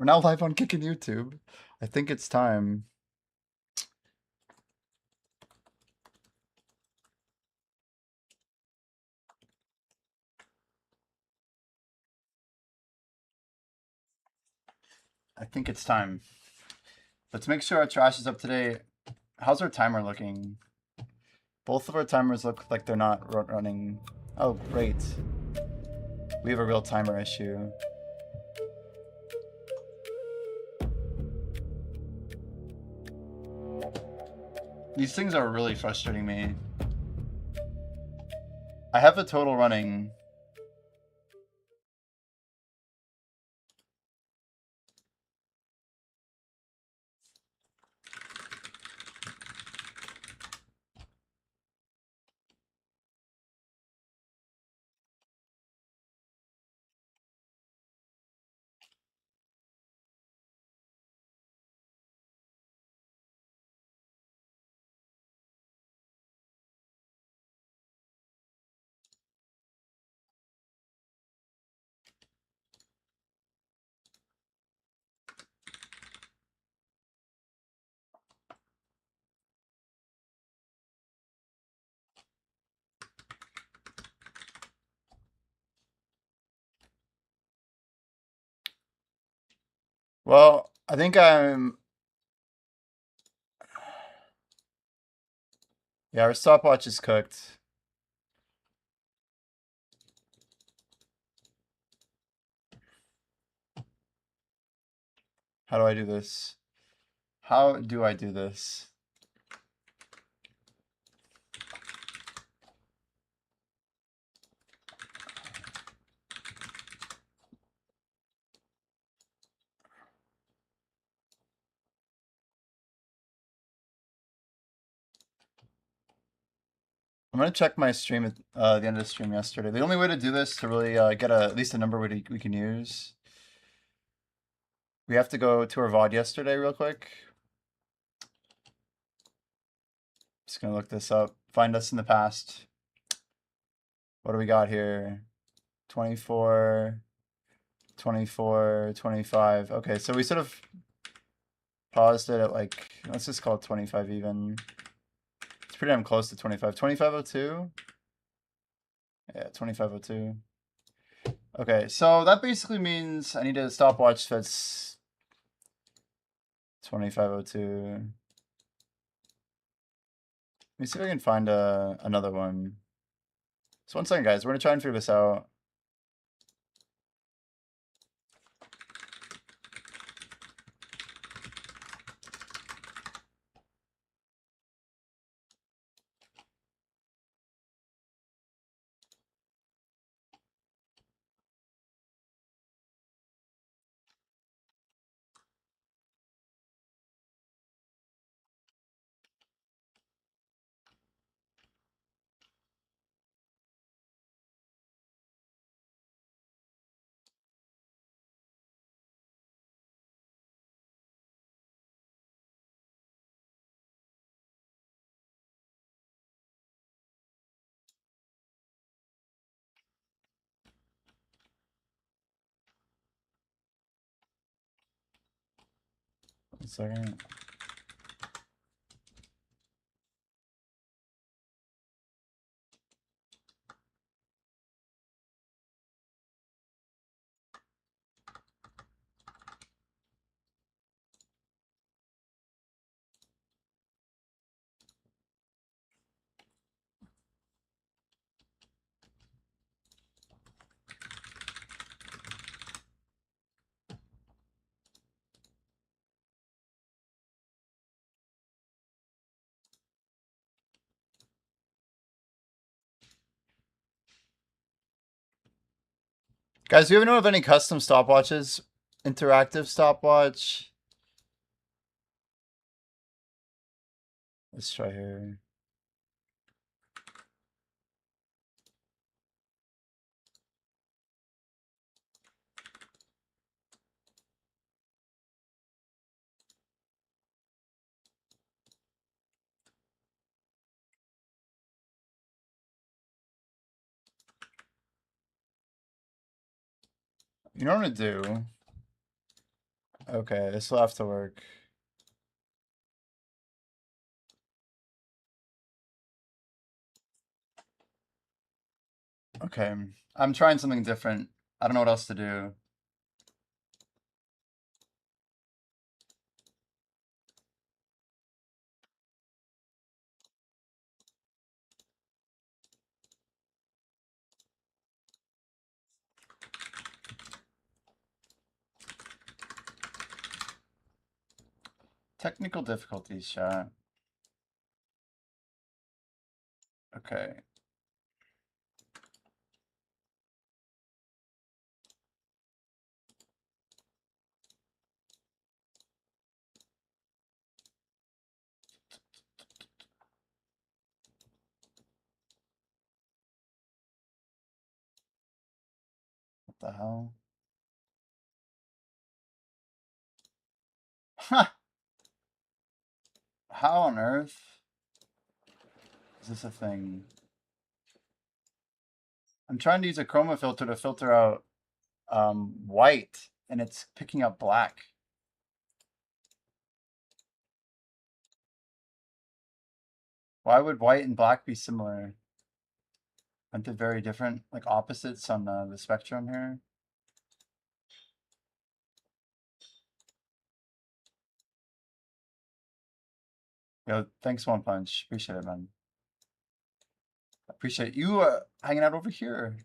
We're now live on Kickin' YouTube. I think it's time. I think it's time. Let's make sure our trash is up today. How's our timer looking? Both of our timers look like they're not running. Oh, great. We have a real timer issue. These things are really frustrating me. I have the total running. Well, I think I'm... Yeah, our stopwatch is cooked. How do I do this? How do I do this? I'm gonna check my stream at the end of the stream yesterday. The only way to do this to really get at least a number we can use, we have to go to our VOD yesterday real quick. Just gonna look this up. Find us in the past. What do we got here? 24, 24, 25. Okay, so we sort of paused it at like, let's just call it 25 even. It's pretty damn close to 25. 2502? Yeah, 2502. Okay, so that basically means I need a stopwatch that's 2502. Let me see if I can find another one. So 1 second, guys. We're gonna try and figure this out. One second. Guys, do you ever know of any custom stopwatches? Interactive stopwatch. Let's try here. You know what I'm gonna do? Okay, this will have to work. Okay, I'm trying something different. I don't know what else to do. Technical difficulties, chat. Okay. What the hell? How on earth is this a thing? I'm trying to use a chroma filter to filter out white, and it's picking up black. Why would white and black be similar? Aren't they very different, like opposites on the spectrum here? Yo, thanks One Punch. Appreciate it, man. Appreciate you hanging out over here.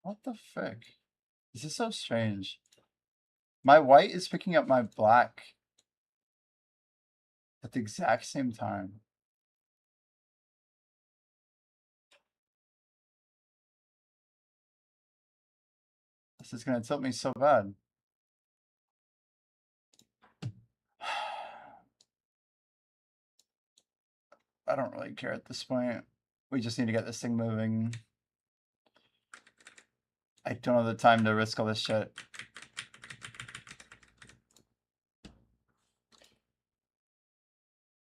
What the frick? This is so strange. My white is picking up my black at the exact same time. This is gonna tilt me so bad. I don't really care at this point. We just need to get this thing moving. I don't have the time to risk all this shit.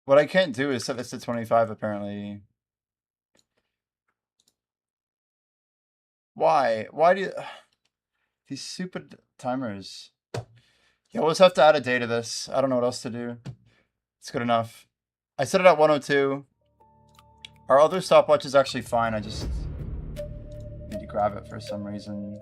What I can't do is set this to 25, apparently. Why? Why do you... These stupid timers. Yeah, we'll just have to add a day to this. I don't know what else to do. It's good enough. I set it at 102. Our other stopwatch is actually fine. I just need to grab it for some reason.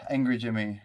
Angry Jimmy.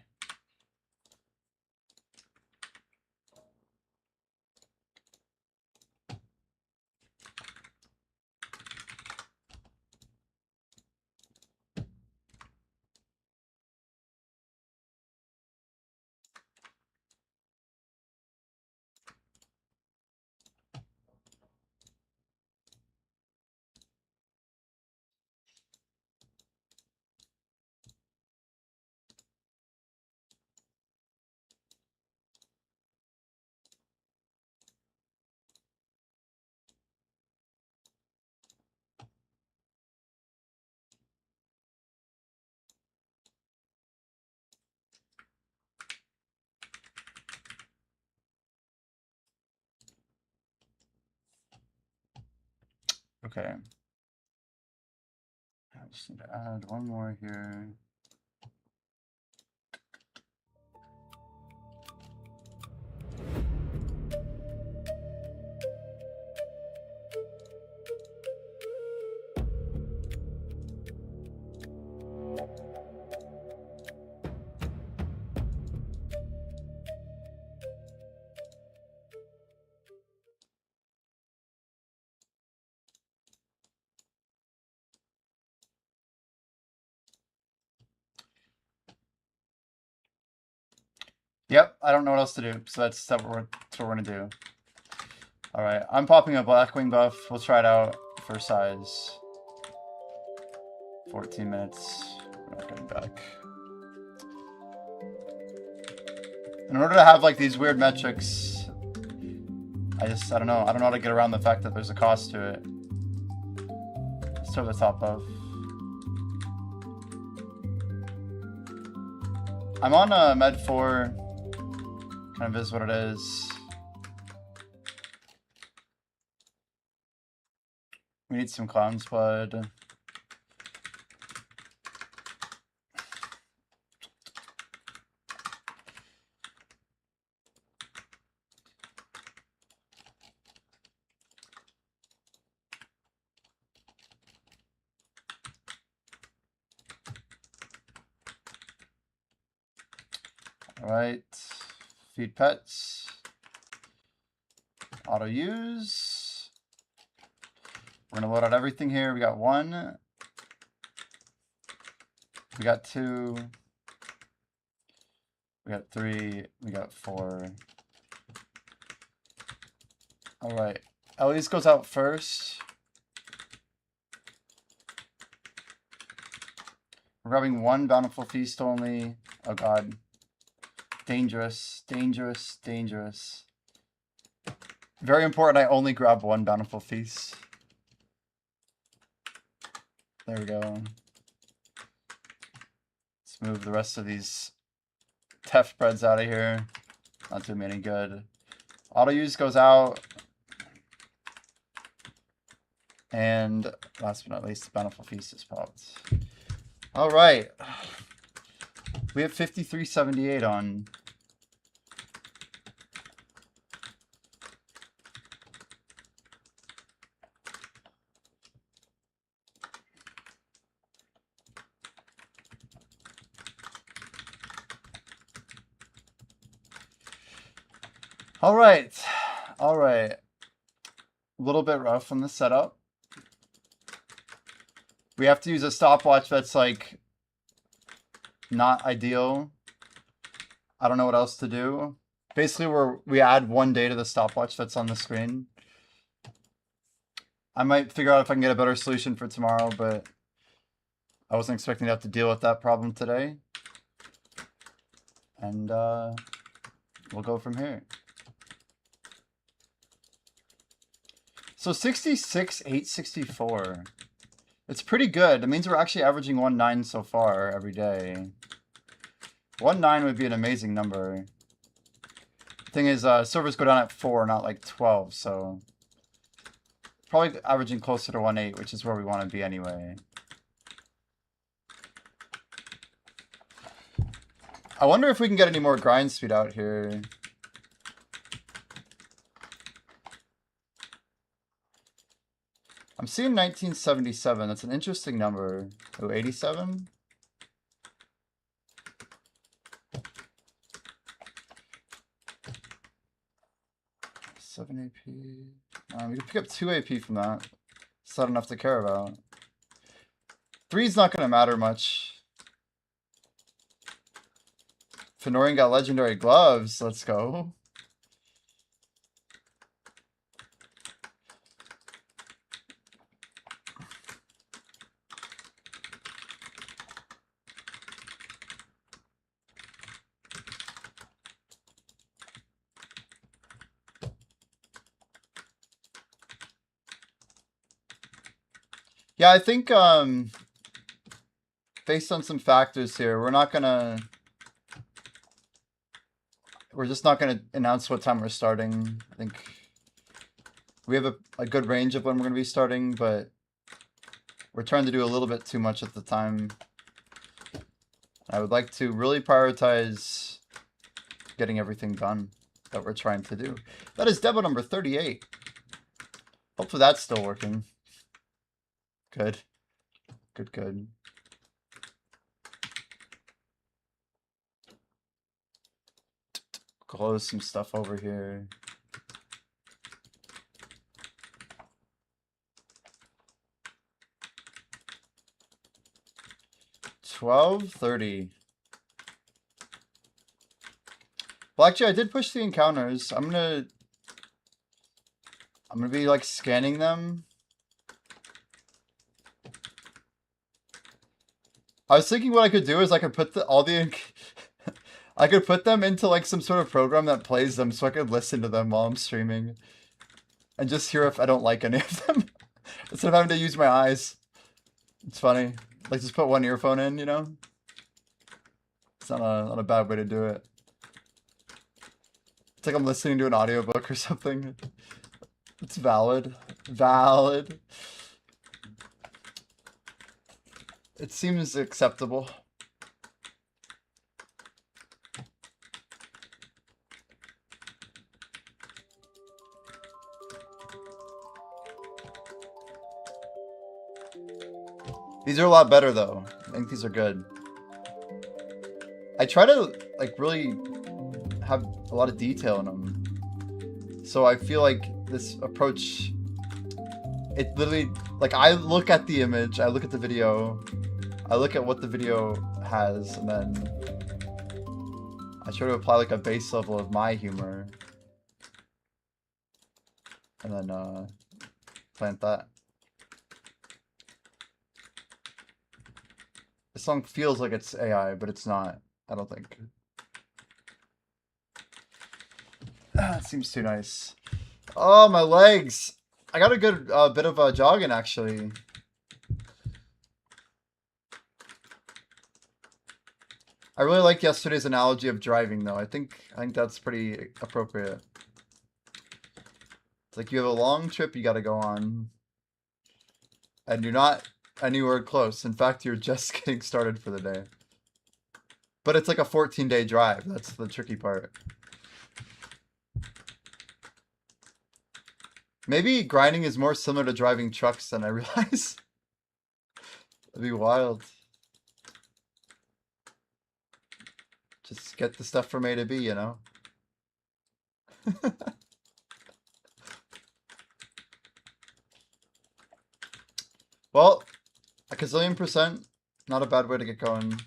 Okay. I just need to add one more here. Yep, I don't know what else to do, so that's what we're gonna do. All right, I'm popping a Blackwing buff. We'll try it out for size. 14 minutes. We're not getting back. In order to have like these weird metrics, I don't know. I don't know how to get around the fact that there's a cost to it. Let's start the top of. I'm on Med 4. Kind of is what it is. We need some Clown's Blood. Alright. Feed pets. Auto use. We're gonna load out everything here. We got 1. We got 2. We got 3. We got 4. Alright. Ellie's goes out first. We're grabbing 1 Bountiful Feast only. Oh god. Dangerous, dangerous, dangerous. Very important, I only grab 1 Bountiful Feast. There we go. Let's move the rest of these Teft breads out of here. Not doing me any good. Auto use goes out. And last but not least, the Bountiful Feast is popped. Alright. We have 5378 on. Alright. Alright. A little bit rough on the setup. We have to use a stopwatch that's like not ideal. I don't know what else to do. Basically, we add 1 day to the stopwatch that's on the screen. I might figure out if I can get a better solution for tomorrow, but I wasn't expecting to have to deal with that problem today. And we'll go from here. So 66,864. It's pretty good. It means we're actually averaging 1.9 so far every day. 1.9 would be an amazing number. Thing is, servers go down at 4, not like 12, so probably averaging closer to 1.8, which is where we want to be anyway. I wonder if we can get any more grind speed out here. I'm seeing 1977. That's an interesting number. Oh, 87? Seven AP. We can pick up 2 AP from that. It's not enough to care about. 3's not going to matter much. Fenorian got legendary gloves. Let's go. Yeah, I think based on some factors here, we're just not gonna announce what time we're starting. I think we have a good range of when we're gonna be starting, but we're trying to do a little bit too much at the time. I would like to really prioritize getting everything done that we're trying to do. That is demo number 38. Hopefully that's still working. Good. Good, good. Close some stuff over here. $12.30. Well, actually, I did push the encounters. I'm gonna be like scanning them. I was thinking what I could do is I could put I could put them into like some sort of program that plays them so I could listen to them while I'm streaming. And just hear if I don't like any of them. Instead of having to use my eyes. It's funny. Like just put one earphone in, you know? It's not a bad way to do it. It's like I'm listening to an audiobook or something. It's valid. Valid. It seems acceptable. These are a lot better though. I think these are good. I try to like really have a lot of detail in them. So I feel like this approach, it literally, like I look at the image, I look at the video, I look at what the video has, and then I try to apply like a base level of my humor. And then plant that. This song feels like it's AI, but it's not. I don't think. It seems too nice. Oh, my legs! I got a good bit of jogging actually. I really like yesterday's analogy of driving though. I think that's pretty appropriate. It's like you have a long trip you got to go on, and you're not anywhere close. In fact, you're just getting started for the day. But it's like a 14-day drive. That's the tricky part. Maybe grinding is more similar to driving trucks than I realize. That'd be wild. Just get the stuff from A to B, you know? Well, a gazillion %, not a bad way to get going.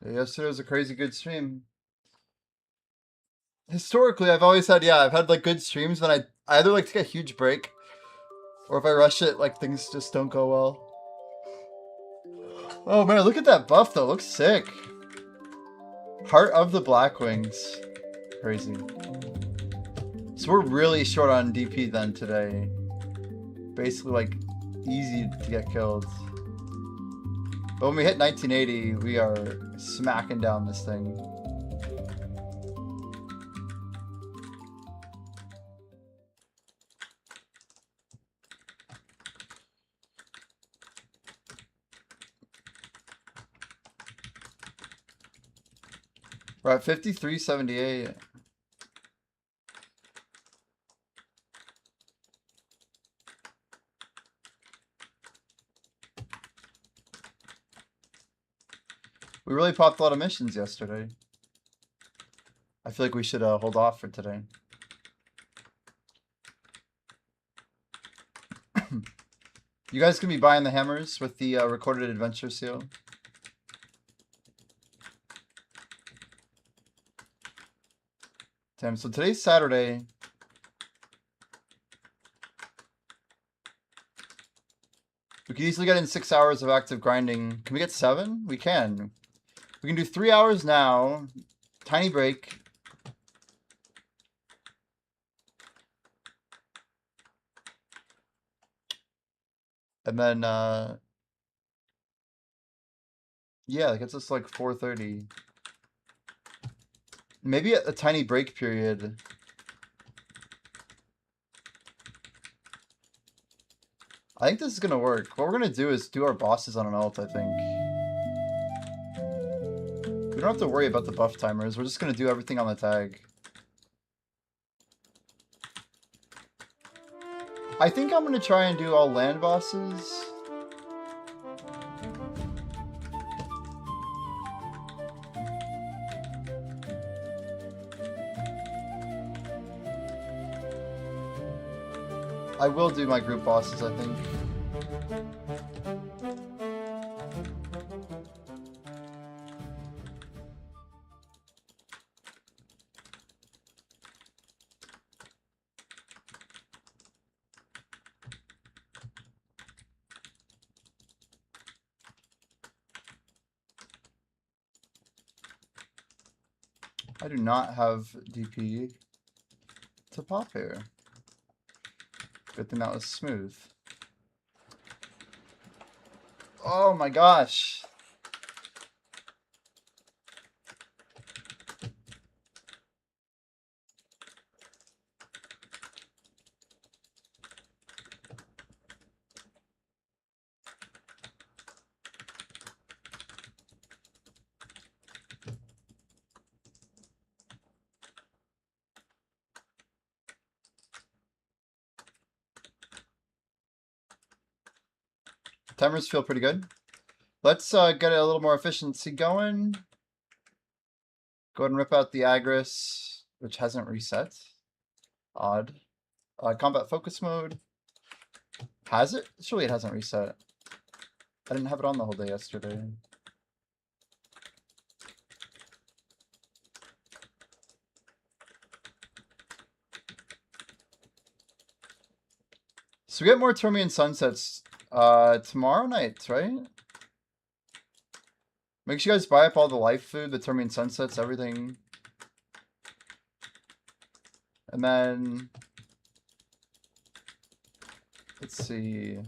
Yesterday was a crazy good stream. Historically, I've always had, yeah, I've had like good streams when I either like take a huge break, or if I rush it, like things just don't go well. Oh man, look at that buff though, looks sick. Heart of the Blackwings. Crazy. So we're really short on DP then today. Basically like easy to get killed. But when we hit 1980, we are smacking down this thing. We're at 5378. We really popped a lot of missions yesterday. I feel like we should hold off for today. You guys can be buying the hammers with the recorded adventure seal. Damn, so today's Saturday. We could easily get in 6 hours of active grinding. Can we get 7? We can. We can do 3 hours now. Tiny break. And then, yeah, that gets us like 4:30. Maybe a tiny break period. I think this is gonna work. What we're gonna do is do our bosses on an ult, I think. We don't have to worry about the buff timers. We're just gonna do everything on the tag. I think I'm gonna try and do all land bosses. I will do my group bosses, I think. I do not have DP to pop here. Good thing that was smooth. Oh my gosh. Timers feel pretty good. Let's get a little more efficiency going. Go ahead and rip out the Agris, which hasn't reset. Odd. Combat focus mode. Has it? Surely it hasn't reset. I didn't have it on the whole day yesterday. So we get more Termian sunsets tomorrow night, right? Make sure you guys buy up all the life food, the Termian sunsets, everything. And then let's see.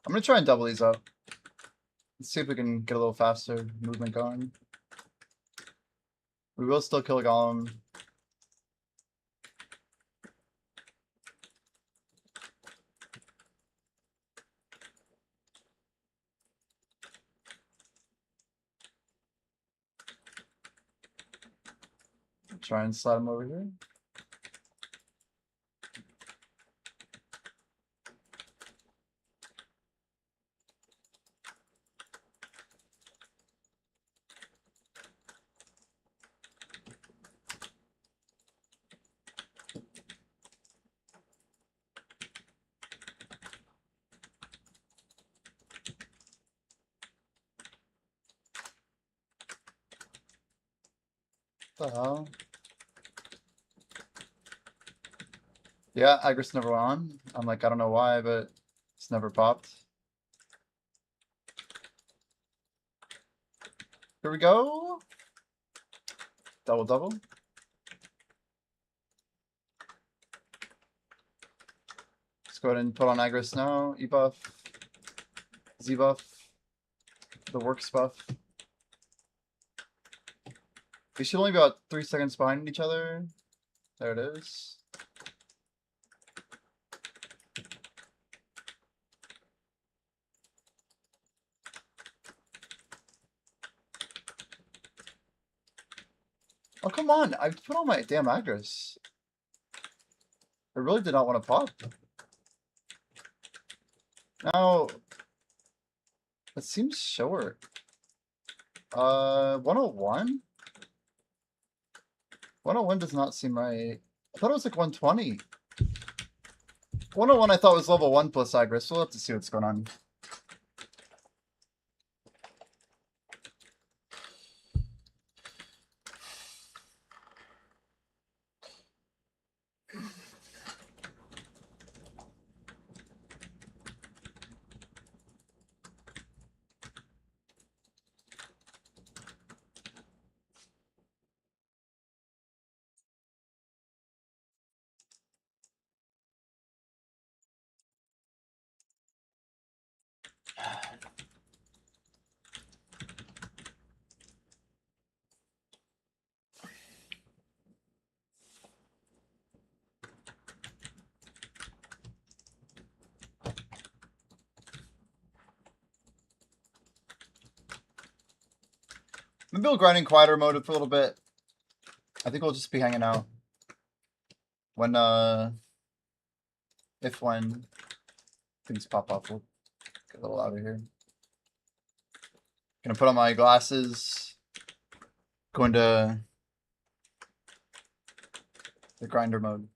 I'm gonna try and double these up. Let's see if we can get a little faster movement going. We will still kill a golem. Try and slide him over here. What the hell? Yeah, Agris never went on. I'm like, I don't know why, but it's never popped. Here we go. Double, double. Let's go ahead and put on Agris now. E-buff. Z-buff. The works buff. We should only be about 3 seconds behind each other. There it is. Oh, come on. I put on my damn Agris. I really did not want to pop. Now, it seems short. 101? 101 does not seem right. I thought it was like 120. 101 I thought was level 1 plus Agris. We'll have to see what's going on. Maybe we'll grind in quieter mode for a little bit. I think we'll just be hanging out. When, when things pop up, we'll get a little out of here. Gonna put on my glasses. Going to the grinder mode.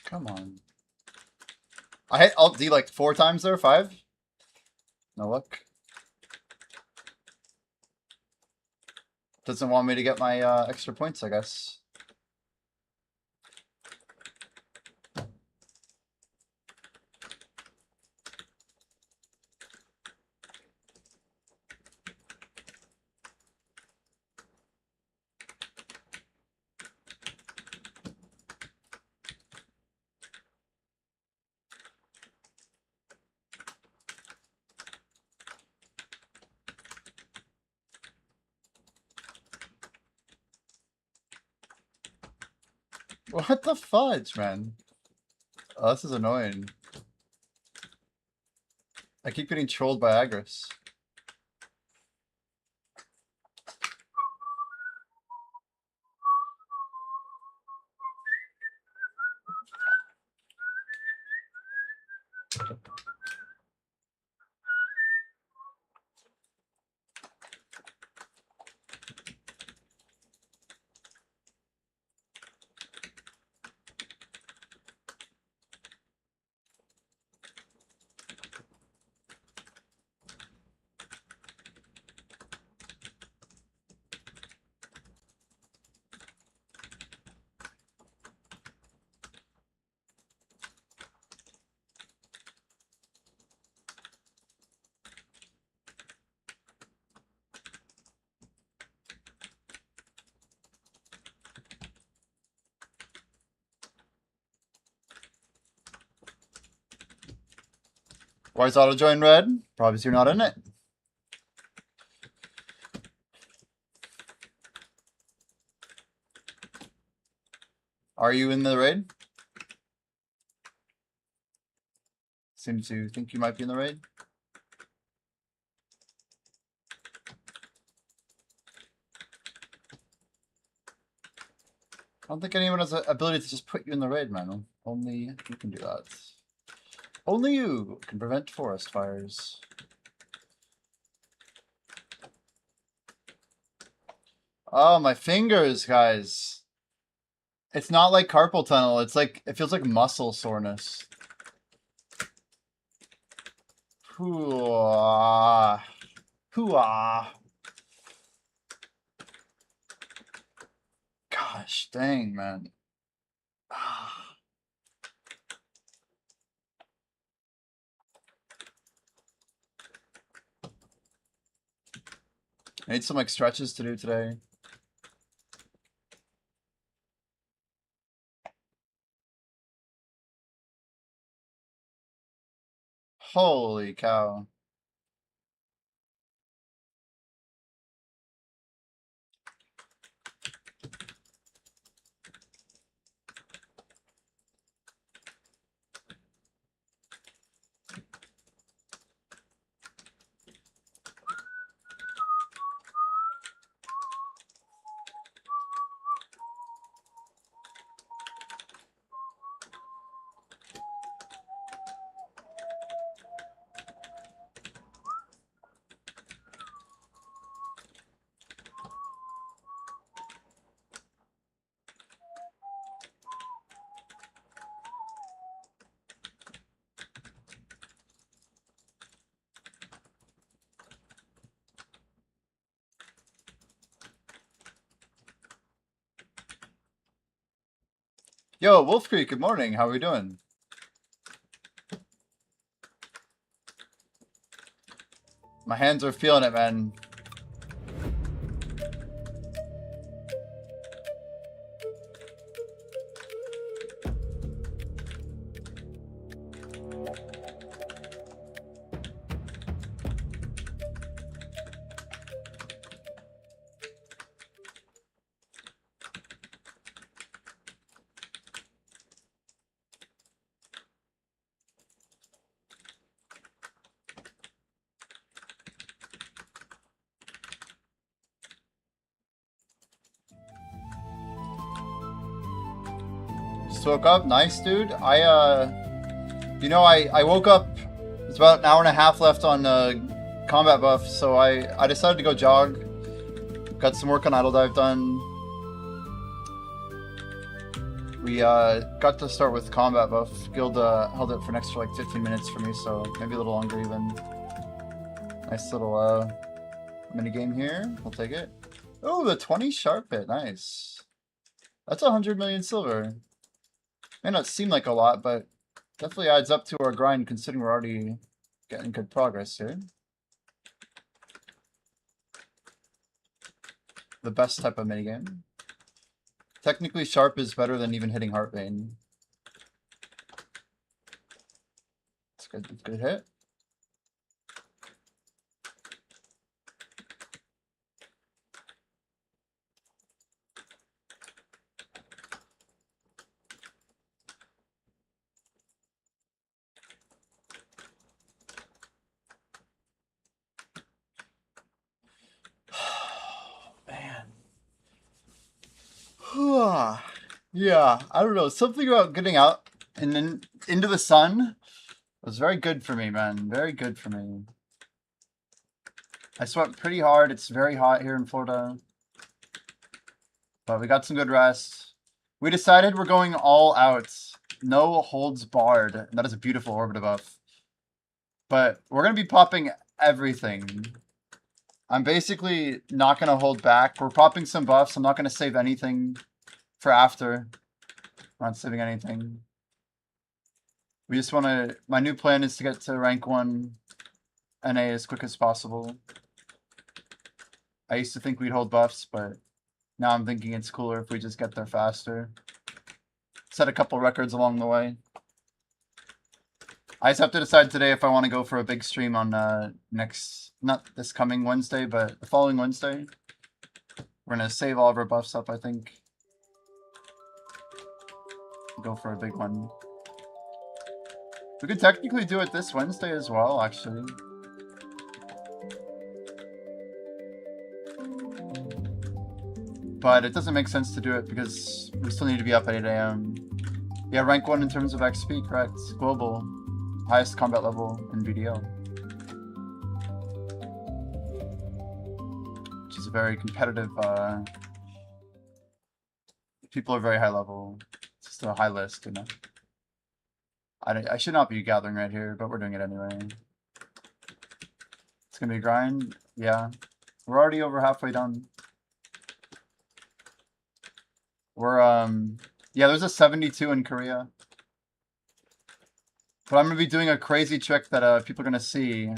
Come on. I hit Alt D like 4 times there, 5. No luck. Doesn't want me to get my extra points, I guess. What the fudge, man? Oh, this is annoying. I keep getting trolled by Agris. Why is auto join red? Probably because you're not in it. Are you in the raid? Seem to think you might be in the raid. I don't think anyone has the ability to just put you in the raid, man. Only you can do that. Only you can prevent forest fires. Oh, my fingers, guys. It's not like carpal tunnel. It's like, it feels like muscle soreness. Hooah. Hooah. Gosh, dang, man. I need some like stretches to do today. Holy cow. Yo, Wolf Creek, good morning. How are we doing? My hands are feeling it, man. Just woke up. Nice, dude. I woke up. It's about an hour and a half left on combat buff, so I decided to go jog. Got some work on Idle Dive done. We got to start with combat buff. Guild held it for an extra like 15 minutes for me, so maybe a little longer even. Nice little mini game here. I'll take it. Oh, the 20 sharp bit. Nice. That's 100 million silver. May not seem like a lot, but definitely adds up to our grind considering we're already getting good progress here. The best type of minigame. Technically, sharp is better than even hitting Heartbane. It's good. It's a good hit. Yeah, I don't know. Something about getting out and then into the sun was very good for me, man. Very good for me. I sweat pretty hard. It's very hot here in Florida. But we got some good rest. We decided we're going all out. No holds barred. That is a beautiful orbit buff. But we're going to be popping everything. I'm basically not going to hold back. We're popping some buffs. I'm not going to save anything for after. I'm not saving anything. We just want to... My new plan is to get to rank 1 NA as quick as possible. I used to think we'd hold buffs, but now I'm thinking it's cooler if we just get there faster. Set a couple records along the way. I just have to decide today if I want to go for a big stream on not this coming Wednesday, but the following Wednesday. We're going to save all of our buffs up, I think. Go for a big one. We could technically do it this Wednesday as well, actually. But it doesn't make sense to do it because we still need to be up at 8 AM. Yeah, rank 1 in terms of XP, correct. Global. Highest combat level in VDO. Which is a very competitive, people are very high level. It's just a high list, you know. I should not be gathering right here, but we're doing it anyway. It's gonna be a grind. Yeah. We're already over halfway done. We're, yeah, there's a 72 in Korea. But I'm gonna be doing a crazy trick that people are gonna see.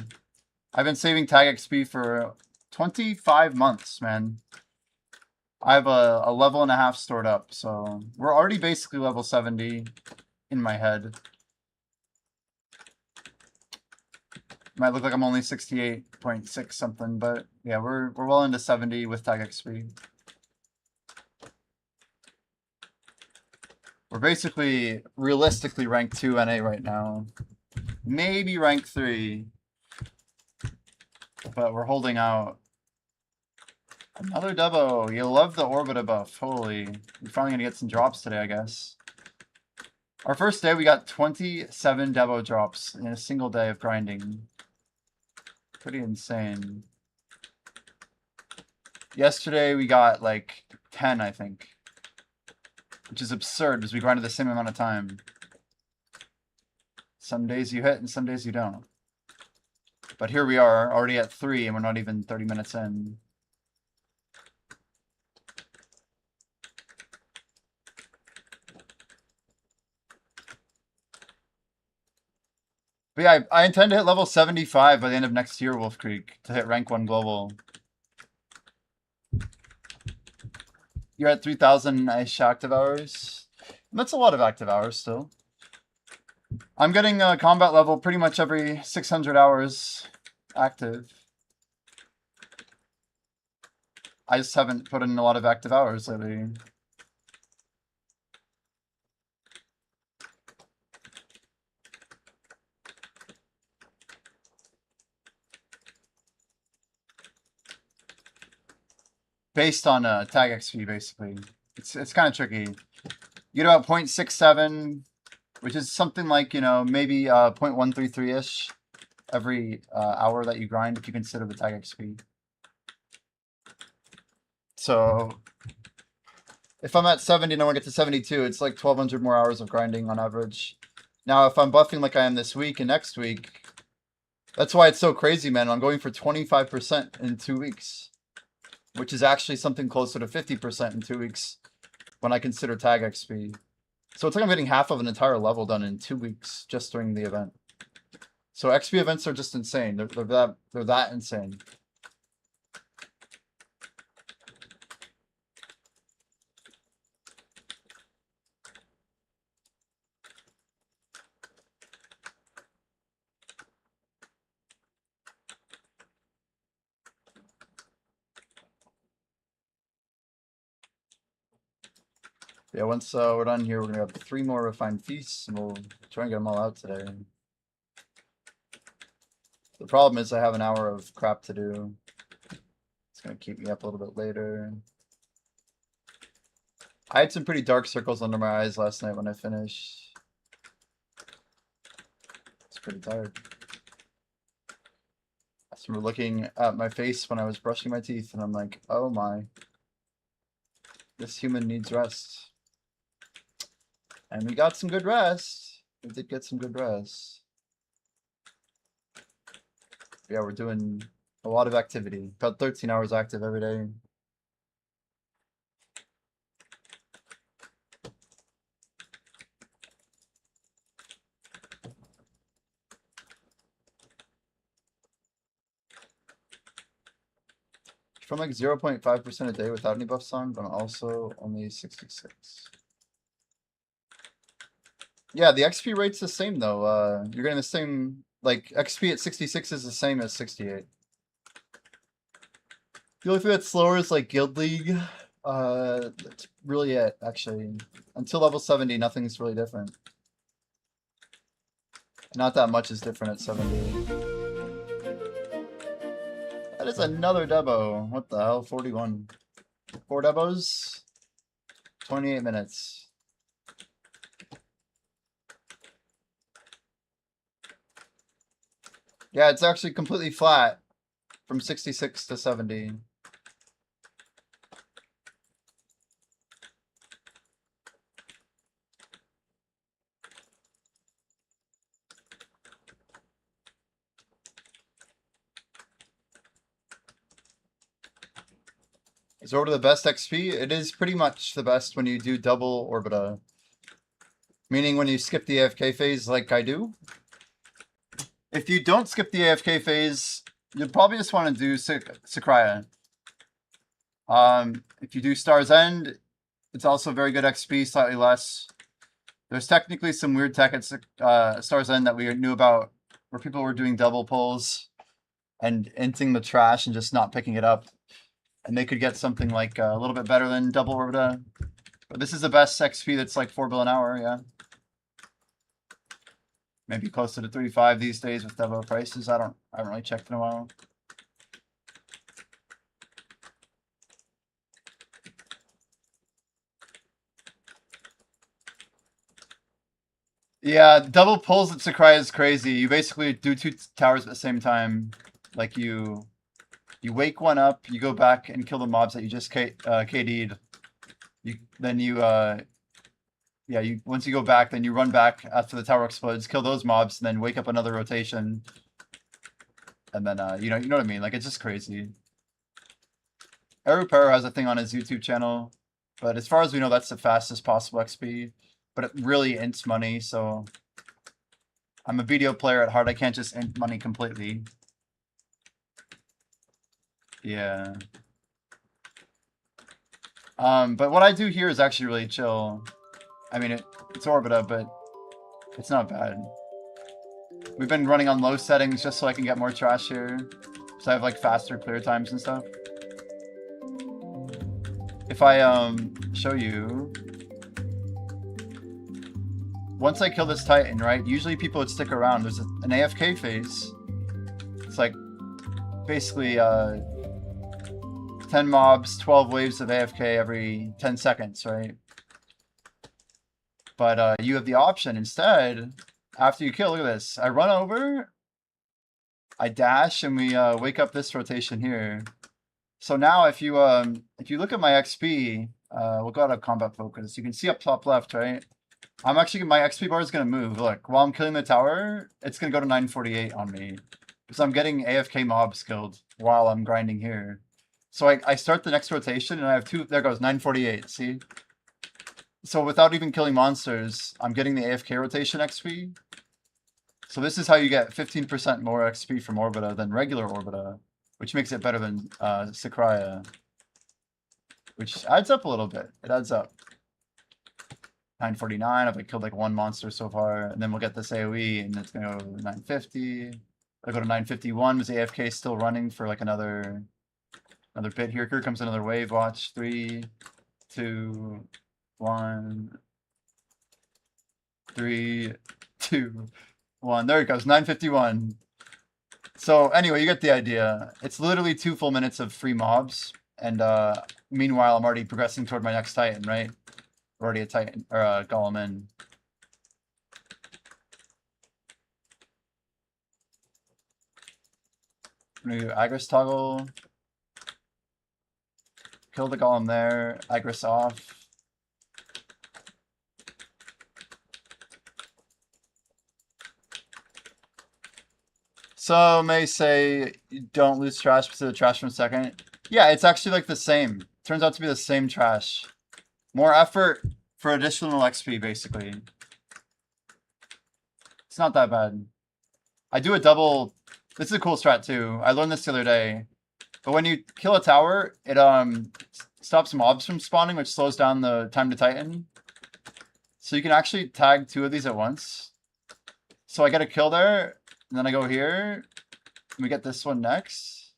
I've been saving tag XP for 25 months, man. I have a level and a half stored up, so we're already basically level 70 in my head. Might look like I'm only 68.6 something, but yeah, we're well into 70 with tag XP. We're basically realistically rank 2 NA right now. Maybe rank 3. But we're holding out. Another Devo. You'll love the Orbita buff. Holy. We're finally gonna get some drops today, I guess. Our first day, we got 27 Devo drops in a single day of grinding. Pretty insane. Yesterday, we got like 10, I think. Which is absurd because we grinded the same amount of time. Some days you hit and some days you don't. But here we are, already at 3 and we're not even 30 minutes in. But yeah, I intend to hit level 75 by the end of next year, Wolf Creek, to hit rank 1 global. You're at 3,000-ish active hours. And that's a lot of active hours still. I'm getting a combat level pretty much every 600 hours active. I just haven't put in a lot of active hours lately. Based on tag XP, basically. It's kind of tricky. You get about 0.67, which is something like, you know, maybe 0.133-ish every hour that you grind if you consider the tag XP. So if I'm at 70 and I want to get to 72, it's like 1,200 more hours of grinding on average. Now, if I'm buffing like I am this week and next week, that's why it's so crazy, man. I'm going for 25% in 2 weeks, which is actually something closer to 50% in 2 weeks when I consider tag XP. So it's like I'm getting half of an entire level done in 2 weeks just during the event. So XP events are just insane. They're that insane. Yeah, once we're done here, we're gonna have 3 more refined feasts, and we'll try and get them all out today. The problem is I have an hour of crap to do. It's gonna keep me up a little bit later. I had some pretty dark circles under my eyes last night when I finished. It's pretty tired. I just remember looking at my face when I was brushing my teeth, and I'm like, oh my. This human needs rest. And we got some good rest. We did get some good rest. Yeah, we're doing a lot of activity. About 13 hours active every day. From like 0.5% a day without any buffs on, but I'm also only 66. Yeah, the XP rate's the same though. You're getting the same, like XP at 66 is the same as 68. The only thing that's slower is like Guild League. That's really it, actually. Until level 70, nothing's really different. Not that much is different at 70. That is another Debo. What the hell? 41. 4 Debos? 28 minutes. Yeah, it's actually completely flat from 66 to 70. Is Orbita the best XP? It is pretty much the best when you do double Orbita. Meaning when you skip the AFK phase like I do. If you don't skip the AFK phase, you'll probably just want to do Sakraya. If you do Star's End, it's also very good XP, slightly less. There's technically some weird tech at Star's End that we knew about, where people were doing double pulls and inting the trash and just not picking it up. And they could get something like a little bit better than double Orbita. But this is the best XP that's like 4 bill an hour, yeah. Maybe closer to 35 these days with Devo prices. I haven't really checked in a while. Yeah, double pulls at Sakurai is crazy. You basically do 2 towers at the same time. Like you wake one up, you go back and kill the mobs that you just KD'd. Once you go back, then you run back after the tower explodes, kill those mobs, and then wake up another rotation. And then you know what I mean? Like it's just crazy. Erupero has a thing on his YouTube channel, but as far as we know, that's the fastest possible XP. But it really ints money, so I'm a video player at heart. I can't just end money completely. Yeah. But what I do here is actually really chill. I mean, it's Orbita, but it's not bad. We've been running on low settings just so I can get more trash here. So I have like faster clear times and stuff. If I show you, once I kill this Titan, right? Usually people would stick around. There's an AFK phase. It's like basically 10 mobs, 12 waves of AFK every 10 seconds, right? But you have the option instead, after you kill, look at this. I run over, I dash, and we wake up this rotation here. So now if you look at my XP, we'll go out of combat focus. You can see up top left, right? I'm actually, my XP bar is gonna move. Look, while I'm killing the tower, it's gonna go to 948 on me. Because I'm getting AFK mobs killed while I'm grinding here. So I start the next rotation and I have two, there goes, 948, see? So without even killing monsters, I'm getting the AFK rotation XP. So this is how you get 15% more XP from Orbita than regular Orbita, which makes it better than Sakraya. Which adds up a little bit. It adds up. 949, I've killed like one monster so far, and then we'll get this AoE, and it's gonna go 950. I'll go to 951. Was AFK still running for like another bit here? Here comes another wave. Watch. 3, 2, 1. 3, 2, 1. There it goes. 951. So anyway, you get the idea. It's literally 2 full minutes of free mobs, and meanwhile, I'm already progressing toward my next Titan, right? Already a Titan or a Golem in. I'm gonna do Agris toggle. Kill the Golem there. Agris off. So may say don't lose trash to the trash from second. Yeah, it's actually like the same. Turns out to be the same trash. More effort for additional XP, basically. It's not that bad. I do a double. This is a cool strat too. I learned this the other day. But when you kill a tower, it stops mobs from spawning, which slows down the time to Titan. So you can actually tag 2 of these at once. So I get a kill there, and then I go here, and we get this one next.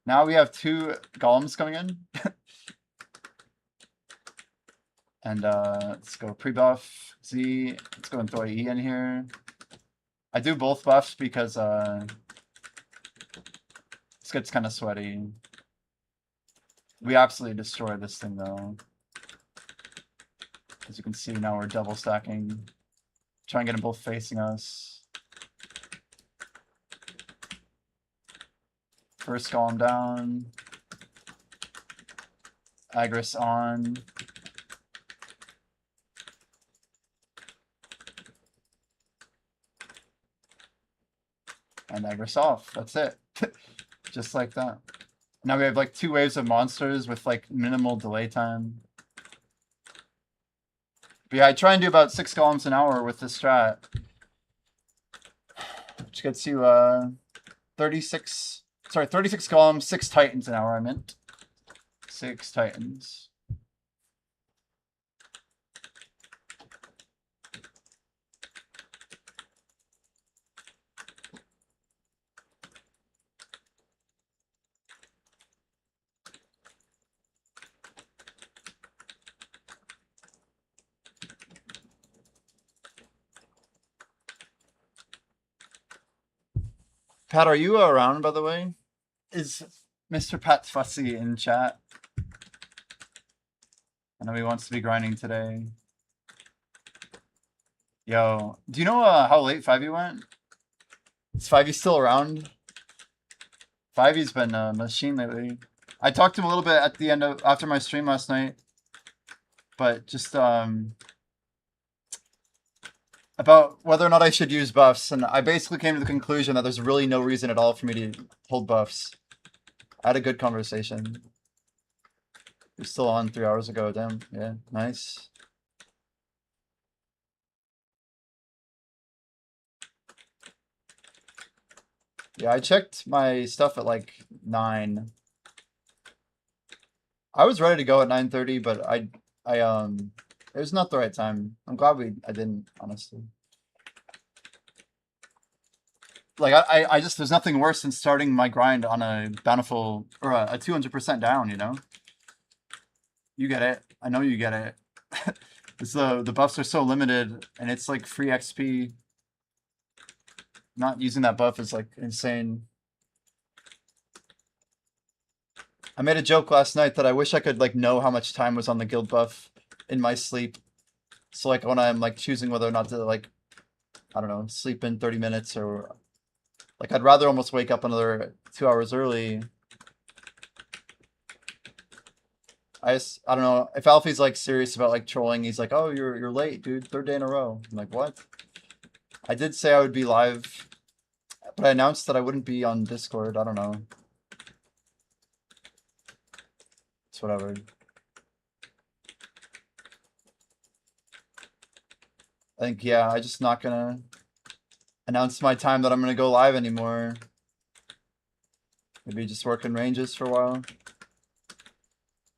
Now we have 2 golems coming in. And let's go pre-buff Z. Let's go and throw E in here. I do both buffs because this gets kind of sweaty. We absolutely destroy this thing though. As you can see, now we're double stacking. Try and get them both facing us. First golem down. Agris on. And Agris off. That's it. Just like that. Now we have like 2 waves of monsters with like minimal delay time. But yeah, I try and do about 6 golems an hour with this strat. Which gets you 36 golems, 6 titans an hour, I meant. 6 titans. Pat, are you around, by the way? Is Mr. Pat Fussy in chat? I know he wants to be grinding today. Yo, do you know how late 5e went? Is 5e still around? 5e's been a machine lately. I talked to him a little bit at the end of after my stream last night, but just about whether or not I should use buffs, and I basically came to the conclusion that there's really no reason at all for me to hold buffs. I had a good conversation. You're still on 3 hours ago, damn. Yeah, nice. Yeah, I checked my stuff at like 9. I was ready to go at 9:30, but it was not the right time. I'm glad I didn't, honestly. Like I just there's nothing worse than starting my grind on a bountiful or a 200% down, you know? You get it. I know you get it. It's the buffs are so limited and it's like free XP. Not using that buff is like insane. I made a joke last night that I wish I could like know how much time was on the guild buff in my sleep. So like when I'm like choosing whether or not to like, I don't know, sleep in 30 minutes or like I'd rather almost wake up another 2 hours early. I don't know if Alfie's like serious about like trolling. He's like, "Oh, you're late, dude. 3rd day in a row." I'm like, "What?" I did say I would be live, but I announced that I wouldn't be on Discord. I don't know. It's whatever. I think yeah, I just not gonna announce my time that I'm gonna go live anymore. Maybe just work in ranges for a while.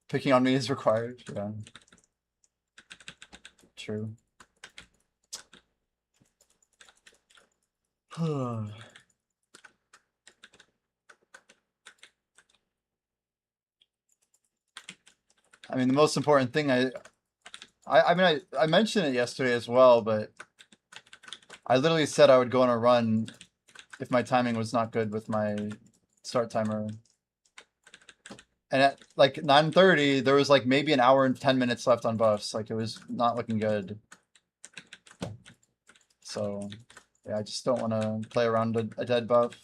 Picking on me is required. Yeah. True. I mean, the most important thing I mentioned it yesterday as well, but I literally said I would go on a run if my timing was not good with my start timer. And at like 9:30, there was like maybe an hour and 10 minutes left on buffs. Like it was not looking good. So yeah, I just don't want to play around a dead buff.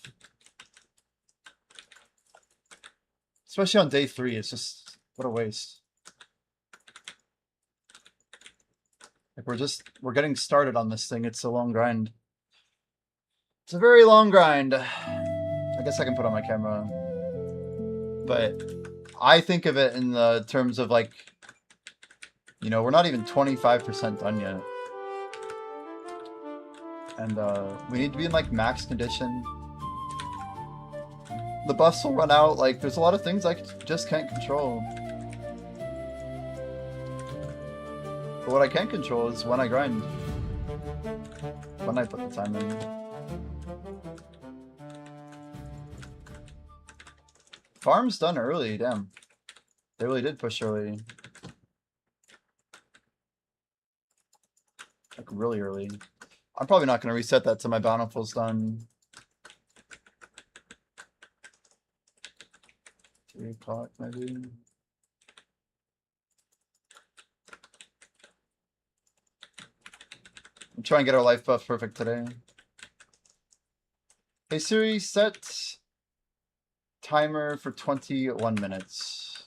Especially on day 3, it's just, what a waste. Like we're getting started on this thing. It's a long grind. It's a very long grind. I guess I can put on my camera. But I think of it in the terms of like, you know, we're not even 25% done yet. And we need to be in like max condition. The buffs will run out. Like there's a lot of things I just can't control. But what I can control is when I grind. When I put the time in. Farm's done early, damn. They really did push early. Like really early. I'm probably not going to reset that till my bountiful's done. 3 o'clock maybe. I'm trying to get our life buff perfect today. Hey Siri, set timer for 21 minutes.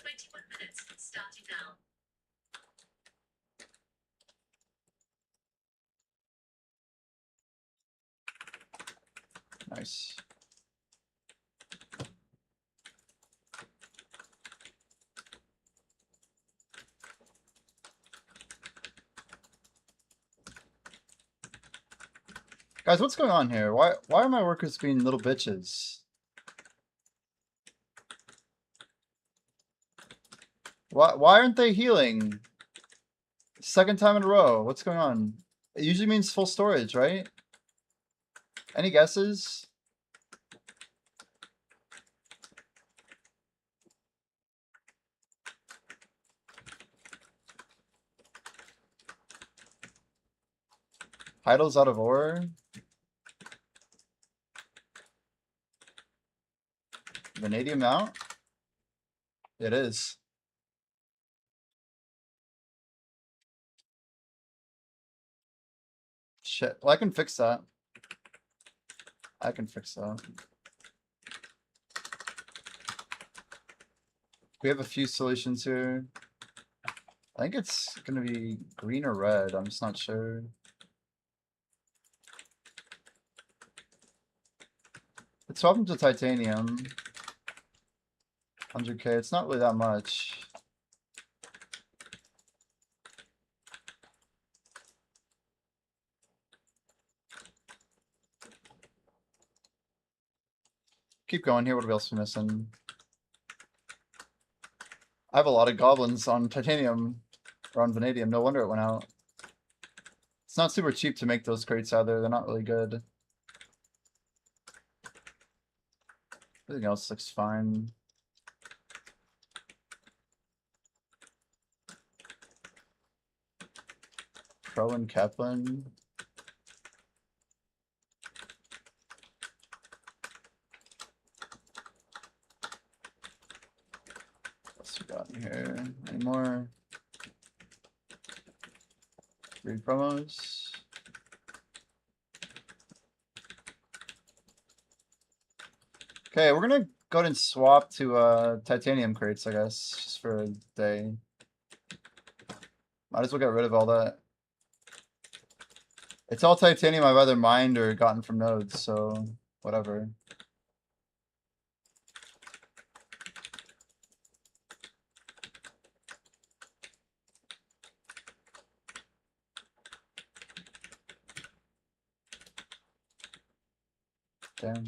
21 minutes, starting now. Nice. Guys, what's going on here? Why are my workers being little bitches? Why aren't they healing? 2nd time in a row. What's going on? It usually means full storage, right? Any guesses? Idle's out of ore. Vanadium out? It is. Shit. Well, I can fix that. I can fix that. We have a few solutions here. I think it's gonna be green or red. I'm just not sure. Let's swap them to titanium. 100k. It's not really that much. keep going here. What else are we missing? I have a lot of goblins on titanium or on vanadium. No wonder it went out. It's not super cheap to make those crates either. They're not really good. Everything else looks fine. Pro and Kaplan. What's we got in here? Any more? 3 promos. Okay, we're gonna go ahead and swap to titanium crates, I guess, just for a day. Might as well get rid of all that. It's all titanium I've either mined or gotten from nodes, so whatever. Damn.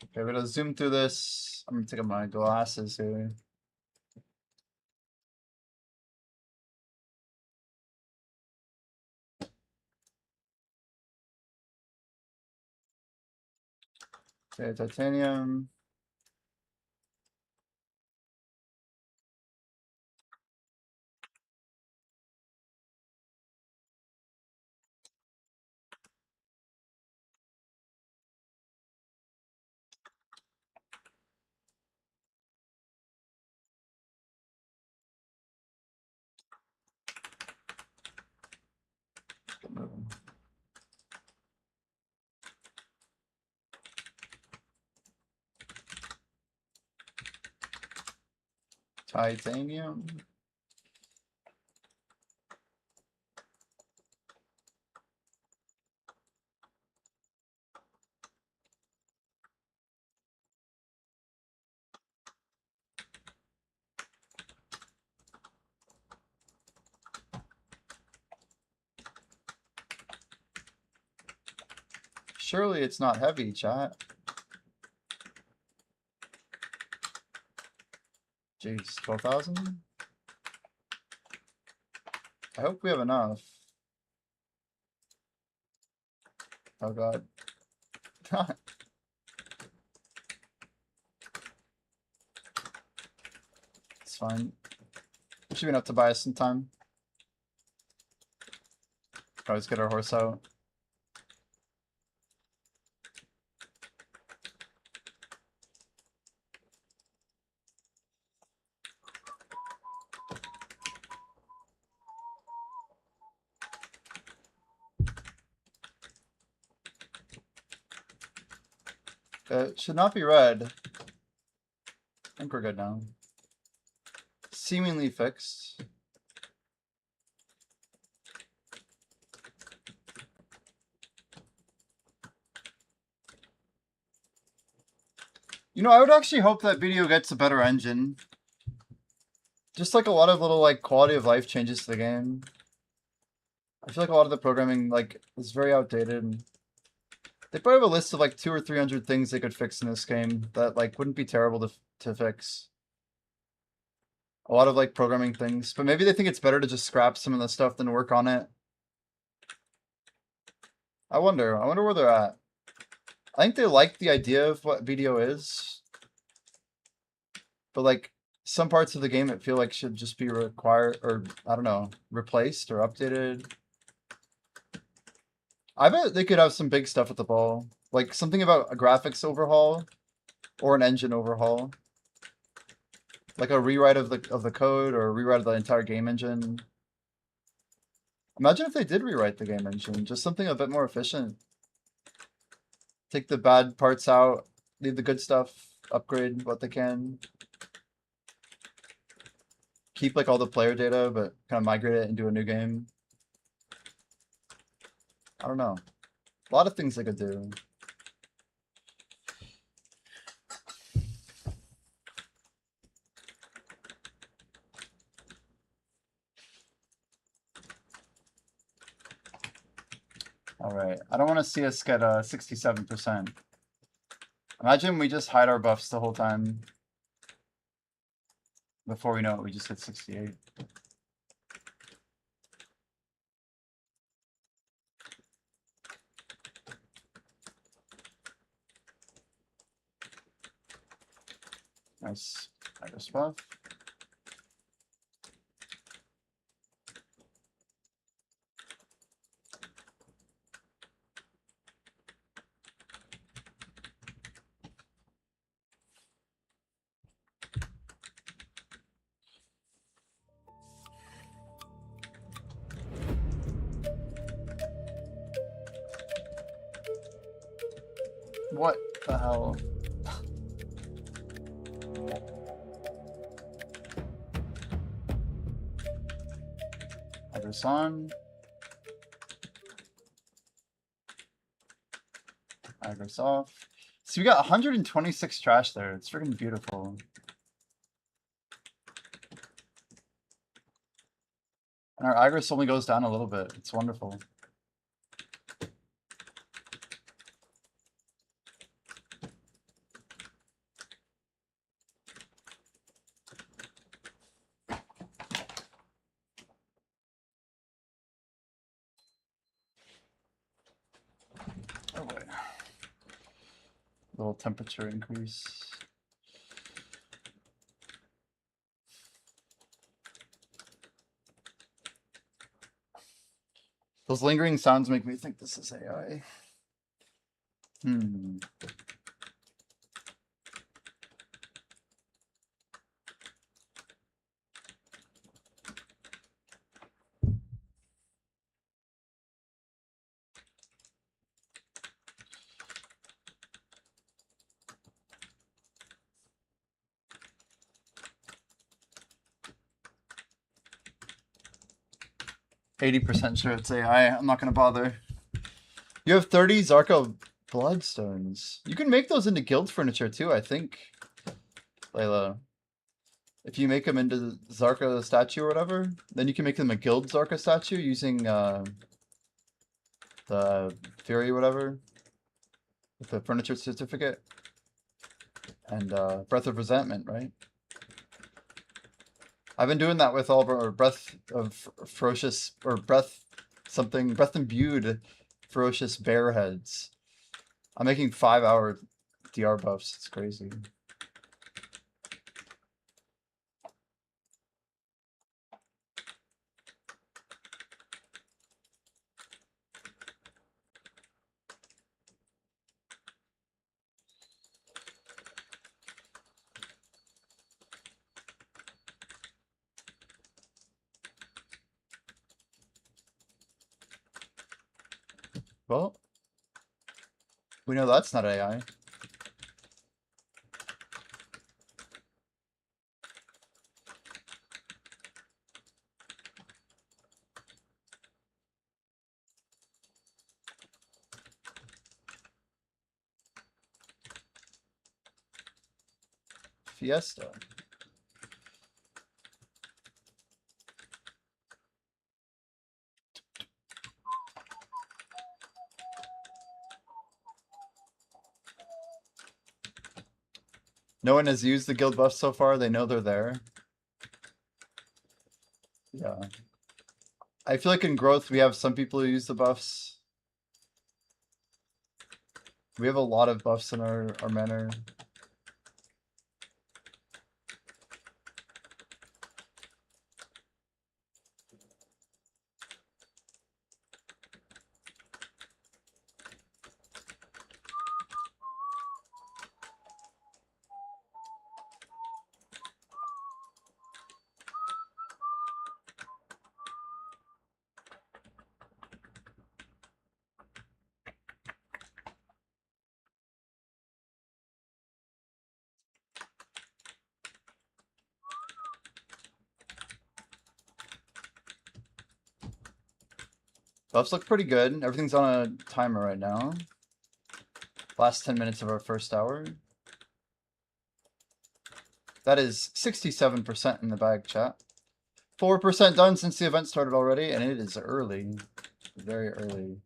Okay, we're gonna zoom through this. I'm gonna take out my glasses here. Okay, titanium. Get moving. Titanium. Surely it's not heavy, chat. Jeez, 12,000? I hope we have enough. Oh god. It's fine. Should be enough to buy us some time. Always get our horse out. It should not be red. I think we're good now. Seemingly fixed. You know, I would actually hope that video gets a better engine. Just like a lot of little like quality of life changes to the game. I feel like a lot of the programming like is very outdated. And they probably have a list of like 200 or 300 things they could fix in this game that like wouldn't be terrible to fix. A lot of like programming things, but maybe they think it's better to just scrap some of the stuff than work on it. I wonder where they're at. I think they like the idea of what video is, but like some parts of the game it feel like should just be required, or I don't know, replaced or updated. I bet they could have some big stuff at the ball, like something about a graphics overhaul or an engine overhaul, like a rewrite of the code or a rewrite of the entire game engine. Imagine if they did rewrite the game engine, just something a bit more efficient. Take the bad parts out, leave the good stuff, upgrade what they can. Keep like all the player data, but kind of migrate it into a new game. I don't know. A lot of things they could do. Alright, I don't want to see us get 67%. Imagine we just hide our buffs the whole time. Before we know it, we just hit 68. Nice. Iris buff. What the hell? Iris on. Iris off. So we got 126 trash there. It's freaking beautiful. And our Iris only goes down a little bit. It's wonderful. Oh boy. Little temperature increase. Those lingering sounds make me think this is AI. 80% sure it's AI. I'm not gonna bother. You have 30 Zarko Bloodstones. You can make those into guild furniture too, I think. Layla. If you make them into Zarka statue or whatever, then you can make them a guild Zarka statue using the Fury whatever. With the furniture certificate. And Breath of Resentment, right? I've been doing that with all of our Breath of Ferocious, or Breath Imbued Ferocious Bear Heads. I'm making 5-hour DR buffs. It's crazy. Well, we know that's not AI. Fiesta. No one has used the guild buffs so far. They know they're there. Yeah. I feel like in growth, we have some people who use the buffs. We have a lot of buffs in our manor. Buffs look pretty good. Everything's on a timer right now. Last 10 minutes of our first hour. That is 67% in the bag, chat. 4% done since the event started already, and it is early. Very early.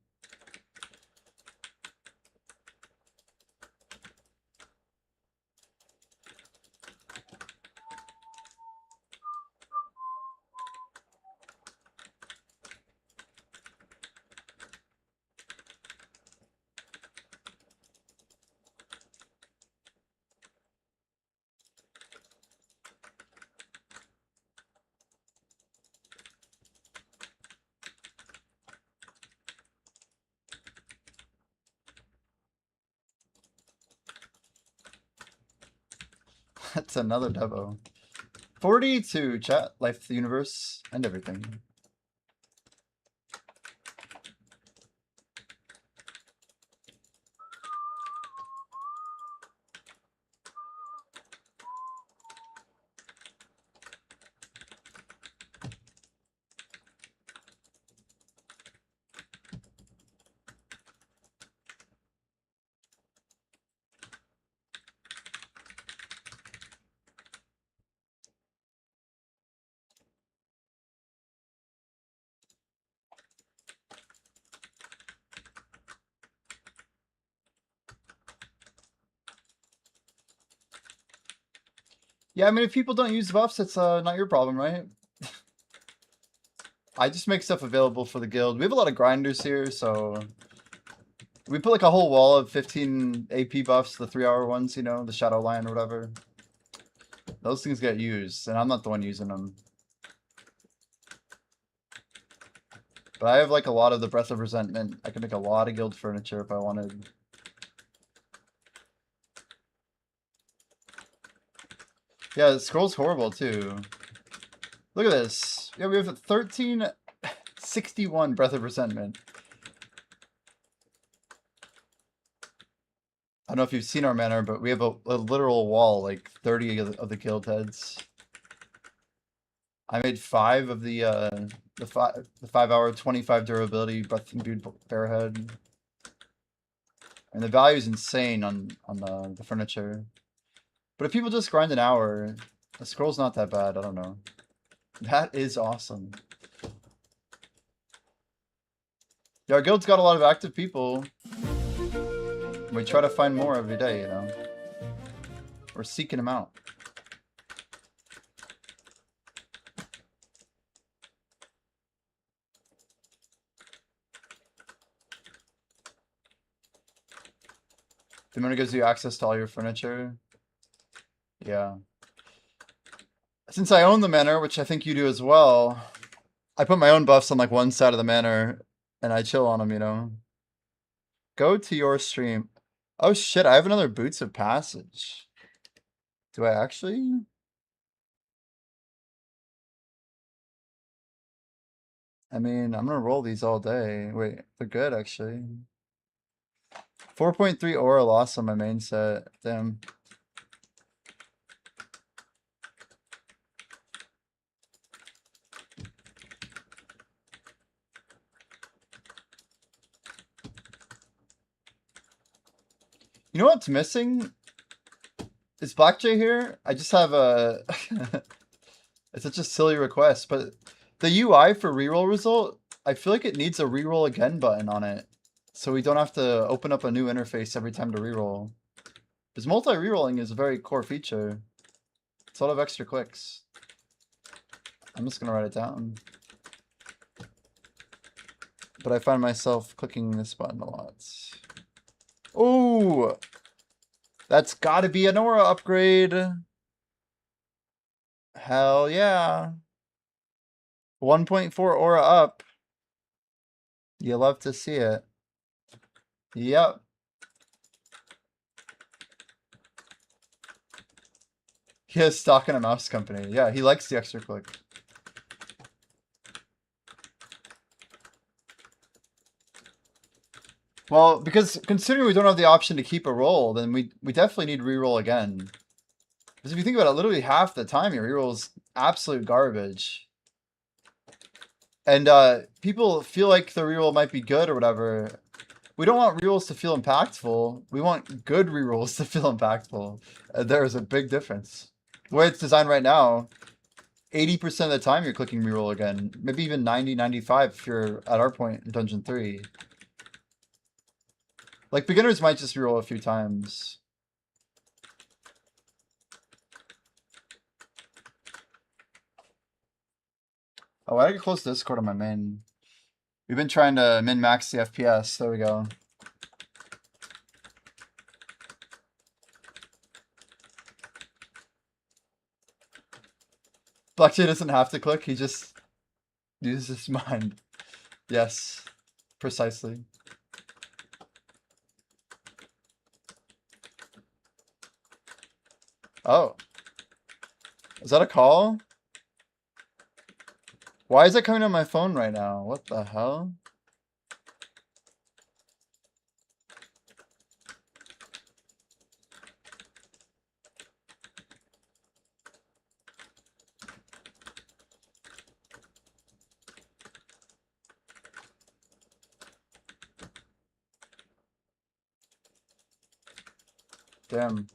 That's another Devo. 42, chat. Life, the universe, and everything. Yeah, I mean, if people don't use buffs, it's not your problem, right? I just make stuff available for the guild. We have a lot of grinders here, so we put like a whole wall of 15 AP buffs, the 3-hour ones, you know, the Shadow Lion or whatever. Those things get used, and I'm not the one using them. But I have like a lot of the Breath of Resentment. I could make a lot of guild furniture if I wanted. Yeah, the scroll's horrible too. Look at this. Yeah, we have 1361 Breath of Resentment. I don't know if you've seen our manor, but we have a literal wall, like 30 of the guild heads. I made 5 of the 5-hour 25 durability breath imbued bear head. And the value is insane on the furniture. But if people just grind an hour, the scroll's not that bad. I don't know. That is awesome. Yeah, our guild's got a lot of active people. We try to find more every day, you know. We're seeking them out. The manor gives you access to all your furniture. Yeah. Since I own the manor, which I think you do as well, I put my own buffs on like one side of the manor and I chill on them, you know. Go to your stream. Oh shit, I have another Boots of Passage. Do I actually? I mean, I'm gonna roll these all day. Wait, they're good actually. 4.3 aura loss on my main set. Damn. You know what's missing? Is Black Jay here? I just have a... It's such a silly request, but the UI for reroll result, I feel like it needs a reroll again button on it. So we don't have to open up a new interface every time to reroll. Because multi-rerolling is a very core feature. It's a lot of extra clicks. I'm just gonna write it down. But I find myself clicking this button a lot. Ooh! That's gotta be an aura upgrade. Hell yeah. 1.4 aura up. You love to see it. Yep. He has stock in a mouse company. Yeah, he likes the extra click. Well, because considering we don't have the option to keep a roll, then we definitely need reroll again. Because if you think about it, literally half the time your reroll is absolute garbage. And people feel like the reroll might be good or whatever. We don't want rerolls to feel impactful. We want good rerolls to feel impactful. There is a big difference. The way it's designed right now, 80% of the time you're clicking reroll again. Maybe even 90, 95 if you're at our point in Dungeon 3. Like, beginners might just reroll a few times. Oh, I gotta close Discord on my main. We've been trying to min-max the FPS. There we go. Blackjay doesn't have to click, he just uses his mind. Yes, precisely. Oh. Is that a call? Why is it coming on my phone right now? What the hell? Damn.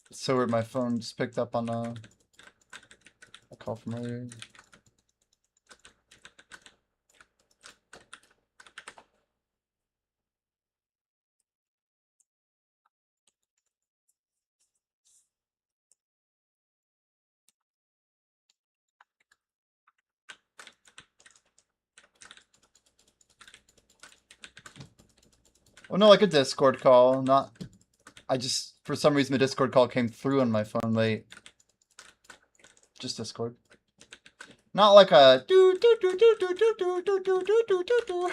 It's so weird, my phone just picked up on a call from earlier. Oh no, like a Discord call, not... I just, for some reason, the Discord call came through on my phone late. Just Discord. Not like a do do do do do do do do do do do do do.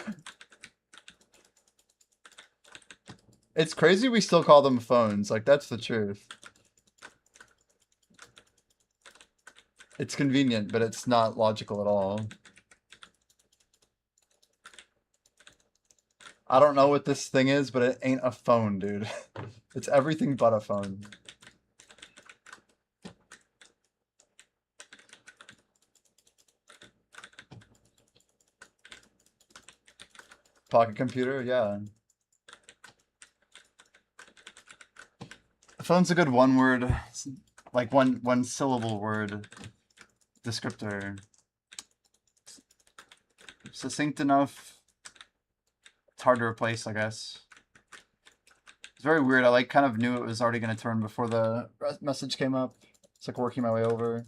It's crazy we still call them phones. Like, that's the truth. It's convenient, but it's not logical at all. I don't know what this thing is, but it ain't a phone, dude. It's everything but a phone. Pocket computer, yeah. A phone's a good one word, like one syllable word descriptor. Succinct enough. It's hard to replace, I guess. It's very weird. I like kind of knew it was already going to turn before the message came up. It's like working my way over.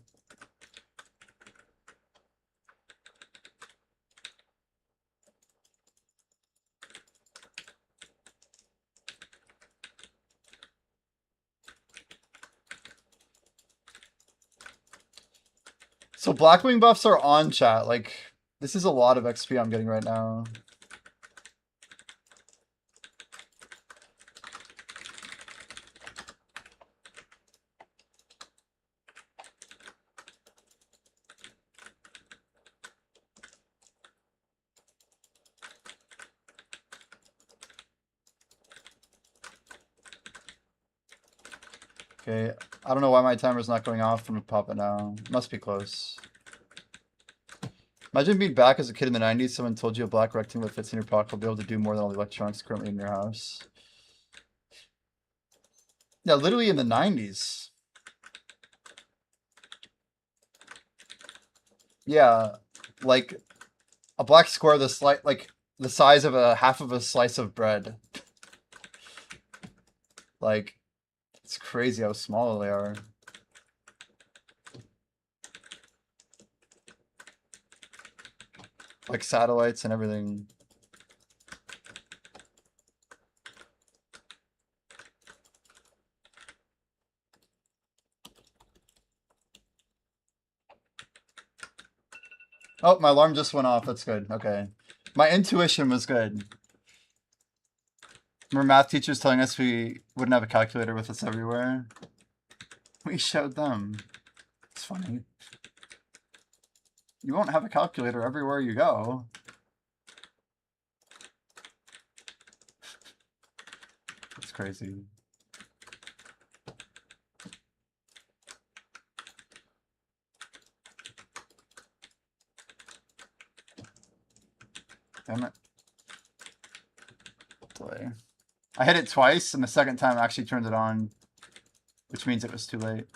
So Blackwing buffs are on, chat. Like, this is a lot of XP I'm getting right now. Okay, I don't know why my timer's not going off. I'm gonna pop it now. Must be close. Imagine being back as a kid in the 90s, someone told you a black rectangle that fits in your pocket will be able to do more than all the electronics currently in your house. Yeah, literally in the 90s. Yeah, like a black square like the size of a half of a slice of bread. Like, it's crazy how small they are. Like satellites and everything. Oh, my alarm just went off. That's good. Okay. My intuition was good. Remember math teachers telling us we wouldn't have a calculator with us everywhere? We showed them. It's funny. You won't have a calculator everywhere you go. It's crazy. Damn it. Delay. I hit it twice, and the second time I actually turned it on, which means it was too late.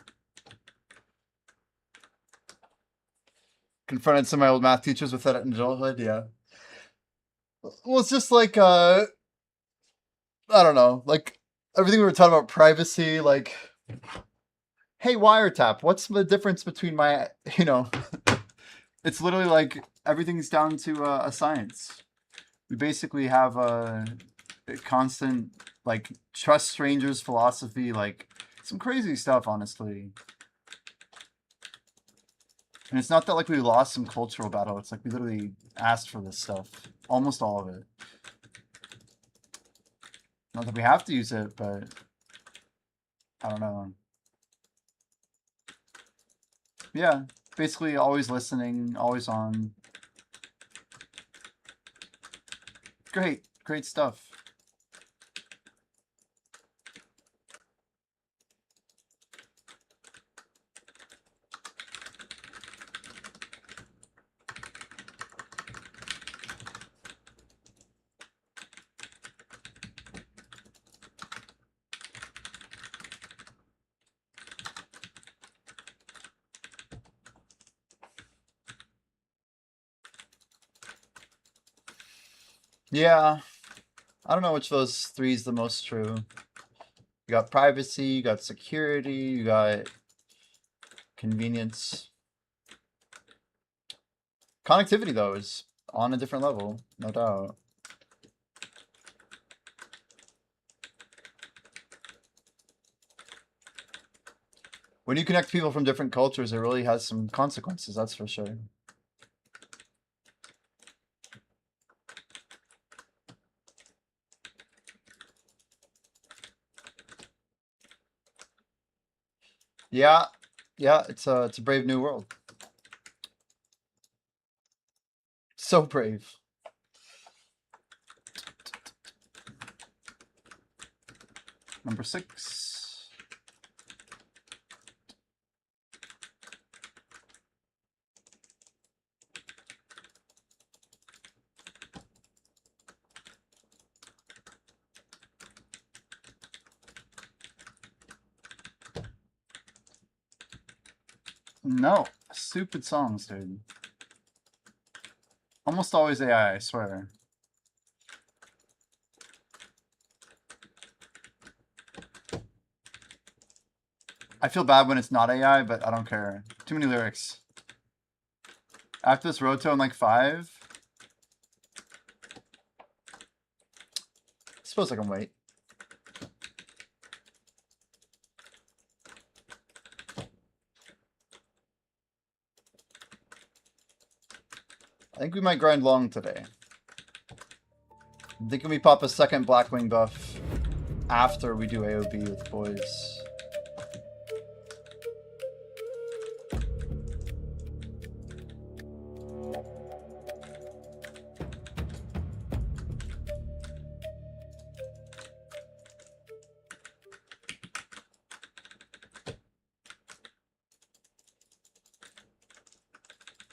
Confronted some of my old math teachers with that in adulthood, yeah. Well, it's just like, I don't know, like, everything we were talking about privacy, like, hey, wiretap, what's the difference between my, you know, it's literally like, everything's down to a science. We basically have a constant, like, trust strangers philosophy, like, some crazy stuff, honestly. And it's not that, like, we lost some cultural battle. It's like we literally asked for this stuff. Almost all of it. Not that we have to use it, but I don't know. Yeah, basically always listening, always on. Great, great stuff. Yeah, I don't know which of those three is the most true. You got privacy, you got security, you got convenience. Connectivity, though, is on a different level, no doubt. When you connect people from different cultures, it really has some consequences, that's for sure. Yeah, yeah, it's a brave new world. So brave. Number 6. No, stupid songs, dude. Almost always AI, I swear. I feel bad when it's not AI, but I don't care. Too many lyrics. After this Roto in like 5. Suppose I can wait. I think we might grind long today. I'm thinking we pop a second Blackwing buff after we do AOB with the boys.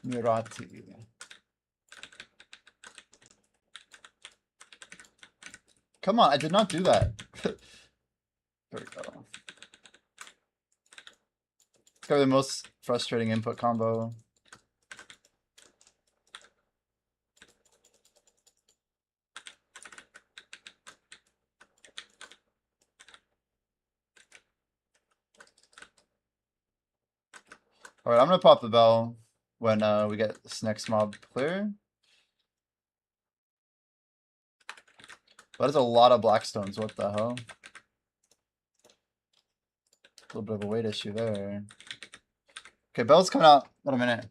Mirati. Come on, I did not do that. There we go. It's got the most frustrating input combo. Alright, I'm gonna pop the bell when we get this next mob clear. That is a lot of Blackstones, what the hell? A little bit of a weight issue there. Okay, bell's coming out in a minute.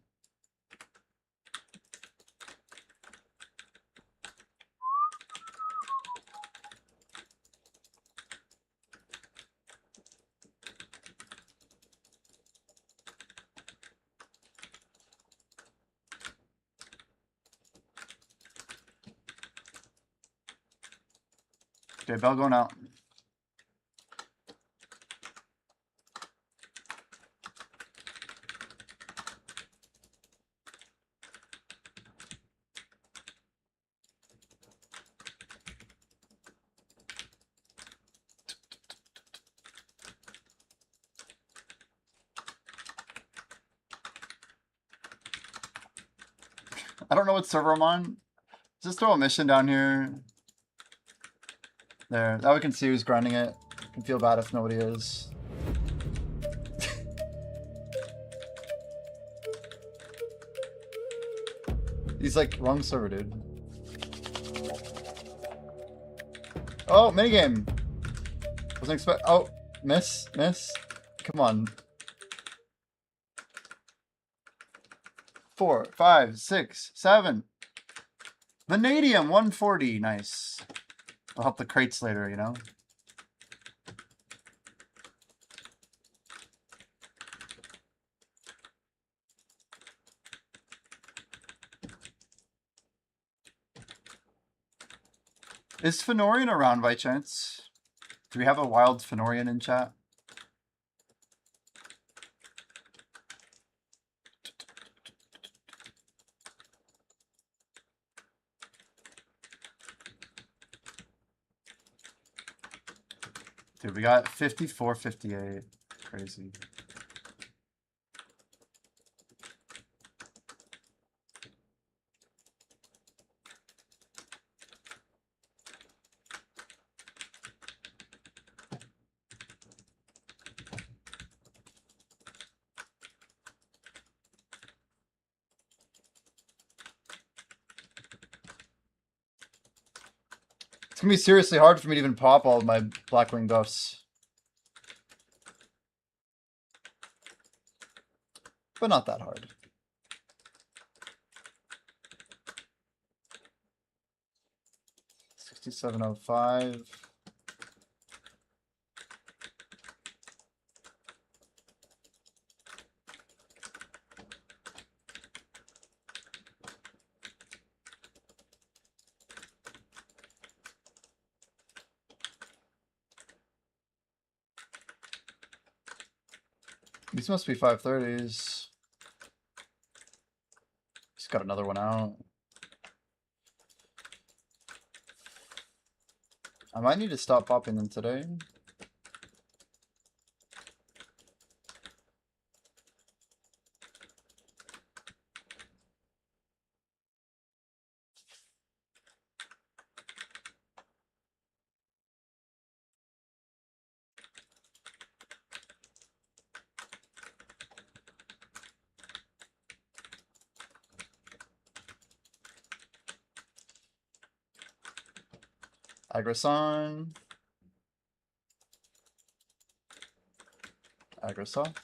Okay, bell going out. I don't know what server I'm on. Just throw a mission down here. There. Now we can see who's grinding it. I can feel bad if nobody is. He's like, wrong server, dude. Oh, minigame. Wasn't expect. Oh, miss. Come on. 4, 5, 6, 7. Vanadium 140. Nice. I'll help the crates later, you know? Is Fenorian around by chance? Do we have a wild Fenorian in chat? Dude, we got 54, 58. Crazy. It's gonna be seriously hard for me to even pop all of my Blackwing buffs. But not that hard. $67.05. These must be 530s. Just got another one out. I might need to stop popping them today. Aggresson. Aggressoff.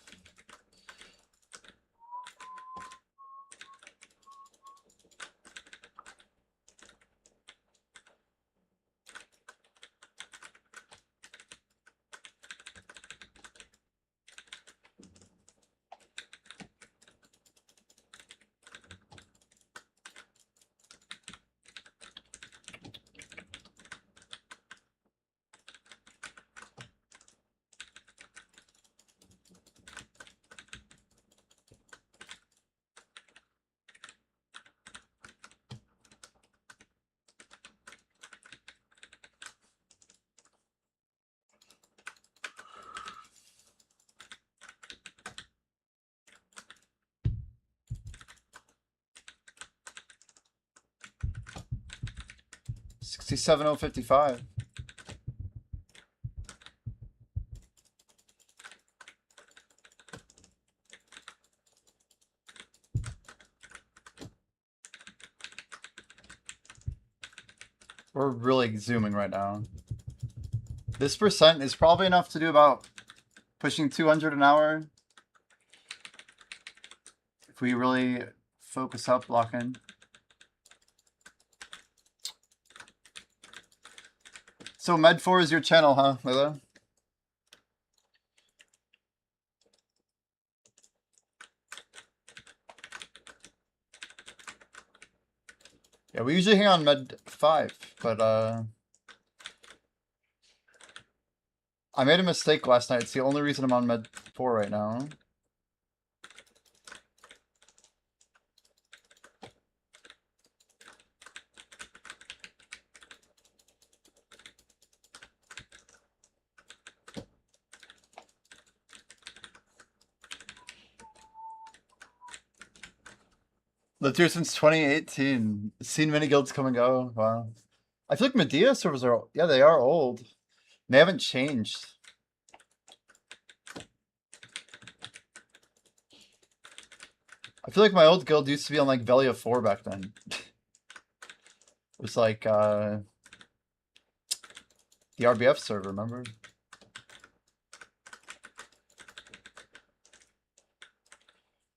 $67.55. We're really zooming right now. This percent is probably enough to do about pushing 200 an hour. If we really focus up, lock in. So Med4 is your channel, huh, Lila? Yeah, we usually hang on Med 5, but I made a mistake last night. It's the only reason I'm on Med 4 right now. Lived here since 2018. Seen many guilds come and go. Wow. I feel like Medea servers are, yeah, they are old. They haven't changed. I feel like my old guild used to be on like Velia 4 back then. It was like the RBF server, remember?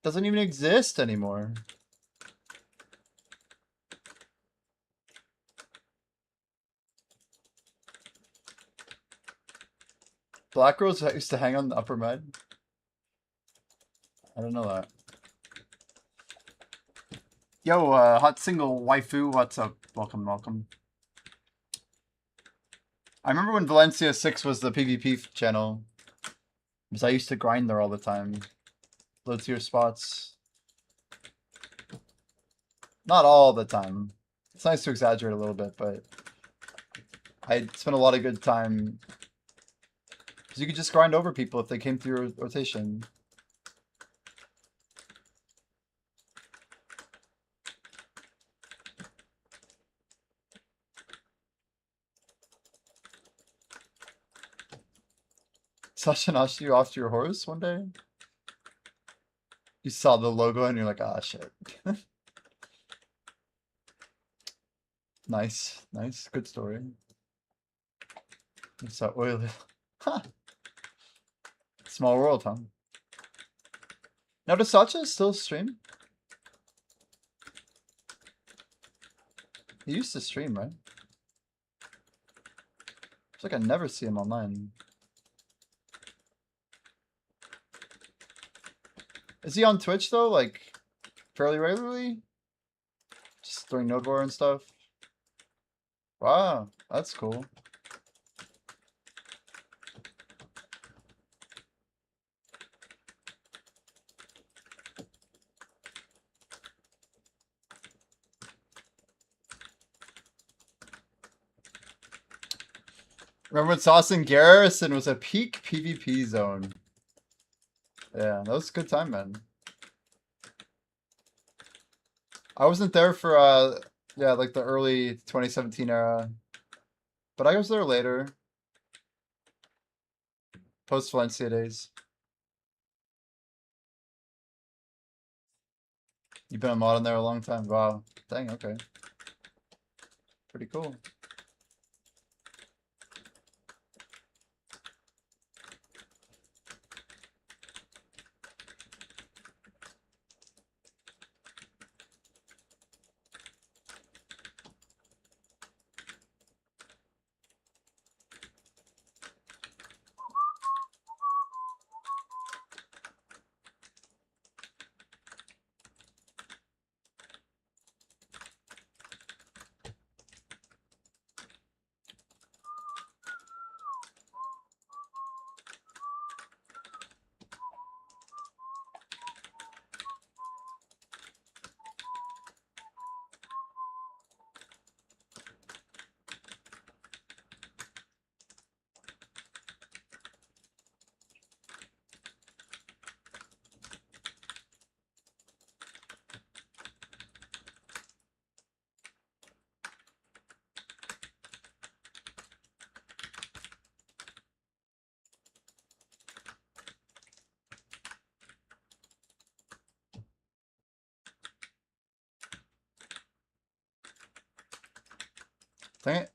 Doesn't even exist anymore. Black Rose used to hang on the upper med. I don't know that. Yo, hot single waifu, what's up? Welcome, welcome. I remember when Valencia 6 was the PvP channel. Because I used to grind there all the time. Low tier spots. Not all the time. It's nice to exaggerate a little bit, but I spent a lot of good time. Because you could just grind over people if they came through rotation. Sashinashi you off to your horse one day? You saw the logo and you're like, ah, shit. Nice, nice, good story. It's so oily. Small world, huh? Now, does Sacha still stream? He used to stream, right? It's like I never see him online. Is he on Twitch though? Like fairly regularly? Just during Node War and stuff? Wow, that's cool. Remember when Sauce and Garrison was a peak PvP zone? Yeah, that was a good time, man. I wasn't there for yeah, like the early 2017 era. But I was there later. Post Valencia days. You've been a mod in there a long time. Wow. Dang, okay. Pretty cool. Dang it.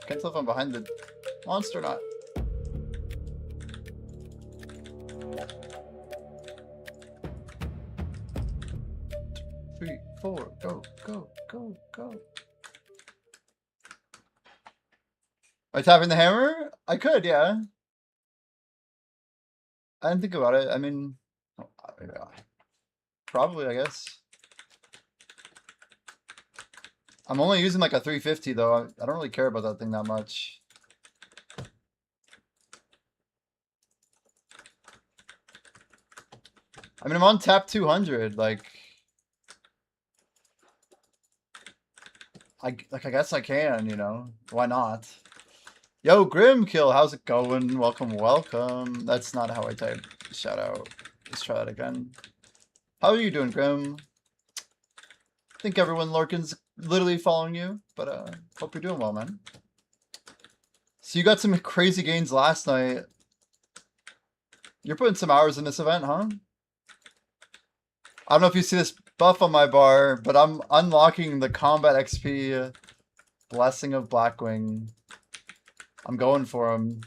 Can't tell if I'm behind the monster or not. Three, four, go, go, go, go. Am I tapping the hammer? I could, yeah. I didn't think about it. I mean, probably, I guess. I'm only using like a 350 though. I don't really care about that thing that much. I mean, I'm on tap 200. Like I guess I can, you know. Why not? Yo, Grimkill, how's it going? Welcome, welcome. That's not how I type shout out. Let's try that again. How are you doing, Grim? I think everyone lurking's literally following you, but hope you're doing well, man. So you got some crazy gains last night. You're putting some hours in this event, huh? I don't know if you see this buff on my bar, but I'm unlocking the Combat XP Blessing of Blackwing. I'm going for them.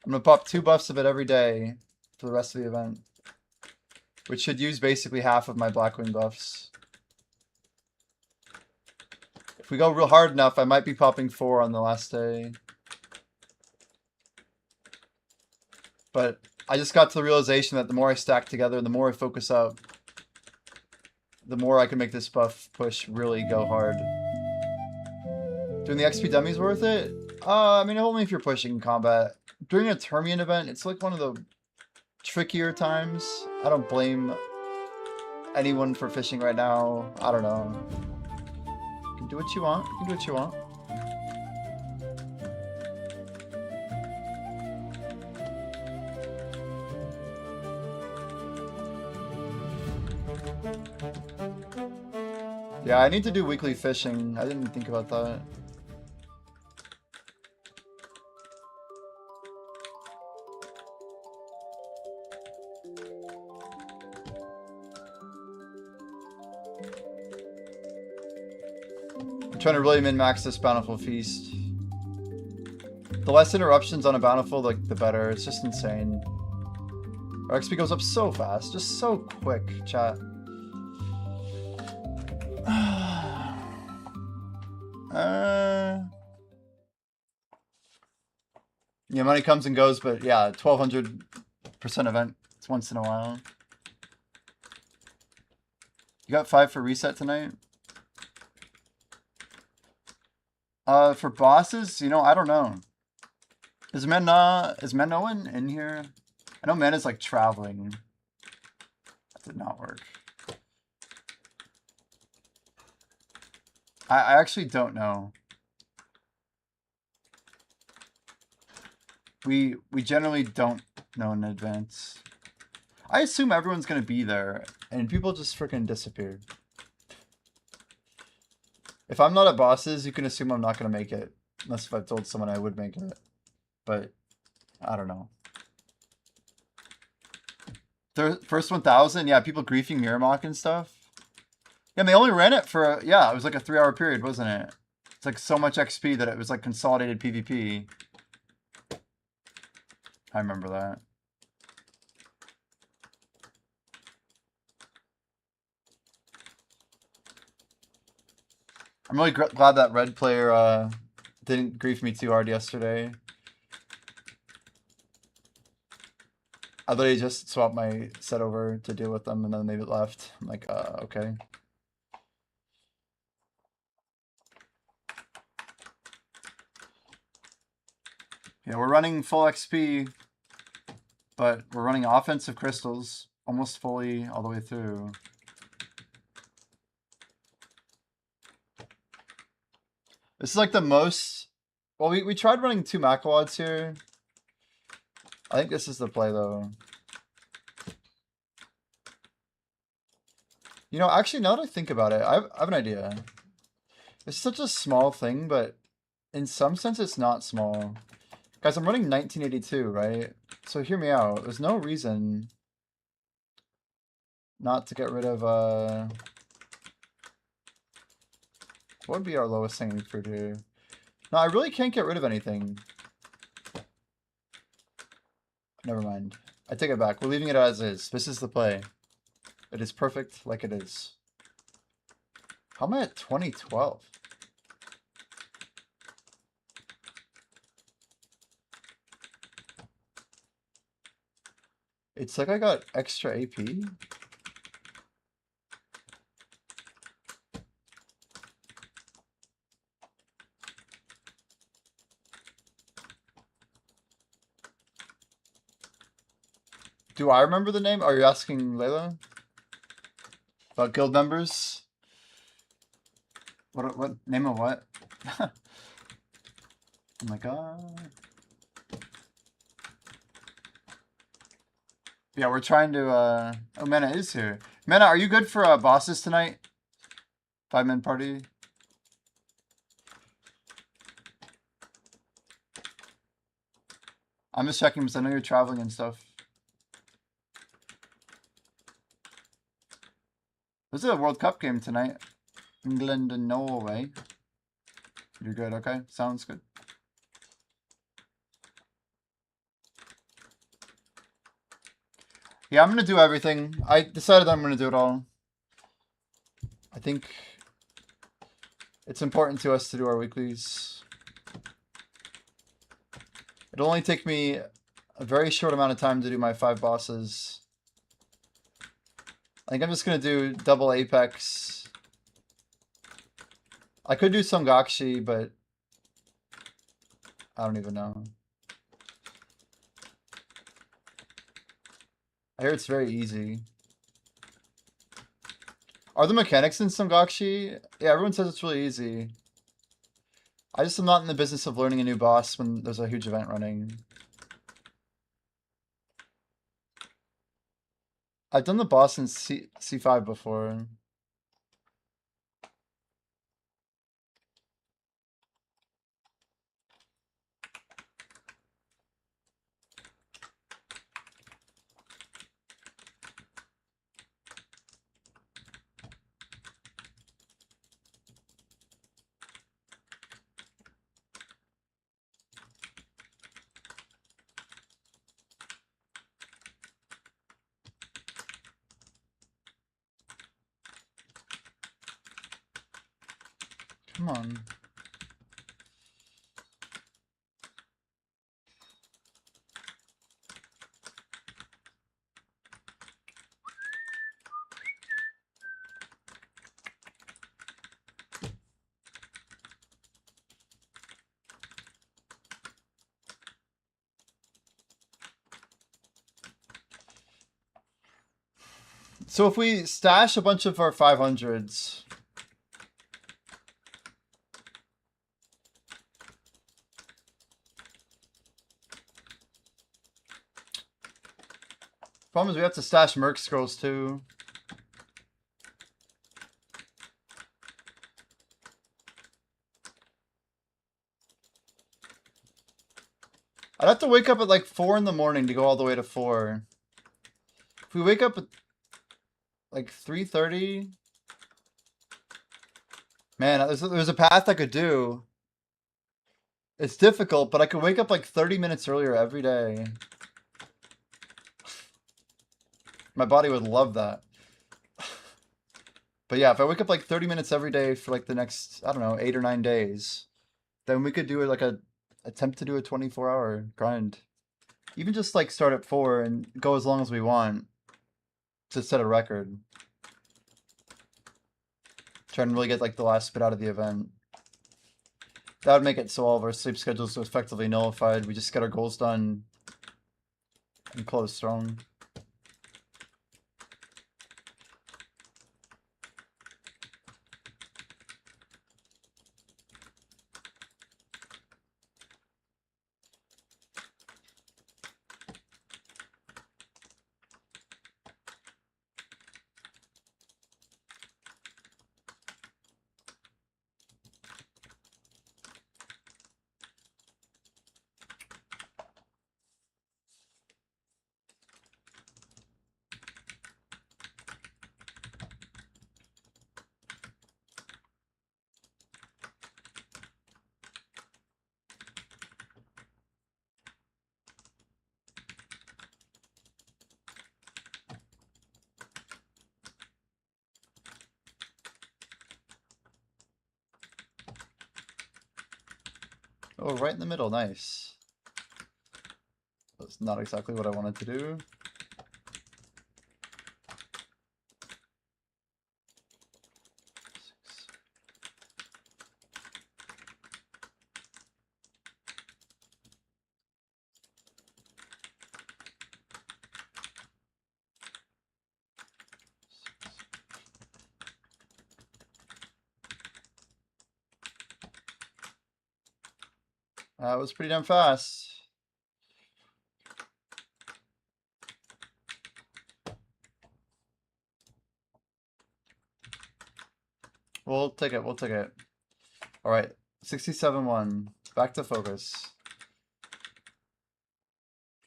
I'm going to pop 2 buffs of it every day for the rest of the event, which should use basically half of my Blackwing buffs. If we go real hard enough, I might be popping 4 on the last day. But I just got to the realization that the more I stack together, the more I focus up, the more I can make this buff push really go hard. Doing the XP dummies worth it? I mean, only if you're pushing combat. During a Termian event, it's like one of the trickier times. I don't blame anyone for fishing right now. I don't know. You can do what you want. You can do what you want. Yeah, I need to do weekly fishing. I didn't think about that. I'm trying to really min-max this Bountiful Feast. The less interruptions on a Bountiful, like, the better. It's just insane. Our XP goes up so fast. Just so quick, chat. Yeah, money comes and goes, but yeah, 1200% event. It's once in a while. You got 5 for reset tonight? For bosses, you know, I don't know. Is Menoan in here? I know Man is like traveling. That did not work. I actually don't know. We generally don't know in advance. I assume everyone's gonna be there, and people just freaking disappear. If I'm not at bosses, you can assume I'm not gonna make it. Unless if I've told someone I would make it. But, I don't know. The first 1,000? Yeah, people griefing Miramok and stuff. Yeah, and they only ran it for, yeah, it was like a 3-hour period, wasn't it? It's like so much XP that it was like consolidated PvP. I remember that. I'm really glad that red player didn't grief me too hard yesterday. I literally just swapped my set over to deal with them and then they left. I'm like, okay. Yeah, we're running full XP, but we're running offensive crystals almost fully all the way through. This is like the most... Well, we tried running 2 Macalods here. I think this is the play, though. You know, actually, now that I think about it, I have an idea. It's such a small thing, but in some sense, it's not small. Guys, I'm running 1982, right? So hear me out. There's no reason not to get rid of... What would be our lowest hanging fruit here? No, I really can't get rid of anything. Never mind. I take it back. We're leaving it as is. This is the play. It is perfect like it is. How am I at 2012? It's like I got extra AP. Do I remember the name? Are you asking Layla? About guild members? What name of what? Oh my god. Yeah, we're trying to oh, Mena is here. Mena, are you good for bosses tonight? 5-man party. I'm just checking because I know you're traveling and stuff. This is a World Cup game tonight. England and Norway. You're good, okay? Sounds good. Yeah, I'm gonna do everything. I decided I'm gonna do it all. I think it's important to us to do our weeklies. It'll only take me a very short amount of time to do my 5 bosses. I think I'm just gonna do double Apex. I could do some Gakshi, but I don't even know. I hear it's very easy. Are the mechanics in Sangakshi? Yeah, everyone says it's really easy. I just am not in the business of learning a new boss when there's a huge event running. I've done the boss in C5 before. Come on. So if we stash a bunch of our 500s, problem is we have to stash Merc Scrolls too. I'd have to wake up at like 4 in the morning to go all the way to 4. If we wake up at like 3:30, man, there's a path I could do. It's difficult, but I could wake up like 30 minutes earlier every day. My body would love that. But yeah, if I wake up like 30 minutes every day for like the next, I don't know, 8 or 9 days, then we could do like a attempt to do a 24-hour grind. Even just like start at 4 and go as long as we want to set a record. Try and really get like the last bit out of the event. That would make it so all of our sleep schedules are effectively nullified. We just get our goals done and close strong. Oh, right in the middle, nice. That's not exactly what I wanted to do. That was pretty damn fast. We'll take it, we'll take it. Alright, 67-1. Back to focus.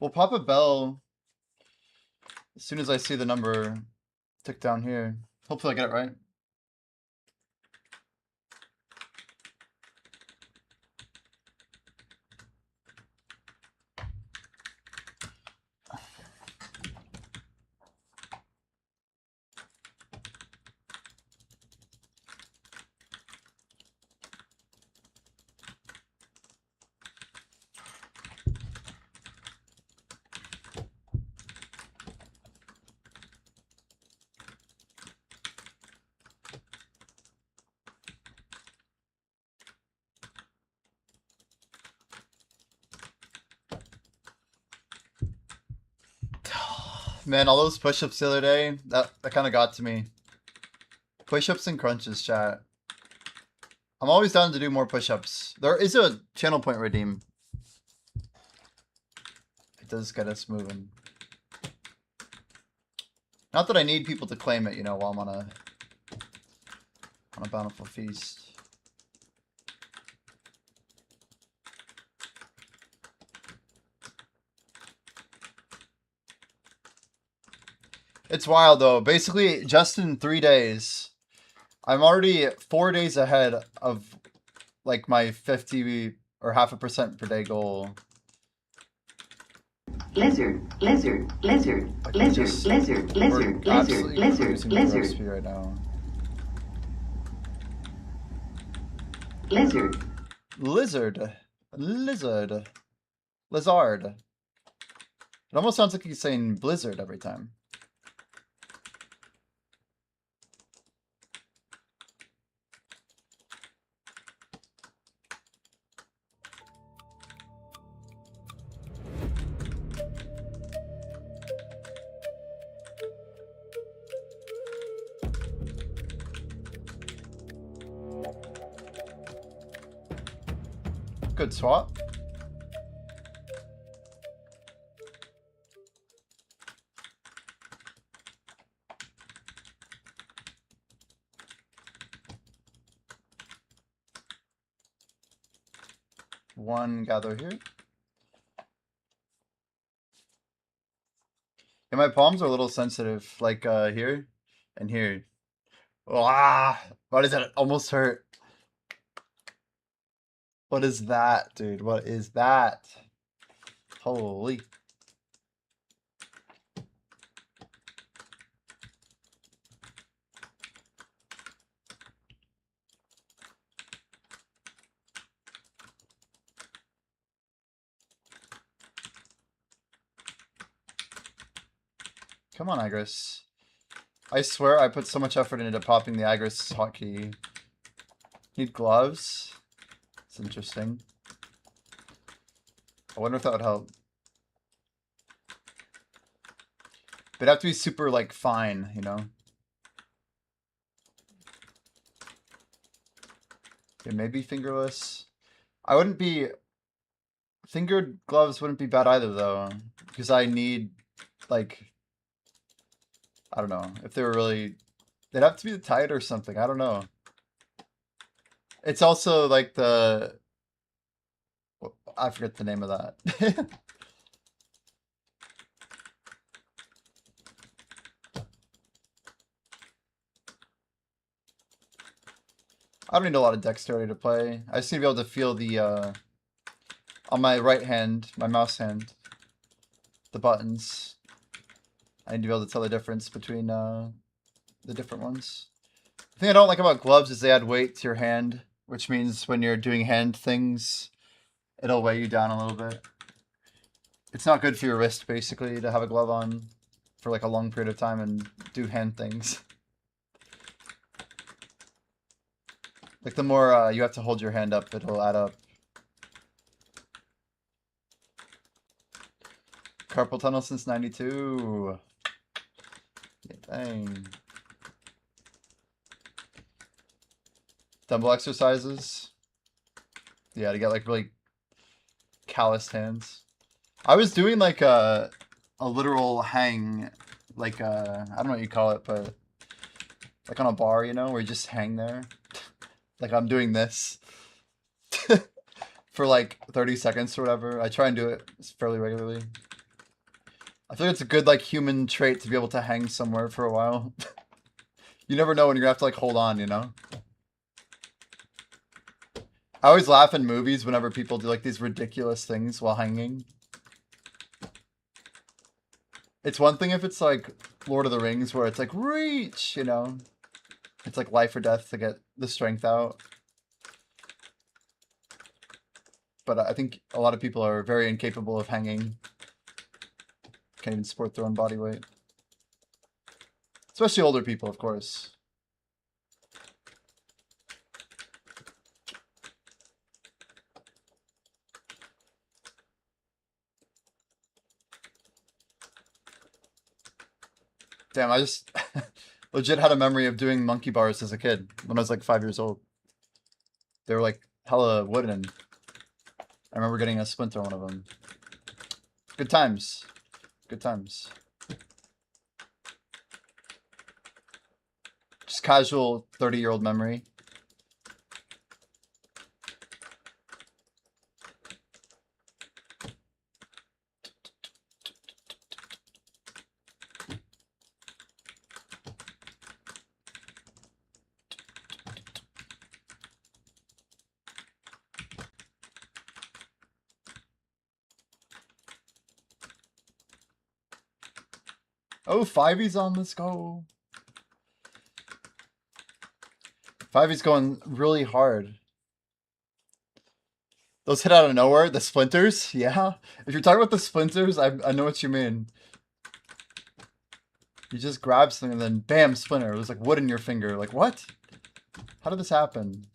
We'll pop a bell as soon as I see the number tick down here. Hopefully I get it right. Man, all those push-ups the other day, that kind of got to me. Push-ups and crunches, chat. I'm always down to do more push-ups. There is a channel point redeem. It does get us moving. Not that I need people to claim it, you know, while I'm on a bountiful feast. It's wild though. Basically, just in 3 days, I'm already 4 days ahead of like my 50 or 0.5% per day goal. Lizard, lizard, lizard, Like lizard, just, lizard, lizard, we're lizard, absolutely lizard, cruising through lizard, XP right now. lizard. Lizard. Lizard. Lizard. It almost sounds like he's saying blizzard every time. Good swap. One gather here. Yeah, my palms are a little sensitive, like here and here. Ah, why does that almost hurt? What is that, dude? What is that? Holy. Come on, Agris. I swear I put so much effort into popping the Agris hotkey. Need gloves? It's interesting. I wonder if that would help. But it'd have to be super, like, fine, you know? Okay, maybe fingerless. I wouldn't be... Fingered gloves wouldn't be bad either, though. Because I need, like... I don't know. If they were really... They'd have to be tight or something. I don't know. It's also, like, the... I forget the name of that. I don't need a lot of dexterity to play. I just need to be able to feel the, on my right hand, my mouse hand, the buttons. I need to be able to tell the difference between, the different ones. The thing I don't like about gloves is they add weight to your hand, which means when you're doing hand things, it'll weigh you down a little bit. It's not good for your wrist, basically, to have a glove on for, like, a long period of time and do hand things. Like, the more you have to hold your hand up, it'll add up. Carpal tunnel since 92. Yeah, dang. Dumbbell exercises. Yeah, to get, like, really calloused hands. I was doing, like, a literal hang, like, I don't know what you call it, but, like, on a bar, you know, where you just hang there. Like, I'm doing this for, like, 30 seconds or whatever. I try and do it fairly regularly. I feel like it's a good, like, human trait to be able to hang somewhere for a while. You never know when you're gonna have to, like, hold on, you know? I always laugh in movies whenever people do, like, these ridiculous things while hanging. It's one thing if it's, like, Lord of the Rings, where it's, like, reach, you know? It's, like, life or death to get the strength out. But I think a lot of people are very incapable of hanging. Can't even support their own body weight. Especially older people, of course. Damn, I just legit had a memory of doing monkey bars as a kid when I was like 5 years old. They were like hella wooden. I remember getting a splinter on one of them. Good times. Good times. Just casual 30-year-old memory. Oh, 5E's on, let's go. 5E's going really hard. Those hit out of nowhere, the splinters, yeah. If you're talking about the splinters, I know what you mean. You just grab something and then bam, splinter. It was like wood in your finger. Like, what? How did this happen?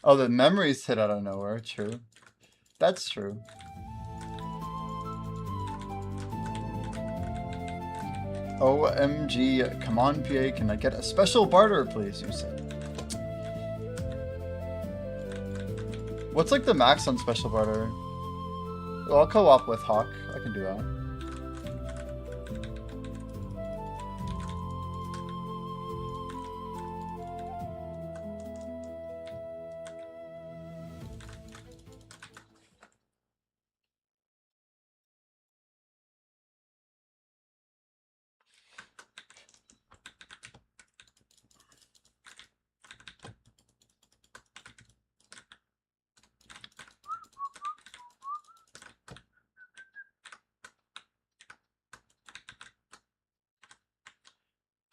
Oh, the memories hit out of nowhere. True. That's true. OMG, come on, PA, can I get a special barter, please? You said. What's like the max on special barter? Well, I'll co-op with Hawk. I can do that.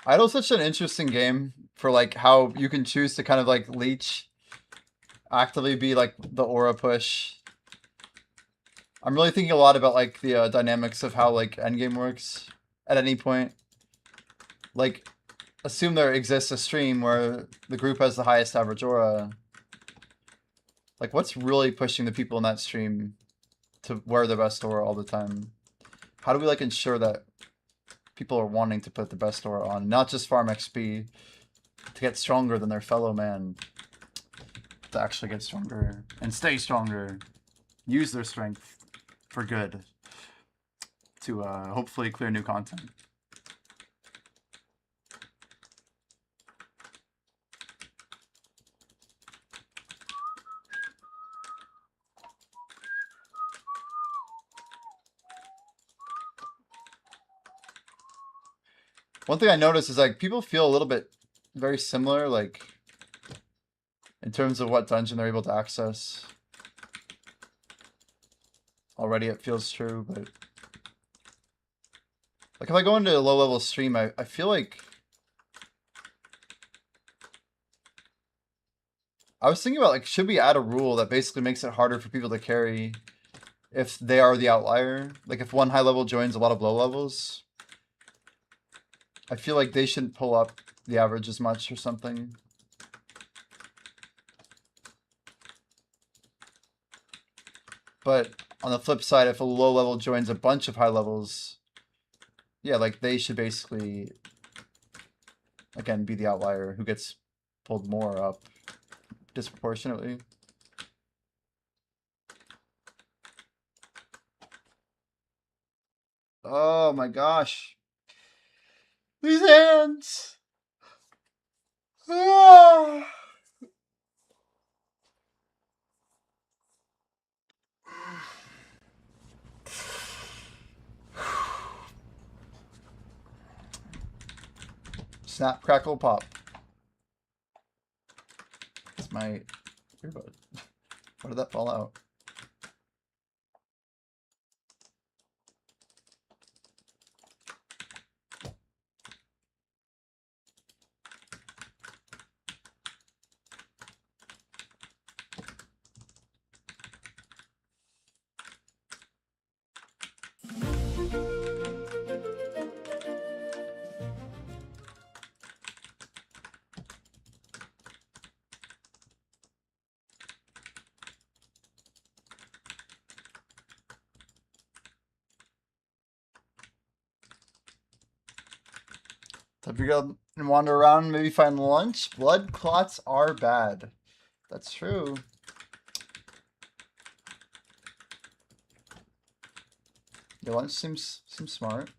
Idle's such an interesting game for like how you can choose to kind of like leech, actively be like the aura push. I'm really thinking a lot about like the dynamics of how like endgame works at any point. Like, assume there exists a stream where the group has the highest average aura. Like, what's really pushing the people in that stream to wear the best aura all the time? How do we like ensure that people are wanting to put the best aura on, not just farm XP to get stronger than their fellow man, to actually get stronger and stay stronger, use their strength for good to hopefully clear new content. One thing I noticed is like people feel a little bit very similar, like in terms of what dungeon they're able to access. Already it feels true, but like if I go into a low level stream, I feel like I was thinking about like, should we add a rule that basically makes it harder for people to carry if they are the outlier? Like if one high level joins a lot of low levels, I feel like they shouldn't pull up the average as much or something. But on the flip side, if a low level joins a bunch of high levels, yeah, like they should basically, again, be the outlier who gets pulled more up disproportionately. Oh my gosh. These hands! Ah! Snap, crackle, pop. my earbud. Where did that fall out? If you go and wander around, maybe find lunch. Blood clots are bad. That's true. Your lunch seems smart.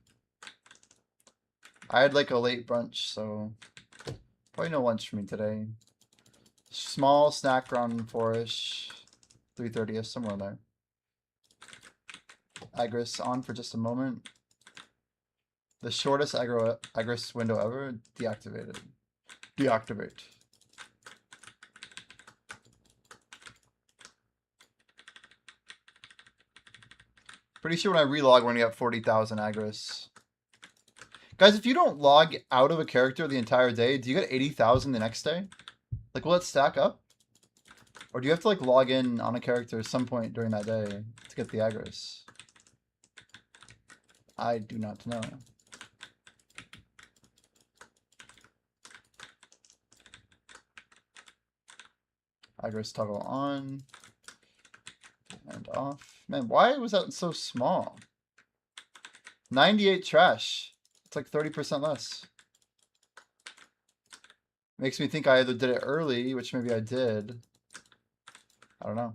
I had like a late brunch, so probably no lunch for me today. Small snack around 4-ish, 3:30ish, somewhere in there. Agris on for just a moment. The shortest Agris window ever deactivated. Deactivate. Pretty sure when I relog, we're gonna get 40,000 Agris. Guys, if you don't log out of a character the entire day, do you get 80,000 the next day? Like, will it stack up? Or do you have to, like, log in on a character at some point during that day to get the Agris? I do not know. Agris toggle on and off. Man, why was that so small? 98 trash. It's like 30% less. Makes me think I either did it early, which maybe I did. I don't know.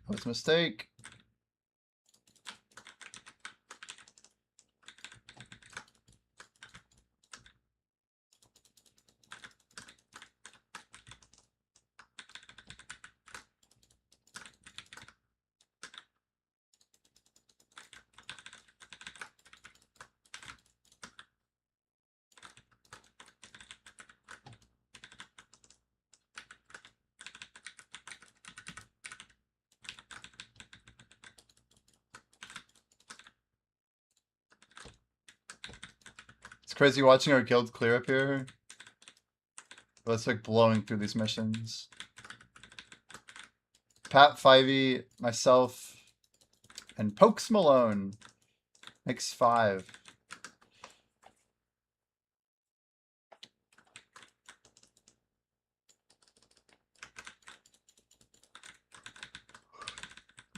What's a mistake? It's crazy watching our guild clear up here. But it's like blowing through these missions. Pat 5e, myself, and Pokes Malone. Makes 5.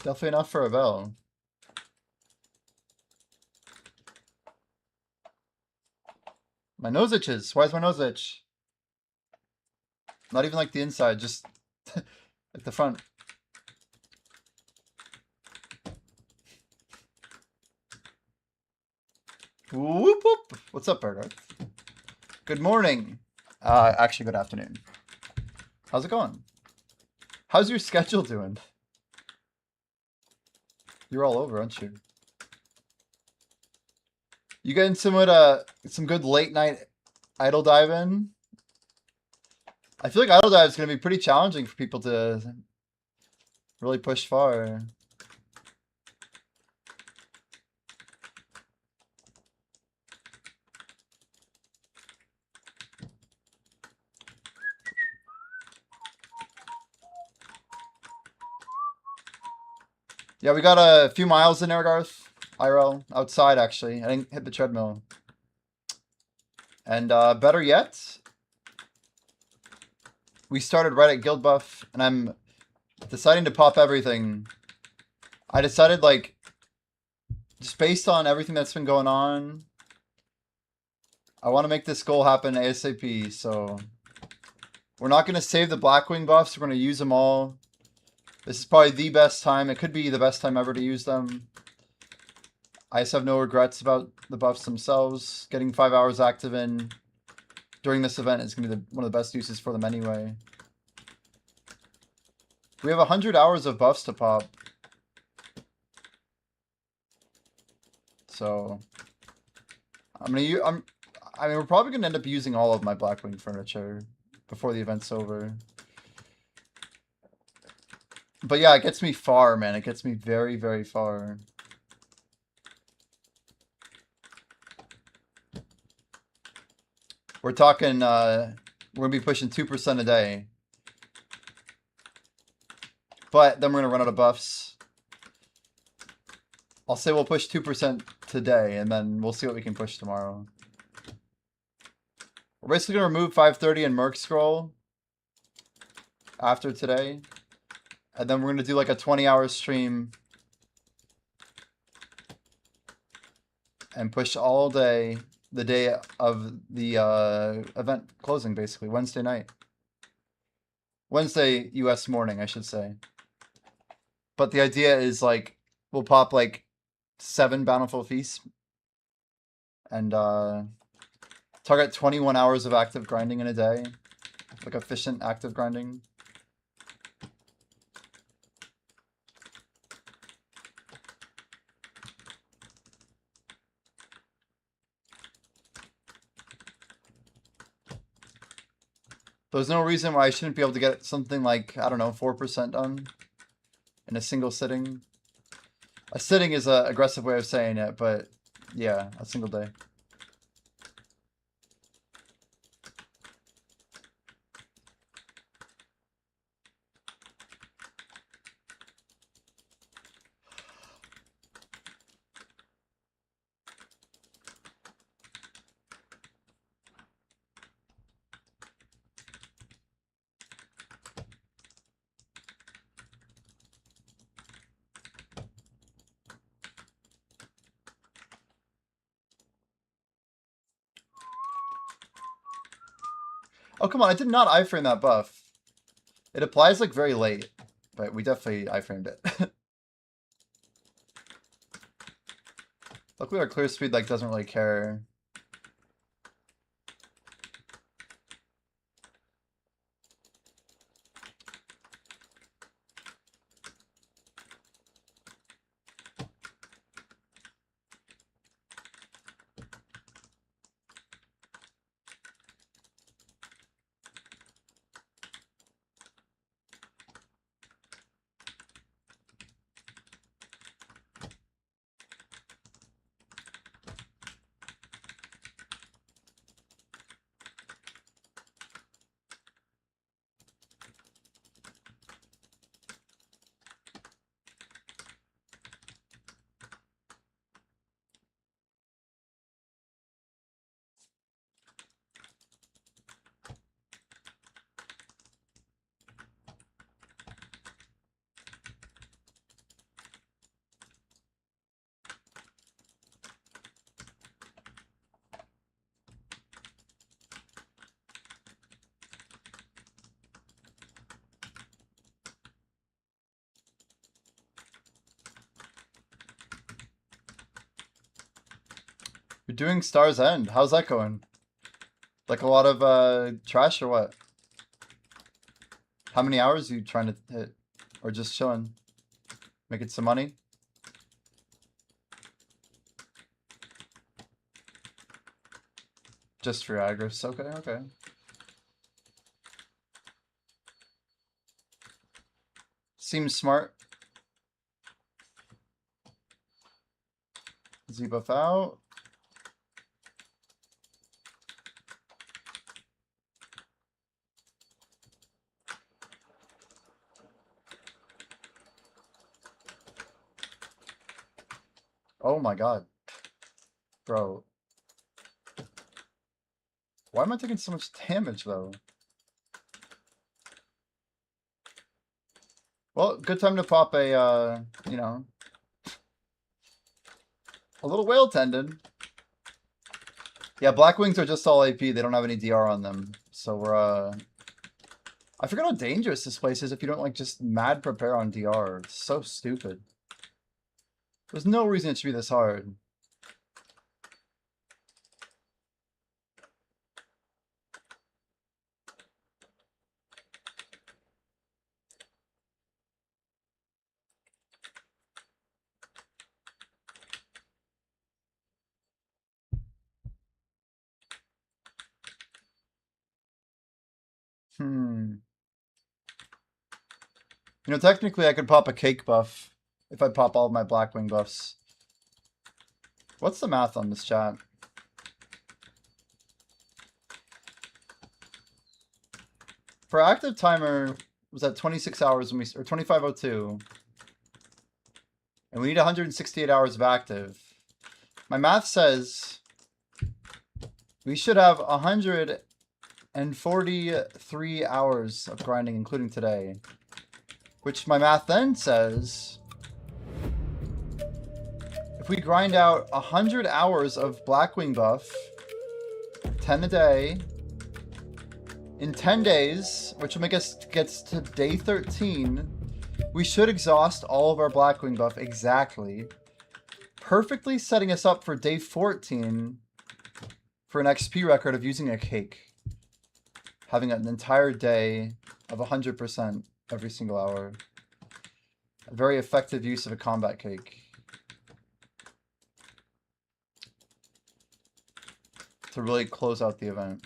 Definitely enough for a bell. My nose itches. Why is my nose itch? Not even like the inside, just at the front. Whoop whoop. What's up, Bergard? Good morning. Actually, good afternoon. How's it going? How's your schedule doing? You're all over, aren't you? You getting some good late night idle dive in? I feel like idle dive is going to be pretty challenging for people to really push far. Yeah, we got a few miles in there, Garth. IRL, outside actually. I didn't hit the treadmill. And better yet, we started right at Guild Buff, and I'm deciding to pop everything. I decided, like, just based on everything that's been going on, I want to make this goal happen ASAP, so We're not going to save the Blackwing buffs. We're going to use them all. This is probably the best time. It could be the best time ever to use them. I just have no regrets about the buffs themselves. Getting 5 hours active in during this event is going to be one of the best uses for them anyway. We have 100 hours of buffs to pop. So I mean, we're probably gonna end up using all of my Blackwing furniture before the event's over. But yeah, it gets me far, man. It gets me very, very far. We're talking, we're gonna be pushing 2% a day. But then we're gonna run out of buffs. I'll say we'll push 2% today, and then we'll see what we can push tomorrow. We're basically gonna remove 530 and Merc Scroll after today. And then we're gonna do like a 20-hour stream and push all day, the day of the event closing, basically, Wednesday night. Wednesday US morning, I should say. But the idea is like, we'll pop like 7 Bountiful Feasts and target 21 hours of active grinding in a day. Like efficient active grinding. There's no reason why I shouldn't be able to get something like, I don't know, 4% done in a single sitting. A sitting is an aggressive way of saying it, but yeah, a single day. Oh, come on, I did not iframe that buff. It applies like very late, but we definitely iframed it. Luckily our clear speed like doesn't really care. You're doing Star's End. How's that going? Like a lot of trash or what? How many hours are you trying to hit? Or just chilling? Making some money? Just for Agris. Okay, okay. Seems smart. Z-buff out. Oh my god. Bro. Why am I taking so much damage, though? Well, good time to pop a, you know, a little whale tendon. Yeah, Blackwings are just all AP. They don't have any DR on them. So we're I forget how dangerous this place is if you don't like just mad prepare on DR. It's so stupid. There's no reason it should be this hard. You know, technically I could pop a cake buff if I pop all of my Blackwing buffs. What's the math on this chat? For active timer was at 26 hours when we, or 2502. And we need 168 hours of active. My math says we should have 143 hours of grinding, including today. Which my math then says, if we grind out 100 hours of Blackwing buff, 10 a day, in 10 days, which will make us get to day 13, we should exhaust all of our Blackwing buff exactly, perfectly setting us up for day 14 for an XP record of using a cake. Having an entire day of 100% every single hour. A very effective use of a combat cake. To really close out the event.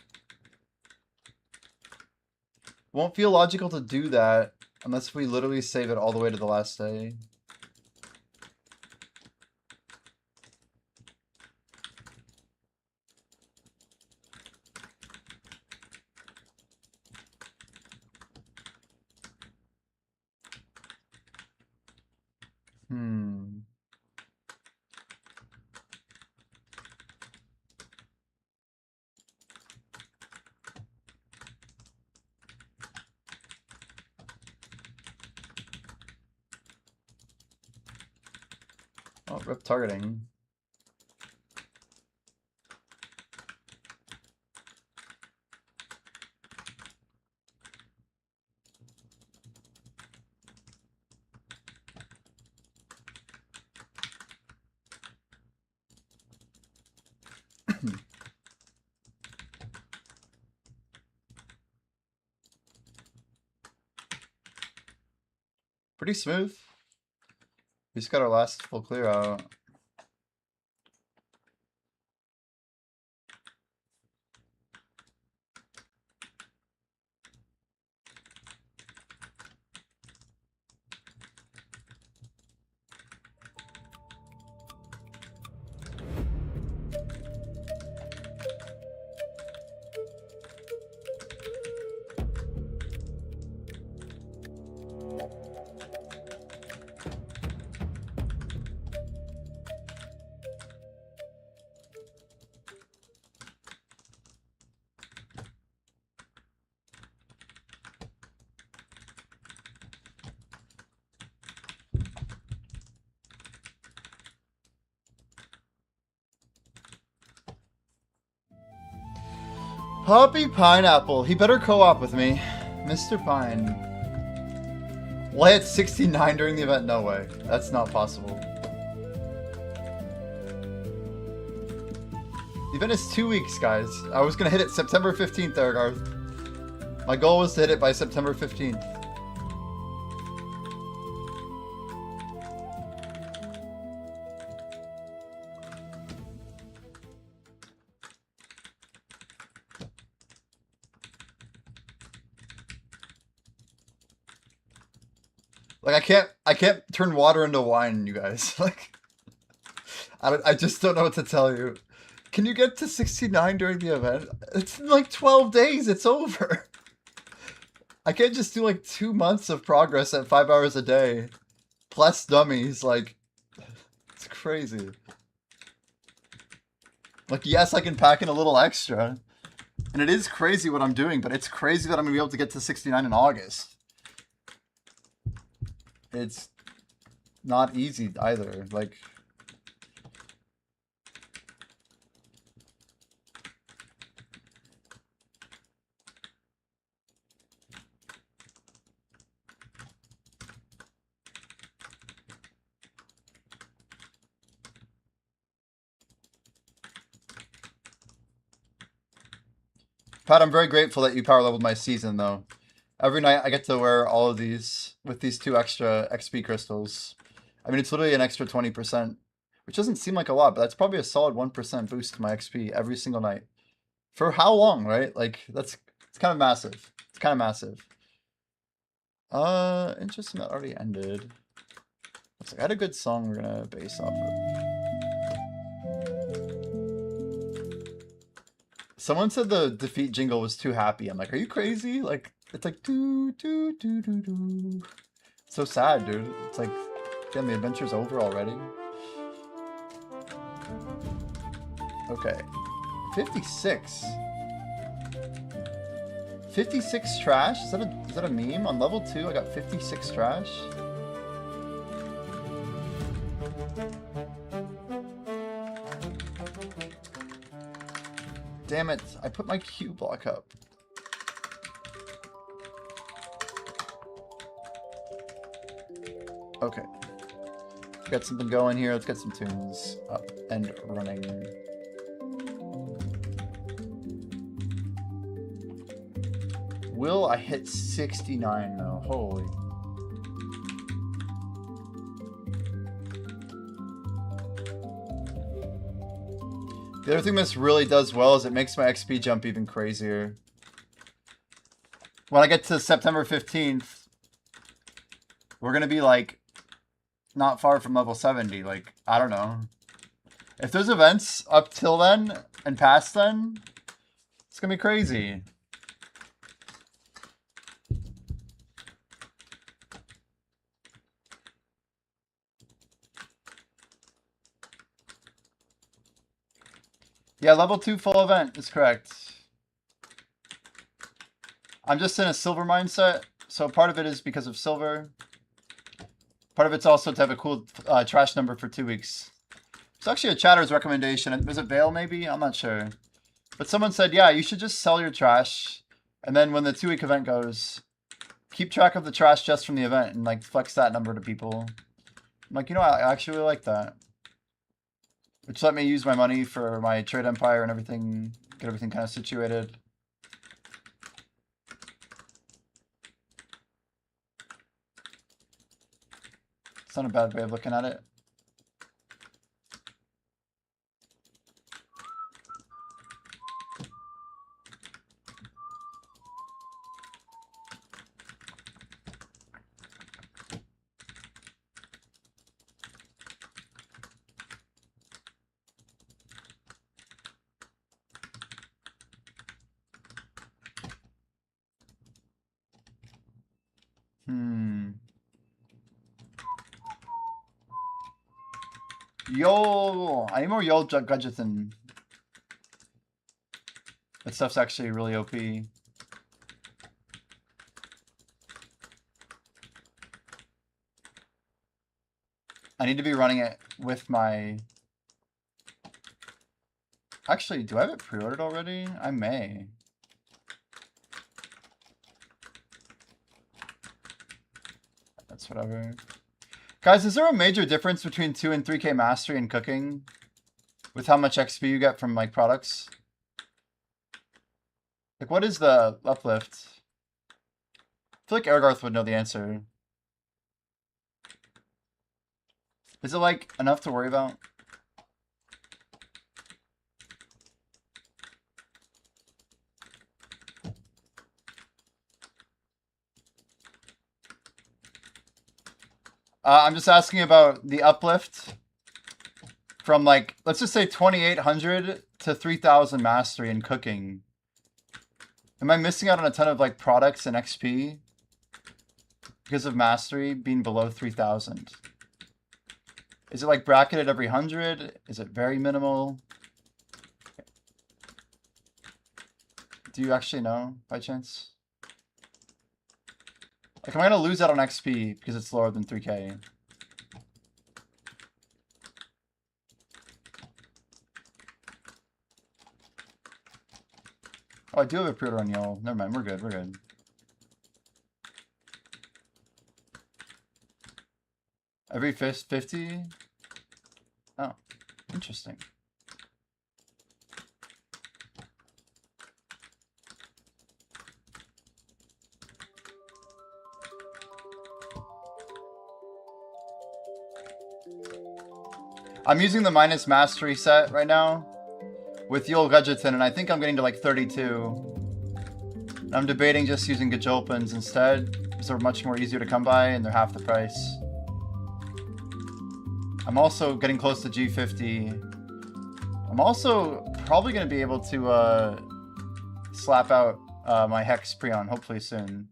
Won't feel logical to do that unless we literally save it all the way to the last day. Oh, rip targeting. Pretty smooth. We just got our last full clear out. Puppy Pineapple. He better co-op with me. Mr. Pine. Will I hit 69 during the event? No way. That's not possible. The event is 2 weeks, guys. I was going to hit it September 15th, Erigarth. My goal was to hit it by September 15th. Like, I can't turn water into wine, you guys. Like, I just don't know what to tell you. Can you get to 69 during the event? It's in like 12 days, it's over. I can't just do like 2 months of progress at 5 hours a day. Plus dummies, like, it's crazy. Like, yes, I can pack in a little extra. And it is crazy what I'm doing, but it's crazy that I'm gonna be able to get to 69 in August. It's not easy either. Like, Pat, I'm very grateful that you power leveled my season, though. Every night I get to wear all of these with these 2 extra XP crystals. I mean, it's literally an extra 20%, which doesn't seem like a lot, but that's probably a solid 1% boost to my XP every single night. For how long, right? Like, it's kind of massive. It's kind of massive. Interesting that already ended. Looks like I had a good song we're gonna base off of. Someone said the defeat jingle was too happy. I'm like, are you crazy? Like, it's like doo doo doo doo doo. So sad, dude. It's like, damn, the adventure's over already. Okay, 56. 56 trash? Is that a meme? On level 2, I got 56 trash. Damn it, I put my Q block up. Okay. Got something going here. Let's get some tunes up and running. Will I hit 69 though? Holy. The other thing this really does well is it makes my XP jump even crazier. When I get to September 15th, we're going to be like not far from level 70. Like, I don't know. If there's events up till then and past then, it's going to be crazy. Yeah, level 2 full event is correct. I'm just in a silver mindset, so part of it is because of silver. Part of it's also to have a cool trash number for 2 weeks. It's actually a chatter's recommendation. Was it Vale maybe? I'm not sure. But someone said, yeah, you should just sell your trash. And then when the 2-week event goes, keep track of the trash just from the event and like flex that number to people. I'm like, you know, I actually really like that. Which let me use my money for my trade empire and everything, get everything kind of situated. It's not a bad way of looking at it. Yo, I need more Yo Gudgethan. That stuff's actually really OP. I need to be running it with my... Actually, do I have it pre-ordered already? I may. That's whatever. Guys, is there a major difference between 2 and 3K mastery and cooking? With how much XP you get from, like, products? Like, what is the uplift? I feel like Ergarth would know the answer. Is it, like, enough to worry about? I'm just asking about the uplift from, like, let's just say 2,800 to 3,000 mastery in cooking. Am I missing out on a ton of, like, products and XP because of mastery being below 3,000? Is it, like, bracketed every 100? Is it very minimal? Do you actually know, by chance? Like, am I going to lose out on XP because it's lower than 3K? Oh, I do have a pre-order on y'all. Never mind, we're good, we're good. Every 50? Oh, interesting. I'm using the minus mastery set right now with Yul Gudgeton, and I think I'm getting to like 32. And I'm debating just using Gajolpins instead, because they're much more easier to come by and they're half the price. I'm also getting close to G50. I'm also probably going to be able to slap out my Hexprion hopefully soon.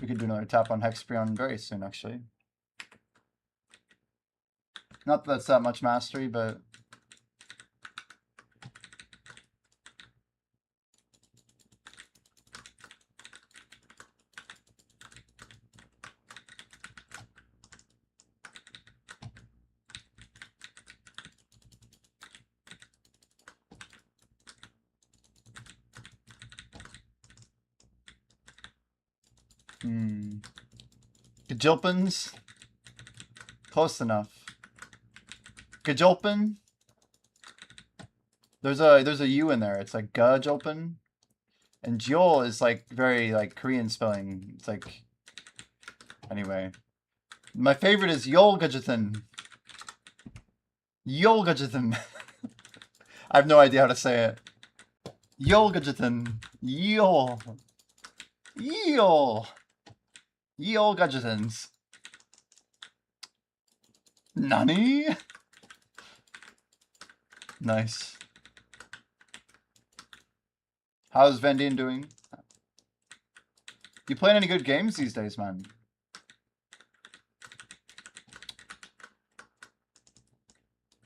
We could do another tap on Hexprion very soon, actually. Not that that's that much mastery, but... Gajilpins? Close enough. Gajolpin? There's a U in there. It's like Gajolpin. And Jol is like very like Korean spelling. It's like... Anyway. My favorite is Yul Gudgeton. Yul Gudgeton. I have no idea how to say it. Yul Gudgeton. Yul. Yul. Yul Gudgetons. Nani? Nice. How's Vendine doing? You playing any good games these days, man?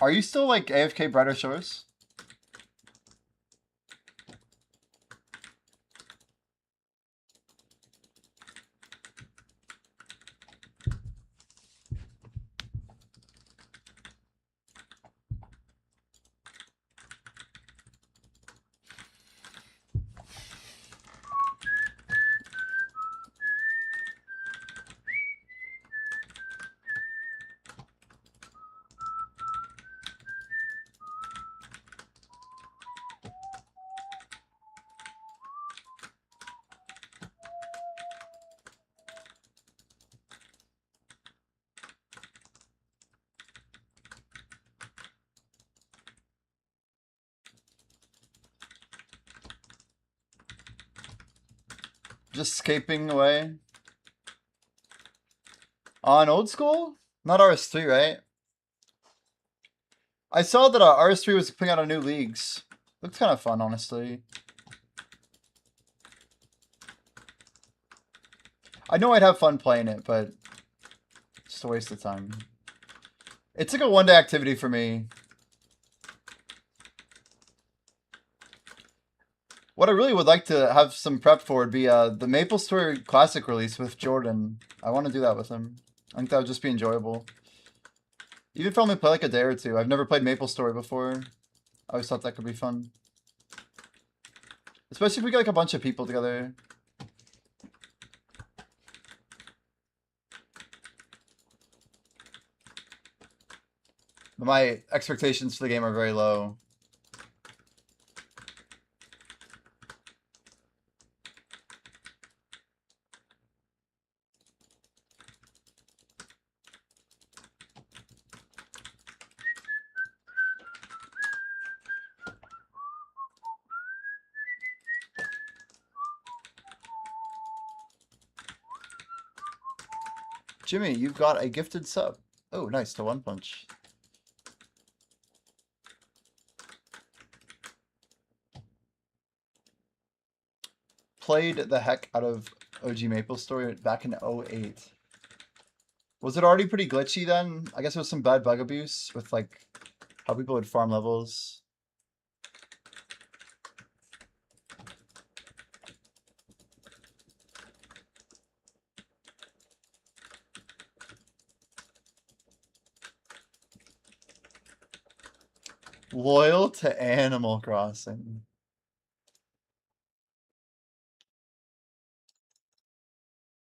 Are you still like AFK Brighter Shores? Just escaping away. On old school? Not RS3, right? I saw that RS3 was putting out a new leagues. Looked kind of fun, honestly. I know I'd have fun playing it, but just a waste of time. It's like a one-day activity for me. What I really would like to have some prep for would be the MapleStory Classic release with Jordan. I want to do that with him. I think that would just be enjoyable. Even if I only play like a day or two. I've never played MapleStory before. I always thought that could be fun. Especially if we get like a bunch of people together. But my expectations for the game are very low. Jimmy, you've got a gifted sub. Oh, nice, to One Punch. Played the heck out of OG MapleStory back in 08. Was it already pretty glitchy then? I guess it was some bad bug abuse with like how people would farm levels. Loyal to Animal Crossing.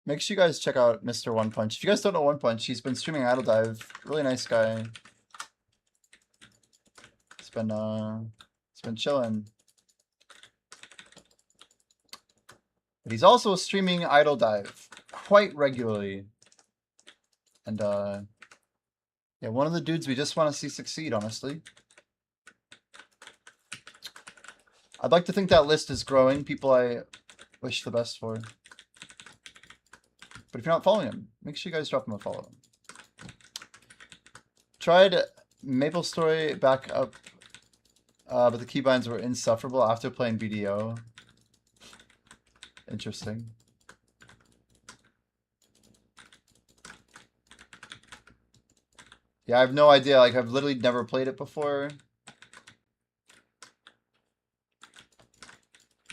Make sure you guys check out Mr. One Punch. If you guys don't know One Punch, he's been streaming Idle Dive. Really nice guy. It's been chilling. But he's also streaming Idle Dive quite regularly. And yeah, one of the dudes we just want to see succeed, honestly. I'd like to think that list is growing. People I wish the best for. But if you're not following him, make sure you guys drop him a follow. Tried Maple Story back up, but the keybinds were insufferable after playing BDO. Interesting. Yeah, I have no idea. Like, I've literally never played it before.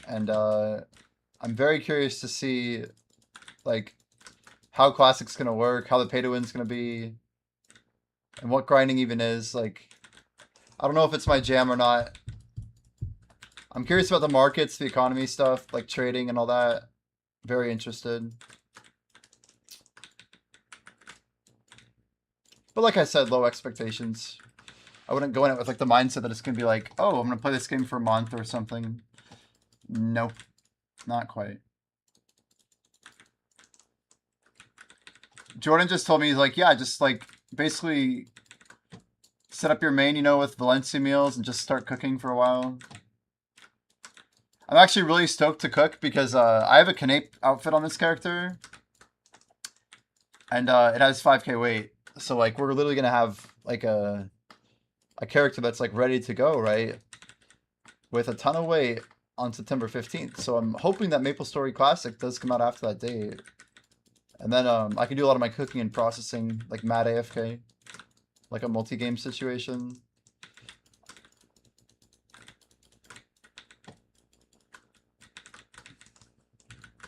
And I'm very curious to see, like, how Classic's gonna work, how the pay-to-win's gonna be, and what grinding even is. Like, I don't know if it's my jam or not. I'm curious about the markets, the economy stuff, like trading and all that. Very interested. But like I said, low expectations. I wouldn't go in it with like the mindset that it's gonna be like, oh, I'm gonna play this game for a month or something. Nope, not quite. Jordan just told me, he's like, yeah, just like basically set up your main, you know, with Valencia meals and just start cooking for a while. I'm actually really stoked to cook because I have a Canape outfit on this character. And it has 5k weight. So like we're literally gonna have like a character that's like ready to go, right? With a ton of weight on September 15th. So I'm hoping that Maple Story Classic does come out after that date. And then I can do a lot of my cooking and processing, like mad AFK. Like a multi-game situation.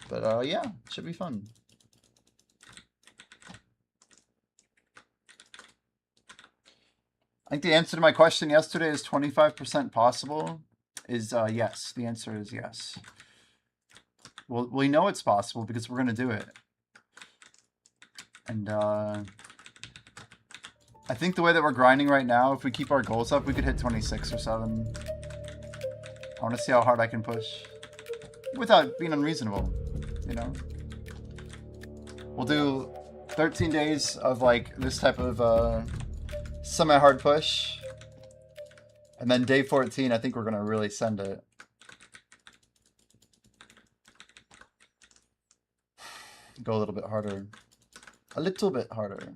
But yeah, should be fun. I think the answer to my question yesterday is 25% possible. Is yes. The answer is yes. Well, we know it's possible because we're gonna do it. And I think the way that we're grinding right now, if we keep our goals up, we could hit 26 or 7. I want to see how hard I can push without being unreasonable, you know? We'll do 13 days of like this type of semi-hard push. And then day 14, I think we're going to really send it. Go a little bit harder. A little bit harder.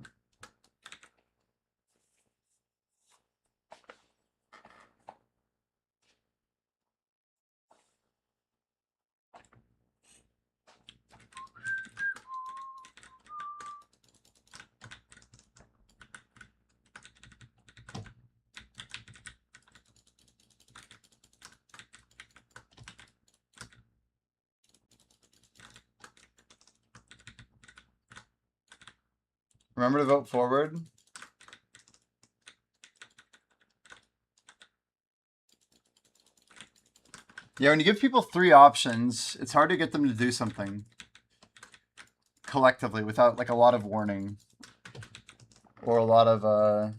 Remember to vote forward. Yeah, when you give people 3 options, it's hard to get them to do something collectively without like a lot of warning or a lot of I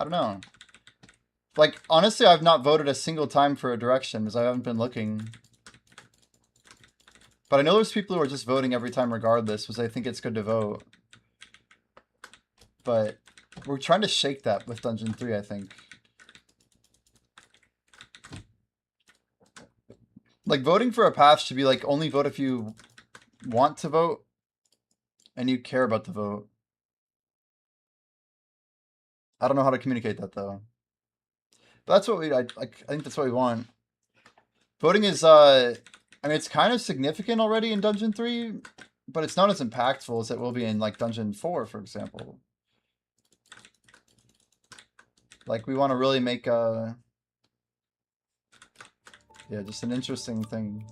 don't know. Like honestly, I've not voted a single time for a direction because I haven't been looking. But I know there's people who are just voting every time regardless because they think it's good to vote. But we're trying to shake that with Dungeon 3, I think. Like, voting for a path should be, like, only vote if you want to vote and you care about the vote. I don't know how to communicate that, though. But that's what I think that's what we want. Voting is, I mean, it's kind of significant already in Dungeon 3, but it's not as impactful as it will be in, like, Dungeon 4, for example. Like, we want to really make yeah, just an interesting thing.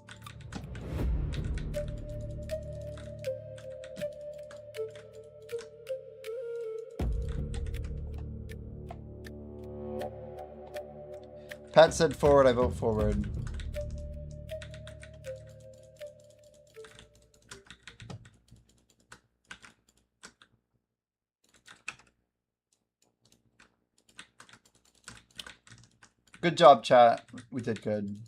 Pat said forward, I vote forward. Good job, chat. We did good.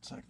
Sec.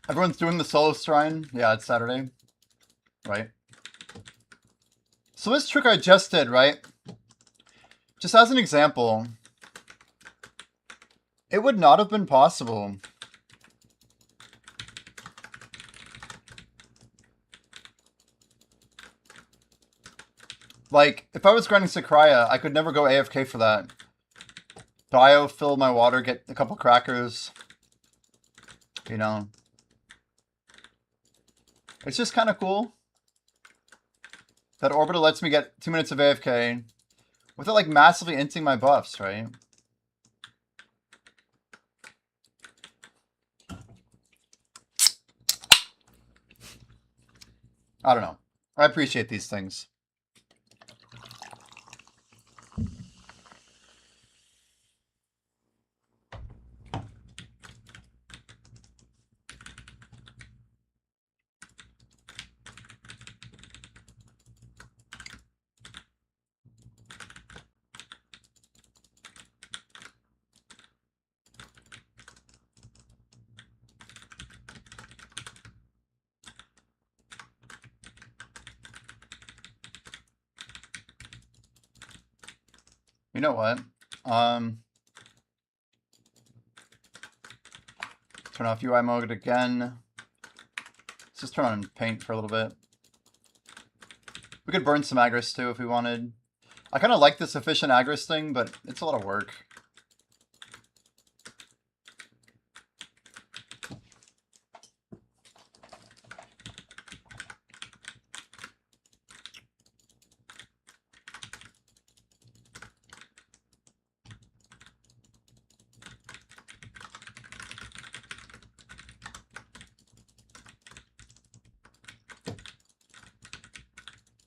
Everyone's doing the solo shrine. Yeah, it's Saturday. Right. So this trick I just did, right? Just as an example, it would not have been possible. Like, if I was grinding Sakraya, I could never go AFK for that. Bio, fill my water, get a couple crackers. You know. It's just kind of cool. That Orbital lets me get 2 minutes of AFK without like massively inting my buffs, right? I don't know. I appreciate these things. You know what? Turn off UI mode again. Let's just turn on paint for a little bit. We could burn some Agris too if we wanted. I kind of like this efficient Agris thing, but it's a lot of work.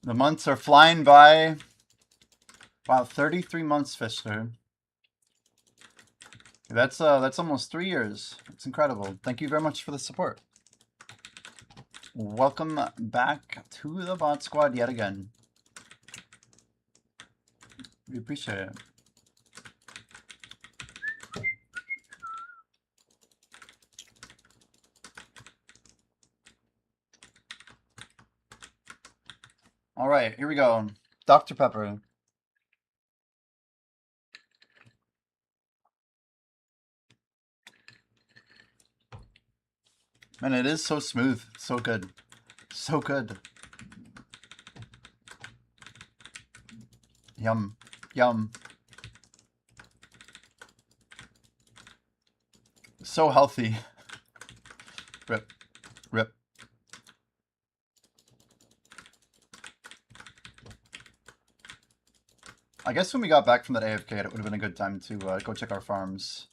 The months are flying by. Wow, 33 months, Fischler. That's almost 3 years. It's incredible. Thank you very much for the support. Welcome back to the bot squad yet again. We appreciate it. All right, here we go. Dr. Pepper. Man, it is so smooth. So good. So good. Yum. Yum. So healthy. Rip. Rip. I guess when we got back from that AFK, it would have been a good time to go check our farms.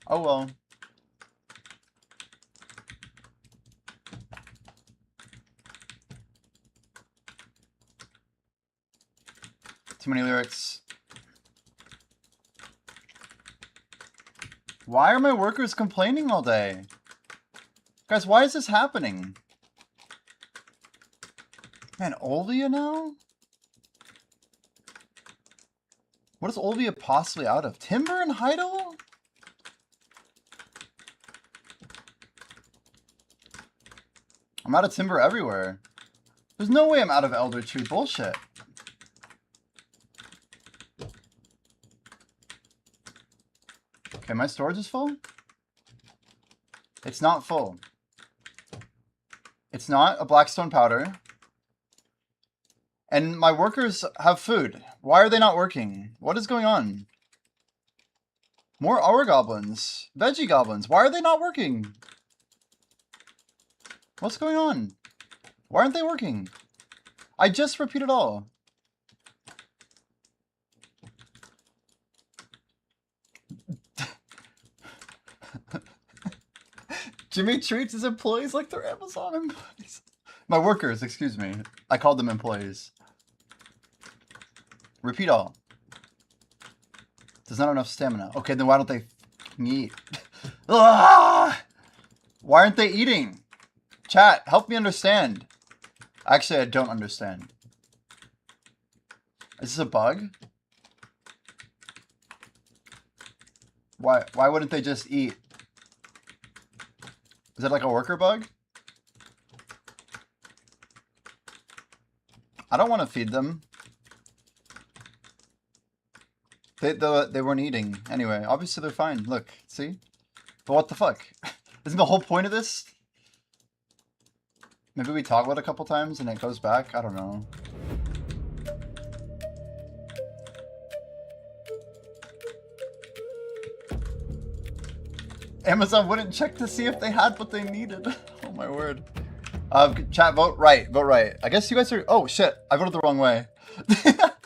Oh well. Too many lyrics. Why are my workers complaining all day? Guys, why is this happening? Man, Olvia now? What is Olvia possibly out of? Timber and Heidel? I'm out of timber everywhere. There's no way I'm out of Elder Tree. Bullshit. Okay, my storage is full? It's not full. It's not a blackstone powder. And my workers have food. Why are they not working? What is going on? More Aura Goblins. Veggie Goblins. Why are they not working? What's going on? Why aren't they working? I just repeated all. Jimmy treats his employees like they're Amazon employees. My workers, excuse me. I called them employees. Repeat all. There's not enough stamina. Okay, then why don't they eat? Why aren't they eating? Chat, help me understand. Actually, I don't understand. Is this a bug? Why wouldn't they just eat? Is that like a worker bug? I don't want to feed them. They weren't eating. Anyway, obviously they're fine. Look, see? But what the fuck? Isn't the whole point of this? Maybe we toggle it a couple times and it goes back? I don't know. Amazon wouldn't check to see if they had what they needed. Oh my word. Chat, vote right. Vote right. I guess you guys are... Oh shit, I voted the wrong way.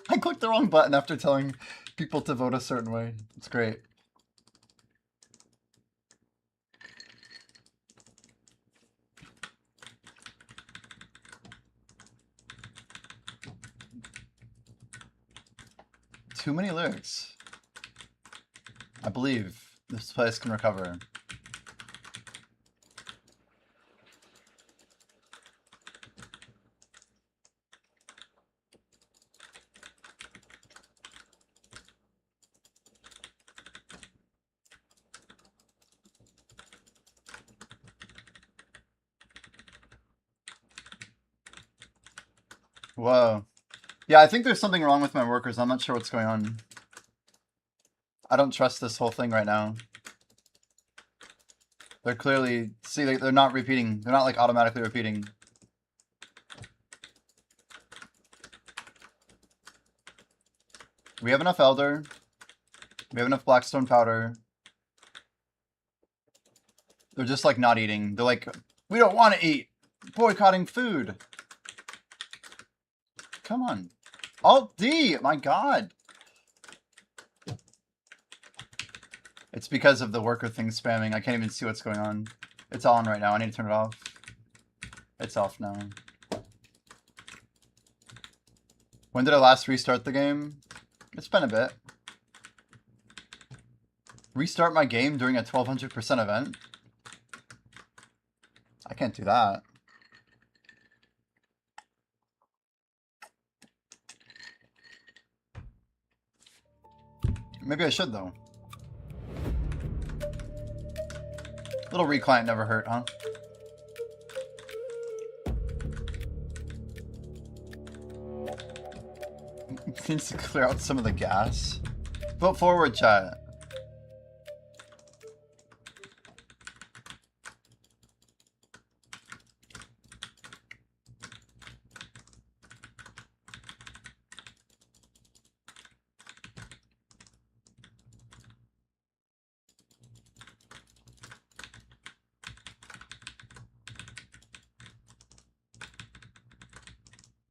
I clicked the wrong button after telling people to vote a certain way. It's great. Too many lyrics. I believe this place can recover. Whoa. Yeah, I think there's something wrong with my workers. I'm not sure what's going on. I don't trust this whole thing right now. They're clearly... See, they're not repeating. They're not, like, automatically repeating. We have enough Elder. We have enough Blackstone Powder. They're just, like, not eating. They're like, we don't want to eat. Boycotting food. Come on. Alt D! My god. It's because of the worker thing spamming. I can't even see what's going on. It's on right now. I need to turn it off. It's off now. When did I last restart the game? It's been a bit. Restart my game during a 1200% event? I can't do that. Maybe I should, though. Little reclient never hurt, huh? Needs to clear out some of the gas. Vote forward, chat.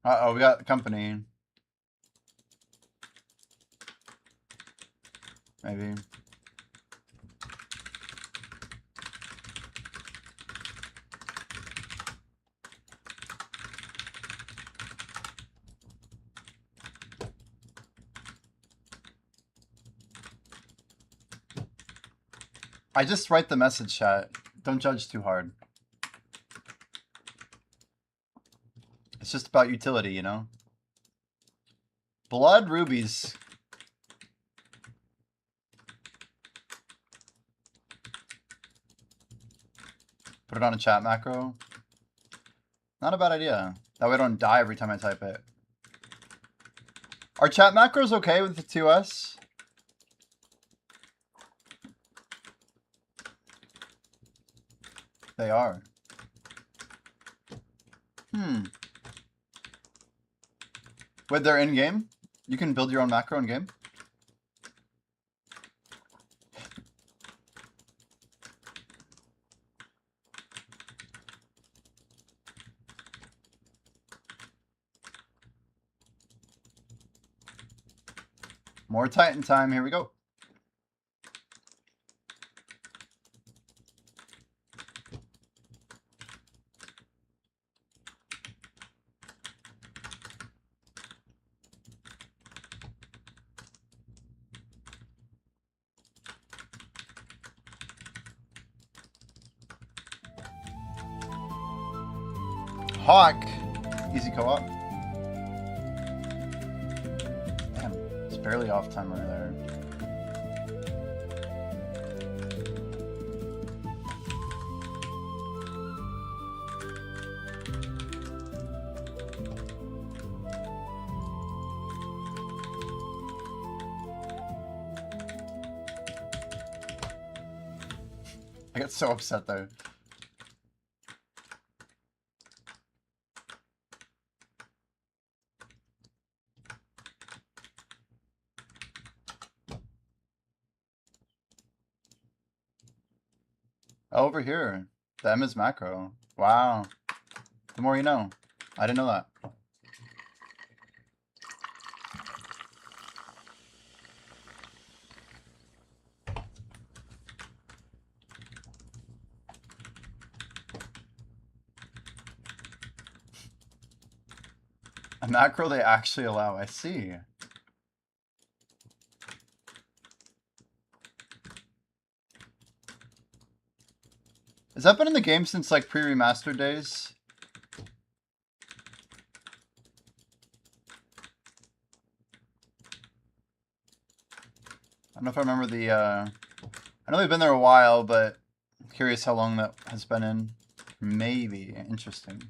Uh-oh, we got company. Maybe. I just write the message, chat. Don't judge too hard. It's just about utility, you know? Blood rubies. Put it on a chat macro. Not a bad idea. That way I don't die every time I type it. Are chat macros okay with the 2S? They are. Wait, they're in-game? You can build your own macro in-game? More Titan time, here we go. Hawk! Easy co-op. Damn, it's barely off timer there. I get so upset though. Over here. The M is macro. Wow. The more you know. I didn't know that. A macro they actually allow. I see. Has that been in the game since like pre-remastered days? I don't know if I remember the, I know they've been there a while, but I'm curious how long that has been in. Maybe. Interesting.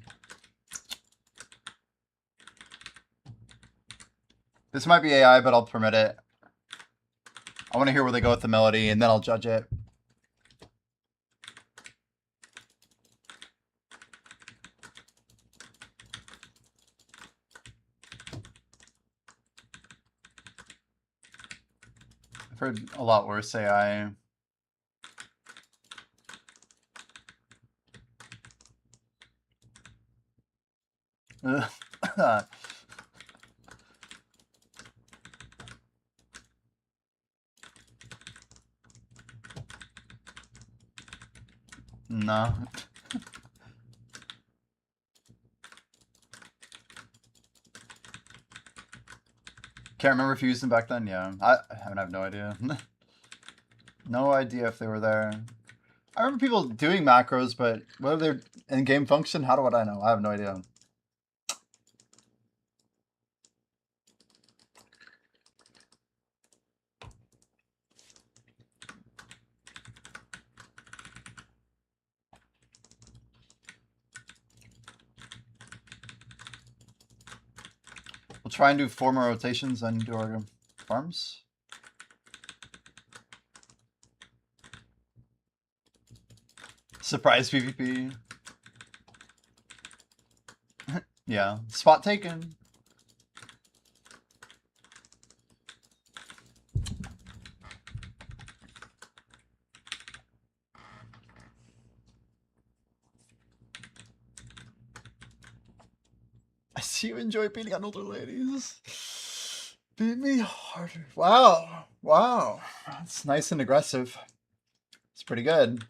This might be AI, but I'll permit it. I want to hear where they go with the melody, and then I'll judge it. I've heard a lot worse AI. No. Can't remember if you used them back then. Yeah, I have no idea. No idea if they were there. I remember people doing macros, but whether they're in-game function, how do I know? I have no idea. We'll We'll try and do 4 more rotations and do our farms. Surprise PvP. Yeah, spot taken. I see you enjoy beating on older ladies. Beat me harder. Wow. Wow. That's nice and aggressive. It's pretty good.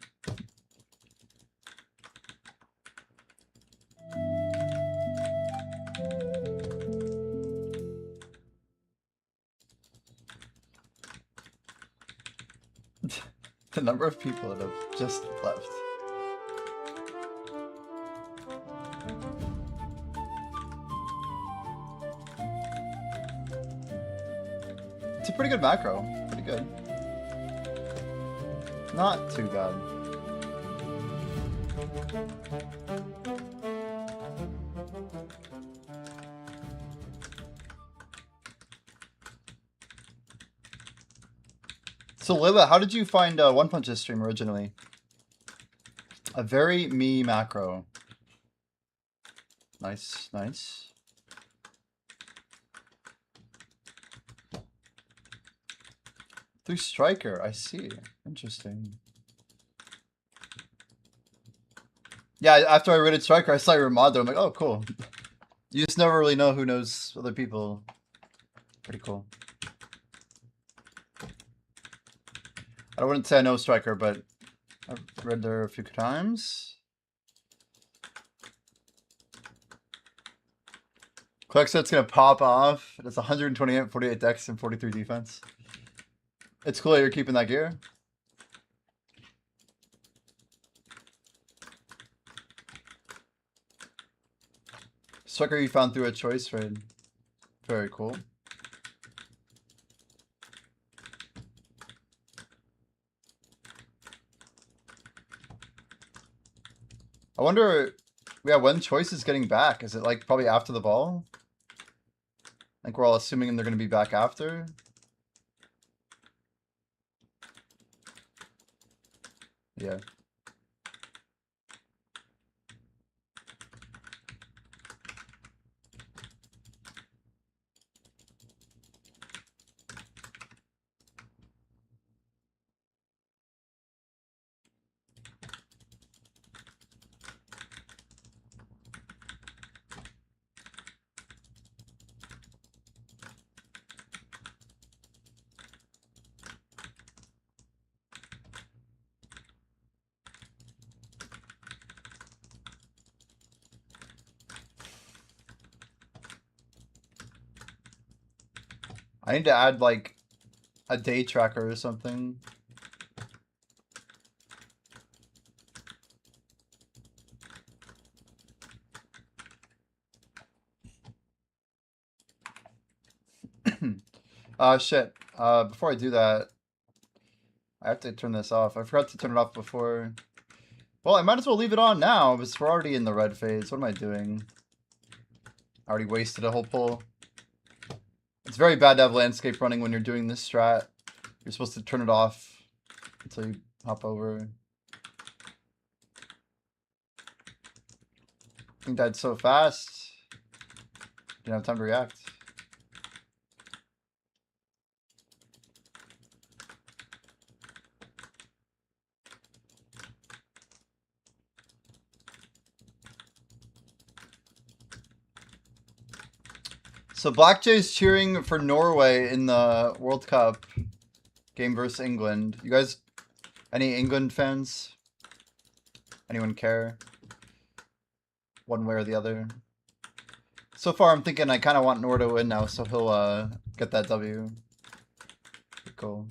The number of people that have just left. It's a pretty good macro. Pretty good. Not too bad. So Lila, how did you find One Punch's stream originally? A very me macro. Nice, nice. Through Striker, I see. Interesting. Yeah, after I rated Striker, I saw your mod there. I'm like, oh, cool. You just never really know who knows other people. Pretty cool. I wouldn't say I know Striker, but I've read there a few times. Quickset's gonna pop off. It's 128, 48 dex, and 43 defense. It's cool that you're keeping that gear. Striker you found through a choice raid. Very cool. I wonder, yeah, when choice is getting back. Is it like probably after the ball? I think we're all assuming they're going to be back after. Yeah. I need to add like a day tracker or something. Shit. Before I do that, I have to turn this off. I forgot to turn it off before. Well, I might as well leave it on now because we're already in the red phase. What am I doing? I already wasted a whole pull. It's very bad to have landscape running when you're doing this strat. You're supposed to turn it off until you hop over. He died so fast. Didn't have time to react. So Black Jay's cheering for Norway in the World Cup game versus England. You guys, any England fans? Anyone care? One way or the other? So far, I'm thinking I kind of want Nor to win now, so he'll get that W. Cool.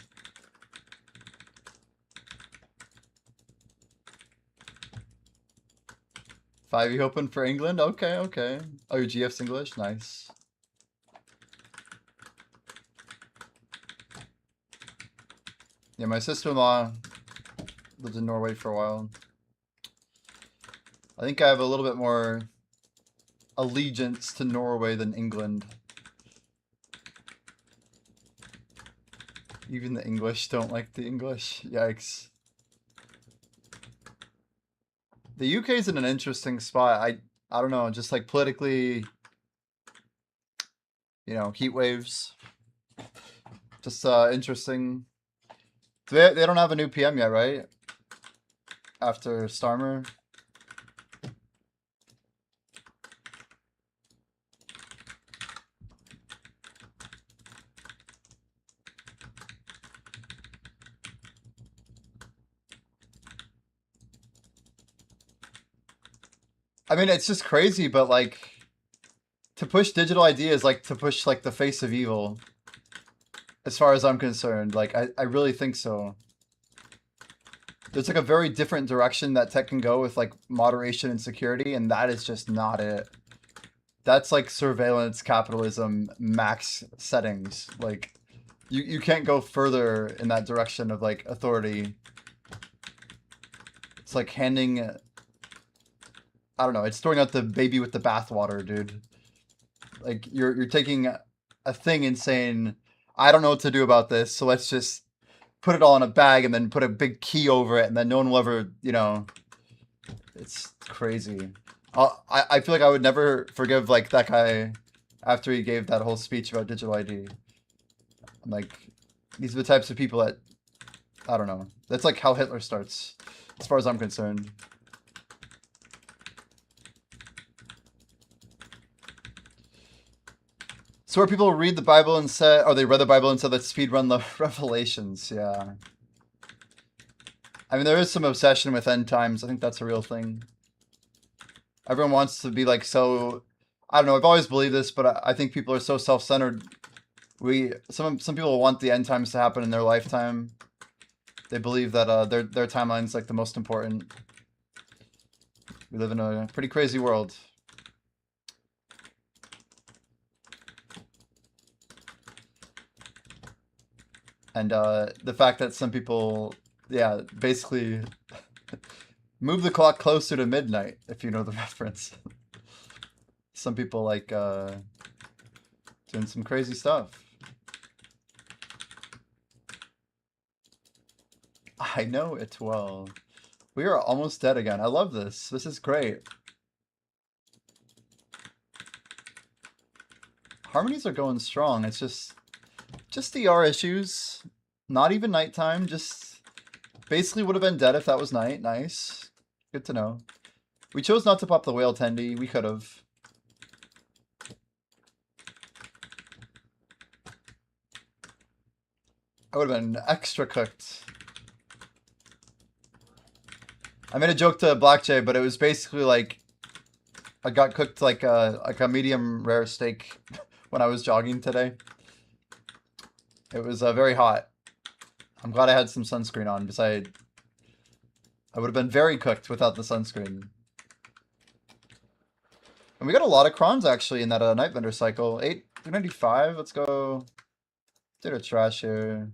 Five, you hoping for England? Okay, okay. Oh, your GF's English? Nice. Yeah, my sister-in-law lived in Norway for a while. I think I have a little bit more allegiance to Norway than England. Even the English don't like the English. Yikes. The UK is in an interesting spot. I don't know, just like politically, you know, heat waves. Just interesting. They don't have a new PM yet, right? After Starmer. I mean, it's just crazy, but like, to push digital ID is like to push like the face of evil. As far as I'm concerned, like I really think so. There's like a very different direction that tech can go with like moderation and security, and that is just not it. That's like surveillance capitalism max settings. Like you can't go further in that direction of like authority. It's like handing, I don't know, it's throwing out the baby with the bathwater, dude. Like you're taking a thing and saying, I don't know what to do about this, so let's just put it all in a bag and then put a big key over it, and then no one will ever, you know. It's crazy. I feel like I would never forgive like that guy after he gave that whole speech about digital ID. Like, these are the types of people that, I don't know. That's like how Hitler starts, as far as I'm concerned. So where people read the Bible and say, or they read the Bible and said, let's speedrun the Revelations, yeah. I mean, there is some obsession with end times. I think that's a real thing. Everyone wants to be like so, I don't know, I've always believed this, but I think people are so self-centered. Some people want the end times to happen in their lifetime. They believe that their timeline's like the most important. We live in a pretty crazy world. And the fact that some people, yeah, basically move the clock closer to midnight, if you know the reference. Some people like doing some crazy stuff. I know it well. We are almost dead again. I love this. This is great. Harmonies are going strong. It's just DR issues. Not even nighttime. Just basically would have been dead if that was night. Nice. Good to know. We chose not to pop the whale tendy. We could have. I would have been extra cooked. I made a joke to Black Jay, but it was basically like I got cooked like a medium rare steak when I was jogging today. It was very hot. I'm glad I had some sunscreen on. Besides, I would have been very cooked without the sunscreen. And we got a lot of crons actually in that night vendor cycle. 895. Let's go. Did a trash here.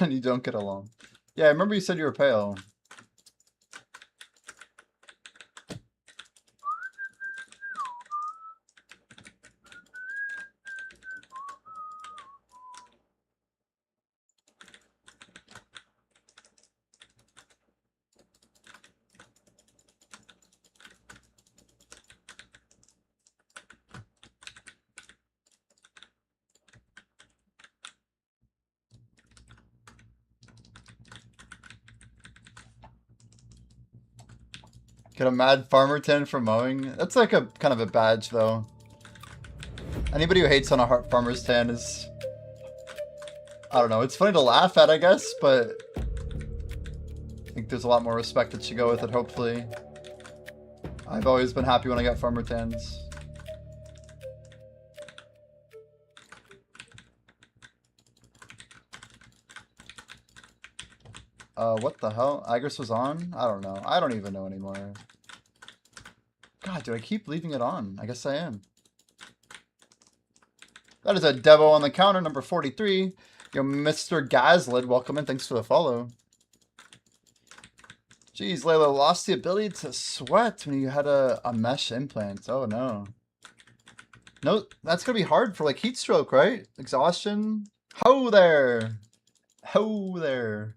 You don't get along. Yeah, I remember you said you were pale. Get a mad farmer 10 for mowing. That's like a kind of a badge though. Anybody who hates on a farmer's tan is, I don't know, it's funny to laugh at, I guess, but I think there's a lot more respect that should go with it, hopefully. I've always been happy when I get farmer tans. What the hell? Igris was on? I don't know. I don't even know anymore. God, do I keep leaving it on? I guess I am. That is a Devo on the counter, number 43. Yo, Mr. Gazlid, welcome in. Thanks for the follow. Jeez, Layla, lost the ability to sweat when you had a mesh implant. Oh, no. No, that's going to be hard for, like, heat stroke, right? Exhaustion. Ho there. Ho there.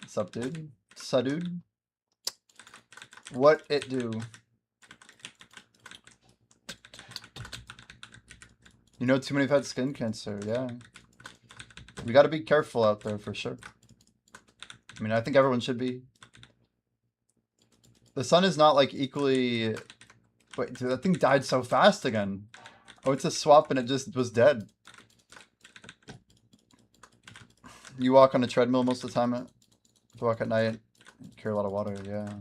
What's up, dude? Dude? What it do? You know, too many have had skin cancer, yeah. We got to be careful out there for sure. I mean, I think everyone should be. The sun is not like equally. Wait, dude, that thing died so fast again. Oh, it's a swap and it just was dead. You walk on a treadmill most of the time. If you walk at night, you carry a lot of water, yeah.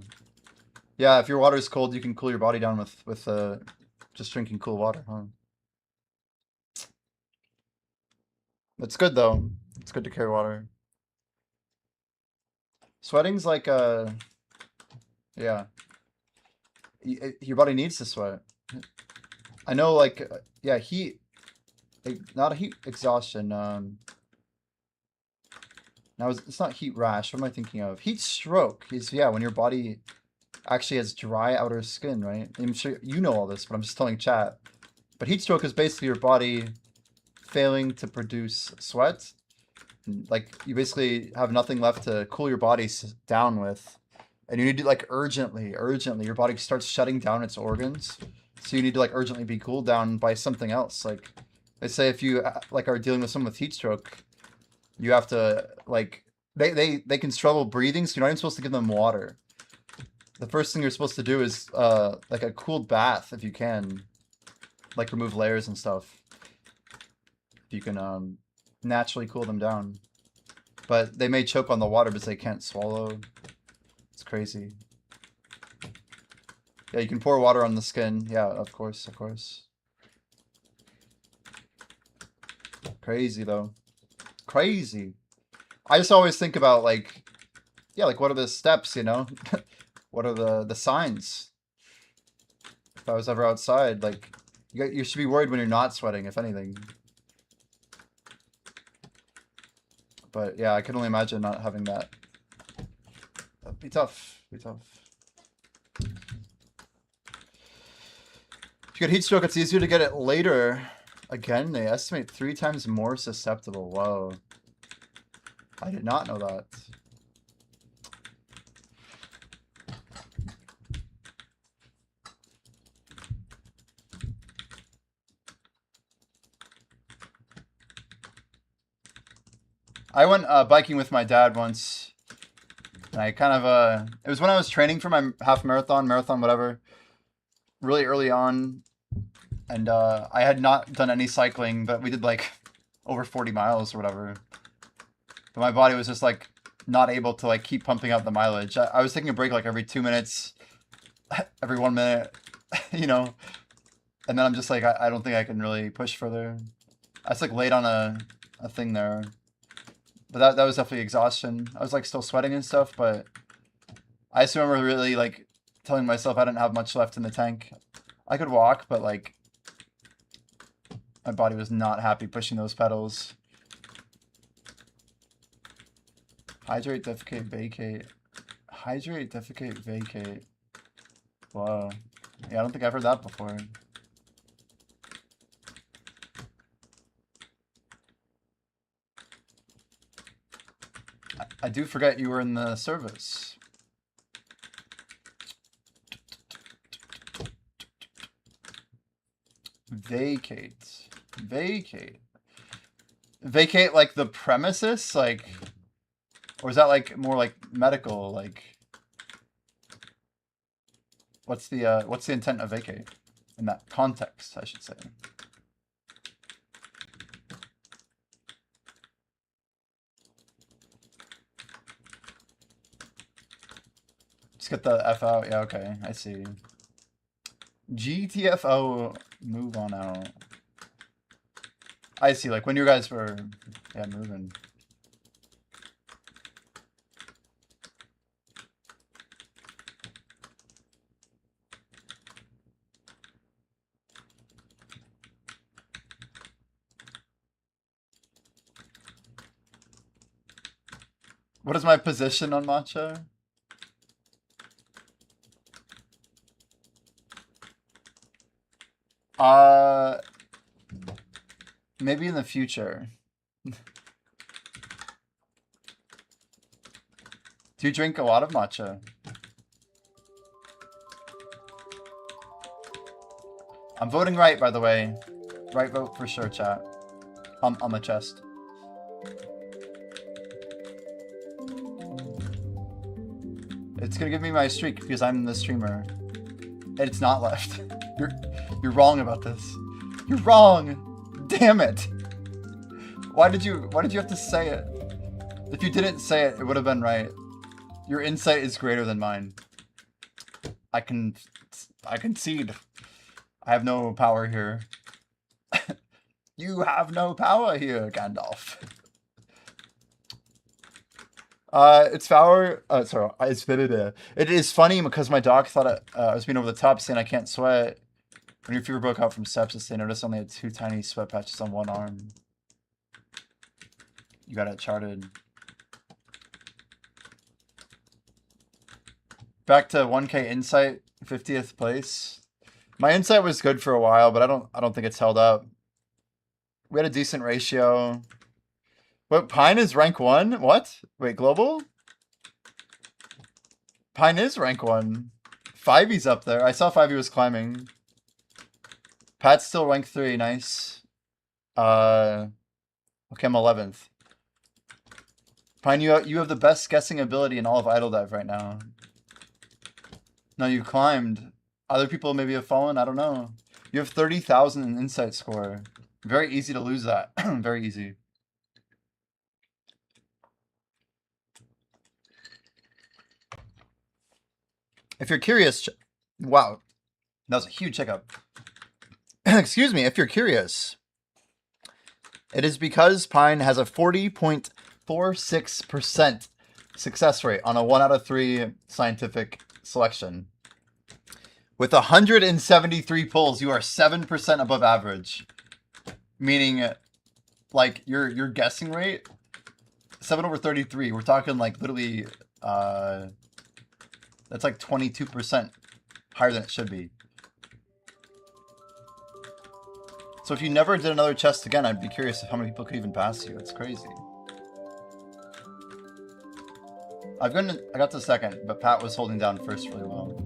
Yeah, if your water is cold, you can cool your body down with just drinking cool water, huh? It's good though. It's good to carry water. Sweating's like yeah. Your body needs to sweat. I know, like, yeah, heat, not a heat exhaustion. Now it's not heat rash. What am I thinking of? Heat stroke is, yeah, when your body actually has dry outer skin, right? I'm sure you know all this, but I'm just telling chat. But heat stroke is basically your body failing to produce sweat. Like, you basically have nothing left to cool your body down with. And you need to, like, urgently, your body starts shutting down its organs. So you need to, like, urgently be cooled down by something else. Like, they say if you, like, are dealing with someone with heat stroke, you have to, like, they can struggle breathing, so you're not even supposed to give them water. The first thing you're supposed to do is, like, a cooled bath, if you can. Like, remove layers and stuff. If you can, naturally cool them down. But they may choke on the water because they can't swallow. It's crazy. Yeah, you can pour water on the skin. Yeah, of course, of course. Crazy, though. Crazy. I just always think about, like, yeah, like, what are the steps, you know? What are the signs? If I was ever outside, like, you should be worried when you're not sweating, if anything. But, yeah, I can only imagine not having that. That'd be tough. Be tough. If you get heat stroke, it's easier to get it later. Again, they estimate 3 times more susceptible. Whoa. I did not know that. I went biking with my dad once. And I kind of, it was when I was training for my half marathon, whatever. Really early on. And I had not done any cycling, but we did like over 40 miles or whatever. But my body was just like not able to like keep pumping out the mileage. I was taking a break like every 2 minutes, every 1 minute, you know. And then I'm just like, I don't think I can really push further. I was like late on a thing there. But that was definitely exhaustion. I was like still sweating and stuff, but I just remember really like telling myself I didn't have much left in the tank. I could walk, but like my body was not happy pushing those pedals. Hydrate, defecate, vacate. Hydrate, defecate, vacate. Whoa. Yeah, I don't think I've heard that before. I do forget you were in the service. Vacate. Vacate. Vacate like the premises? Like, or is that like more like medical? Like, what's the intent of vacate in that context, I should say? Just get the F out. Yeah, okay. I see. GTFO, move on out. I see, like, when you guys were, yeah, moving. What is my position on matcha? Maybe in the future. Do you drink a lot of matcha? I'm voting right, by the way. Right vote for sure, chat. On my chest. It's gonna give me my streak because I'm the streamer. And it's not left. You're wrong about this. You're wrong! Damn it! Why did you have to say it? If you didn't say it, it would have been right. Your insight is greater than mine. I concede. I have no power here. You have no power here, Gandalf. It's power. Sorry, it's fitted. It is funny because my doc thought I was being over the top, saying I can't sweat. When your fever broke out from sepsis, they noticed I only had 2 tiny sweat patches on one arm. You got it charted. Back to 1K insight, 50th place. My insight was good for a while, but I don't think it's held up. We had a decent ratio. What, Pine is rank 1? What? Wait, global? Pine is rank 1. 5e's up there. I saw 5e was climbing. Pat's still rank 3, nice. Okay, I'm 11th. Pine, you have the best guessing ability in all of Idle Dive right now. No, you climbed. Other people maybe have fallen, I don't know. You have 30,000 in insight score. Very easy to lose that. Very easy. If you're curious, wow, that was a huge checkup. Excuse me, if you're curious, it is because Pine has a 40.46% success rate on a 1 out of 3 scientific selection. With 173 pulls, you are 7% above average. Meaning, like, your guessing rate, 7 over 33. We're talking, like, literally, that's like 22% higher than it should be. So if you never did another chest again, I'd be curious how many people could even pass you. It's crazy. I got to second, but Pat was holding down first really well.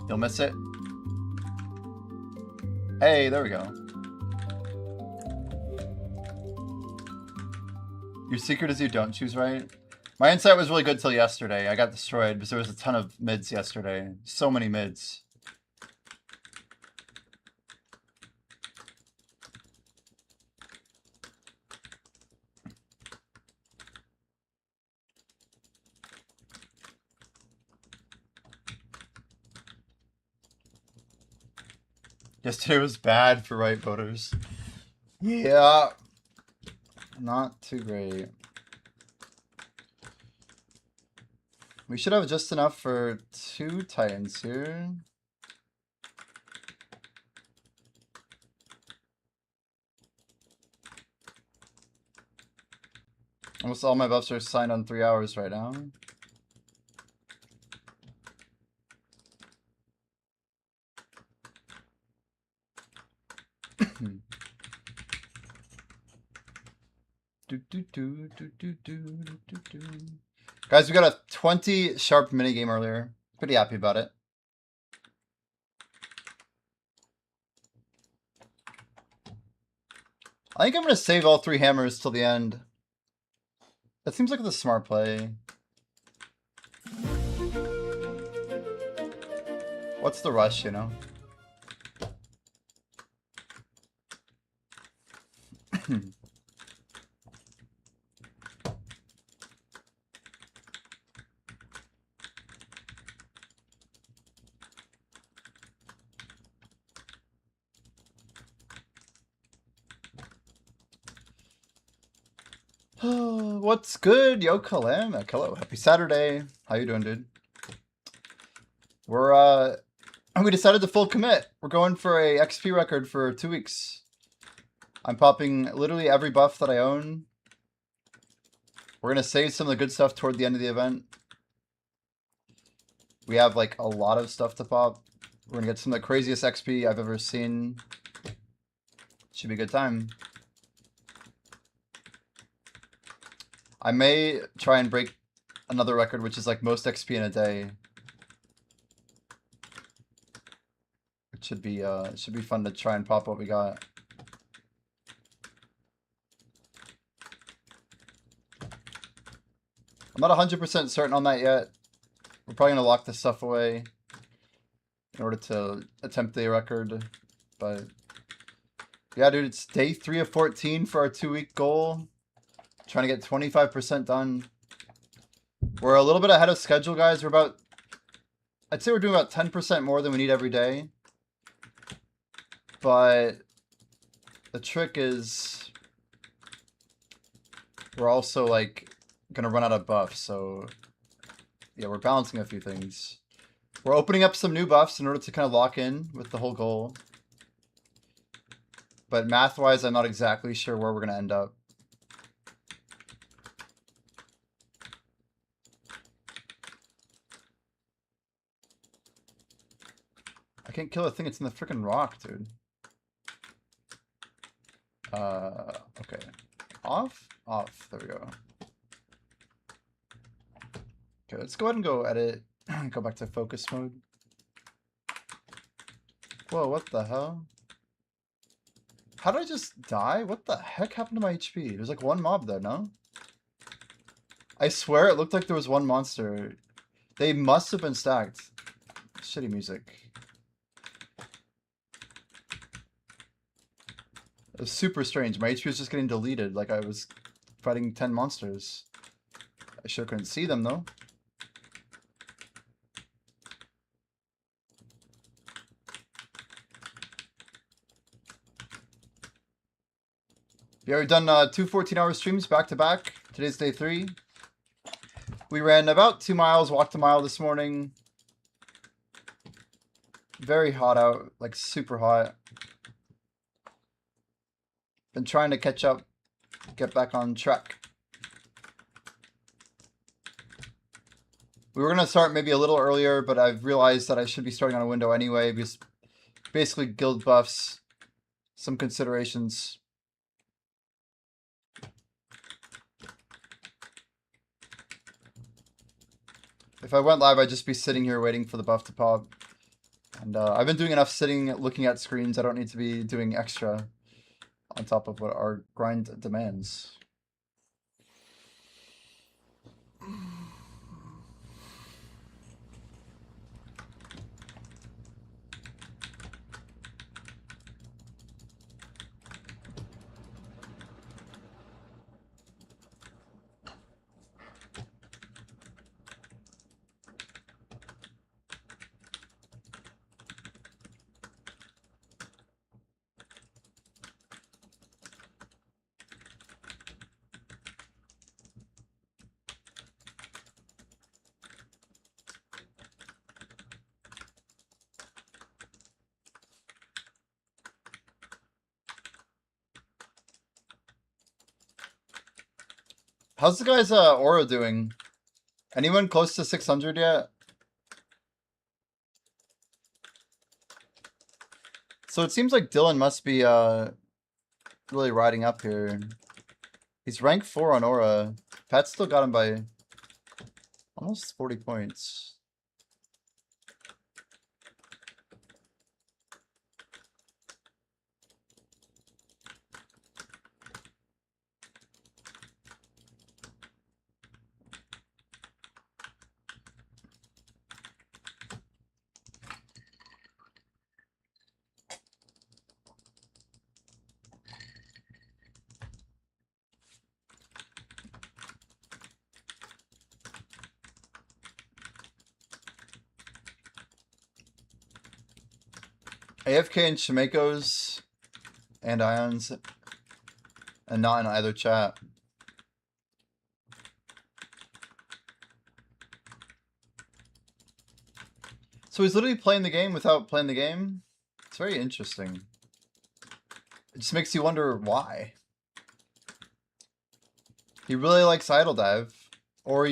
You'll miss it. Hey, there we go. Your secret is you don't choose right. My insight was really good till yesterday. I got destroyed because there was a ton of mids yesterday. So many mids. Yesterday was bad for right voters. Yeah. Not too great. We should have just enough for 2 Titans here. Almost all my buffs are signed on 3 hours right now. Guys, we got a 20 sharp minigame earlier. Pretty happy about it. I think I'm going to save all 3 hammers till the end. That seems like the smart play. What's the rush, you know? What's good, yo, Kalamic? Hello, happy Saturday. How you doing, dude? We decided to full commit. We're going for a XP record for 2 weeks. I'm popping literally every buff that I own. We're going to save some of the good stuff toward the end of the event. We have like a lot of stuff to pop. We're going to get some of the craziest XP I've ever seen. Should be a good time. I may try and break another record, which is like most XP in a day. It should be fun to try and pop what we got. I'm not 100% certain on that yet. We're probably gonna lock this stuff away in order to attempt the record, but yeah, dude, it's day 3 of 14 for our 2-week goal. Trying to get 25% done. We're a little bit ahead of schedule, guys. I'd say we're doing about 10% more than we need every day. But the trick is we're also like gonna run out of buffs, so yeah, we're balancing a few things. We're opening up some new buffs in order to kind of lock in with the whole goal. But math-wise, I'm not exactly sure where we're gonna end up. I can't kill a thing, it's in the freaking rock, dude. Okay. Off? Off. There we go. Okay, let's go ahead and go edit. Go back to focus mode. Whoa, what the hell? How did I just die? What the heck happened to my HP? There's like one mob there, no? I swear it looked like there was one monster. They must have been stacked. Shitty music. It was super strange. My HP was just getting deleted like I was fighting 10 monsters. I sure couldn't see them though. Yeah, we've done 2 14-hour streams back to back. Today's day 3. We ran about 2 miles, walked a mile this morning. Very hot out, like super hot. Been trying to catch up, get back on track. We were going to start maybe a little earlier, but I've realized that I should be starting on a window anyway, because basically guild buffs, some considerations. If I went live, I'd just be sitting here waiting for the buff to pop. And I've been doing enough sitting, looking at screens. I don't need to be doing extra on top of what our grind demands. How's the guy's aura doing? Anyone close to 600 yet? So it seems like Dylan must be really riding up here. He's rank 4 on aura. Pat still got him by almost 40 points. AFK and Shimekos and Ions and not in either chat. So he's literally playing the game without playing the game? It's very interesting. just makes you wonder why. He really likes Idle Dive, or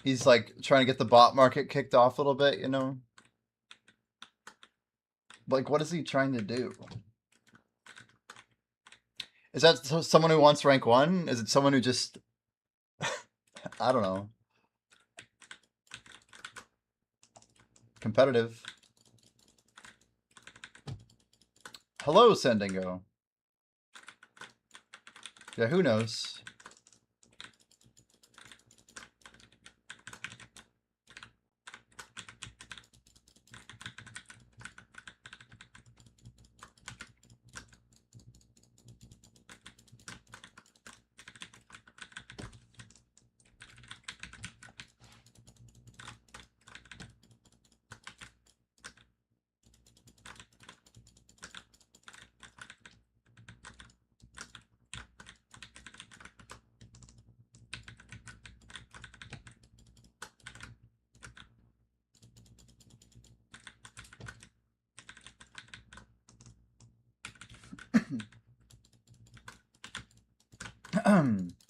he's like trying to get the bot market kicked off a little bit, you know? Like, what is he trying to do? Is that someone who wants rank 1? Is it someone who just... I don't know. Competitive. Hello, Sandingo. Yeah, who knows?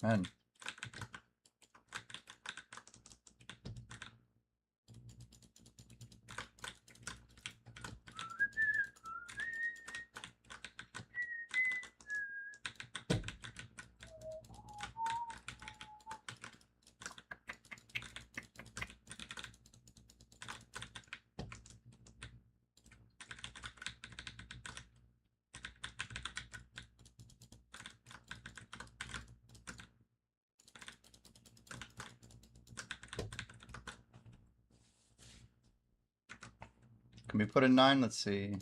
Man. Can we put in 9? Let's see.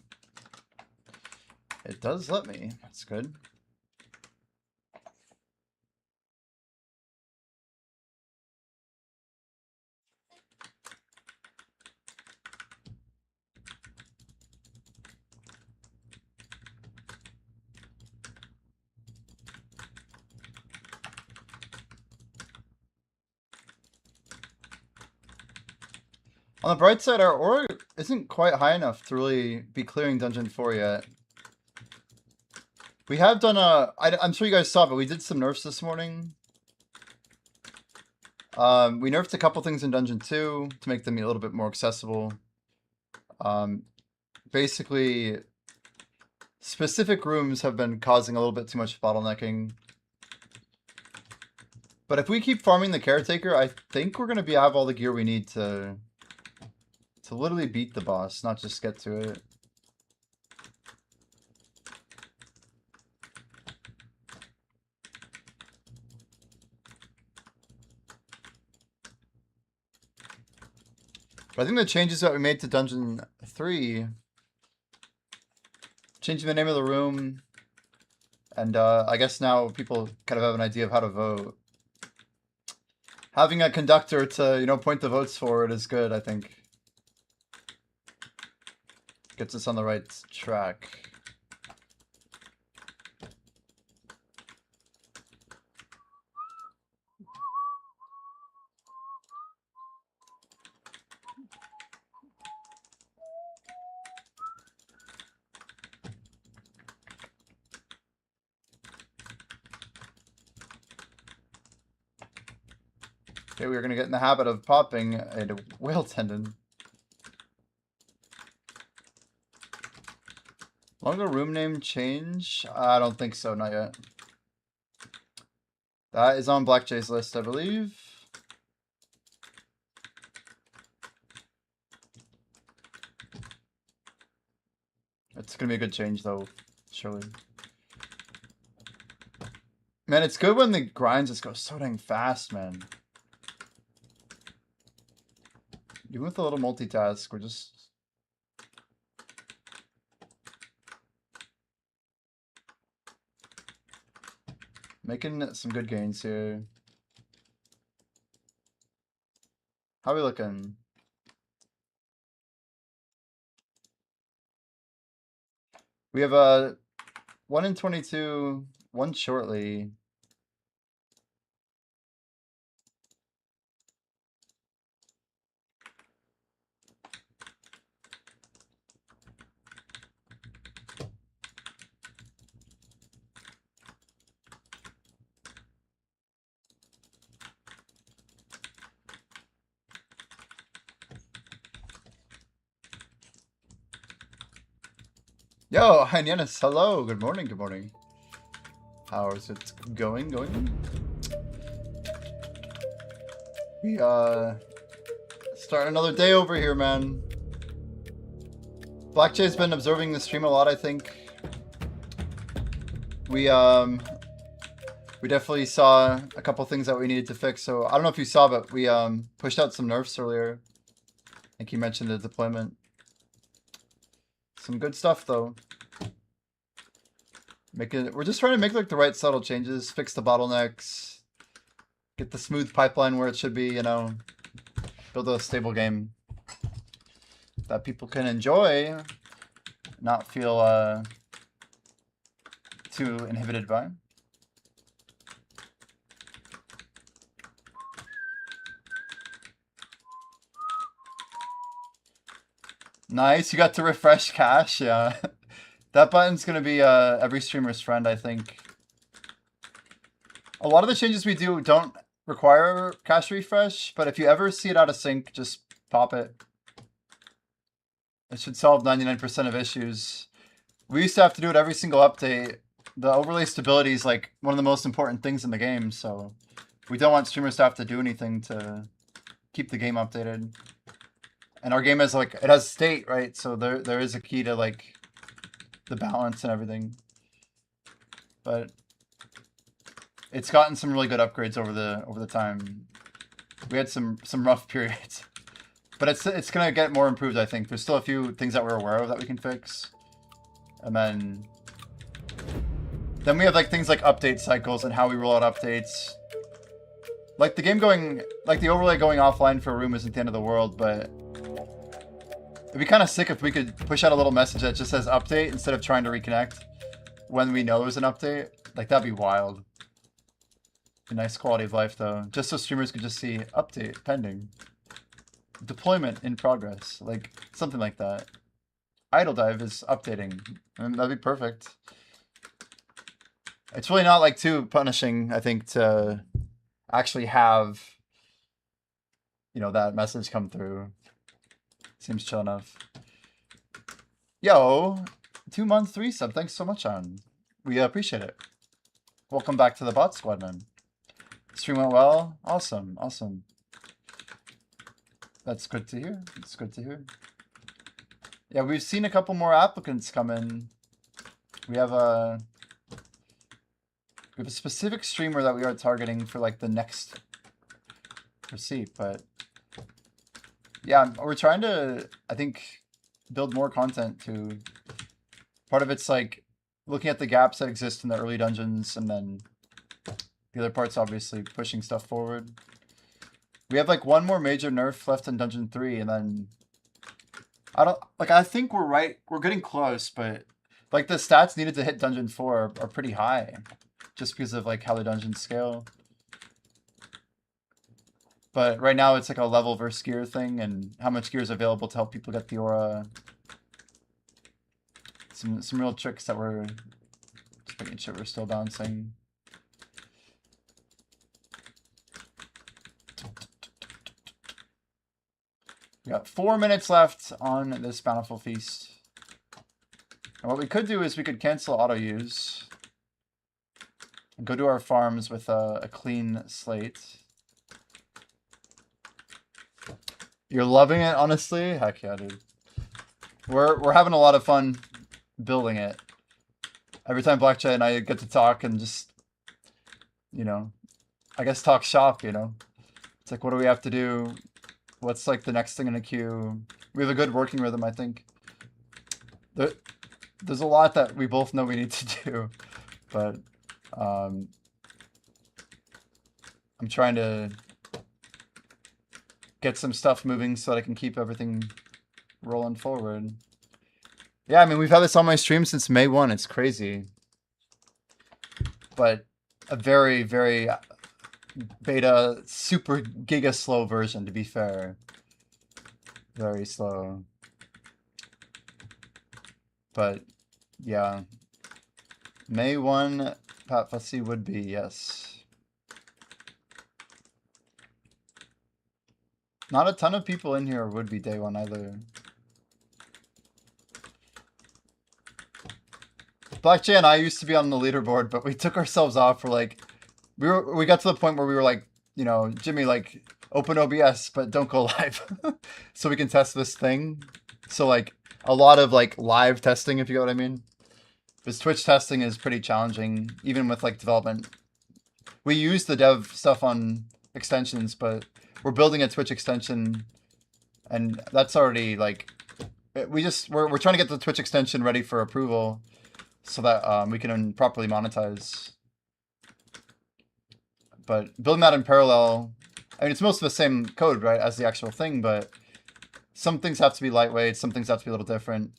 It does let me. That's good. On the bright side, our aura isn't quite high enough to really be clearing Dungeon 4 yet. We have done I'm sure you guys saw, but we did some nerfs this morning. We nerfed a couple things in Dungeon 2 to make them a little bit more accessible. Basically, specific rooms have been causing a little bit too much bottlenecking. But if we keep farming the Caretaker, I think we're going to have all the gear we need to literally beat the boss, not just get to it. But I think the changes that we made to Dungeon 3, changing the name of the room, and I guess now people kind of have an idea of how to vote. Having a conductor to, you know, point the votes forward is good, I think. Gets us on the right track. Okay, we're going to get in the habit of popping a whale tendon. Longer room name change? I don't think so, not yet. That is on Black Jay's list, I believe. It's going to be a good change, though, surely. Man, it's good when the grinds just go so dang fast, man. Even with a little multitask, we're just... making some good gains here. How are we looking? We have a 1 in 22, 1 shortly. Yo, hi Yanis, hello, good morning, good morning. How is it going? We start another day over here, man. Black Jay's been observing the stream a lot, I think. We definitely saw a couple things that we needed to fix. So I don't know if you saw, but we pushed out some nerfs earlier. I think you mentioned the deployment. Some good stuff though. We're just trying to make like the right subtle changes, fix the bottlenecks, get the smooth pipeline where it should be, you know, build a stable game that people can enjoy, not feel too inhibited by. Nice, you got to refresh cache, yeah. That button's gonna be every streamer's friend, I think. A lot of the changes we do don't require cache refresh, but if you ever see it out of sync, just pop it. It should solve 99% of issues. We used to have to do it every single update. The overlay stability is like one of the most important things in the game, so we don't want streamers to have to do anything to keep the game updated. And our game is like, it has state, right? So there is a key to like the balance and everything. But it's gotten some really good upgrades over the time. We had some rough periods. But it's gonna get more improved, I think. There's still a few things that we're aware of that we can fix. And then we have like things like update cycles and how we roll out updates. Like the game going, like the overlay going offline for a room isn't the end of the world, but it'd be kind of sick if we could push out a little message that just says update instead of trying to reconnect when we know there's an update. Like that'd be wild. A nice quality of life though, just so streamers could just see update pending, deployment in progress, like something like that. Idle dive is updating, and that'd be perfect. It's really not like too punishing, I think, to actually have, you know, that message come through. Seems chill enough. Yo, 2 months, 3 sub. Thanks so much, Aaron. We appreciate it. Welcome back to the bot squad, man. Stream went well. Awesome, awesome. That's good to hear. It's good to hear. Yeah, we've seen a couple more applicants come in. We have a specific streamer that we are targeting for like the next receipt, but yeah, we're trying to, I think, build more content to. Part of it's like looking at the gaps that exist in the early dungeons, and then the other part's obviously pushing stuff forward. We have like one more major nerf left in Dungeon 3, and then I think we're getting close, but like the stats needed to hit Dungeon 4 are pretty high, just because of like how the dungeons scale. But right now it's like a level versus gear thing, and how much gear is available to help people get the aura. Some real tricks that we're just making sure we're still bouncing. We got 4 minutes left on this Bountiful Feast. And what we could do is we could cancel auto use and go to our farms with a clean slate. You're loving it, honestly? Heck yeah, dude. We're having a lot of fun building it. Every time Blackjack and I get to talk and just, you know, I guess talk shop, you know. It's like, what do we have to do? What's like the next thing in the queue? We have a good working rhythm, I think. There's a lot that we both know we need to do, but I'm trying to get some stuff moving so that I can keep everything rolling forward. Yeah, I mean, we've had this on my stream since May 1. It's crazy. But a very, very beta, super giga slow version, to be fair. Very slow. But, yeah. May 1, Pat Fussy would be, yes. Not a ton of people in here would be day 1 either. Black Jay and I used to be on the leaderboard, but we took ourselves off for like we got to the point where we were like, you know, Jimmy, like open OBS, but don't go live, so we can test this thing. So like a lot of like live testing, if you know what I mean. Because Twitch testing is pretty challenging, even with like development. We use the dev stuff on extensions, but we're building a Twitch extension, and that's already like we're trying to get the Twitch extension ready for approval, so that we can properly monetize. But building that in parallel, I mean, it's most of the same code, right, as the actual thing, but some things have to be lightweight, some things have to be a little different.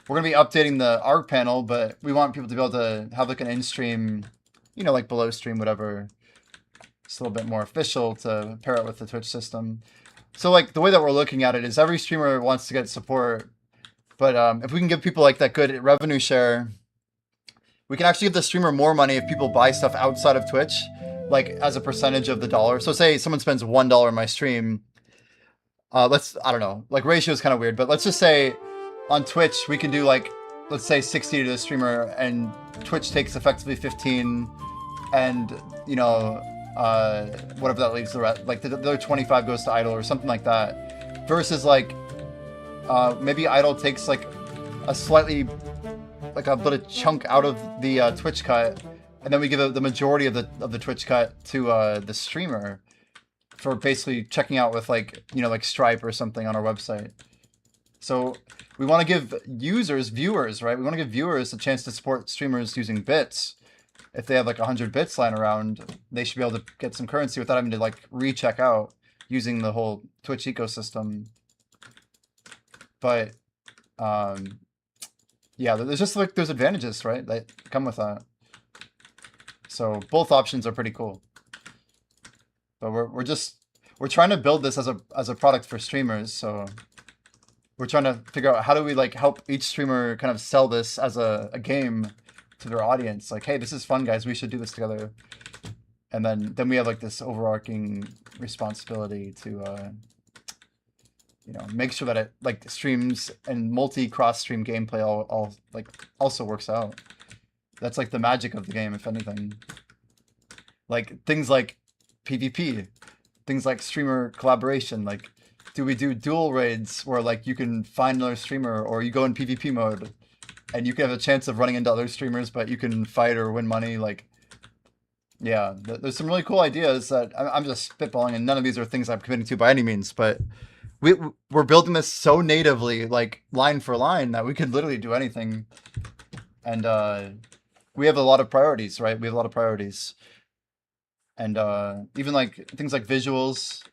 We're going to be updating the ARC panel, but we want people to be able to have like an in-stream, you know, like below stream, whatever. It's a little bit more official to pair it with the Twitch system. So like the way that we're looking at it is every streamer wants to get support, but if we can give people like that good revenue share, we can actually give the streamer more money if people buy stuff outside of Twitch, like as a percentage of the dollar. So say someone spends $1 on my stream. I don't know, like ratio is kind of weird, but let's just say on Twitch we can do like, let's say 60 to the streamer, and Twitch takes effectively 15, and you know, whatever that leaves the rest, like the other 25 goes to Idle or something like that. Versus like, maybe Idle takes like a slightly, like a bit of chunk out of the Twitch cut, and then we give the majority of the Twitch cut to the streamer for basically checking out with like, you know, like Stripe or something on our website. So we want to give viewers, right? We want to give viewers a chance to support streamers using bits. If they have like 100 bits lying around, they should be able to get some currency without having to like recheck out using the whole Twitch ecosystem. But yeah, there's just like there's advantages, right, that come with that. So both options are pretty cool. But we're trying to build this as a product for streamers. So we're trying to figure out how do we like help each streamer kind of sell this as a game to their audience. Like, hey, this is fun, guys. We should do this together. And then we have like this overarching responsibility to you know, make sure that it like streams and multi-cross stream gameplay all like also works out. That's like the magic of the game, if anything. Like things like PvP, things like streamer collaboration. Like, do we do dual raids where like you can find another streamer, or you go in PvP mode and you can have a chance of running into other streamers, but you can fight or win money? Like, yeah, there's some really cool ideas that I'm just spitballing, and none of these are things I'm committing to by any means, but we're building this so natively, like line for line, that we could literally do anything. And we have a lot of priorities, right? We have a lot of priorities. And even like things like visuals,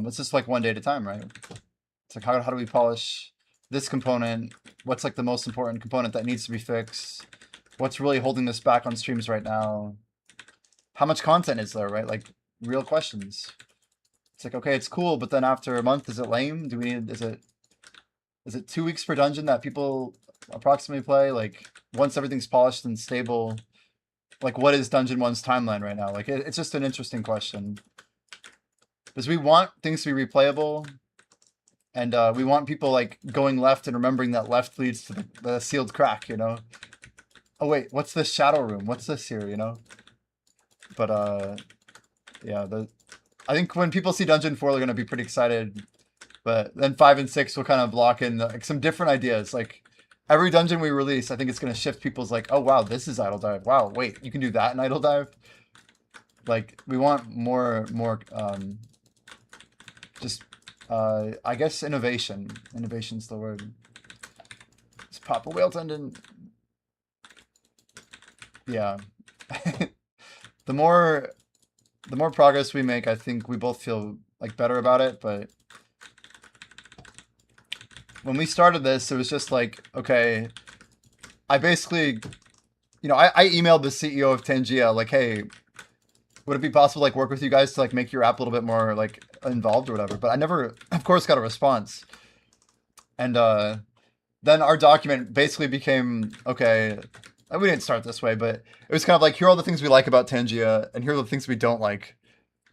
it's just like one day at a time, right? It's like how do we polish this component? What's like the most important component that needs to be fixed? What's really holding this back on streams right now? How much content is there, right? Like real questions. It's like, okay, it's cool, but then after a month, is it lame? Do we need, is it 2 weeks per dungeon that people approximately play? Like once everything's polished and stable, like what is Dungeon 1's timeline right now? Like it's just an interesting question. Because we want things to be replayable, and we want people like going left and remembering that left leads to the sealed crack, you know? Oh wait, what's this shadow room? What's this here, you know? But yeah, I think when people see Dungeon 4, they're gonna be pretty excited. But then 5 and 6 will kind of lock in like some different ideas. Like every dungeon we release, I think it's gonna shift people's like, oh wow, this is Idle Dive. Wow, wait, you can do that in Idle Dive? Like we want more just I guess innovation. Innovation's the word. Let's pop a whale tendon. Yeah. The more progress we make, I think we both feel like better about it. But when we started this, it was just like, okay, I basically, you know, I emailed the CEO of Tangia like, hey, would it be possible to like work with you guys to like make your app a little bit more like involved or whatever? But I never, of course, got a response. And then our document basically became, okay, we didn't start this way, but it was kind of like, here are all the things we like about Tangia, and here are the things we don't like.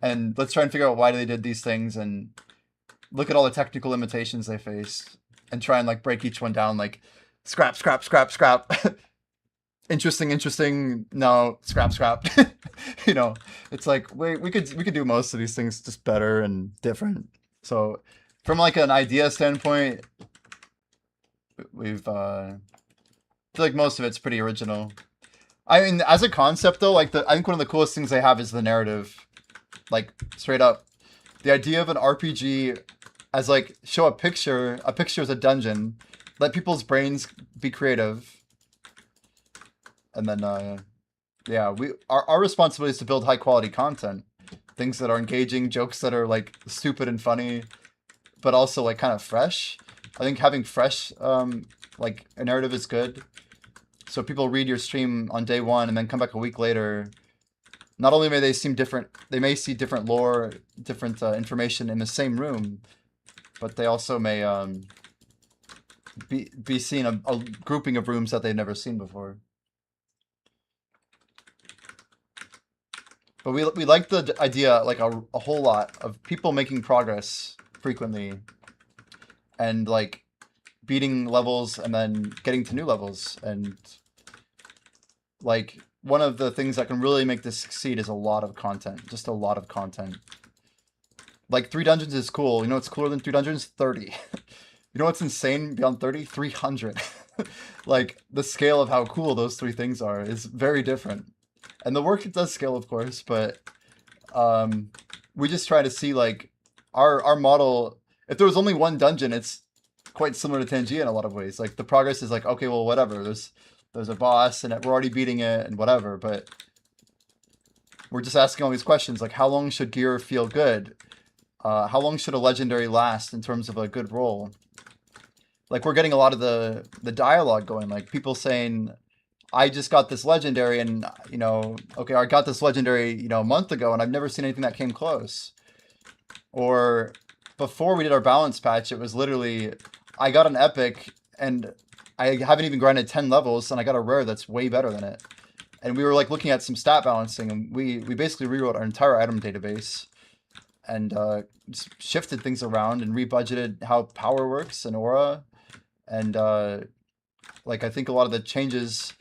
And let's try and figure out why they did these things, and look at all the technical limitations they face, and try and like break each one down, like scrap, scrap, scrap, scrap. interesting. No, scrap. You know, it's like we could do most of these things just better and different. So from like an idea standpoint, we've I feel like most of it's pretty original. I mean, as a concept though, like I think one of the coolest things they have is the narrative. Like straight up, the idea of an RPG as like show a picture as a dungeon, let people's brains be creative, and then yeah, our responsibility is to build high quality content, things that are engaging, jokes that are like stupid and funny, but also like kind of fresh. I think having fresh like a narrative is good. So people read your stream on day one and then come back a week later. Not only may they seem different, they may see different lore, different information in the same room, but they also may be seeing a grouping of rooms that they've never seen before. But we like the idea, like a whole lot of people making progress frequently, and like beating levels and then getting to new levels, and like one of the things that can really make this succeed is a lot of content, just a lot of content. Like 3 dungeons is cool. You know what's cooler than 3 dungeons? 30. You know what's insane beyond 30? 300. Like the scale of how cool those 3 things are is very different. And the work it does scale, of course, but we just try to see like our model. If there was only 1 dungeon, it's quite similar to Tangia in a lot of ways. Like the progress is like, okay, well, whatever. There's a boss and we're already beating it and whatever, but we're just asking all these questions like how long should gear feel good? How long should a legendary last in terms of a good roll? Like we're getting a lot of the dialogue going, like people saying, I just got this legendary and, you know, okay, I got this legendary, you know, a month ago and I've never seen anything that came close. Or before we did our balance patch, it was literally, I got an epic and I haven't even grinded 10 levels and I got a rare that's way better than it. And we were like looking at some stat balancing and we basically rewrote our entire item database and just shifted things around and rebudgeted how power works and aura. And like I think a lot of the changes,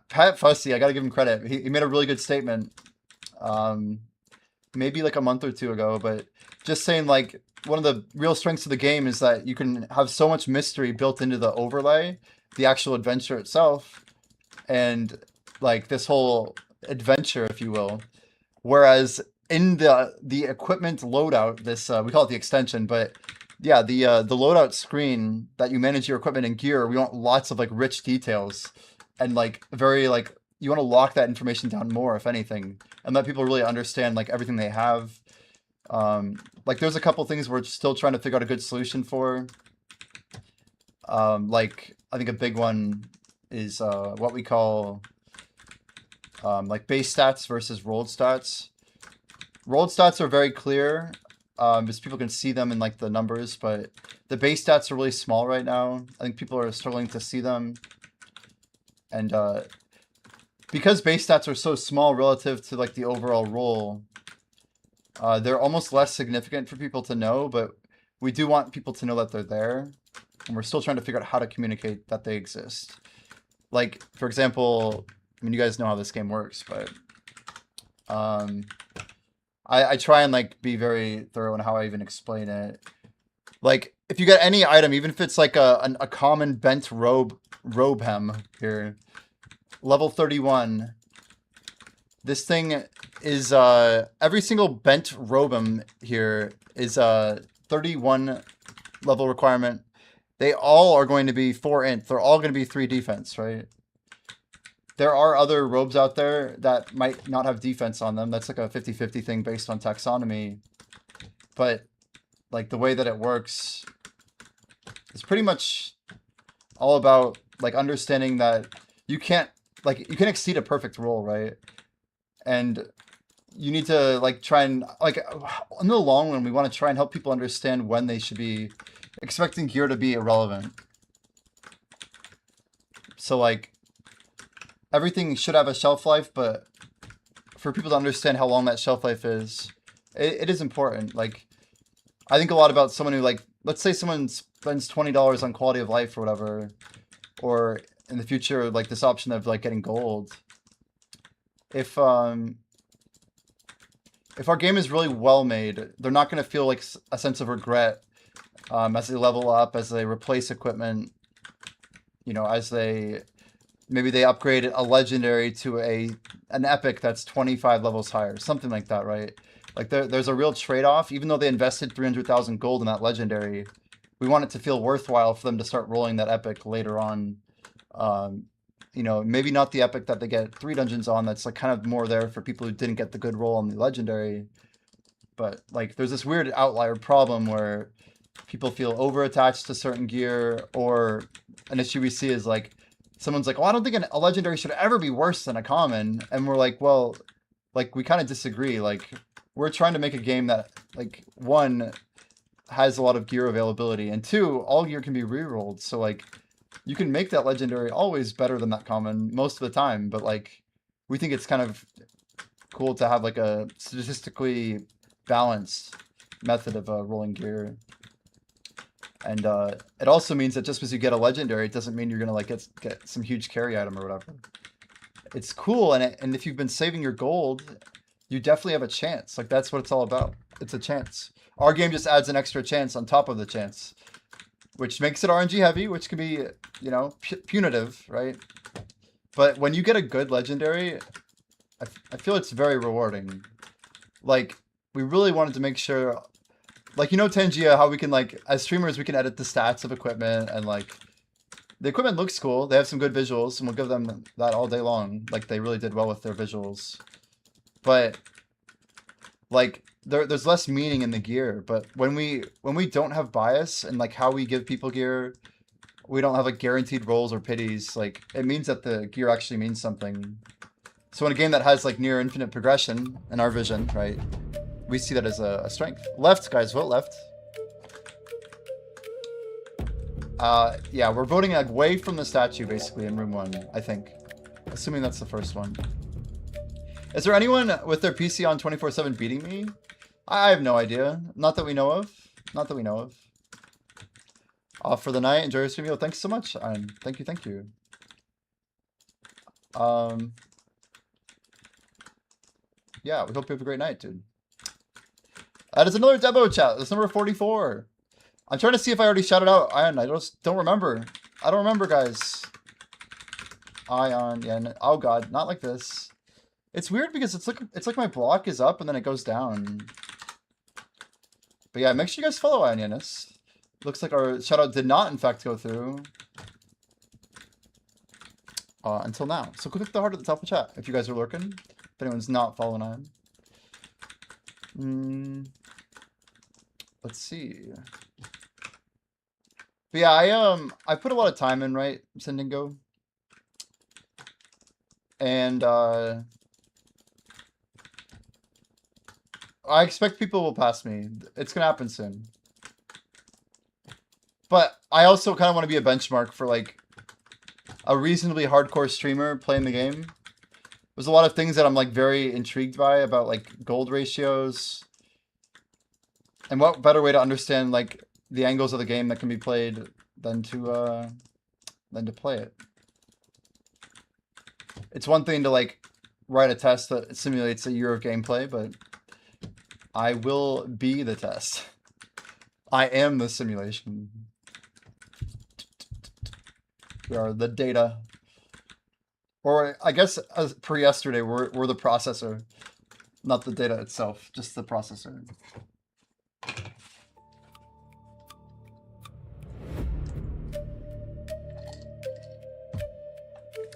Pat Fussy, I gotta give him credit. He made a really good statement maybe like a month or 2 ago, but just saying like one of the real strengths of the game is that you can have so much mystery built into the overlay, the actual adventure itself, and like this whole adventure, if you will. Whereas in the equipment loadout, this we call it the extension, but yeah, the loadout screen that you manage your equipment and gear, we want lots of like rich details and like very like you want to lock that information down more, if anything, and let people really understand like everything they have. Like there's a couple things we're still trying to figure out a good solution for. Like I think a big one is what we call like base stats versus rolled stats. Rolled stats are very clear because people can see them in like the numbers, but the base stats are really small right now. I think people are struggling to see them. And because base stats are so small relative to like the overall roll, they're almost less significant for people to know, but we do want people to know that they're there. And we're still trying to figure out how to communicate that they exist. Like, for example, I mean, you guys know how this game works, but I try and like be very thorough in how I even explain it. Like, if you get any item, even if it's like a common bent robe hem here, level 31, this thing is every single bent robum here is 31 level requirement. They all are going to be 4 int. They're all going to be 3 defense, right? There are other robes out there that might not have defense on them. That's like a 50-50 thing based on taxonomy. But like the way that it works is pretty much all about like understanding that you can't exceed a perfect roll, right? And you need to like try and like in the long run, we want to try and help people understand when they should be expecting gear to be irrelevant. So like everything should have a shelf life, but for people to understand how long that shelf life is, it is important. Like I think a lot about someone who like, let's say someone spends $20 on quality of life or whatever, or in the future, like this option of like getting gold. If our game is really well made, they're not going to feel like a sense of regret as they level up, as they replace equipment, you know, as maybe they upgrade a legendary to an epic that's 25 levels higher, something like that, right? Like there's a real trade-off. Even though they invested 300,000 gold in that legendary, we want it to feel worthwhile for them to start rolling that epic later on. You know, maybe not the epic that they get 3 dungeons on, that's like kind of more there for people who didn't get the good roll on the legendary. But like there's this weird outlier problem where people feel over attached to certain gear, or an issue we see is like someone's like, oh, I don't think a legendary should ever be worse than a common, and we're like, well, like we kind of disagree. Like we're trying to make a game that, like, one, has a lot of gear availability, and two, all gear can be rerolled, so like you can make that legendary always better than that common most of the time. But like we think it's kind of cool to have like a statistically balanced method of rolling gear. And it also means that just because you get a legendary, it doesn't mean you're gonna like get some huge carry item or whatever. It's cool, and if you've been saving your gold, you definitely have a chance. Like that's what it's all about. It's a chance. Our game just adds an extra chance on top of the chance, which makes it RNG heavy, which can be, you know, punitive, right? But when you get a good legendary, I feel it's very rewarding. Like we really wanted to make sure. Like, you know, Tangia, how we can, like, as streamers, we can edit the stats of equipment, and, like, the equipment looks cool. They have some good visuals, and we'll give them that all day long. Like, they really did well with their visuals. But, like, there's less meaning in the gear. But when we don't have bias and, like, how we give people gear, we don't have, like, guaranteed rolls or pities. Like, it means that the gear actually means something. So in a game that has, like, near infinite progression, in our vision, right, we see that as a strength. Left, guys, vote left. Yeah, we're voting away from the statue, basically, in room 1, I think. Assuming that's the first one. Is there anyone with their PC on 24/7 beating me? I have no idea. Not that we know of. Not that we know of. Off for the night. Enjoy your stream. Yo, thanks so much. Thank you, thank you. Yeah, we hope you have a great night, dude. That is another demo chat. That's number 44. I'm trying to see if I already shouted out Ion. I just don't remember. I don't remember, guys. Ion, yeah. Oh god, not like this. It's weird because it's like my block is up and then it goes down. But yeah, make sure you guys follow Ion Yanis. Looks like our shoutout did not, in fact, go through. Until now. So click the heart at the top of the chat if you guys are lurking. If anyone's not following Ion. Let's see. But yeah, I put a lot of time in, right, Sendingo? And I expect people will pass me. It's gonna happen soon. But I also kind of want to be a benchmark for like a reasonably hardcore streamer playing the game. There's a lot of things that I'm like very intrigued by about like gold ratios. And what better way to understand like the angles of the game that can be played than to play it. It's one thing to like write a test that simulates a year of gameplay, but I will be the test. I am the simulation. We are the data. Or I guess as per yesterday, we're the processor, not the data itself, just the processor.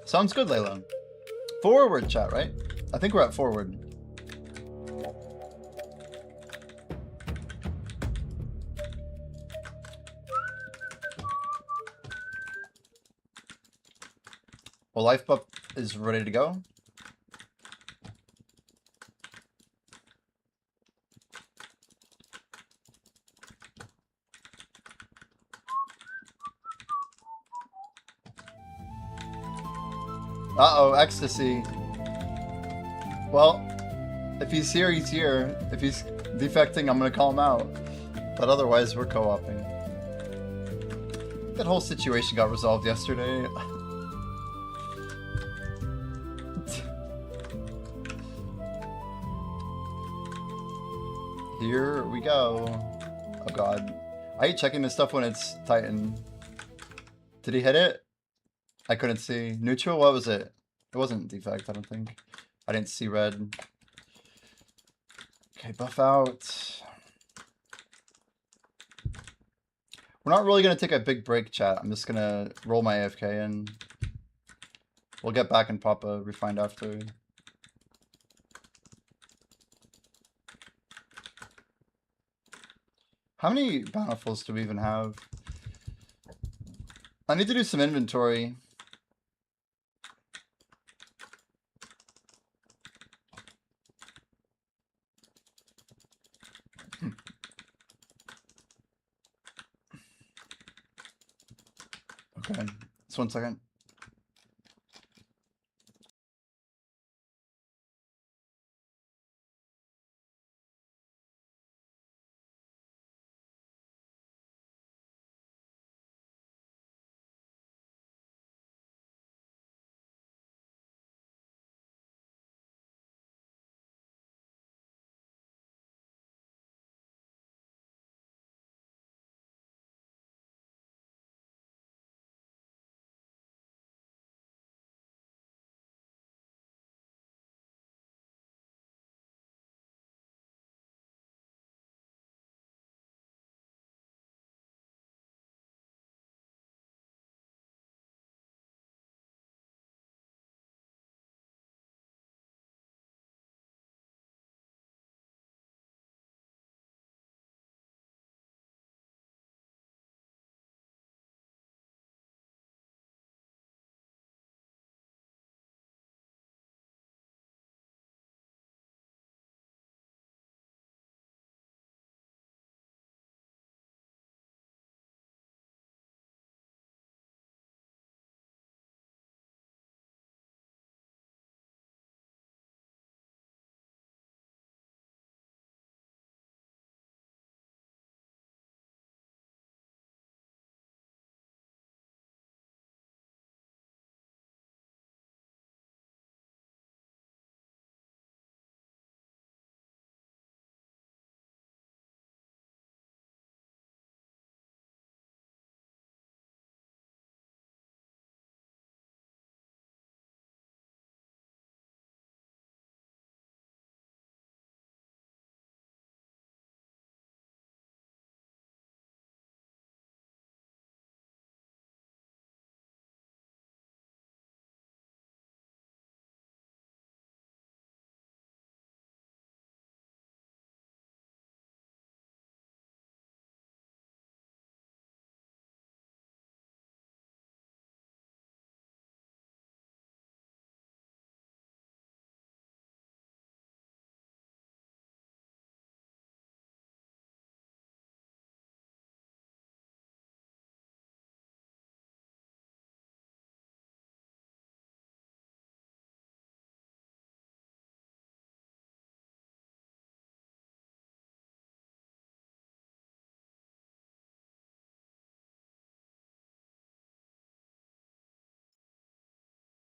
Sounds good, Layla. Forward chat, right? I think we're at forward. Well, Life Buff is ready to go. Uh-oh, ecstasy. Well, if he's here, he's here. If he's defecting, I'm gonna call him out. But otherwise, we're co-oping. That whole situation got resolved yesterday. Here we go. Oh god. I hate checking this stuff when it's Titan. Did he hit it? I couldn't see. Neutral? What was it? It wasn't defect, I don't think. I didn't see red. Okay, buff out. We're not really going to take a big break, chat. I'm just going to roll my AFK in. We'll get back and pop a refined after. How many bountifuls do we even have? I need to do some inventory. Okay, just 1 second.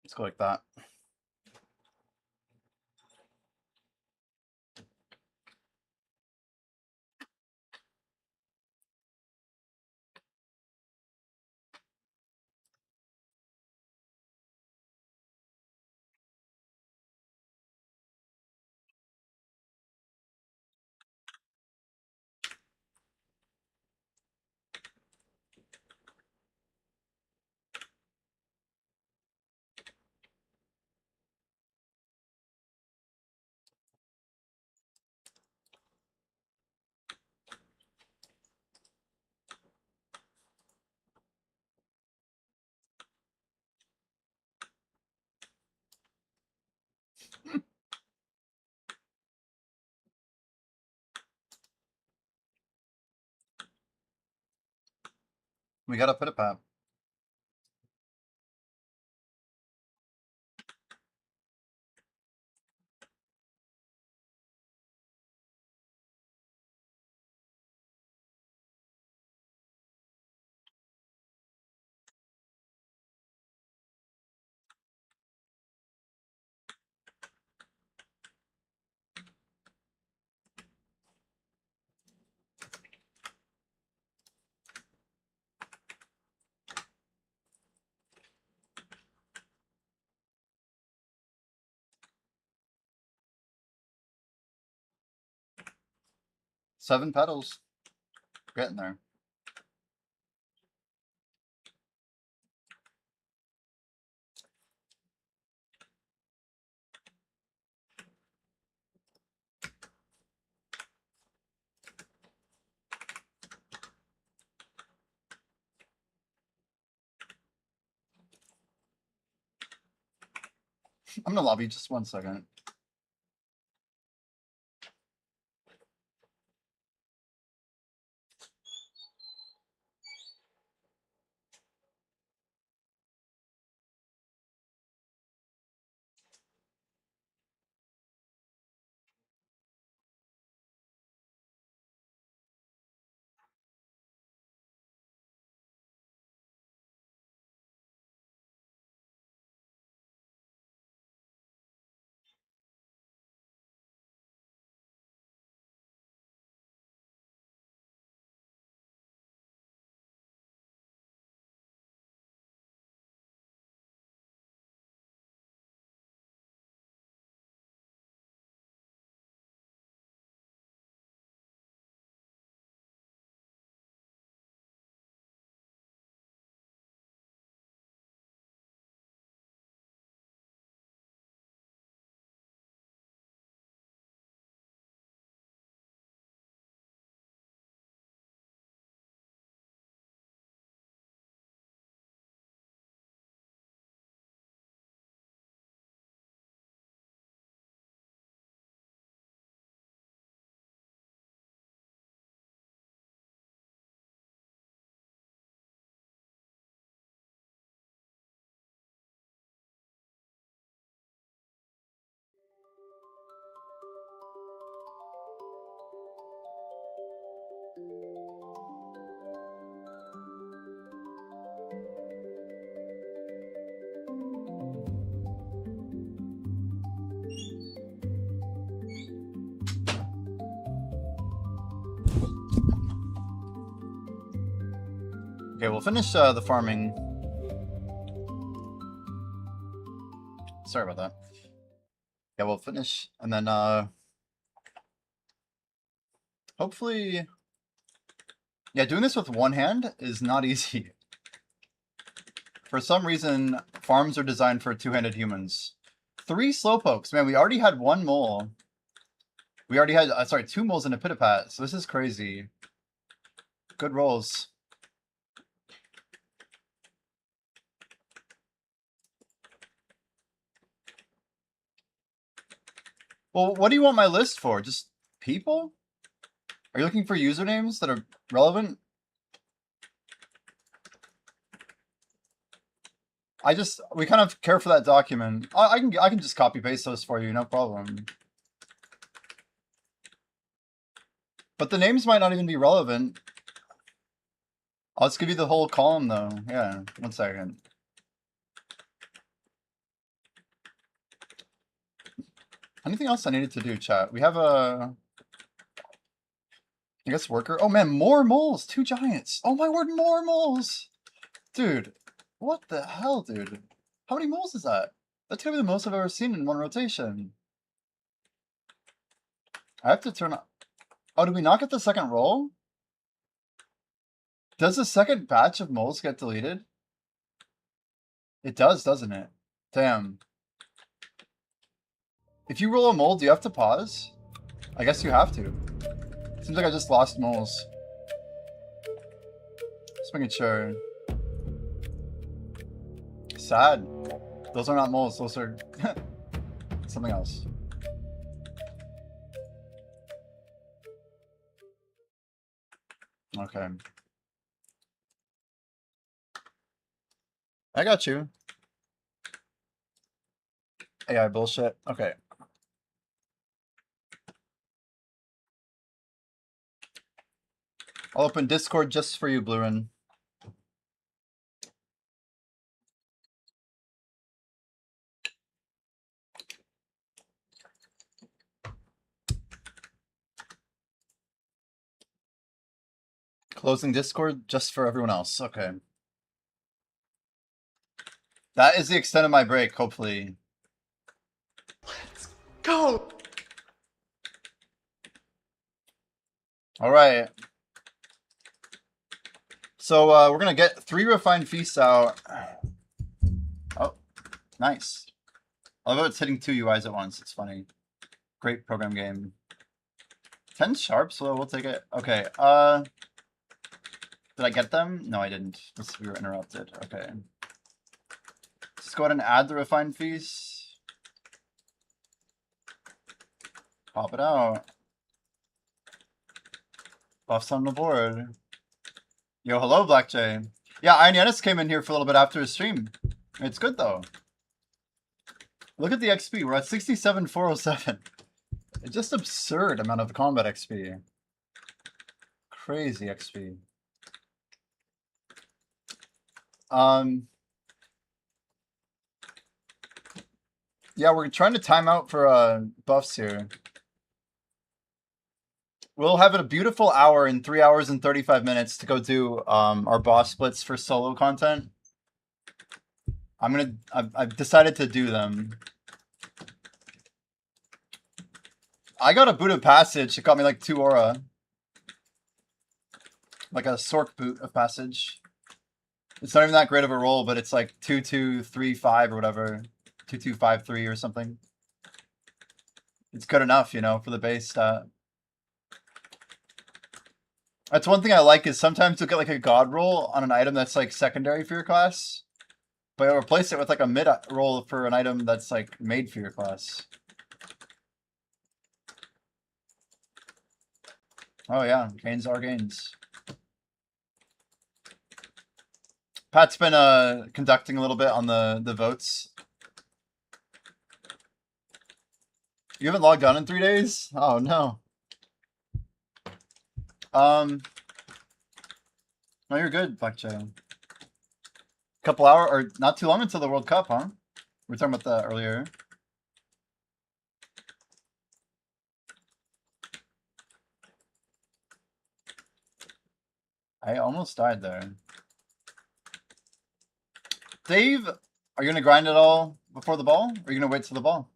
Let's go like that. We gotta put it back. 7 petals. Getting there. I'm gonna lobby just 1 second. Okay, we'll finish the farming. Sorry about that. Yeah, we'll finish, and then hopefully, yeah, doing this with 1 hand is not easy. For some reason, farms are designed for 2-handed humans. 3 slowpokes, man. We already had 1 mole. We already had, sorry, 2 moles and a pitapat. So this is crazy. Good rolls. Well, what do you want my list for? Just people? Are you looking for usernames that are relevant? We kind of care for that document. I can just copy paste those for you, no problem. But the names might not even be relevant. I'll just give you the whole column though. Yeah, 1 second. Anything else I needed to do, chat? We have a, I guess, worker. Oh man, more moles! 2 giants! Oh my word, more moles! Dude, what the hell, dude? How many moles is that? That's gonna be the most I've ever seen in 1 rotation. I have to turn on... Oh, did we not get the second roll? Does the second batch of moles get deleted? It does, doesn't it? Damn. If you roll a mole, do you have to pause? I guess you have to. Seems like I just lost moles. Just making sure. Sad. Those are not moles, those are something else. Okay. I got you. AI bullshit. Okay. I'll open Discord just for you, Blurin. Closing Discord just for everyone else. Okay. That is the extent of my break, hopefully. Let's go! All right. So we're gonna get 3 refined feasts out. Oh, nice. I love how it's hitting 2 UIs at once. It's funny. Great program game. 10 sharp, so we'll take it. Okay. Did I get them? No, I didn't. We were interrupted. Okay. Let's go ahead and add the refined feast. Pop it out. Buffs on the board. Yo, hello, Black Jay. Yeah, Iron Yanis came in here for a little bit after his stream. It's good, though. Look at the XP. We're at 67,407. It's just absurd amount of combat XP. Crazy XP. Yeah, we're trying to time out for buffs here. We'll have a beautiful hour in 3 hours and 35 minutes to go do our boss splits for solo content. I've decided to do them. I got a boot of passage. It got me like 2 aura. Like a Sork boot of passage. It's not even that great of a roll, but it's like 2-2-3-5 or whatever. 2-2-5-3 or something. It's good enough, you know, for the base stat. That's one thing I like is sometimes you'll get like a god roll on an item that's like secondary for your class. But you'll replace it with like a mid roll for an item that's like made for your class. Oh yeah, gains are gains. Pat's been conducting a little bit on the votes. You haven't logged on in 3 days? Oh no. No, you're good, Blackjack. Couple hour or not too long until the World Cup, huh? We were talking about that earlier. I almost died there. Dave, are you gonna grind it all before the ball? Or are you gonna wait till the ball?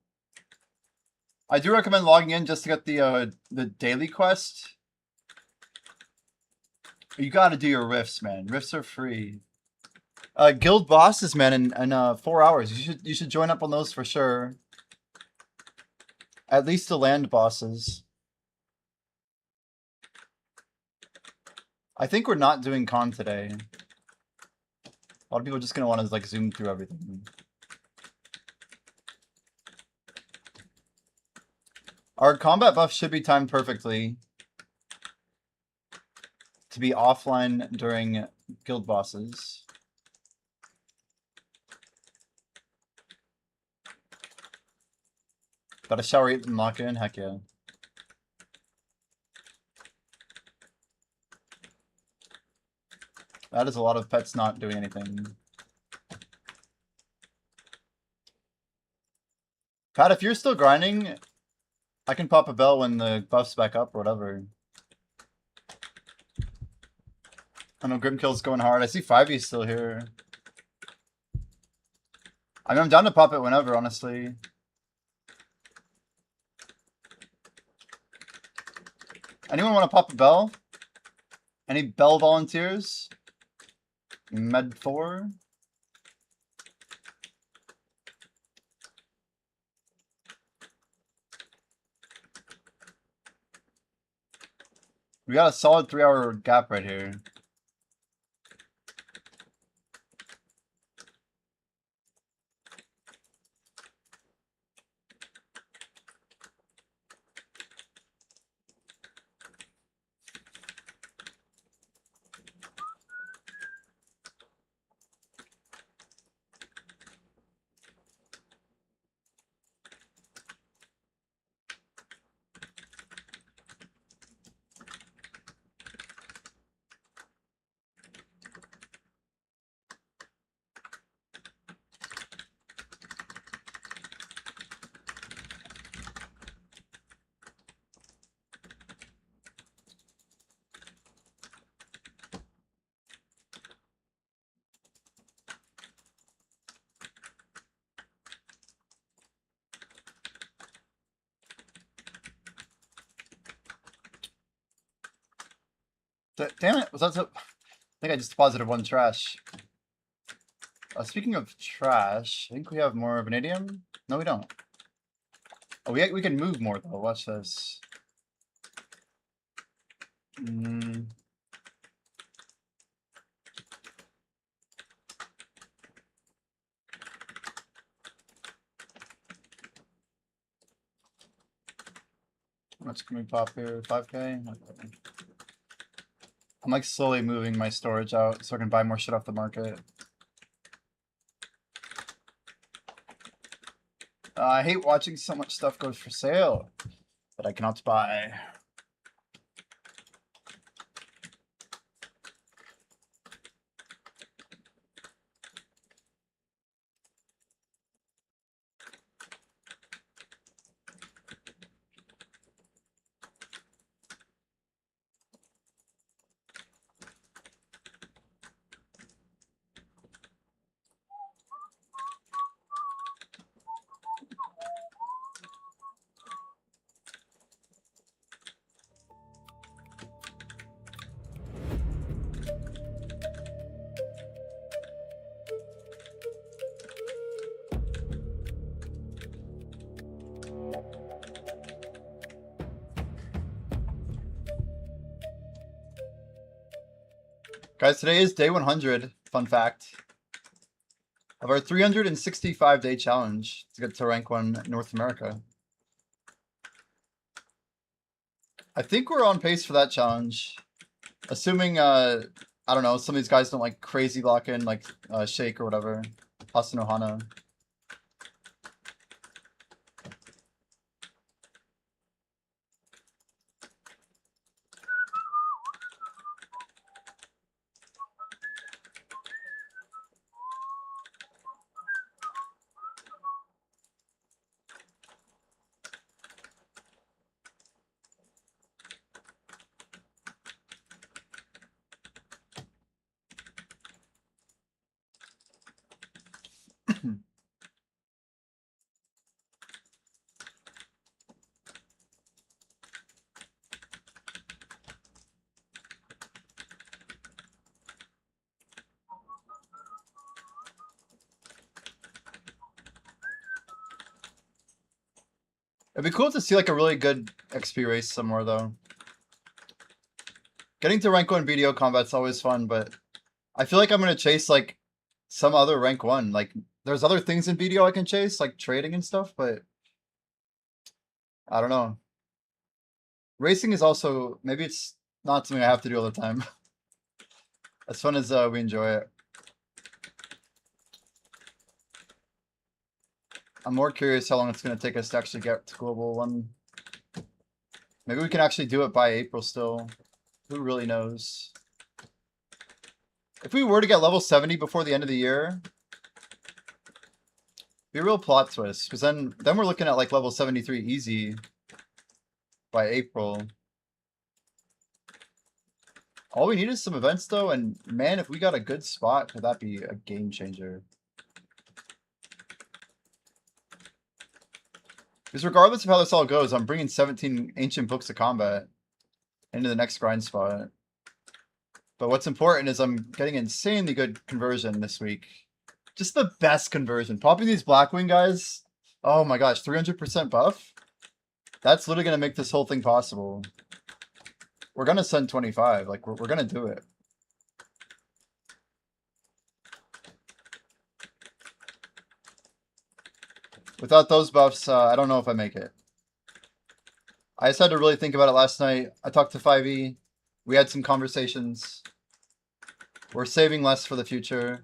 I do recommend logging in just to get the daily quest. You gotta do your rifts, man. Rifts are free. Guild bosses, man, in 4 hours. You should join up on those for sure. At least the land bosses. I think we're not doing con today. A lot of people are just gonna want to like zoom through everything. Our combat buff should be timed perfectly to be offline during guild bosses. Got a shower, eat, and lock in? Heck yeah. That is a lot of pets not doing anything. Pat, if you're still grinding, I can pop a bell when the buff's back up or whatever. I know Grimkill's going hard. I see 5e still here. I mean, I'm down to pop it whenever, honestly. Anyone want to pop a bell? Any bell volunteers? Med 4? We got a solid 3-hour gap right here. Damn it! Was that so? I think I just deposited one trash. Speaking of trash, I think we have more vanadium. No, we don't. Oh, we can move more though. Watch this. How much can we pop here? 5K? I'm like slowly moving my storage out so I can buy more shit off the market. I hate watching so much stuff goes for sale that I cannot buy. Guys, today is day 100, fun fact, of our 365-day challenge to get to rank 1 North America. I think we're on pace for that challenge. Assuming, I don't know, some of these guys don't like crazy lock in, like Shake or whatever. Hasanohana. It'd be cool to see like a really good XP race somewhere though. Getting to rank 1 BDO combat's always fun, but I feel like I'm gonna chase like some other rank 1. Like there's other things in BDO I can chase, like trading and stuff, but I don't know. Racing is also, maybe it's not something I have to do all the time. As fun as we enjoy it. I'm more curious how long it's going to take us to actually get to Global 1. Maybe we can actually do it by April still. Who really knows? If we were to get level 70 before the end of the year, be a real plot twist. Because then we're looking at like level 73 easy by April. All we need is some events though, and man, if we got a good spot, could that be a game changer? Because regardless of how this all goes, I'm bringing 17 ancient books of combat into the next grind spot. But what's important is I'm getting insanely good conversion this week. Just the best conversion. Popping these Blackwing guys, oh my gosh, 300% buff? That's literally going to make this whole thing possible. We're going to send 25. Like, we're going to do it. Without those buffs, I don't know if I make it. I just had to really think about it last night. I talked to 5e. We had some conversations. We're saving less for the future.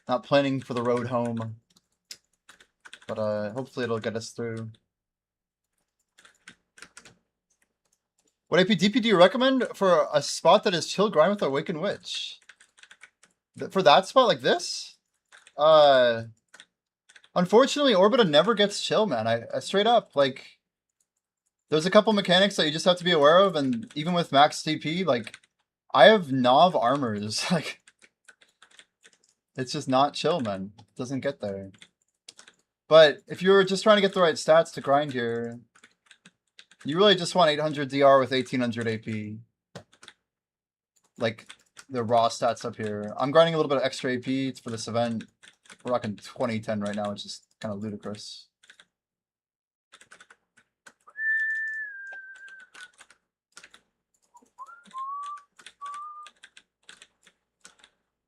Not planning for the road home. But hopefully it'll get us through. What AP DP do you recommend for a spot that is chill grind with Awakened Witch? For that spot like this? Unfortunately, Orbita never gets chill, man. I straight up, like, there's a couple mechanics that you just have to be aware of, and even with max TP, like, I have Nav armors, like, it's just not chill, man. It doesn't get there. But if you're just trying to get the right stats to grind here, you really just want 800 DR with 1800 AP. like the raw stats up here. I'm grinding a little bit of extra AP. It's for this event. We're rocking 2010 right now, which is kind of ludicrous.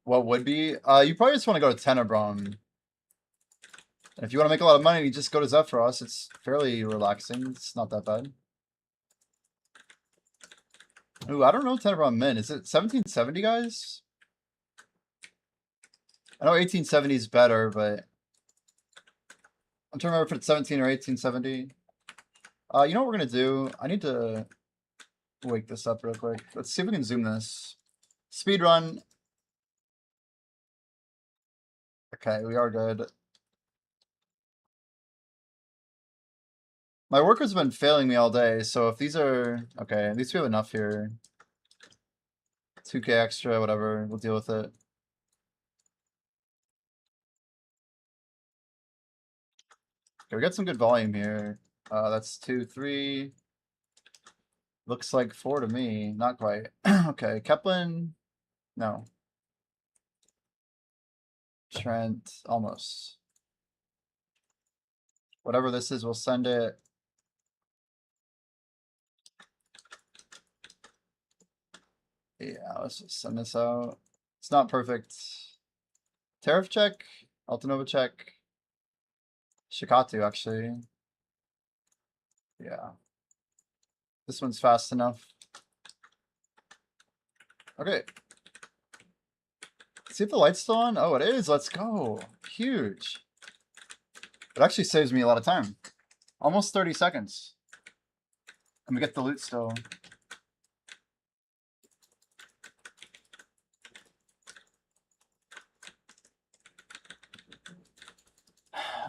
What would be? You probably just want to go to Tenebron. And if you want to make a lot of money, you just go to Zephyros. It's fairly relaxing. It's not that bad. Ooh, I don't know Tenebron Min. Is it 1770, guys? I know 1870 is better, but I'm trying to remember if it's 17 or 1870. You know what we're gonna do? I need to wake this up real quick. Let's see if we can zoom this. Speed run. Okay, we are good. My workers have been failing me all day, so if these are okay, at least we have enough here. 2K extra, whatever. We'll deal with it. Okay, we got some good volume here. That's 2, 3. Looks like 4 to me. Not quite. Okay, Keplin. No. Trent, almost. Whatever this is, we'll send it. Yeah, let's just send this out. It's not perfect. Tariff check, Altanova check. Shikatu, actually. Yeah. This one's fast enough. Okay. See if the light's still on? Oh, it is. Let's go. Huge. It actually saves me a lot of time. Almost 30 seconds. And we get the loot still.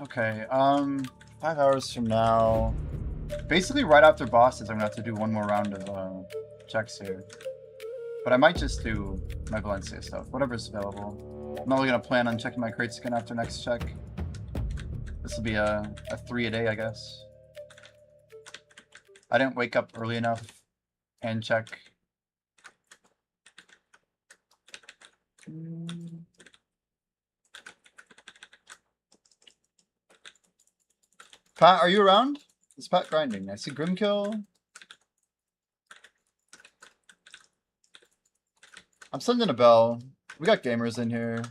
Okay, 5 hours from now. Basically right after bosses, I'm gonna have to do one more round of checks here. But I might just do my Valencia stuff, whatever's available. I'm not really gonna plan on checking my crates again after next check. This will be a 3 a day, I guess. I didn't wake up early enough and check. Pat, are you around? Is Pat grinding? I see Grimkill. I'm sending a bell. We got gamers in here.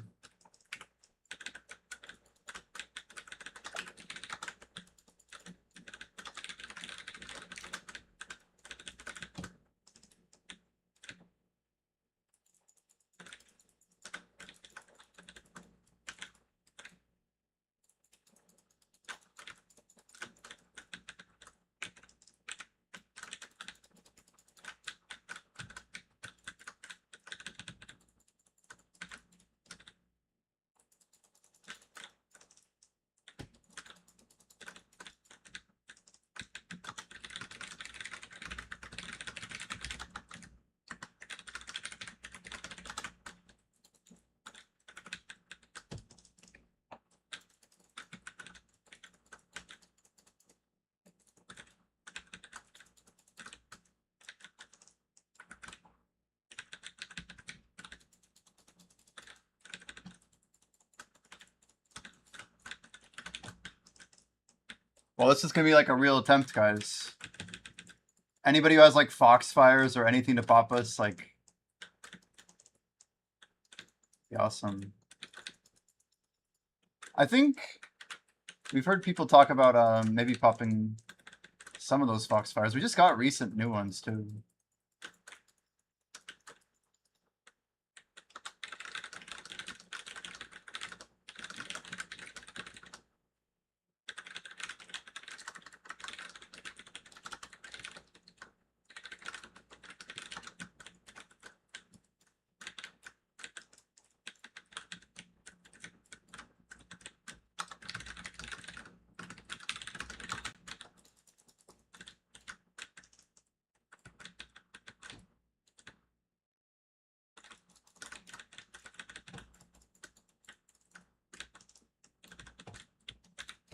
Well, this is gonna be like a real attempt, guys. Anybody who has like Foxfires or anything to pop us, like, be awesome. I think we've heard people talk about maybe popping some of those Foxfires. We just got recent new ones too.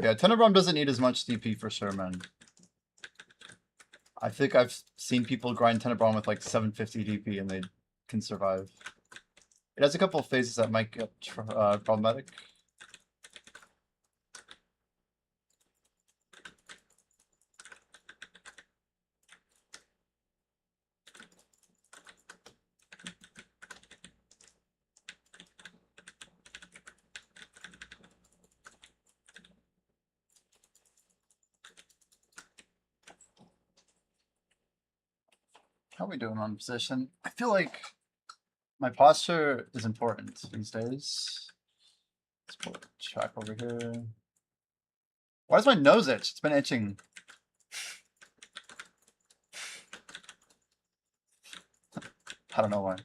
Yeah, Tenebron doesn't need as much DP for sure, man. I think I've seen people grind Tenebron with like 750 DP and they can survive. It has a couple of phases that might get problematic. How are we doing on position? I feel like my posture is important these days. Let's pull the track over here. Why does my nose itch? It's been itching. I don't know why. I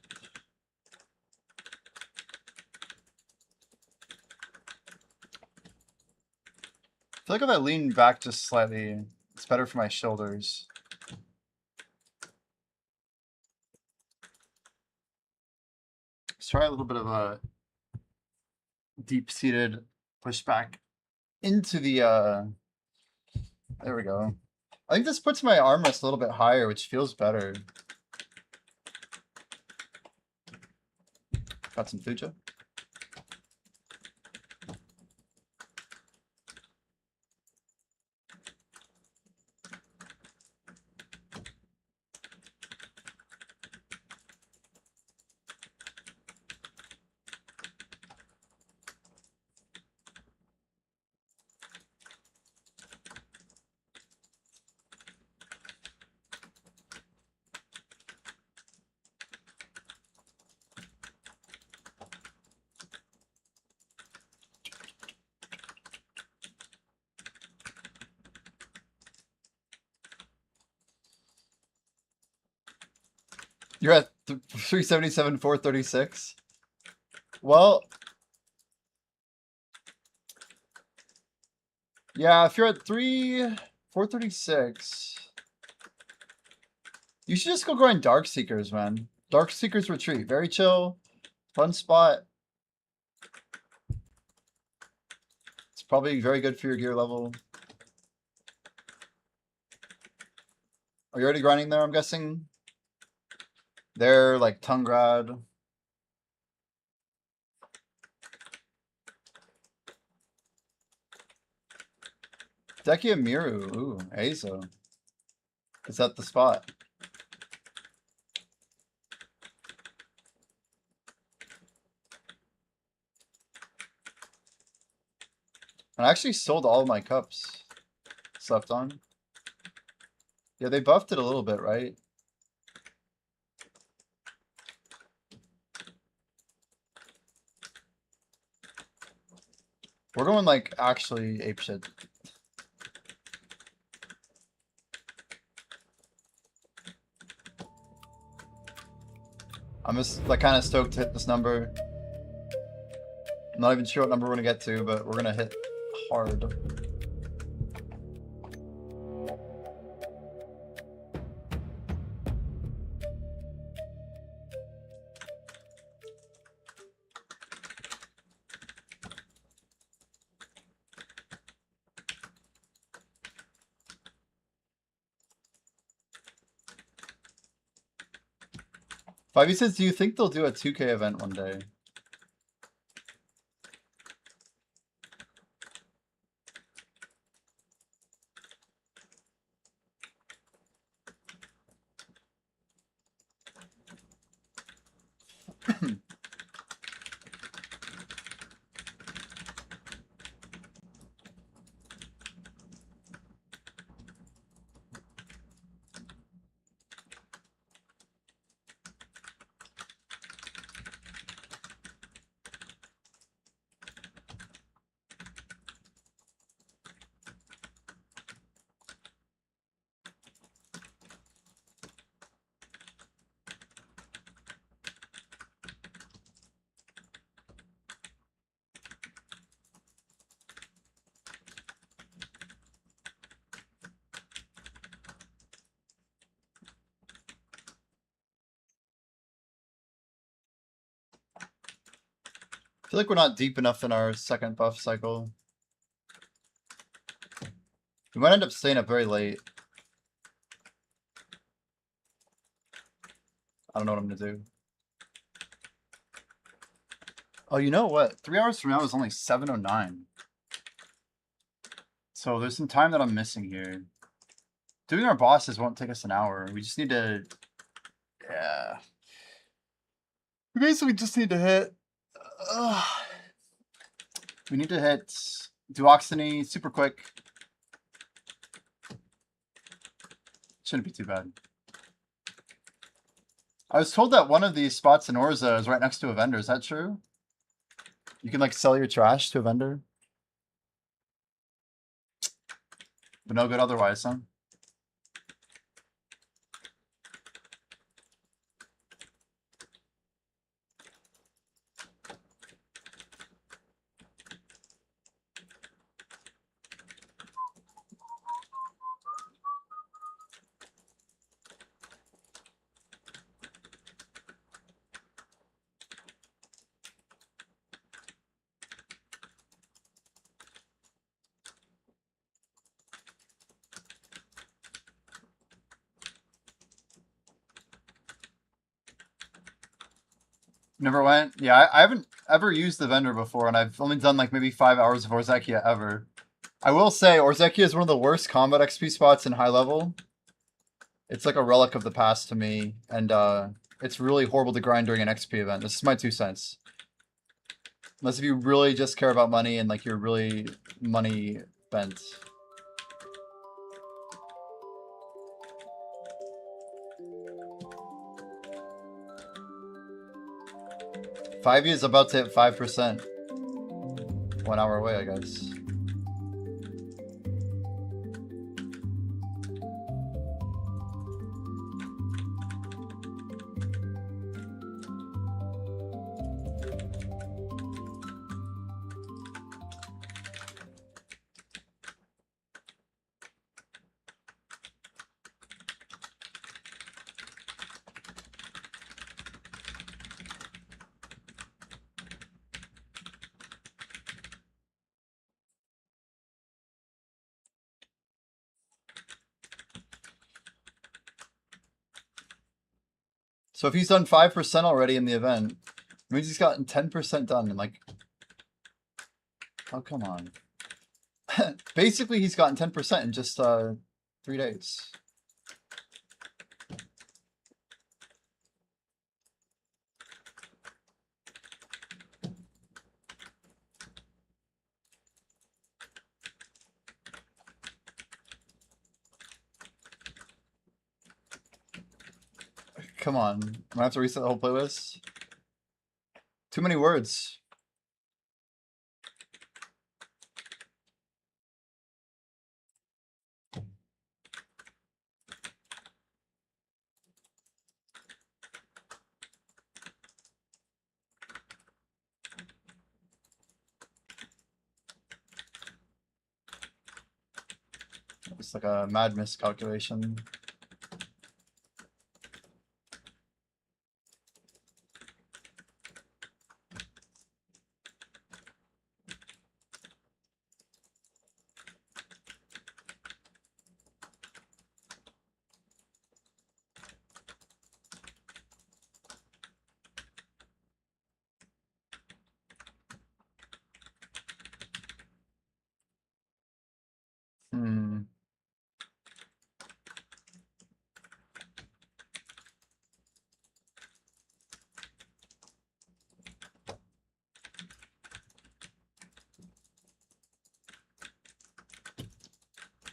feel like if I lean back just slightly, it's better for my shoulders. Let's try a little bit of a deep-seated pushback into the, there we go. I think this puts my armrest a little bit higher, which feels better. Got some fuja. You're at 377, 436. Well, yeah, if you're at 436, you should just go grind Dark Seekers, man. Dark Seekers Retreat, very chill, fun spot. It's probably very good for your gear level. Are you already grinding there, I'm guessing? They're like Tungrad. Dekia Miru, ooh, Azo. Is that the spot? I actually sold all my cups. Slept on. Yeah, they buffed it a little bit, right? We're going like actually apeshit. I'm just like kind of stoked to hit this number. I'm not even sure what number we're gonna get to, but we're gonna hit hard. Fivey says, do you think they'll do a 2K event one day? I feel like we're not deep enough in our second buff cycle. We might end up staying up very late. I don't know what I'm gonna do. Oh, you know what? 3 hours from now is only 7:09. So there's some time that I'm missing here. Doing our bosses won't take us an hour. We just need to... Yeah. We basically just need to hit... we need to hit Duoxony super quick. Shouldn't be too bad. I was told that one of these spots in Orza is right next to a vendor. Is that true? You can like sell your trash to a vendor? But no good otherwise, huh? Never went? Yeah, I haven't ever used the vendor before, and I've only done like maybe 5 hours of Orzekia ever. I will say, Orzekia is one of the worst combat XP spots in high level. It's like a relic of the past to me, and it's really horrible to grind during an XP event. This is my 2 cents. Unless if you really just care about money and like you're really money bent. Five is about to hit 5%. 1 hour away, I guess. So if he's done 5% already in the event, it means he's gotten 10% done in like... Oh, come on. Basically, he's gotten 10% in just 3 days. Come on. I'm gonna have to reset the whole playlist. Too many words. It's like a mad miscalculation. Hmm.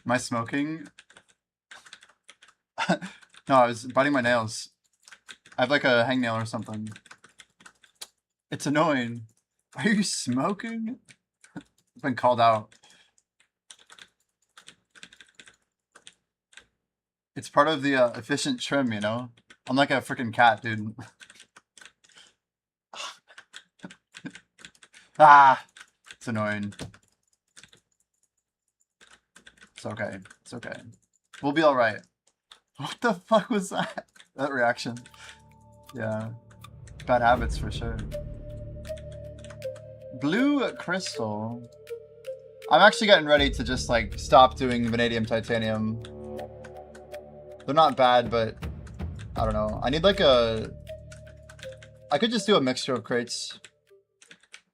Am I smoking? No, I was biting my nails. I have like a hangnail or something. It's annoying. Are you smoking? I've been called out. It's part of the efficient trim, you know? I'm like a freaking cat, dude. Ah! It's annoying. It's okay. It's okay. We'll be alright. What the fuck was that? That reaction. Yeah. Bad habits for sure. Blue crystal. I'm actually getting ready to just like stop doing vanadium titanium. They're not bad, but I don't know. I need like a... I could just do a mixture of crates.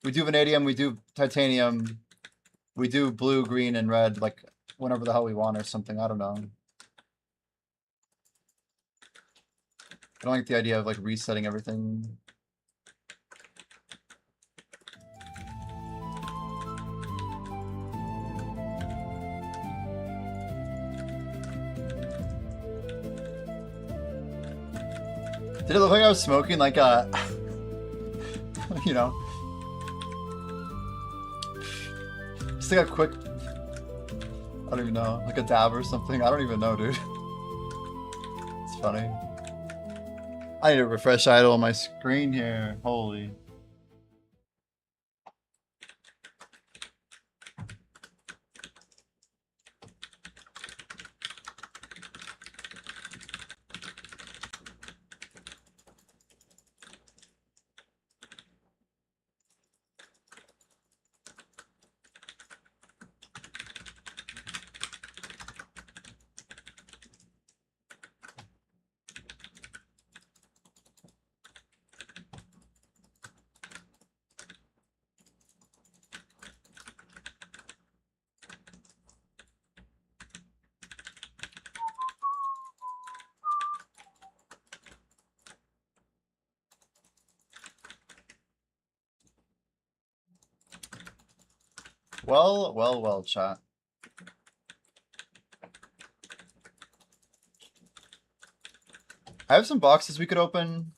We do vanadium, we do titanium, we do blue, green, and red, like whenever the hell we want or something. I don't know. I don't like the idea of like resetting everything. Did it look like I was smoking like a, you know, just like a quick, I don't even know, like a dab or something? I don't even know, dude. It's funny. I need to refresh idle on my screen here. Holy. Well, chat. I have some boxes we could open.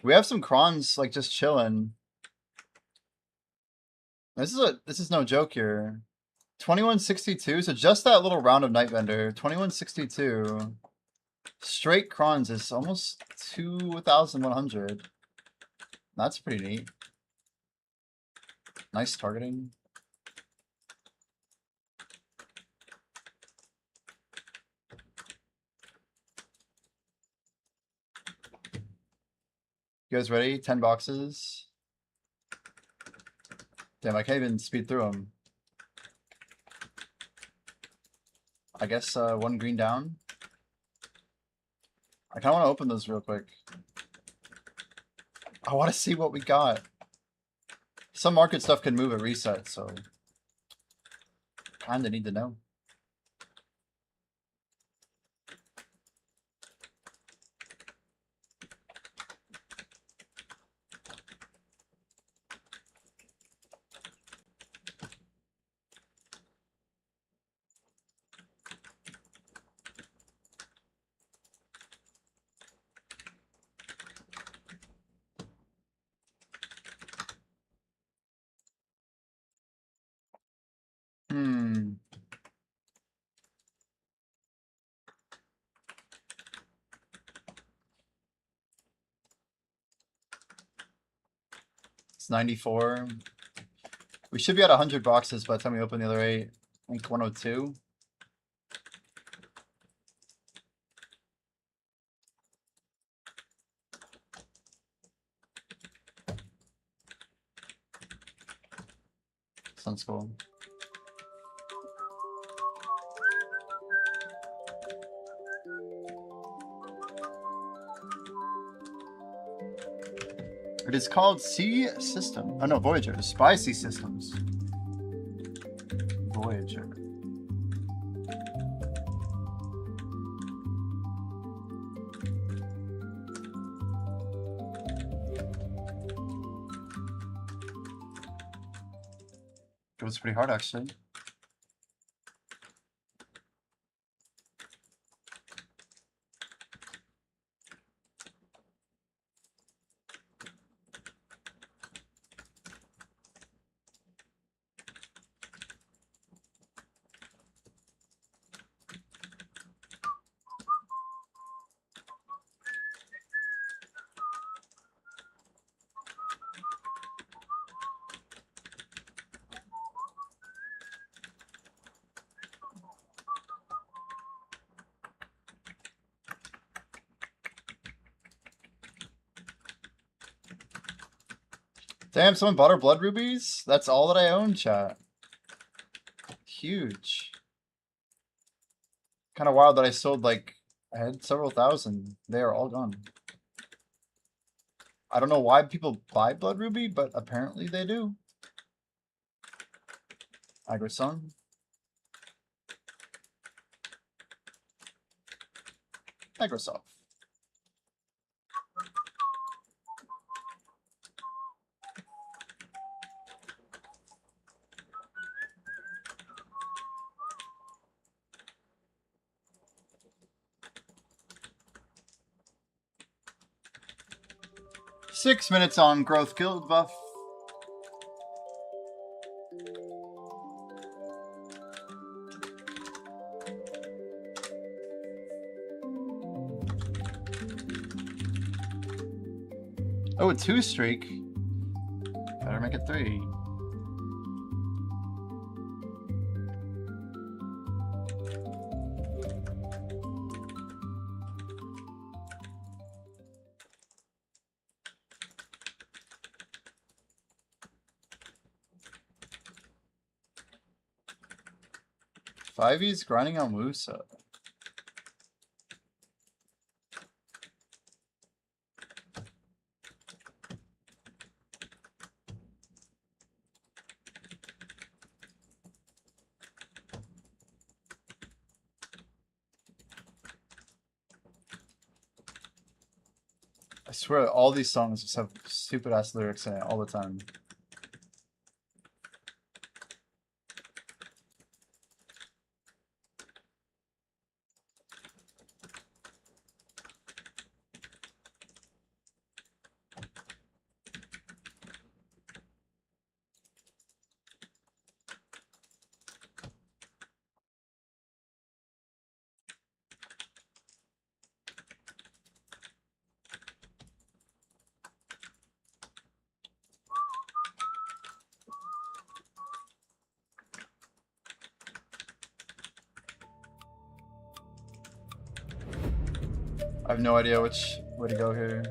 We have some crons like just chilling. This is no joke here. 2162, so just that little round of Night Vendor. 2162. Straight crons is almost 2,100. That's pretty neat. Nice targeting. You guys ready? 10 boxes. Damn, I can't even speed through them. I guess one green down. I kind of want to open those real quick. I want to see what we got. Some market stuff can move at reset, so kind of need to know. Hmm. It's 94. We should be at 100 boxes by the time we open the other 8. I think 102. Sounds cool. It is called Sea System. Oh no, Voyager. Spy Sea Systems. Voyager. It was pretty hard actually. Damn, someone bought our blood rubies? That's all that I own, chat. Huge. Kind of wild that I sold like, I had several thousand. They are all gone. I don't know why people buy Blood Ruby, but apparently they do. Aggro-Sun. Aggro-Soft. Six minutes on growth guild buff. Oh, a 2 streak. Better make it 3. Fivey's grinding on Wusa. I swear, all these songs just have stupid ass lyrics in it all the time. I have no idea which way to go here.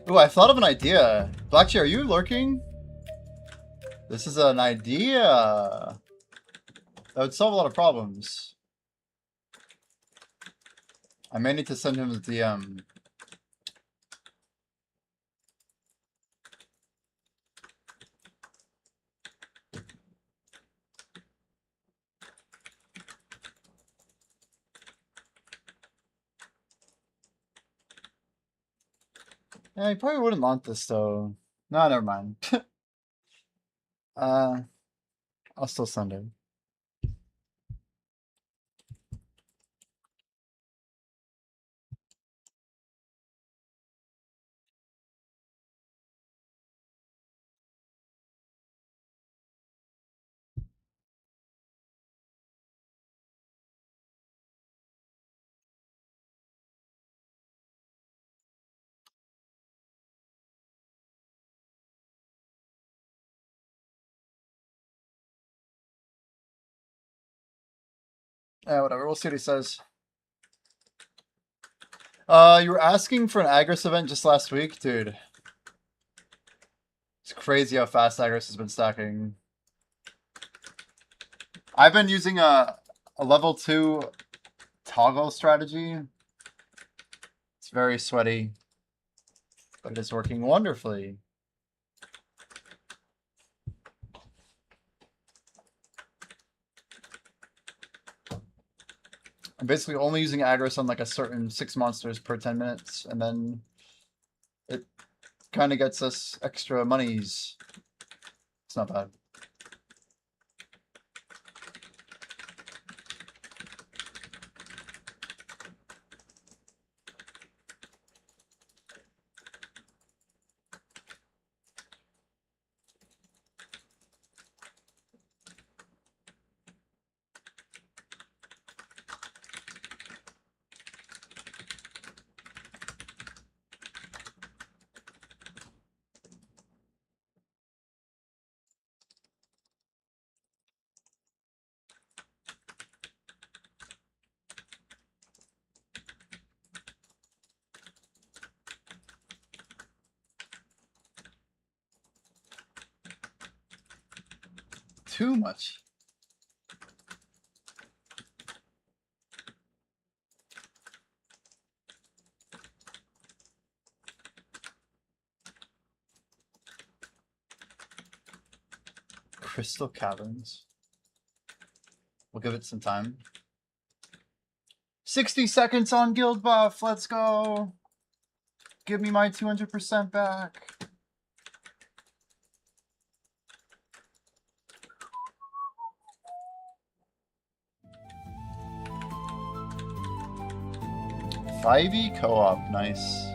Ooh, I thought of an idea. Blackjay, are you lurking? This is an idea. That would solve a lot of problems. I may need to send him a DM. Yeah, he probably wouldn't want this though. No, never mind. I'll still send him. Yeah, whatever. We'll see what he says. You were asking for an Agris event just last week, dude. It's crazy how fast Agris has been stacking. I've been using a level 2 toggle strategy. It's very sweaty, but it is working wonderfully. I'm basically only using Agris on like a certain 6 monsters per 10 minutes, and then it kind of gets us extra monies. It's not bad. Too much. Crystal Caverns. We'll give it some time. 60 seconds on guild buff. Let's go. Give me my 200% back. Fivey co-op, nice.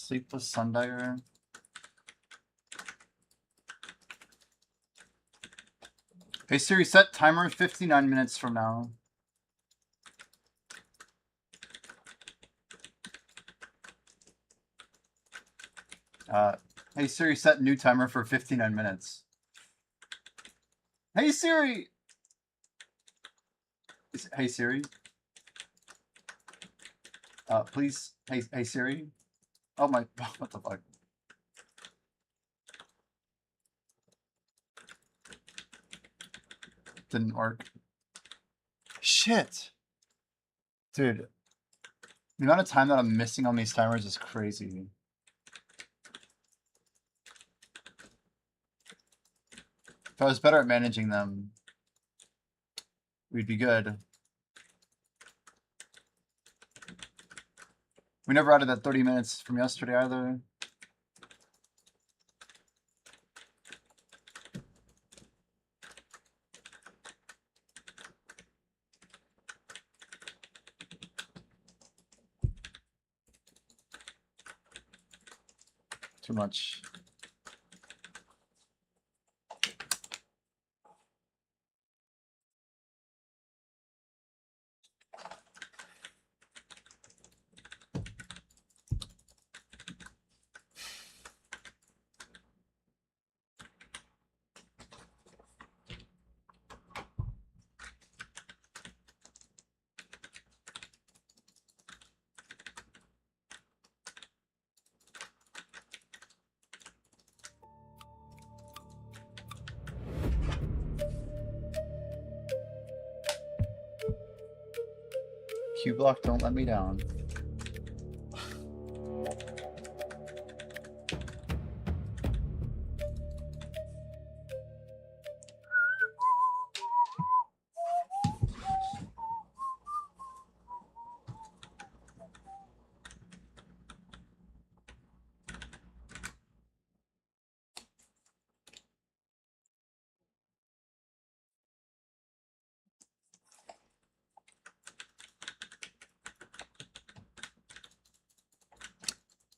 Sleepless Sundial. Hey Siri, set timer 59 minutes from now. Hey Siri, set new timer for 59 minutes. Hey Siri! Hey Siri. Please, hey Siri. Oh my, what the fuck? Didn't work. Shit. Dude. The amount of time that I'm missing on these timers is crazy. If I was better at managing them, we'd be good. We never added that 30 minutes from yesterday either. Too much. Q block, don't let me down.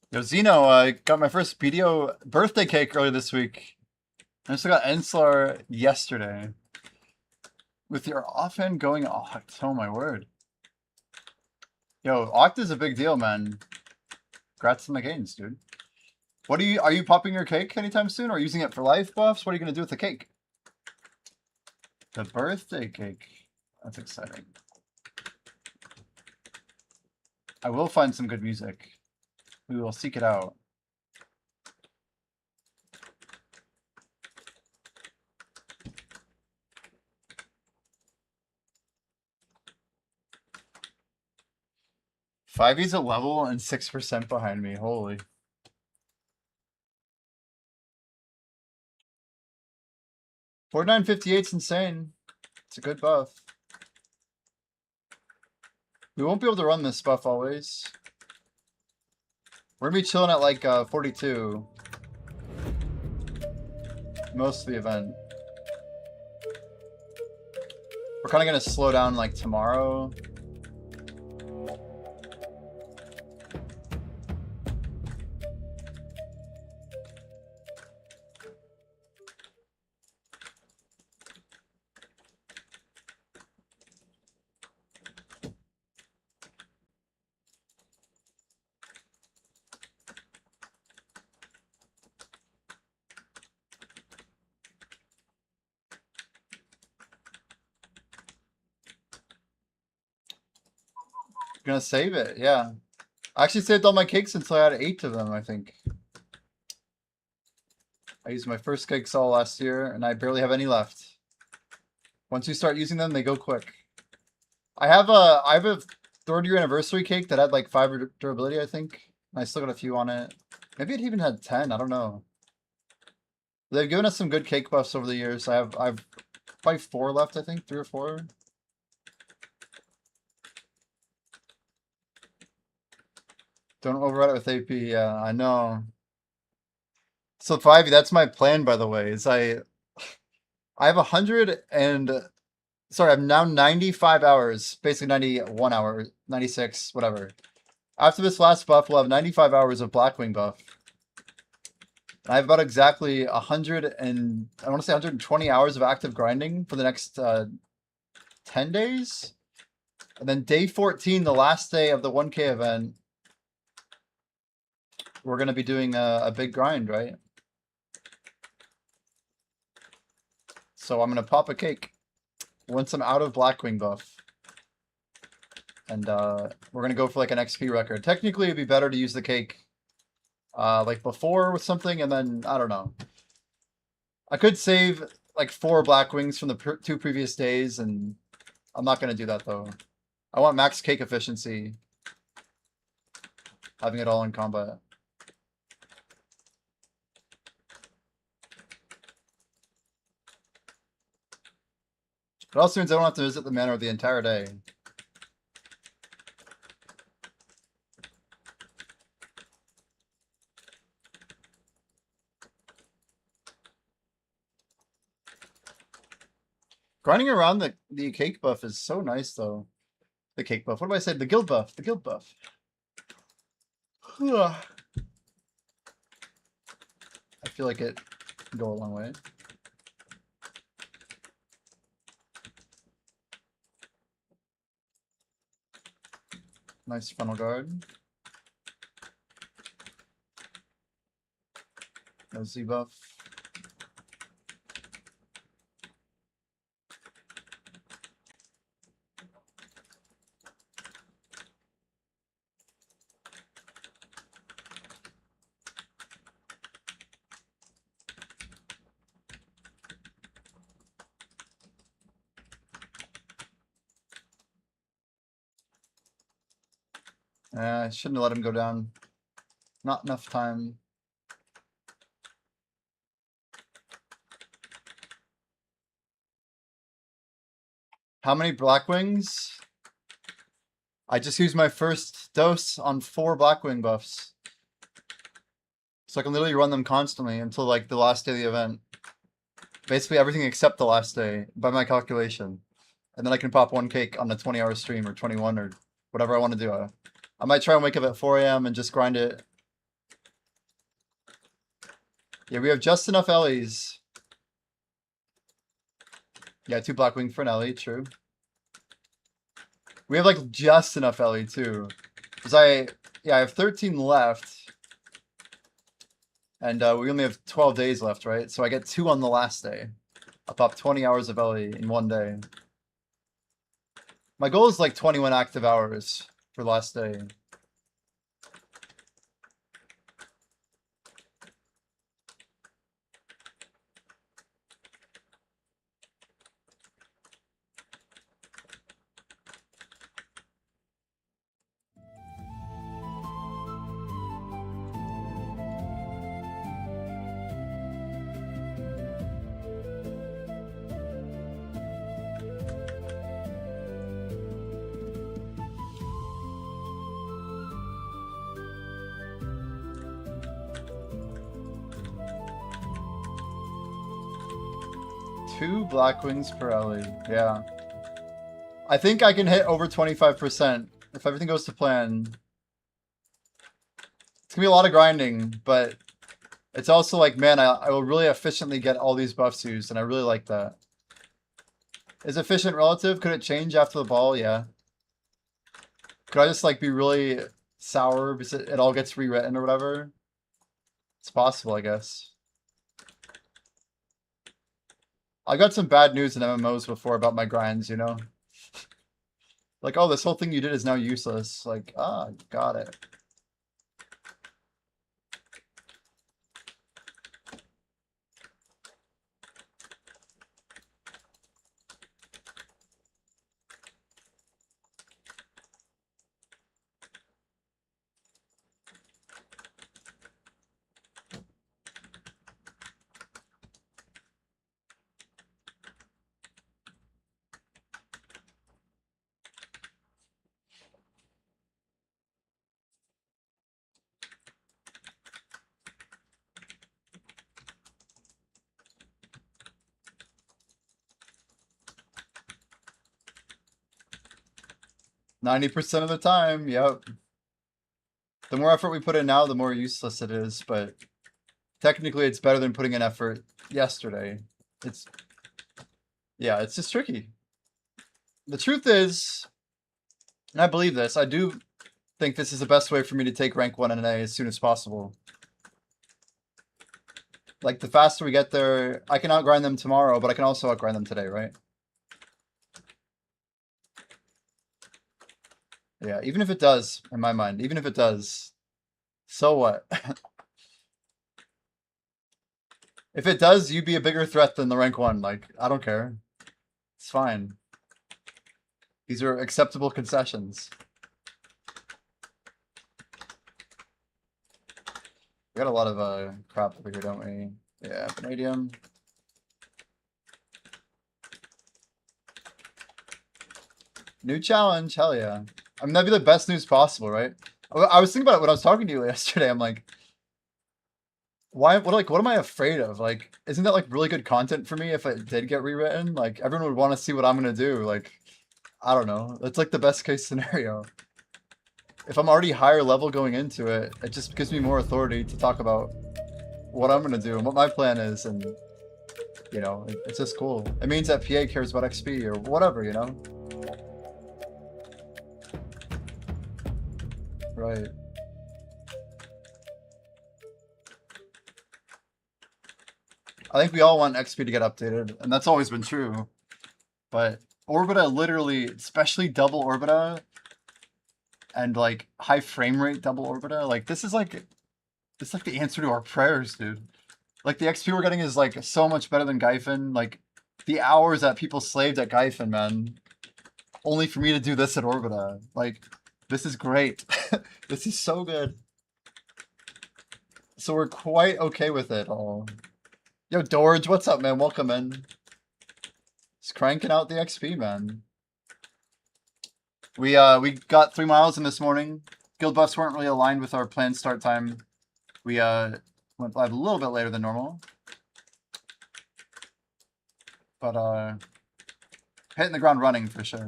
Yo, Zeno, I got my first BDO birthday cake earlier this week. I also got Enslar yesterday. With your offhand going Oct. Oh my word. Yo, Oct is a big deal, man. Congrats on the gains, dude. What are you popping your cake anytime soon or using it for life buffs? What are you gonna do with the cake? The birthday cake. That's exciting. I will find some good music. We will seek it out. Fivey's a level and 6% behind me. Holy. $49.58's insane. It's a good buff. We won't be able to run this buff always. We're gonna be chilling at like 42 most of the event. We're kind of gonna slow down like tomorrow. Gonna save it, yeah. I actually saved all my cakes until I had 8 of them, I think. I used my first cakes all last year, and I barely have any left. Once you start using them, they go quick. I have a 3rd year anniversary cake that had like 5 durability, I think. And I still got a few on it. Maybe it even had 10, I don't know. They've given us some good cake buffs over the years. I've probably 4 left, I think, 3 or 4. Don't override it with AP. Yeah, I know. So 5, that's my plan, by the way. Is I have 100 and sorry, I'm now 95 hours, basically 91 hours, 96, whatever. After this last buff, we'll have 95 hours of Blackwing buff. I have about exactly 100 and I want to say 120 hours of active grinding for the next 10 days. And then day 14, the last day of the 1K event, we're going to be doing a big grind, right? So I'm going to pop a cake once I'm out of Blackwing buff. And we're going to go for like an XP record. Technically, it'd be better to use the cake like before with something, and then, I don't know. I could save like 4 Blackwings from the 2 previous days, and I'm not going to do that, though. I want max cake efficiency. Having it all in combat. It also means I don't have to visit the manor the entire day. Grinding around the cake buff is so nice, though. The cake buff. What do I say? The guild buff. The guild buff. I feel like it can go a long way. Nice funnel guard. No Z buff. I shouldn't have let him go down. Not enough time. How many Blackwings? I just used my first dose on 4 Blackwing buffs. So I can literally run them constantly until like the last day of the event. Basically everything except the last day, by my calculation. And then I can pop 1 cake on the 20-hour stream, or 21, or whatever I want to do. I might try and wake up at 4 AM and just grind it. Yeah, we have just enough Ellies. Yeah, 2 Blackwing for an Ellie, true. We have like just enough Ellie too. Because I have 13 left. And we only have 12 days left, right? So I get 2 on the last day. I'll pop 20 hours of Ellie in 1 day. My goal is like 21 active hours for last day. 2 black wings per alley. Yeah. I think I can hit over 25% if everything goes to plan. It's gonna be a lot of grinding, but it's also like, man, I will really efficiently get all these buffs used, and I really like that. Is efficient relative? Could it change after the ball? Yeah. Could I just like be really sour because it all gets rewritten or whatever? It's possible, I guess. I got some bad news in MMOs before about my grinds, you know? Like, oh, this whole thing you did is now useless. Like, ah, got it. %90 of the time, yep. The more effort we put in now, the more useless it is, but technically it's better than putting in effort yesterday. Yeah, it's just tricky. The truth is, and I believe this, I do think this is the best way for me to take rank 1 NA as soon as possible. Like, the faster we get there, I can outgrind them tomorrow, but I can also outgrind them today, right? Yeah, even if it does, in my mind, even if it does, so what? If it does, you'd be a bigger threat than the rank 1. Like, I don't care. It's fine. These are acceptable concessions. We got a lot of crap over here, don't we? Yeah, vanadium. New challenge, hell yeah. I mean, that'd be the best news possible, right? I was thinking about it when I was talking to you yesterday. I'm like, why? What am I afraid of? Like, isn't that like really good content for me if it did get rewritten? Like, everyone would want to see what I'm gonna do. Like, I don't know. That's like the best case scenario. If I'm already higher level going into it, it just gives me more authority to talk about what I'm gonna do and what my plan is, and you know, it's just cool. It means that PA cares about XP or whatever, you know. Right. I think we all want XP to get updated, and that's always been true. But Orbita literally, especially double Orbita, and like high frame rate double Orbita, like this is like the answer to our prayers, dude. Like the XP we're getting is like so much better than Gyphon. Like the hours that people slaved at Gyphon, man, only for me to do this at Orbita. Like, this is great. This is so good. So we're quite okay with it all. Yo, Dorge, what's up, man? Welcome in. Just cranking out the XP, man. We got 3 miles in this morning. Guild buffs weren't really aligned with our planned start time. We went live a little bit later than normal. But hitting the ground running for sure.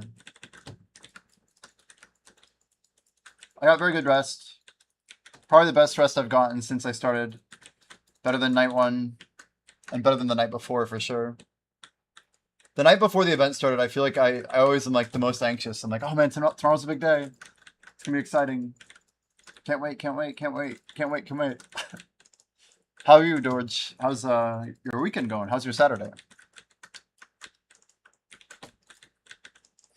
I got very good rest. Probably the best rest I've gotten since I started. Better than night 1. And better than the night before for sure. The night before the event started, I feel like I always am like the most anxious. I'm like, oh man, tomorrow's a big day. It's gonna be exciting. Can't wait, can't wait, can't wait, can't wait, can't wait. How are you, George? How's your weekend going? How's your Saturday?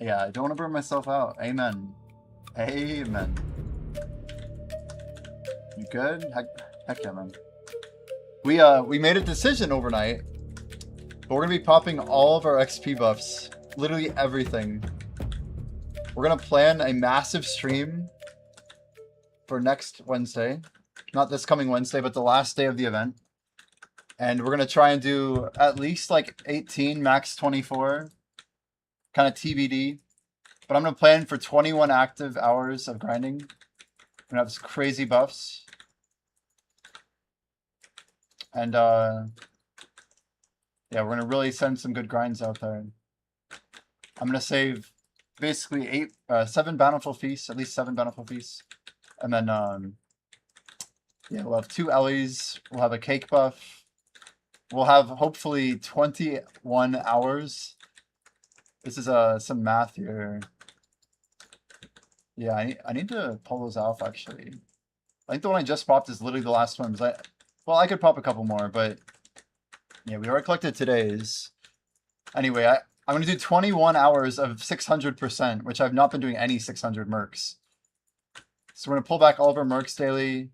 Yeah, I don't want to burn myself out. Amen. Amen. You good? Heck yeah, man. We made a decision overnight. But we're gonna be popping all of our XP buffs. Literally everything. We're gonna plan a massive stream for next Wednesday. Not this coming Wednesday, but the last day of the event. And we're gonna try and do at least like 18, max 24. Kind of TBD. But I'm gonna plan for 21 active hours of grinding. We're gonna have crazy buffs. And Yeah, we're gonna really send some good grinds out there. I'm gonna save basically 7 Bountiful Feasts, at least 7 Bountiful Feasts. And then, yeah, we'll have 2 Ellies, we'll have a cake buff. We'll have hopefully 21 hours. This is some math here. Yeah, I need to pull those off actually. I think the one I just popped is literally the last one. Well, I could pop a couple more, but yeah, we already collected today's. Anyway, I'm going to do 21 hours of 600%, which I've not been doing any 600 mercs. So we're going to pull back all of our mercs daily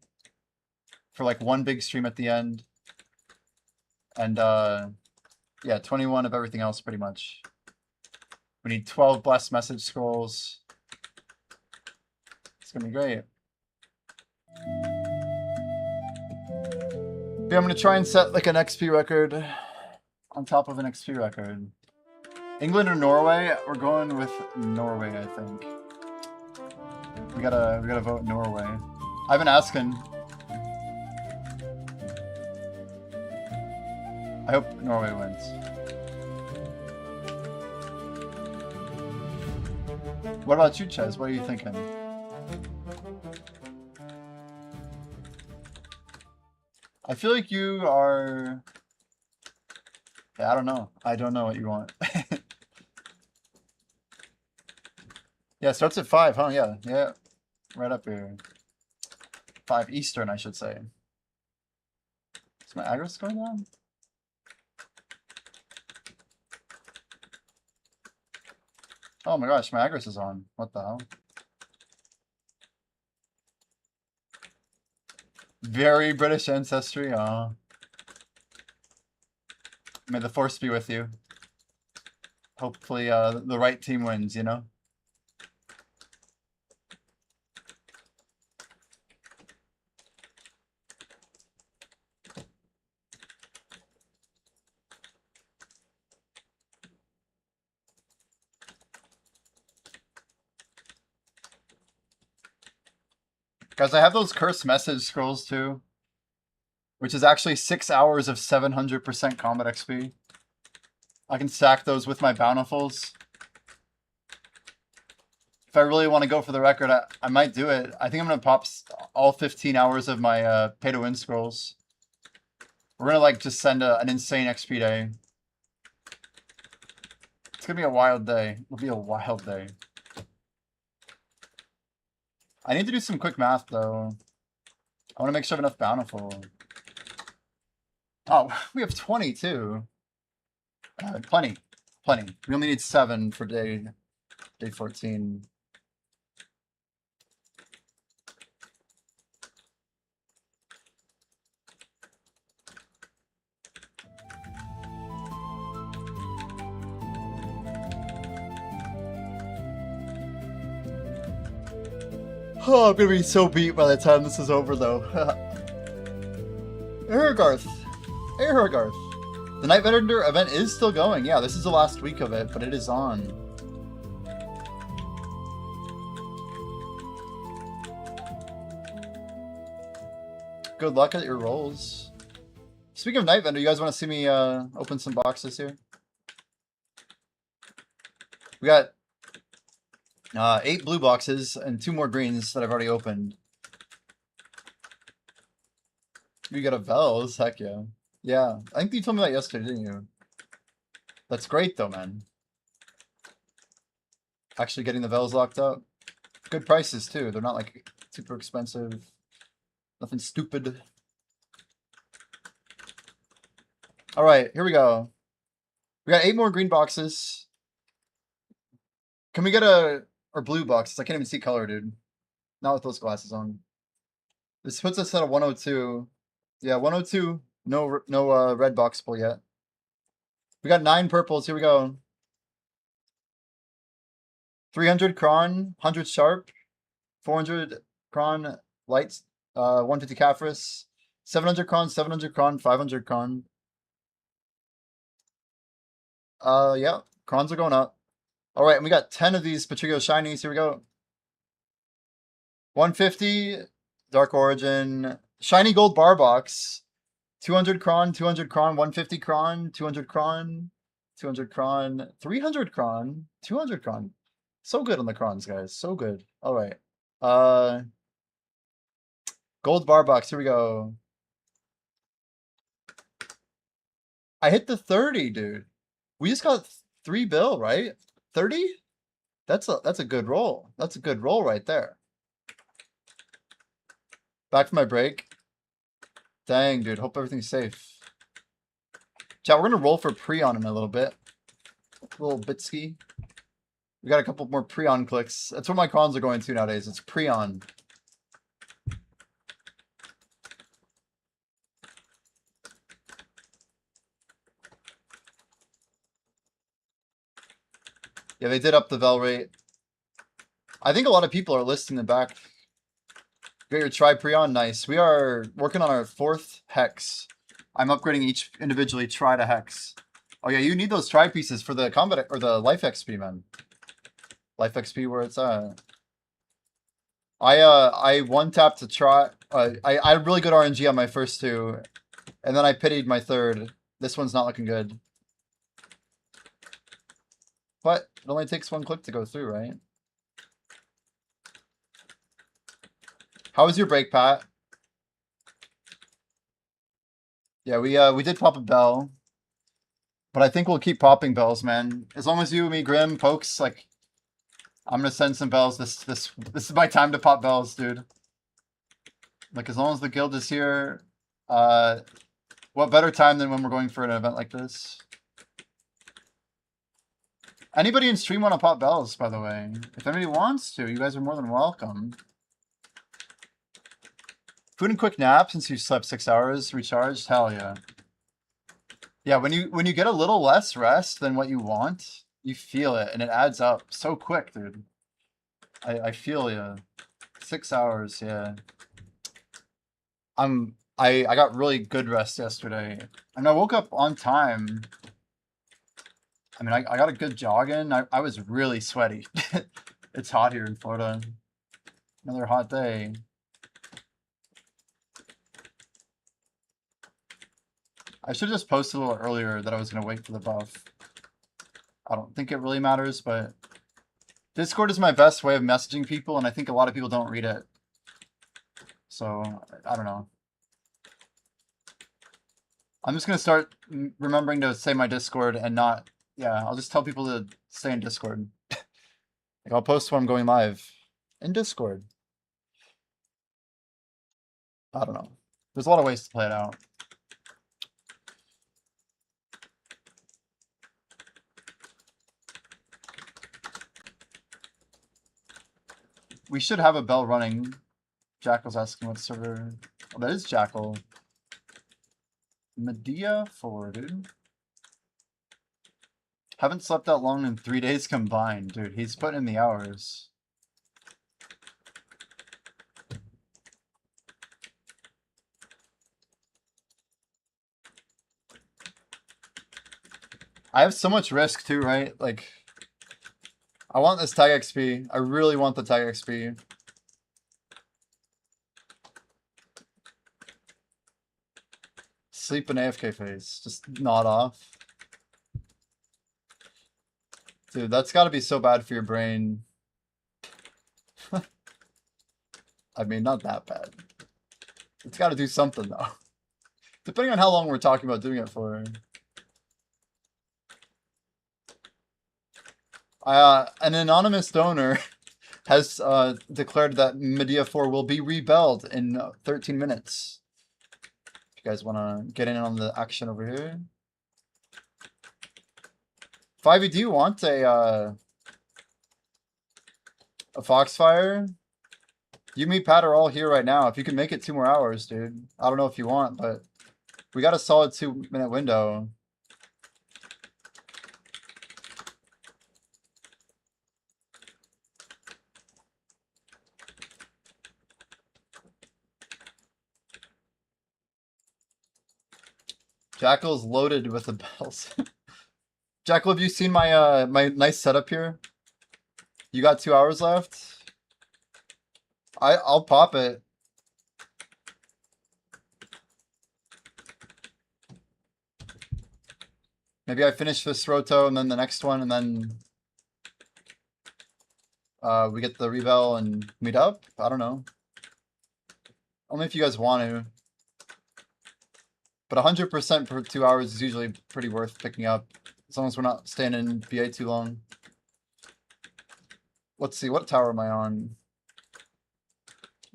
for like one big stream at the end. And yeah, 21 of everything else pretty much. We need 12 blessed message scrolls. It's going to be great. Yeah, I'm going to try and set like an XP record on top of an XP record. England or Norway? We're going with Norway, I think. We gotta vote Norway. I've been asking. I hope Norway wins. What about you, Ches? What are you thinking? I feel like you are... Yeah, I don't know. I don't know what you want. Yeah, it starts at 5, huh? Yeah, yeah. Right up here. 5 Eastern, I should say. Is my aggro going down? Oh my gosh, my aggro is on. What the hell? Very British ancestry, oh. May the force be with you. Hopefully the right team wins, you know? Guys, I have those cursed message scrolls too, which is actually 6 hours of 700% combat XP. I can stack those with my bountifuls. If I really want to go for the record, I might do it. I think I'm going to pop all 15 hours of my pay to win scrolls. We're going to like just send an insane XP day. It's going to be a wild day. It'll be a wild day. I need to do some quick math, though. I want to make sure I have enough bountiful. Oh, we have 20, too. Plenty. Plenty. We only need 7 for day 14. Oh, I'm gonna be so beat by the time this is over, though. Ergarth. The Night Vendor event is still going. Yeah, this is the last week of it, but it is on. Good luck at your rolls. Speaking of Night Vendor, you guys want to see me open some boxes here? We got 8 blue boxes and 2 more greens that I've already opened. You got a Vels, heck yeah. Yeah, I think you told me that yesterday, didn't you? That's great though, man. Actually getting the Vels locked up. Good prices too, they're not like super expensive. Nothing stupid. Alright, here we go. We got 8 more green boxes. Can we get or blue boxes? I can't even see color, dude. Not with those glasses on. This puts us at a 102. Yeah, 102. No red box pull yet. We got 9 purples. Here we go. 300 Kron, 100 Sharp, 400 Kron Lights, 150 Caphras, 700 Kron, 700 Kron, 500 Kron. Yeah, Krons are going up. All right, and we got 10 of these Patricio Shinies. Here we go. 150 Dark Origin, Shiny Gold Bar Box. 200 cron, 200 cron, 150 cron, 200 cron, 200 cron, 300 cron, 200 cron. So good on the crons, guys. So good. All right. Gold bar box. Here we go. I hit the 30, dude. We just got 3 bill, right? 30? That's a good roll. That's a good roll right there. Back for my break. Dang, dude. Hope everything's safe. Chat, we're gonna roll for Preon in a little bit. A little bitski. We got a couple more Preon clicks. That's what my crons are going to nowadays. It's Preon. Yeah, they did up the Vel rate. I think a lot of people are listing the back. Get your try Preon, nice. We are working on our 4th hex. I'm upgrading each individually try to hex. Oh yeah, you need those try pieces for the combat or the life XP, man. Life XP where it's at. I one tapped to try. I had really good RNG on my first 2, and then I pitied my 3rd. This one's not looking good. But it only takes 1 click to go through, right? How was your break, Pat? Yeah, we did pop a bell. But I think we'll keep popping bells, man. As long as you, me, Grim, Pokes, like, I'm gonna send some bells. This is my time to pop bells, dude. Like, as long as the guild is here, what better time than when we're going for an event like this? Anybody in stream want to pop bells, by the way? If anybody wants to, you guys are more than welcome. Food and quick nap since you slept 6 hours, recharged? Hell yeah. Yeah, when you get a little less rest than what you want, you feel it, and it adds up so quick, dude. I feel ya. 6 hours, yeah. I got really good rest yesterday. I mean, I woke up on time. I mean, I got a good jog in. I was really sweaty. It's hot here in Florida. Another hot day. I should have just posted a little earlier that I was going to wait for the buff. I don't think it really matters, but Discord is my best way of messaging people, and I think a lot of people don't read it. So, I don't know. I'm just going to start remembering to say my Discord and not... Yeah, I'll just tell people to stay in Discord. Like, I'll post when I'm going live in Discord. I don't know. There's a lot of ways to play it out. We should have a bell running. Jackal's asking what server. Oh, that is Jackal. Medea 4, dude. Haven't slept that long in 3 days combined, dude. He's putting in the hours. I have so much risk too, right? Like, I want this tag XP. I really want the tag XP. Sleep in AFK phase. Just nod off. Dude, that's gotta be so bad for your brain. I mean, not that bad. It's gotta do something though. Depending on how long we're talking about doing it for. An anonymous donor has declared that Medea 4 will be rebelled in 13 minutes. If you guys want to get in on the action over here. 5e, do you want a Foxfire? You, me, Pat are all here right now. If you can make it 2 more hours, dude. I don't know if you want, but we got a solid 2-minute window. Jackal's loaded with the bells. Jackal, have you seen my my nice setup here? You got 2 hours left? I'll pop it. Maybe I finish this roto and then the next one, and then we get the rebel and meet up. I don't know. Only if you guys want to. But 100% for 2 hours is usually pretty worth picking up, as long as we're not staying in BA too long. Let's see, what tower am I on?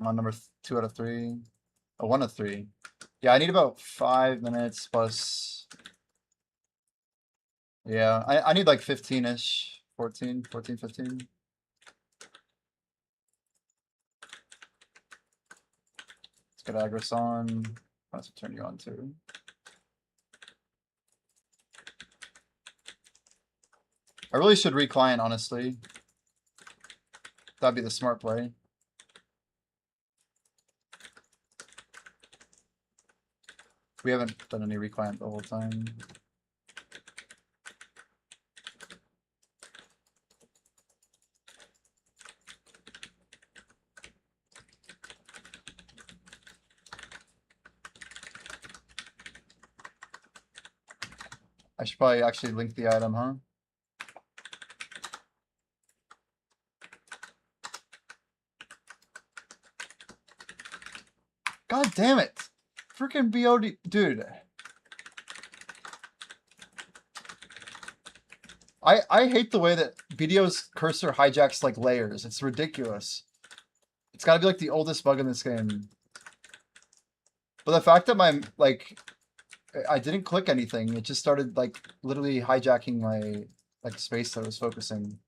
I'm on number 2 out of 3. Oh, 1 of 3. Yeah, I need about 5 minutes plus. Yeah, I need like 15-ish. 14, 15. Let's get Agris on. Let's turn you on too. I really should reclient, honestly. That'd be the smart play. We haven't done any reclient the whole time. I should probably actually link the item, huh? God damn it. Freaking BOD, dude. I hate the way that BDO's cursor hijacks like layers. It's ridiculous. It's gotta be like the oldest bug in this game. But the fact that my, like, I didn't click anything. It just started like literally hijacking my like space that I was focusing.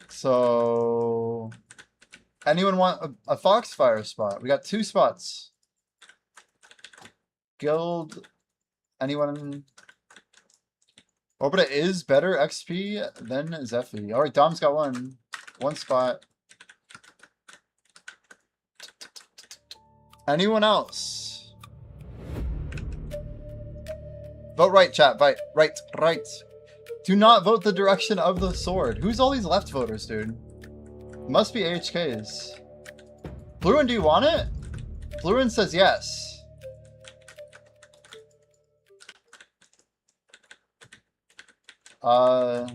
So, anyone want a Foxfire spot? We got 2 spots. Guild, anyone? Orbita is better XP than Zephy. All right, Dom's got one spot. Anyone else? Vote right, chat. Right. Do not vote the direction of the sword. Who's all these left voters, dude? Must be AHKs. Blurin, do you want it? Blurin says yes. Oh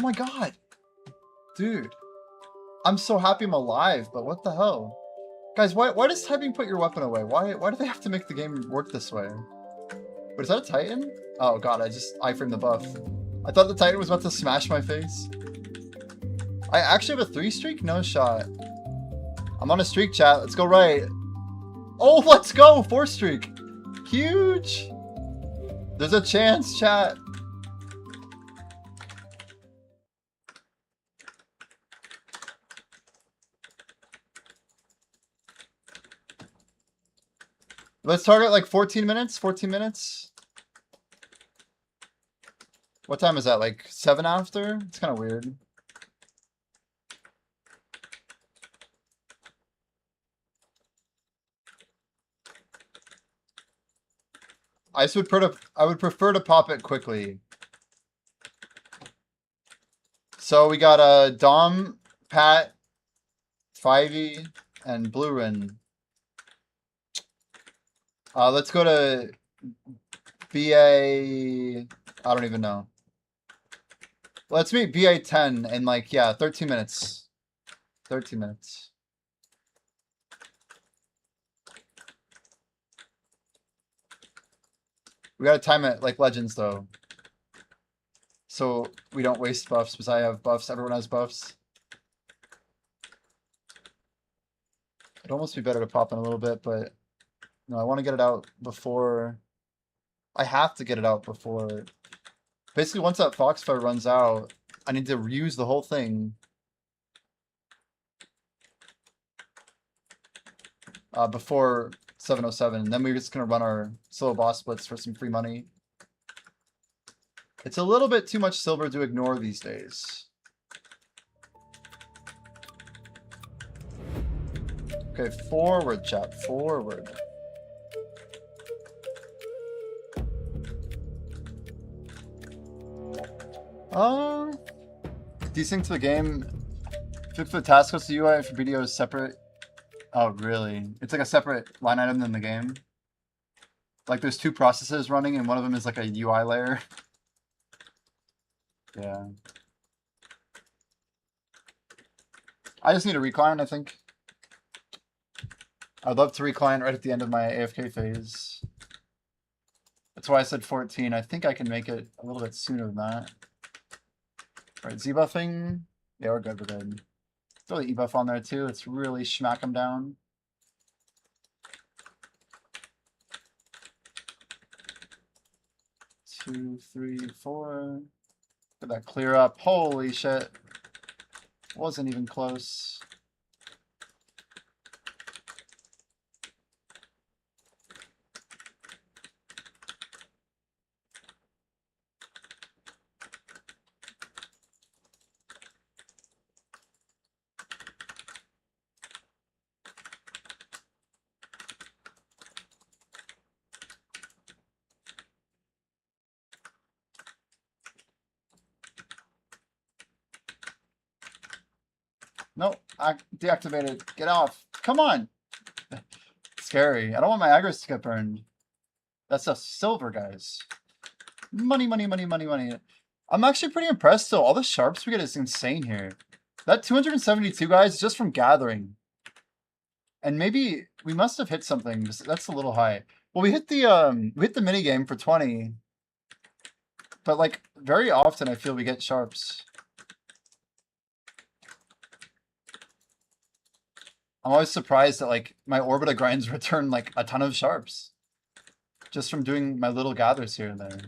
my god. Dude. I'm so happy I'm alive, but what the hell? Guys, why does typing put your weapon away? Why do they have to make the game work this way? Wait, is that a Titan? Oh god, I iframed the buff. I thought the Titan was about to smash my face. I actually have a 3 streak? No shot. I'm on a streak, chat. Let's go right. Oh, let's go! 4 streak. Huge. There's a chance, chat. Let's target like 14 minutes. 14 minutes. What time is that? Like 7 after? It's kind of weird. I would prefer to pop it quickly. So we got Dom, Pat, 5e, and Blurin. Let's go to BA. I don't even know. Let's meet BA 10 in like, yeah, 13 minutes. 13 minutes. We gotta time it like Legends though. So we don't waste buffs because I have buffs. Everyone has buffs. It'd almost be better to pop in a little bit, but no, I want to get it out before. I have to get it out before. Basically, once that Foxfire runs out, I need to reuse the whole thing. Before 707, and then we're just gonna run our solo boss splits for some free money. It's a little bit too much silver to ignore these days. Okay, forward, chat, forward. Desync to the game. If you look for the task list, the UI for video is separate. Oh, really? It's like a separate line item than the game? Like there's two processes running and one of them is like a UI layer. Yeah. I just need a recline, I think. I'd love to recline right at the end of my AFK phase. That's why I said 14. I think I can make it a little bit sooner than that. Alright, Z-buffing. Yeah, we're good, we're good. Throw the E-buff on there too. Let's really smack them down. Two, three, four. Did that clear up? Holy shit. Wasn't even close. Nope, deactivated. Get off. Come on. Scary. I don't want my aggros to get burned. That's a silver, guys. Money, money, money, money, money. I'm actually pretty impressed though. All the sharps we get is insane here. That 272, guys, is just from gathering. And maybe we must have hit something. That's a little high. Well, we hit the mini game for 20. But like very often I feel we get sharps. I'm always surprised that like my Orbita grinds return like a ton of sharps. Just from doing my little gathers here and there.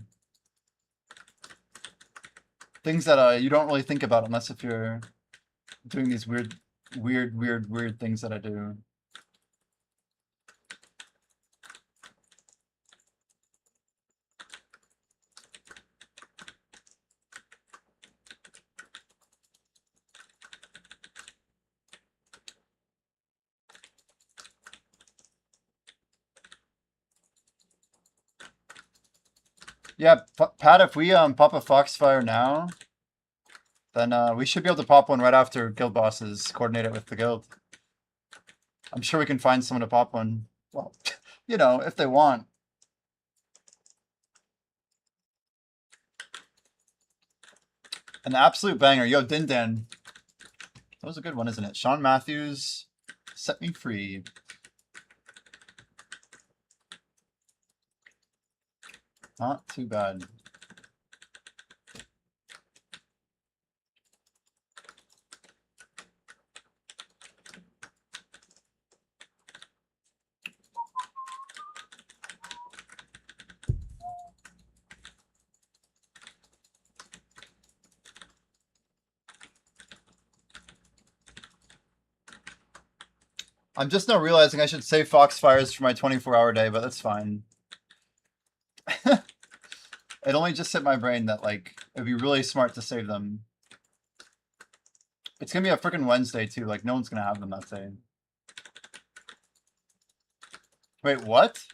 Things that you don't really think about unless if you're doing these weird things that I do. Yeah, Pat, if we pop a Foxfire now, then we should be able to pop one right after guild bosses coordinate it with the guild. I'm sure we can find someone to pop one. Well, you know, if they want. An absolute banger. Yo, Dindan. That was a good one, isn't it? Sean Matthews, Set Me Free. Not too bad. I'm just now realizing I should save Foxfires for my 24-hour day, but that's fine. It only just hit my brain that, like, it'd be really smart to save them. It's gonna be a freaking Wednesday, too. Like, no one's gonna have them that day. Wait, what?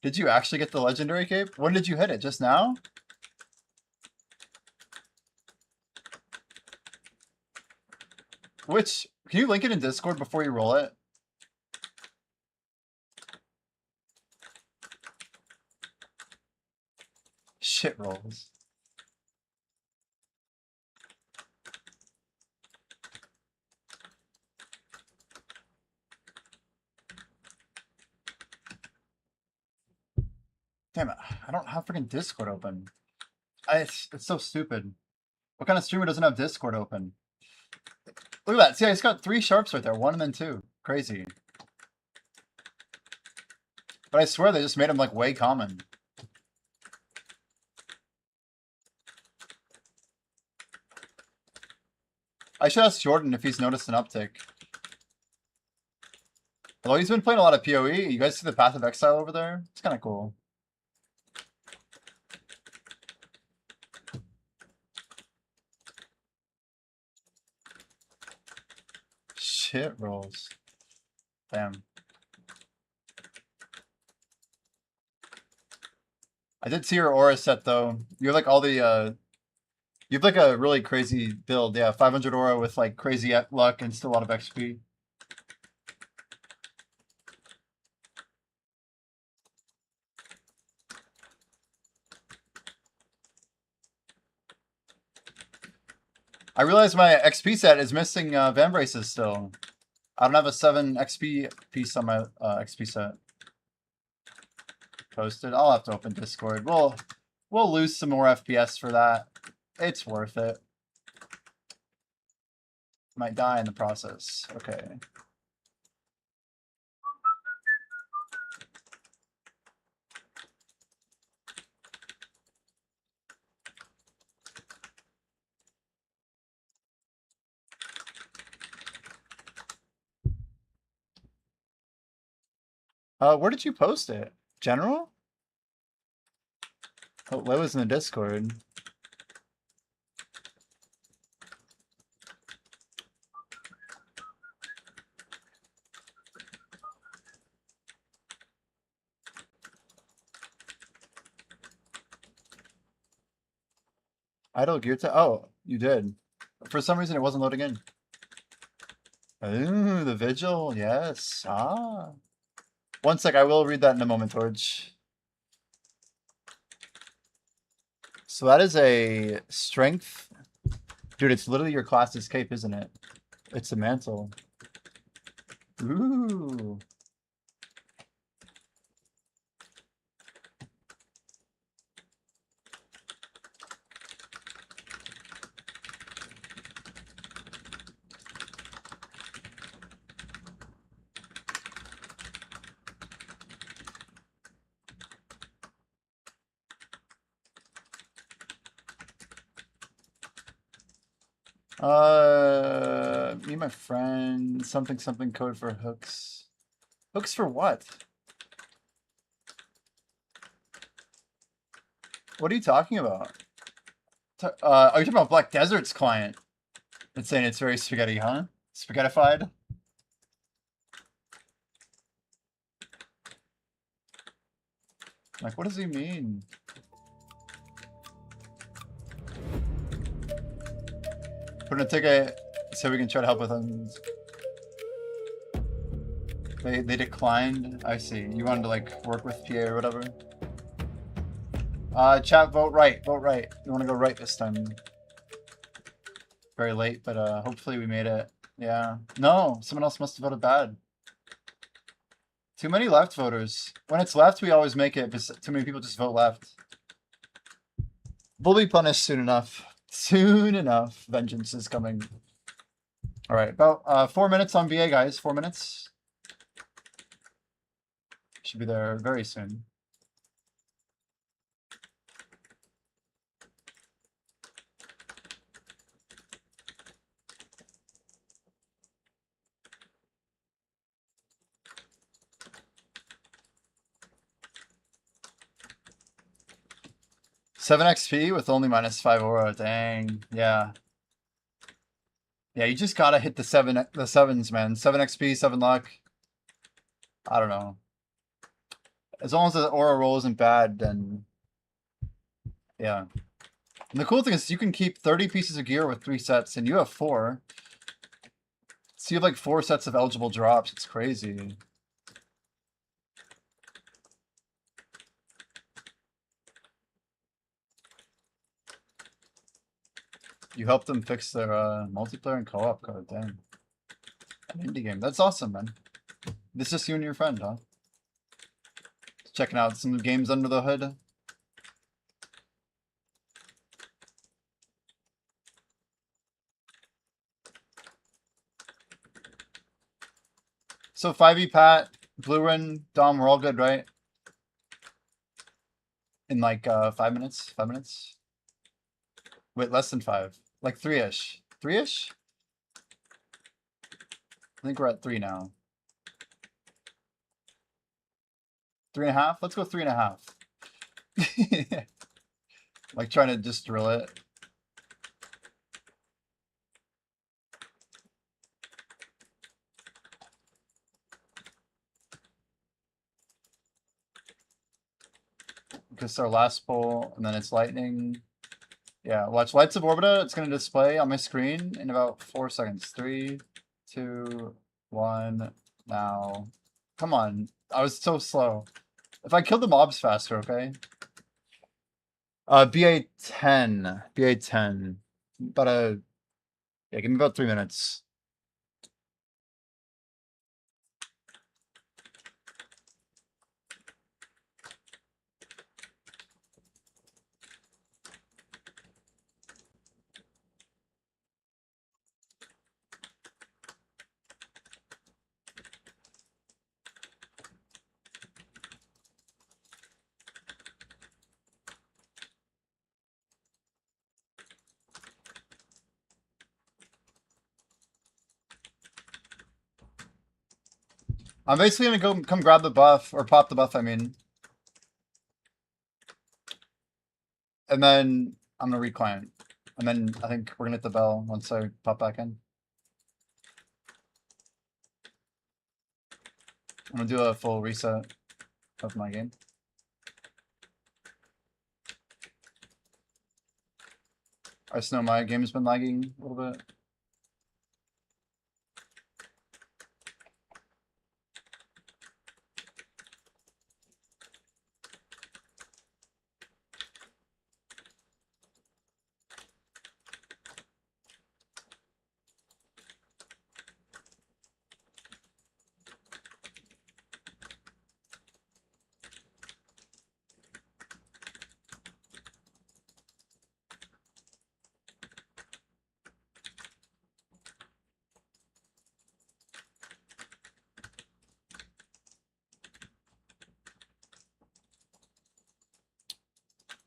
Did you actually get the legendary cape? When did you hit it? Just now? Which, can you link it in Discord before you roll it? Shit rolls. Damn it, I don't have freaking Discord open. It's so stupid. What kind of streamer doesn't have Discord open? Look at that. See, I just got 3 sharps right there. 1 and then 2. Crazy. But I swear they just made them like way common. I should ask Jordan if he's noticed an uptick. Although he's been playing a lot of PoE. You guys see the Path of Exile over there? It's kind of cool. Shit rolls. Damn. I did see your aura set though. You're like all the You have like a really crazy build, yeah. 500 aura with like crazy luck and still a lot of XP. I realize my XP set is missing Van Braces still. I don't have a 7 XP piece on my XP set. Posted. I'll have to open Discord. We'll lose some more FPS for that. It's worth it. Might die in the process. Okay. Where did you post it? General? Oh, that was in the Discord. Idle gear to oh, you did. For some reason it wasn't loading in. Ooh, the vigil, yes. Ah. One sec, I will read that in a moment, Torch. So that is a strength. Dude, it's literally your class's cape, isn't it? It's a mantle. Ooh. Me and my friend, something code for hooks. Hooks for what? What are you talking about? Are you talking about Black Desert's client? It's saying it's very spaghetti, huh? Spaghettified? Like, what does he mean? Put in a ticket so we can try to help with them. They declined. I see. You wanted to like work with PA or whatever. Chat, vote right. Vote right. You want to go right this time. Very late, but hopefully we made it. Yeah. No, someone else must have voted bad. Too many left voters. When it's left, we always make it, but too many people just vote left. We'll be punished soon enough. Soon enough. Vengeance is coming. All right, about 4 minutes on VA, guys. 4 minutes. Should be there very soon. Seven XP with only -5 aura. Dang. Yeah. Yeah, you just gotta hit the sevens, man. 7 XP, 7 luck. I don't know. As long as the aura roll isn't bad, then yeah. And the cool thing is you can keep 30 pieces of gear with 3 sets, and you have 4. So you have like 4 sets of eligible drops. It's crazy. You helped them fix their multiplayer and co-op code. Damn. An indie game. That's awesome, man. This is just you and your friend, huh? Checking out some games under the hood. So 5e Pat, Blue Run, Dom, we're all good, right? In like 5 minutes? 5 minutes? Wait, less than 5. Like 3-ish. 3-ish? I think we're at 3 now. 3.5? Let's go 3.5. Like trying to just drill it. Because our last pull, and then it's lightning. Yeah, watch Lights of Orbita. It's going to display on my screen in about 4 seconds. 3, 2, 1, now. Come on. I was so slow. If I killed the mobs faster, okay? BA10. BA10. About yeah, give me about 3 minutes. I'm basically gonna go come grab the buff, or pop the buff, I mean. And then I'm gonna reclaim. And then I think we're gonna hit the bell once I pop back in. I'm gonna do a full reset of my game. I just know my game has been lagging a little bit.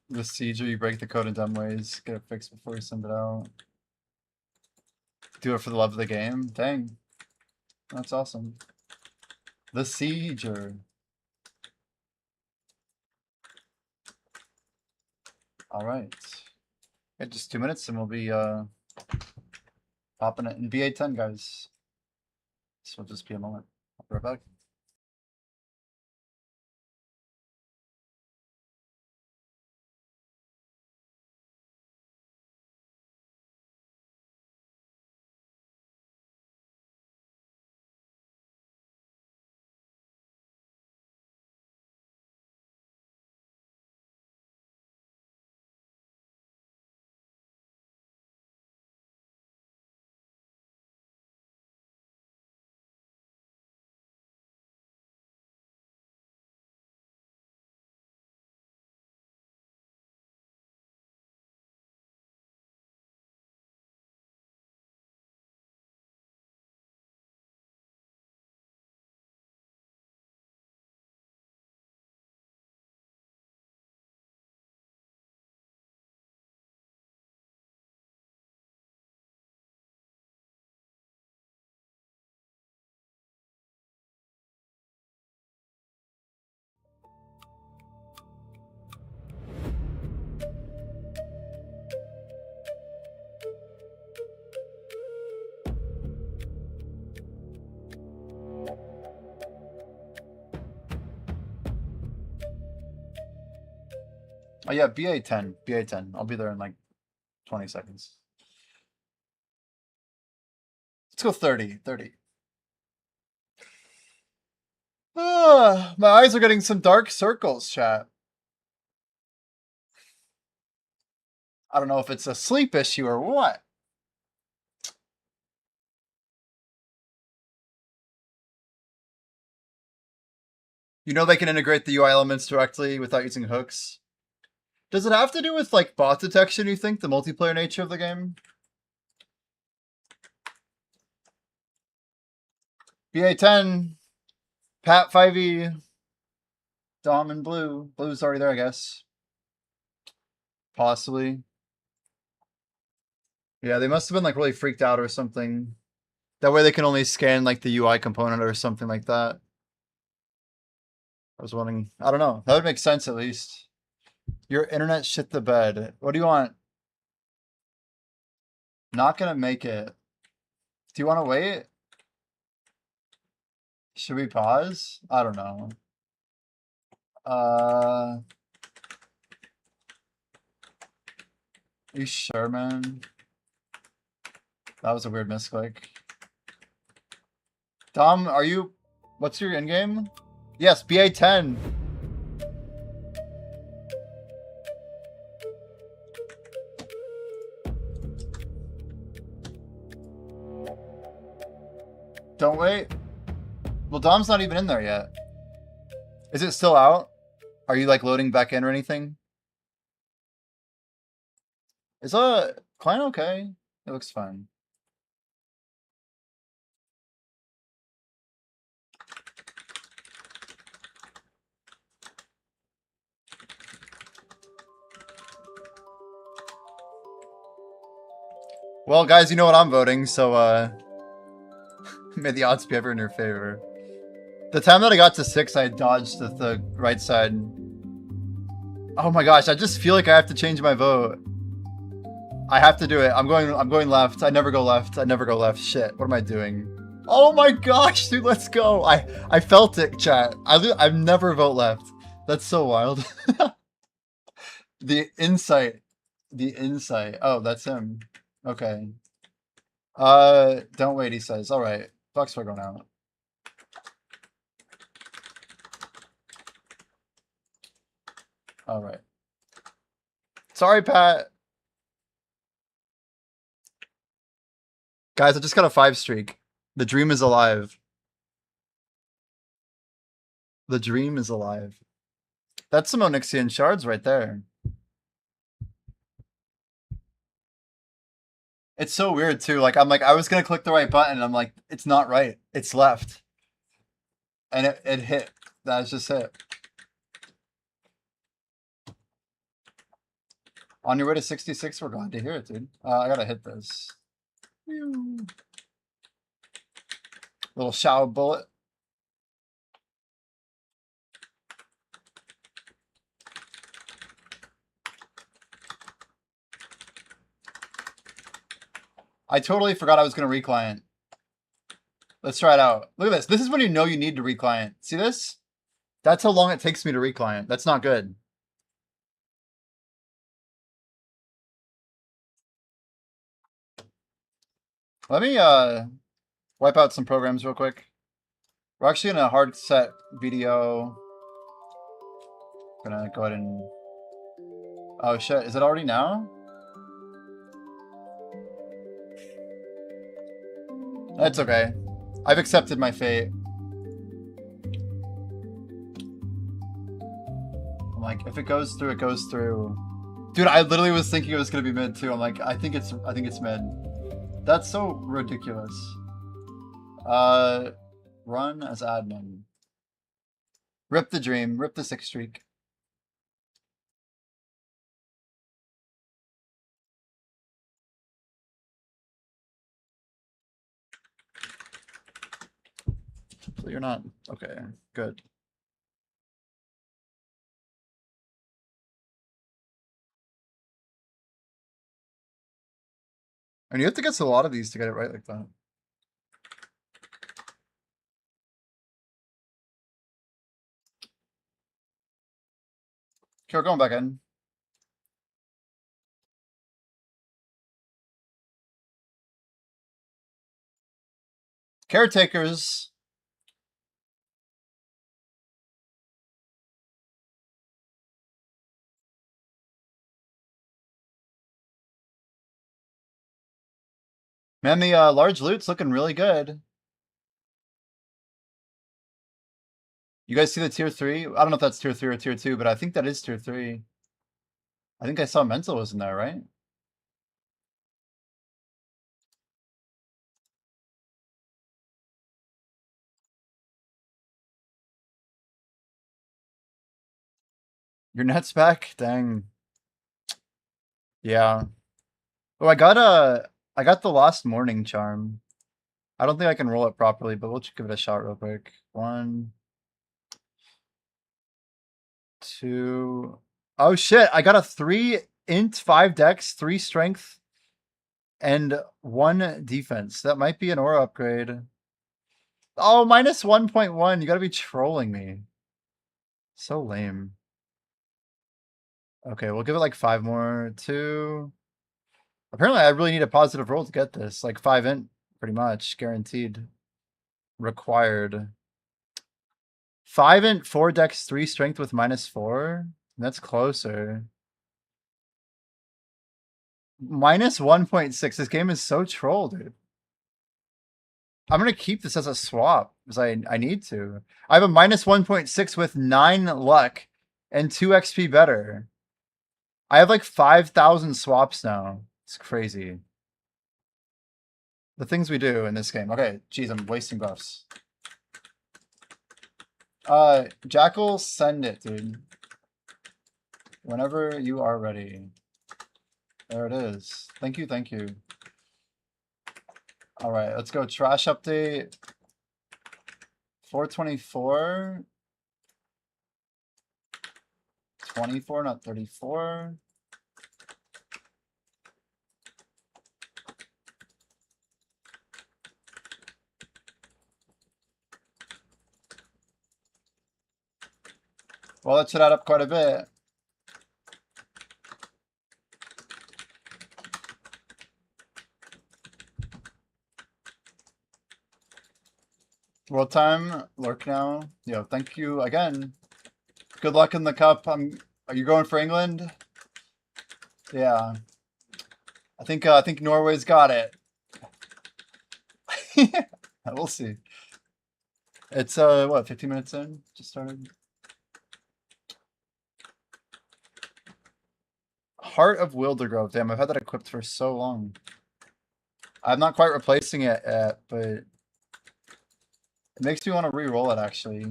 The siege, or you break the code in dumb ways, get it fixed before you send it out. Do it for the love of the game. Dang. That's awesome. The Sieger. Alright. Yeah, just 2 minutes and we'll be popping it in BA10, guys. This will just be a moment. I'll be right back. Oh yeah, BA10. BA10. I'll be there in like 20 seconds. Let's go 30. 30. Ah, my eyes are getting some dark circles, chat. I don't know if it's a sleep issue or what. You know they can integrate the UI elements directly without using hooks. Does it have to do with like bot detection, you think, the multiplayer nature of the game? BA10, Pat 5e, Dom and Blue. Blue's already there, I guess. Possibly. Yeah, they must have been like really freaked out or something. That way they can only scan like the UI component or something like that. I was wondering, I don't know. That would make sense at least. Your internet shit the bed. What do you want? Not gonna make it. Do you want to wait? Should we pause? I don't know. Are you sure, man? That was a weird misclick. Dom, are you... What's your in-game? Yes, BA10. Don't wait. Well, Dom's not even in there yet. Is it still out? Are you like loading back in or anything? Is client okay? It looks fine. Well, guys, you know what I'm voting, so may the odds be ever in your favor. The time that I got to 6, I dodged to the right side. Oh my gosh, I just feel like I have to change my vote. I have to do it. I'm going left. I never go left. I never go left. Shit, what am I doing? Oh my gosh, dude, let's go. I felt it, chat. I never vote left. That's so wild. The insight. The insight. Oh, that's him. Okay. Don't wait, he says. All right. Bucks for going out. All right. Sorry, Pat. Guys, I just got a 5 streak. The dream is alive. The dream is alive. That's some Onyxian shards right there. It's so weird too. Like I was gonna click the right button and I'm like, it's not right. It's left. And it hit. That's just it. On your way to 66, we're glad to hear it, dude. I gotta hit this. Little shower bullet. I totally forgot I was gonna reclient. Let's try it out. Look at this. This is when you know you need to reclient. See this? That's how long it takes me to reclient. That's not good. Let me wipe out some programs real quick. We're actually in a hard set video. Gonna go ahead and... Oh shit, is it already now? That's okay. I've accepted my fate. I'm like, if it goes through, it goes through. Dude, I literally was thinking it was gonna be mid too. I'm like, I think it's mid. That's so ridiculous. Run as admin. Rip the dream. Rip the 6 streak. So you're not... Okay, good. And you have to get to a lot of these to get it right like that. Okay, we're going back in. Caretakers. Man, the large loot's looking really good. You guys see the tier 3? I don't know if that's tier 3 or tier 2, but I think that is tier 3. I think I saw Mental was in there, right? Your net's back? Dang. Yeah. Oh, I got the Lost Morning Charm. I don't think I can roll it properly, but we'll just give it a shot real quick. 1, 2. Oh shit! I got a 3 int, 5 dex, 3 strength, and 1 defense. That might be an aura upgrade. Oh, minus 1.1. You gotta be trolling me. So lame. Okay, we'll give it like 5 more. 2. Apparently, I really need a positive roll to get this. Like 5 int, pretty much guaranteed. Required. 5 int, 4 dex, 3 strength with -4. That's closer. Minus 1.6. This game is so troll, dude. I'm gonna keep this as a swap because I need to. I have a minus 1.6 with 9 luck and 2 XP better. I have like 5,000 swaps now. It's crazy. The things we do in this game. Okay, geez, I'm wasting buffs. Jackal, send it, dude. Whenever you are ready. There it is. Thank you, thank you. All right, let's go. Trash update. 424. 24, not 34. Well, that should add up quite a bit. World time, lurk now. Yo, thank you again. Good luck in the cup. Are you going for England? Yeah. I think Norway's got it. We'll see. It's what, 15 minutes in? Just started. Heart of Wildergrove. Damn, I've had that equipped for so long. I'm not quite replacing it yet, but it makes me want to re-roll it, actually.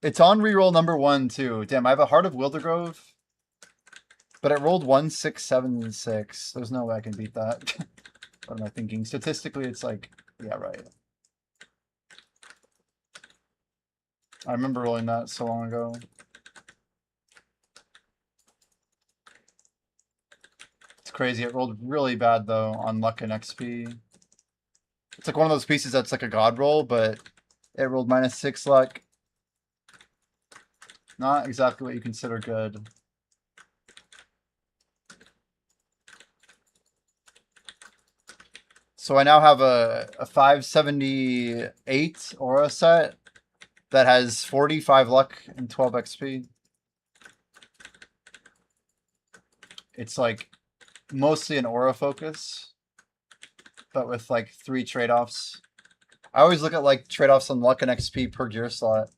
It's on re-roll number 1, too. Damn, I have a Heart of Wildergrove, but it rolled 1, 6, 7, and 6. There's no way I can beat that. What am I thinking? Statistically, it's like, yeah, right. I remember rolling that so long ago. It's crazy. It rolled really bad, though, on luck and XP. It's like one of those pieces that's like a god roll, but it rolled -6 luck. Not exactly what you consider good. So I now have a 578 aura set that has 45 luck and 12 XP. It's like mostly an aura focus, but with like 3 trade-offs. I always look at like trade-offs on luck and XP per gear slot.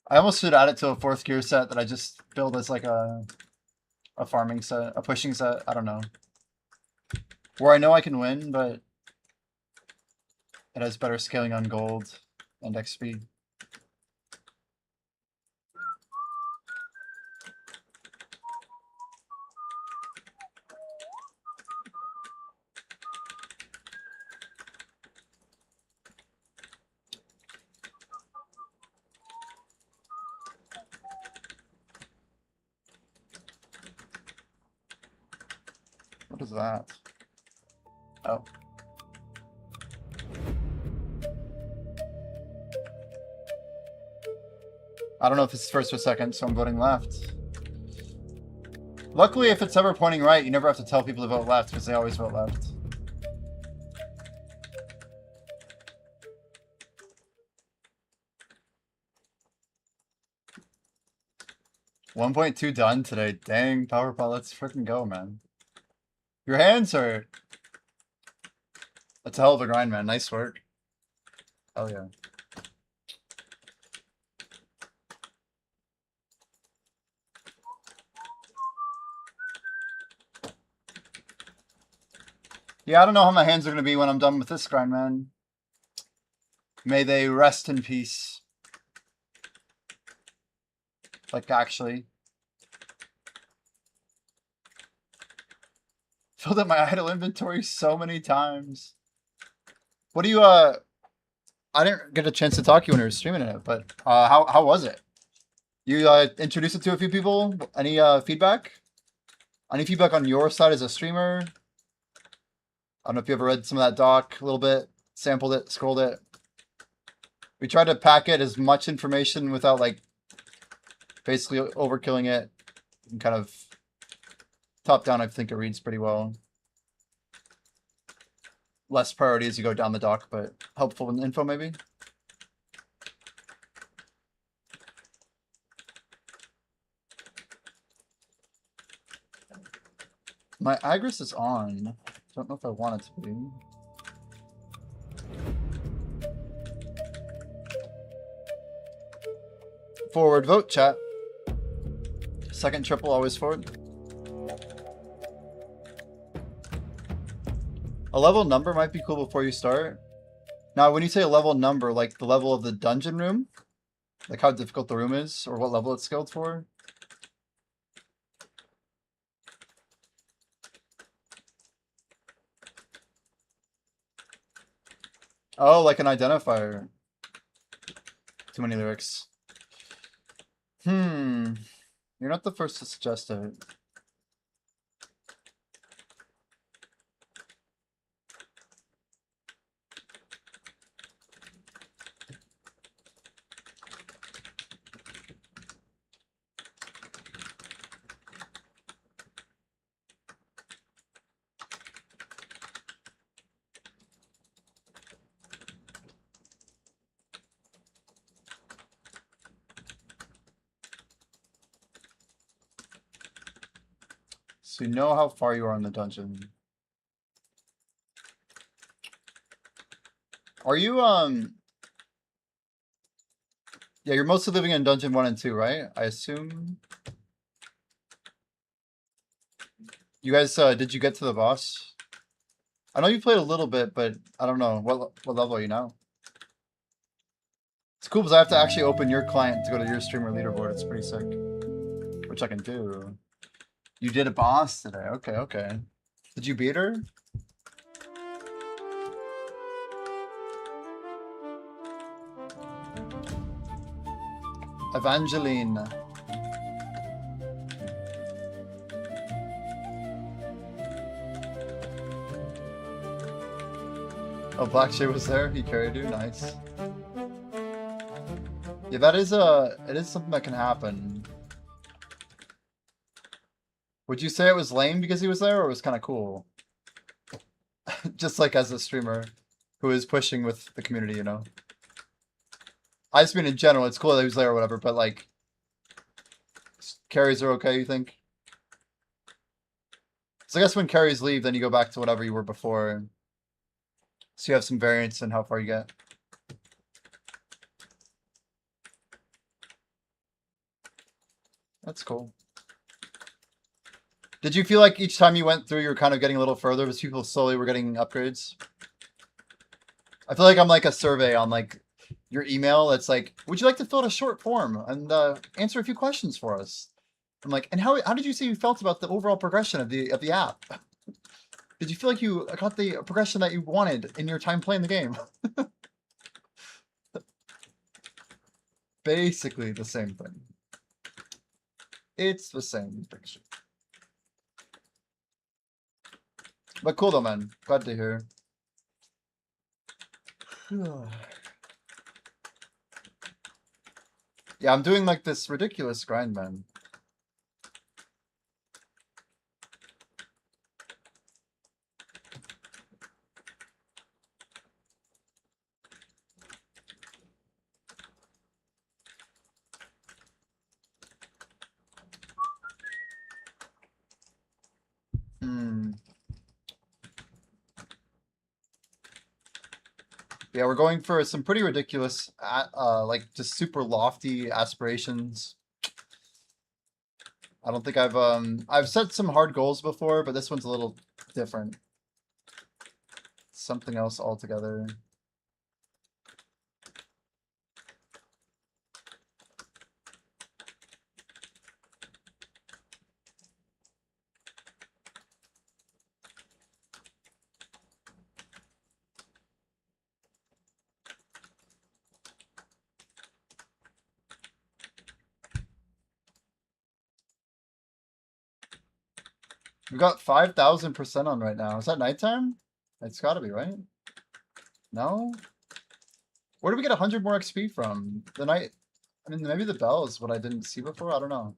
I almost should add it to a 4th gear set that I just build as like a farming set, a pushing set. I don't know. Where I know I can win, but it has better scaling on gold and XP. What is that? Oh. I don't know if it's first or second, so I'm voting left. Luckily, if it's ever pointing right, you never have to tell people to vote left, because they always vote left. $1.2 done today. Dang, Powerpod, let's freaking go, man. Your hands hurt. That's a hell of a grind, man. Nice work. Oh, yeah. Yeah, I don't know how my hands are going to be when I'm done with this grind, man. May they rest in peace. Like, actually. Filled up my idle inventory so many times. What do you, I didn't get a chance to talk to you when you were streaming it, but, how was it? You, introduced it to a few people? Any, feedback? Any feedback on your side as a streamer? I don't know if you ever read some of that doc a little bit, sampled it, scrolled it. We tried to pack it as much information without like basically overkilling it and kind of top down. I think it reads pretty well. less priority as you go down the dock, but helpful in info maybe. My Agris is on. Don't know if I want it to be. Forward vote, chat. Second triple, always forward. A level number might be cool before you start. Now, when you say a level number, like the level of the dungeon room? Like how difficult the room is, or what level it's skilled for? Oh, like an identifier. Too many lyrics. You're not the first to suggest it. So you know how far you are in the dungeon. Are you, yeah, you're mostly living in dungeon 1 and 2, right? I assume. You guys, did you get to the boss? I know you played a little bit, but I don't know. What level are you now? It's cool because I have to actually open your client to go to your streamer leaderboard. It's pretty sick. Which I can do. You did a boss today. Okay, okay. Did you beat her? Evangeline. Oh, Black Shade was there. He carried you. Nice. Yeah, that is it is something that can happen. Would you say it was lame because he was there, or it was kind of cool? Just like as a streamer who is pushing with the community, you know. I just mean in general, it's cool that he was there or whatever, but like, carries are okay, you think? So I guess when carries leave, then you go back to whatever you were before. So you have some variance in how far you get. That's cool. Did you feel like each time you went through, you were kind of getting a little further because people slowly were getting upgrades? I feel like I'm like a survey on like your email. It's like, would you like to fill out a short form and answer a few questions for us? I'm like, and how did you say you felt about the overall progression of the app? Did you feel like you got the progression that you wanted in your time playing the game? Basically the same thing. It's the same picture. But cool though, man. Glad to hear. Yeah, I'm doing like this ridiculous grind, man. Yeah, we're going for some pretty ridiculous, like just super lofty aspirations. I don't think I've set some hard goals before, but this one's a little different. Something else altogether. We got 5,000% on right now. Is that nighttime? It's gotta be, right? No? Where did we get 100 more XP from? The night, I mean, maybe the bell is what I didn't see before. I don't know.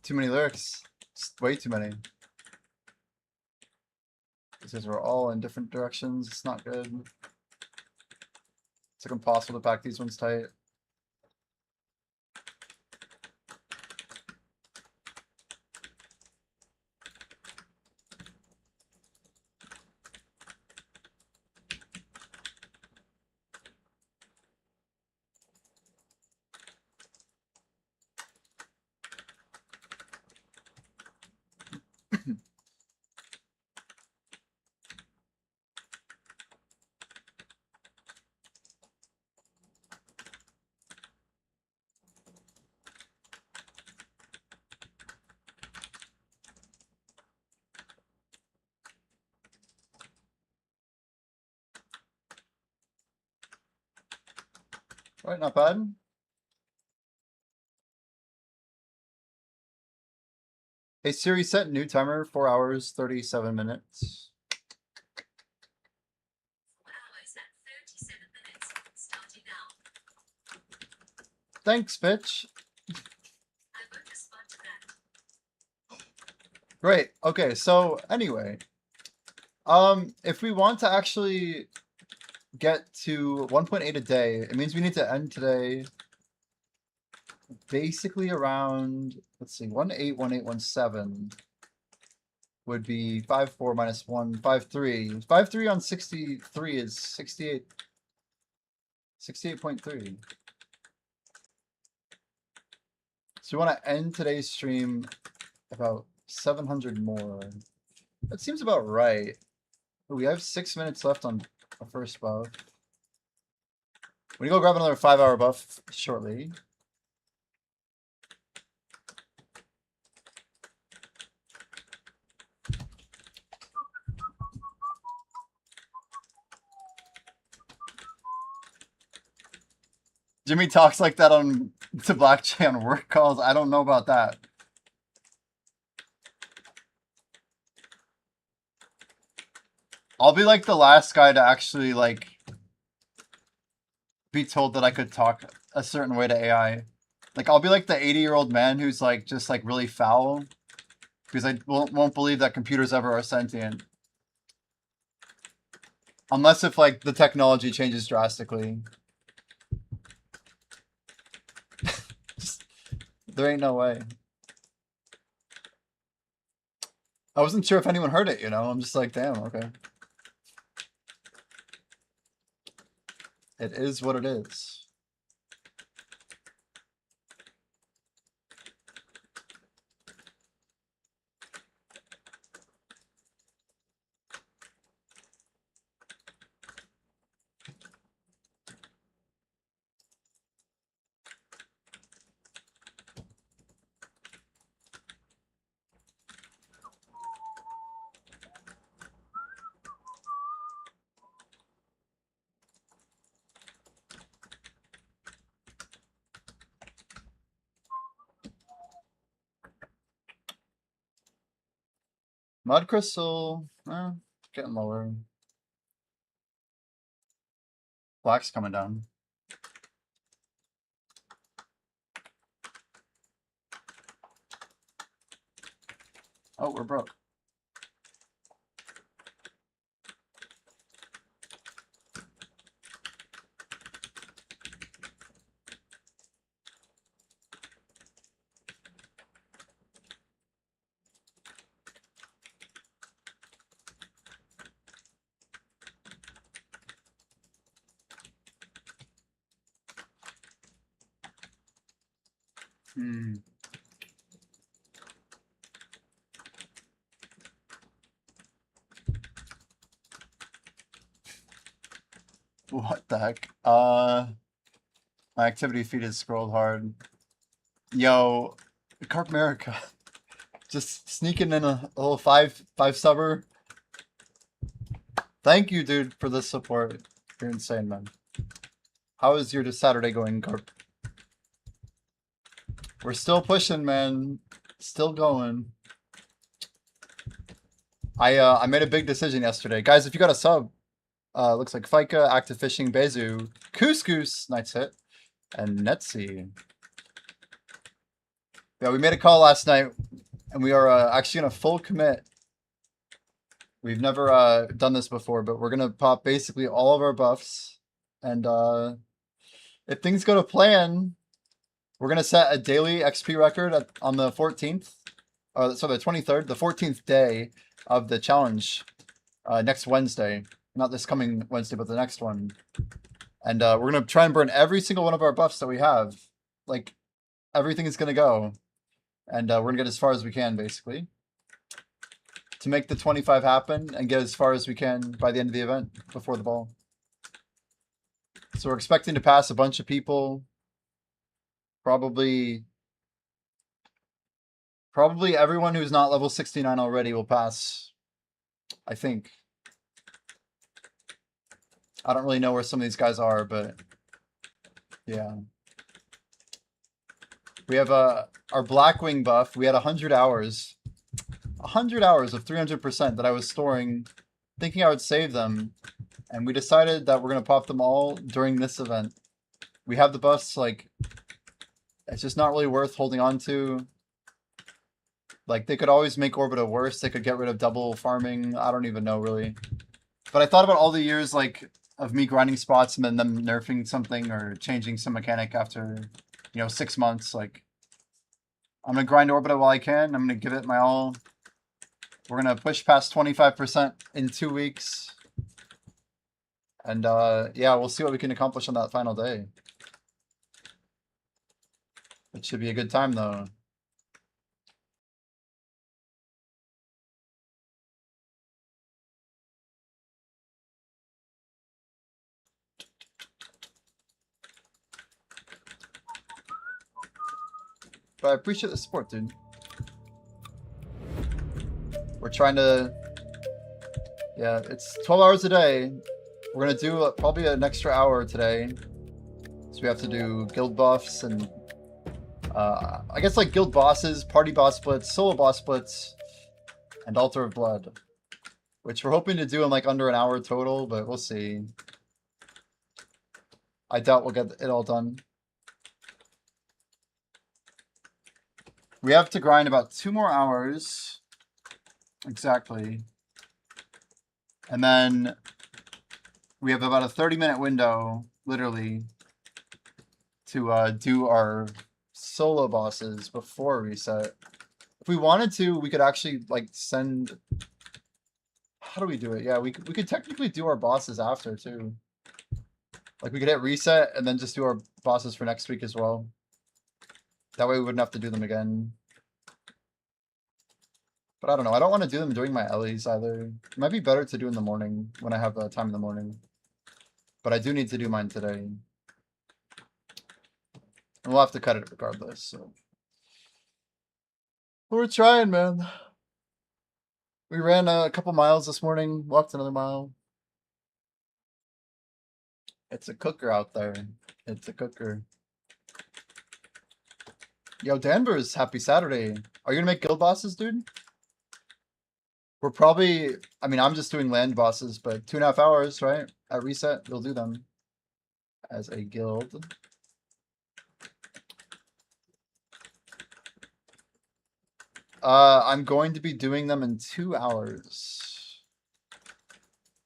Too many lyrics. Just way too many. Because we're all in different directions. It's not good. It's like impossible to pack these ones tight. Alright, not bad. Hey Siri, set new timer, 4 hours, 37 minutes. 4 hours and 37 minutes. Starting now. Thanks, bitch. I won't respond to that. Great. Okay, so anyway. If we want to actually get to 1.8 a day, it means we need to end today basically around, let's see, 181817 would be 54 minus 1, 53. 53 on 63 is 68. 68.3. So we want to end today's stream about 700 more. That seems about right. We have 6 minutes left on our first buff. We go grab another 5-hour buff shortly. Jimmy talks like that on to Black Jay on work calls. I don't know about that. I'll be like the last guy to actually like be told that I could talk a certain way to AI. Like I'll be like the 80-year-old man who's like just like really foul because I won't believe that computers ever are sentient. Unless if like the technology changes drastically. There ain't no way. I wasn't sure if anyone heard it, you know? I'm just like, damn, okay. It is what it is. Mud crystal, getting lower. Black's coming down. Oh, we're broke. Hmm. What the heck? My activity feed is scrolled hard. Yo, Carp America. Just sneaking in a little five subber. Thank you, dude, for the support. You're insane, man. How is your Saturday going, Carp? We're still pushing, man. Still going. I made a big decision yesterday. Guys, if you got a sub, looks like Fika, Active Fishing, Bezu, Couscous, nice hit, and Netsy. Yeah, we made a call last night, and we are actually gonna full commit. We've never done this before, but we're gonna pop basically all of our buffs, and if things go to plan, we're gonna set a daily XP record on the 14th. So the 23rd, the 14th day of the challenge, next Wednesday. Not this coming Wednesday, but the next one. And we're gonna try and burn every single one of our buffs that we have. Like, everything is gonna go. And we're gonna get as far as we can, basically, to make the 25 happen and get as far as we can by the end of the event, before the ball. So we're expecting to pass a bunch of people. Probably everyone who's not level 69 already will pass, I think. I don't really know where some of these guys are, but yeah. We have our Blackwing buff. We had 100 hours. 100 hours of 300% that I was storing, thinking I would save them. And we decided that we're going to pop them all during this event. We have the buffs, like, it's just not really worth holding on to. Like, they could always make Orbita worse. They could get rid of double farming. I don't even know, really. But I thought about all the years, like, of me grinding spots and then them nerfing something or changing some mechanic after, 6 months. Like, I'm going to grind Orbita while I can. I'm going to give it my all. We're going to push past 25% in 2 weeks. And, yeah, we'll see what we can accomplish on that final day. It should be a good time, though. But I appreciate the support, dude. We're trying to... Yeah, it's 12 hours a day. We're going to do probably an extra hour today. So we have to do guild buffs and... I guess like guild bosses, party boss splits, solo boss splits, and Altar of Blood. Which we're hoping to do in like under an hour total, but we'll see. I doubt we'll get it all done. We have to grind about 2 more hours. Exactly. And then we have about a 30-minute window, literally, to do our solo bosses before reset. If we wanted to, we could actually like send... How do we do it? Yeah, we could technically do our bosses after too. Like we could hit reset and then just do our bosses for next week as well. That way we wouldn't have to do them again. But I don't know. I don't want to do them during my LEs either. It might be better to do in the morning when I have time in the morning. But I do need to do mine today. And we'll have to cut it regardless. So we're trying, man. We ran a couple miles this morning, walked another mile. It's a cooker out there. It's a cooker. Yo, Danvers, happy Saturday. Are you gonna make guild bosses, dude? We're probably, I mean, I'm just doing land bosses, but 2.5 hours, right? At reset, we'll do them as a guild. I'm going to be doing them in 2 hours.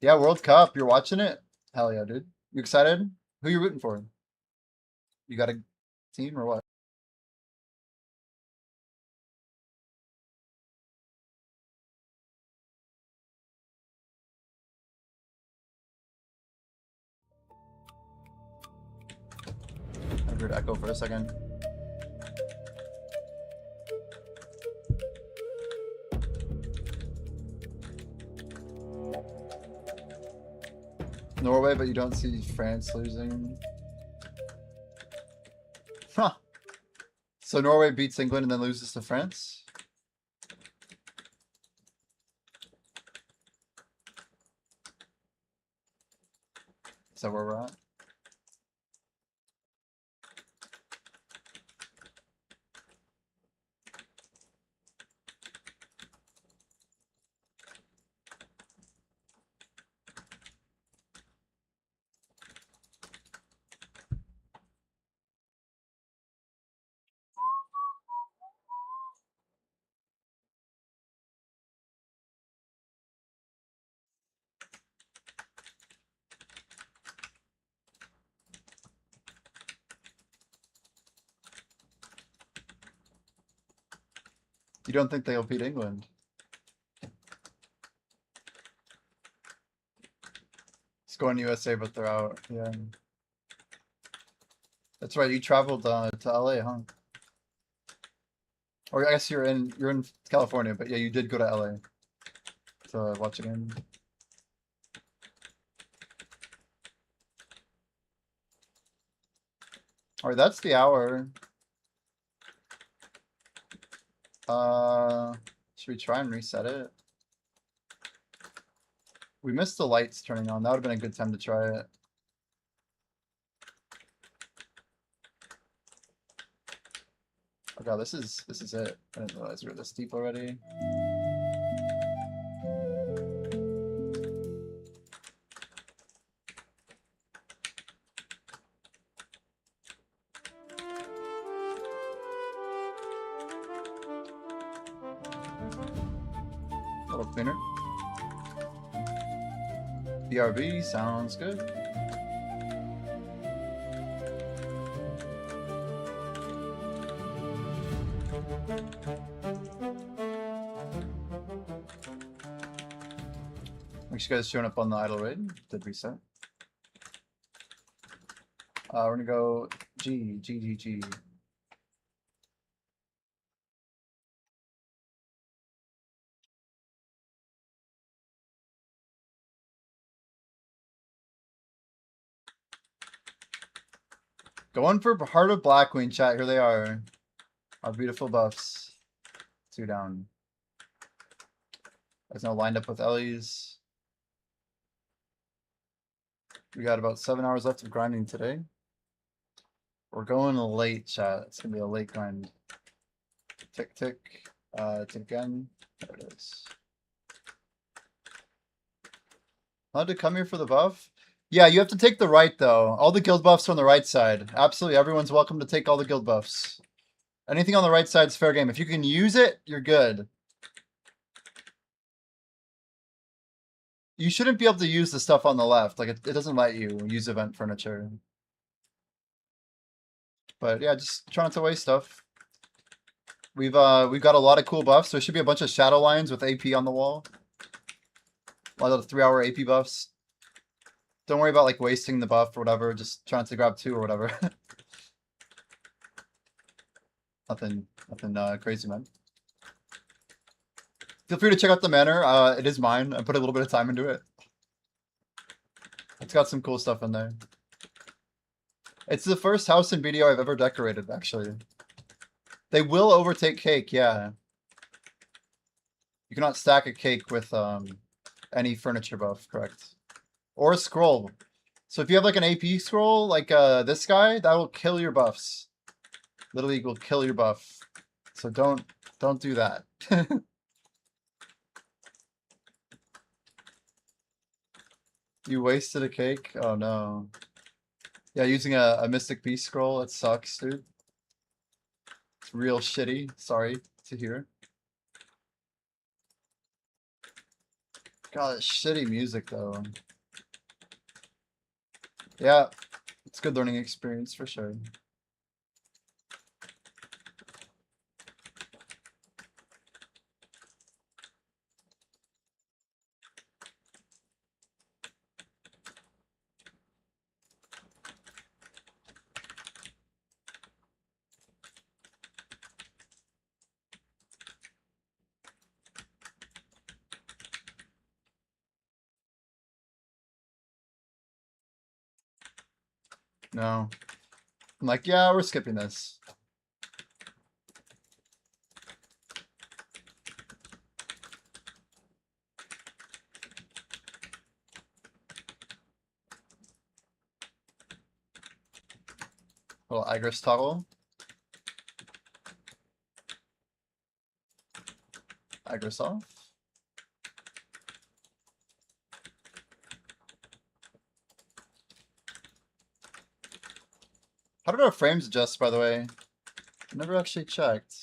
Yeah, World Cup, you're watching it? Hell yeah, dude. You excited? Who you rooting for? You got a team or what? I heard echo for a second. Norway, but you don't see France losing. Huh. So Norway beats England and then loses to France? Is that where we're at? You don't think they'll beat England? It's going USA, but they're out. Yeah. That's right. You traveled to LA, huh? Or I guess you're in California, but yeah, you did go to LA to watch a game. All right, that's the hour. Should we try and reset it? We missed the lights turning on. That would have been a good time to try it. Oh god, this is it. I didn't realize we were this deep already. A little cleaner. BRB sounds good. Thanks you guys showing up on the idle raid. Did reset. We're gonna go G. Going for Heart of Black Queen chat. Here they are. Our beautiful buffs. 2 down. There's now lined up with Ellie's. We got about 7 hours left of grinding today. We're going late, chat. It's gonna be a late grind. Tick tick. Tick again. There it is. Allowed to come here for the buff? Yeah, you have to take the right though. All the guild buffs are on the right side. Absolutely, everyone's welcome to take all the guild buffs. Anything on the right side is fair game. If you can use it, you're good. You shouldn't be able to use the stuff on the left. Like it doesn't let you use event furniture. But yeah, just try not to waste stuff. We've got a lot of cool buffs. There should be a bunch of shadow lines with AP on the wall. A lot of 3-hour AP buffs. Don't worry about like wasting the buff or whatever. Just trying to grab 2 or whatever. nothing crazy, man. Feel free to check out the manor. It is mine. I put a little bit of time into it. It's got some cool stuff in there. It's the first house in BDO I've ever decorated, actually. They will overtake cake, yeah. You cannot stack a cake with any furniture buff, correct? Or a scroll. So if you have like an AP scroll, like this guy, that will kill your buffs. Literally will kill your buff. So don't do that. You wasted a cake? Oh no. Yeah, using a Mystic Beast scroll, it sucks, dude. It's real shitty. Sorry to hear. God, it's shitty music though. Yeah, it's a good learning experience for sure. No. I'm like, yeah, we're skipping this. Little Igris toggle. Igris off. How did our frames adjust, by the way? I never actually checked.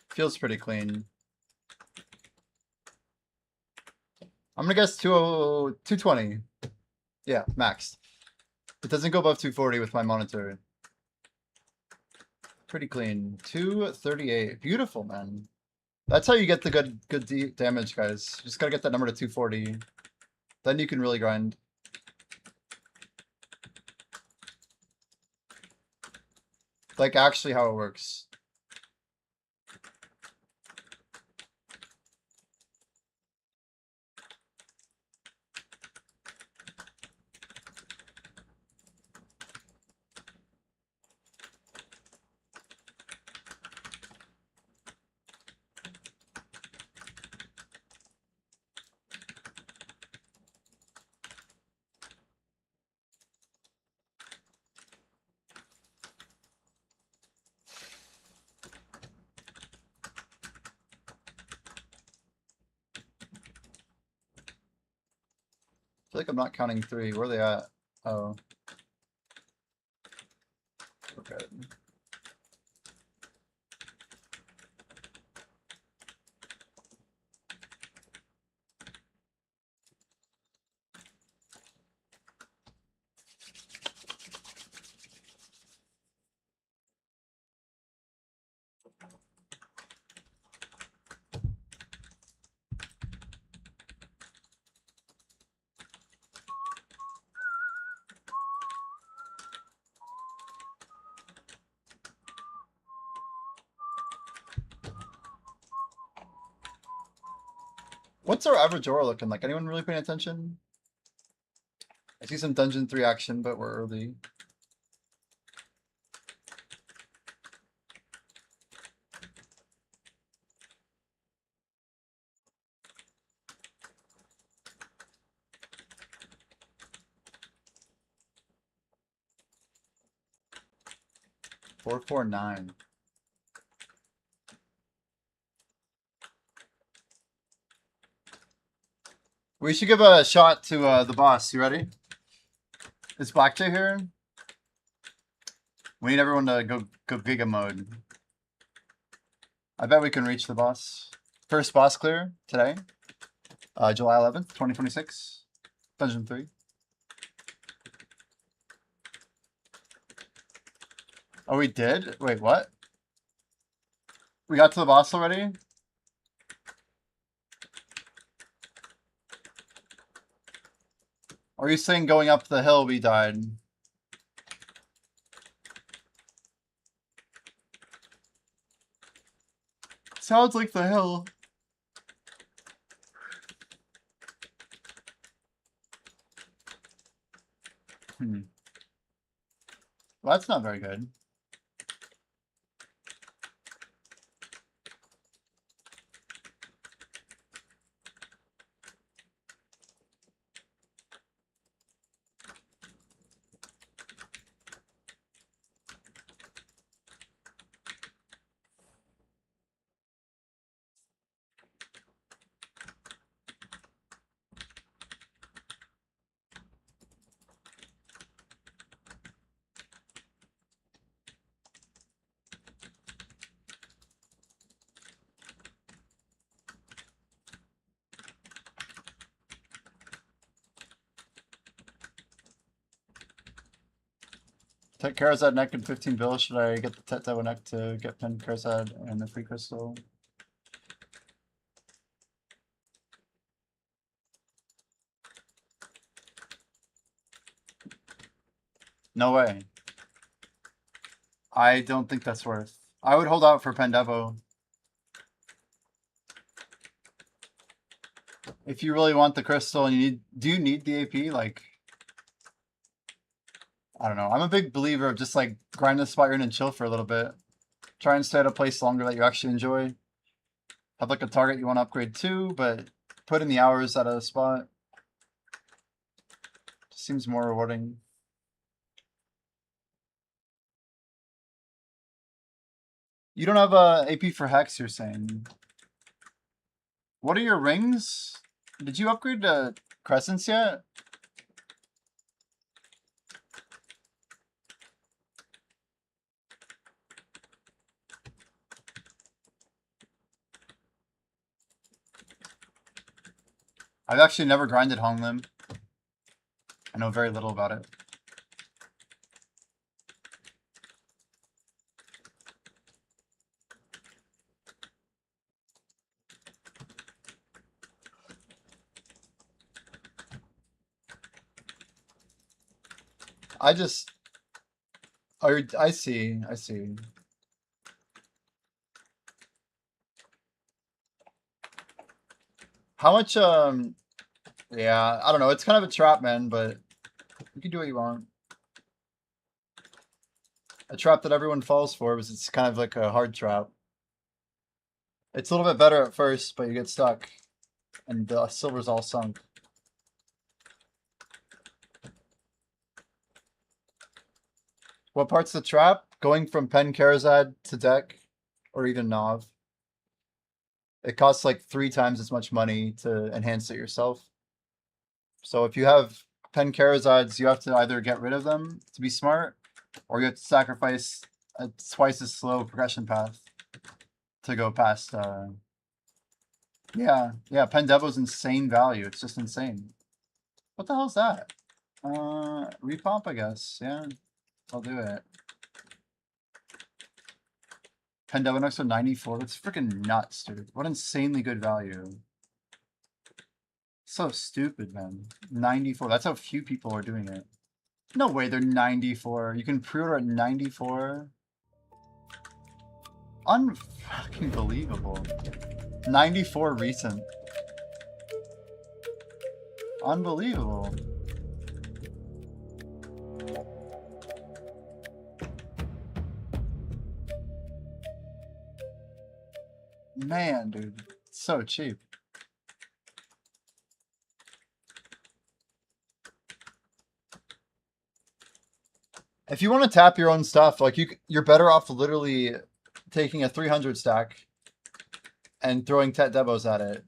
Feels pretty clean. I'm gonna guess 220. Yeah, max. It doesn't go above 240 with my monitor. Pretty clean. 238. Beautiful, man. That's how you get the good damage, guys. Just gotta get that number to 240. Then you can really grind. Like actually how it works. I feel like I'm not counting 3. Where are they at? Oh. Okay. What's our average aura looking like? Anyone really paying attention? I see some Dungeon 3 action, but we're early. Four, 4, 9. We should give a shot to the boss. You ready? Is Blackjay here? We need everyone to go Giga mode. I bet we can reach the boss. First boss clear today. July 11th, 2026. Dungeon 3. Oh, we did? Wait, what? We got to the boss already? Are you saying going up the hill we died? Sounds like the hill. Well, that's not very good. Take Karazad neck and 15 bill. Should I get the Tetewa neck to get Pen Karazad and the free crystal? No way. I don't think that's worth. I would hold out for Pendevo. If you really want the crystal and you need, do you need the AP? Like, I don't know. I'm a big believer of just like grind the spot you're in and chill for a little bit. Try and stay at a place longer that you actually enjoy. Have like a target you want to upgrade to, but put in the hours at a spot. Seems more rewarding. You don't have a AP for Hex, you're saying. What are your rings? Did you upgrade to Crescents yet? I've actually never grinded Honglim. I know very little about it. I just. Oh, I see. I see. How much? Yeah, I don't know. It's kind of a trap, man, but you can do what you want. A trap that everyone falls for, because it's kind of like a hard trap. It's a little bit better at first, but you get stuck, and the silver's all sunk. What part's the trap? Going from Pen Karazad to deck, or even Nav. It costs like 3 times as much money to enhance it yourself. So if you have Pen Karazads, you have to either get rid of them to be smart, or you have to sacrifice a twice as slow progression path to go past. Yeah, Pen Devo's insane value. It's just insane. What the hell's that? Repomp, I guess. Yeah, I'll do it. Pen Devo next to 94. That's freaking nuts, dude. What insanely good value. So stupid, man. 94. That's how few people are doing it. No way they're 94. You can pre-order at 94. Unfucking believable. 94 recent. Unbelievable. Man, dude. So cheap. If you want to tap your own stuff, like you're better off literally taking a 300 stack and throwing Tet Devos at it.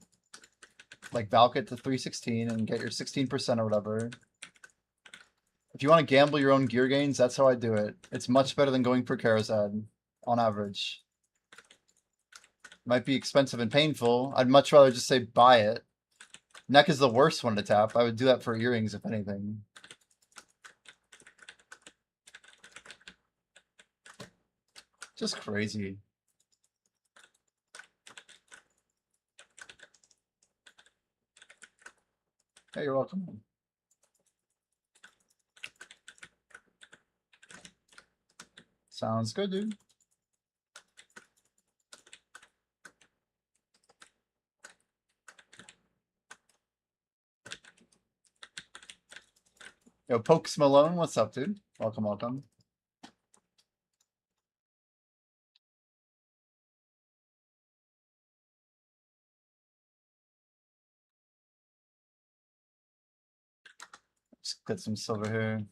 Like Valk it to 316 and get your 16% or whatever. If you want to gamble your own gear gains, that's how I do it. It's much better than going for Karazad on average. Might be expensive and painful. I'd much rather just say buy it. Neck is the worst one to tap. I would do that for earrings if anything. Just crazy. Hey, you're welcome. Sounds good, dude. Yo, Pokes Malone, what's up, dude? Welcome, welcome. Just get some silver here.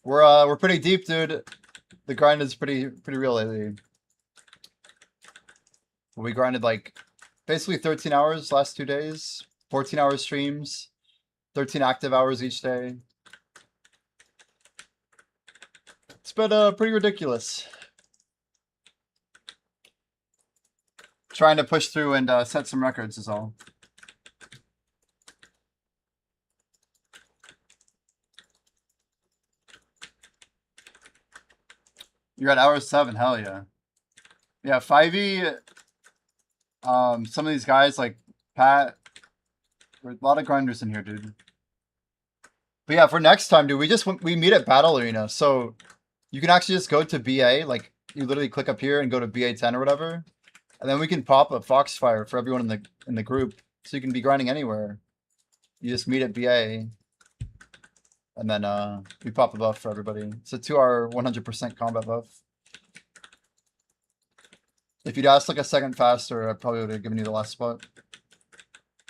We're pretty deep, dude. The grind is pretty real lately. We grinded like basically 13 hours last 2 days, 14-hour streams, 13 active hours each day. It's been pretty ridiculous. Trying to push through and set some records is all. You're at hour 7, hell yeah. Yeah, 5e, some of these guys like Pat, there's a lot of grinders in here, dude. But yeah, for next time, dude, we meet at Battle Arena, so you can actually just go to BA, like you literally click up here and go to BA 10 or whatever, and then we can pop a Foxfire for everyone in the group, so you can be grinding anywhere. You just meet at BA, and then we pop a buff for everybody. It's a 2-hour 100% combat buff. If you'd asked like a second faster, I probably would have given you the last spot.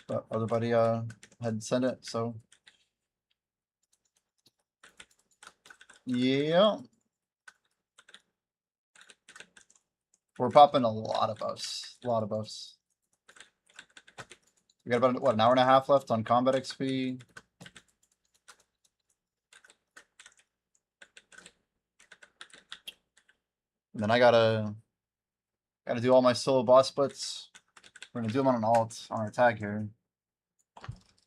But other buddy had sent it, so yeah. We're popping a lot of buffs. A lot of buffs. We got about what, an hour and a half left on combat XP. And then I gotta do all my solo boss splits. We're gonna do them on an alt on our tag here.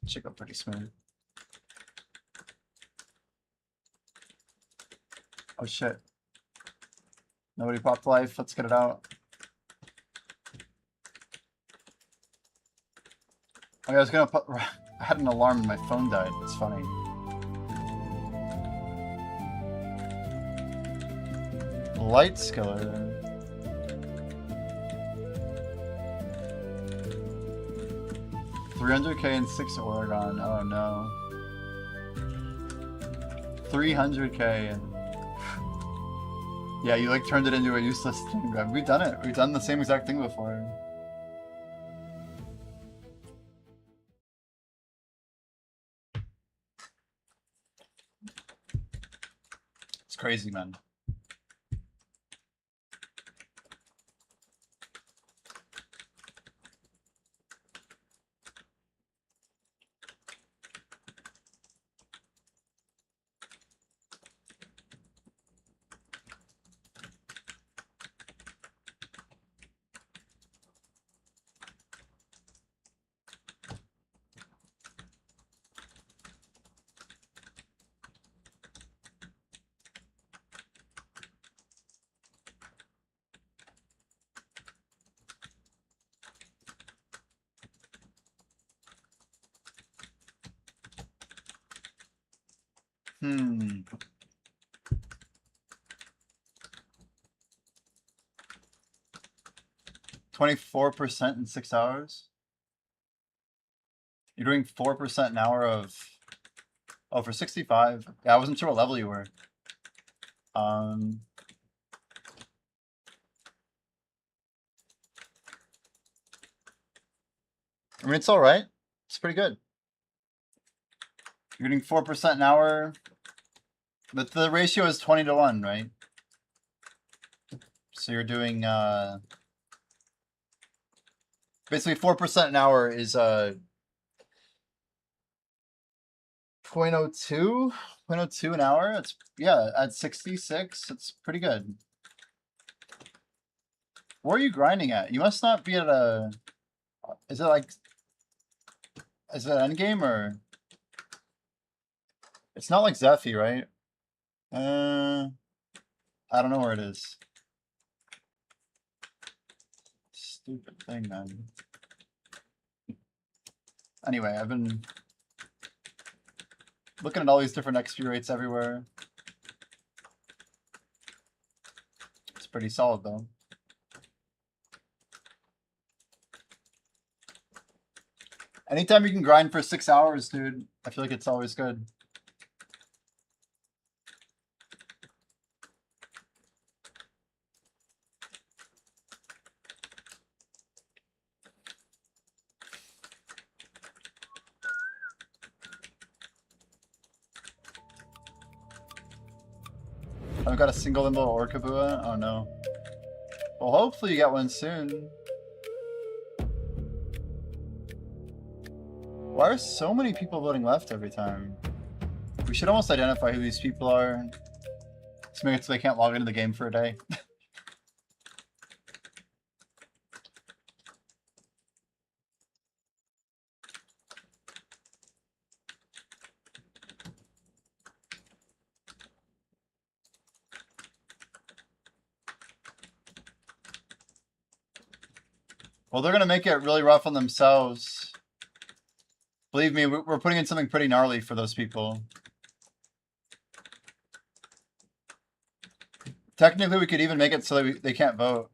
Should go pretty smooth. Oh shit. Nobody popped life. Let's get it out. Okay, I was gonna put. I had an alarm and my phone died. It's funny. Light skiller. $300K and 6 Oregon. Oh no. 300K and yeah, you like turned it into a useless thing. We've done it. We've done the same exact thing before. It's crazy, man. Hmm. 24% in 6 hours? You're doing 4% an hour of... Oh, for 65. Yeah, I wasn't sure what level you were. I mean, it's alright. It's pretty good. You're getting 4% an hour. But the ratio is 20 to 1, right? So you're doing basically 4% an hour is 0.02? 0.02 an hour? It's yeah, at 66, it's pretty good. Where are you grinding at? You must not be at a... Is it like... Is it endgame or... It's not like Zephy, right? I don't know where it is. Stupid thing, man. Anyway, I've been looking at all these different XP rates everywhere. It's pretty solid, though. Anytime you can grind for 6 hours, dude, I feel like it's always good. I haven't got a single limbo or Kabua? Oh no. Well, hopefully you get one soon. Why are so many people voting left every time? We should almost identify who these people are. Just make it so they can't log into the game for a day. Well, they're going to make it really rough on themselves. Believe me, we're putting in something pretty gnarly for those people. Technically, we could even make it so that they can't vote.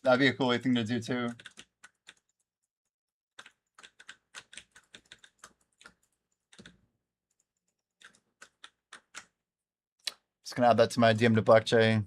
That'd be a cool thing to do, too. Just going to add that to my DM to Black J.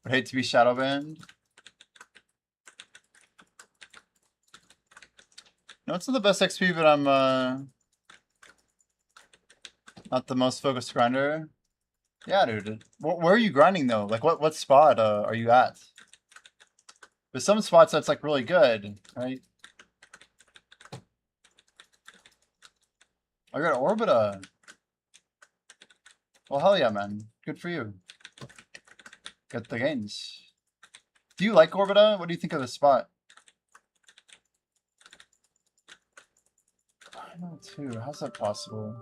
Would hate to be shadow banned. No, it's not the best XP, but I'm not the most focused grinder. Yeah, dude. Where are you grinding though? Like what spot are you at? There's some spots that's like really good, right? I got Orbita. Well, hell yeah, man. Good for you. Get the gains. Do you like Orbita? What do you think of the spot? I know too. How's that possible?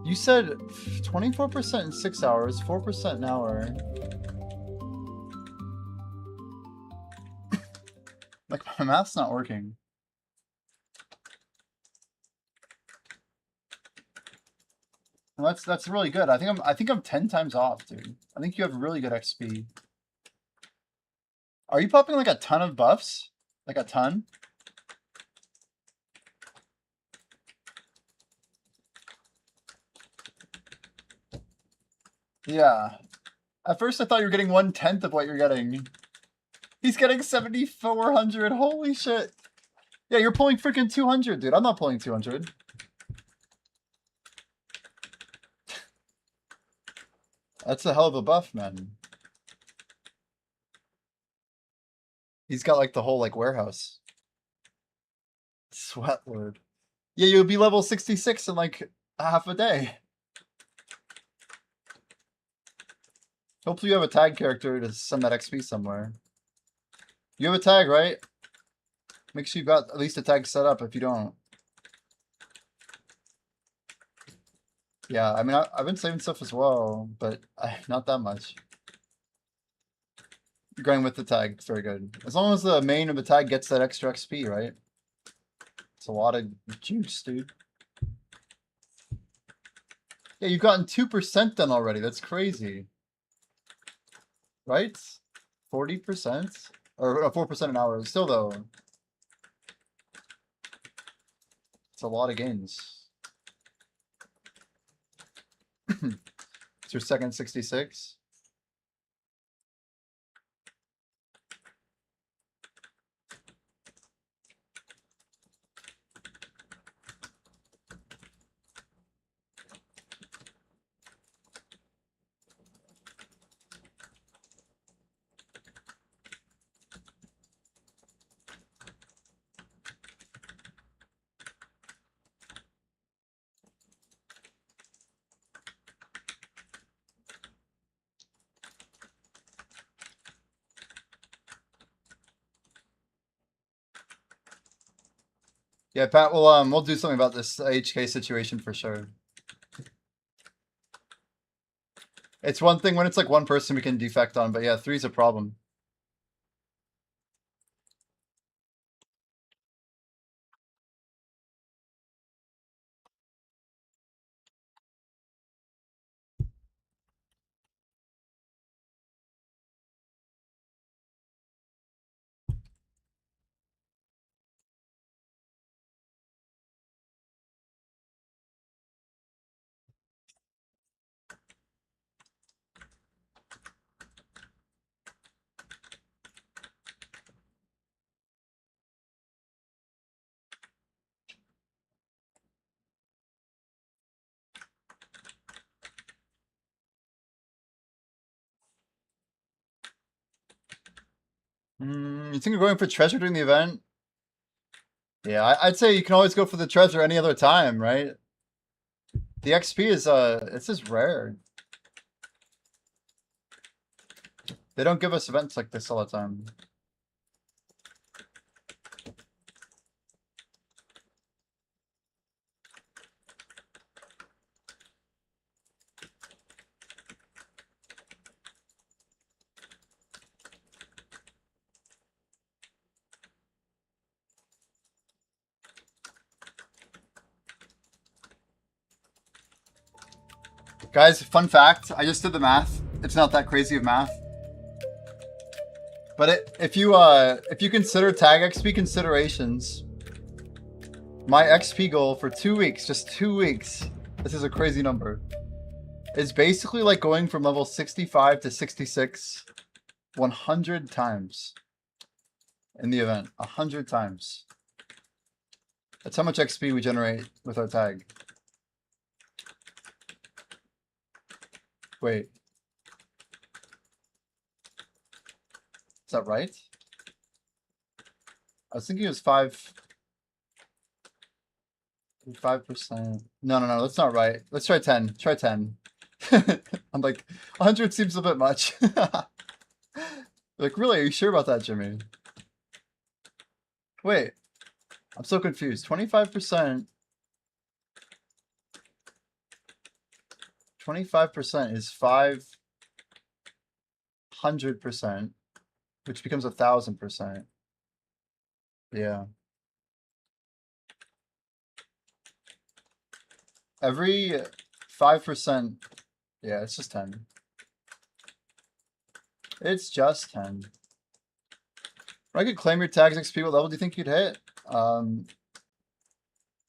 You said 24% in 6 hours, 4% an hour. Like my math's not working. Well, that's really good. I think I'm 10 times off, dude. I think you have really good XP. Are you popping like a ton of buffs? Like a ton? Yeah. At first I thought you were getting 1/10 of what you're getting. He's getting 7,400. Holy shit. Yeah, you're pulling freaking 200, dude. I'm not pulling 200. That's a hell of a buff, man. He's got like the whole like warehouse. Sweat lord. Yeah, you'll be level 66 in like half a day. Hopefully you have a tag character to send that XP somewhere. You have a tag, right? Make sure you've got at least a tag set up if you don't. Yeah, I mean, I've been saving stuff as well, but not that much. Going with the tag, it's very good. As long as the main of the tag gets that extra XP, right? It's a lot of juice, dude. Yeah, you've gotten 2% done already. That's crazy. Right? 40%? Or 4% an hour. Still, though. It's a lot of gains. It's your second 66. Yeah, Pat, we'll do something about this HK situation for sure. It's one thing when it's like one person we can defect on, but yeah, 3's a problem. You think you're going for treasure during the event? Yeah, I'd say you can always go for the treasure any other time, right? The XP is it's just rare. They don't give us events like this all the time. Guys, fun fact, I just did the math. It's not that crazy of math. But if you consider tag XP considerations, My XP goal for 2 weeks, just 2 weeks, this is a crazy number, is basically like going from level 65 to 66 100 times in the event. 100 times. That's how much XP we generate with our tag. Wait. Is that right? I was thinking it was 5%. No, that's not right. Let's try 10. Try 10. I'm like, 100 seems a bit much. Like, really? Are you sure about that, Jimmy? Wait. I'm so confused. 25%. 25% is 500%, which becomes 1,000%. Yeah. Every 5%. Yeah, it's just 10. It's just 10. If I could claim your tags XP, what level do you think you'd hit?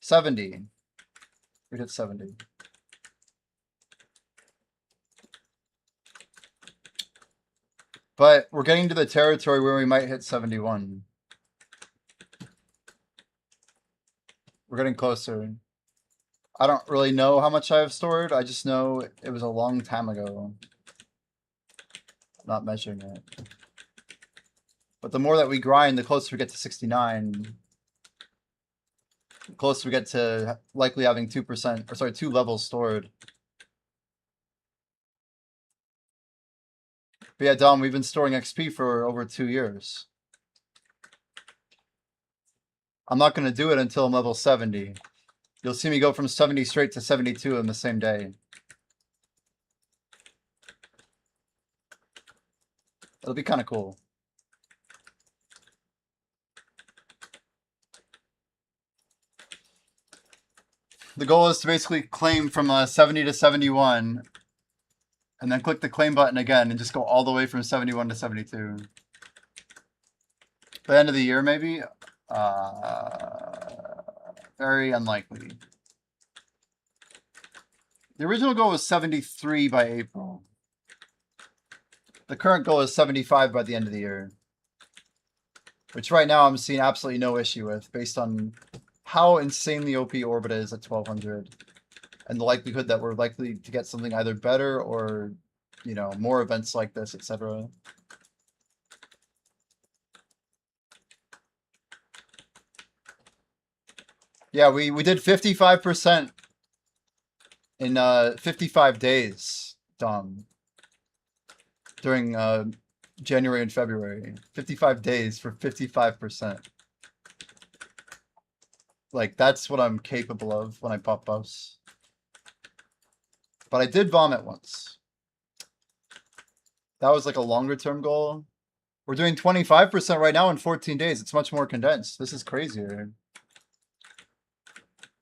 70. We'd hit 70. But we're getting to the territory where we might hit 71. We're getting closer. I don't really know how much I have stored. I just know it was a long time ago. Not measuring it. But the more that we grind, the closer we get to 69. The closer we get to likely having 2%, or sorry, 2 levels stored. But yeah, Dom, we've been storing XP for over 2 years. I'm not going to do it until I'm level 70. You'll see me go from 70 straight to 72 in the same day. It'll be kind of cool. The goal is to basically claim from 70 to 71, and then click the claim button again and just go all the way from 71 to 72. By the end of the year, maybe? Very unlikely. The original goal was 73 by April. The current goal is 75 by the end of the year. Which right now I'm seeing absolutely no issue with, based on how insanely OP Orbit is at 1200. And the likelihood that we're likely to get something either better or, you know, more events like this, etc. Yeah, we did 55% in 55 days, Dom. During January and February. 55 days for 55%. Like, that's what I'm capable of when I pop buffs. But I did vomit once. That was like a longer term goal. We're doing 25% right now in 14 days. It's much more condensed. This is crazier.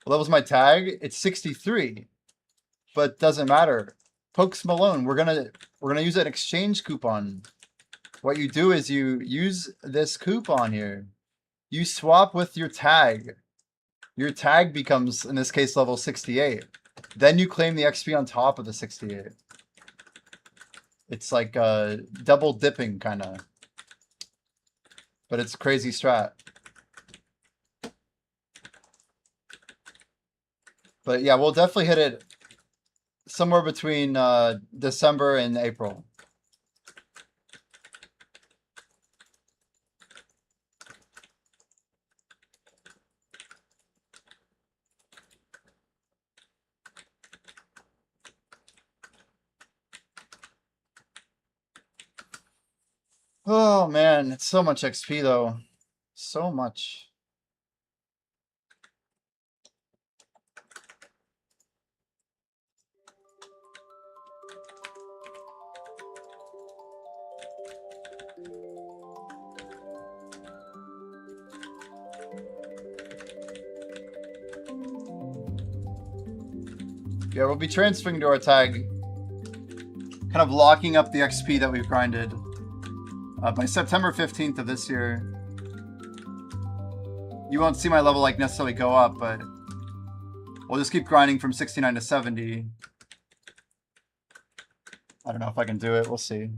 Well, that was my tag. It's 63. But doesn't matter. Pokes Malone. We're gonna use an exchange coupon. What you do is you use this coupon here. You swap with your tag. Your tag becomes, in this case, level 68. Then you claim the XP on top of the 68. It's like double dipping, kind of. But it's a crazy strat. But yeah, we'll definitely hit it somewhere between December and April. Oh man, it's so much XP though. So much. Yeah, we'll be transferring to our tag, kind of locking up the XP that we've grinded by September 15th of this year. You won't see my level like necessarily go up, but we'll just keep grinding from 69 to 70. I don't know if I can do it. We'll see.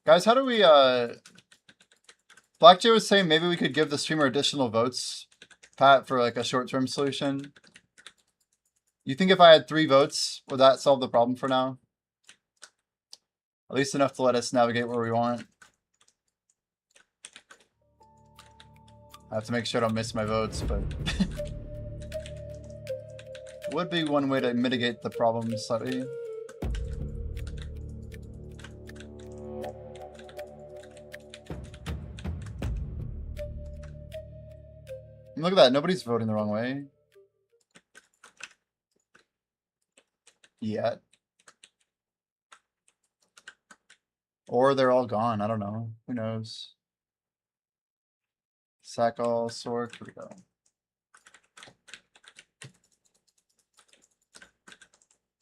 Guys, how do we, Black J was saying maybe we could give the streamer additional votes, Pat, for like a short-term solution. You think if I had 3 votes, would that solve the problem for now? At least enough to let us navigate where we want. I have to make sure I don't miss my votes, but would be one way to mitigate the problem slightly. Look at that, nobody's voting the wrong way. Yet. Or they're all gone, I don't know. Who knows? Sack all, sword, here we go.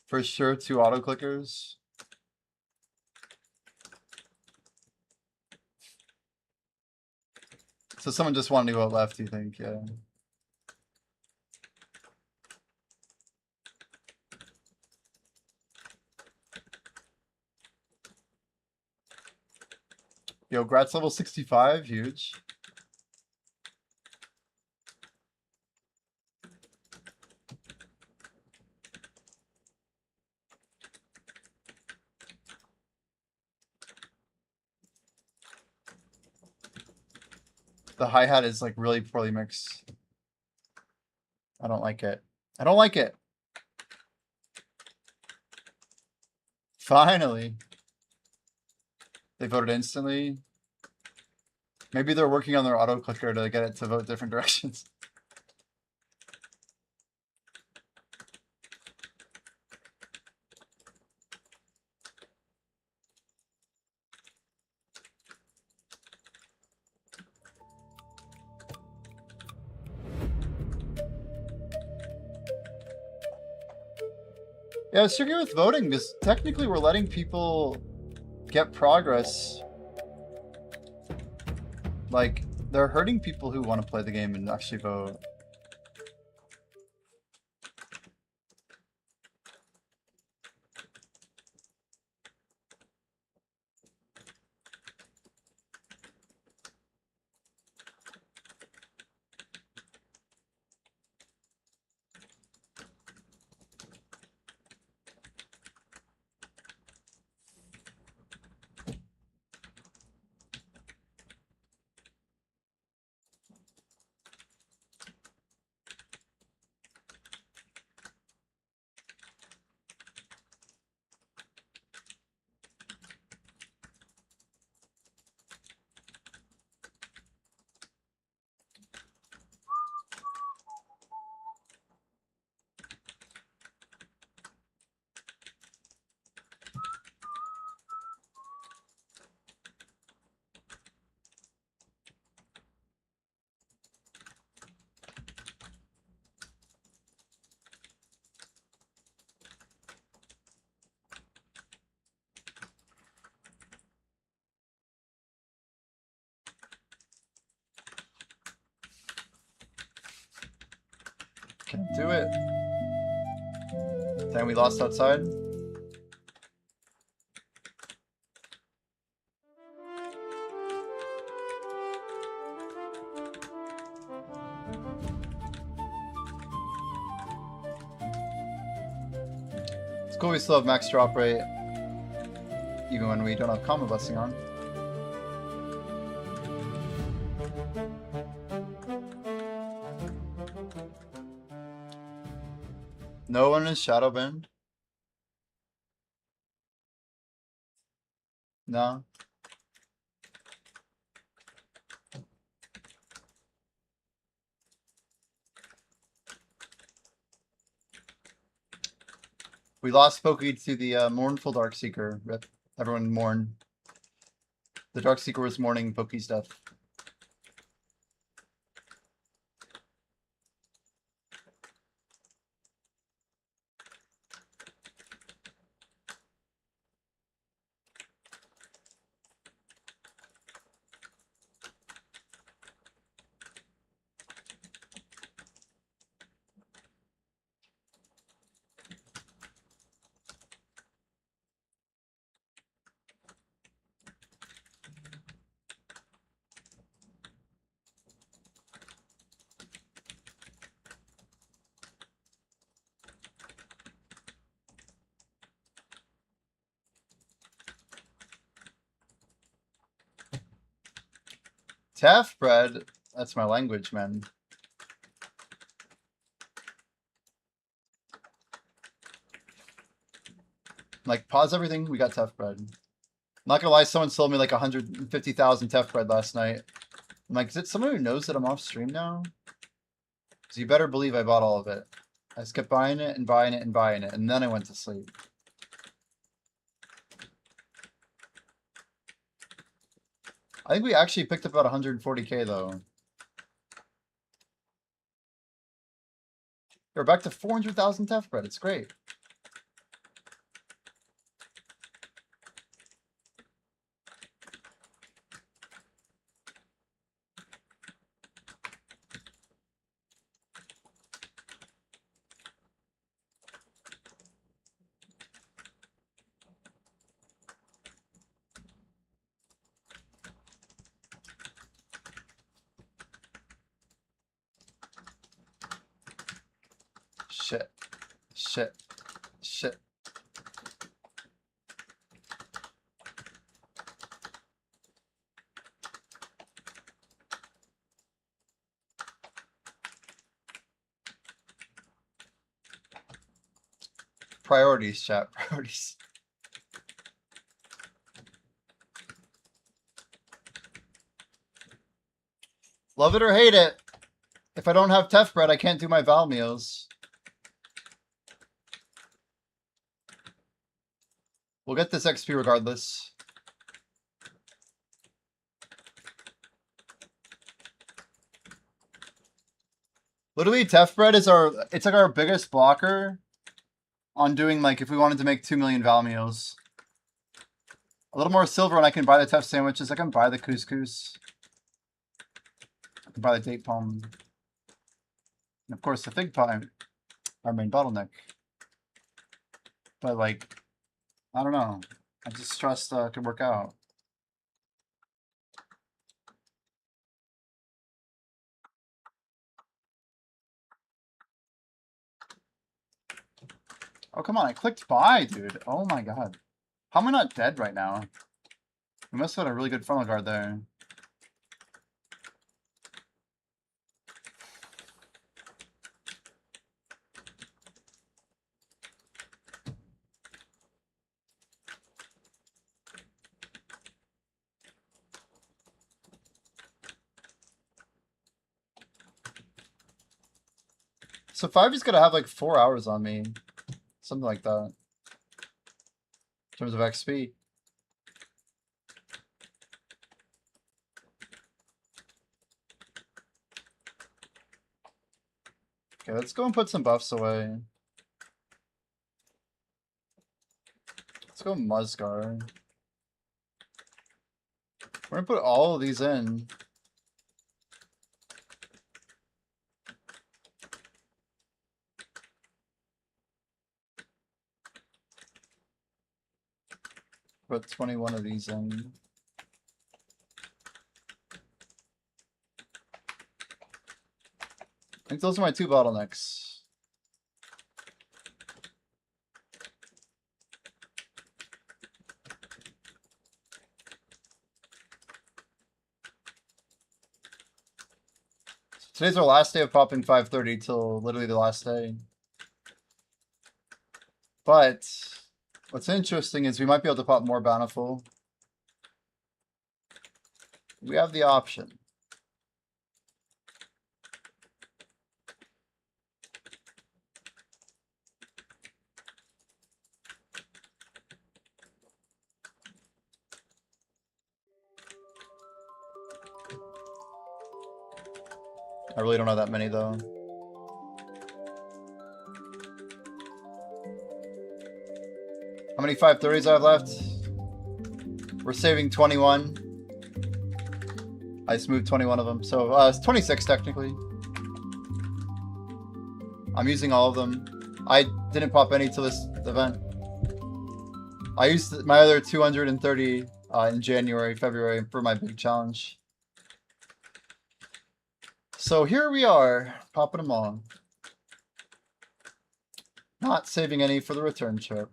For sure, 2 auto clickers. So someone just wanted to go left, you think? Yeah. Yo, Gratz level 65, huge. The hi-hat is like really poorly mixed. I don't like it. I don't like it. Finally. They voted instantly. Maybe they're working on their auto clicker to get it to vote different directions. Yeah, it's tricky with voting because technically we're letting people get progress. Like, they're hurting people who want to play the game and actually vote. Can't do it. Dang, we lost outside. It's cool we still have max drop rate, even when we don't have Common Blessing on. No one is shadow banned? No. We lost Pokey to the mournful Darkseeker. Rip. Everyone mourn. The Darkseeker was mourning Pokey's death. Taff bread. That's my language, man. Like, pause everything. We got tough bread. I'm not gonna lie, someone sold me like 150,000 tough bread last night. I'm like, is it someone who knows that I'm off stream now? So you better believe I bought all of it. I just kept buying it and buying it and buying it, and then I went to sleep. I think we actually picked up about 140K though. We're back to 400,000 tough bread. It's great. Shit. Shit. Shit. Priorities, chat. Priorities. Love it or hate it. If I don't have Tef bread, I can't do my Val meals. We'll get this XP regardless. Literally, Tef bread is it's like our biggest blocker on doing, like, if we wanted to make 2 million Val meals. A little more silver and I can buy the Tef sandwiches. I can buy the couscous. I can buy the date palm. And of course, the fig pie, our main bottleneck. But, like, I don't know. I just trust it could work out. Oh, come on. I clicked buy, dude. Oh, my God. How am I not dead right now? We must have had a really good funnel guard there. So 5's gonna have like 4 hours on me. Something like that. In terms of XP. Okay, let's go and put some buffs away. Let's go Muzgar. We're gonna put all of these in. Put 21 of these in. I think those are my 2 bottlenecks. Today's our last day of popping 530 till literally the last day. But what's interesting is we might be able to pop more Bountiful. We have the option. I really don't have that many though. How many 530s I have left? We're saving 21. I smoothed 21 of them. So it's 26 technically. I'm using all of them. I didn't pop any to this event. I used my other 230 in January, February for my big challenge. So here we are, popping them all. Not saving any for the return trip.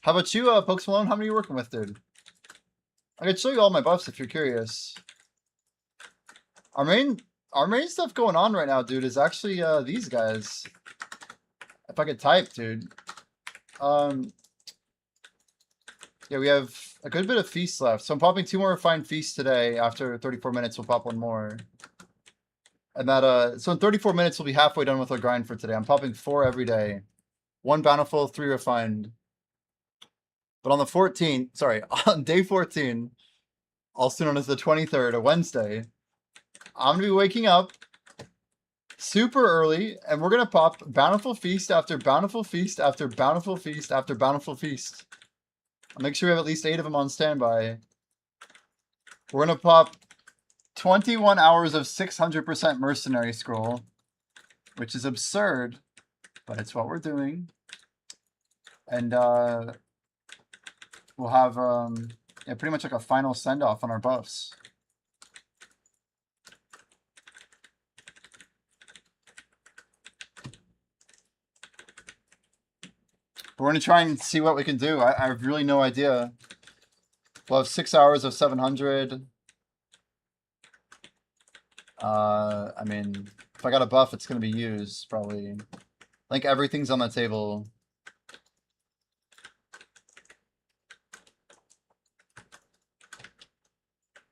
How about you, Pokes Malone? How many are you working with, dude? I could show you all my buffs if you're curious. Our main stuff going on right now, dude, is actually these guys. If I could type, dude. Yeah, we have a good bit of feasts left. So I'm popping 2 more refined feasts today. After 34 minutes, we'll pop 1 more. And that so in 34 minutes we'll be halfway done with our grind for today. I'm popping 4 every day. 1 bountiful, 3 refined. But on the 14th, sorry, on day 14, also known as the 23rd, a Wednesday, I'm gonna be waking up super early, and we're gonna pop bountiful feast after bountiful feast after bountiful feast after bountiful feast. I'll make sure we have at least 8 of them on standby. We're gonna pop 21 hours of 600% mercenary scroll, which is absurd, but it's what we're doing. And we'll have yeah, pretty much like a final send off on our buffs. We're going to try and see what we can do. I have really no idea. We'll have 6 hours of 700. I mean, if I got a buff, it's going to be used, probably. I think everything's on the table.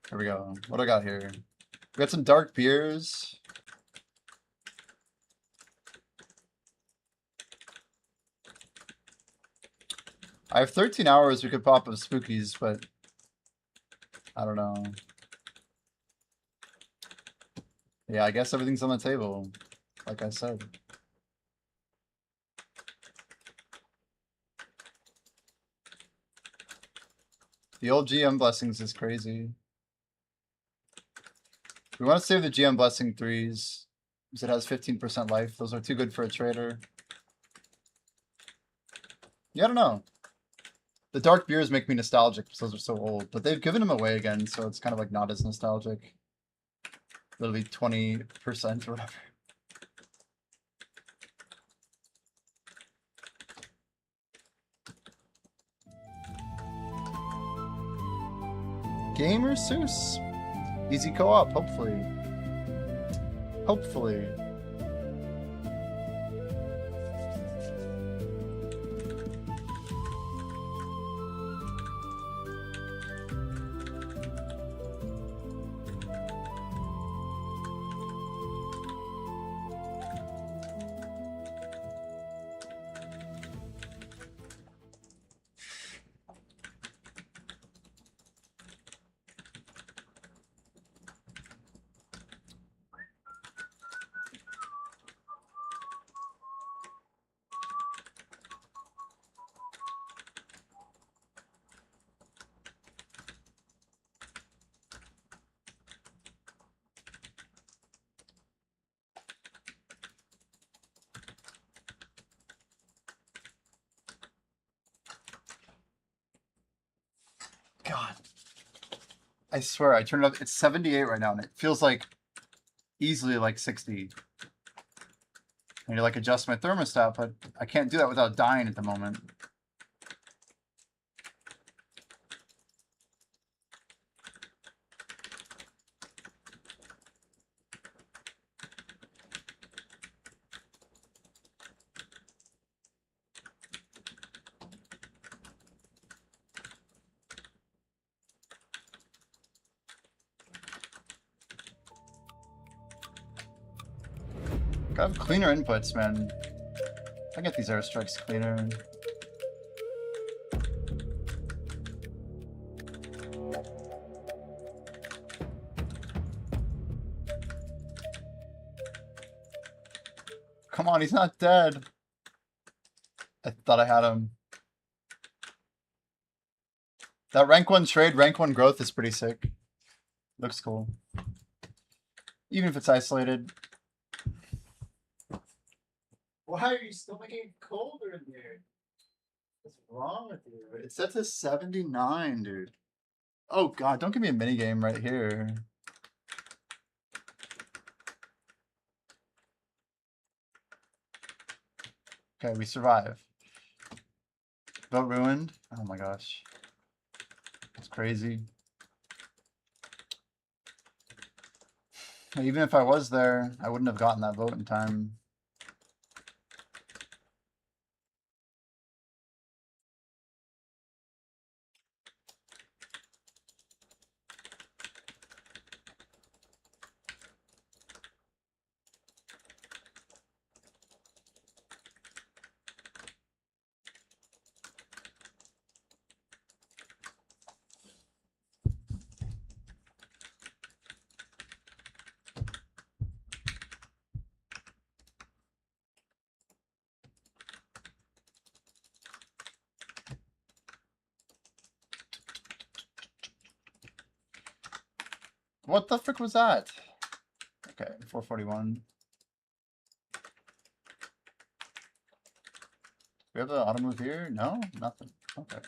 Here we go. What do I got here? We got some dark beers. I have 13 hours we could pop of spookies, but I don't know. Yeah, I guess everything's on the table, like I said. The old GM blessings is crazy. We want to save the GM blessing 3s, because it has 15% life. Those are too good for a trader. Yeah, I don't know. The dark beers make me nostalgic because those are so old, but they've given them away again, so it's kind of like not as nostalgic. Literally 20% or whatever. Gamer Seuss. Easy co-op, hopefully. Hopefully. God. I swear, I turned it up. It's 78 right now, and it feels like easily like 60. I need to like adjust my thermostat, but I can't do that without dying at the moment. Gotta have cleaner inputs, man. I get these airstrikes cleaner. Come on, he's not dead. I thought I had him. That rank 1 trade, rank 1 growth is pretty sick. Looks cool. Even if it's isolated. Why are you still making it colder in here? What's wrong with you? It's set to 79, dude. Oh god, don't give me a minigame right here. Okay, we survive. Vote ruined? Oh my gosh. It's crazy. Even if I was there, I wouldn't have gotten that vote in time. What the frick was that? Okay, 441. We have the auto move here? No? Nothing. Okay.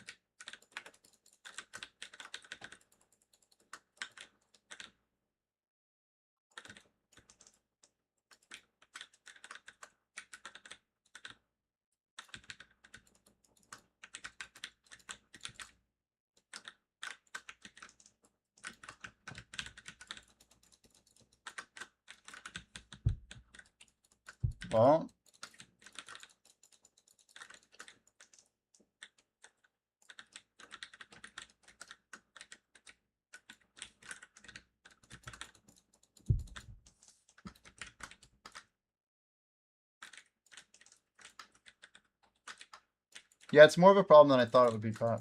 Well, yeah, it's more of a problem than I thought it would be, Pat.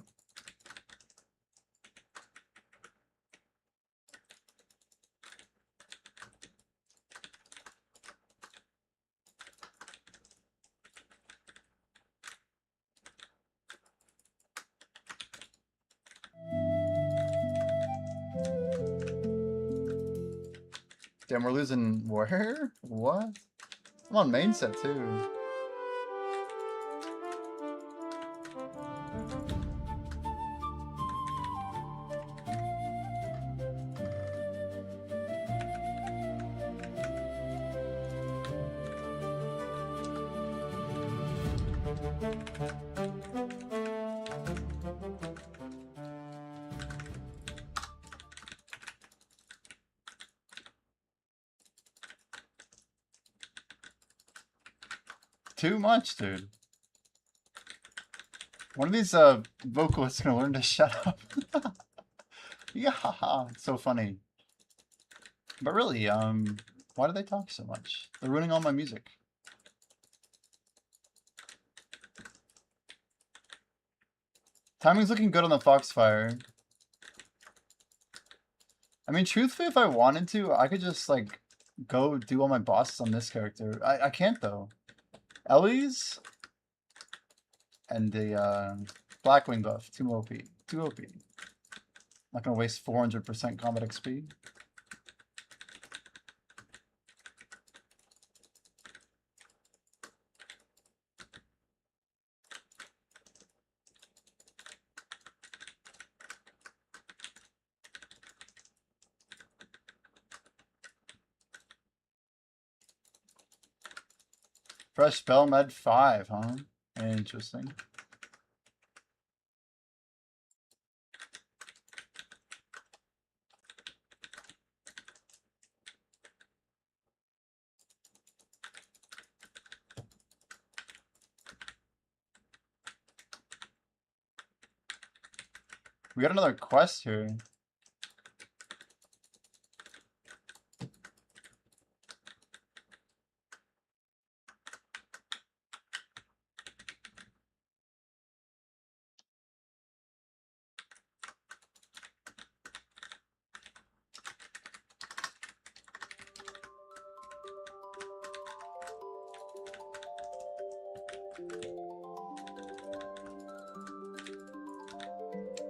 Damn, we're losing where? What? I'm on main set too. Too much, dude. One of these vocalists gonna learn to shut up. Yeah, it's so funny. But really, why do they talk so much? They're ruining all my music. Timing's looking good on the Foxfire. I mean, truthfully, if I wanted to, I could just, like, go do all my bosses on this character. I can't, though. Ellie's and the Blackwing buff, too OP. Too OP. Not gonna waste 400% combat XP. Fresh Bell Med 5, huh? Interesting. We got another quest here.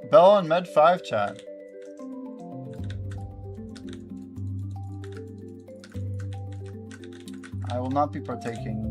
Bell and Med 5 chat. I will not be partaking.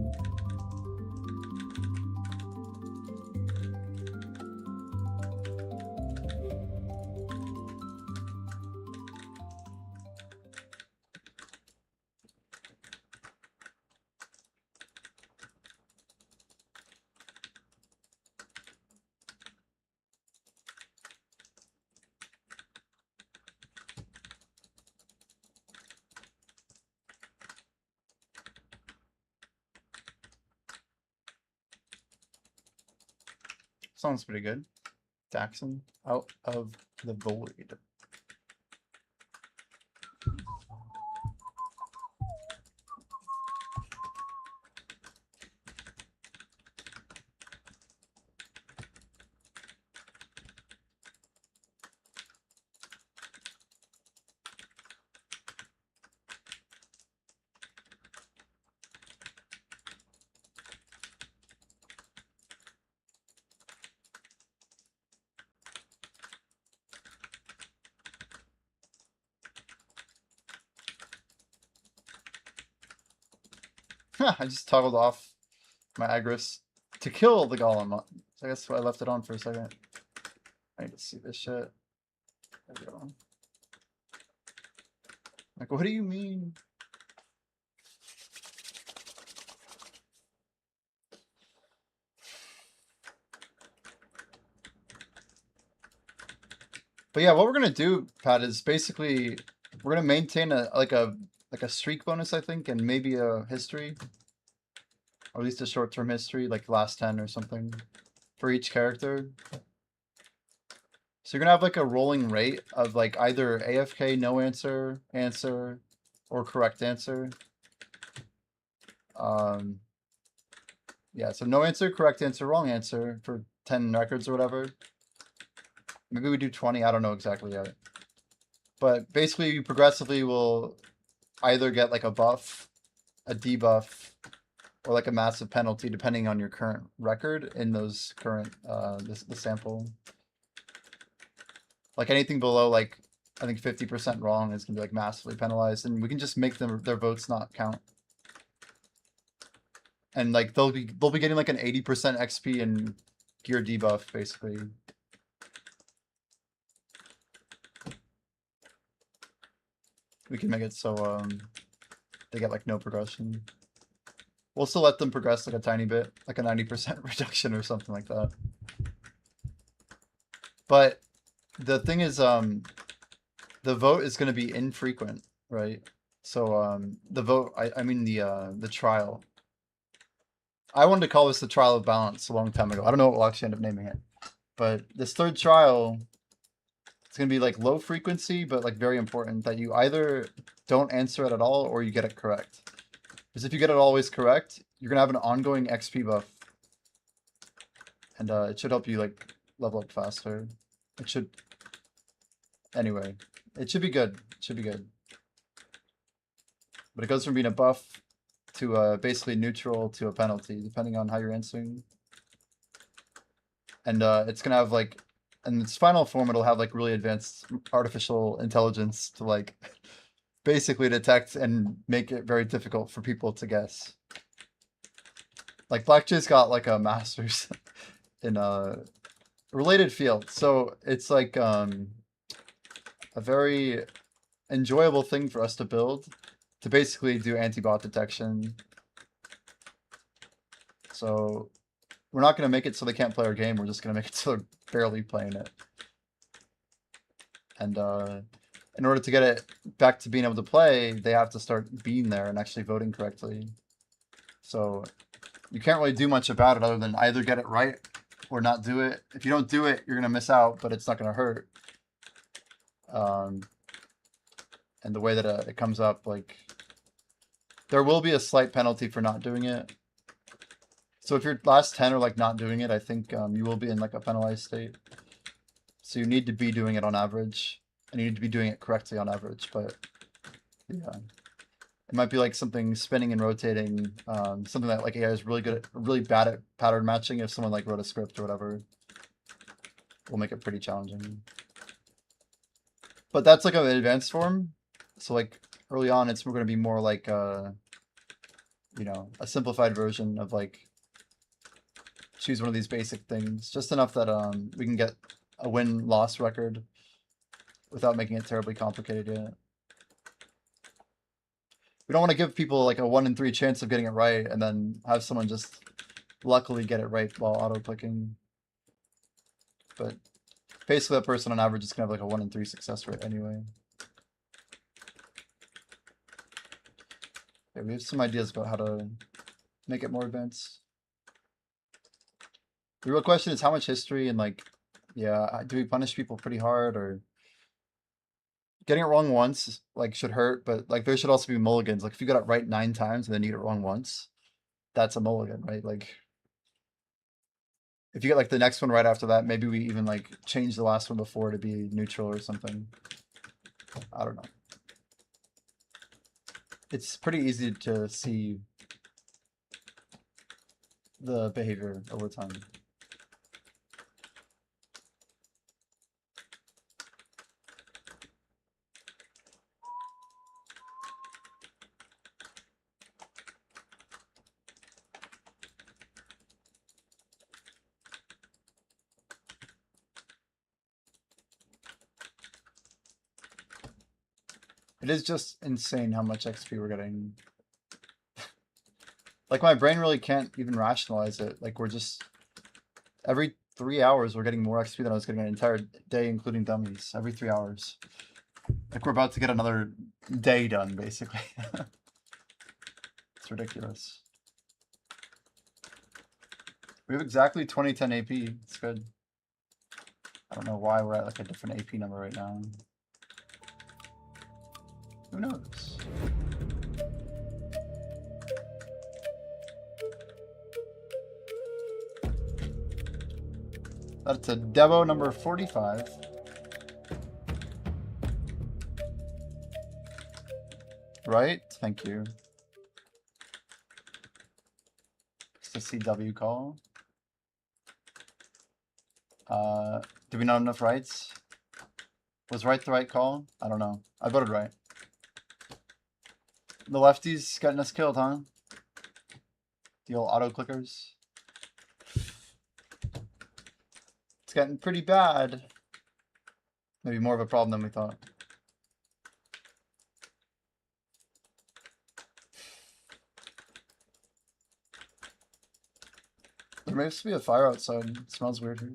Sounds pretty good. Daxon, out of the void. I just toggled off my Agris to kill the golem. So I guess I left it on for a second. I need to see this shit. There we go. Like, what do you mean? But yeah, what we're gonna do, Pat, is basically we're gonna maintain a streak bonus, I think, and maybe a history, or at least a short-term history, like last 10 or something, for each character. So you're gonna have like a rolling rate of like either AFK, no answer, answer, or correct answer. Yeah, so no answer, correct answer, wrong answer for 10 records or whatever. Maybe we do 20, I don't know exactly yet. But basically, you progressively will either get like a buff, a debuff, or like a massive penalty depending on your current record in those current, the sample. Like anything below like, I think 50% wrong is gonna be like massively penalized, and we can just make them their votes not count. And like they'll be getting like an 80% XP and gear debuff basically. We can make it so they get like no progression. We'll still let them progress like a tiny bit, like a 90% reduction or something like that. But the thing is, the vote is going to be infrequent, right? So the vote, I mean the trial. I wanted to call this the trial of balance a long time ago. I don't know what we'll actually end up naming it. But this third trial, it's going to be like low frequency, but like very important that you either don't answer it at all or you get it correct. Because if you get it always correct, you're going to have an ongoing XP buff. And it should help you like level up faster. It should... Anyway, it should be good. It should be good. But it goes from being a buff to basically neutral to a penalty, depending on how you're answering. And it's going to have like... In its final form, it'll have like really advanced artificial intelligence to like basically detect and make it very difficult for people to guess. Like Blackjay's got like a master's in a related field, so it's like a very enjoyable thing for us to build to basically do anti-bot detection. So we're not going to make it so they can't play our game. We're just going to make it so they're barely playing it. And in order to get it back to being able to play, they have to start being there and actually voting correctly. So you can't really do much about it other than either get it right or not do it. If you don't do it, you're going to miss out, but it's not going to hurt. And the way that it comes up, like, there will be a slight penalty for not doing it. So if your last 10 are like not doing it, I think you will be in like a penalized state. So you need to be doing it on average, and you need to be doing it correctly on average. But yeah, it might be like something spinning and rotating, something that like AI is really good at, really bad at pattern matching. If someone like wrote a script or whatever, will make it pretty challenging. But that's like an advanced form. So like early on, it's going to be more like you know, a simplified version of like choose one of these basic things, just enough that we can get a win-loss record without making it terribly complicated yet. We don't want to give people like a 1 in 3 chance of getting it right and then have someone just luckily get it right while auto-clicking. But basically that person on average is going to have like a 1 in 3 success rate anyway. Okay, we have some ideas about how to make it more advanced. The real question is how much history and like, yeah, do we punish people pretty hard, or getting it wrong once like should hurt, but like there should also be mulligans. Like if you got it right 9 times and then you get it wrong once, that's a mulligan, right? Like if you get like the next one right after that, maybe we even like change the last one before to be neutral or something. I don't know. It's pretty easy to see the behavior over time. It is just insane how much XP we're getting. Like my brain really can't even rationalize it. Like we're just every 3 hours we're getting more XP than I was getting an entire day, including dummies. Every 3 hours. Like we're about to get another day done, basically. It's ridiculous. We have exactly 2010 AP. It's good. I don't know why we're at like a different AP number right now. Who knows? That's a Devo number 45. Right? Thank you. It's a CW call. Do we not have enough rights? Was right the right call? I don't know. I voted right. The lefties getting us killed, huh? The old auto clickers. It's getting pretty bad. Maybe more of a problem than we thought. There may be a fire outside. It smells weird here.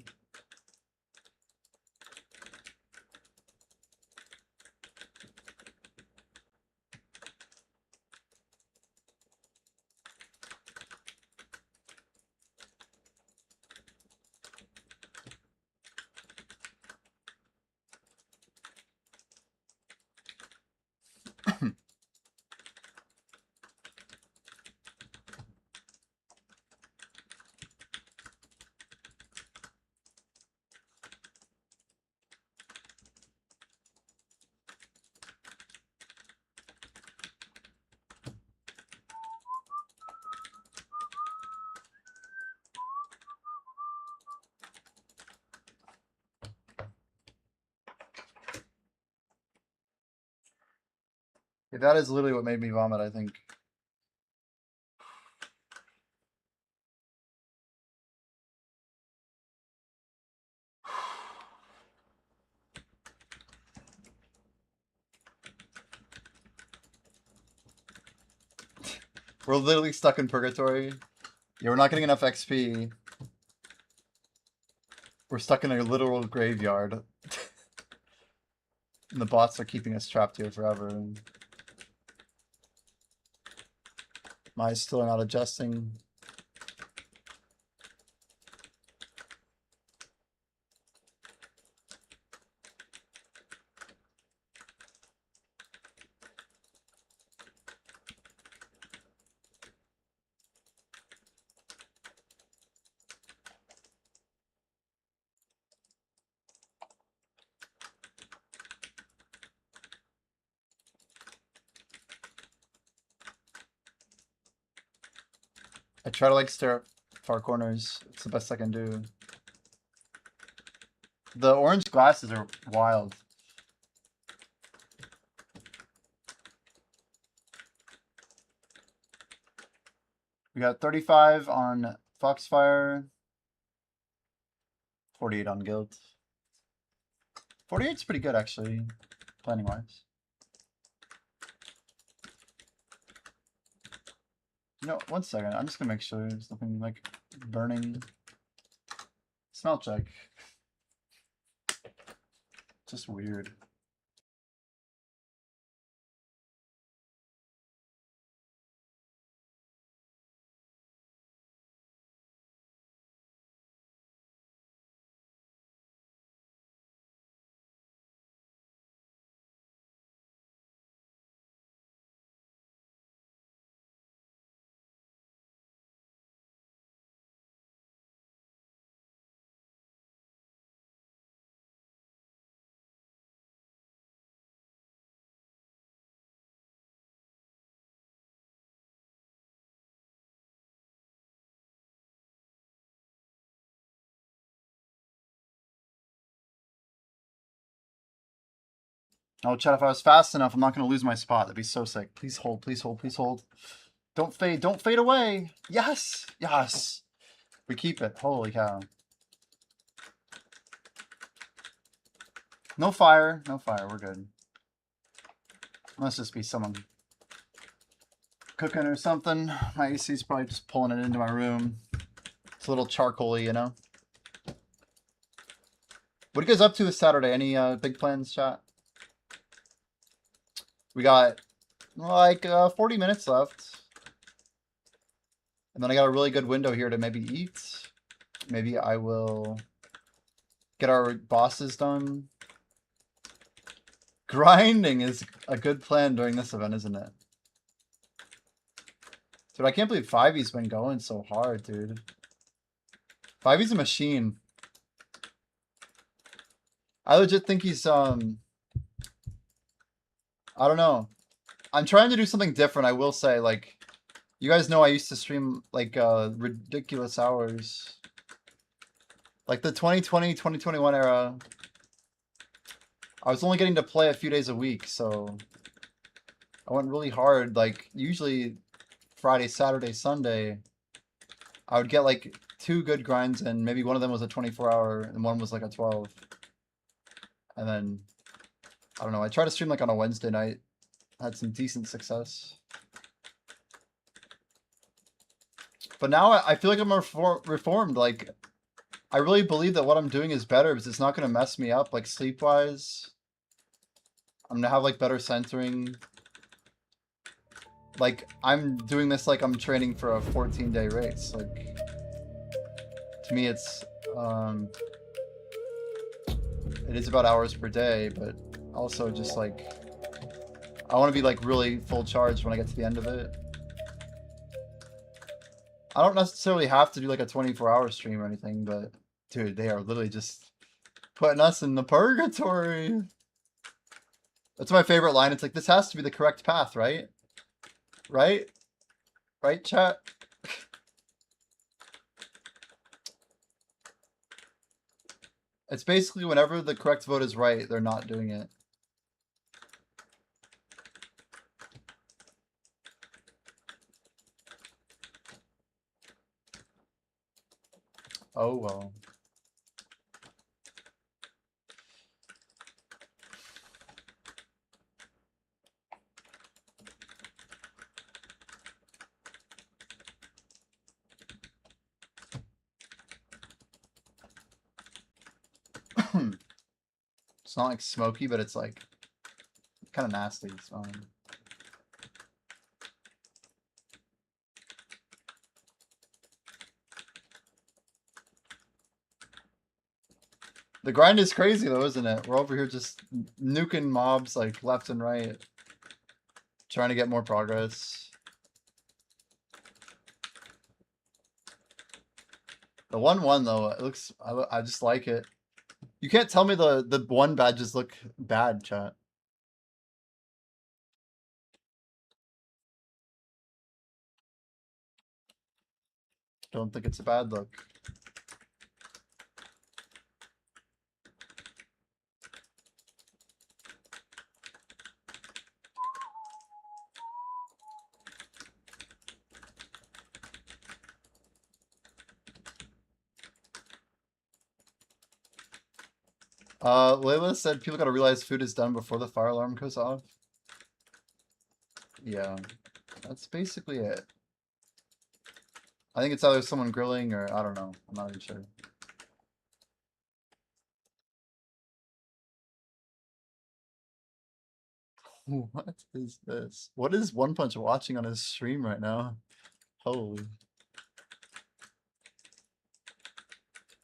Yeah, that is literally what made me vomit, I think. We're literally stuck in purgatory. Yeah, we're not getting enough XP. We're stuck in a literal graveyard. And the bots are keeping us trapped here forever. And my eyes still not adjusting. I try to like stare at far corners. It's the best I can do. The orange glasses are wild. We got 35 on Foxfire, 48 on Guild. 48's pretty good actually, planning wise. You know, one second. I'm just gonna make sure there's nothing like burning. Smell check. Just weird. Oh, chat, if I was fast enough, I'm not gonna lose my spot. That'd be so sick. Please hold, please hold, please hold. Don't fade away. Yes, yes. We keep it. Holy cow. No fire, no fire. We're good. Must just be someone cooking or something. My AC's probably just pulling it into my room. It's a little charcoaly, you know. What are you guys up to this Saturday? Any big plans, chat? We got like 40 minutes left. And then I got a really good window here to maybe eat. Maybe I will get our bosses done. Grinding is a good plan during this event, isn't it? Dude, I can't believe 5e's been going so hard, dude. 5e's a machine. I legit think he's, I don't know. I'm trying to do something different, I will say. Like, you guys know I used to stream, like, ridiculous hours. Like, the 2020, 2021 era, I was only getting to play a few days a week, so I went really hard. Like, usually Friday, Saturday, Sunday, I would get, like, 2 good grinds, and maybe one of them was a 24-hour, and one was, like, a 12. And then, I don't know, I tried to stream, like, on a Wednesday night. Had some decent success. But now I feel like I'm reformed. Like, I really believe that what I'm doing is better because it's not going to mess me up, like, sleep-wise. I'm going to have, like, better centering. Like, I'm doing this like I'm training for a 14-day race. Like, to me, it's, it is about hours per day, but also just, like, I want to be, like, really full charge when I get to the end of it. I don't necessarily have to do, like, a 24-hour stream or anything, but, dude, they are literally just putting us in the purgatory. That's my favorite line. It's like, this has to be the correct path, right? Right? Right, chat? It's basically whenever the correct vote is right, they're not doing it. Oh, well. It's not like smoky, but it's like kind of nasty. It's fine. The grind is crazy though, isn't it? We're over here just nuking mobs like left and right, trying to get more progress. The 1-1 though, it looks. I just like it. You can't tell me the 1 badges look bad, chat. Don't think it's a bad look. Layla said people gotta realize food is done before the fire alarm goes off. Yeah, that's basically it. I think it's either someone grilling or I don't know. I'm not even sure. What is this? What is One Punch watching on his stream right now? Holy.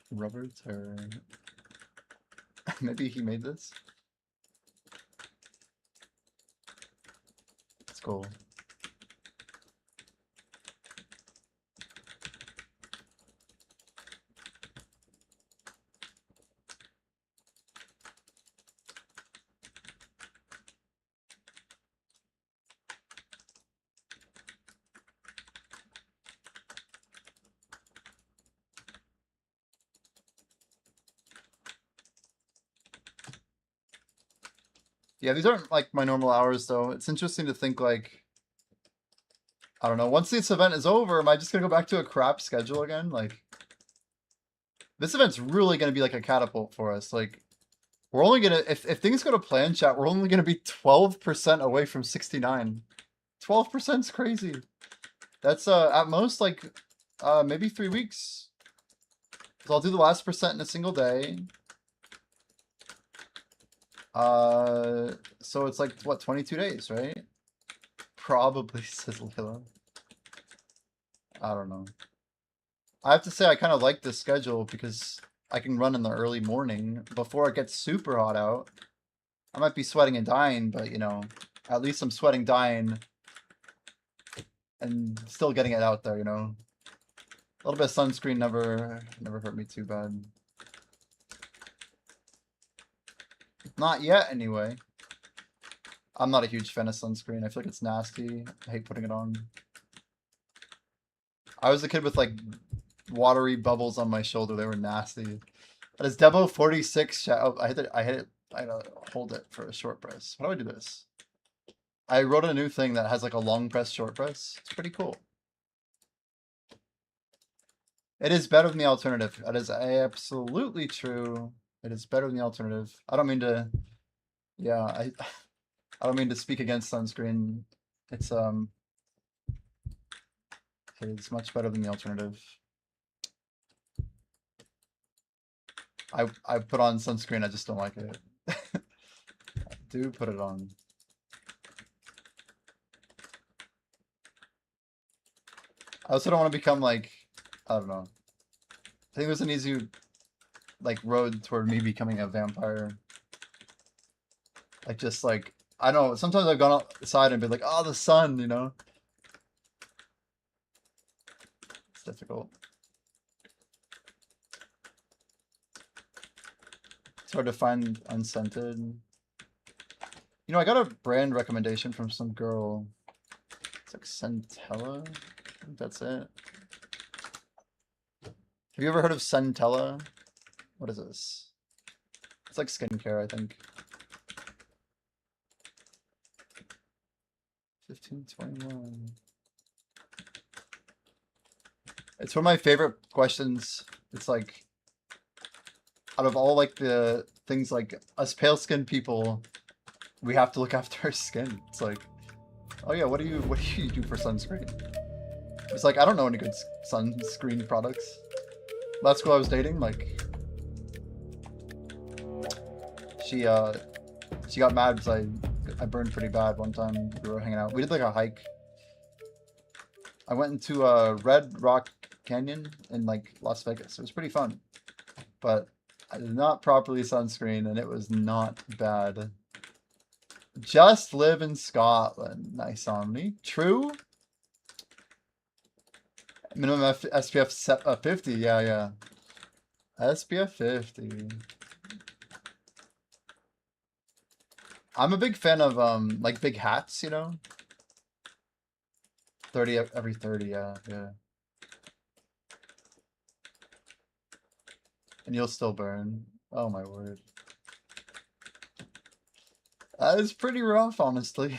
Rubber turn. Maybe he made this? It's cool. Yeah, these aren't like my normal hours though. It's interesting to think like, I don't know, once this event is over, am I just gonna go back to a crap schedule again? Like, this event's really gonna be like a catapult for us. Like, we're only gonna, if things go to plan, chat, we're only gonna be 12% away from 69. 12% is crazy. That's at most like maybe 3 weeks. So I'll do the last percent in a single day. So it's like what, 22 days, right? Probably, says Layla. I don't know. I have to say I kind of like this schedule because I can run in the early morning before it gets super hot out. I might be sweating and dying, but you know, at least I'm sweating, dying, and still getting it out there, you know. A little bit of sunscreen never hurt me too bad. Not yet, anyway. I'm not a huge fan of sunscreen. I feel like it's nasty. I hate putting it on. I was a kid with like watery bubbles on my shoulder. They were nasty. That is Devo 46. Oh, I hit it. I gotta hold it for a short press. How do I do this? I wrote a new thing that has like a long press, short press. It's pretty cool. It is better than the alternative. That is absolutely true. It is better than the alternative. I don't mean to. Yeah, I don't mean to speak against sunscreen. It's much better than the alternative. I put on sunscreen, I just don't like it. I do put it on. I also don't want to become like, I don't know. I think there's an easy like road toward me becoming a vampire. Like just like, I don't know, sometimes I've gone outside and been like, oh, the sun, you know? It's difficult. It's hard to find unscented. You know, I got a brand recommendation from some girl. It's like Centella. I think that's it. Have you ever heard of Centella? What is this? It's like skincare, I think. 1521. It's one of my favorite questions. It's like, out of all like the things like us pale skinned people, we have to look after our skin. It's like, oh yeah, what do you do for sunscreen? It's like, I don't know any good sunscreen products. Last girl I was dating, like, She got mad because I burned pretty bad one time we were hanging out. We did like a hike. I went into Red Rock Canyon in like Las Vegas. It was pretty fun, but I did not properly sunscreen and it was not bad. Just live in Scotland. Nice on me. True. Minimum SPF 50. Yeah. SPF 50. I'm a big fan of like big hats, you know. 30 every 30, yeah. And you'll still burn. Oh my word. That is pretty rough, honestly.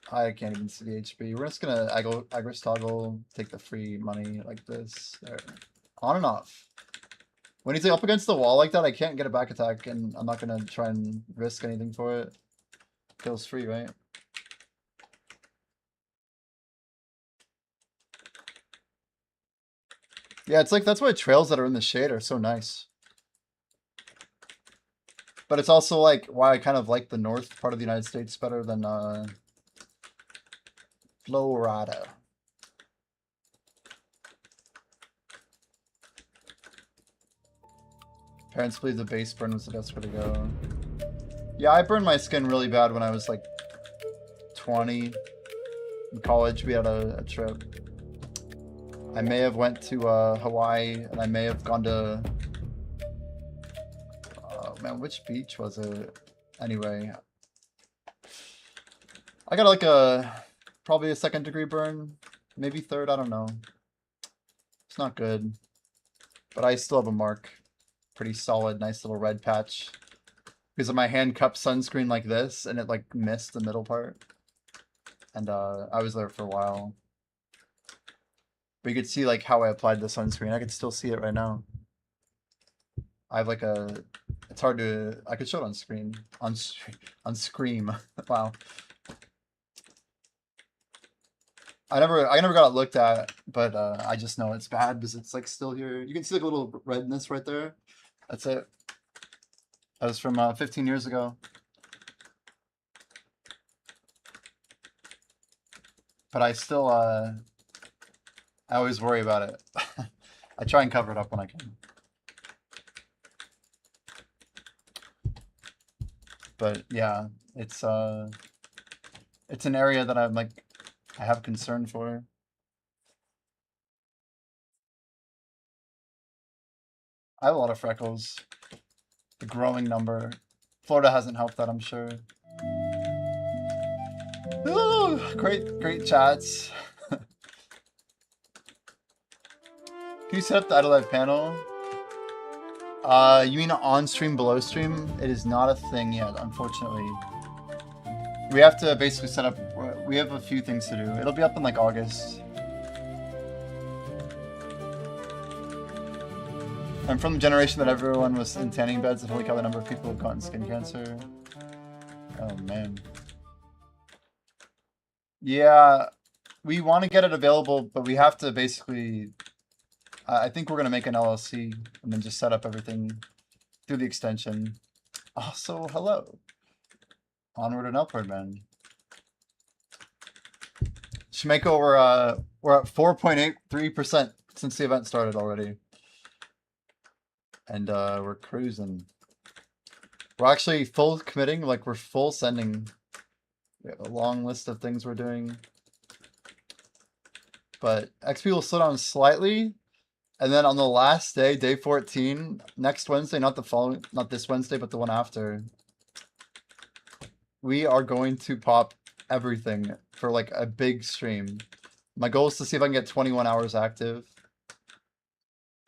I can't even see the HP. We're just gonna Agris toggle, take the free money like this. There. On and off. When he's like up against the wall like that, I can't get a back attack, and I'm not gonna try and risk anything for it. Kills free, right? Yeah, it's like that's why trails that are in the shade are so nice. But it's also like why I kind of like the north part of the United States better than Florida. Parents believe the base burn was the best way to go. Yeah, I burned my skin really bad when I was like 20. In college, we had a trip. I may have went to Hawaii, and I may have gone to... Oh man, which beach was it? Anyway. I got like probably a 2nd degree burn. Maybe 3rd, I don't know. It's not good. But I still have a mark. Pretty solid, nice little red patch. Because of my hand cup sunscreen like this, and it like missed the middle part. And I was there for a while. But you could see like how I applied the sunscreen. I can still see it right now. I have like a... It's hard to... I could show it on screen. On Scream. Wow. I never got it looked at, but I just know it's bad because it's like still here. You can see like a little redness right there. That's it. That was from 15 years ago. But I still, I always worry about it. I try and cover it up when I can. But yeah, it's an area that I'm like, I have concern for. I have a lot of freckles. The growing number. Florida hasn't helped that, I'm sure. Ooh, great chats. Can you set up the idle live panel? You mean on stream, below stream? It is not a thing yet, unfortunately. We have to basically set up, we have a few things to do. It'll be up in like August. I'm from the generation that everyone was in tanning beds, and holy cow, the number of people have gotten skin cancer. Oh man. Yeah, we want to get it available, but we have to basically... I think we're going to make an LLC and then just set up everything through the extension. Also, hello. Onward and upward, man. Shimeko, we're at 4.83% since the event started already. And we're cruising. We're actually full committing, like we're full sending. We have a long list of things we're doing. But XP will slow down slightly. And then on the last day, day 14, next Wednesday, not this Wednesday, but the one after, we are going to pop everything for like a big stream. My goal is to see if I can get 21 hours active.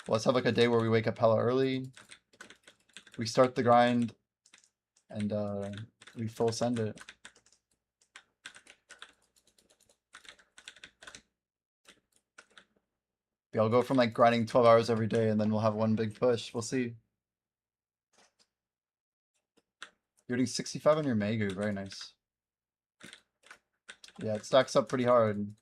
Let's have like a day where we wake up hella early. We start the grind and we full send it. Yeah, I'll go from like grinding 12 hours every day and then we'll have one big push. We'll see. You're getting 65 on your Megu. Very nice. Yeah, it stacks up pretty hard.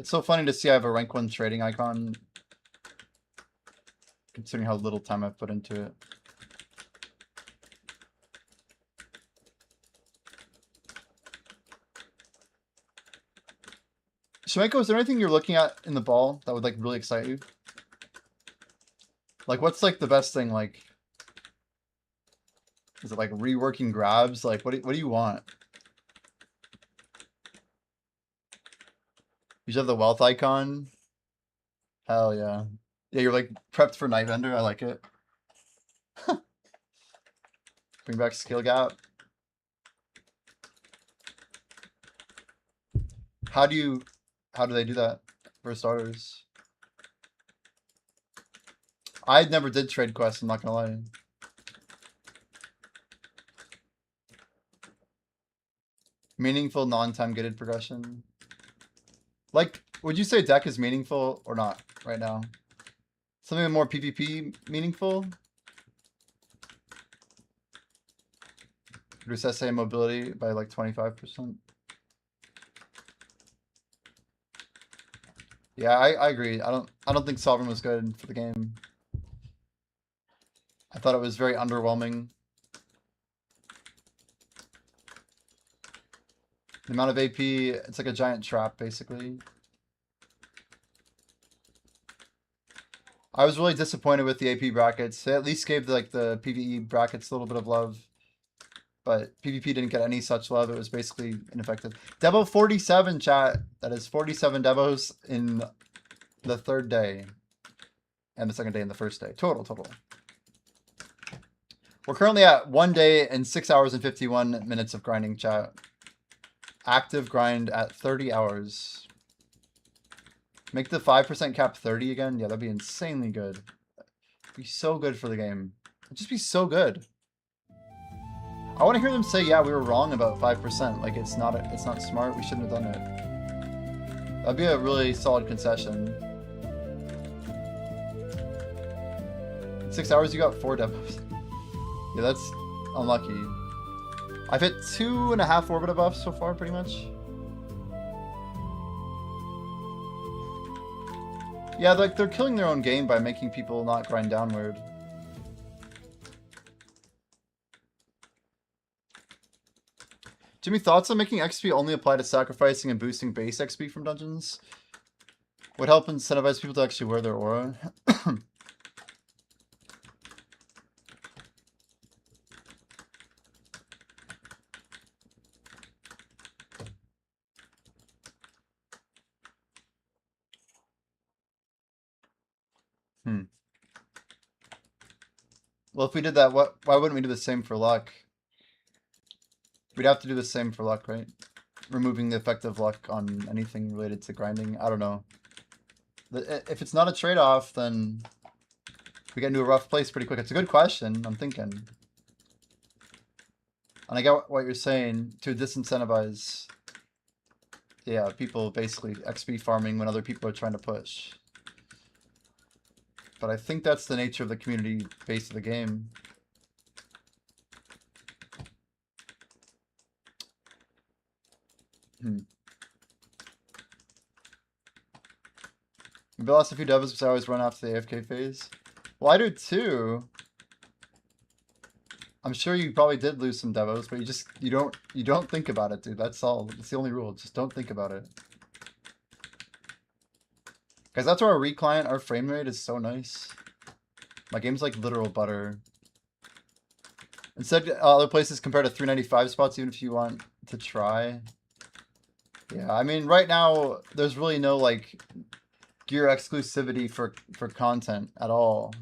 It's so funny to see I have a rank 1 trading icon, considering how little time I've put into it. Shemeko, is there anything you're looking at in the ball that would like really excite you? Like, what's like the best thing? Like, is it like reworking grabs? Like, what do you want? You should have the wealth icon. Hell yeah. Yeah, you're like prepped for Night Vendor. I like it. Bring back skill gap. How do they do that for starters? I never did trade quests, I'm not gonna lie. Meaningful non-time gated progression. Like, would you say deck is meaningful or not right now? Something more PvP meaningful? Reduce SA mobility by like 25%. Yeah, I agree. I don't think Sovereign was good for the game. I thought it was very underwhelming. The amount of AP, it's like a giant trap, basically. I was really disappointed with the AP brackets. They at least gave like the PvE brackets a little bit of love. But PvP didn't get any such love. It was basically ineffective. Devo 47, chat. That is 47 Devos in the 3rd day. And the 2nd day and the 1st day. Total. We're currently at 1 day and 6 hours and 51 minutes of grinding, chat. Active grind at 30 hours. Make the 5% cap 30 again? Yeah, that'd be insanely good. Be so good for the game. It'd just be so good. I want to hear them say, yeah, we were wrong about 5%. Like, it's not smart. We shouldn't have done it. That'd be a really solid concession. 6 hours, you got 4 demos. Yeah, that's unlucky. I've hit 2.5 orbita buffs so far, pretty much. Yeah, like they're killing their own game by making people not grind downward. Jimmy, thoughts on making XP only apply to sacrificing and boosting base XP from dungeons? Would help incentivize people to actually wear their aura. Well, if we did that, why wouldn't we do the same for luck? We'd have to do the same for luck, right? Removing the effect of luck on anything related to grinding. I don't know. If it's not a trade-off, then we get into a rough place pretty quick. It's a good question, I'm thinking. And I get what you're saying, to disincentivize, yeah, people basically XP farming when other people are trying to push. But I think that's the nature of the community base of the game. Maybe I lost a few devs because I always run after the AFK phase. Well, I do too. I'm sure you probably did lose some devos, but you don't think about it, dude. That's all. That's the only rule. Just don't think about it. Guys, that's where our reclient, our frame rate is so nice. My game's like literal butter. Instead, other places compare to 395 spots, even if you want to try. Yeah, I mean, right now, there's really no, like, gear exclusivity for content at all.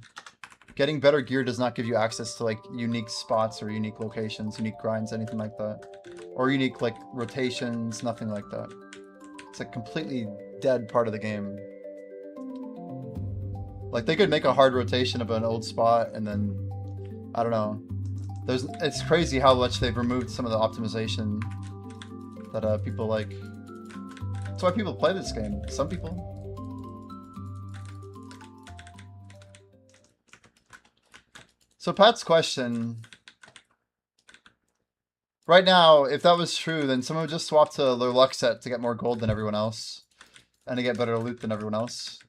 Getting better gear does not give you access to, like, unique spots or unique locations, unique grinds, anything like that. Or unique, like, rotations, nothing like that. It's a completely dead part of the game. Like, they could make a hard rotation of an old spot, and then, I don't know. It's crazy how much they've removed some of the optimization that people like. That's why people play this game. Some people. So Pat's question. Right now, if that was true, then someone would just swap to their luck set to get more gold than everyone else. And to get better loot than everyone else.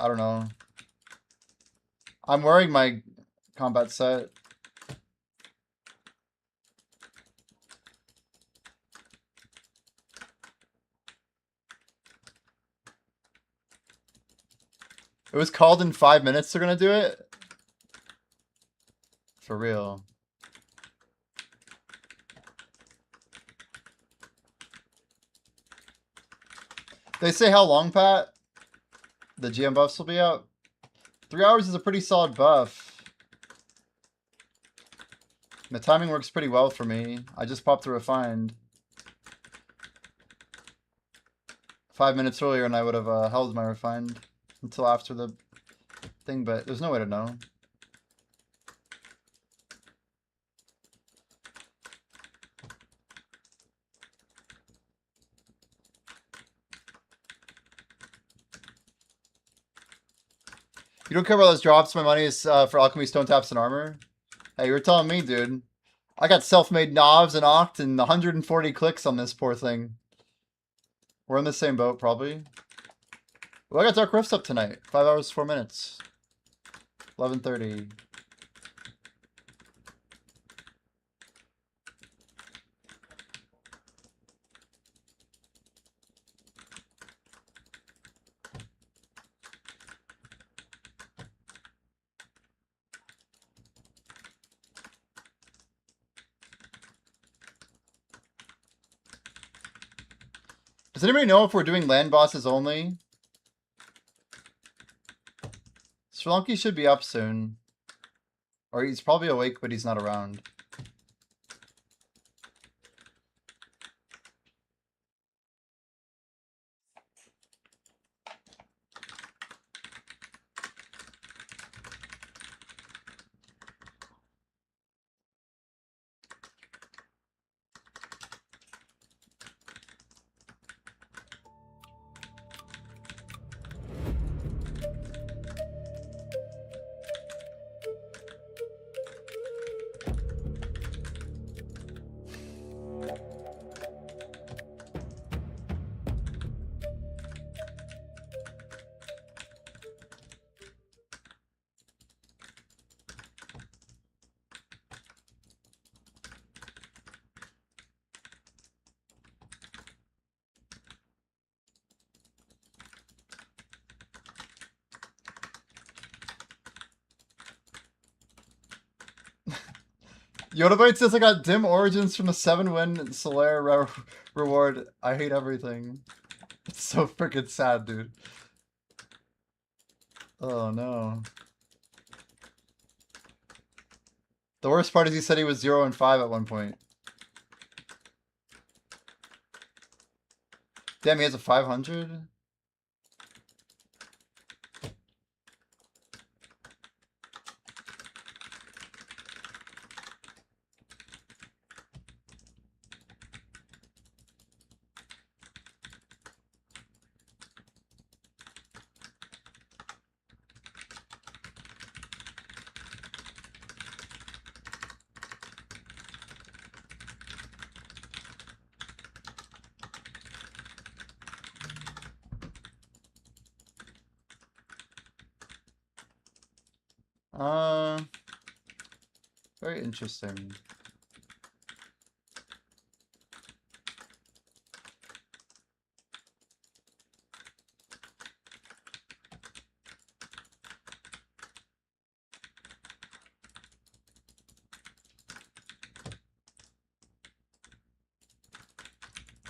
I don't know. I'm wearing my combat set. It was called in 5 minutes they're gonna do it? For real. They say how long, Pat? The GM buffs will be out? 3 hours is a pretty solid buff. The timing works pretty well for me. I just popped through a find. 5 minutes earlier and I would have held my refined until after the thing, but there's no way to know. You don't care about those drops? My money is for alchemy, stone taps, and armor. Hey, you were telling me, dude. I got self-made knobs and oct and 140 clicks on this poor thing. We're in the same boat, probably. Well, I got Dark Rifts up tonight. 5 hours, 4 minutes. 11:30. Does anybody know if we're doing land bosses only? Sri Lanka should be up soon. Or he's probably awake, but he's not around. Yodabyte says I got dim origins from the 7-win Solaire reward. I hate everything. It's so freaking sad, dude. Oh no. The worst part is he said he was 0 and 5 at one point. Damn, he has a 500? Very interesting.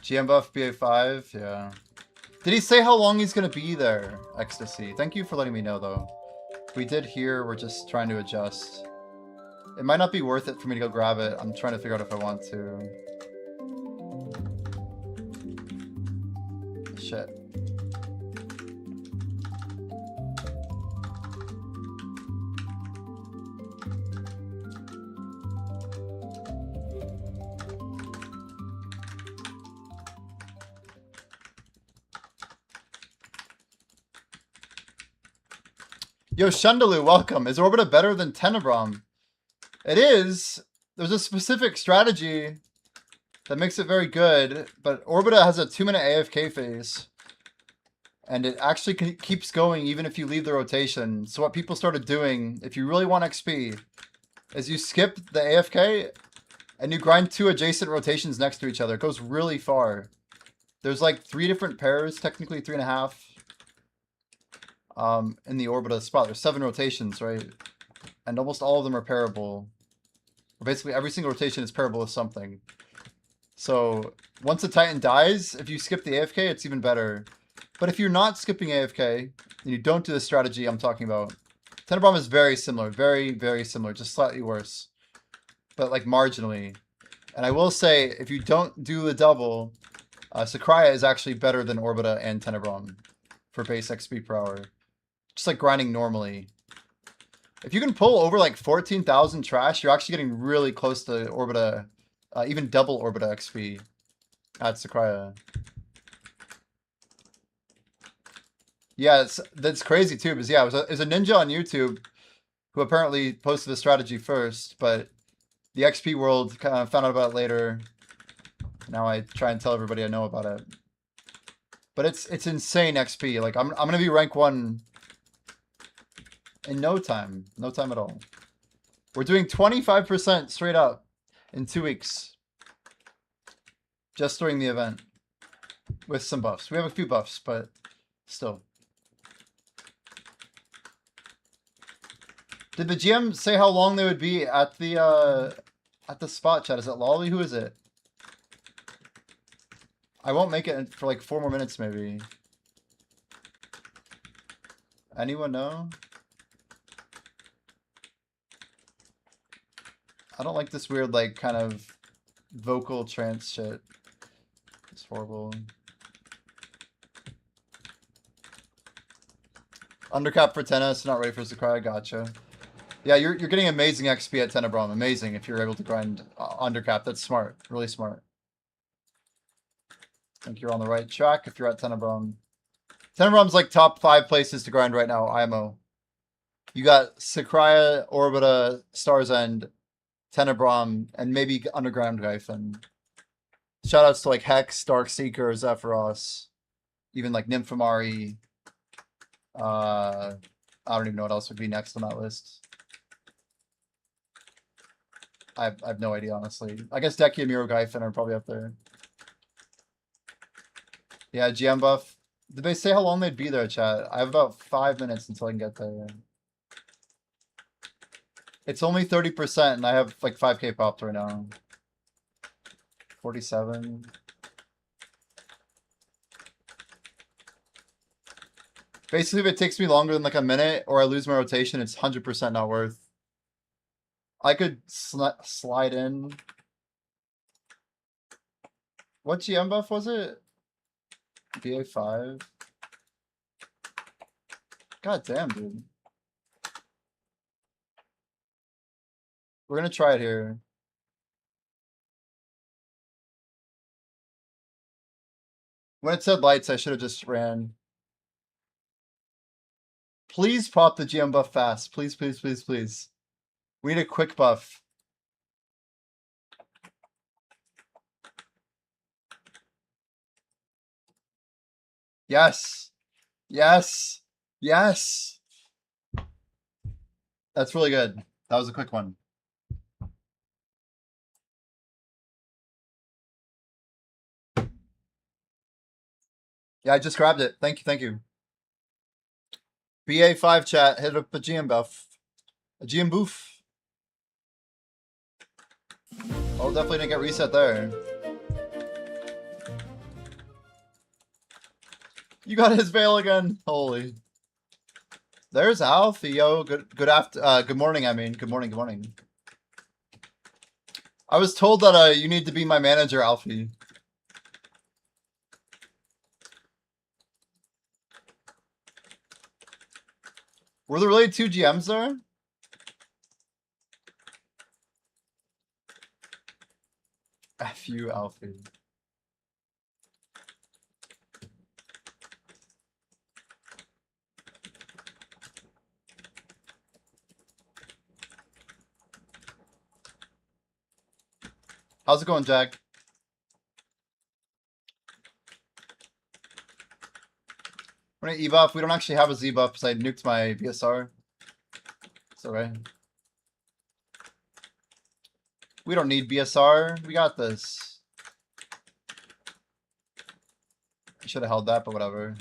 GM buff BA5, yeah. Did he say how long he's gonna be there, Ecstasy? Thank you for letting me know, though. We did hear, we're just trying to adjust. It might not be worth it for me to go grab it. I'm trying to figure out if I want to. Shit. Yo, Shundalu, welcome. Is Orbita better than Tenebrum? It is. there's a specific strategy that makes it very good, but Orbita has a 2-minute AFK phase. And it actually keeps going even if you leave the rotation. So what people started doing, if you really want XP, is you skip the AFK and you grind 2 adjacent rotations next to each other. It goes really far. There's like 3 different pairs, technically 3.5. In the Orbita spot, there's 7 rotations, right? And almost all of them are pairable. Basically, every single rotation is pairable with something. So once the Titan dies, if you skip the AFK, it's even better. But if you're not skipping AFK, and you don't do the strategy I'm talking about, Tenebrom is very similar. Very, very similar. Just slightly worse. But like marginally. And I will say, if you don't do the double, Sakurai is actually better than Orbita and Tenebrom for base XP per hour. Just like grinding normally. If you can pull over like 14,000 trash, you're actually getting really close to Orbita, even double Orbita XP at Sakurai. Yeah, that's crazy too, because yeah, it was a ninja on YouTube who apparently posted the strategy first, but the XP world kind of found out about it later. Now I try and tell everybody I know about it. But it's insane XP. Like I'm gonna be rank 1 in no time. No time at all. We're doing 25% straight up in 2 weeks. Just during the event. With some buffs. We have a few buffs, but still. Did the GM say how long they would be at the spot, chat? Is it Lolly? Who is it? I won't make it for like 4 more minutes, maybe. Anyone know? I don't like this weird, like, kind of vocal trance shit. It's horrible. Undercap for tennis, not ready for Sakurai, gotcha. Yeah, you're getting amazing XP at Tenebrom. Amazing if you're able to grind undercap. That's smart. Really smart. I think you're on the right track if you're at Tenebrom. Tenebrom's like top 5 places to grind right now, IMO. You got Sakurai, Orbita, Star's End, Tenebrom, and maybe Underground Gryphon. Shoutouts to like Hex, Darkseeker, Zephyros, even like Nymphomari. I don't even know what else would be next on that list. I have no idea, honestly. I guess Deki and Miro Gryphon are probably up there. Yeah, GM buff. Did they say how long they'd be there, chat? I have about 5 minutes until I can get there. It's only 30%, and I have like 5k popped right now. 47. Basically, if it takes me longer than like a minute or I lose my rotation, it's 100% not worth. I could slide in. What GM buff was it? BA5. God damn, dude. We're gonna try it here. When it said lights, I should have just ran. Please pop the GM buff fast. Please, please, please, please. We need a quick buff. Yes. Yes. Yes. That's really good. That was a quick one. Yeah, I just grabbed it. Thank you, thank you. BA5 chat, hit up a GM buff. A GM boof. Oh, definitely didn't get reset there. You got his veil again. Holy. There's Alfie, yo. Good morning, I mean. Good morning, good morning. I was told that you need to be my manager, Alfie. Were there really 2 GMs there? F you, Alfie. How's it going, Jack? We're gonna E-buff. We don't actually have a Z-buff because I nuked my BSR. It's alright. We don't need BSR. We got this. I should have held that, but whatever.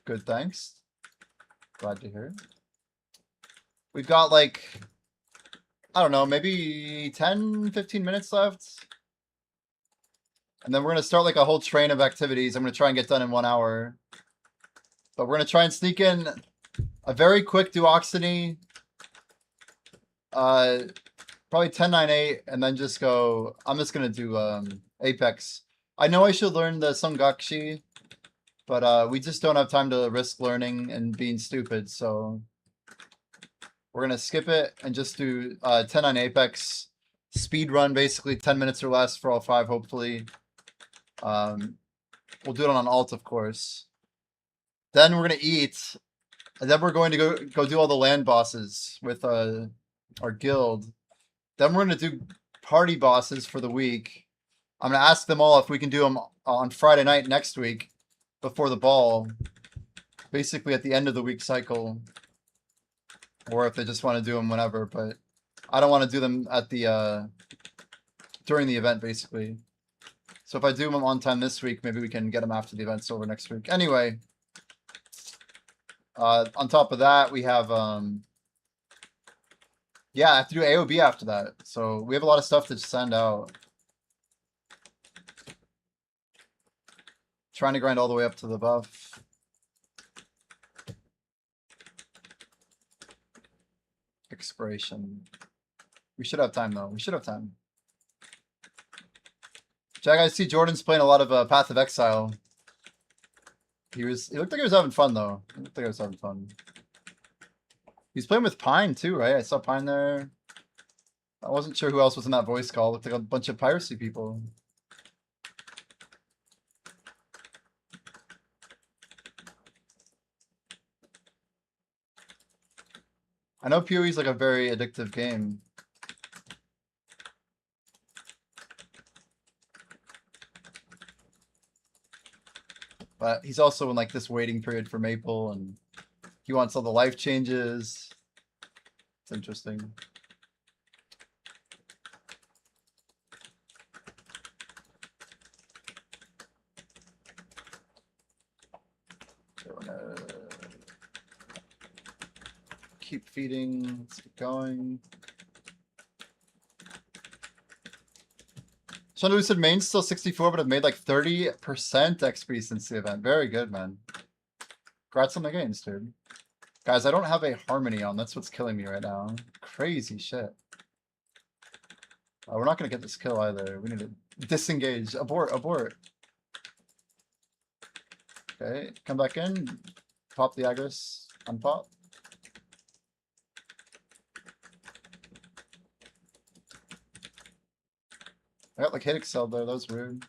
Good, thanks. Glad to hear. We've got like, I don't know, maybe 10, 15 minutes left. And then we're going to start like a whole train of activities. I'm going to try and get done in 1 hour. But we're going to try and sneak in a very quick Duoxony. Probably 10-9-8, and then just go, I'm just going to do Apex. I know I should learn the Sungakshi, but we just don't have time to risk learning and being stupid, so we're going to skip it and just do 10-9 Apex. Speed run, basically 10 minutes or less for all 5, hopefully. We'll do it on alt, of course. Then we're going to eat, and then we're going to go do all the land bosses with our guild. Then we're going to do party bosses for the week. I'm going to ask them all if we can do them on Friday night next week before the ball. Basically at the end of the week cycle. Or if they just want to do them whenever. But I don't want to do them at the during the event, basically. So if I do them on time this week, maybe we can get them after the event's over next week. Anyway. On top of that, we have... yeah, I have to do AOB after that. So we have a lot of stuff to send out. Trying to grind all the way up to the buff. Expiration. We should have time though. We should have time. Jack, I see Jordan's playing a lot of Path of Exile. He looked like he was having fun though. He looked like he was having fun. He's playing with Pine too, right? I saw Pine there. I wasn't sure who else was in that voice call. Looked like a bunch of piracy people. I know PoE's like a very addictive game. But he's also in like this waiting period for Maple and he wants all the life changes. It's interesting. Keep feeding. Let's keep going. Shandu said main's still 64, but have made like 30% XP since the event. Very good, man. Congrats on the games, dude. Guys, I don't have a harmony on. That's what's killing me right now. Crazy shit. We're not going to get this kill either. We need to disengage. Abort, abort. Okay, come back in. Pop the Agris. Unpop. I got like hit excelled there. That was weird.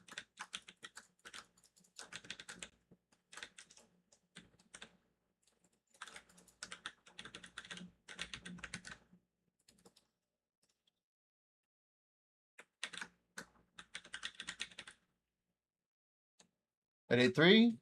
At 8-3.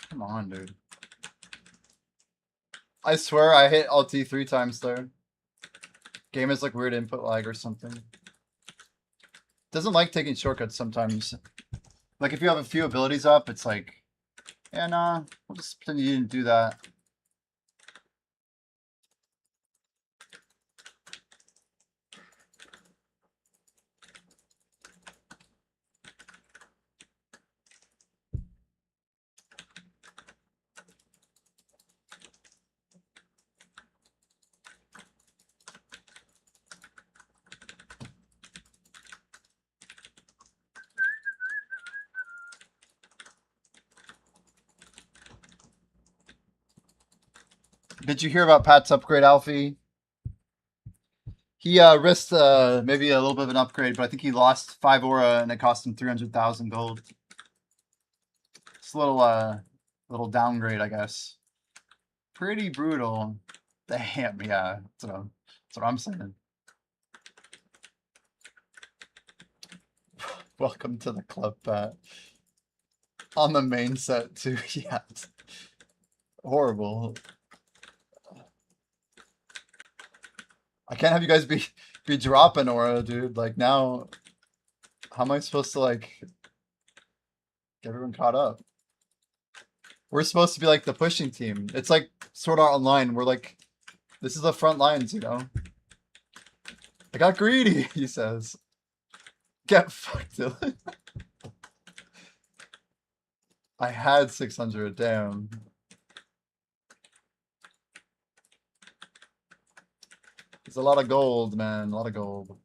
Come on, dude. I swear I hit Alt 3 times there. Game is like weird input lag or something. Doesn't like taking shortcuts sometimes. Like if you have a few abilities up, it's like, yeah, nah, we'll just pretend you didn't do that. Did you hear about Pat's upgrade, Alfie? He risked maybe a little bit of an upgrade, but I think he lost 5 aura and it cost him 300,000 gold. It's a little downgrade, I guess. Pretty brutal. Damn, yeah. That's what I'm saying. Welcome to the club, Pat. On the main set too, yeah. It's horrible. I can't have you guys be dropping aura, dude. Like now, how am I supposed to like get everyone caught up? We're supposed to be like the pushing team. It's like Sword Art Online. We're like, this is the front lines, you know? I got greedy, he says. Get fucked, Dylan. I had 600, damn. It's a lot of gold, man. A lot of gold.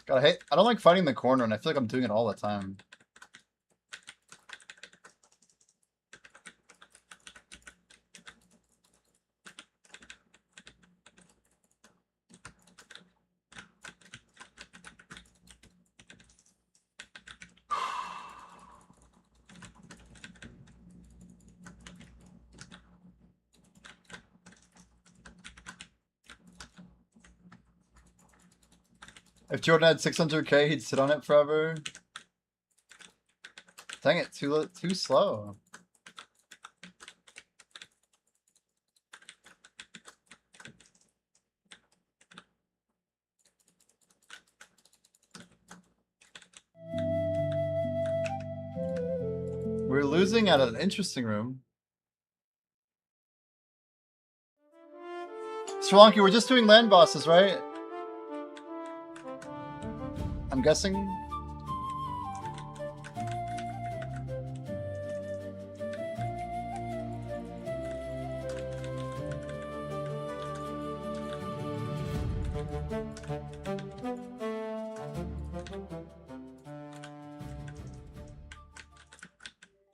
God, I don't like fighting the corner, and I feel like I'm doing it all the time. If Jordan had 600k, he'd sit on it forever. Dang it, too slow. We're losing at an interesting room. Sri Lanka, we're just doing land bosses, right? I'm guessing.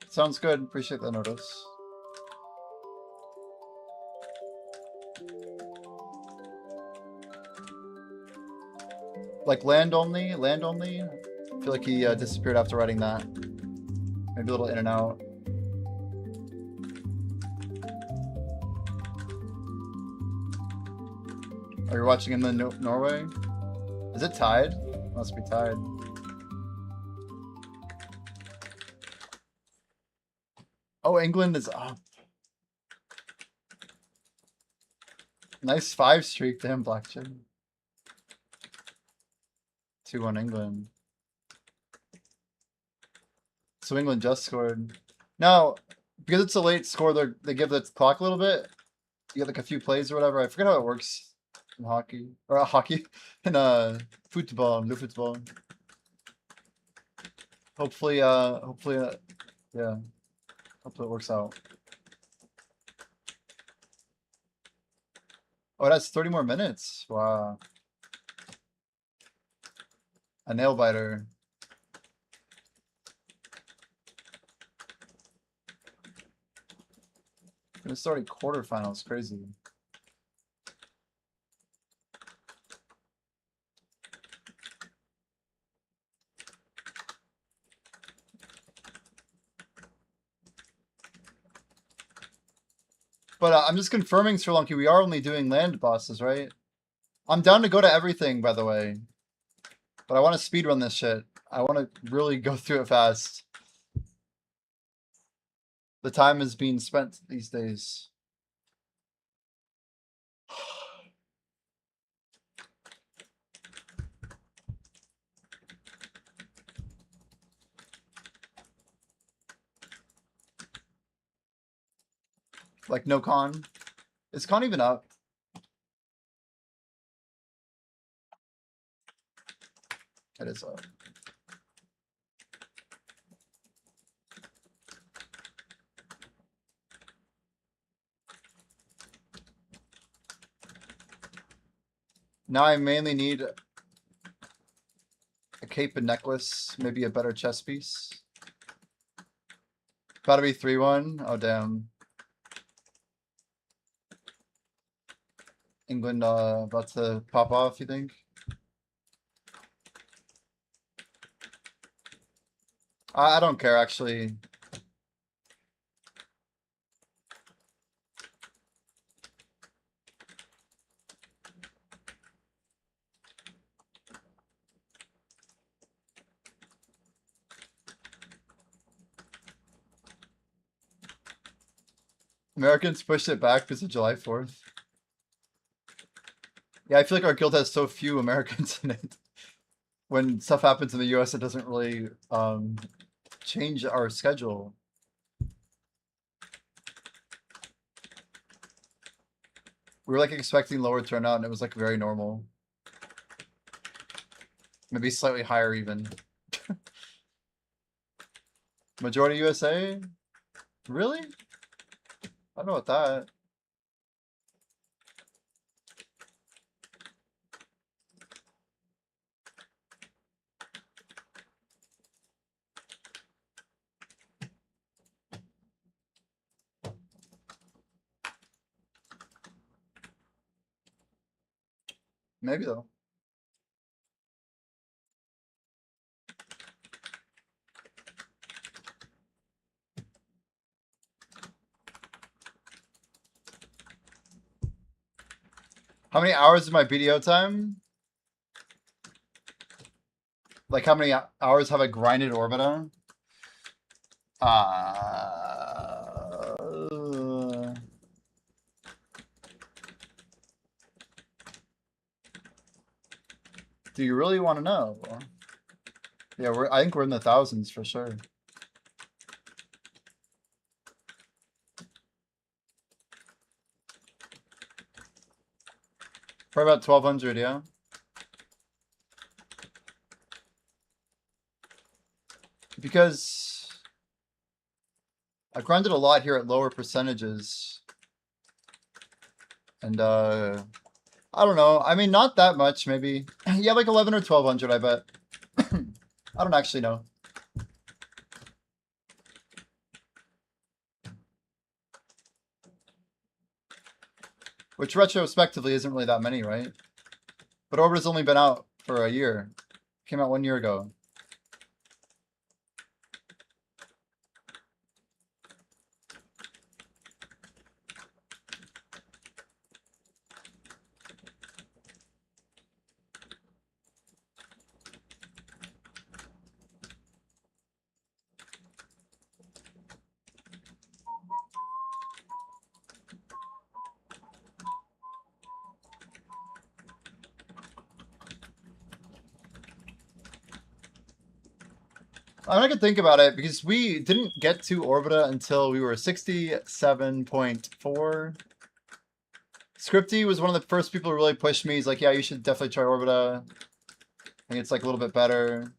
Sounds good. Appreciate the notice. Like land only? Land only? I feel like he disappeared after writing that. Maybe a little in and out. Are you watching in the Norway? Is it tied? Must be tied. Oh, England is up. Nice 5 streak. Damn, Blackchin. 2-1 England. So England just scored. Now, because it's a late score, they give the clock a little bit. You get like a few plays or whatever. I forget how it works in hockey. Or hockey. In football, le football. Hopefully, yeah. Hopefully it works out. Oh, that's 30 more minutes. Wow. A nail biter. Gonna start a quarterfinals. Crazy. But I'm just confirming, Sri Lanka, we are only doing land bosses, right? I'm down to go to everything, by the way. But I want to speedrun this shit. I want to really go through it fast. The time is being spent these days. Like no con. Is con even up? It is up. Now I mainly need a cape and necklace, maybe a better chess piece. About to be 3-1. Oh, damn. England about to pop off, you think? I don't care, actually. Americans pushed it back because of July 4th. Yeah, I feel like our guild has so few Americans in it. When stuff happens in the US, it doesn't really change our schedule. We were like expecting lower turnout and it was like very normal. Maybe slightly higher even. Majority USA? Really? I don't know about that. Maybe though. How many hours is my BDO time? Like how many hours have I grinded Orbita? Do you really want to know? Yeah, I think we're in the thousands for sure. Probably about 1200, yeah. Because I've grinded a lot here at lower percentages. And I don't know. I mean, not that much, maybe. Yeah, like 11 or 1200, I bet. I don't actually know. Which retrospectively isn't really that many, right? But Orbita's only been out for a year. Came out 1 year ago. I mean, I could think about it because we didn't get to Orbita until we were 67.4. Scripty was one of the first people who really pushed me. He's like, yeah, you should definitely try Orbita. I think it's like a little bit better.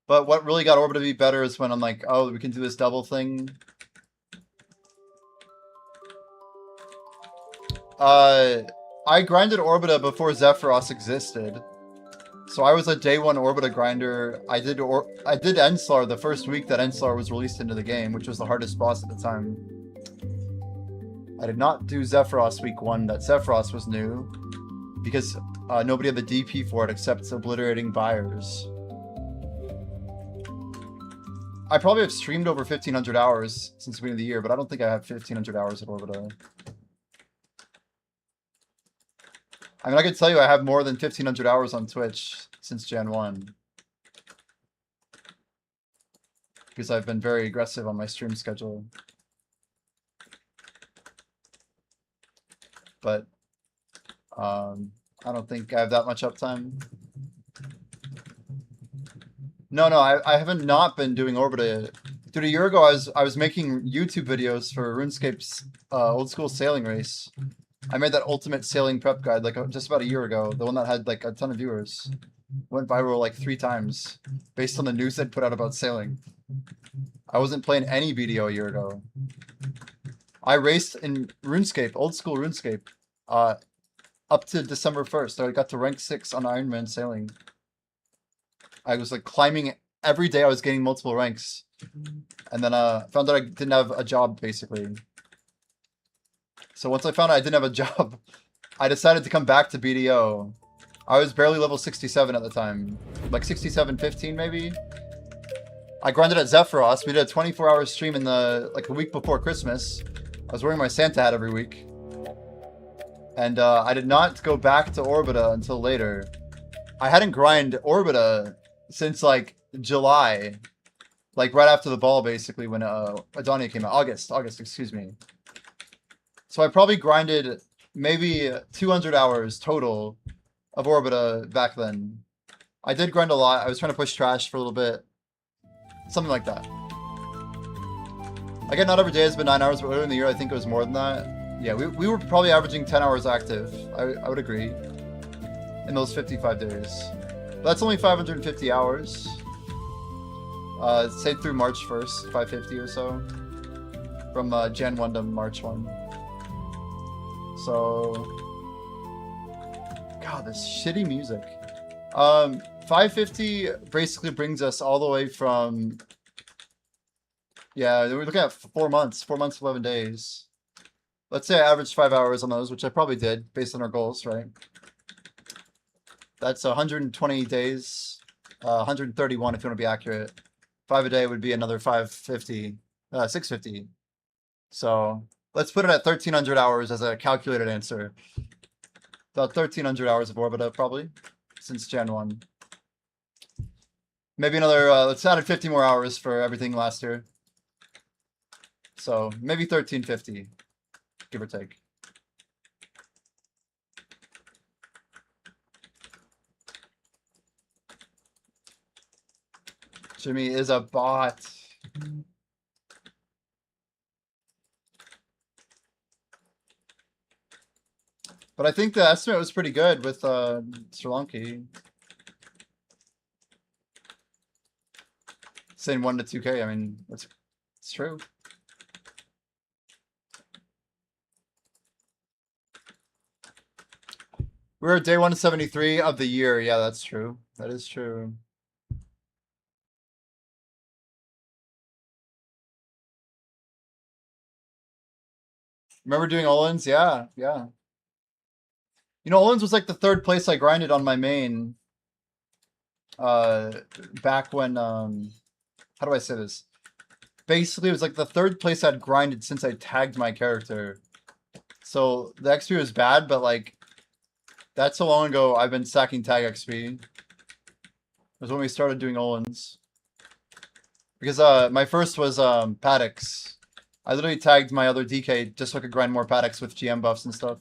But what really got Orbita to be better is when I'm like, oh, we can do this double thing. I grinded Orbita before Zephyros existed. So I was a day one Orbita grinder. I did Enslar the first week that Enslar was released into the game, which was the hardest boss at the time. I did not do Zephyros week 1, that Zephyros was new, because nobody had the DP for it except obliterating buyers. I probably have streamed over 1500 hours since the beginning of the year, but I don't think I have 1500 hours at Orbita. I mean, I could tell you I have more than 1500 hours on Twitch since Jan 1. Because I've been very aggressive on my stream schedule. But I don't think I have that much uptime. No, I haven't not been doing Orbita Dude, a year ago I was making YouTube videos for RuneScape's old school sailing race. I made that ultimate sailing prep guide like just about a year ago. The one that had like a ton of viewers. Went viral like 3 times based on the news I'd put out about sailing. I wasn't playing any BDO a year ago. I raced in RuneScape, old school RuneScape, up to December 1st. I got to rank 6 on Ironman sailing. I was like climbing every day. I was getting multiple ranks. And then found out I didn't have a job, basically. So once I found out I didn't have a job, I decided to come back to BDO. I was barely level 67 at the time. Like 67, 15 maybe? I grinded at Zephyros. We did a 24-hour stream in the like a week before Christmas. I was wearing my Santa hat every week. And I did not go back to Orbita until later. I hadn't grinded Orbita since like July. Like right after the ball, basically, when Adonia came out. August, excuse me. So I probably grinded maybe 200 hours total of Orbita back then. I did grind a lot. I was trying to push trash for a little bit. Something like that. Again, not every day has been 9 hours, but earlier in the year, I think it was more than that. Yeah, we were probably averaging 10 hours active. I would agree. In those 55 days. But that's only 550 hours. Say through March 1st, 550 or so. From Jan 1 to March 1. So... God, this shitty music. 550 basically brings us all the way from... Yeah, we're looking at 4 months. 4 months, 11 days. Let's say I averaged 5 hours on those, which I probably did, based on our goals, right? That's 120 days. 131 if you want to be accurate. 5 a day would be another 550. 650. So, let's put it at 1,300 hours as a calculated answer. About 1,300 hours of Orbita, probably, since Gen 1. Maybe another, let's add 50 more hours for everything last year. So, maybe 1,350, give or take. Jimmy is a bot. But I think the estimate was pretty good with Sri Lanka. Saying 1 to 2K, I mean, it's true. We're at day 173 of the year. Yeah, that's true. That is true. Remember doing Olins? Yeah, yeah. You know, Olins was like the 3rd place I grinded on my main. Back when, how do I say this? Basically, it was like the 3rd place I'd grinded since I tagged my character. So the XP was bad, but like, that's so long ago I've been stacking tag XP. It was when we started doing Olins. Because my first was Paddocks. I literally tagged my other DK just so I could grind more Paddocks with GM buffs and stuff.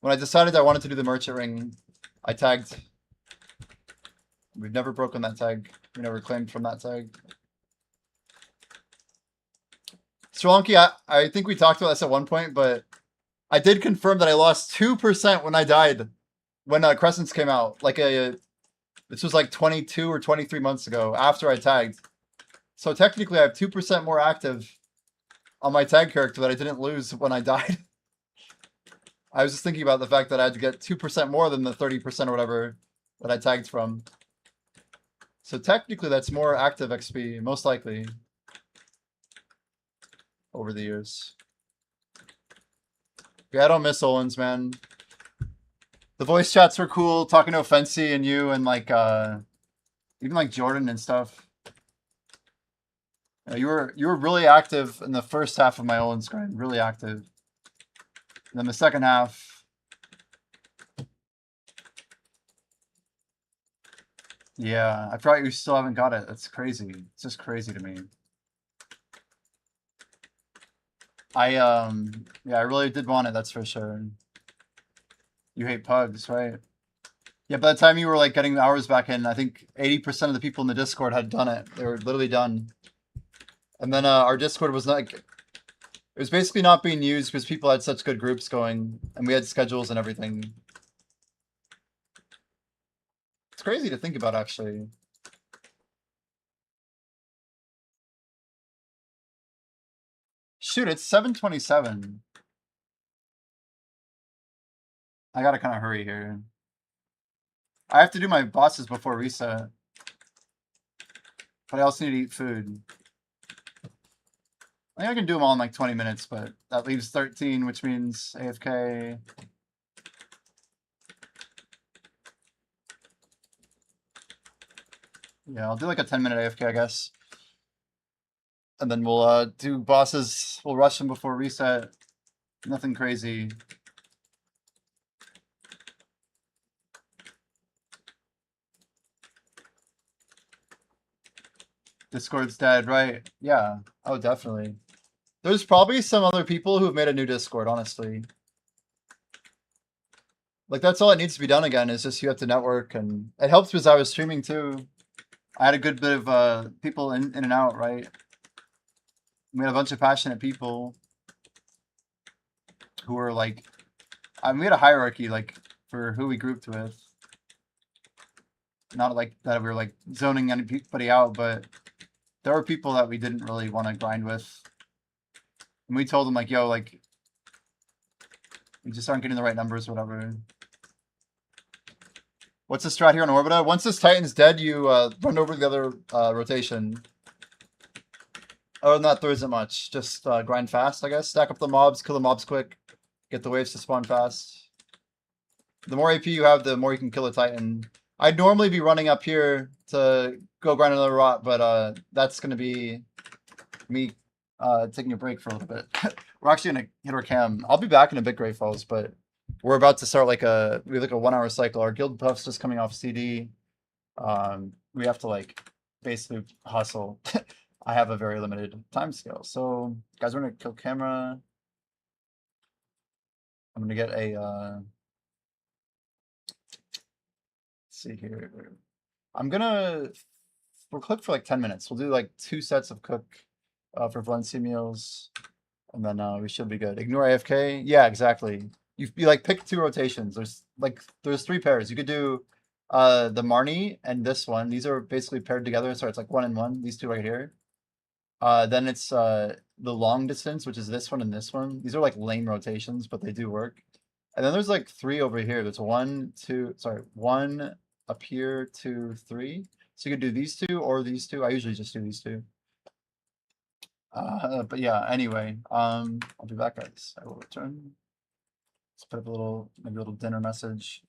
When I decided I wanted to do the Merchant Ring, I tagged. We've never broken that tag. We never claimed from that tag. Sri Lanka, I think we talked about this at one point, but I did confirm that I lost 2% when I died. When Crescents came out. Like this was like 22 or 23 months ago after I tagged. So technically I have 2% more active on my tag character that I didn't lose when I died. I was just thinking about the fact that I had to get 2% more than the 30% or whatever that I tagged from. So technically that's more active XP, most likely. Over the years. Yeah, I don't miss Olins, man. The voice chats were cool, talking to Offensi and you and like even like Jordan and stuff. You were really active in the first half of my Olins grind, really active. And then the second half, yeah, I forgot you still haven't got it. That's crazy. It's just crazy to me. Yeah, I really did want it, that's for sure. You hate pugs, right? Yeah, by the time you were like getting hours back in, I think 80% of the people in the Discord had done it. They were literally done. And then our Discord was not. It was basically not being used because people had such good groups going, and we had schedules and everything. It's crazy to think about, actually. Shoot, it's 7:27. I gotta kind of hurry here. I have to do my bosses before reset. But I also need to eat food. I think I can do them all in like 20 minutes, but that leaves 13, which means AFK. Yeah, I'll do like a 10-minute AFK, I guess. And then we'll do bosses. We'll rush them before reset. Nothing crazy. Discord's dead, right? Yeah. Oh, definitely. There's probably some other people who've made a new Discord, honestly. Like, that's all it needs to be done again, is just you have to network, and it helps because I was streaming too. I had a good bit of people in and out, right? We had a bunch of passionate people who were like, we had a hierarchy, like, for who we grouped with. Not like that we were like zoning anybody out, but there were people that we didn't really want to grind with. And we told them like, yo, like, we just aren't getting the right numbers or whatever. What's the strat here on Orbita? Once this Titan's dead, you run over the other rotation. Other than that, there isn't much. Just grind fast, I guess. Stack up the mobs, kill the mobs quick, get the waves to spawn fast. The more AP you have, the more you can kill a Titan. I'd normally be running up here to go grind another rot, but that's going to be me taking a break for a little bit. We're actually going to hit our cam. I'll be back in a bit, Great Falls, but we're about to start we have like a 1 hour cycle. Our guild puff's just coming off CD. We have to like basically hustle. I have a very limited time scale. So guys, we're going to kill camera. I'm going to get a, let's see here. I'm gonna, we'll cook for like 10 minutes. We'll do like 2 sets of cook for Valencia meals, and then we should be good. Ignore AFK. Yeah, exactly. You like pick 2 rotations. There's 3 pairs. You could do the Marnie and this one. These are basically paired together, so it's like 1 and 1. These 2 right here. Then it's the long distance, which is this one and this one. These are like lame rotations, but they do work. And then there's like 3 over here. There's 1 up here, 2, 3. So you could do these 2 or these 2. I usually just do these 2. But yeah, anyway, I'll be back, guys. I will return. Let's put up maybe a little dinner message.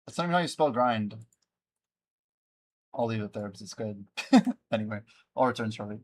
That's not even how you spell grind. I'll leave it there because it's good. Anyway, I'll return shortly.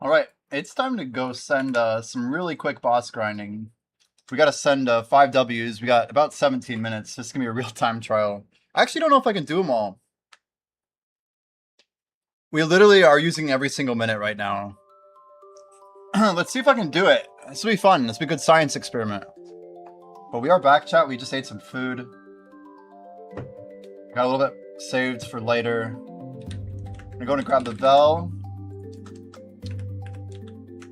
Alright, it's time to go send some really quick boss grinding. We gotta send 5 Ws. We got about 17 minutes. This is gonna be a real-time trial. I actually don't know if I can do them all. We literally are using every single minute right now. Let's see if I can do it. This will be fun. This will be a good science experiment. But we are back, chat. We just ate some food. Got a little bit saved for later. We're going to grab the Vel.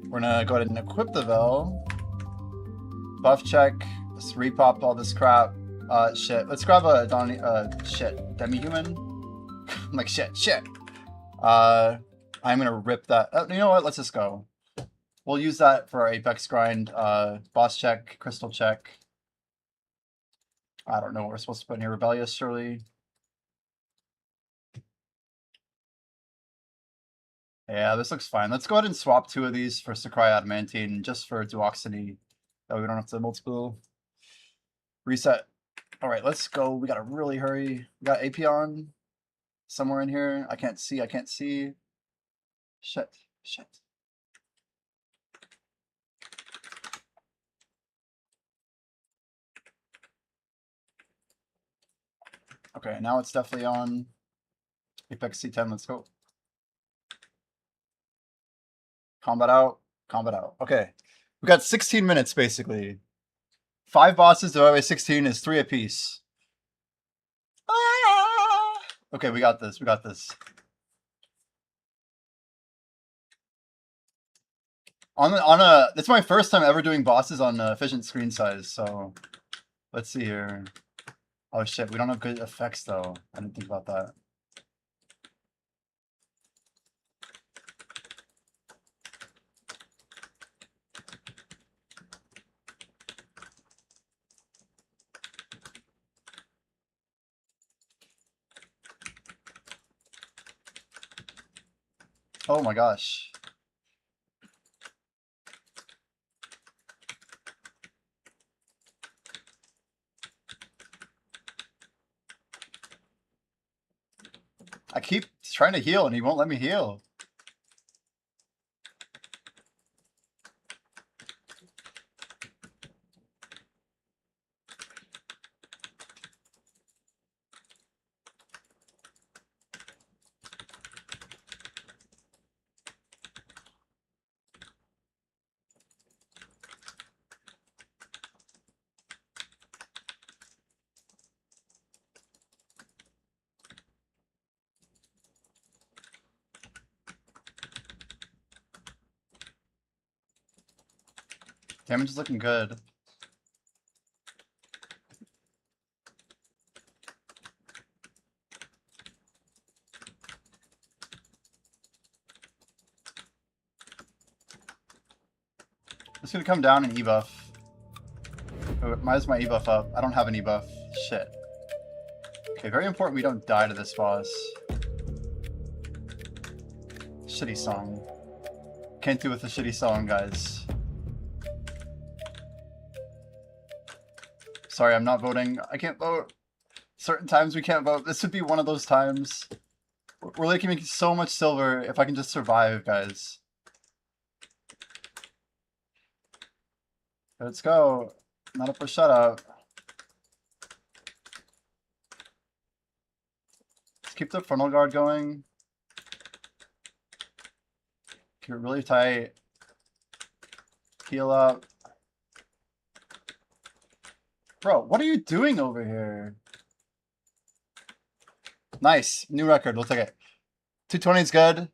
We're gonna go ahead and equip the Vel. Buff check. Let's repop all this crap. Shit. Let's grab a demi-human. I'm like, shit. I'm gonna rip that. You know what? Let's just go. We'll use that for our Apex grind. Boss check, crystal check. I don't know what we're supposed to put in here. Rebellious, surely. Yeah, this looks fine. Let's go ahead and swap 2 of these for Sakurai Adamantine, just for Duoxony. That way we don't have to multiple. Reset. Alright, let's go. We gotta really hurry. We got Apion somewhere in here. I can't see. Shit. Okay, now it's definitely on. Apex C10, let's go. Combat out. Okay. We got 16 minutes, basically. 5 bosses divided by 16 is 3 apiece. Ah! Okay, we got this. It's my first time ever doing bosses on efficient screen size, so let's see here. Oh shit, we don't have good effects though. I didn't think about that. Oh my gosh. I keep trying to heal and he won't let me heal. Damage is looking good. It's gonna come down and E-buff. Why is my E-buff up? I don't have an E-buff. Shit. Okay, very important we don't die to this boss. Shitty song. Can't do with a shitty song, guys. Sorry, I'm not voting. I can't vote. Certain times we can't vote. This would be one of those times. We're like making so much silver if I can just survive, guys. Let's go. Not up for shut up. Let's keep the frontal guard going. Keep it really tight. Heal up. Bro, what are you doing over here? Nice. New record. We'll take it. 220 is good.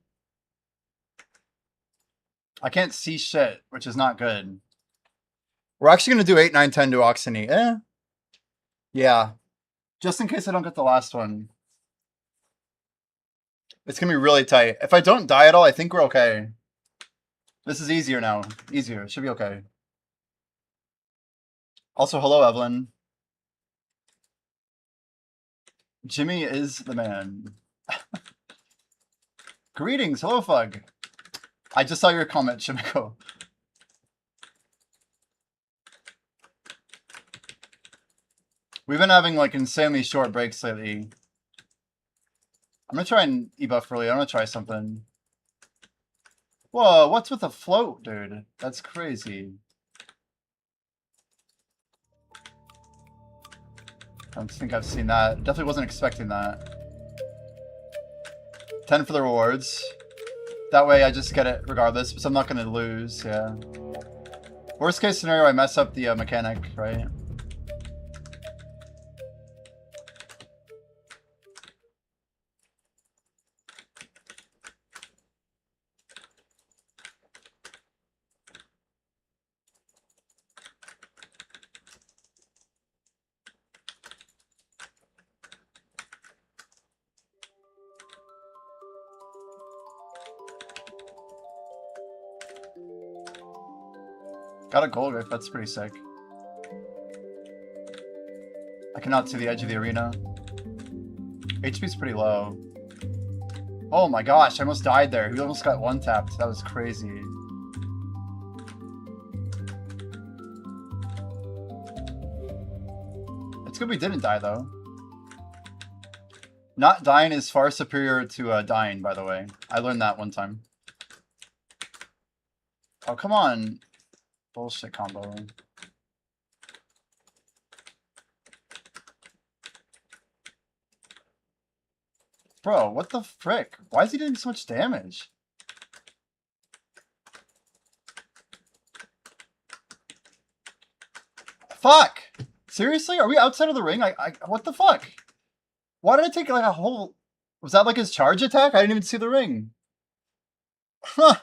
I can't see shit, which is not good. We're actually going to do 8, 9, 10 Duoxony. Yeah. Just in case I don't get the last one. It's going to be really tight. If I don't die at all, I think we're okay. This is easier now. Easier. It should be okay. Also, hello, Evelyn. Jimmy is the man. Greetings. Hello, Fug. I just saw your comment, Shimiko. We've been having like insanely short breaks lately. I'm gonna try and E-buff early. I'm gonna try something. Whoa, what's with the float, dude? That's crazy. I don't think I've seen that. Definitely wasn't expecting that. 10 for the rewards. That way I just get it regardless, so I'm not going to lose, yeah. Worst case scenario, I mess up the mechanic, right? Got a gold rift, that's pretty sick. I cannot see the edge of the arena. HP's pretty low. Oh my gosh, I almost died there. He almost got one tapped. That was crazy. It's good we didn't die though. Not dying is far superior to dying, by the way. I learned that one time. Oh, come on. Bullshit combo. Bro, what the frick? Why is he doing so much damage? Fuck! Seriously? Are we outside of the ring? What the fuck? Why did I take like a whole... Was that like his charge attack? I didn't even see the ring. Huh.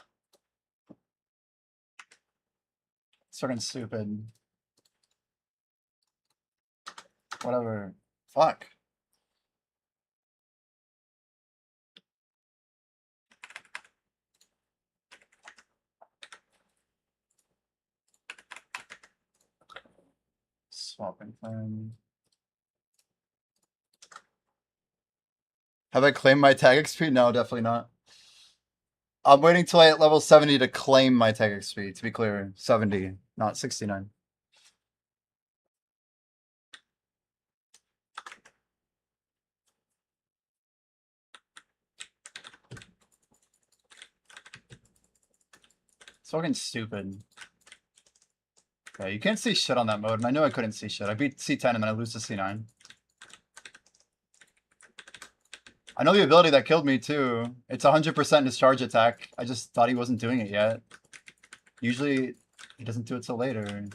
It's fucking stupid. Whatever. Fuck. Swapping plan. Have I claimed my tag XP? No, definitely not. I'm waiting till I hit level 70 to claim my tag XP, to be clear. 70, not 69. It's fucking stupid. Okay, you can't see shit on that mode, and I knew I couldn't see shit. I beat C10 and then I lose to C9. I know the ability that killed me too. It's 100% discharge attack. I just thought he wasn't doing it yet. Usually, he doesn't do it till later.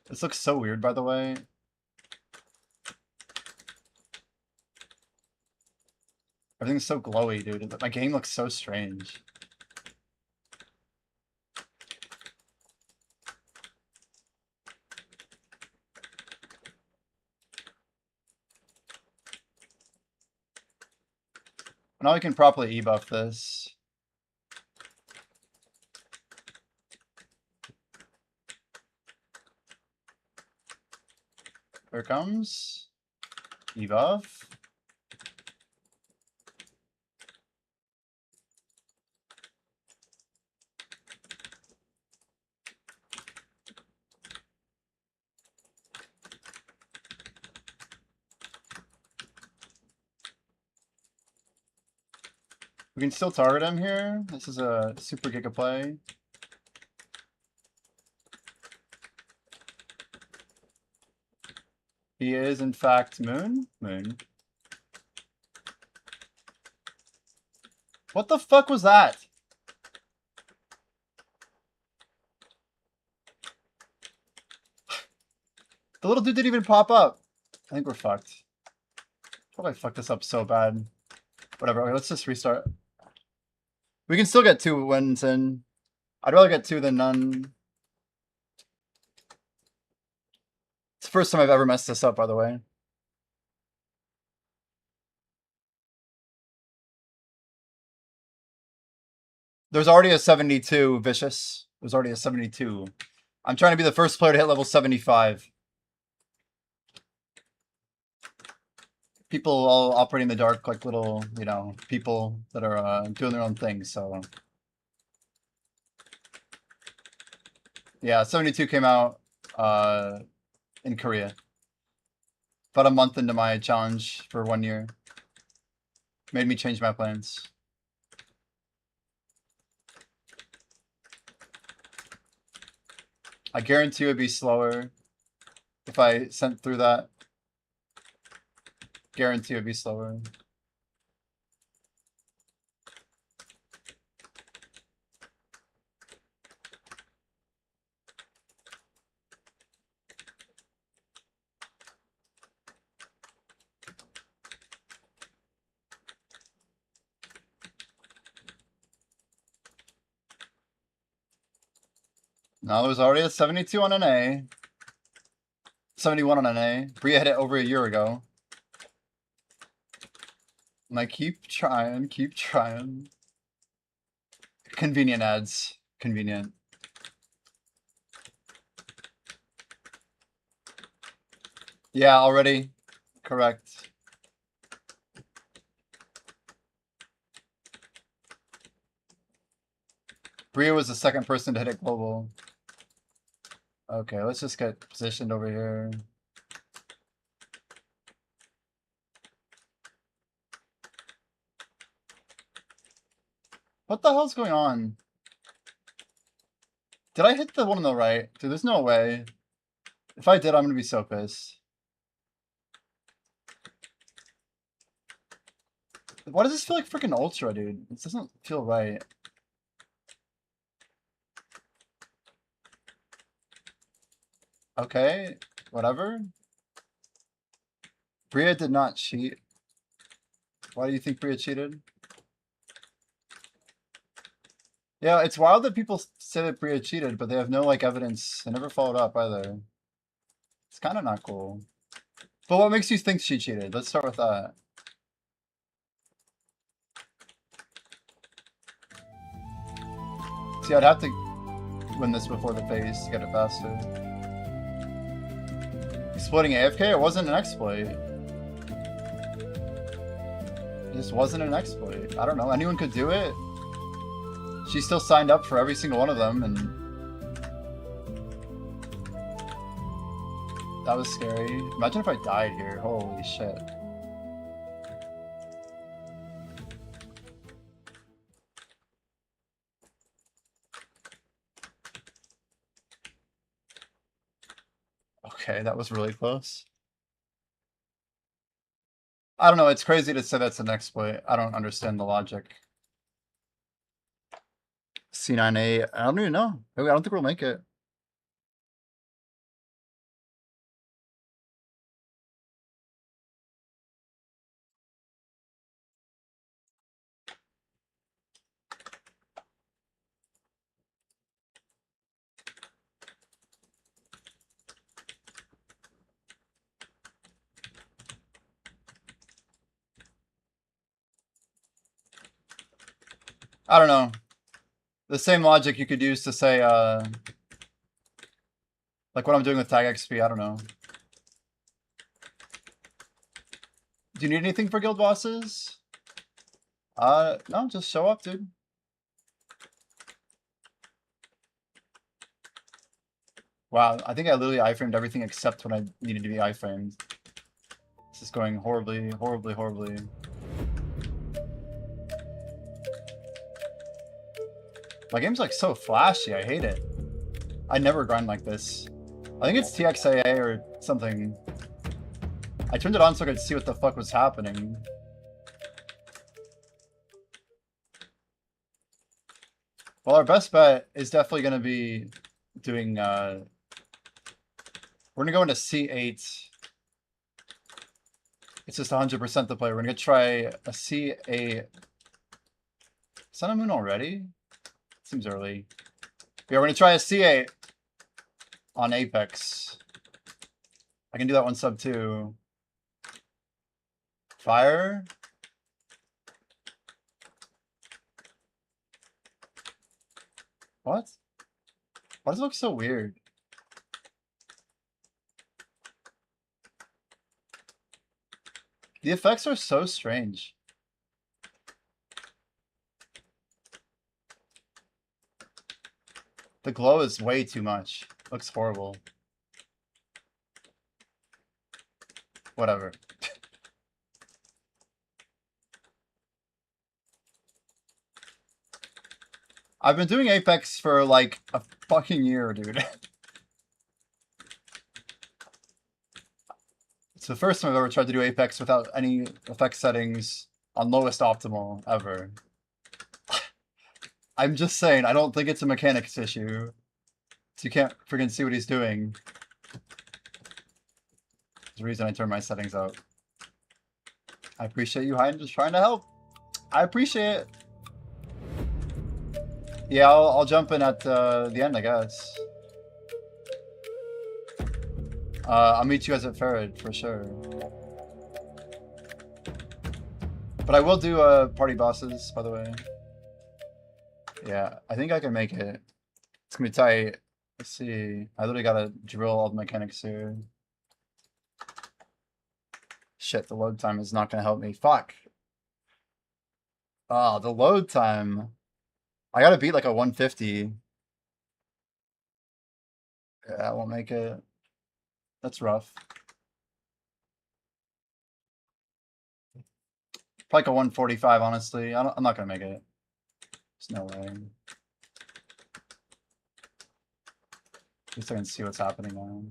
This looks so weird, by the way. Everything's so glowy, dude. My game looks so strange. Now we can properly e-buff this. Here it comes. E-buff. We can still target him here. This is a super giga play. He is, in fact, Moon. Moon. What the fuck was that? The little dude didn't even pop up. I think we're fucked. Probably fucked this up so bad. Whatever, okay, let's just restart. We can still get 2 wins in. I'd rather get 2 than none. It's the first time I've ever messed this up, by the way. There's already a 72, Vicious. There's already a 72. I'm trying to be the first player to hit level 75. People all operating in the dark like little, you know, people that are doing their own thing, so. Yeah, 72 came out in Korea. About a month into my challenge for 1 year. Made me change my plans. I guarantee it would be slower if I sent through that. Guarantee it would be slower. No, it was already a 72 on an A. 71 on an A. Bria hit it over a year ago. And I keep trying, keep trying. Convenient ads. Convenient. Yeah, already. Correct. Bria was the second person to hit it global. Okay, let's just get positioned over here. What the hell's going on? Did I hit the one on the right? Dude, there's no way. If I did, I'm gonna be so pissed. Why does this feel like freaking Ultra, dude? This doesn't feel right. Okay, whatever. Bria did not cheat. Why do you think Bria cheated? Yeah, it's wild that people say that Bria cheated, but they have no like evidence. They never followed up either. It's kind of not cool. But what makes you think she cheated? Let's start with that. See, I'd have to win this before the phase to get it faster. Exploiting AFK? It wasn't an exploit. It just wasn't an exploit. I don't know. Anyone could do it. She still signed up for every single one of them, and that was scary. Imagine if I died here. Holy shit. Okay, that was really close. I don't know. It's crazy to say that's an exploit. I don't understand the logic. C9A. I don't even know. I don't think we'll make it. I don't know. The same logic you could use to say, like what I'm doing with tag XP, I don't know. Do you need anything for guild bosses? No, just show up, dude. Wow, I think I literally iframed everything except when I needed to be iframed. This is going horribly, horribly, horribly. My game's like so flashy, I hate it. I never grind like this. I think it's TXAA or something. I turned it on so I could see what the fuck was happening. Well, our best bet is definitely going to be doing, we're going to go into C8. It's just 100% the play. We're going to try a C8. Sun and Moon already? Seems early. Yeah, we're going to try a C8 on Apex. I can do that one sub too. Fire. What? Why does it look so weird? The effects are so strange. The glow is way too much. Looks horrible. Whatever. I've been doing Apex for like a fucking year, dude. the first time I've ever tried to do Apex without any effect settings on lowest optimal ever. I'm just saying, I don't think it's a mechanics issue. So you can't freaking see what he's doing. There's a reason I turned my settings out. I appreciate you, Hyde, just trying to help. I appreciate it. Yeah, I'll jump in at the end, I guess. I'll meet you guys at Farad for sure. But I will do party bosses, by the way. Yeah, I think I can make it. It's gonna be tight. Let's see. I literally gotta drill all the mechanics here. Shit, the load time is not gonna help me. Fuck. Oh, the load time. I gotta beat like a 150. Yeah, I won't make it. That's rough. Probably like a 145, honestly. I'm not gonna make it. There's no way. At least I can see what's happening now.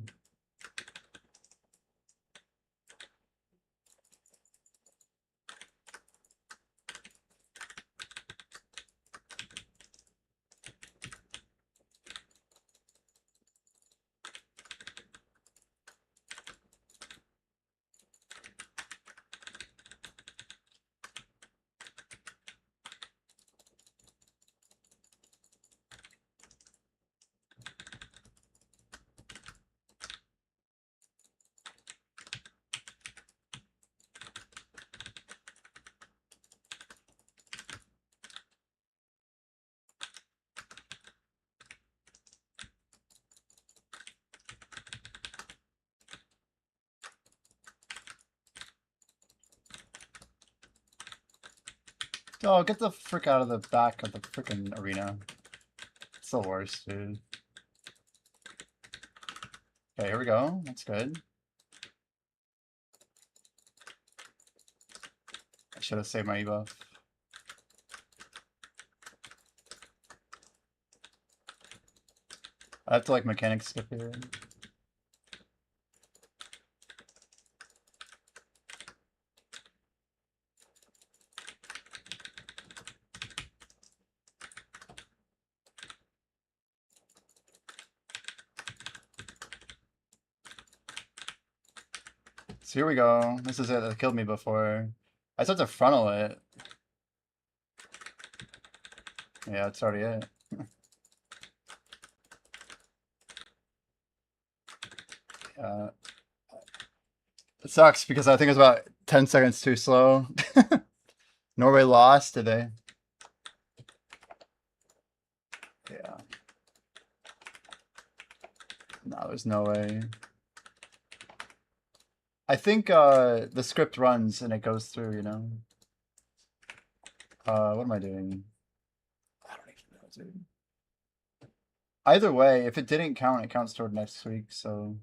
Oh, get the frick out of the back of the frickin' arena. It's the worst, dude. Okay, here we go. That's good. I should have saved my ebuff. I have to like mechanic skip here. So here we go. This is it that killed me before. I just have to frontal it. Yeah, that's already it. It sucks because I think it was about 10 seconds too slow. Norway lost today. Yeah. No, there's no way. I think the script runs and it goes through, you know? What am I doing? I don't even know, dude. Either way, if it didn't count, it counts toward next week, so...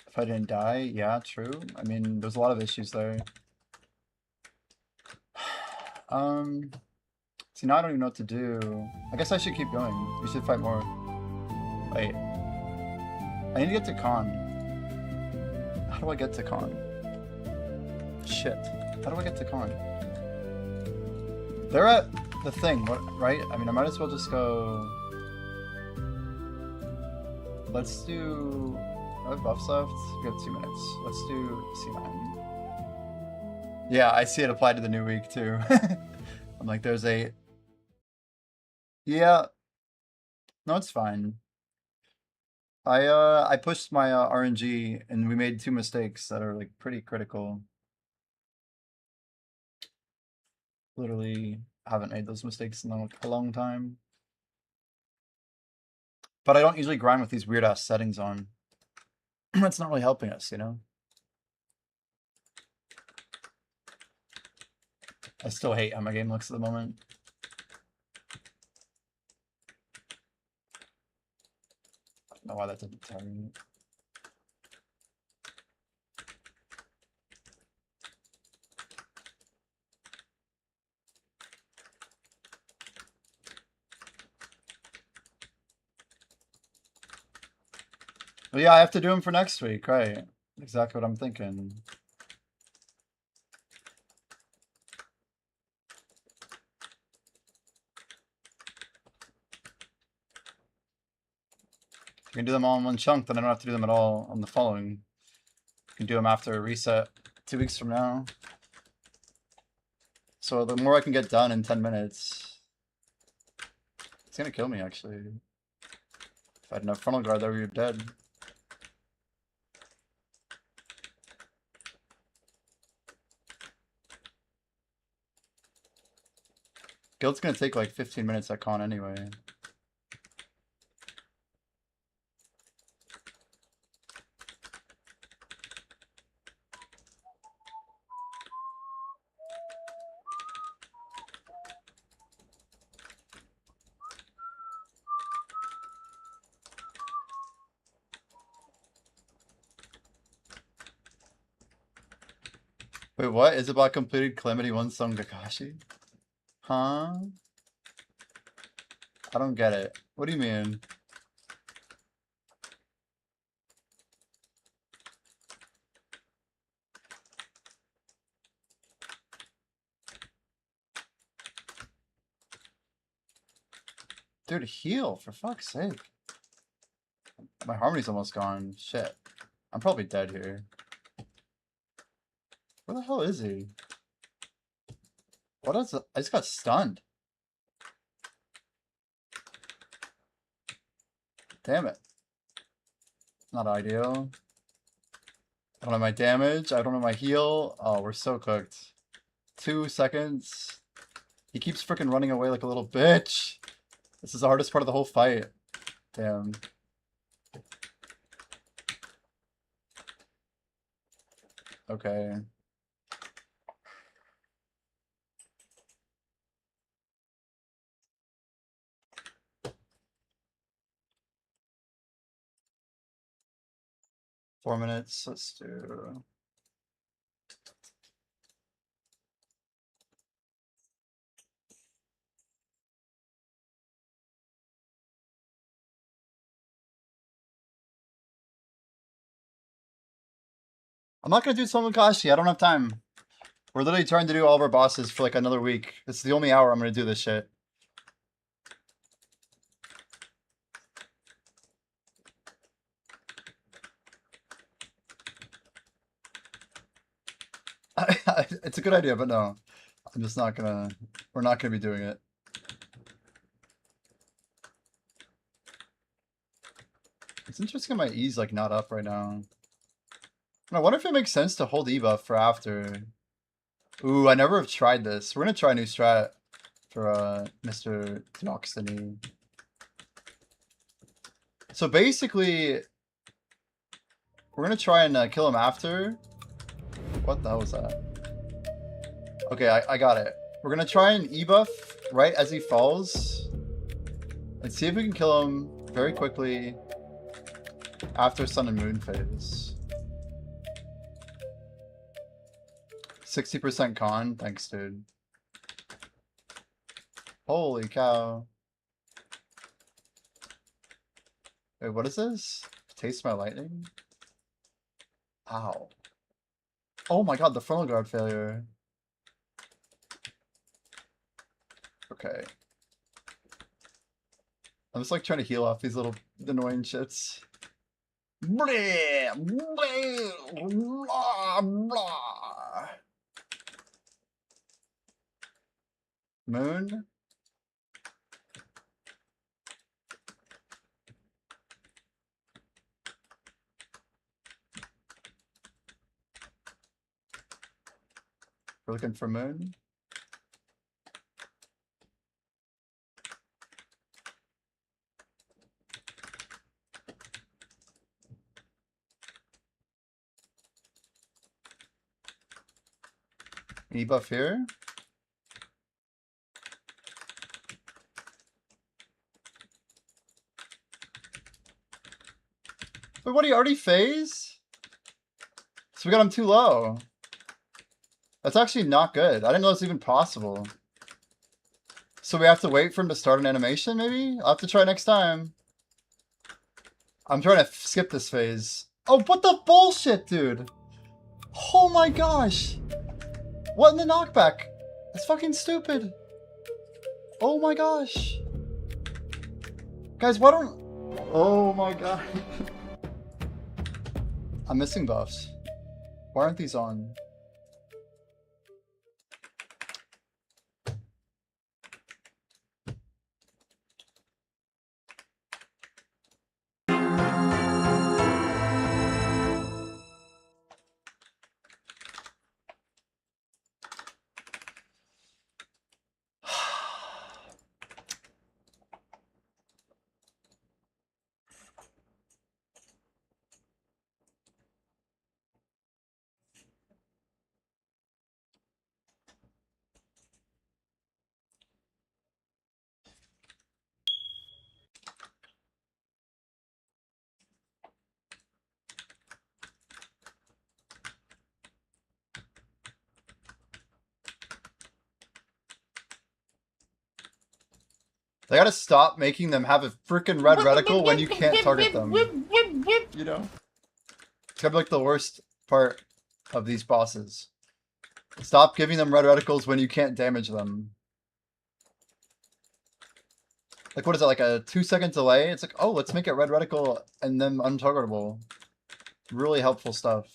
If I didn't die, yeah, true. I mean, there's a lot of issues there. See, now I don't even know what to do. I guess I should keep going. We should fight more. Wait. I need to get to Khan. How do I get to Khan? Shit. How do I get to Khan? They're at the thing, what, right? I mean, I might as well just go... Let's do... I have buffs left. We have 2 minutes. Let's do C9. Yeah, I see it applied to the new week too. I'm like, there's 8. Yeah. No, it's fine. I pushed my RNG and we made 2 mistakes that are like pretty critical. Literally haven't made those mistakes in a long time. But I don't usually grind with these weird ass settings on. That's not really helping us, you know? I still hate how my game looks at the moment. I don't know why that didn't target. Well, yeah, I have to do them for next week, right? Exactly what I'm thinking. You can do them all in one chunk, then I don't have to do them at all on the following. You can do them after a reset 2 weeks from now. So the more I can get done in 10 minutes, it's gonna kill me actually. If I had enough frontal guard, there we were dead. Guild's gonna take like 15 minutes at con anyway. Wait, what? Is it about completed Calamity 1 Song Kakashi? Huh? I don't get it. What do you mean? Dude, heal, for fuck's sake. My harmony's almost gone. Shit. I'm probably dead here. Where the hell is he? What is it? I just got stunned. Damn it. Not ideal. I don't have my damage. I don't have my heal. Oh, we're so cooked. 2 seconds. He keeps freaking running away like a little bitch. This is the hardest part of the whole fight. Damn. Okay. Four minutes. Let's do. I'm not gonna do Summon Kashi. I don't have time. We're literally trying to do all of our bosses for like another week. This is the only hour I'm gonna do this shit. It's a good idea, but no. I'm just not gonna. We're not gonna be doing it. It's interesting my E's like not up right now. I wonder if it makes sense to hold E buff for after. Ooh, I never have tried this. We're gonna try a new strat for Mr. Deoxtony. So basically, we're gonna try and kill him after. What the hell was that? Okay, I got it. We're gonna try and E buff right as he falls. And see if we can kill him very quickly after Sun and Moon phase. 60% con. Thanks, dude. Holy cow. Wait, what is this? Taste my lightning? Ow. Oh my god, the frontal guard failure. Okay. I'm just like trying to heal off these little annoying shits. Blah, blah, blah, blah. Moon. We're looking for Moon. Any buff here? Wait, what, he already phase? So we got him too low. That's actually not good. I didn't know it's even possible. So we have to wait for him to start an animation, maybe? I'll have to try next time. I'm trying to skip this phase. Oh, what the bullshit, dude? Oh my gosh. What in the knockback? That's fucking stupid. Oh my gosh. Guys, why don't... Oh my god. I'm missing buffs. Why aren't these on? They gotta stop making them have a freaking red reticle when you can't target them. You know? It's gotta be like the worst part of these bosses. Stop giving them red reticles when you can't damage them. Like, what is it, like a 2-second delay? It's like, oh, let's make it red reticle and then untargetable. Really helpful stuff.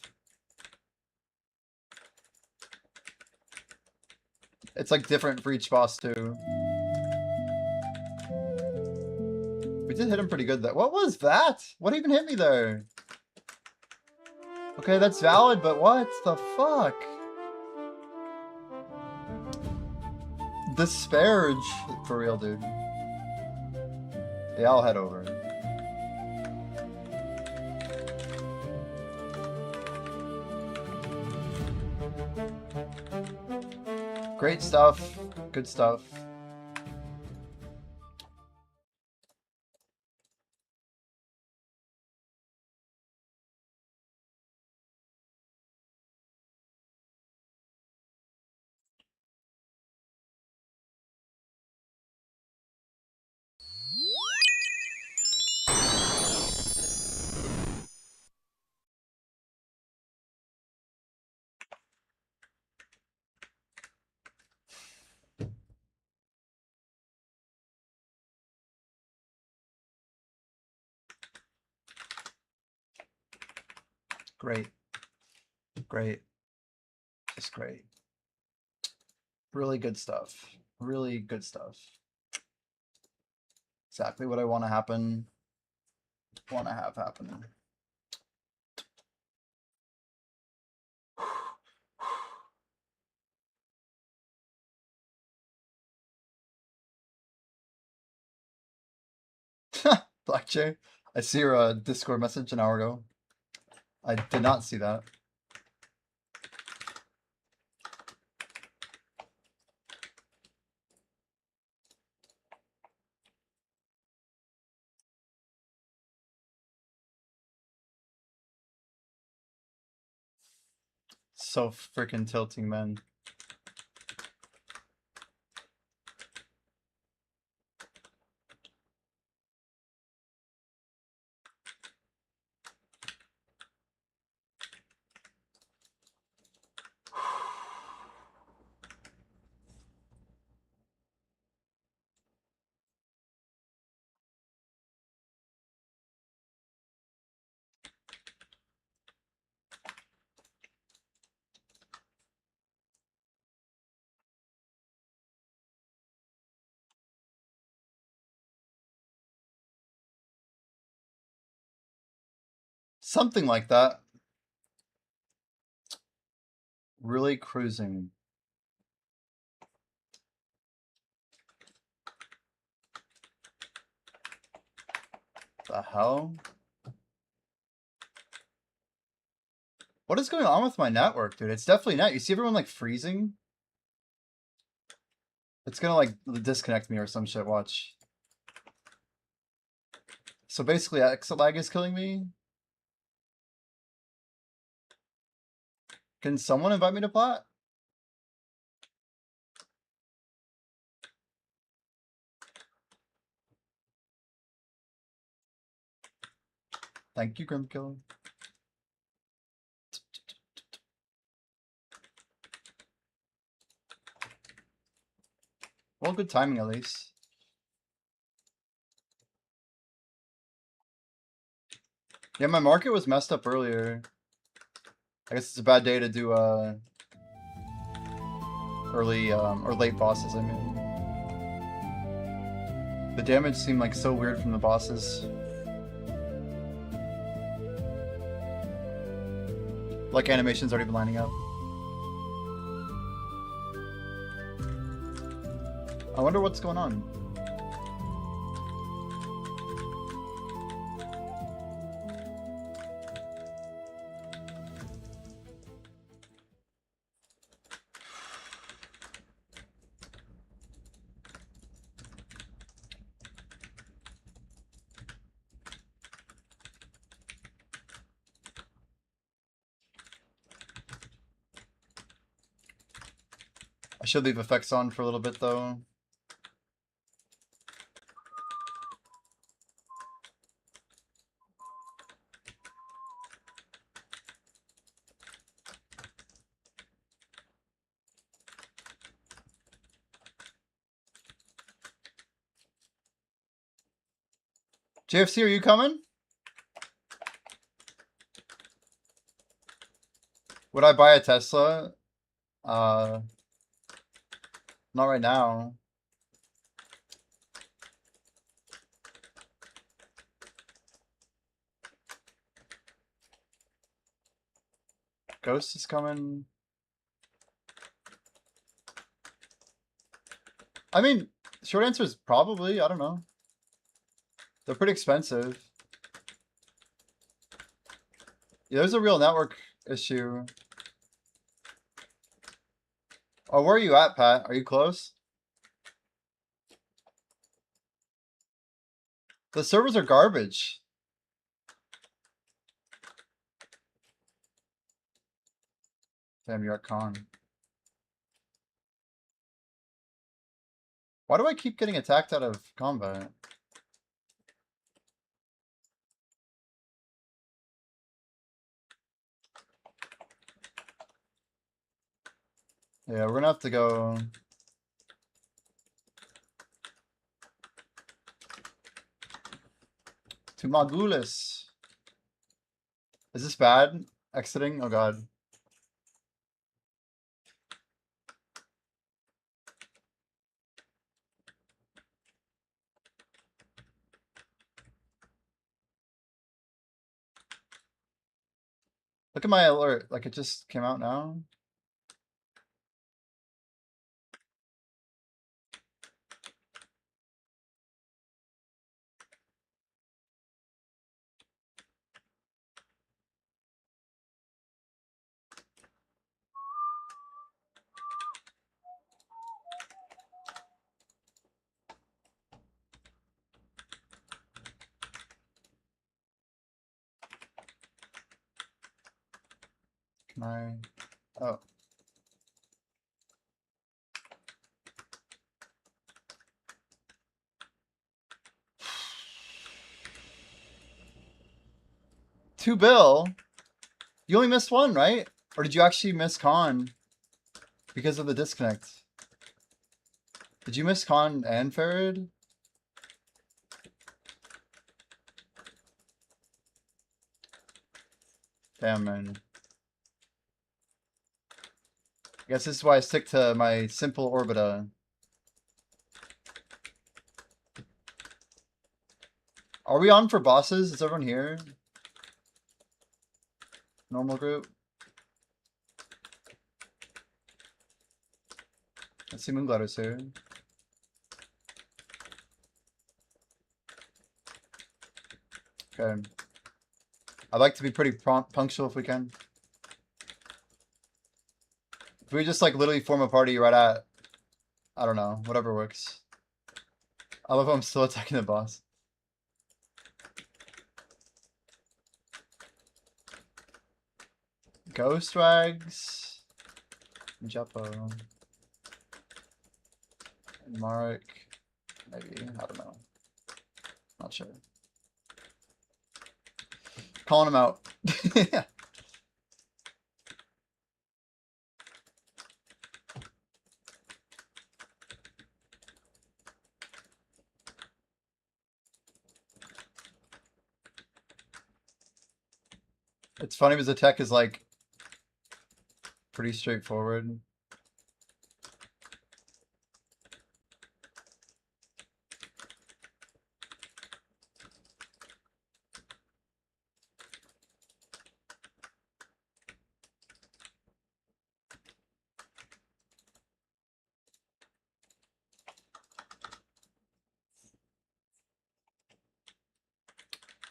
It's like different for each boss too. We did hit him pretty good though. What was that? What even hit me there? Okay, that's valid, but what the fuck? Disparage. For real, dude. Yeah, I'll head over. Great stuff. Good stuff. Great. Great. Just great. Really good stuff. Really good stuff. Exactly what I want to happen. Want to have happen. Black Jay, I see your Discord message an hour ago. I did not see that. So freaking tilting, man. Something like that. Really cruising. The hell? What is going on with my network, dude? It's definitely not. You see everyone like freezing? It's gonna like disconnect me or some shit, watch. So basically lag is killing me. Can someone invite me to plat? Thank you, Grim Killer. Well, good timing at least. Yeah, my market was messed up earlier. I guess it's a bad day to do early or late bosses, I mean. The damage seemed like so weird from the bosses. Like animation's already been lining up. I wonder what's going on. I should leave effects on for a little bit though. JFC, are you coming? Would I buy a Tesla? Not right now. Ghost is coming. I mean, short answer is probably. I don't know. They're pretty expensive. Yeah, there's a real network issue. Oh, where are you at, Pat? Are you close? The servers are garbage. Damn, you're at con. Why do I keep getting attacked out of combat? Yeah, we're gonna have to go. To Magulis. Is this bad? Exiting? Oh god. Look at my alert. Like it just came out now. Can I? Oh. Two bill? You only missed one, right? Or did you actually miss con because of the disconnect? Did you miss con and Farid? Damn, man. I guess this is why I stick to my simple Orbita. Are we on for bosses? Is everyone here? Normal group? Let's see Moongliders here. Okay. I'd like to be pretty punctual if we can. If we just like literally form a party right at, I don't know, whatever works. I love how I'm still attacking the boss. Ghost Rags. Jeppo. Mark. Maybe. I don't know. Not sure. Calling him out. It's funny because the tech is like pretty straightforward.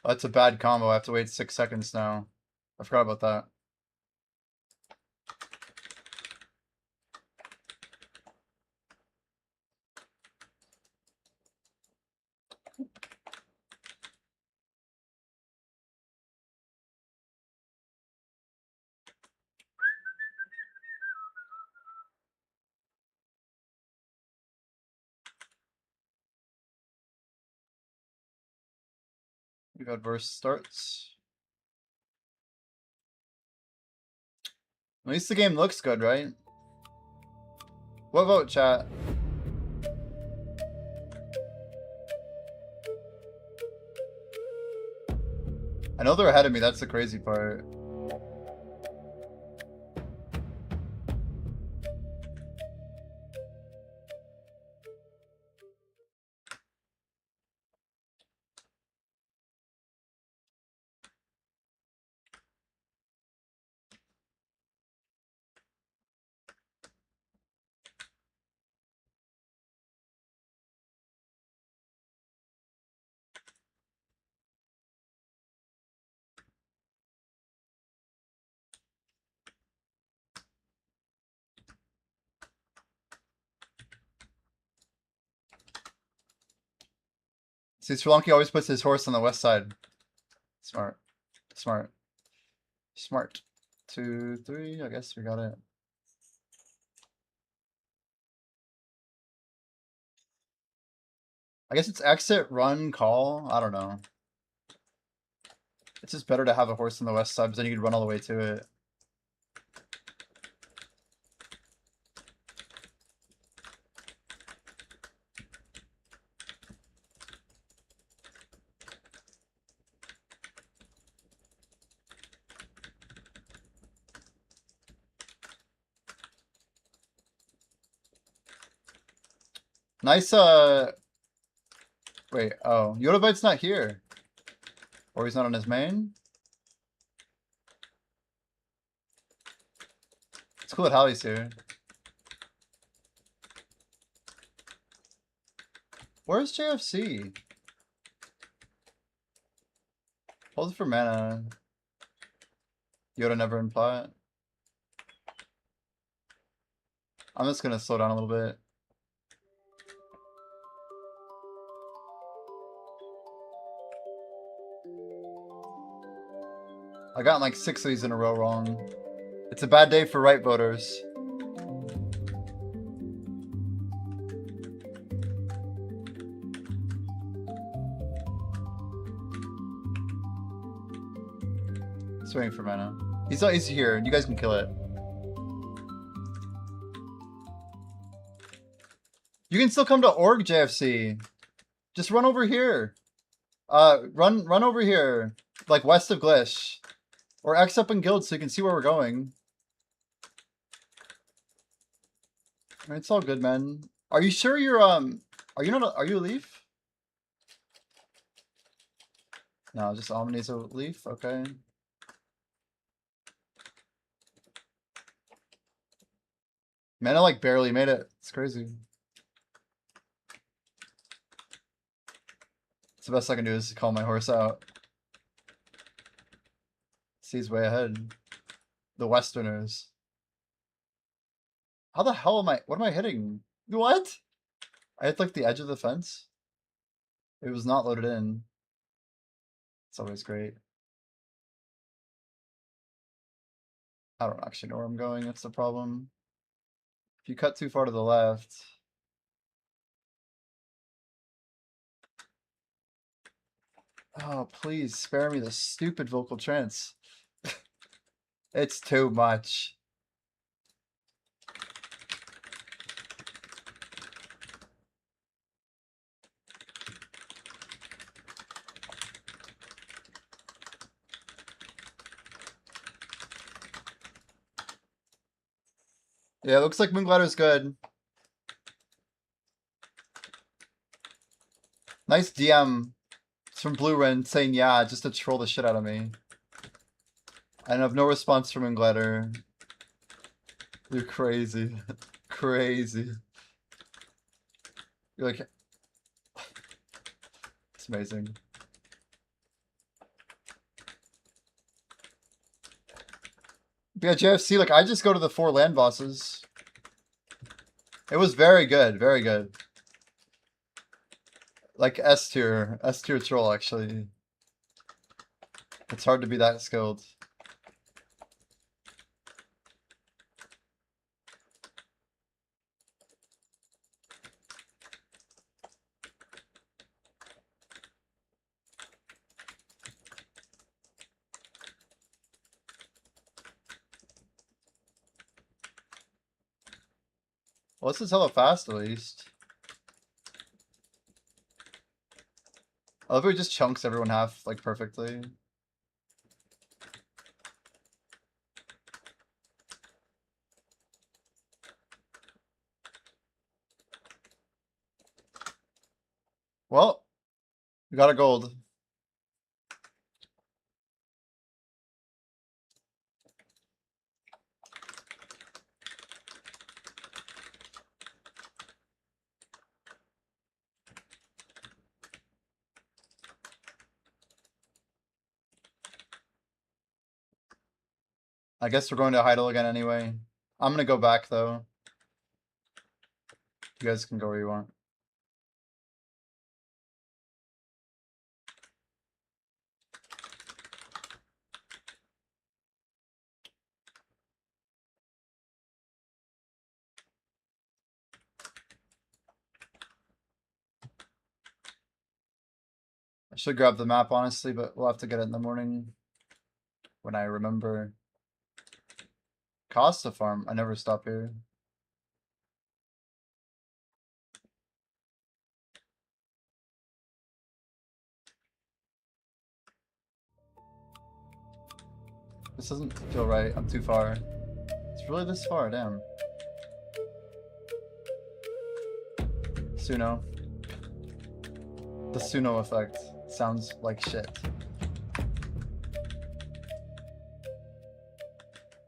Oh, that's a bad combo. I have to wait 6 seconds now. I forgot about that. We've had verse starts. At least the game looks good, right? What vote, chat? I know they're ahead of me, that's the crazy part. See, Sri Lanka always puts his horse on the west side. Smart. Smart. Smart. 2, 3, I guess we got it. I guess it's exit, run, call. I don't know. It's just better to have a horse on the west side because then you could run all the way to it. Nice, wait, oh, Yodavite's not here. Or he's not on his main? It's cool that Hallie's here. Where's JFC? Hold it for mana. Yoda never imply it. I'm just gonna slow down a little bit. I got like 6 of these in a row wrong. It's a bad day for right voters. Just waiting for mana. He's here. You guys can kill it. You can still come to Org, JFC. Just run over here. Run over here. Like west of Glish. Or X up in guild so you can see where we're going. It's all good, man. Are you sure you're are you not are you a leaf? No, just Omni's a leaf, okay. Man, I like barely made it. It's crazy. It's the best I can do is call my horse out. See, he's way ahead. The Westerners. How the hell am I? What am I hitting? What? I hit like the edge of the fence. It was not loaded in. It's always great. I don't actually know where I'm going. That's the problem. If you cut too far to the left. Oh, please spare me the stupid vocal trance. It's too much. Yeah, it looks like Moonglider's good. Nice DM. It's from Blue Ren saying yeah, just to troll the shit out of me. I have no response from Moonglider. You're crazy. Crazy. You're like... It's amazing. But yeah, JFC, like, I just go to the 4 land bosses. It was very good, very good. Like S tier troll, actually. It's hard to be that skilled. Well, this is hella fast, at least. I love how he just chunks everyone half, like, perfectly. Well, we got a gold. I guess we're going to Heidel again anyway. I'm gonna go back, though. You guys can go where you want. I should grab the map, honestly, but we'll have to get it in the morning when I remember. Costa Farm. I never stop here. This doesn't feel right. I'm too far. It's really this far, damn. Suno. The Suno effect sounds like shit.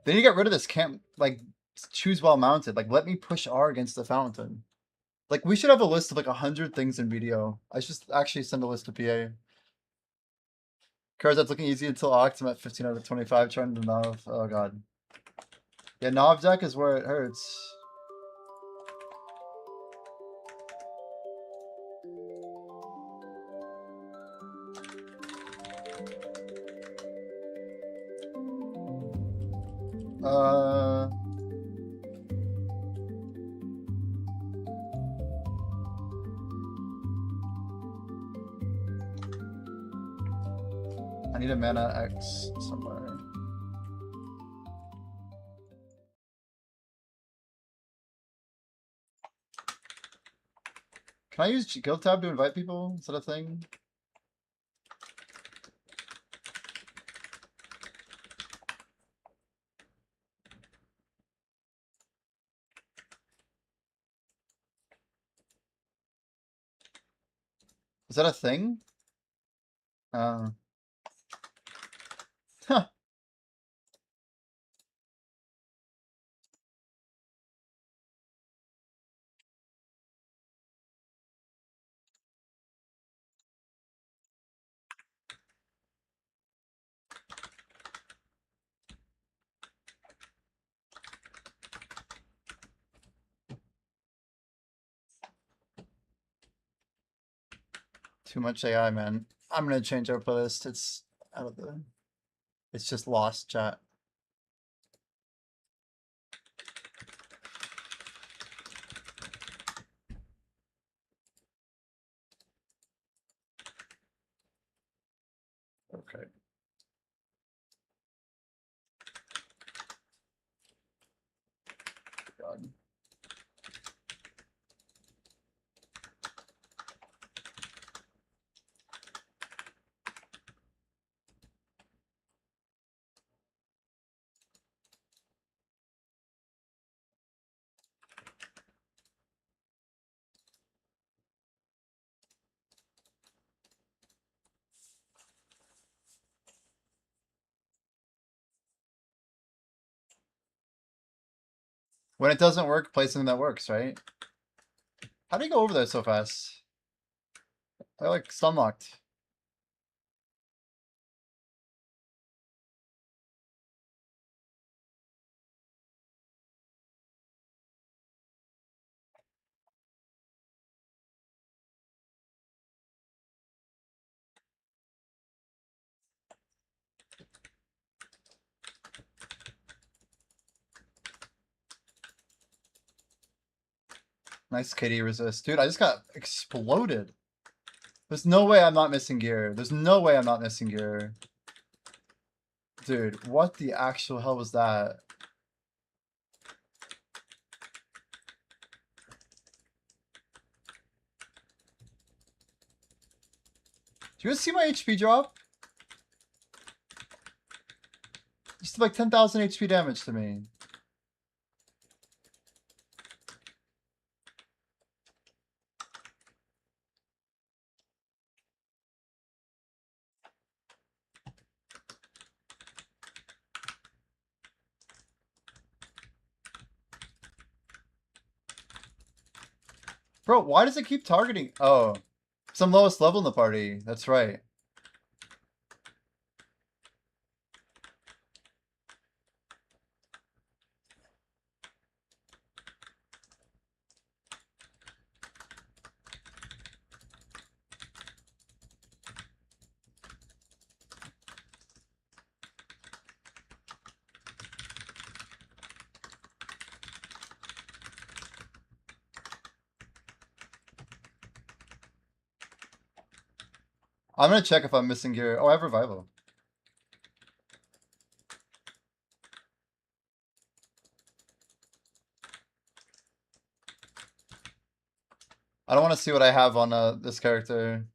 They need to get rid of this camp, like, choose well mounted. Like, let me push R against the fountain. Like, we should have a list of like 100 things in BDO. I should actually send a list to PA. Cards that's looking easy until Oct. I'm at 15 out of 25 trying to Nov. Oh god. Yeah, Nov deck is where it hurts. I need a mana X somewhere. Can I use Guild Tab to invite people? Is that a thing? Is that a thing? Huh. Too much AI, man. I'm gonna change our playlist. It's out of the... It's just lost, chat. God. When it doesn't work, play something that works, right? How do you go over there so fast? I like stun locked. Nice KD resist. Dude, I just got exploded. There's no way I'm not missing gear. There's no way I'm not missing gear. Dude, what the actual hell was that? Do you guys see my HP drop? Just like 10,000 HP damage to me. Bro, why does it keep targeting? Oh, some lowest level in the party. That's right. I'm gonna check if I'm missing gear. Oh, I have revival. I don't want to see what I have on this character.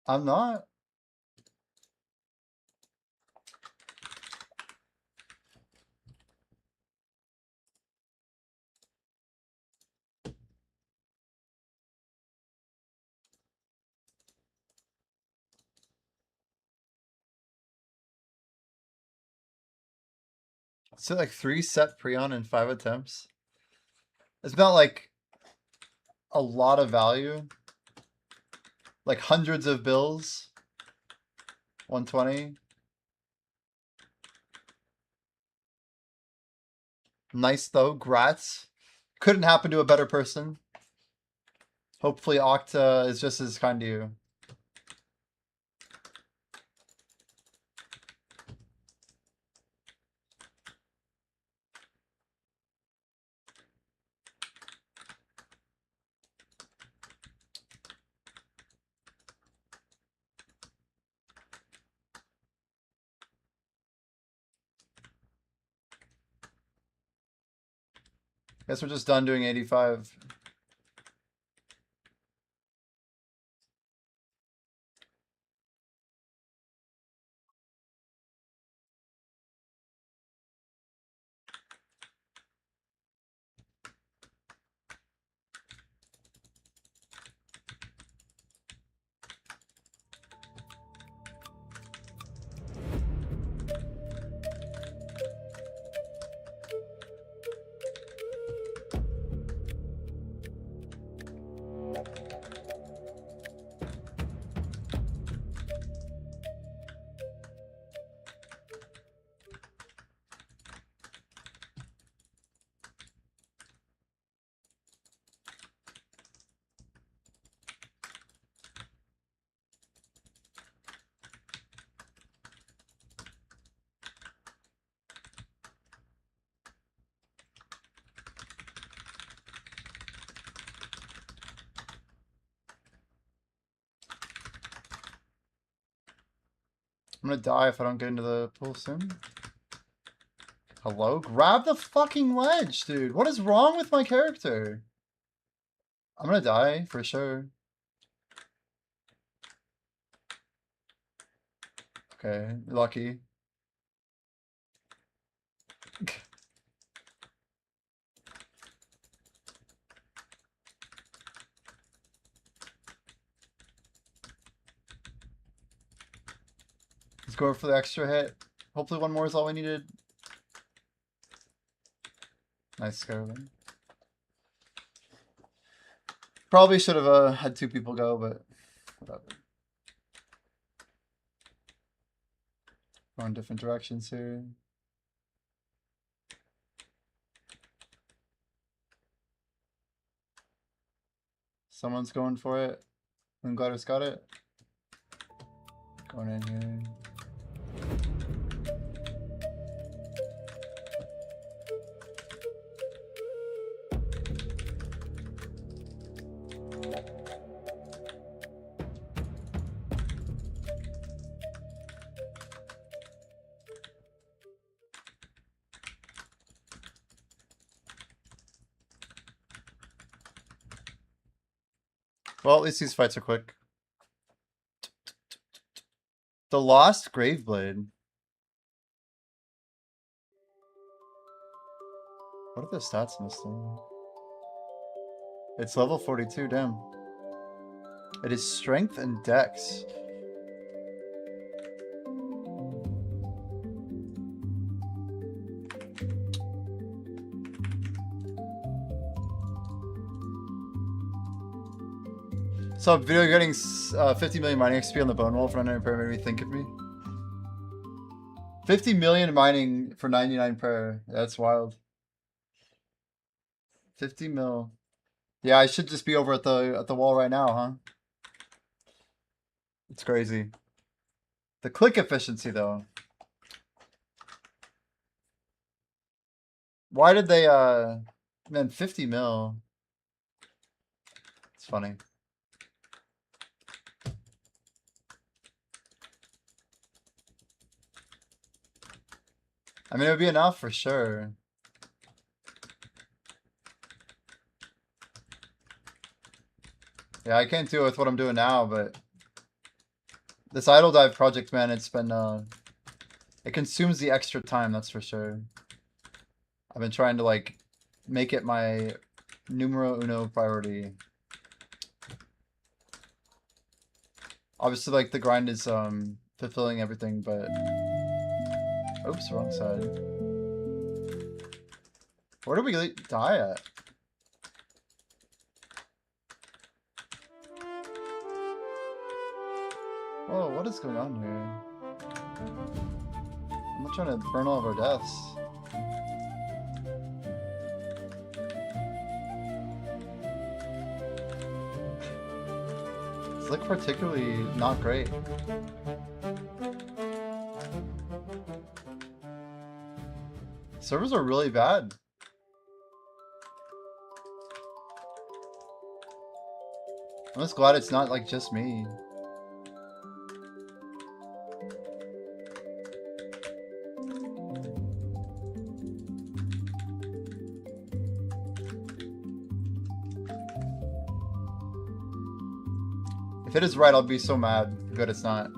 I'm not. Is it like 3 set Prion in 5 attempts? It's not like a lot of value. Like hundreds of bills. 120. Nice though, grats. Couldn't happen to a better person. Hopefully Octa is just as kind to you. Guess we're just done doing 85. I'm gonna die if I don't get into the pool soon. Hello? Grab the fucking ledge, dude. What is wrong with my character? I'm gonna die for sure. Okay, lucky. Let's go for the extra hit. Hopefully one more is all we needed. Nice Scarlet. Probably should have had 2 people go, but whatever. Going different directions here. Someone's going for it. Moonglatter's got it. Going in here. Well, at least these fights are quick. The Lost Graveblade. What are the stats in this thing? It's level 42, damn. It is strength and dex. So video getting 50 million mining XP on the Bone Wolf for 99 prayer made me think of me. 50 million mining for 99 prayer. That's wild. 50 mil. Yeah, I should just be over at the wall right now, huh? It's crazy. The click efficiency though. Why did they man 50 mil? It's funny. I mean, it would be enough for sure. Yeah, I can't do it with what I'm doing now, but this idle dive project, man, it's been it consumes the extra time, that's for sure. I've been trying to like make it my numero uno priority. Obviously, like the grind is fulfilling everything, but oops, wrong side. Where did we die at? Oh, what is going on here? I'm not trying to burn all of our deaths. It's like particularly not great. Servers are really bad. I'm just glad it's not like just me. If it is right, I'll be so mad. Good, it's not.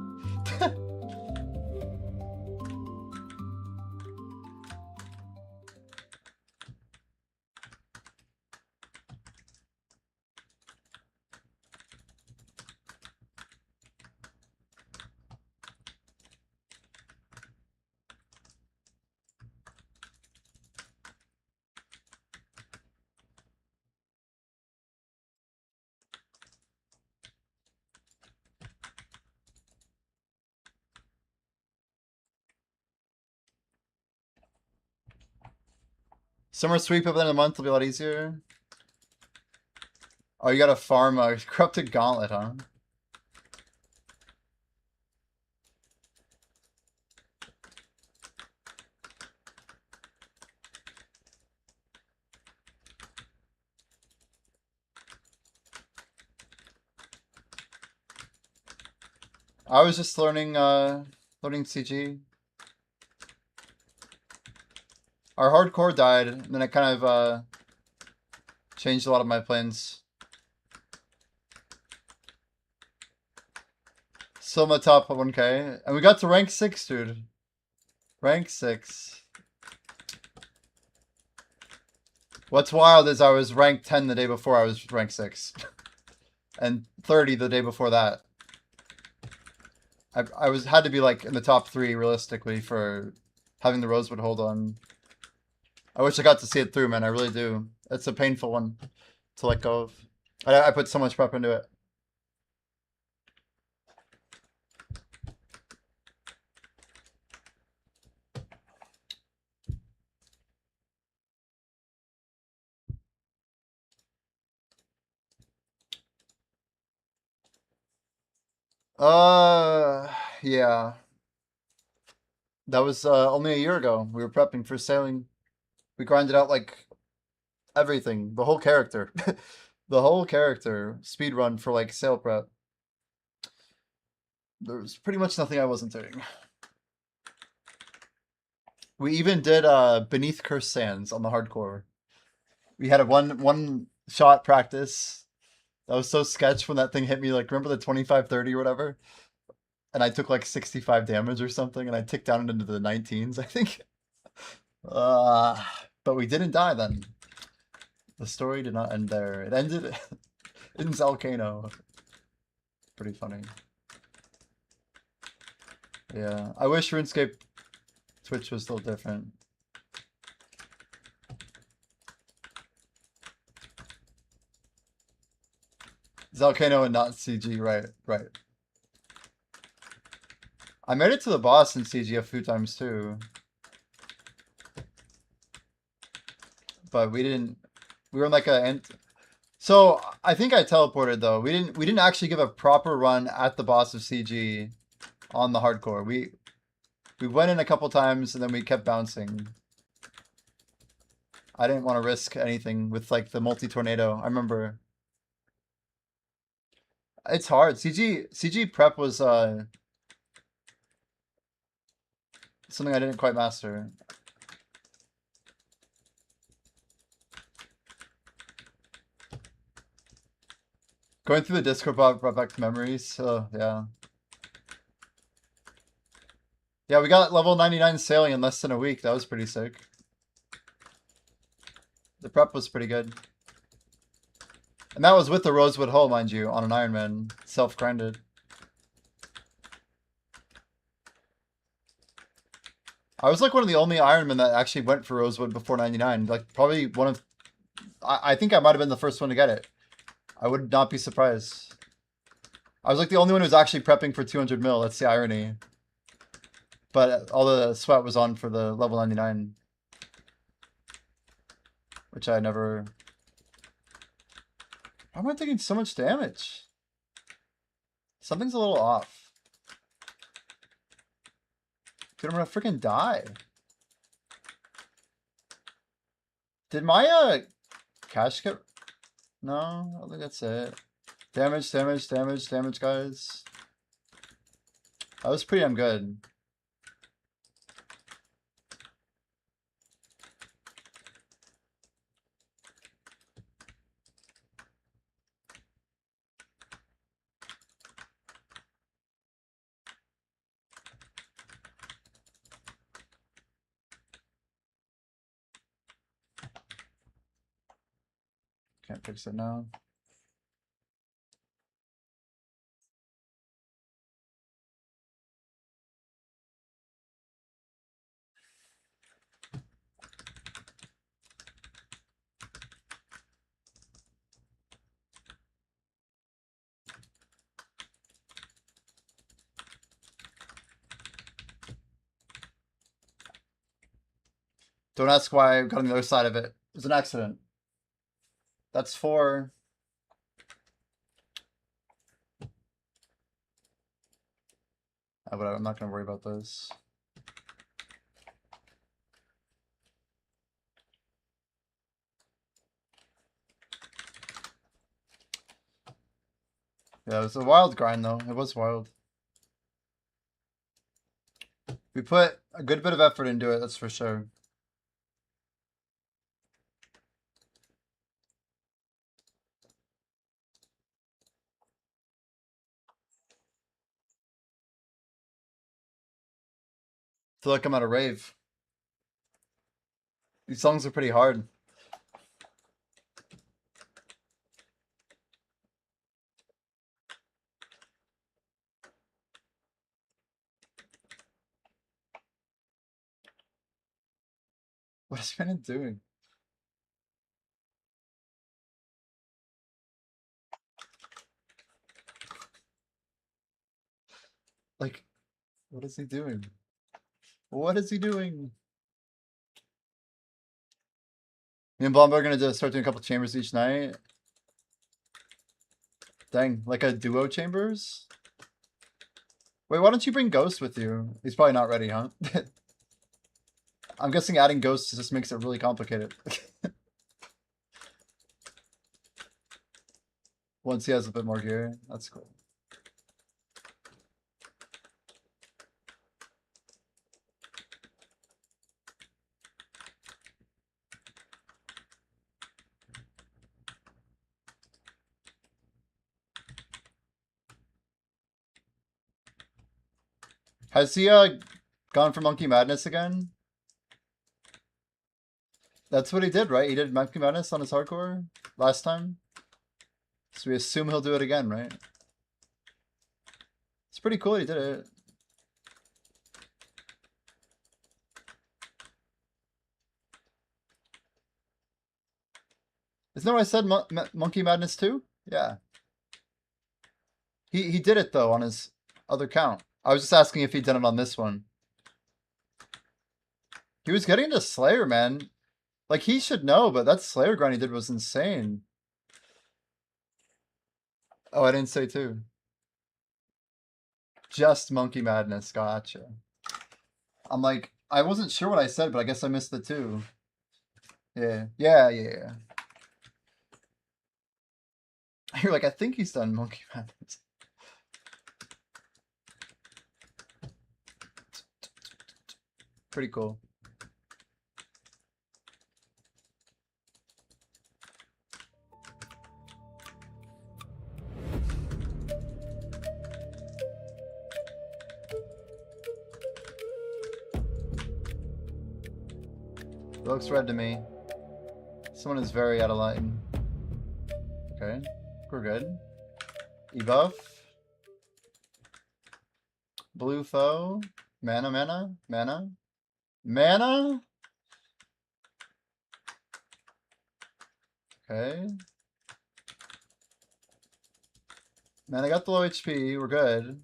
Summer sweep at the end of the month will be a lot easier. Oh, you gotta farm a corrupted gauntlet, huh? I was just learning Loading CG. Our hardcore died, and then I kind of changed a lot of my plans. Still in the top 1K. And we got to rank 6, dude. Rank 6. What's wild is I was ranked 10 the day before I was ranked 6. And 30 the day before that. I had to be like in the top 3 realistically for having the Rosewood hold on. I wish I got to see it through, man. I really do. It's a painful one to let go of. I put so much prep into it. Yeah. That was only a year ago. We were prepping for sailing. We grinded out like everything, the whole character, the whole character speed run for like sail prep. There was pretty much nothing I wasn't doing. We even did Beneath Cursed Sands on the hardcore. We had a one shot practice. That was so sketch when that thing hit me. Like, remember the 25-30 or whatever? And I took like 65 damage or something, and I ticked down into the 19s, I think. But we didn't die then. The story did not end there. It ended in Zalcano. Pretty funny. Yeah, I wish RuneScape Twitch was still different. Zalcano and not CG, right, right. I made it to the boss in CG a few times too. But we didn't, we were in like a, so I think I teleported though. We didn't actually give a proper run at the boss of CG on the hardcore. We went in a couple times and then we kept bouncing. I didn't want to risk anything with like the multi-tornado. I remember. It's hard. CG prep was something I didn't quite master. Going through the Discord brought back memories. Oh, yeah. Yeah, we got level 99 sailing in less than a week. That was pretty sick. The prep was pretty good. And that was with the Rosewood Hull, mind you, on an Ironman. Self-grinded. I was like one of the only Ironmen that actually went for Rosewood before 99. Like, probably one of... I think I might have been the first one to get it. I would not be surprised. I was like the only one who was actually prepping for 200 mil. That's the irony. But all the sweat was on for the level 99. Which I never... Why am I taking so much damage? Something's a little off. Dude, I'm gonna freaking die. Did my cash get... No, I don't think that's it. Damage, damage, damage, damage, guys. That was pretty damn good. Can't fix it now. Don't ask why I got on the other side of it. It was an accident. That's 4. But I'm not going to worry about those. Yeah, it was a wild grind though. It was wild. We put a good bit of effort into it, that's for sure. Feel like I'm at a rave. These songs are pretty hard. What is Brandon doing? Like, what is he doing? What is he doing? Me and Blombo are gonna just start doing a couple chambers each night. Dang, like a duo chambers? Wait, why don't you bring Ghost with you? He's probably not ready, huh? I'm guessing adding Ghosts just makes it really complicated. Once he has a bit more gear, that's cool. Has he gone for Monkey Madness again? That's what he did, right? He did Monkey Madness on his hardcore last time. So we assume he'll do it again, right? It's pretty cool he did it. Isn't that what I said? Monkey Madness 2? Yeah. He did it though on his other count. I was just asking if he did it on this one. He was getting into Slayer, man. Like, he should know, but that Slayer grind he did was insane. Oh, I didn't say 2. Just Monkey Madness, gotcha. I'm like, I wasn't sure what I said, but I guess I missed the 2. Yeah. You're like, I think he's done Monkey Madness. Pretty cool. It looks red to me. Someone is very out of line. Okay, we're good. E-buff. Blue foe. Mana. Okay. Man, I got the low HP. We're good.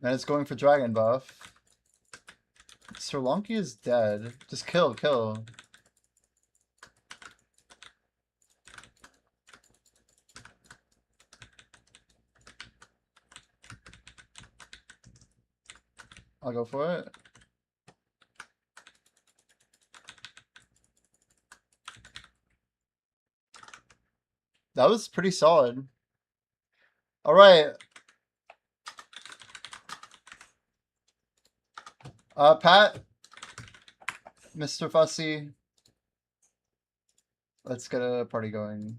And it's going for dragon buff. Sir Lonky is dead. Just kill. I'll go for it. That was pretty solid. All right. Pat, Mr. Fussy, let's get a party going.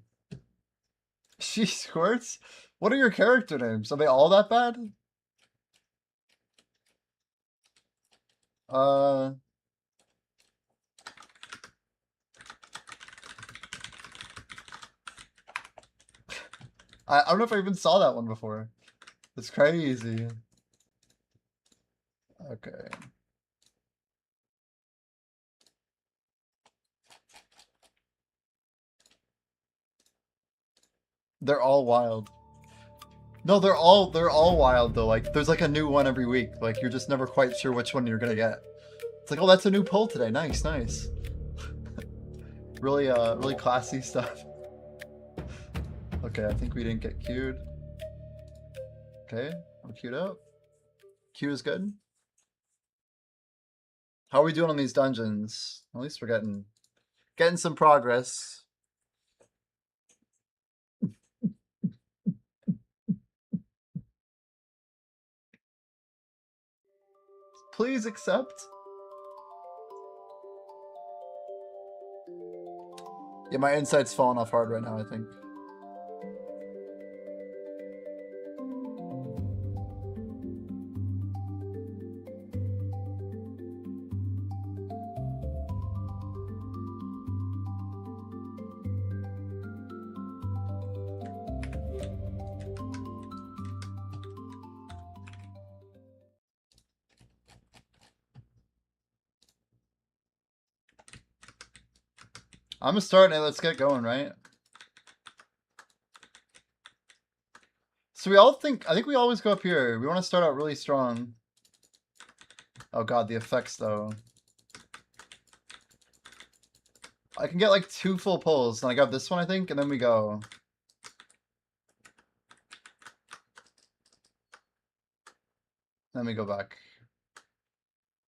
She squirts? What are your character names? Are they all that bad? I don't know if I even saw that one before. It's crazy. Okay. They're all wild. No, they're all wild though. Like there's like a new one every week. Like you're just never quite sure which one you're gonna get. It's like, oh, that's a new pull today. Nice. Really classy stuff. Okay, I think we didn't get queued. Okay, I'm queued up. Queue is good. How are we doing on these dungeons? At least we're getting some progress. Please accept. Yeah, my insight's falling off hard right now, I think. I'm starting it. Let's get going, right? So we all think, I think we always go up here. We want to start out really strong. Oh god, the effects though. I can get like 2 full pulls, and I got this one, I think, and then we go. Then we go back.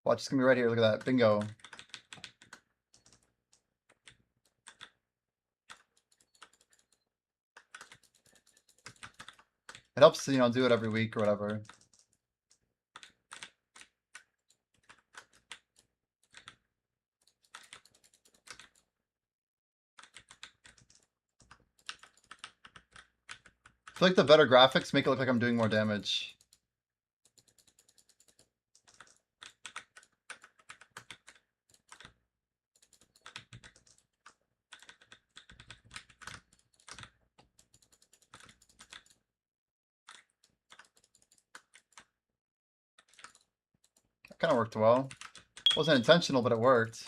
Watch, it's gonna be right here. Look at that. Bingo. It helps to, you know, do it every week or whatever. I feel like the better graphics make it look like I'm doing more damage. That kind of worked well. Wasn't intentional, but it worked.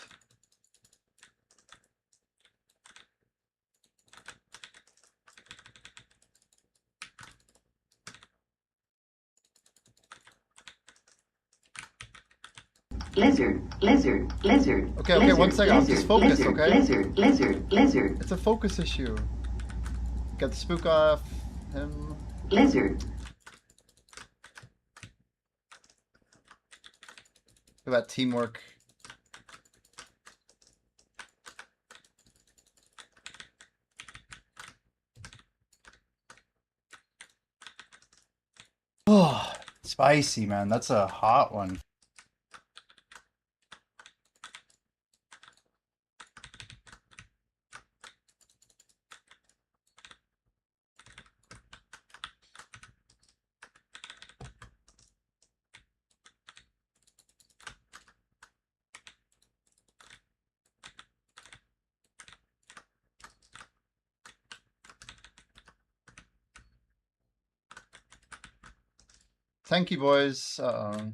Lizard, lizard, lizard. Okay, okay, lizard, one second. I'll just focus, lizard, okay? Lizard, lizard, lizard, It's a focus issue. Get the spook off him. lizard. Look at that teamwork. Oh, spicy, man. That's a hot one. Tanky boys. Uh-oh.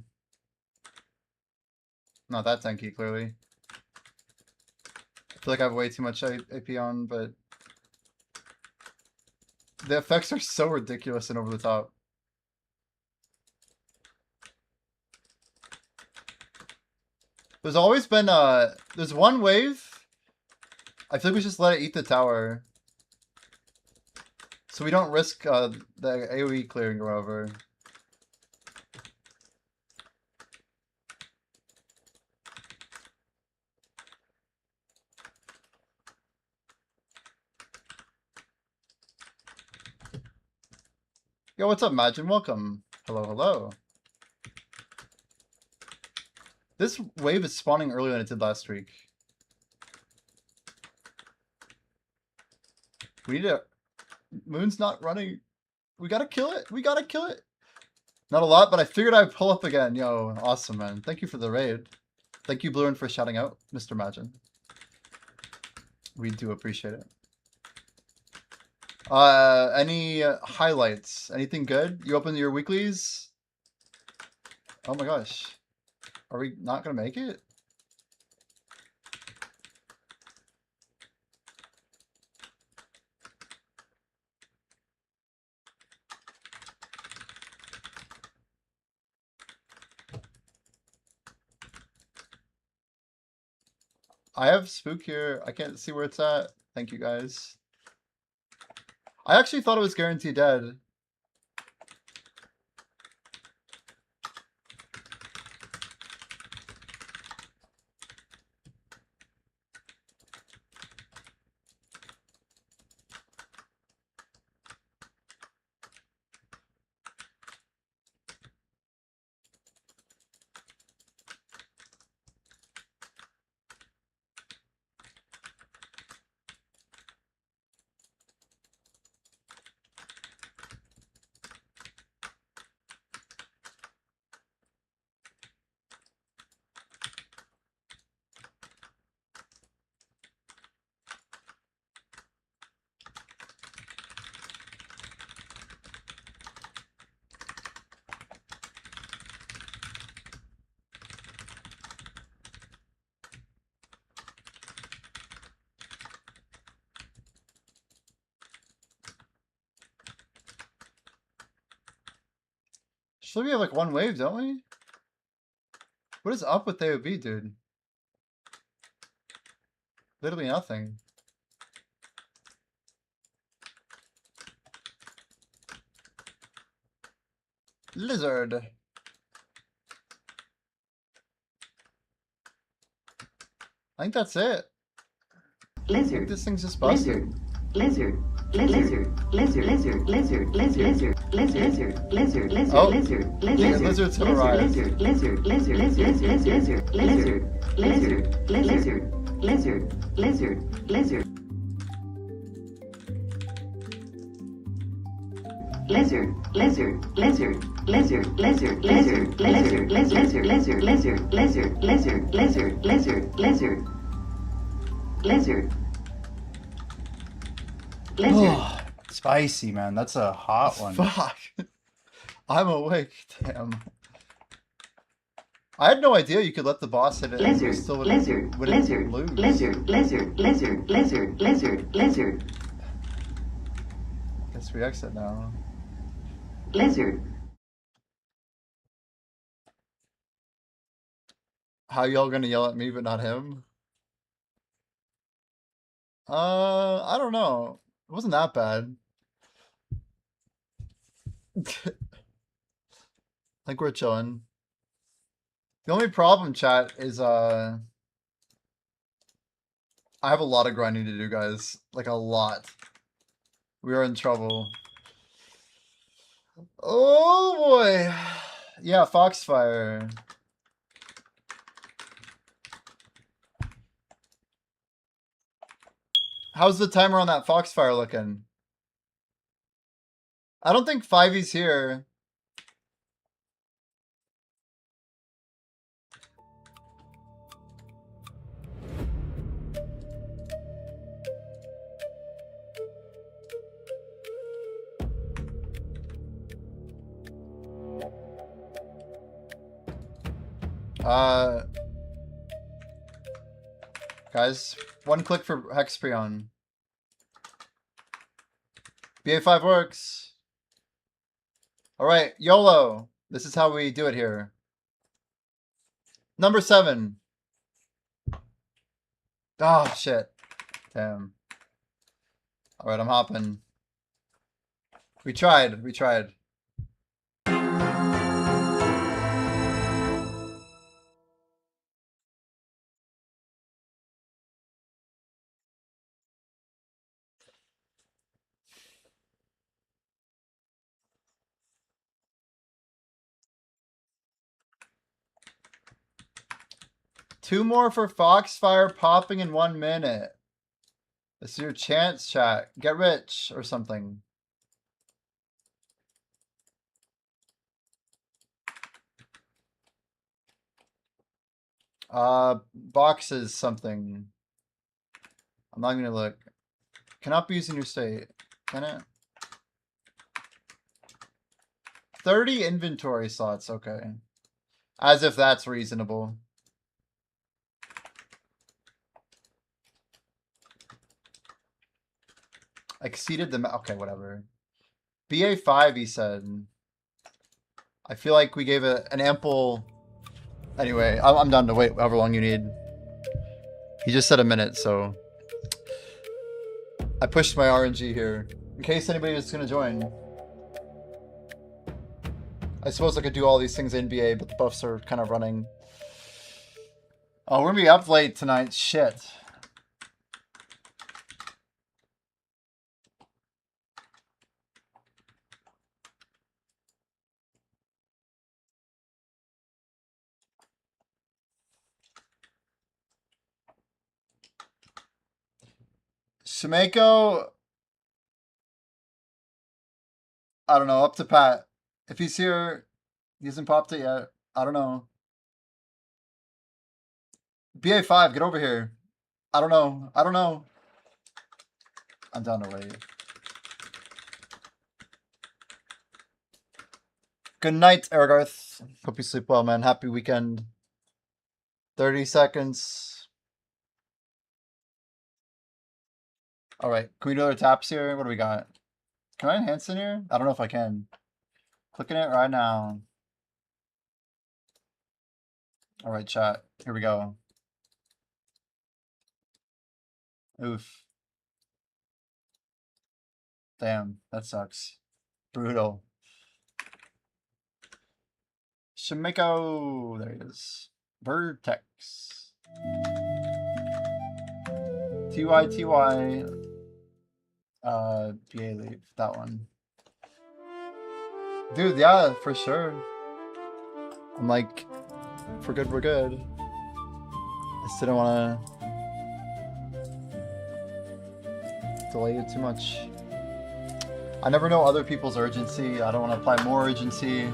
Not that tanky, clearly. I feel like I have way too much AP on, but the effects are so ridiculous and over the top. There's always been there's one wave. I feel like we just let it eat the tower. So we don't risk the AoE clearing or whatever. Yo, what's up, Imagine? Welcome. Hello, hello. This wave is spawning earlier than it did last week. We need to... Moon's not running. We gotta kill it. We gotta kill it. Not a lot, but I figured I'd pull up again. Yo, awesome, man. Thank you for the raid. Thank you, Bluerin, for shouting out, Mr. Imagine. We do appreciate it. Any highlights? Anything good? You open your weeklies? Oh my gosh. Are we not gonna make it? I have Spook here. I can't see where it's at. Thank you, guys. I actually thought it was guaranteed dead. Should we have like one wave, don't we? What is up with AOB, dude? Literally nothing. Lizard. I think that's it. I think Lizard. this thing's just busted. Lizard. Lizard. Lizard. Lizard. Lizard. Lizard. Lizard. Lizard. Lizard. Lizard. Oh, Lizard. yeah, Lizard. lizard's gonna rise. Lizard. Lizard. Lizard. Lizard. Lizard. Lizard. Lizard. Lizard. Lizard. Lizard. Lizard. Lizard, lizard, lizard, lizard, lizard, lizard, lizard, lizard, lizard, lizard, lizard, lizard, lizard, lizard, lizard, lizard, lizard. Spicy, man. That's a hot one. Fuck. I'm awake. Damn. I had no idea you could let the boss hit it. and Lizard, still lizard, wouldn't lizard, lose. lizard, lizard, lizard, lizard, lizard, lizard, Guess we exit now. lizard. How y'all gonna yell at me but not him? I don't know. It wasn't that bad. I think we're chilling. The only problem, chat, is I have a lot of grinding to do, guys. Like a lot. We are in trouble. Oh boy. Yeah, Foxfire. How's the timer on that Foxfire looking? I don't think 5E's here. Guys, one click for Hexprion. BA5 works. Alright, YOLO. This is how we do it here. Number 7. Oh, shit. Damn. Alright, I'm hopping. We tried. We tried. Two more for Foxfire popping in 1 minute. This is your chance, chat. Get rich or something. Boxes something. I'm not gonna look. Cannot be used in your state. Can it? 30 inventory slots, okay. As if that's reasonable. Exceeded the okay, whatever. BA5, he said. I feel like we gave it an ample. Anyway, I'm done to wait however long you need. He just said a minute, so I pushed my RNG here in case anybody was gonna join. I suppose I could do all these things in BA, but the buffs are kind of running. Oh, we're gonna be up late tonight. Shit. Shimeko, I don't know, up to Pat. If he's here, he hasn't popped it yet. I don't know. BA5, get over here. I don't know. I don't know. I'm down to wait. Good night, Ergarth. Hope you sleep well, man. Happy weekend. 30 seconds. All right, can we do other taps here? What do we got? Can I enhance in here? I don't know if I can. Clicking it right now. All right, chat. Here we go. Oof. Damn, that sucks. Brutal. Shimeko. There he is. Vertex. TY. BA leave. That one. Dude, yeah, for sure. I'm like, if we're good, we're good. I just didn't want to delay it too much. I never know other people's urgency. I don't want to apply more urgency.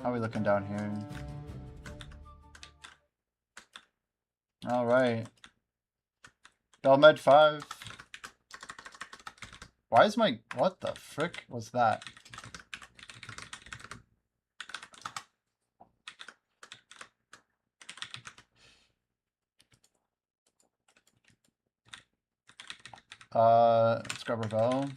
How are we looking down here? All right. Belmed 5. Why is my... What the frick was that? Let's grab Ravel.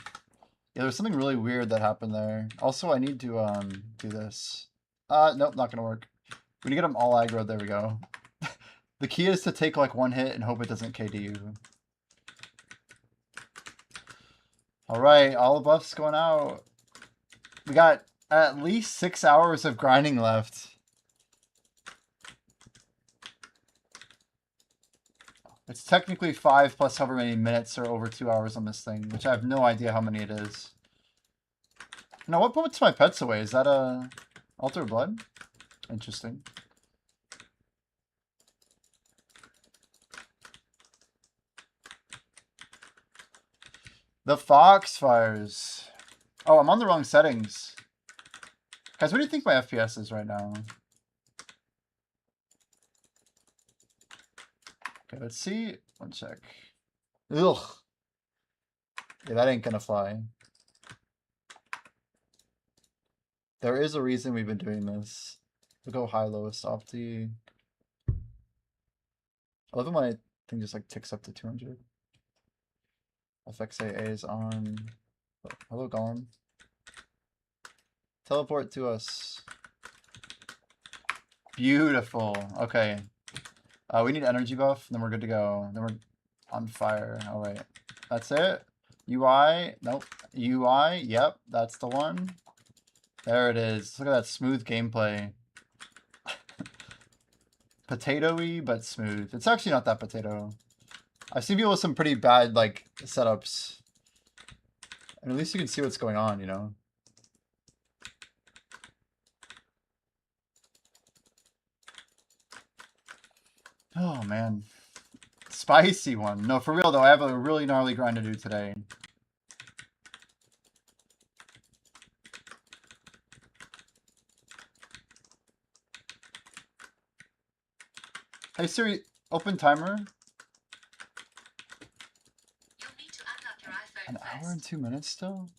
Yeah, there's something really weird that happened there. Also, I need to do this. Nope, not gonna work. We need to get them all aggro. There we go. The key is to take like one hit and hope it doesn't KD you. Alright, all the buffs going out. We got at least 6 hours of grinding left. It's technically 5 plus however many minutes or over 2 hours on this thing, which I have no idea how many it is. Now, what puts my pets away? Is that a Altar of Blood? Interesting. The Foxfires. Oh, I'm on the wrong settings. Guys, what do you think my FPS is right now? Okay, let's see. One check. Ugh. Yeah, that ain't gonna fly. There is a reason we've been doing this. We'll go high, lowest, opti. I love how my thing just like ticks up to 200. LV68 is on. Oh, hello, Golem. Teleport to us. Beautiful. Okay. We need energy buff, then we're good to go. Then we're on fire. All right. That's it. UI. Nope. UI. Yep. That's the one. There it is. Look at that smooth gameplay. Potato-y, but smooth. It's actually not that potato. I've seen people with some pretty bad, like, setups. And at least you can see what's going on, you know? Oh, man. Spicy one. No, for real, though, I have a really gnarly grind to do today. Hey, Siri, open timer. You'll need to unlock your iPhone An first. hour and 2 minutes still?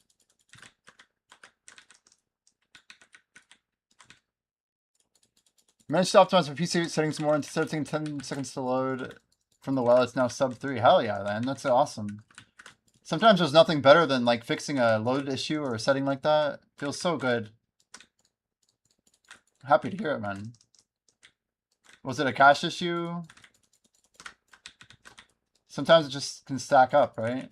Managed to optimize my PC settings more into 10 seconds to load from the well. It's now sub 3. Hell yeah, man. That's awesome. Sometimes there's nothing better than like fixing a load issue or a setting like that. Feels so good. Happy to hear it, man. Was it a cache issue? Sometimes it just can stack up, right?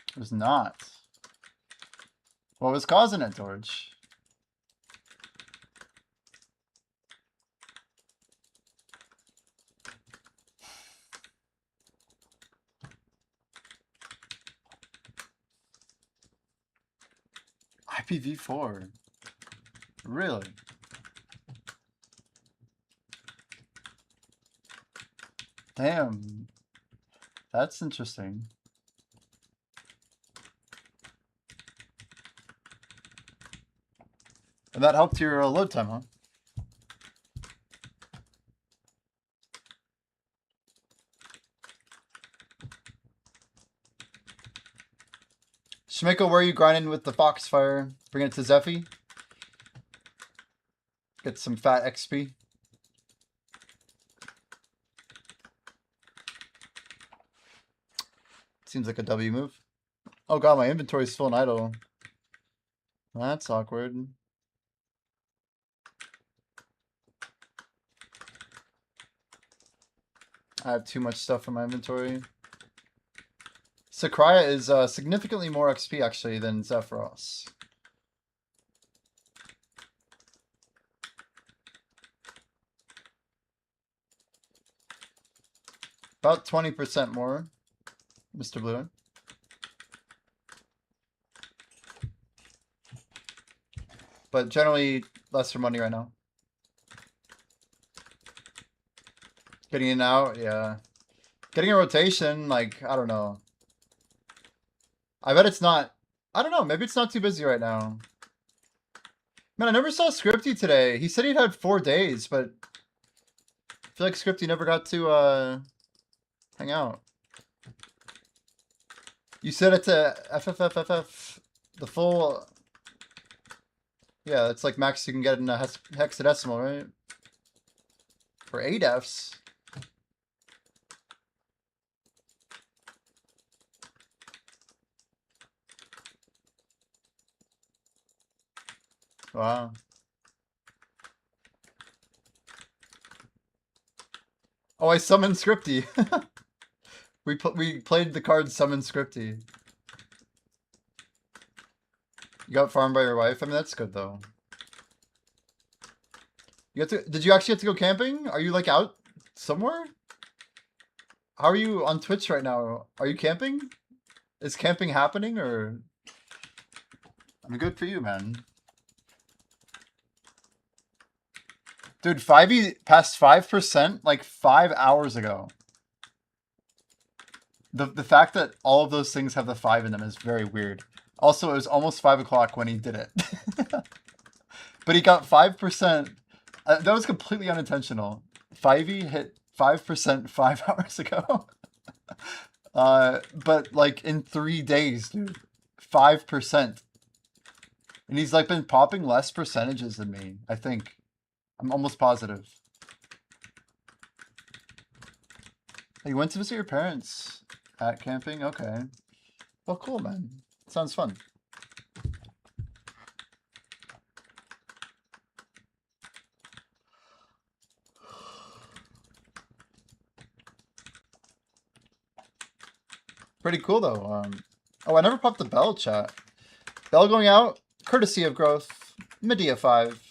It was not. What was causing it, George? IPv4. Really? Damn. That's interesting. And that helped your load time, huh? Shmiko, where are you grinding with the Foxfire? Bring it to Zephy. Get some fat XP. Seems like a W move. Oh god, my inventory's full and idle. That's awkward. I have too much stuff in my inventory. Sakraya is significantly more XP actually than Zephyros. About 20% more, Mr. Blue. But generally lesser money right now. Getting in and out, yeah. Getting a rotation, like, I don't know. I bet it's not, I don't know, maybe it's not too busy right now. Man, I never saw Scripty today. He said he'd had 4 days, but I feel like Scripty never got to hang out. You said it's a FFFFF, the full, yeah, it's like max you can get in a hexadecimal, right? For 8 Fs. Wow. Oh, I summoned Scripty. we played the card Summon Scripty. You got farmed by your wife? I mean, that's good though. You have to, did you actually have to go camping? Are you like out somewhere? How are you on Twitch right now? Are you camping? Is camping happening or? I mean, good for you, man. Dude, 5e passed 5% like 5 hours ago. The fact that all of those things have the 5 in them is very weird. Also, it was almost 5 o'clock when he did it. But he got 5%. That was completely unintentional. 5e hit 5% 5 hours ago. But like in 3 days, dude. 5%. And he's like been popping less percentages than me, I think. I'm almost positive. Hey, you went to visit your parents at camping? Okay. Well, cool, man. Sounds fun. Pretty cool, though. Oh, I never popped the bell, chat. Bell going out, courtesy of Growth. Medea 5.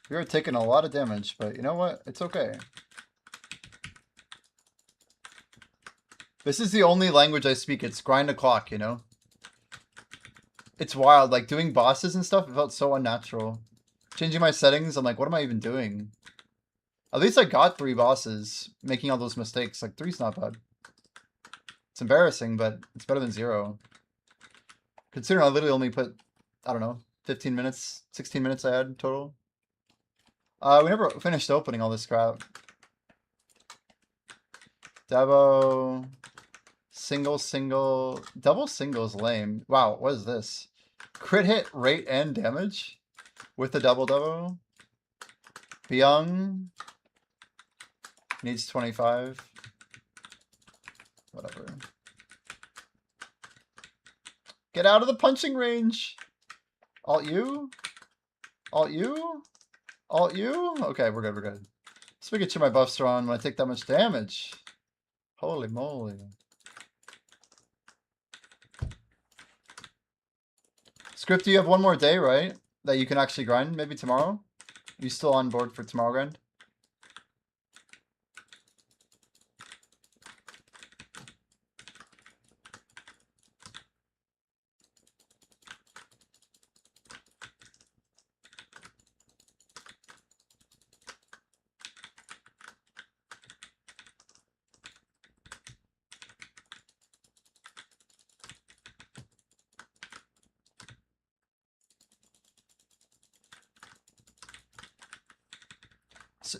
You're taking a lot of damage, but you know what? It's okay. This is the only language I speak. It's grind o'clock, you know? It's wild. Like, doing bosses and stuff, it felt so unnatural. Changing my settings, I'm like, what am I even doing? At least I got 3 bosses, making all those mistakes. Like, 3's not bad. It's embarrassing, but it's better than 0. Considering I literally only put, I don't know, 15 minutes, 16 minutes I had total. We never finished opening all this crap. Devo. Single. Double single's lame. Wow, what is this? Crit hit, rate, and damage? With the double Devo. Byung. Needs 25. Whatever. Get out of the punching range! Alt U? Alt U? Alt U? Okay, we're good. Let's make sure my buffs are on when I take that much damage. Holy moly. Script, you have 1 more day, right? That you can actually grind, maybe tomorrow? You still on board for tomorrow grind?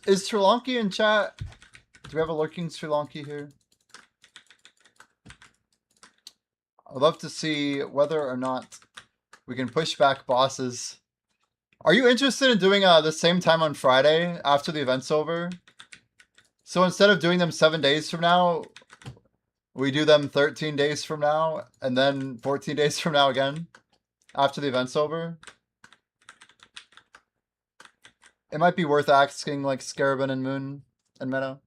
Is Sri Lanka in chat? Do we have a lurking Sri Lanka here? I'd love to see whether or not we can push back bosses. Are you interested in doing the same time on Friday after the event's over? So instead of doing them 7 days from now, we do them 13 days from now, and then 14 days from now again, after the event's over? It might be worth asking, like, Scarabin and Moon and Meadow.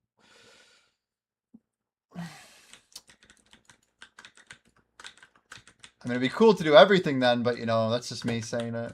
I mean, it'd be cool to do everything then, but, you know, that's just me saying it.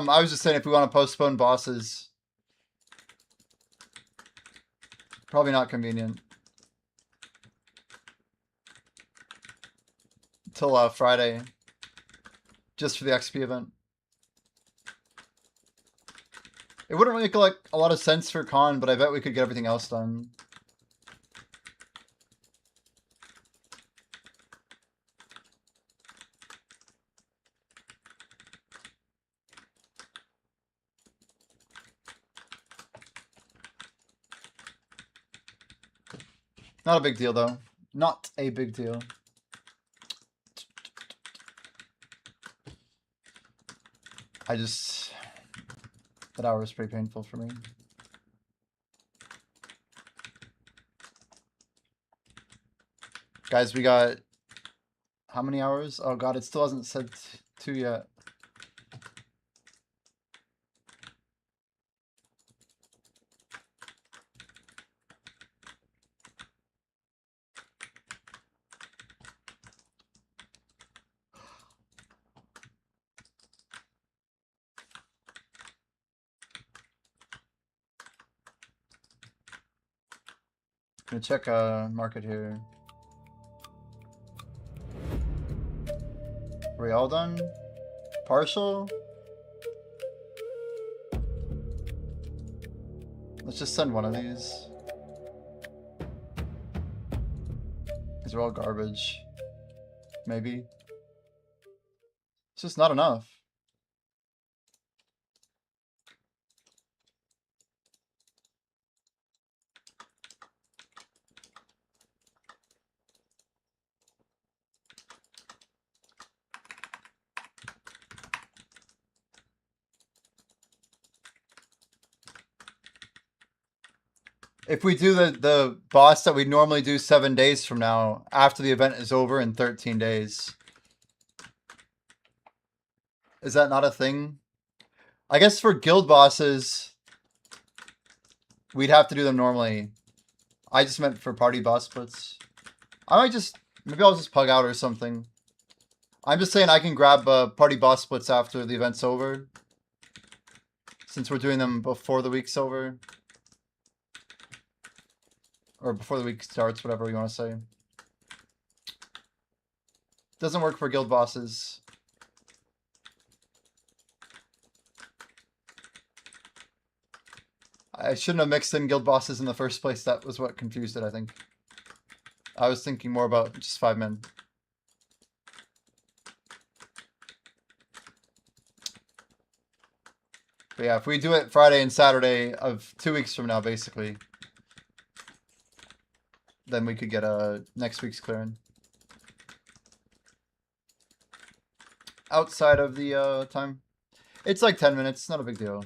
I was just saying if we want to postpone bosses. Probably not convenient. Till Friday. Just for the XP event. It wouldn't really make like a lot of sense for con, but I bet we could get everything else done. Not a big deal, though. Not a big deal. That hour was pretty painful for me. Guys, we got how many hours? Oh god, it still hasn't said 2 yet. Gonna check market here. Are we all done? Partial? Let's just send one of these. These are all garbage. Maybe. It's just not enough. If we do the boss that we normally do 7 days from now, after the event is over in 13 days. Is that not a thing? I guess for guild bosses, we'd have to do them normally. I just meant for party boss splits. Maybe I'll just pug out or something. I'm just saying I can grab party boss splits after the event's over. Since we're doing them before the week's over. Or before the week starts, whatever you want to say. Doesn't work for guild bosses. I shouldn't have mixed in guild bosses in the first place. That was what confused it, I think. I was thinking more about just 5 men. But yeah, if we do it Friday and Saturday of 2 weeks from now, basically, then we could get next week's clearing. Outside of the time. It's like 10 minutes, not a big deal.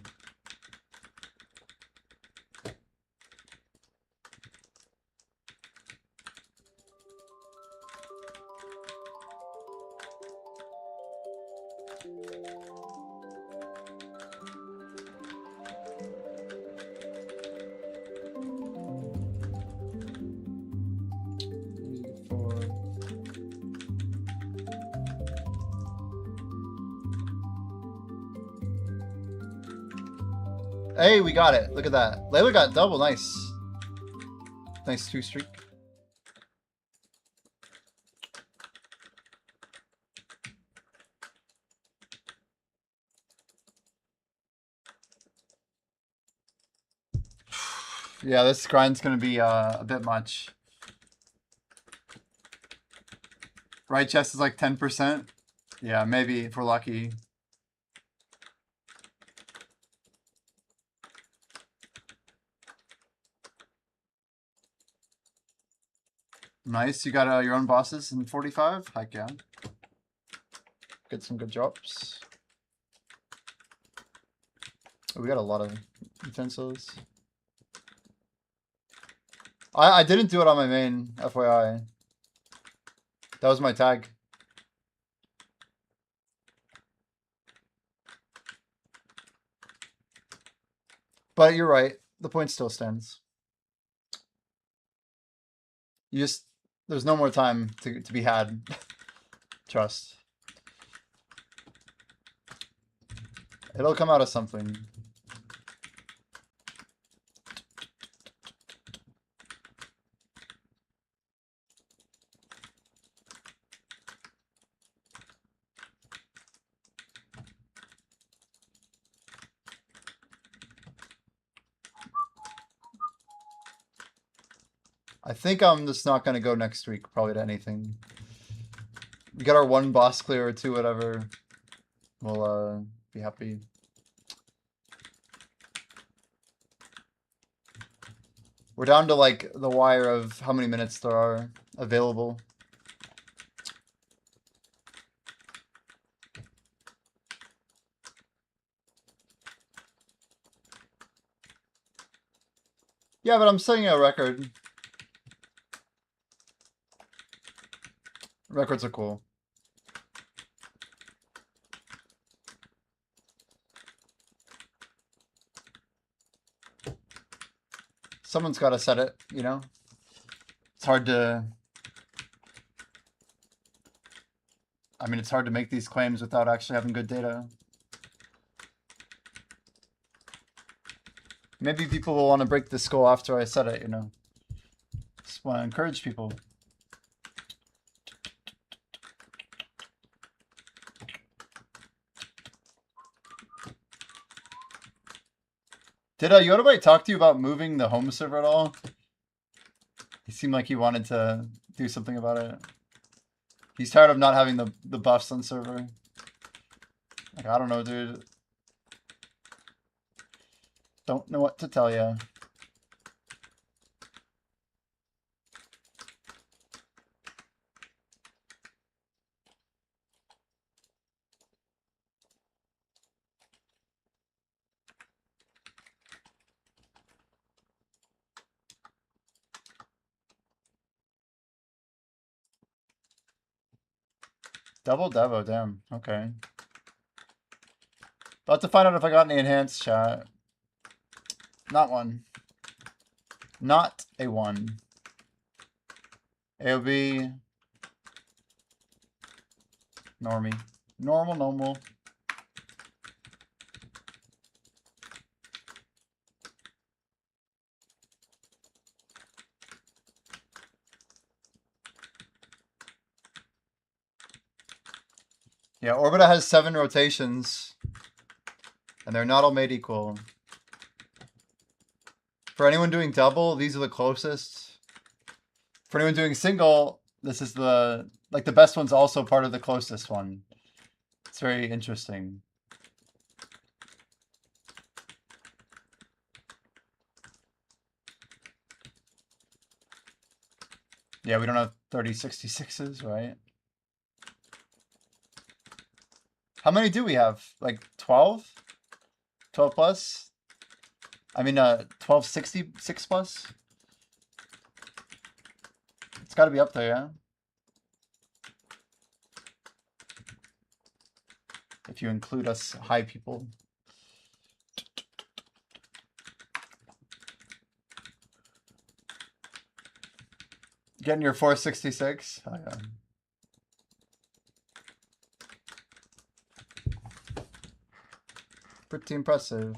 Hey, we got it. Look at that. Layla got double. Nice. Nice 2 streak. Yeah, this grind's gonna be a bit much. Right chest is like 10%. Yeah, maybe if we're lucky. Nice, you got your own bosses in 45? Heck yeah. Get some good drops. Oh, we got a lot of utensils. I didn't do it on my main, FYI. That was my tag. But you're right. The point still stands. You just there's no more time to be had. Trust. It'll come out of something. I think I'm just not gonna go next week probably to anything. We got our one boss clear or two, whatever. We'll be happy. We're down to like the wire of how many minutes there are available. Yeah, but I'm setting a record. Records are cool. Someone's got to set it, you know? It's hard to... I mean, it's hard to make these claims without actually having good data. Maybe people will want to break this goal after I set it, you know? Just want to encourage people. Did Yodabai talk to you about moving the home server at all? He seemed like he wanted to do something about it. He's tired of not having the buffs on server. Like, I don't know, dude. Don't know what to tell you. Double Devo, damn. Okay. About to find out if I got any enhanced chat. Not one. Not a one. AOB. Normie. Normal. Yeah, Orbita has 7 rotations. And they're not all made equal. For anyone doing double, these are the closest. For anyone doing single, this is the best one's also part of the closest one. It's very interesting. Yeah, we don't have 3066s, right? How many do we have? Like 12? 12 plus? I mean, 1266 plus? It's got to be up there, yeah? If you include us high people. Getting your 466? Oh, yeah. Pretty impressive.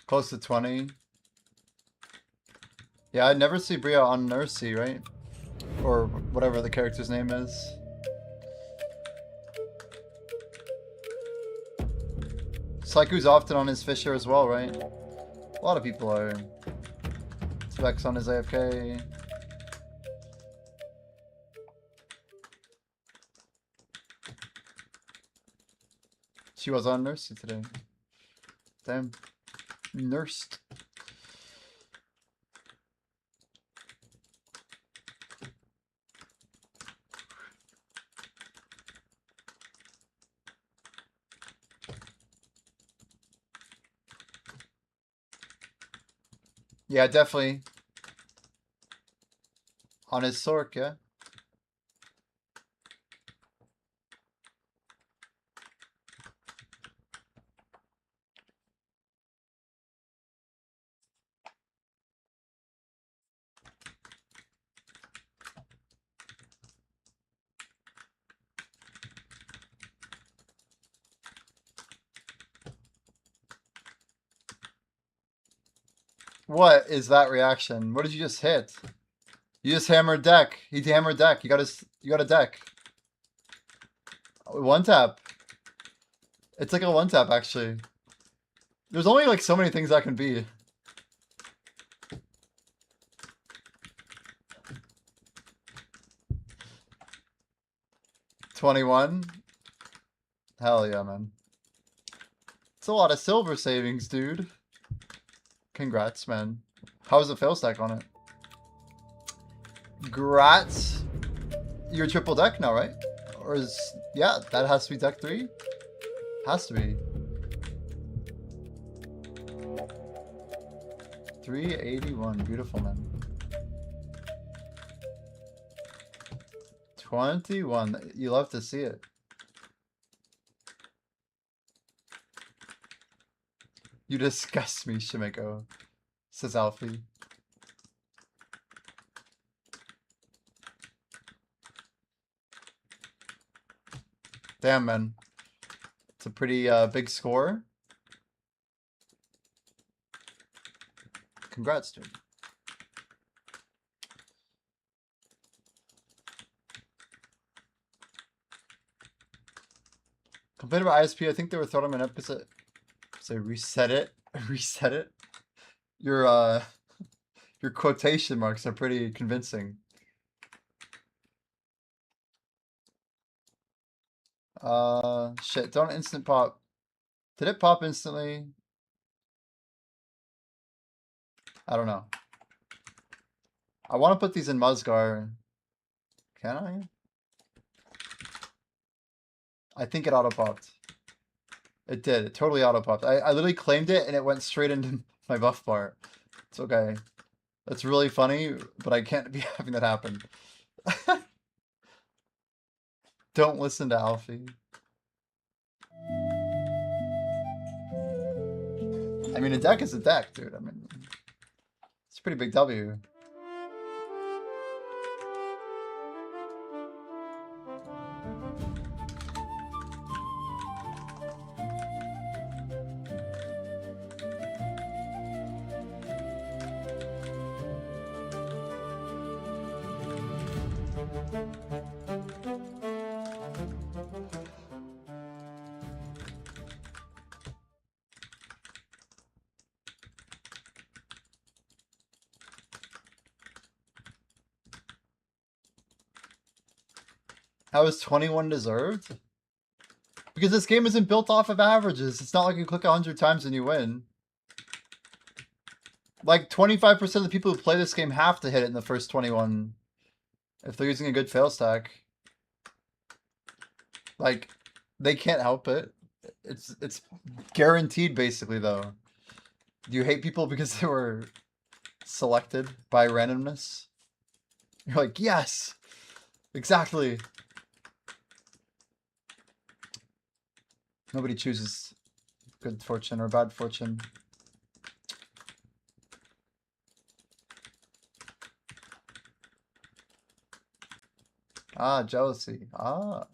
Close to 20. Yeah, I'd never see Bria on Nursey, right? Or whatever the character's name is. Saiku's often on his Fisher as well, right? A lot of people are. Vex on his AFK. She was on Nursey today. Damn. Nursed. Yeah, definitely. On his Sork, yeah. What is that reaction? What did you just hit? You just hammered deck. He hammered deck. You got a deck. One tap. It's like a one tap actually. There's only like so many things that can be. $21. Hell yeah, man. It's a lot of silver savings, dude. Congrats, man. How's the fail stack on it? Grats. You're triple deck now, right? Or is... Yeah, that has to be deck 3? Has to be. 381. Beautiful, man. 21. You love to see it. You disgust me, Shimeko, says Alfie. Damn, man. It's a pretty big score. Congrats, dude. Complain about ISP. I think they were throwing him an episode. Say reset it. Reset it. Your quotation marks are pretty convincing. Shit, don't instant pop. Did it pop instantly? I don't know. I want to put these in Muzgar. Can I? I think it auto-popped. It did. It totally auto-popped. I literally claimed it and it went straight into my buff bar. It's okay. That's really funny, but I can't be having that happen. Don't listen to Alfie. I mean, a deck is a deck, dude. I mean, it's a pretty big W. How is 21 deserved? Because this game isn't built off of averages. It's not like you click 100 times and you win. Like 25% of the people who play this game have to hit it in the first 21 if they're using a good fail stack. Like, they can't help it. It's guaranteed basically though. Do you hate people because they were selected by randomness? You're like, yes! Exactly! Nobody chooses good fortune or bad fortune. Ah, jealousy. Ah.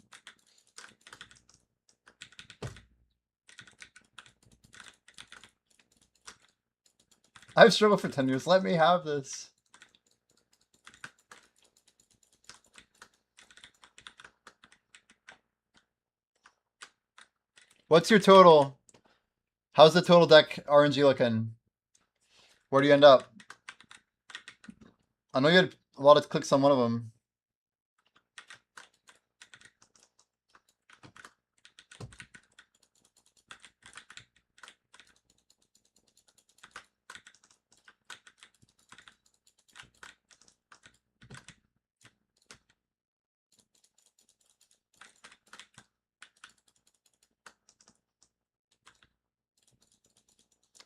I've struggled for 10 years. Let me have this. What's your total? How's the total deck RNG looking? Where do you end up? I know you had a lot of clicks on one of them.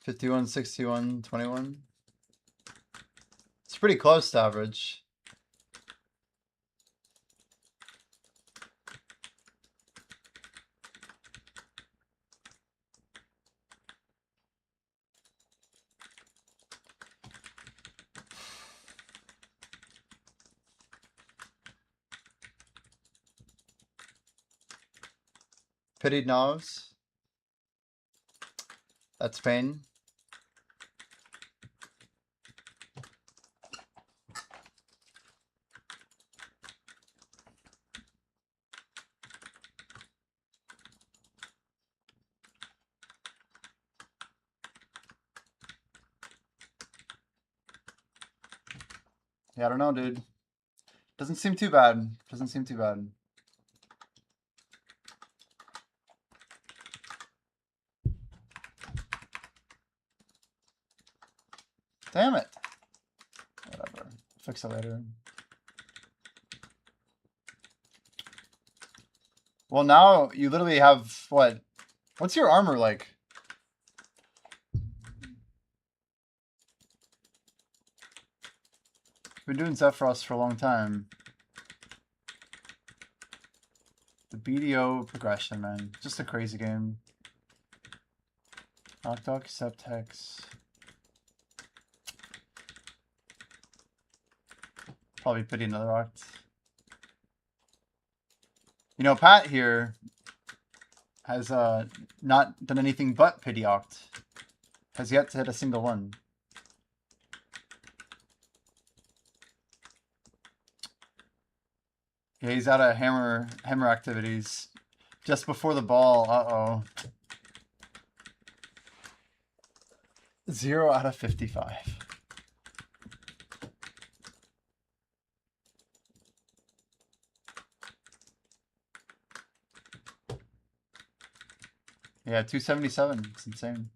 $51, $61, $21. It's pretty close to average. Pitied knobs. That's pain. Yeah, I don't know, dude. Doesn't seem too bad. Doesn't seem too bad. Damn it. Whatever. Fix it later. Well, now you literally have what? What's your armor like? Been doing Zephyros for a long time. The BDO progression, man. Just a crazy game. Knockdock, Septex. Probably pity another Oct. You know, Pat here has not done anything but pity Oct. Has yet to hit a single one. Yeah, he's out of hammer activities just before the ball. Uh-oh. 0 out of 55. Yeah, 277. It's insane.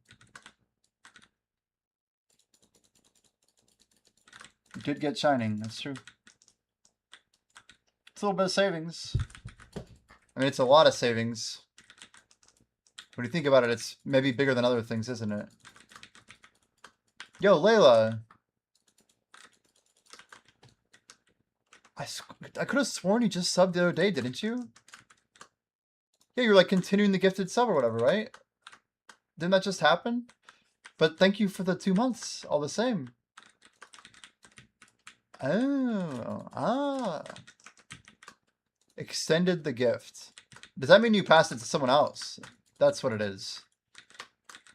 You did get shining. That's true. It's a little bit of savings. I mean, it's a lot of savings. When you think about it, it's maybe bigger than other things, isn't it? Yo, Layla. I could have sworn you just subbed the other day, didn't you? Yeah, you're like continuing the gifted sub or whatever, right? Didn't that just happen? But thank you for the 2 months, all the same. Oh, ah. Extended the gift. Does that mean you passed it to someone else? That's what it is.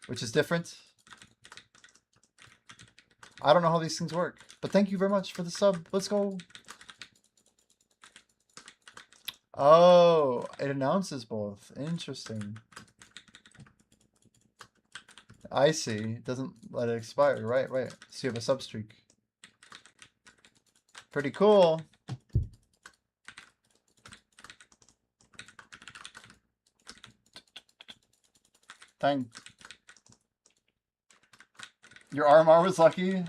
Which is different. I don't know how these things work. But thank you very much for the sub. Let's go. Oh, it announces both. Interesting. I see. It doesn't let it expire. Right. So you have a sub streak. Pretty cool. Dang. Your RMR was lucky.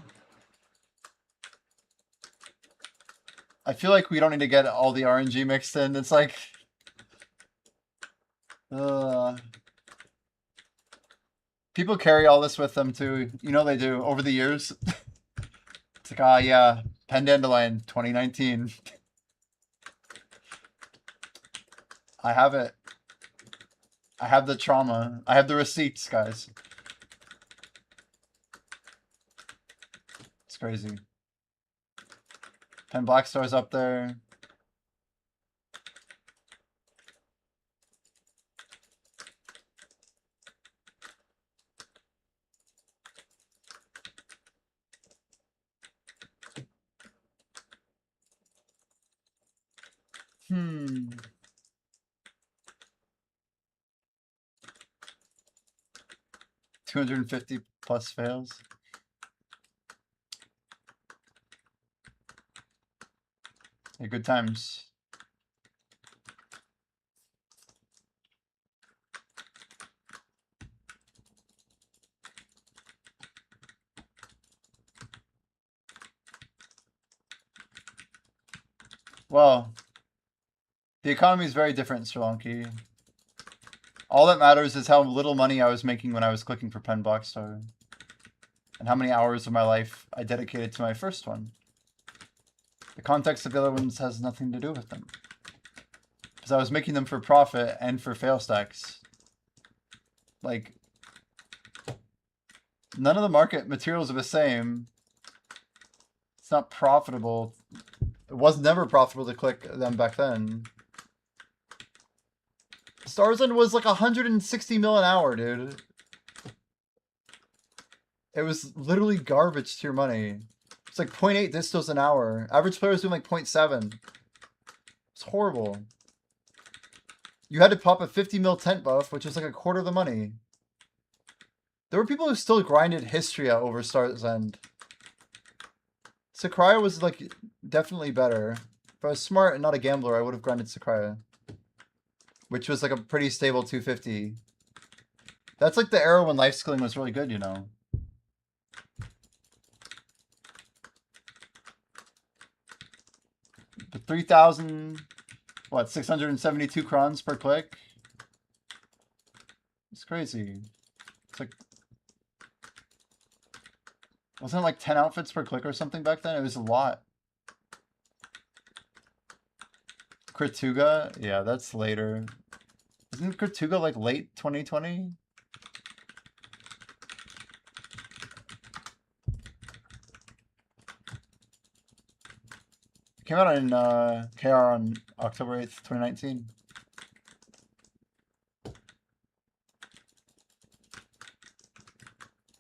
I feel like we don't need to get all the RNG mixed in. It's like... people carry all this with them too. You know they do over the years. It's like, ah, yeah, Pendandelion 2019. I have it. I have the trauma. I have the receipts, guys. It's crazy. Pen Black Star's up there. Hmm. $250 plus fails. Yeah, good times. Well, the economy is very different, Sri Lanka. All that matters is how little money I was making when I was clicking for Pen Blockstar. And how many hours of my life I dedicated to my first one. The context of the other ones has nothing to do with them. Because I was making them for profit and for fail stacks. Like, none of the market materials are the same. It's not profitable. It was never profitable to click them back then. Starzan was like 160 mil an hour, dude. It was literally garbage to your money. It's like 0.8 distos an hour. Average players doing like 0.7. It's horrible. You had to pop a 50 mil tent buff, which was like a quarter of the money. There were people who still grinded Histria over Star's End. Sakurai was like definitely better. If I was smart and not a gambler, I would have grinded Sakurai. Which was like a pretty stable 250. That's like the era when life skilling was really good, you know. The 3,000, what, 672 crons per click? It's crazy. It's like, wasn't it like 10 outfits per click or something back then? It was a lot. Krituga? Yeah, that's later. Isn't Krituga like late 2020? Came out in KR on October 8th, 2019.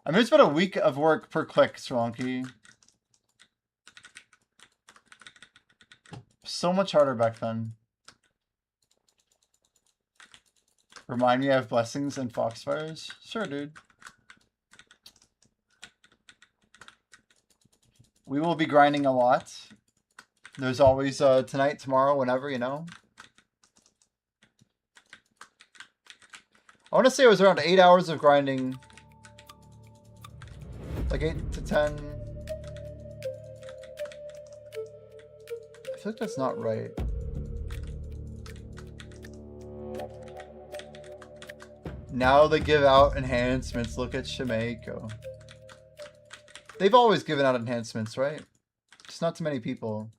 I mean, it's been a week of work per click, Sri Lanka. So much harder back then. Remind me I have blessings and foxfires? Sure, dude. We will be grinding a lot. There's always tonight, tomorrow, whenever, you know. I want to say it was around 8 hours of grinding. Like 8 to 10. I feel like that's not right. Now they give out enhancements. Look at Shimeko. They've always given out enhancements, right? Just not too many people.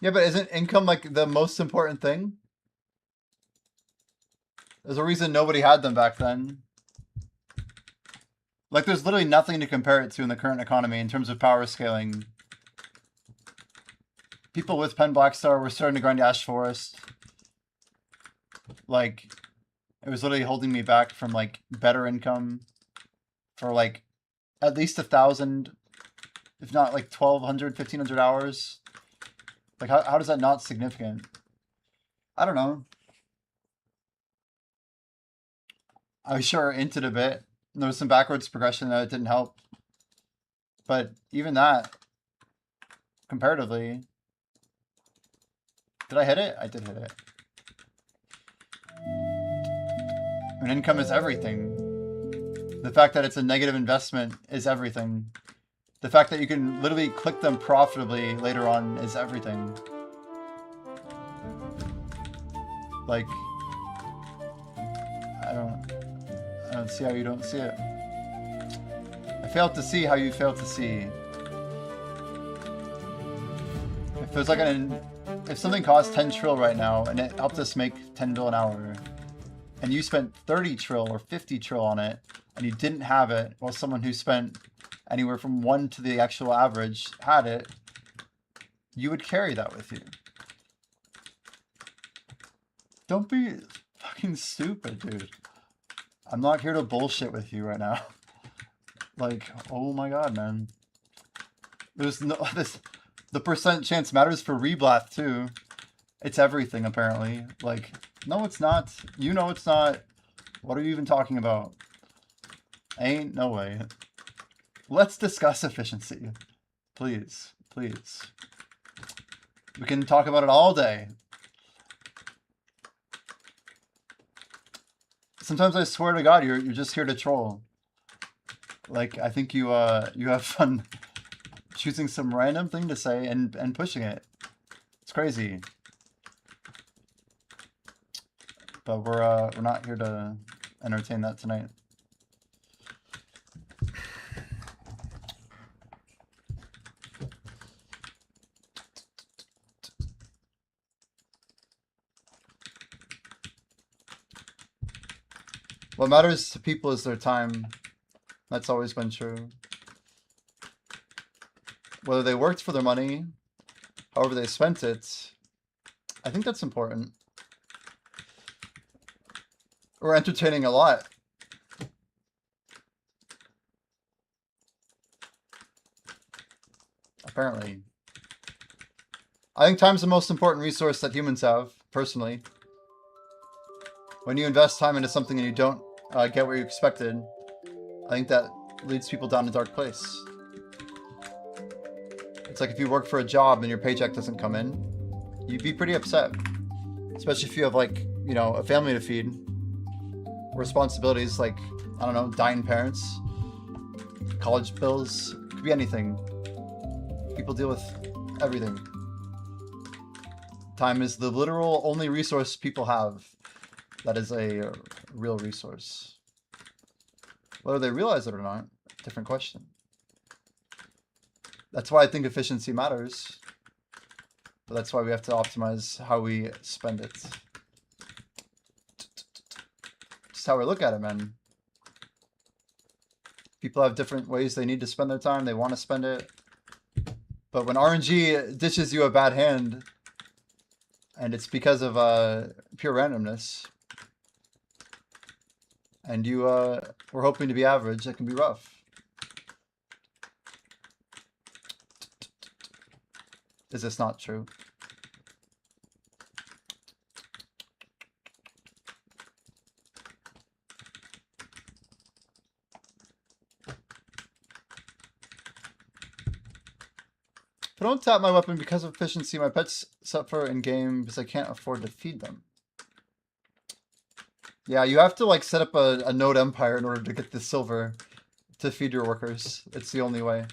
Yeah, but isn't income like the most important thing? There's a reason nobody had them back then. Like, there's literally nothing to compare it to in the current economy in terms of power scaling. People with Pen Blackstar were starting to grind Ash Forest. Like, it was literally holding me back from, like, better income for, like, at least 1,000, if not, like, 1,200, 1,500 hours. Like, how does that not significant? I don't know. I was sure into it a bit. There was some backwards progression that didn't help. But even that, comparatively, did I hit it? I did hit it. I mean, income is everything. The fact that it's a negative investment is everything. The fact that you can literally click them profitably later on is everything. Like, I don't see how you don't see it. I failed to see how you failed to see. If there's like if something costs 10 trill right now and it helped us make 10 bill an hour, and you spent 30 trill or 50 trill on it, and you didn't have it, while someone who spent anywhere from 1 to the actual average had it, you would carry that with you. Don't be fucking stupid, dude. I'm not here to bullshit with you right now. Like, oh my god, man. There's no the percent chance matters for reblath too. It's everything apparently. Like, no it's not. You know it's not. What are you even talking about? Ain't no way. Let's discuss efficiency. Please, please. We can talk about it all day. Sometimes I swear to God, you're just here to troll. Like, I think you have fun choosing some random thing to say and pushing it. It's crazy. But we're not here to entertain that tonight. What matters to people is their time. That's always been true. Whether they worked for their money, however they spent it, I think that's important. We're entertaining a lot. Apparently. I think time's the most important resource that humans have, personally. When you invest time into something and you don't get what you expected, I think that leads people down a dark place. It's like if you work for a job and your paycheck doesn't come in, you'd be pretty upset. Especially if you have, like, you know, a family to feed. Responsibilities like, I don't know, dying parents, college bills, it could be anything. People deal with everything. Time is the literal only resource people have that is a real resource. Whether they realize it or not, different question. That's why I think efficiency matters. But that's why we have to optimize how we spend it. Just how we look at it, man. People have different ways they need to spend their time. They want to spend it. But when RNG dishes you a bad hand, and it's because of pure randomness, and you were hoping to be average, that can be rough. Is this not true? If I don't tap my weapon because of efficiency, my pets suffer in game because I can't afford to feed them. Yeah, you have to like set up a node empire in order to get the silver to feed your workers. It's the only way.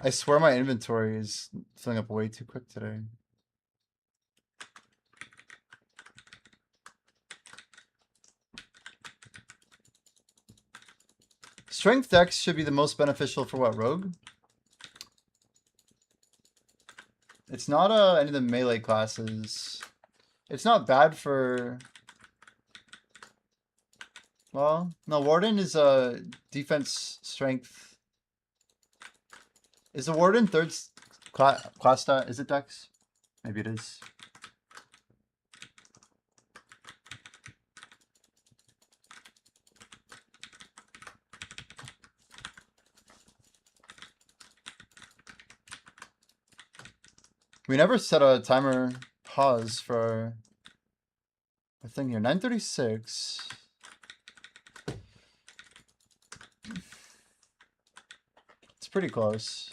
I swear my inventory is filling up way too quick today. Strength Dex should be the most beneficial for what, Rogue? It's not any of the melee classes. It's not bad for... Well, no, Warden is a defense strength. Is the Warden third class stat? Is it Dex? Maybe it is. We never set a timer pause for a thing here. 9:36. It's pretty close.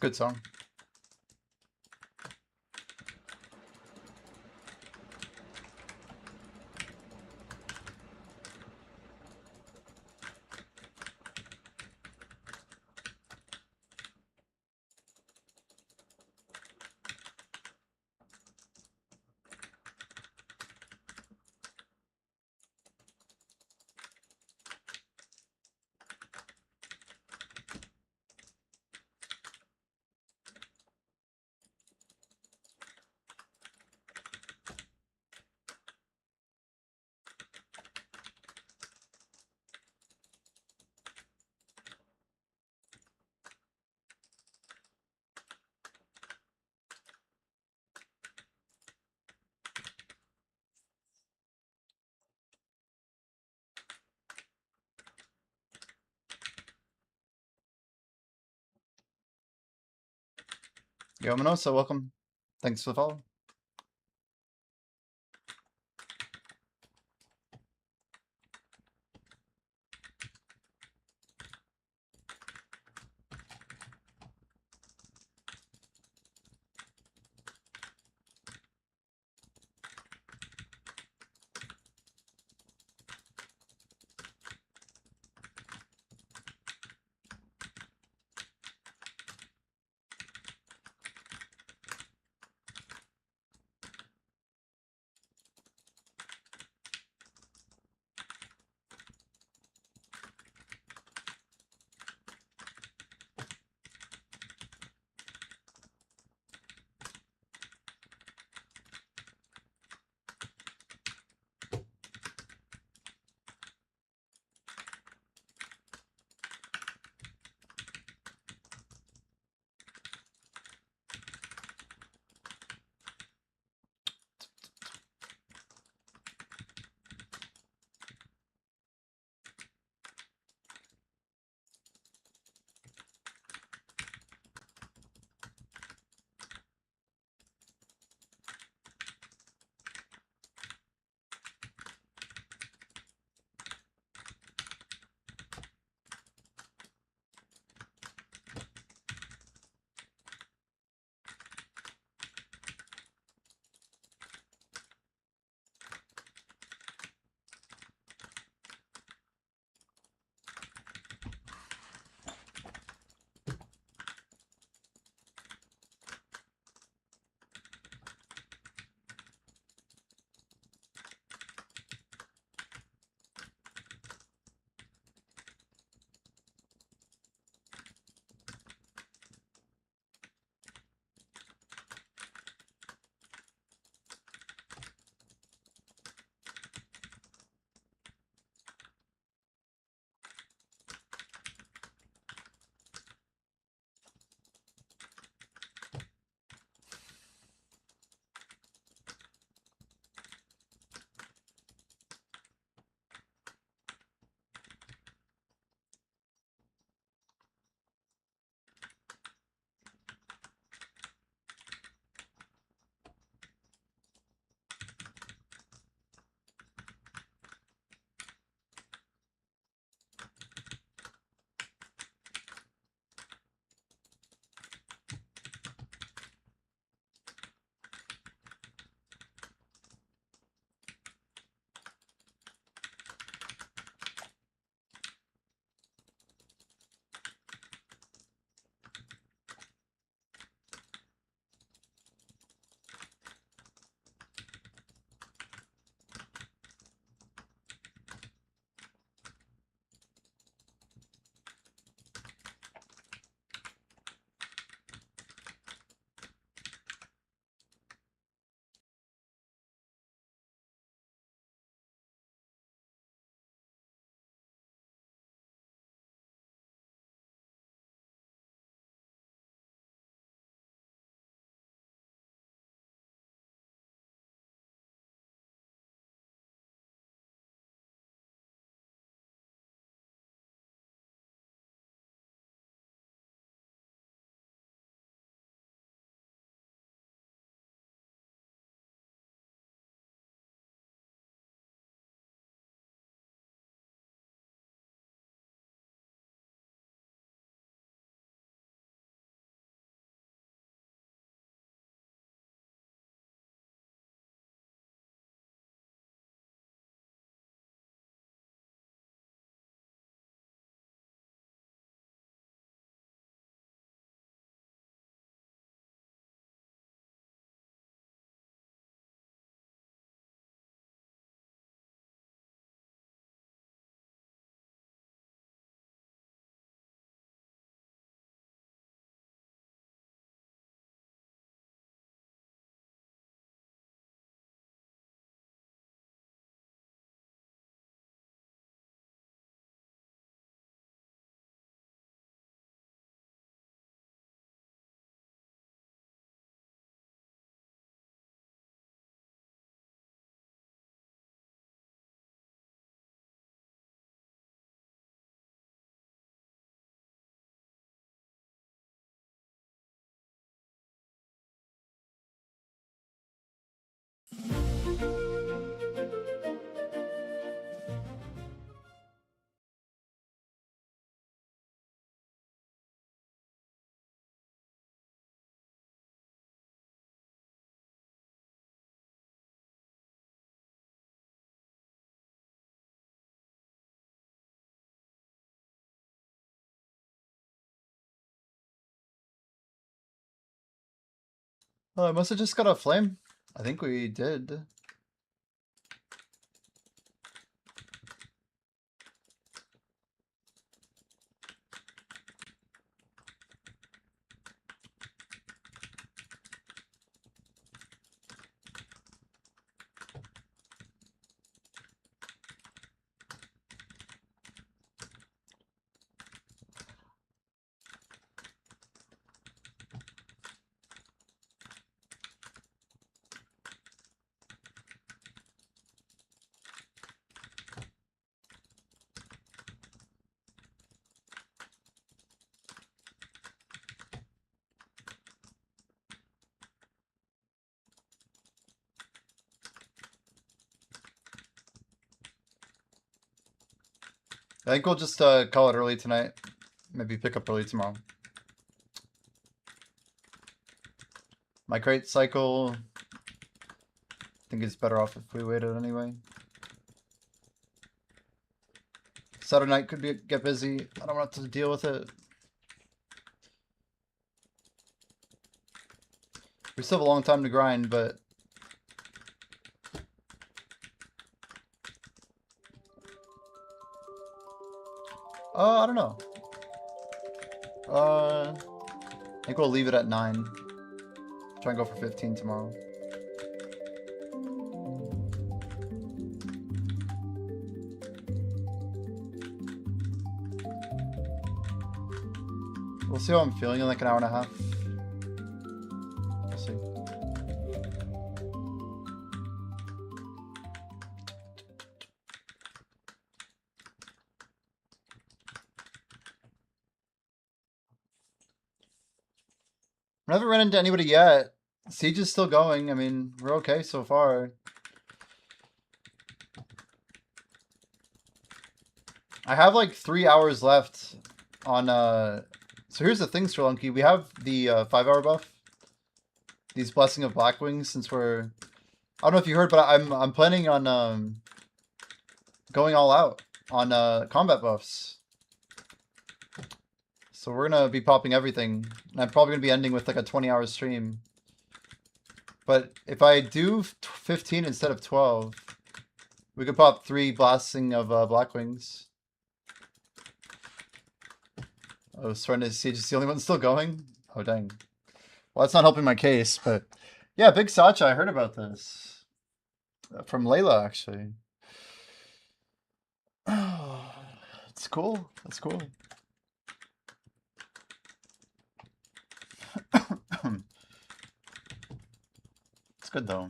Good song. Yo, Minosa, welcome. Thanks for the follow. Oh, I must have just got a flame. I think we did. I think we'll just call it early tonight. Maybe pick up early tomorrow. My crate cycle, I think it's better off if we waited anyway. Saturday night could get busy. I don't want to deal with it. We still have a long time to grind, but I don't know. I think we'll leave it at 9. Try and go for 15 tomorrow. We'll see how I'm feeling in like an hour and a half. We'll see. I haven't run into anybody yet. Siege is still going. I mean, we're okay so far. I have like 3 hours left on so here's the thing, Sri we have the 5-hour buff. These Blessing of Blackwings, since we're, I don't know if you heard, but I'm planning on going all out on combat buffs. So we're gonna be popping everything. And I'm probably gonna be ending with like a 20-hour stream. But if I do 15 instead of 12, we could pop 3 Blasting of Blackwings. Oh, Surrender Siege is the only one still going? Oh, dang. Well, that's not helping my case, but yeah, Big Sacha, I heard about this. From Layla, actually. It's cool. That's cool. It's good, though.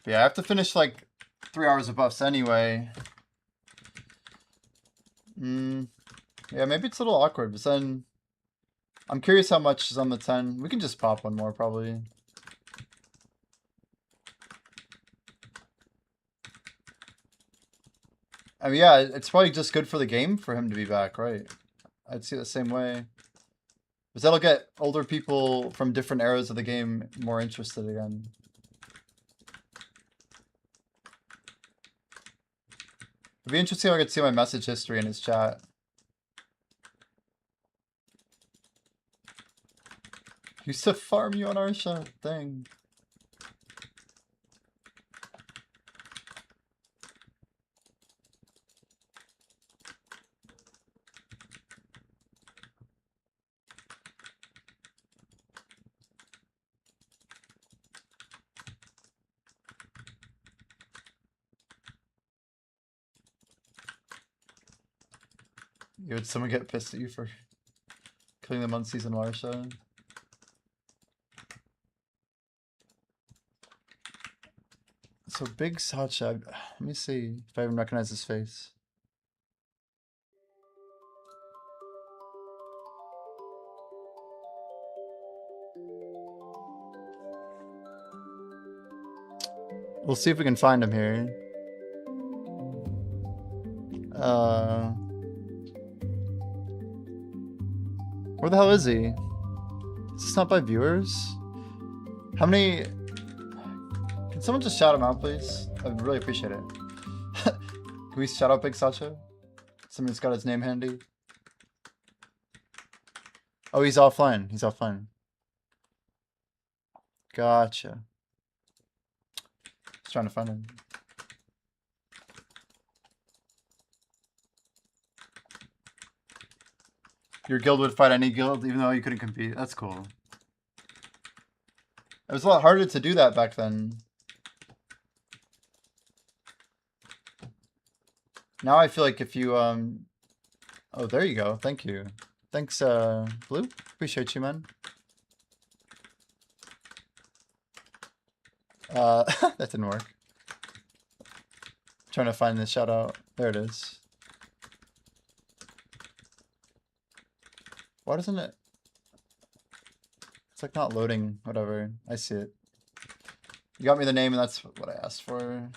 Yeah, I have to finish like 3 hours of buffs anyway. Yeah, maybe it's a little awkward, but then I'm curious how much is on the 10. We can just pop one more probably. I mean, yeah, it's probably just good for the game for him to be back, right? I'd see it the same way. Because that'll get older people from different eras of the game more interested again. It'd be interesting if I could see my message history in his chat. Used to farm you on our show. Dang. Would someone get pissed at you for killing them on Season Marsha? So Big Sacha, let me see if I even recognize his face. We'll see if we can find him here. Where the hell is he? Is this not by viewers? How many... Can someone just shout him out, please? I'd really appreciate it. Can we shout out Big Sacha? Somebody's got his name handy. Oh, he's offline. He's offline. Gotcha. Just trying to find him. Your guild would fight any guild, even though you couldn't compete. That's cool. It was a lot harder to do that back then. Now I feel like if you, oh, there you go. Thank you. Thanks, Blue. Appreciate you, man. That didn't work. Trying to find this shout out. There it is. Why doesn't it? It's like not loading, whatever. I see it. You got me the name and that's what I asked for.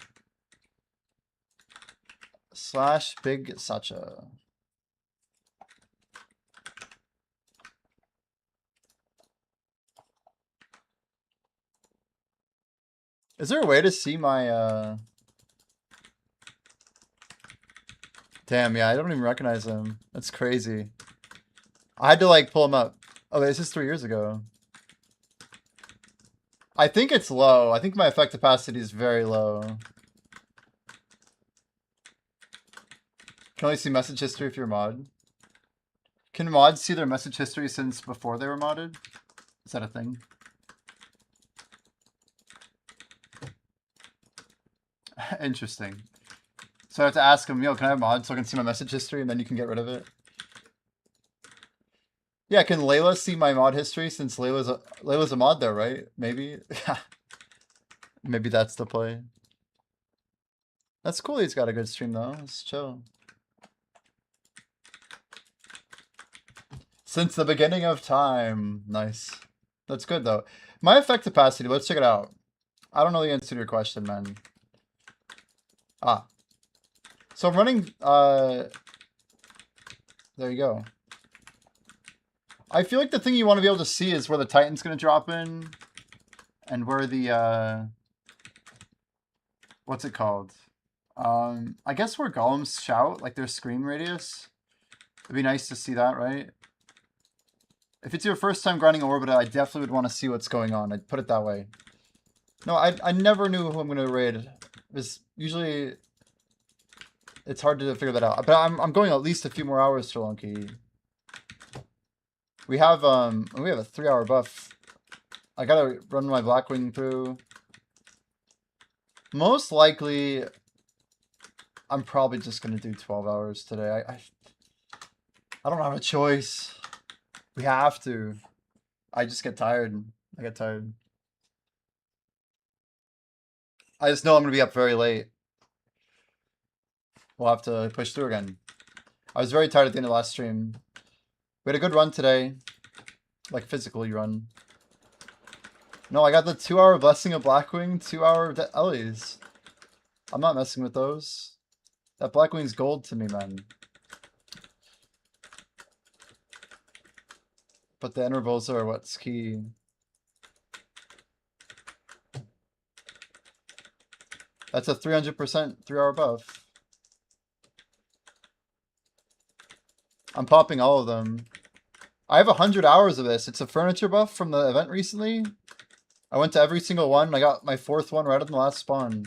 / Big Sacha. Is there a way to see my, Damn, yeah, I don't even recognize him. That's crazy. I had to, like, pull him up. Oh, this is 3 years ago. I think it's low. I think my effect capacity is very low. Can only see message history if you're mod. Can mods see their message history since before they were modded? Is that a thing? Interesting. So I have to ask him, yo, can I have mod so I can see my message history and then you can get rid of it? Yeah, can Layla see my mod history since Layla's a mod there, right? Maybe? Maybe that's the play. That's cool he's got a good stream though. Let's chill. Since the beginning of time. Nice. That's good though. My effect capacity, let's check it out. I don't know the answer to your question, man. Ah. So I'm running, there you go. I feel like the thing you want to be able to see is where the Titan's going to drop in. And where the, what's it called? I guess where golems shout, like their scream radius. It'd be nice to see that, right? If it's your first time grinding Orbita, I definitely would want to see what's going on. I'd put it that way. No, I never knew who I'm going to raid. It's usually... It's hard to figure that out. But I'm going at least a few more hours to Lunky. We have a 3-hour buff. I gotta run my Blackwing through. Most likely, I'm probably just gonna do 12 hours today. I don't have a choice. We have to. I just get tired. I get tired. I just know I'm gonna be up very late. We'll have to push through again. I was very tired at the end of last stream. We had a good run today. Like, physically run. No, I got the 2-hour Blessing of Blackwing, 2-hour Ellie's. I'm not messing with those. That Blackwing's gold to me, man. But the intervals are what's key. That's a 300% 3-hour buff. I'm popping all of them. I have 100 hours of this. It's a furniture buff from the event recently. I went to every single one. I got my 4th one right on the last spawn.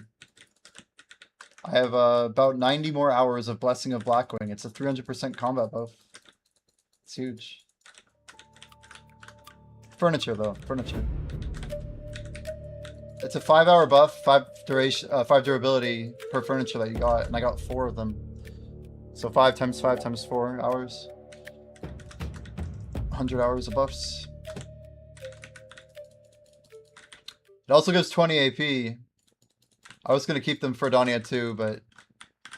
I have about 90 more hours of Blessing of Blackwing. It's a 300% combat buff. It's huge. Furniture though, furniture. It's a 5-hour buff, 5 duration, 5 durability per furniture that you got, and I got 4 of them. So 5 times 5 times 4 hours. 100 hours of buffs. It also gives 20 AP. I was gonna keep them for Dania too, but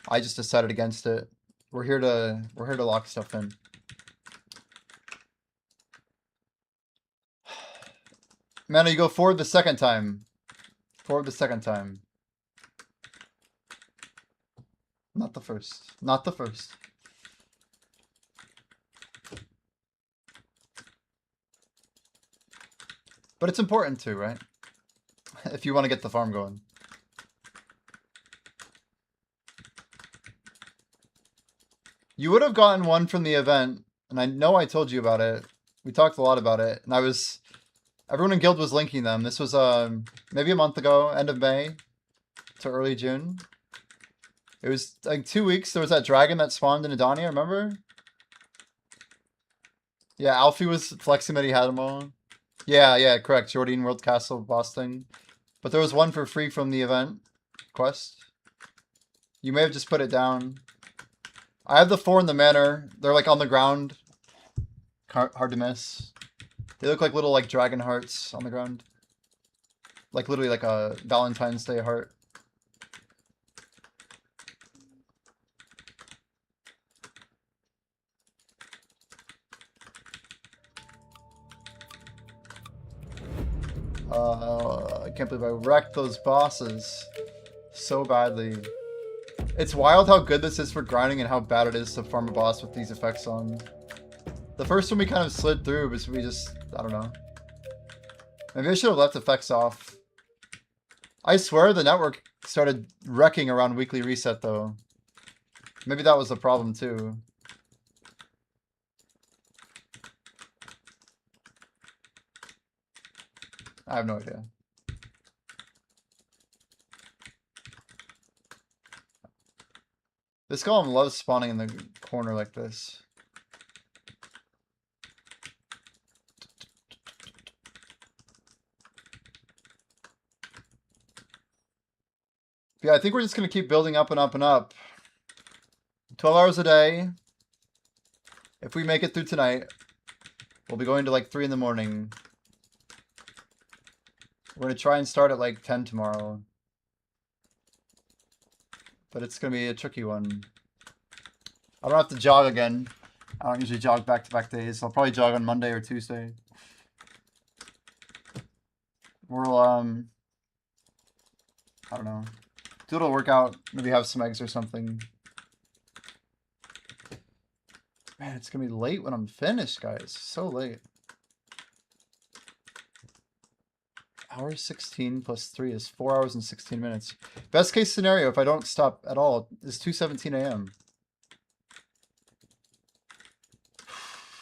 I just decided against it. We're here to lock stuff in. Mano, you go forward the second time. Forward the second time. Not the first. Not the first. But it's important too, right? If you want to get the farm going. You would have gotten one from the event, and I know I told you about it. We talked a lot about it, and everyone in guild was linking them. This was maybe a month ago, end of May to early June. It was like 2 weeks. There was that dragon that spawned in Adania, remember? Yeah, Alfie was flexing that he had them all. Yeah, correct. Jordan World Castle boss thing. But there was one for free from the event quest. You may have just put it down. I have the 4 in the manor. They're like on the ground. Hard to miss. They look like little like dragon hearts on the ground. Like literally like a Valentine's Day heart. I can't believe I wrecked those bosses so badly. It's wild how good this is for grinding and how bad it is to farm a boss with these effects on. The first one we kind of slid through, but we just, I don't know. Maybe I should have left effects off. I swear the network started wrecking around weekly reset though. Maybe that was the problem too. I have no idea. This golem loves spawning in the corner like this. Yeah, I think we're just going to keep building up and up and up. 12 hours a day. If we make it through tonight, we'll be going to like 3 in the morning. We're going to try and start at like 10 tomorrow. But it's going to be a tricky one. I don't have to jog again. I don't usually jog back-to-back days. I'll probably jog on Monday or Tuesday. We'll, I don't know. Do a little workout. Maybe have some eggs or something. Man, it's going to be late when I'm finished, guys. So late. Hour 16 plus 3 is 4 hours and 16 minutes. Best case scenario, if I don't stop at all, is 2:17 a.m.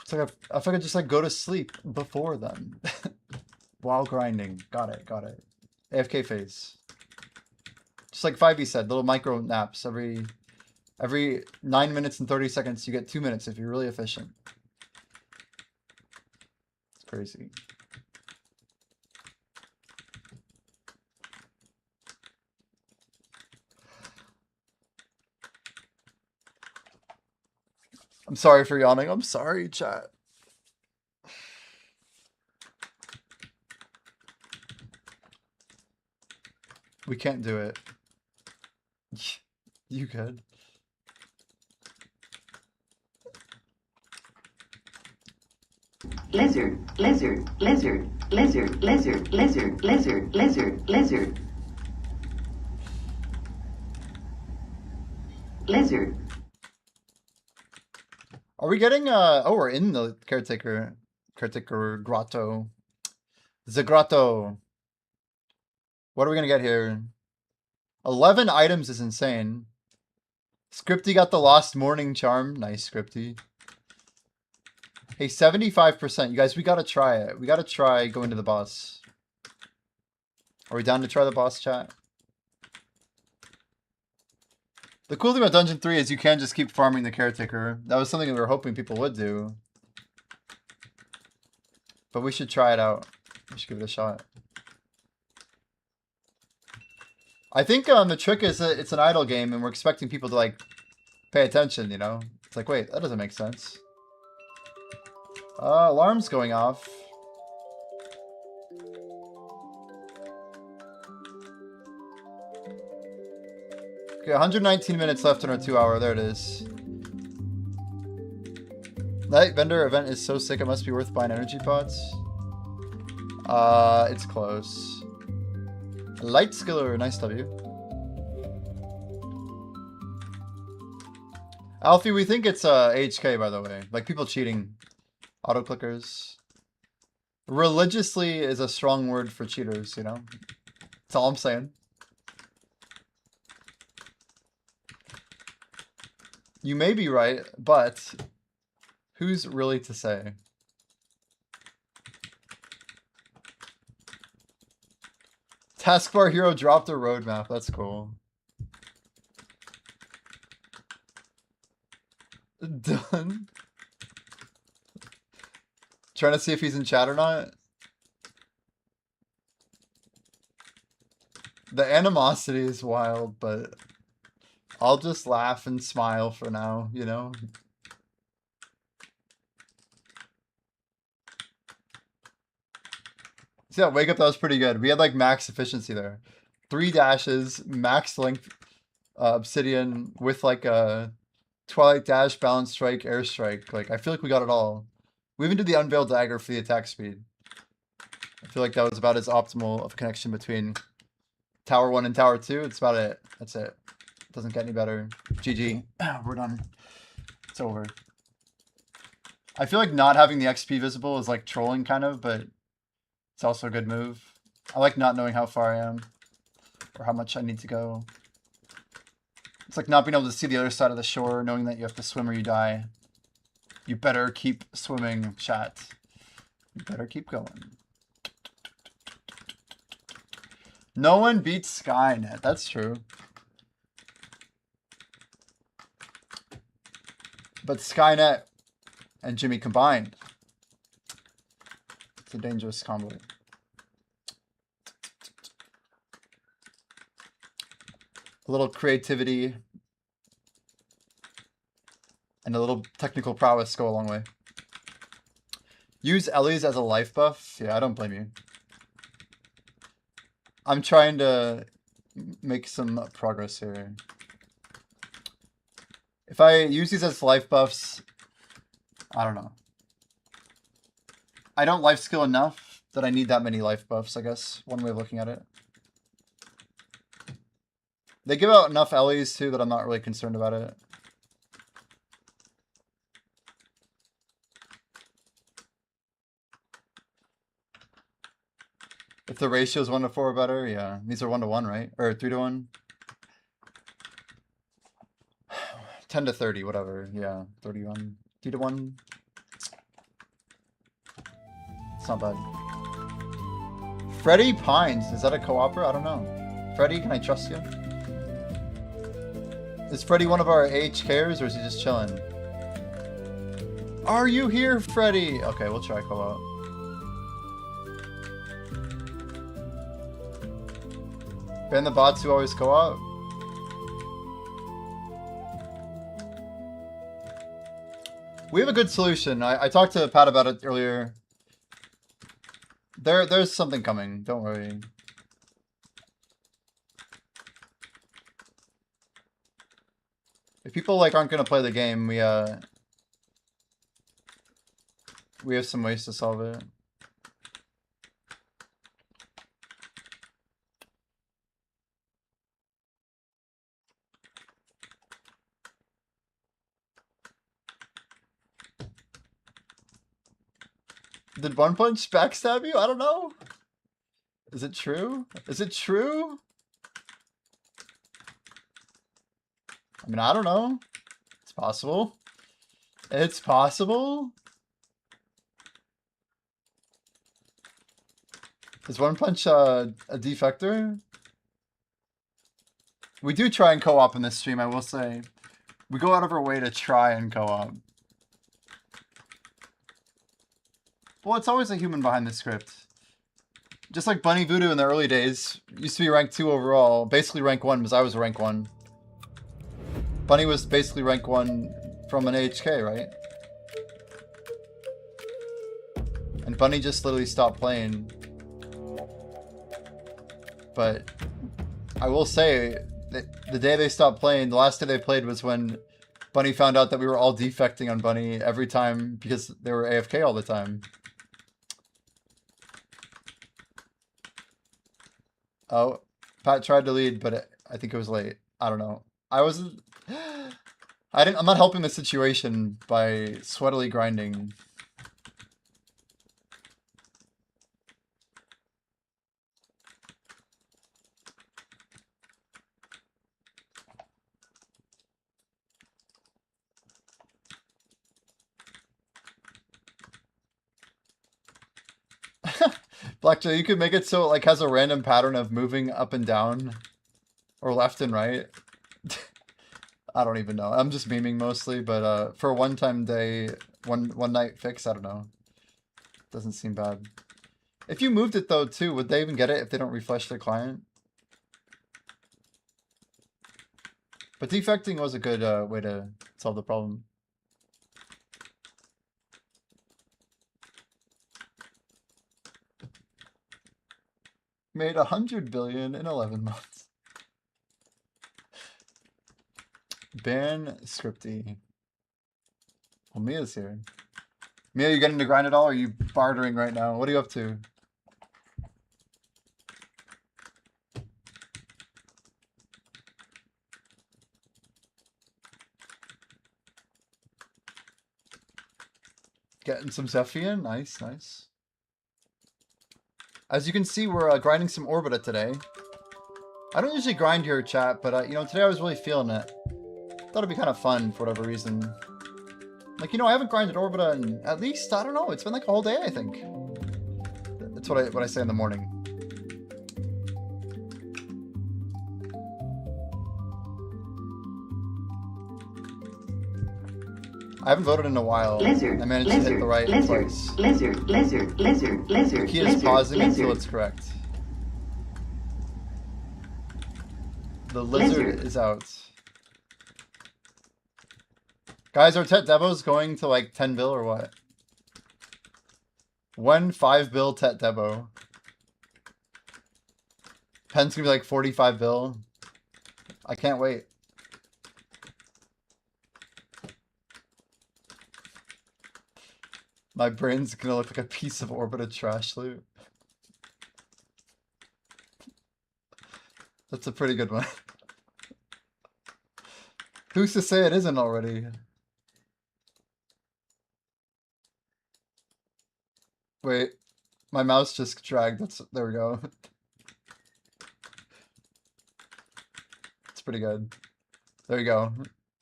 It's like if I could just like go to sleep before then. While grinding. Got it. AFK phase. Just like 5e said, little micro naps. Every 9 minutes and 30 seconds, you get 2 minutes if you're really efficient. It's crazy. I'm sorry for yawning. I'm sorry, chat. We can't do it. You could. Lizard, lizard, lizard, lizard, lizard, lizard, lizard, lizard, lizard. Lizard. Are we getting oh, we're in the caretaker grotto. The grotto. What are we gonna get here? 11 items is insane. Scripty got the lost morning charm. Nice, Scripty. Hey, 75%. You guys, we gotta try it. We gotta try going to the boss. Are we down to try the boss, chat? The cool thing about Dungeon 3 is you can just keep farming the caretaker. That was something we were hoping people would do. But we should try it out. We should give it a shot. I think the trick is that it's an idle game and we're expecting people to like pay attention, you know? It's like, wait, that doesn't make sense. Alarm's going off. Okay, 119 minutes left in our 2 hour. There it is. Night vendor event is so sick it must be worth buying energy pods. It's close. Light skiller, nice W. Alfie, we think it's HK by the way. Like people cheating. Auto clickers. Religiously is a strong word for cheaters, you know? That's all I'm saying. You may be right, but who's really to say? Taskbar Hero dropped a roadmap. That's cool. Done. Trying to see if he's in chat or not. The animosity is wild, but I'll just laugh and smile for now, you know? See that wake up? That was pretty good. We had like max efficiency there. 3 dashes, max length obsidian with like a twilight dash, balance strike, airstrike. Like I feel like we got it all. We even did the unveiled dagger for the attack speed. I feel like that was about as optimal of a connection between Tower 1 and Tower 2. It's about it. That's it. Doesn't get any better. GG. We're done. It's over. I feel like not having the XP visible is like trolling kind of, but it's also a good move. I like not knowing how far I am or how much I need to go. It's like not being able to see the other side of the shore, knowing that you have to swim or you die. You better keep swimming, chat. You better keep going. No one beats Skynet. That's true. But Skynet and Jimmy combined. It's a dangerous combo. A little creativity and a little technical prowess go a long way. Use Ellie's as a life buff? Yeah, I don't blame you. I'm trying to make some progress here. If I use these as life buffs, I don't know. I don't life skill enough that I need that many life buffs, I guess. One way of looking at it. They give out enough Ellie's too that I'm not really concerned about it. If the ratio is 1 to 4 or better, yeah. These are 1 to 1, right? Or 3 to 1? 10 to 30, whatever. Yeah, 31. 3 to 1. It's not bad. Freddy Pines. Is that a co-opper? I don't know. Freddy, can I trust you? Is Freddy one of our AHKers or is he just chilling? Are you here, Freddy? Okay, we'll try co-op. Ban the bots who always co-op. We have a good solution. I talked to Pat about it earlier. There's something coming. Don't worry. If people like aren't gonna play the game, we have some ways to solve it. Did One Punch backstab you? I don't know. Is it true? Is it true? I mean, I don't know. It's possible. It's possible. Is One Punch a defector? We do try and co-op in this stream, I will say. We go out of our way to try and co-op. Well, it's always a human behind the script. Just like Bunny Voodoo in the early days, used to be rank 2 overall. Basically rank 1 because I was rank 1. Bunny was basically rank 1 from an AHK, right? And Bunny just literally stopped playing. But I will say, that the day they stopped playing, the last day they played was when Bunny found out that we were all defecting on Bunny every time because they were AFK all the time. Oh, Pat tried to lead, but I think it was late. I don't know. I'm not helping the situation by sweatily grinding. Blackjack, you could make it so it like has a random pattern of moving up and down or left and right. I don't even know. I'm just memeing mostly, but for a one-time day, one night fix, I don't know. Doesn't seem bad. If you moved it though too, would they even get it if they don't refresh their client? But defecting was a good way to solve the problem. Made 100 billion in 11 months. Ban Scripty. Well, Mia's here. Mia, you getting to grind at all, or are you bartering right now? What are you up to? Getting some Zephian? Nice, nice. As you can see, we're grinding some Orbita today. I don't usually grind here, chat, but you know, today I was really feeling it. Thought it'd be kind of fun for whatever reason. Like, you know, I haven't grinded Orbita in at least, I don't know, it's been like a whole day, I think. That's what I say in the morning. I haven't voted in a while. Lizard, I managed lizard, to hit the right lizard, place. lizard, lizard, lizard, lizard, He is lizard, pausing lizard. until it's correct. The lizard is out. Guys, are Tet Devos going to like 10 bill or what? When 5 bill Tet Devo? Pen's gonna be like 45 bill. I can't wait. My brain's gonna look like a piece of Orbita trash loot. That's a pretty good one. Who's to say it isn't already? Wait, my mouse just dragged. There we go. It's pretty good. There you go.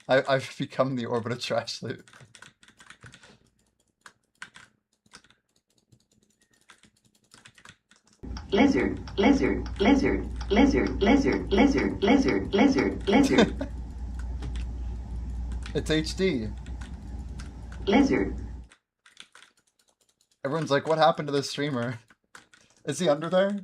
I've become the Orbita trash loot. Lizard, lizard, lizard, lizard, lizard, lizard, lizard, lizard, lizard, It's HD. lizard. Everyone's like, what happened to this streamer? Is he under there?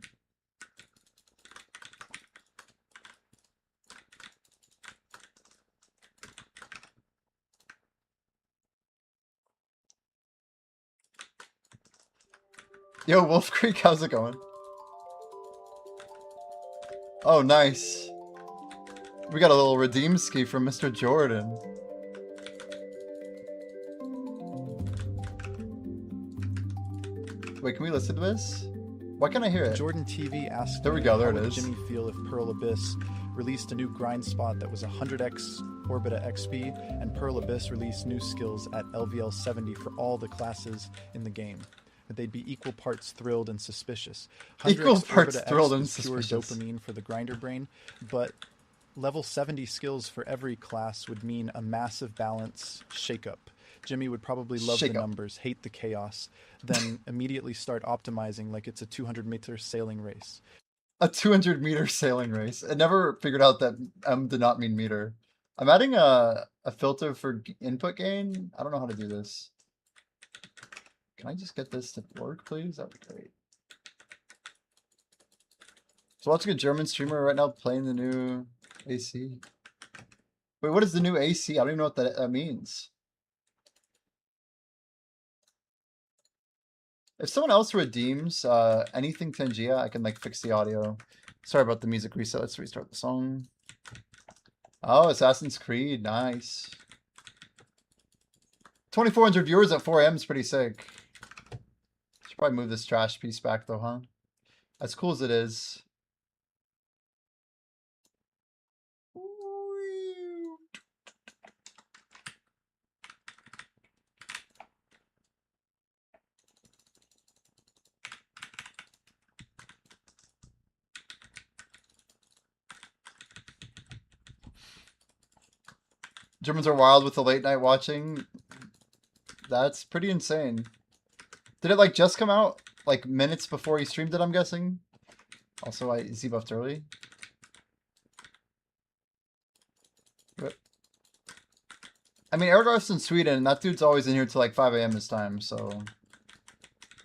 Yo, Wolf Creek, how's it going? Oh, nice. We got a little redeem ski from Mr. Jordan. Wait, can we listen to this? Why can't I hear it? Jordan TV asked, There we go, there how it would is. Jimmy feel if Pearl Abyss released a new grind spot that was 100x Orbita XP, and Pearl Abyss released new skills at LVL70 for all the classes in the game? That they'd be equal parts thrilled and suspicious. 100x Equal parts Orbita X thrilled and is pure suspicious. dopamine for the grinder brain, but level 70 skills for every class would mean a massive balance shakeup. Jimmy would probably love the numbers, hate the chaos, then immediately start optimizing like it's a 200-meter sailing race. A 200-meter sailing race. I never figured out that M did not mean meter. I'm adding a filter for input gain. I don't know how to do this. Can I just get this to work, please? That'd be great. So watching a German streamer right now playing the new AC. Wait, what is the new AC? I don't even know what that means. If someone else redeems anything Tangia, I can like fix the audio. Sorry about the music reset. Let's restart the song. Oh, Assassin's Creed. Nice. 2,400 viewers at 4 a.m. is pretty sick. Should probably move this trash piece back though, huh? As cool as it is. Germans are wild with the late night watching. That's pretty insane. Did it like just come out? like minutes before he streamed it, I'm guessing. Also, is he buffed early? But, I mean, Ergarth's in Sweden, that dude's always in here till like 5 a.m. his time, so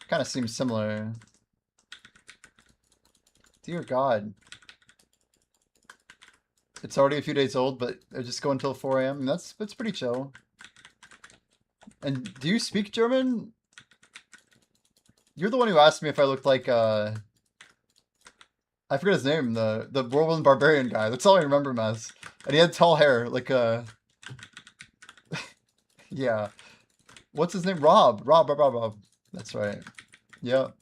kind of seems similar. Dear God. It's already a few days old, but they're just going until 4 a.m. That's pretty chill. And do you speak German? You're the one who asked me if I looked like I forget his name, the Whirlwind Barbarian guy. That's all I remember him as. And he had tall hair, like yeah. What's his name? Rob. That's right. Yep.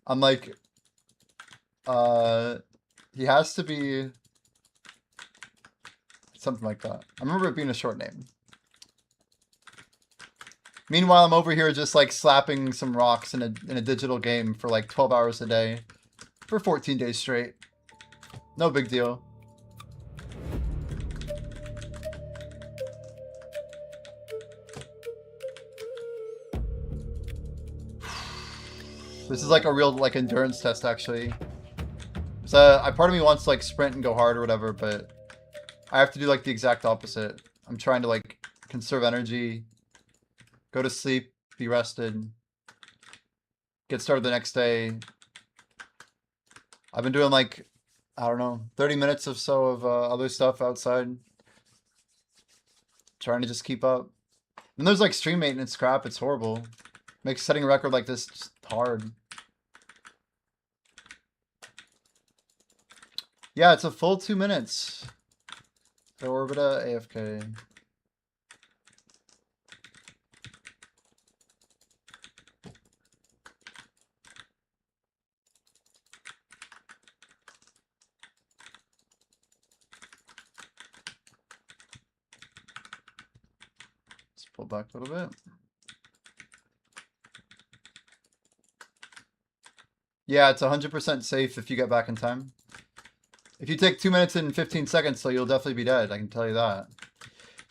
I'm like he has to be something like that. I remember it being a short name. Meanwhile, I'm over here just like slapping some rocks in a digital game for like 12 hours a day for 14 days straight. No big deal. This is like a real like endurance test actually. So part of me wants to like sprint and go hard or whatever, but I have to do like the exact opposite. I'm trying to like conserve energy, go to sleep, be rested, get started the next day. I've been doing like, I don't know, 30 minutes or so of other stuff outside. Trying to just keep up. And there's like stream maintenance crap, it's horrible. Makes setting a record like this just hard. Yeah, it's a full 2 minutes. So Orbita, AFK. Let's pull back a little bit. Yeah, it's 100% safe if you get back in time. If you take 2 minutes and 15 seconds, so you'll definitely be dead. I can tell you that.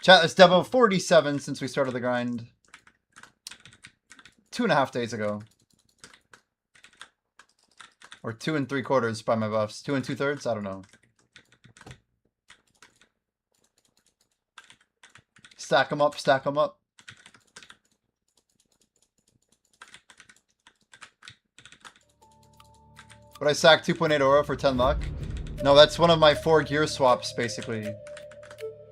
Chat, it's Devo 47 since we started the grind 2.5 days ago. Or 2 3/4 by my buffs. 2 2/3? I don't know. Stack them up, stack them up. Would I sack 2.8 aura for 10 luck? No, that's one of my 4 gear swaps, basically.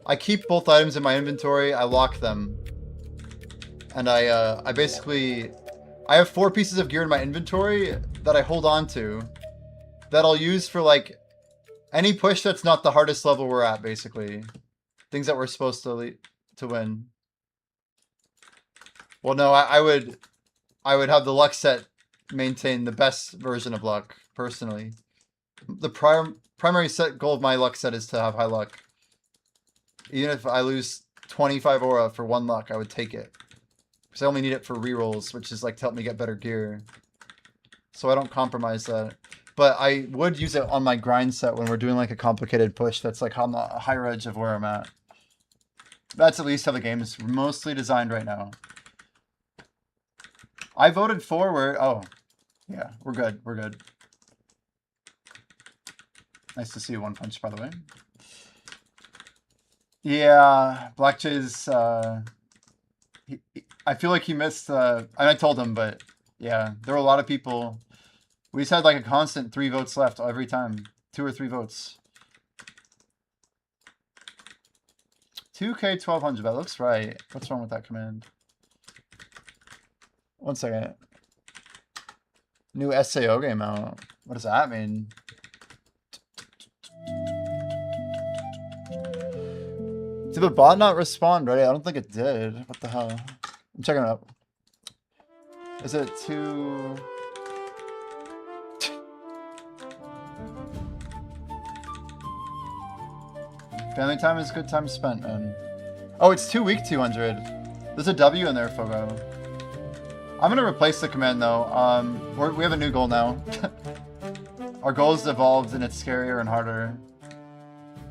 I keep both items in my inventory, I lock them. And I basically... I have 4 pieces of gear in my inventory that I hold on to. That I'll use for, like, any push that's not the hardest level we're at, basically. Things that we're supposed to win. Well, no, I would have the luck set maintain the best version of luck, personally. The primary set goal of my luck set is to have high luck. Even if I lose 25 aura for 1 luck, I would take it. Because I only need it for rerolls, which is like to help me get better gear. So I don't compromise that. But I would use it on my grind set when we're doing like a complicated push that's like on the higher edge of where I'm at. That's at least how the game is mostly designed right now. I voted for where... Oh, yeah, we're good. We're good. Nice to see you, One Punch, by the way. Yeah, Black Jay's... I feel like he missed... and I told him, but yeah, there were a lot of people... We just had like a constant 3 votes left every time. 2 or 3 votes. 2K 1200, that looks right. What's wrong with that command? 1 second. New SAO game out. What does that mean? Did the bot not respond, right? I don't think it did. What the hell? I'm checking it up. Is it too... Family time is good time spent, man. Oh, it's 2 week 200. There's a W in there, Fogo. I'm gonna replace the command though. We have a new goal now. Our goal has evolved and it's scarier and harder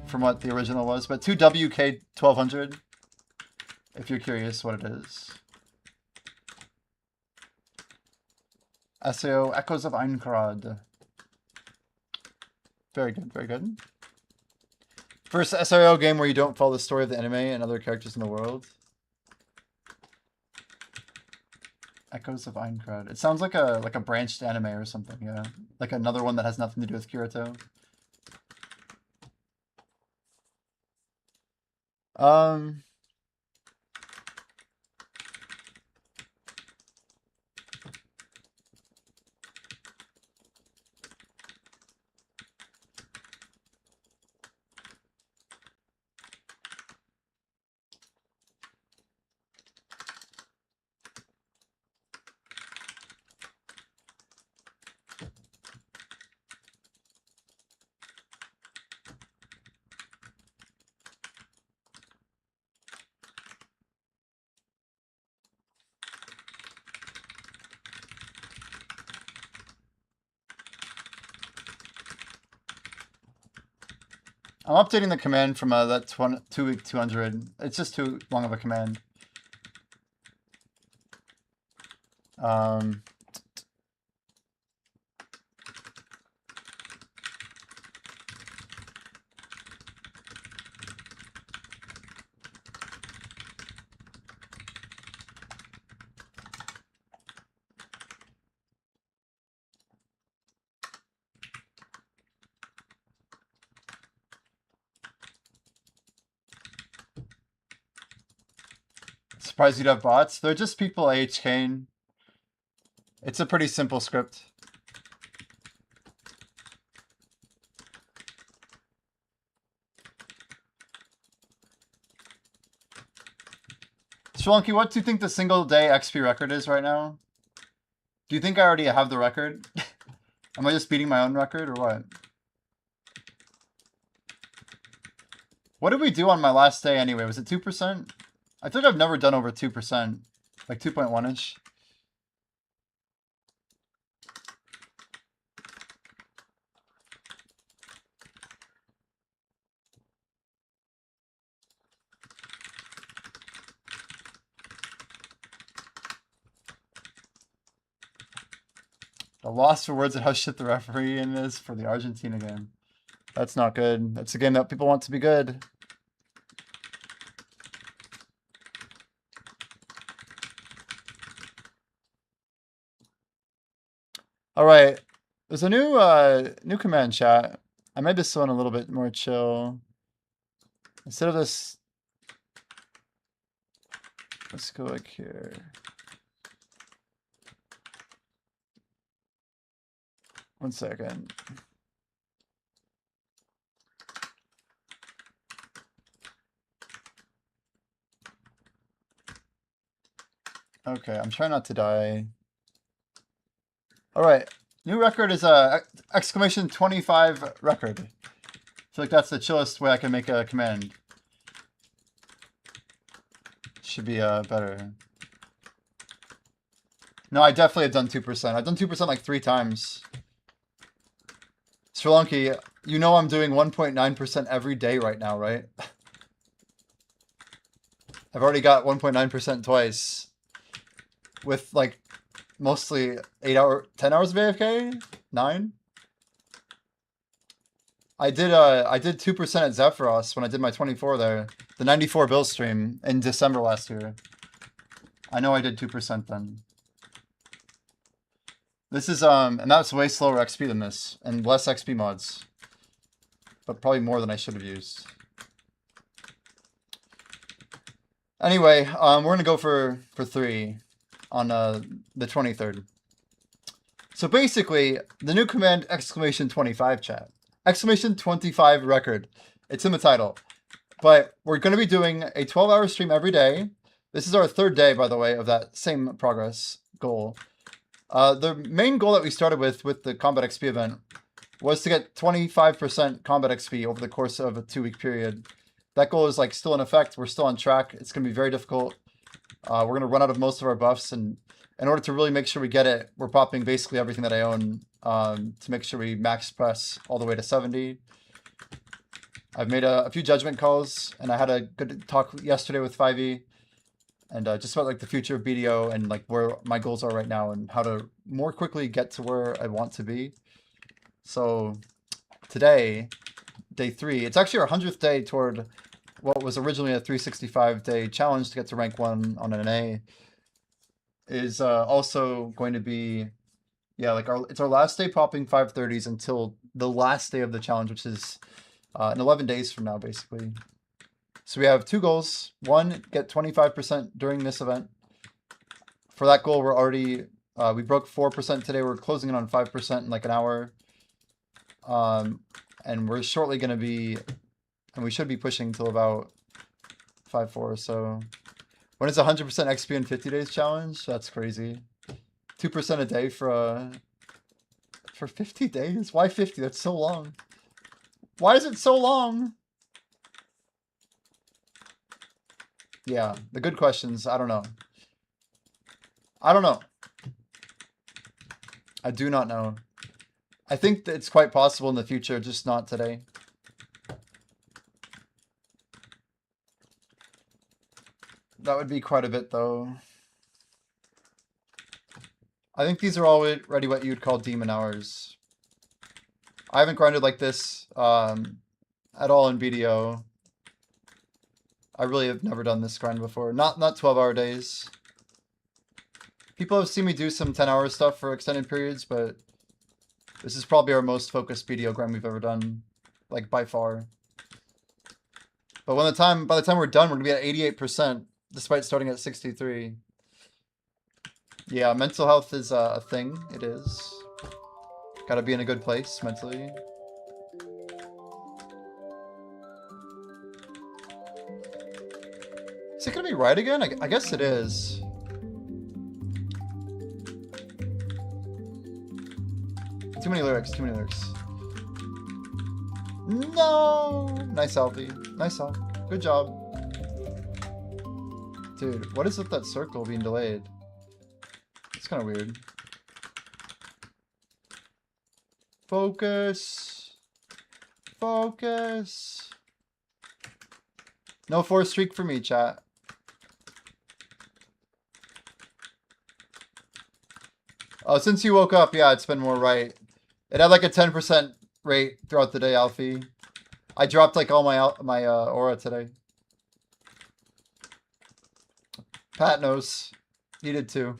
from what the original was. But 2WK 1200, if you're curious what it is. SAO Echoes of Einkrad. Very good, very good. First SAO game where you don't follow the story of the anime and other characters in the world. Echoes of Einkrad. It sounds like a branched anime or something, yeah. Like another one that has nothing to do with Kirito. I'm updating the command from that 2 week 200. It's just too long of a command. Surprised you'd have bots. They're just people AHKing. It's a pretty simple script. Shulunky, what do you think the single day XP record is right now? Do you think I already have the record? Am I just beating my own record or what? What did we do on my last day anyway? Was it 2%? I think I've never done over 2%. Like 2.1-ish. The loss for words of how shit the referee in is for the Argentina game. That's not good. That's a game that people want to be good. All right, there's a new command chat. I made this one a little bit more chill. Instead of this, let's go like here. One second. Okay, I'm trying not to die. All right, new record is exclamation 25 record. I feel like that's the chillest way I can make a command. Should be better. No, I definitely have done 2%. I've done 2% like 3 times. Sri Lanka, you know I'm doing 1.9% every day right now, right? I've already got 1.9% twice. With like mostly 10 hours of AFK? 9? I did 2% at Zephyros when I did my 24 there. The 94 bill stream in December last year. I know I did 2% then. This is and that's way slower XP than this, and less XP mods. But probably more than I should have used. Anyway, we're gonna go for 3 on the 23rd. So basically, the new command exclamation 25 chat. Exclamation 25 record. It's in the title. But we're going to be doing a 12-hour stream every day. This is our 3rd day, by the way, of that same progress goal. The main goal that we started with the Combat XP event was to get 25% Combat XP over the course of a 2-week period. That goal is like still in effect. We're still on track. It's going to be very difficult. We're going to run out of most of our buffs, and in order to really make sure we get it, we're popping basically everything that I own to make sure we max press all the way to 70. I've made a few judgment calls, and I had a good talk yesterday with 5e. and just about like the future of BDO and like where my goals are right now and how to more quickly get to where I want to be. So today, day 3, it's actually our 100th day toward what was originally a 365 day challenge to get to rank 1 on an A. Is also going to be, yeah, like it's our last day popping 530s until the last day of the challenge, which is in 11 days from now, basically. So we have 2 goals. 1, get 25% during this event. For that goal, we're already, we broke 4% today. We're closing in on 5% in like an hour. And we're shortly going to be, and we should be pushing till about 5.4 or so. When is 100% XP in 50 days challenge? That's crazy. 2% a day for 50 days? Why 50? That's so long. Why is it so long? Yeah, the good questions. I don't know. I don't know. I do not know. I think that it's quite possible in the future, just not today. That would be quite a bit, though. I think these are already what you'd call demon hours. I haven't grinded like this at all in BDO. I really have never done this grind before. Not 12-hour days. People have seen me do some 10-hour stuff for extended periods, but this is probably our most focused BDO grind we've ever done, like by far. But by the time we're done, we're gonna be at 88%, despite starting at 63. Yeah, mental health is a thing. It is. Gotta be in a good place mentally. Is it gonna be right again? I guess it is. Too many lyrics, too many lyrics. No! Nice Alfie. Nice Alf. Good job. Dude, what is with that circle being delayed? It's kind of weird. Focus. Focus. No 4 streak for me, chat. Oh, since you woke up, yeah, it's been more right. It had like a 10% rate throughout the day, Alfie. I dropped like all my aura today. Pat knows. He did too.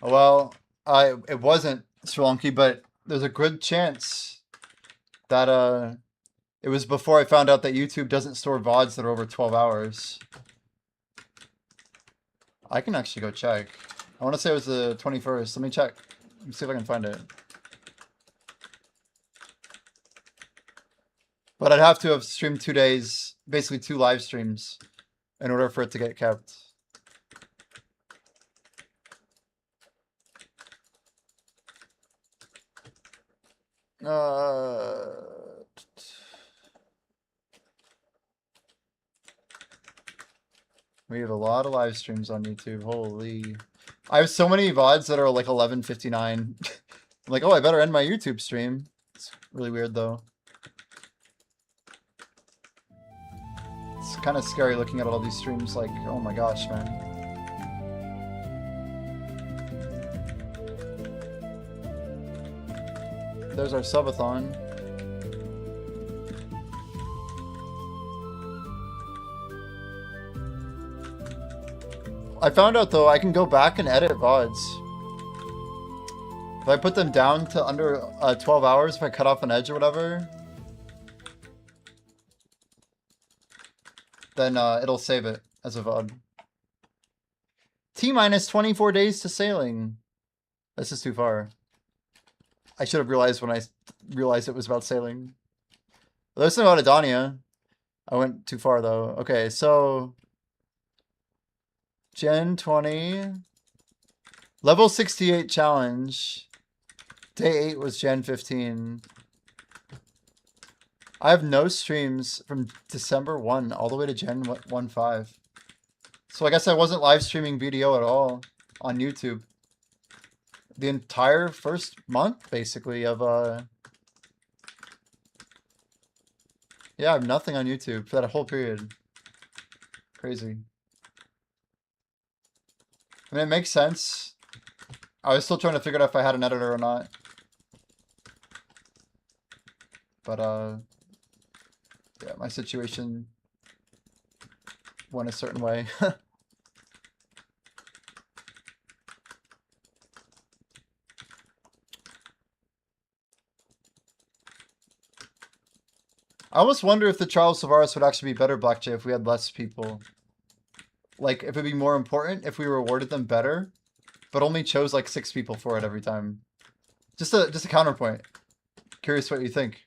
Well, it wasn't Sri Lanka, but there's a good chance that it was before I found out that YouTube doesn't store VODs that are over 12 hours. I can actually go check. I want to say it was the 21st. Let me check. Let me see if I can find it. But I'd have to have streamed 2 days, basically 2 live streams, in order for it to get kept. We have a lot of live streams on YouTube. Holy. I have so many VODs that are like 11:59. I'm like, oh, I better end my YouTube stream. It's really weird though. It's kind of scary looking at all these streams like, oh my gosh, man. There's our subathon. I found out though, I can go back and edit VODs. If I put them down to under 12 hours, if I cut off an edge or whatever, then it'll save it as a VOD. T-minus 24 days to sailing. This is too far. I should have realized when I realized it was about sailing. There's something about Adania. I went too far though. Okay, so Gen 20. Level 68 challenge. Day 8 was Gen 15. I have no streams from December 1 all the way to Jan 1.5. So I guess I wasn't live streaming video at all on YouTube. The entire first month, basically, of, yeah, I have nothing on YouTube for that whole period. Crazy. I mean, it makes sense. I was still trying to figure out if I had an editor or not. But, yeah, my situation went a certain way. I almost wonder if the Charles Tavares would actually be better Blackjack if we had less people. Like, if it'd be more important if we rewarded them better, but only chose like 6 people for it every time. Just a counterpoint. Curious what you think.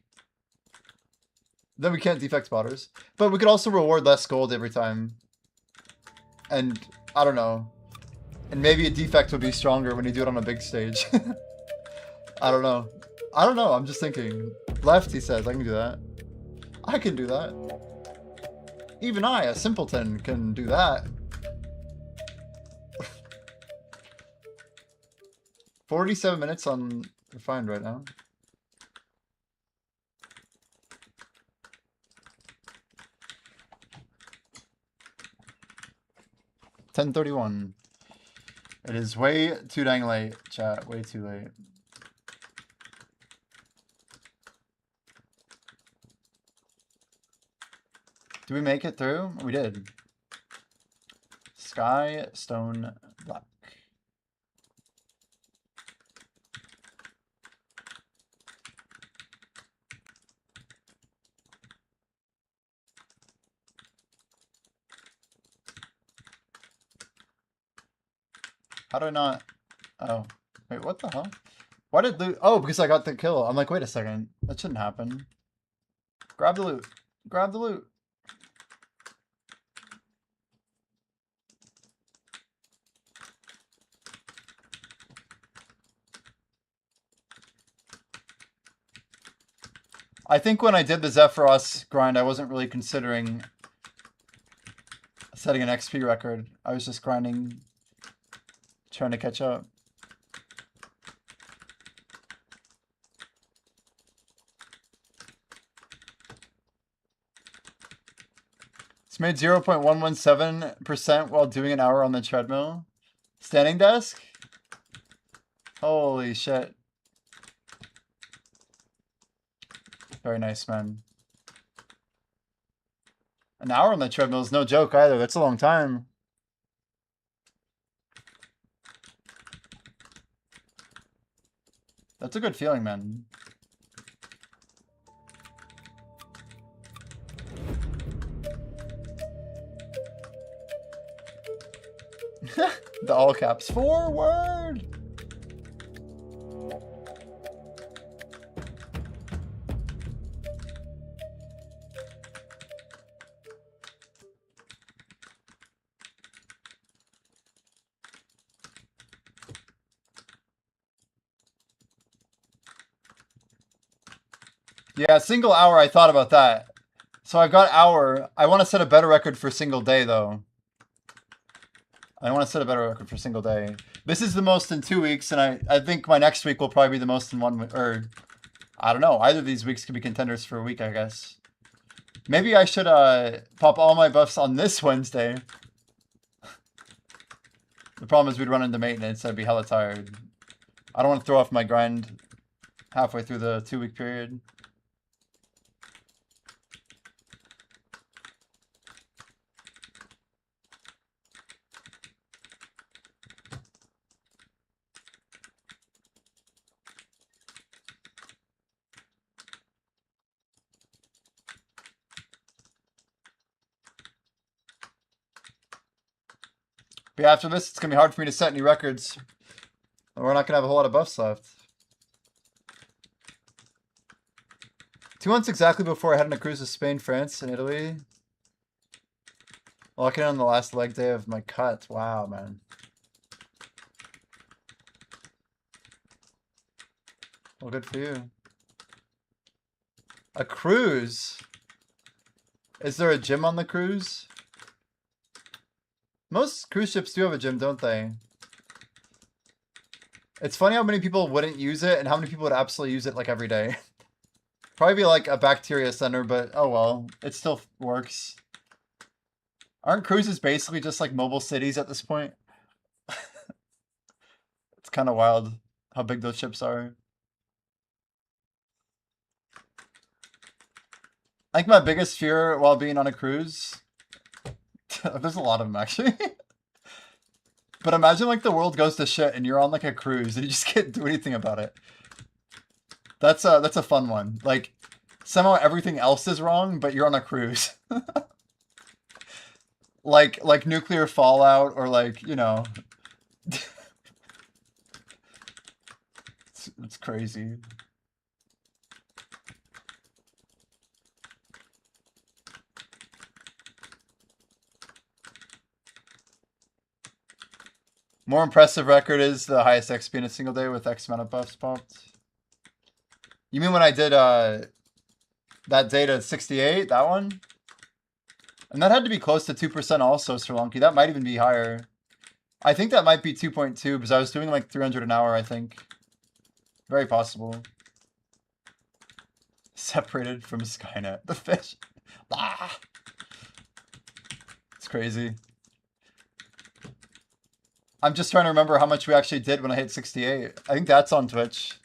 Then we can't defect spotters. But we could also reward less gold every time. And, I don't know. And maybe a defect would be stronger when you do it on a big stage. I don't know. I don't know, I'm just thinking. Left, he says, I can do that. I can do that. Even I, a simpleton, can do that. 47 minutes on refined right now. $10:31. It is way too dang late, chat. Way too late. Did we make it through? We did. Sky, stone, black. How do I not? Oh, wait, what the hell? Why did loot? Oh, because I got the kill. I'm like, wait a second. That shouldn't happen. Grab the loot. Grab the loot. I think when I did the Zephyros grind, I wasn't really considering setting an XP record. I was just grinding, trying to catch up. It's made 0.117% while doing an hour on the treadmill. Standing desk? Holy shit. Very nice, man. An hour on the treadmill is no joke either. That's a long time. That's a good feeling, man. The all caps. Forward! Yeah, single hour, I thought about that. So I've got hour. I want to set a better record for single day, though. I want to set a better record for single day. This is the most in 2 weeks, and I think my next week will probably be the most in 1 week. Or, I don't know. Either of these weeks could be contenders for a week, I guess. Maybe I should pop all my buffs on this Wednesday. The problem is we'd run into maintenance. I'd be hella tired. I don't want to throw off my grind halfway through the 2 week period. But yeah, after this, it's going to be hard for me to set any records. We're not going to have a whole lot of buffs left. 2 months exactly before I head on a cruise to Spain, France, and Italy. Locking in on the last leg day of my cut. Wow, man. Well, good for you. A cruise? Is there a gym on the cruise? Most cruise ships do have a gym, don't they? It's funny how many people wouldn't use it and how many people would absolutely use it like every day. Probably be like a bacteria center, but oh well. It still works. Aren't cruises basically just like mobile cities at this point? It's kind of wild how big those ships are. I think my biggest fear while being on a cruise, there's a lot of them actually. But imagine like the world goes to shit and you're on like a cruise and you just can't do anything about it. That's a fun one. Like somehow everything else is wrong, but you're on a cruise. like nuclear fallout or like, you know. It's crazy. More impressive record is the highest XP in a single day with X amount of buffs popped. You mean when I did that data 68, that one? And that had to be close to 2% also, Sri Lanka. That might even be higher. I think that might be 2.2 because I was doing like 300 an hour, I think. Very possible. Separated from Skynet. The fish. Ah! It's crazy. I'm just trying to remember how much we actually did when I hit 68. I think that's on Twitch.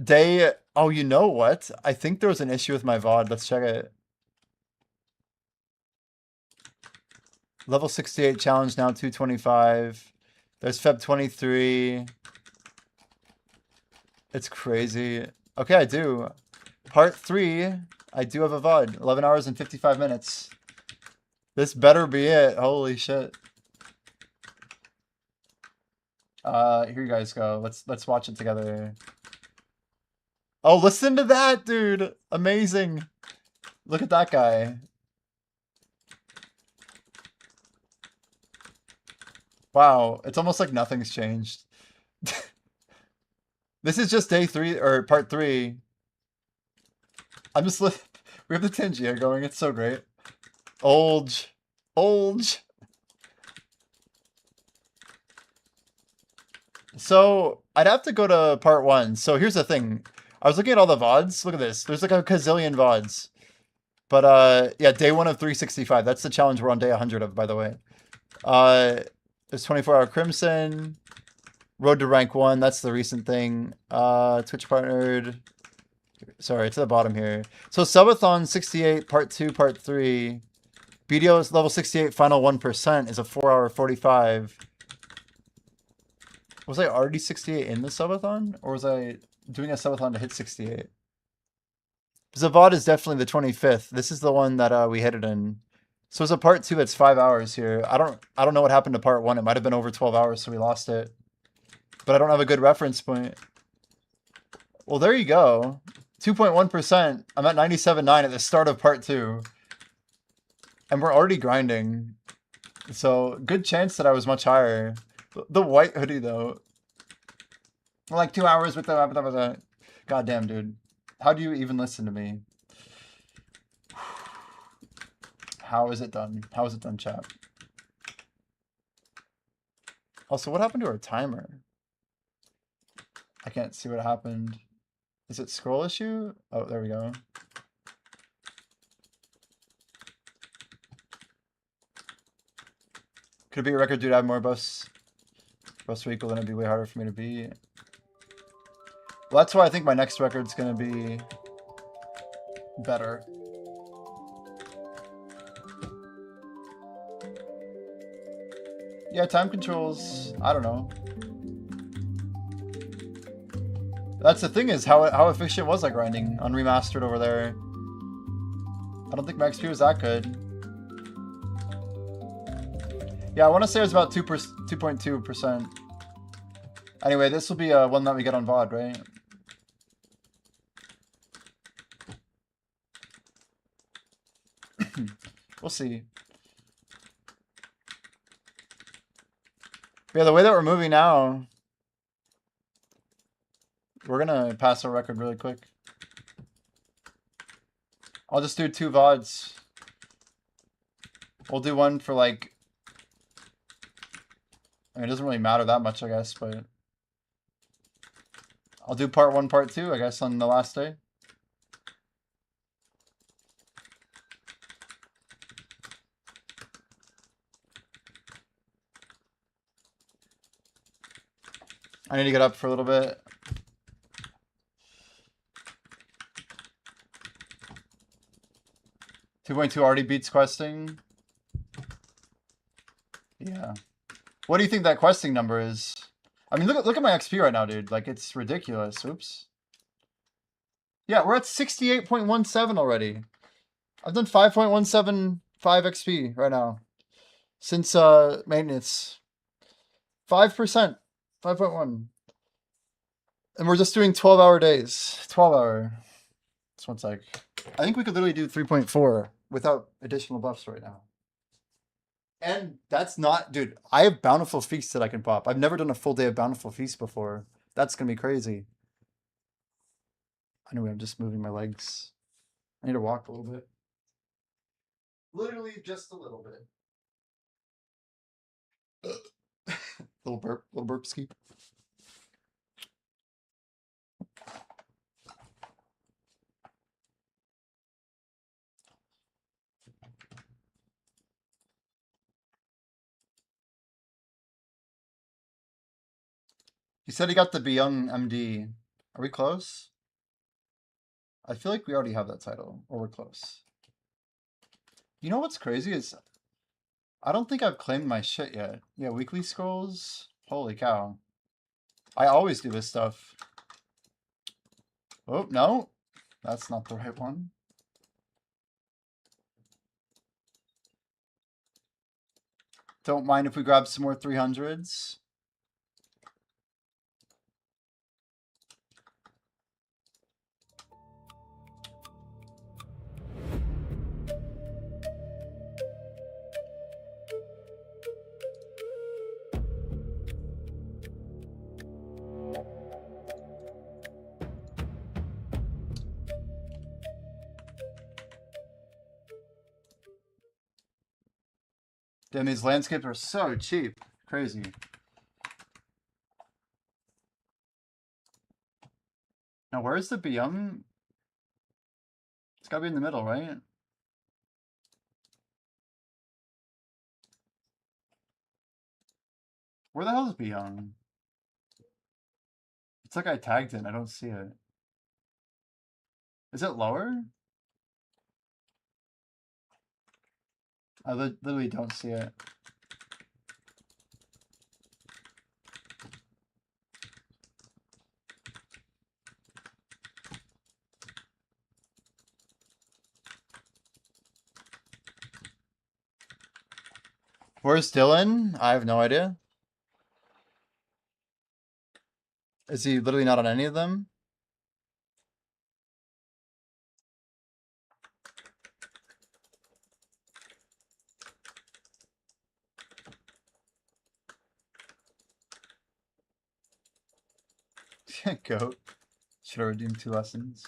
Day... Oh, you know what? I think there was an issue with my VOD. Let's check it. Level 68 challenge now 225. There's Feb 23. It's crazy. Okay, I do. Part 3. I do have a VOD. 11 hours and 55 minutes. This better be it. Holy shit. Here you guys go. Let's watch it together. Oh, listen to that, dude. Amazing. Look at that guy. Wow, it's almost like nothing's changed. This is just day 3 or part 3. I'm just we have the Tangier going. It's so great. Olge. So I'd have to go to part 1. So here's the thing. I was looking at all the VODs. Look at this. There's like a gazillion VODs. But yeah, day 1 of 365. That's the challenge we're on day 100 of, by the way. There's 24-hour Crimson. Road to rank 1. That's the recent thing. Twitch partnered. Sorry, it's at the bottom here. So Subathon 68, part 2, part 3. BDO's level 68, final 1% is a 4-hour 45. Was I already 68 in the subathon? Or was I doing a subathon to hit 68? Zavad is definitely the 25th. This is the one that we hit it in. So it's a part 2 that's 5 hours here. I don't know what happened to part 1. It might have been over 12 hours, so we lost it. But I don't have a good reference point. Well, there you go. 2.1%. I'm at 97.9 at the start of part 2. And we're already grinding. So good chance that I was much higher. The white hoodie, though. Like 2 hours with the... Goddamn, dude. How do you even listen to me? How is it done? How is it done, chat? Also, what happened to our timer? I can't see what happened. Is it scroll issue? Oh, there we go. Could it be a record, dude? I have more buffs. Buffs are equal, then it'd be way harder for me to beat. Well, that's why I think my next record's gonna be better. Yeah, time controls, I don't know. That's the thing is how efficient was that grinding on remastered over there. I don't think my XP was that good. Yeah, I want to say it was about 2.2%. Anyway, this will be one that we get on VOD, right? We'll see. But yeah, the way that we're moving now, we're gonna pass our record really quick. I'll just do 2 VODs. We'll do one for like... I mean, it doesn't really matter that much, I guess, but... I'll do part 1, part 2, I guess, on the last day. I need to get up for a little bit. $2.2 already beats questing. Yeah. What do you think that questing number is? I mean, look at my XP right now, dude. Like, it's ridiculous. Oops. Yeah, we're at 68.17 already. I've done 5.175 XP right now. Since maintenance. 5%. 5.1. And we're just doing 12-hour days. 12-hour. This one's like... I think we could literally do 3.4 without additional buffs right now. And that's not... Dude, I have Bountiful Feast that I can pop. I've never done a full day of Bountiful Feast before. That's going to be crazy. Anyway, I'm just moving my legs. I need to walk a little bit. Literally just a little bit. Little burp ski. He said he got the Be Young MD. Are we close? I feel like we already have that title, or we're close. You know what's crazy is I don't think I've claimed my shit yet. Yeah, weekly scrolls. Holy cow. I always do this stuff. Oh, no. That's not the right one. Don't mind if we grab some more 300s. Damn, these landscapes are so cheap. Crazy. Now, where's the Beyond? It's gotta be in the middle, right? Where the hell is Beyond? It's like I tagged it. I don't see it. Is it lower? I literally don't see it. Where's Dylan? I have no idea. Is he literally not on any of them? Goat. Should have redeemed 2 lessons.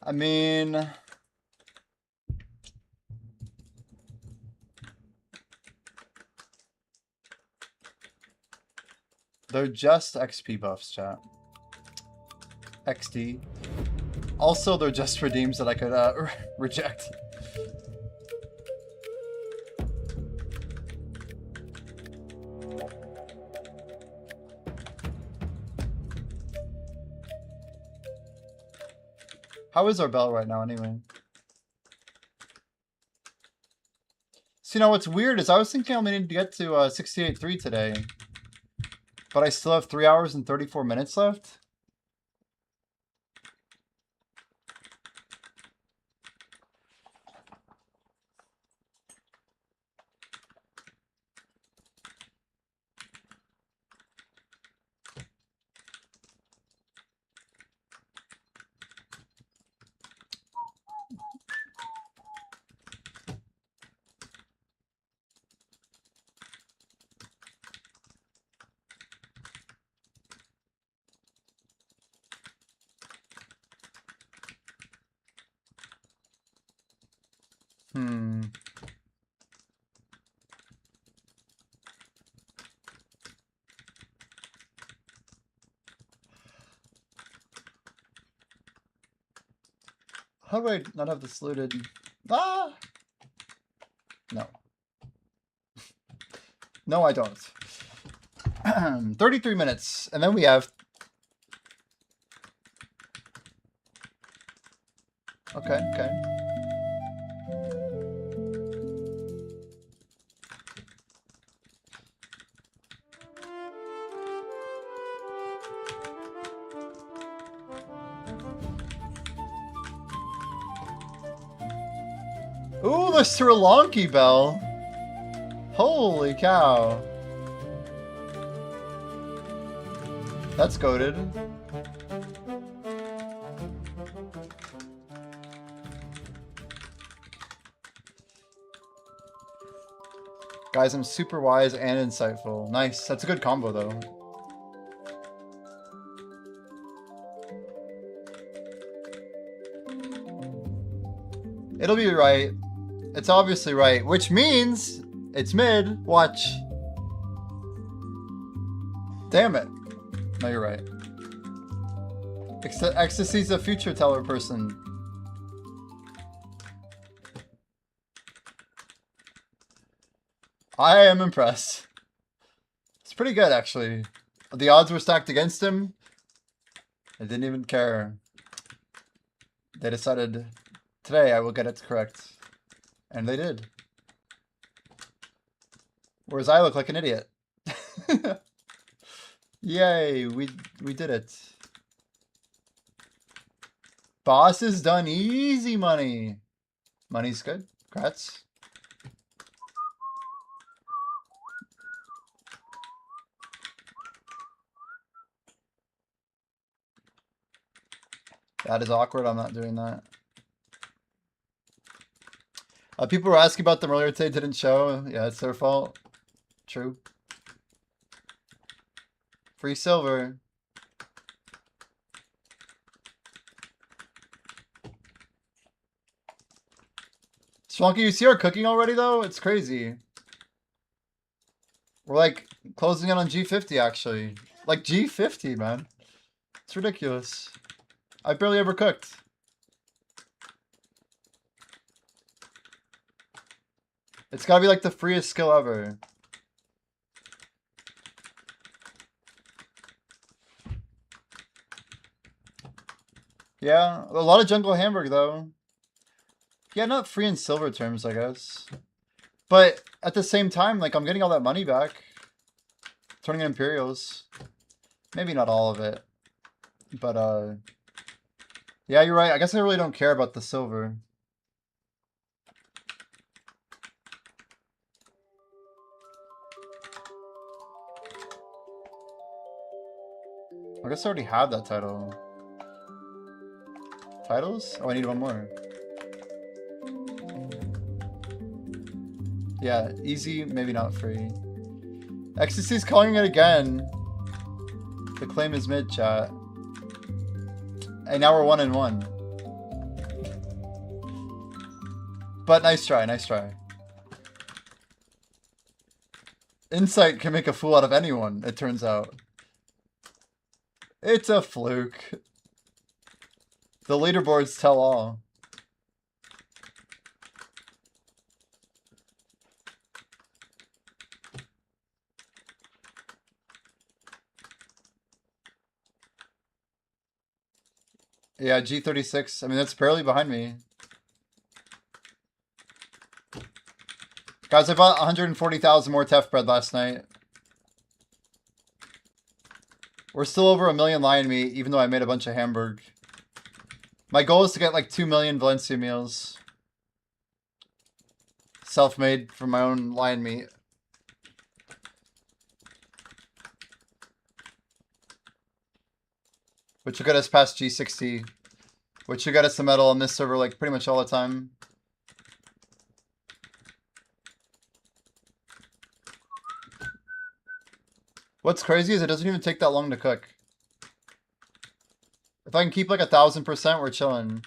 I mean... They're just XP buffs, chat. XD. Also, they're just redeems that I could reject. How is our bell right now, anyway? So, you know, what's weird is I was thinking I only need to get to 68.3 today. But I still have 3 hours and 34 minutes left. How do I not have this looted? Ah! No. No, I don't. 33 minutes. And then we have... Okay, okay. Ooh, the Sri Lanka bell. Holy cow. That's goated. Guys, I'm super wise and insightful. Nice. That's a good combo, though. It'll be right. It's obviously right, which means it's mid. Watch. Damn it. No, you're right. Ecstasy's a future teller person. I am impressed. It's pretty good, actually. The odds were stacked against him. I didn't even care. They decided, today I will get it correct. And they did. Whereas I look like an idiot. Yay, we did it. Boss is done. Easy money. Money's good. Congrats. That is awkward. I'm not doing that. People were asking about them earlier today. Didn't show. Yeah, it's their fault. True. Free silver. Swanky, you see our cooking already, though? It's crazy. We're, like, closing in on G50, actually. Like, G50, man. It's ridiculous. I barely ever cooked. It's gotta be, like, the freest skill ever. Yeah, a lot of jungle hamburg, though. Yeah, not free in silver terms, I guess. But at the same time, like, I'm getting all that money back. Turning Imperials. Maybe not all of it. But, yeah, you're right. I guess I really don't care about the silver. I guess I already have that title. Titles? Oh, I need one more. Yeah, easy, maybe not free. Ecstasy's calling it again. The claim is mid, chat. And now we're 1-1. But nice try, nice try. Insight can make a fool out of anyone, it turns out. It's a fluke. The leaderboards tell all. Yeah, G36. I mean, that's barely behind me. Guys, I bought 140,000 more Tef bread last night. We're still over 1 million lion meat, even though I made a bunch of hamburg. My goal is to get like 2 million Valencia meals. Self-made from my own lion meat. Which will get us past G60. Which will get us the medal on this server like pretty much all the time. What's crazy is it doesn't even take that long to cook. If I can keep like 1,000%, we're chilling.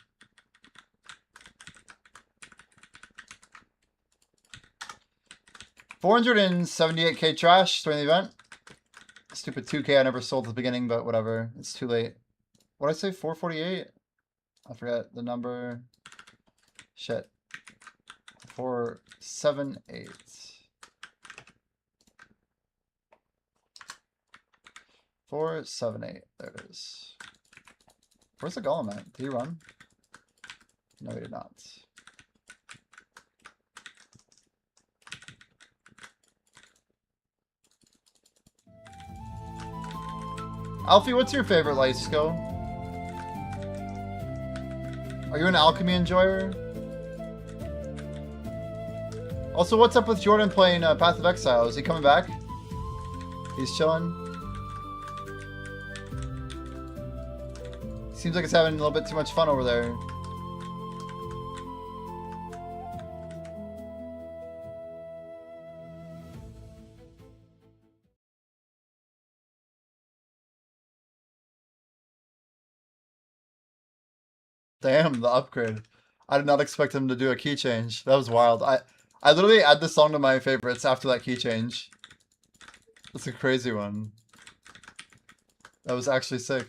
$478K trash during the event. Stupid 2K I never sold at the beginning, but whatever. It's too late. What did I say? 448? I forget the number. Shit. 478. 478. There it is. Where's the golem at? Did he run? No, he did not. Alfie, what's your favorite life skill? Are you an alchemy enjoyer? Also, what's up with Jordan playing Path of Exile? Is he coming back? He's chilling. Seems like it's having a little bit too much fun over there. Damn, the upgrade. I did not expect him to do a key change. That was wild. I literally add this song to my favorites after that key change. That's a crazy one. That was actually sick.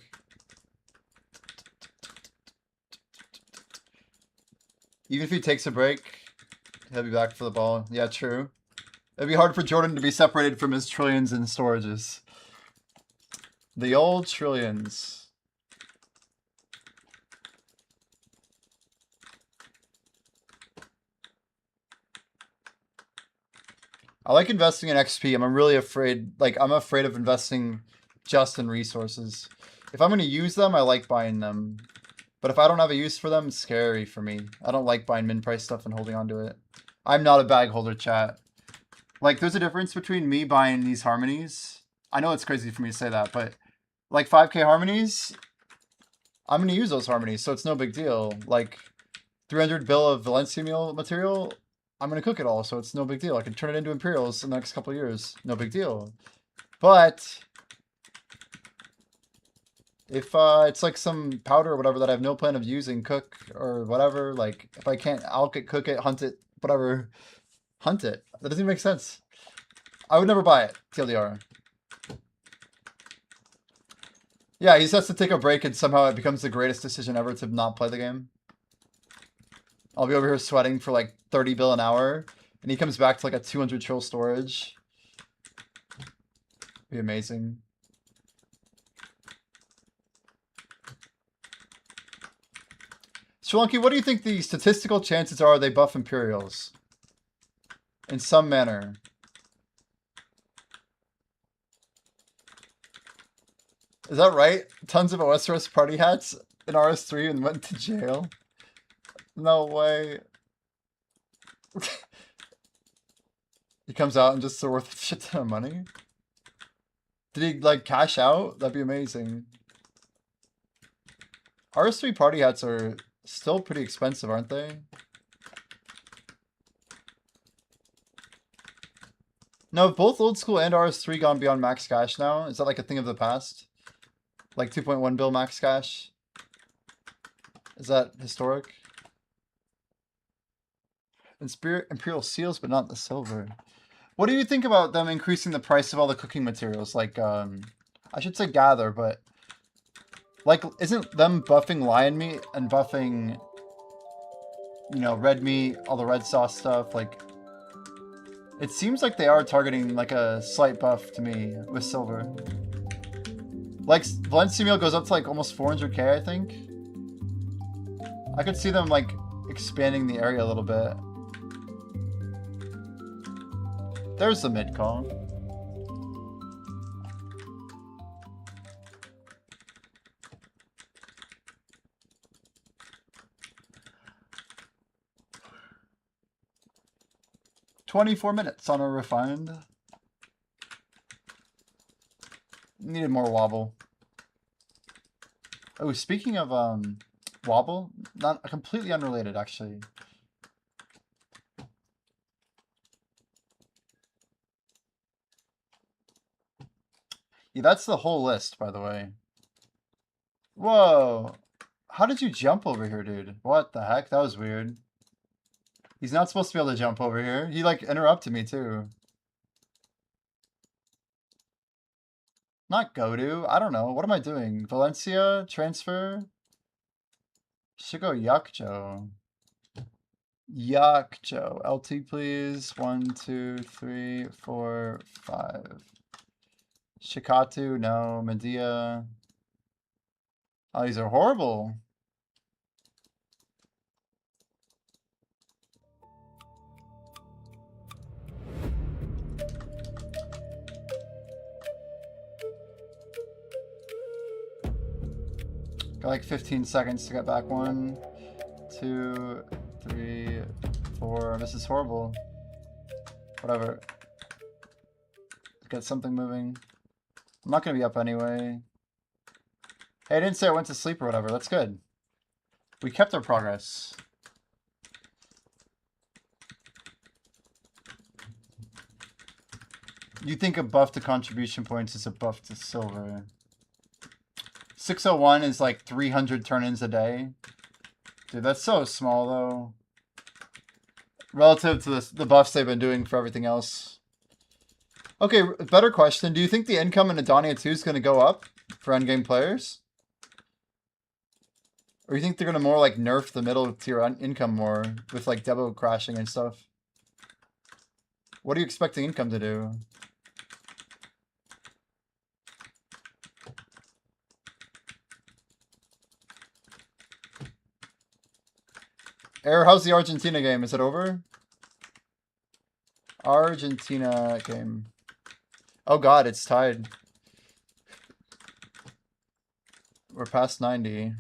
Even if he takes a break, he'll be back for the ball. Yeah, true. It'd be hard for Jordan to be separated from his trillions in storages. The old trillions. I like investing in XP. I'm really afraid, I'm afraid of investing just in resources. If I'm going to use them, I like buying them. But if I don't have a use for them, it's scary for me. I don't like buying min-price stuff and holding on to it. I'm not a bag holder, chat. Like, there's a difference between me buying these harmonies. I know it's crazy for me to say that, but like 5k harmonies, I'm going to use those harmonies, so it's no big deal. Like 300 bill of Valencia meal material, I'm going to cook it all, so it's no big deal. I can turn it into Imperials in the next couple of years. No big deal. But if it's like some powder or whatever that I have no plan of using, cook or whatever, like if I can't alch it, cook it, hunt it, whatever, hunt it. That doesn't even make sense. I would never buy it, TLDR. Yeah, he just has to take a break and somehow it becomes the greatest decision ever to not play the game. I'll be over here sweating for like 30 bill an hour, and he comes back to like a 200 trill storage. Be amazing. Shalunky, what do you think the statistical chances are they buff Imperials? In some manner. Is that right? Tons of OSRS party hats in RS3 and went to jail? No way. He comes out and just so worth a shit ton of money? Did he like cash out? That'd be amazing. RS3 party hats are still pretty expensive, aren't they? No, have both old school and RS3 gone beyond max cash now? Is that like a thing of the past? Like 2.1 bill max cash? Is that historic? And Imperial seals, but not the silver. What do you think about them increasing the price of all the cooking materials? Like, I should say gather, but like, isn't them buffing lion meat and buffing, you know, red meat, all the red sauce stuff? Like, it seems like they are targeting like a slight buff to me with silver. Like, Valencia meal goes up to like almost 400k, I think. I could see them like expanding the area a little bit. There's the mid call. "24 minutes on a refined." Needed more wobble. Oh, speaking of wobble, not completely unrelated actually. Yeah, that's the whole list, by the way. Whoa. How did you jump over here, dude? What the heck? That was weird. He's not supposed to be able to jump over here. He, like, interrupted me, too. Not go to. I don't know. What am I doing? Valencia? Transfer? Should go Yakjo. Yuck, Joe. LT, please. 1, 2, 3, 4, 5. Shikatu, no. Medea. Oh, these are horrible. Got like 15 seconds to get back. 1, 2, 3, 4. This is horrible. Whatever. Get something moving. I'm not going to be up anyway. Hey, I didn't say I went to sleep or whatever. That's good. We kept our progress. You think a buff to contribution points is a buff to silver. 601 is like 300 turn-ins a day. Dude, that's so small, though. Relative to the buffs they've been doing for everything else. Okay, better question. Do you think the income in Adonia 2 is going to go up for endgame players? Or you think they're going to more like nerf the middle tier income more with like Debo crashing and stuff? What are you expecting income to do? Air, how's the Argentina game? Is it over? Argentina game. Oh god, it's tied. We're past 90.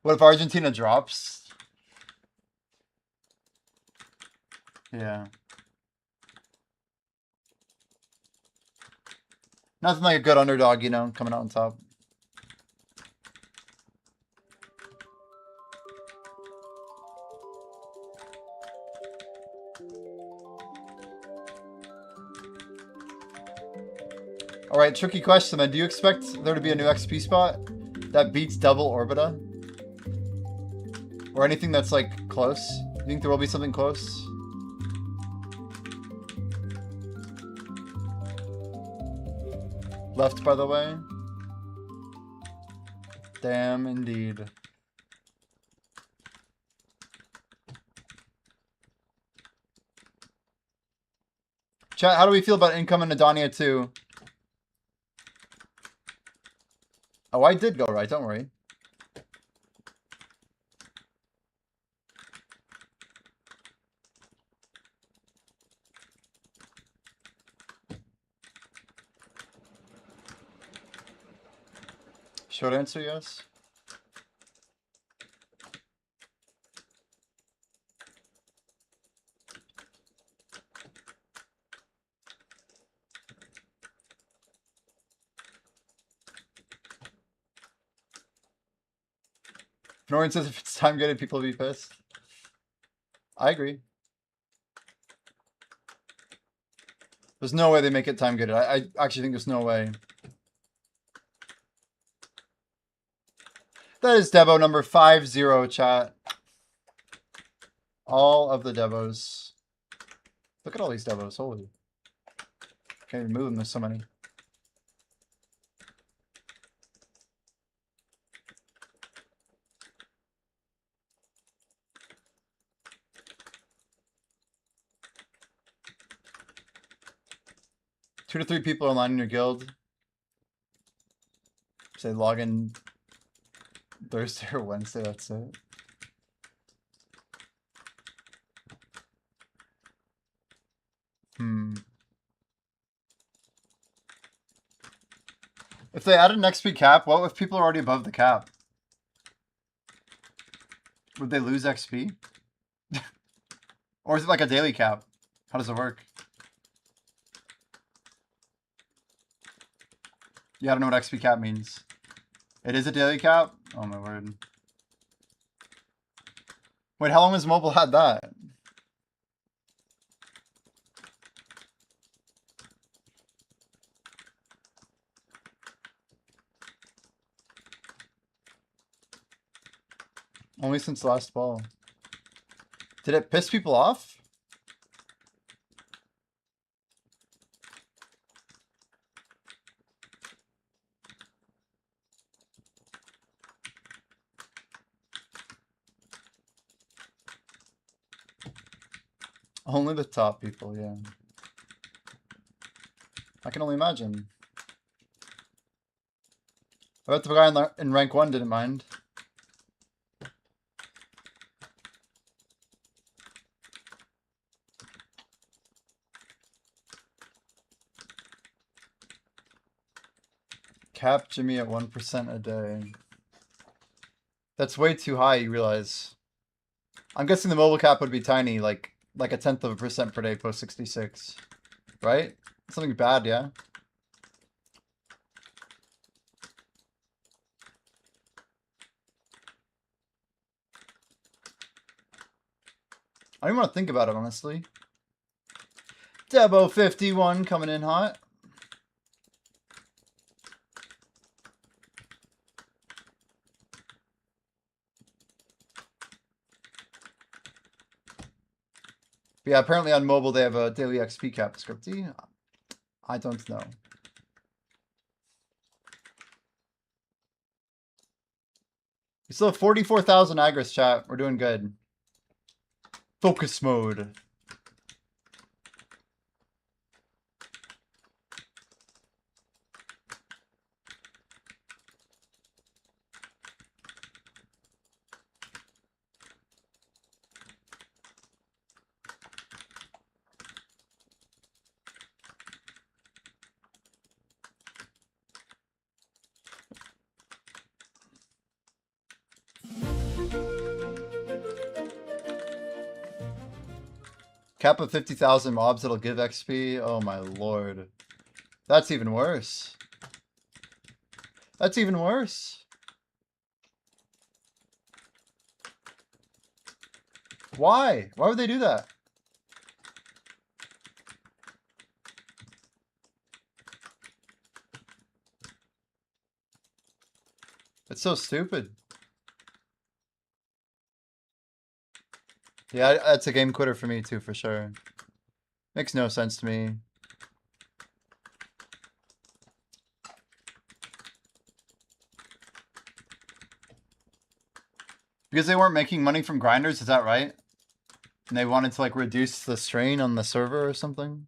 What if Argentina drops? Yeah. Nothing like a good underdog, you know, coming out on top. Alright, tricky question, man. Do you expect there to be a new XP spot that beats double Orbita? Or anything that's like close? You think there will be something close? Left, by the way. Damn, indeed. Chat, how do we feel about income in Adonia 2? Oh, I did go right, don't worry. Short answer, yes. Norton says if it's time gated, people will be pissed. I agree. There's no way they make it time gated. I actually think there's no way. That is Debo number 50, chat. All of the Debos. Look at all these Debos. Holy. Can't even move them. There's so many. Two to three people online in your guild. Say log in Thursday or Wednesday, that's it. If they added an XP cap, what if people are already above the cap? Would they lose XP? Or is it like a daily cap? How does it work? Yeah, I don't know what XP cap means. It is a daily cap? Oh my word. Wait, how long has mobile had that? Only since last fall. Did it piss people off? Only the top people, yeah. I can only imagine. I bet the guy in rank 1 didn't mind. Cap Jimmy at 1% a day. That's way too high, you realize. I'm guessing the mobile cap would be tiny, like a 0.1% per day post 66. Right? Something bad, yeah? I don't even want to think about it, honestly. Debo51 coming in hot. But yeah, apparently on mobile they have a daily XP cap scripty. I don't know. We still have 44,000 Agris chat. We're doing good. Focus mode. Cap of 50,000 mobs that'll give XP. Oh my lord. That's even worse. That's even worse. Why? Why would they do that? It's so stupid. Yeah, that's a game quitter for me too, for sure. Makes no sense to me. Because they weren't making money from grinders, is that right? And they wanted to like reduce the strain on the server or something?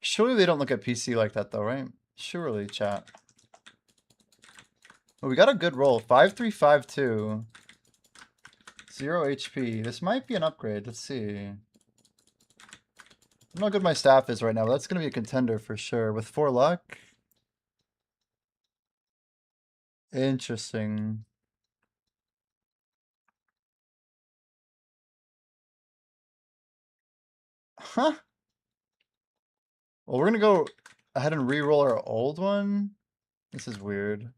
Surely they don't look at PC like that though, right? Surely, chat. Oh, we got a good roll. 5352. 0 HP. This might be an upgrade. Let's see. I don't know how good my staff is right now, but that's going to be a contender for sure. With 4 luck. Interesting. Huh? Well, we're going to go ahead and re-roll our old one. This is weird.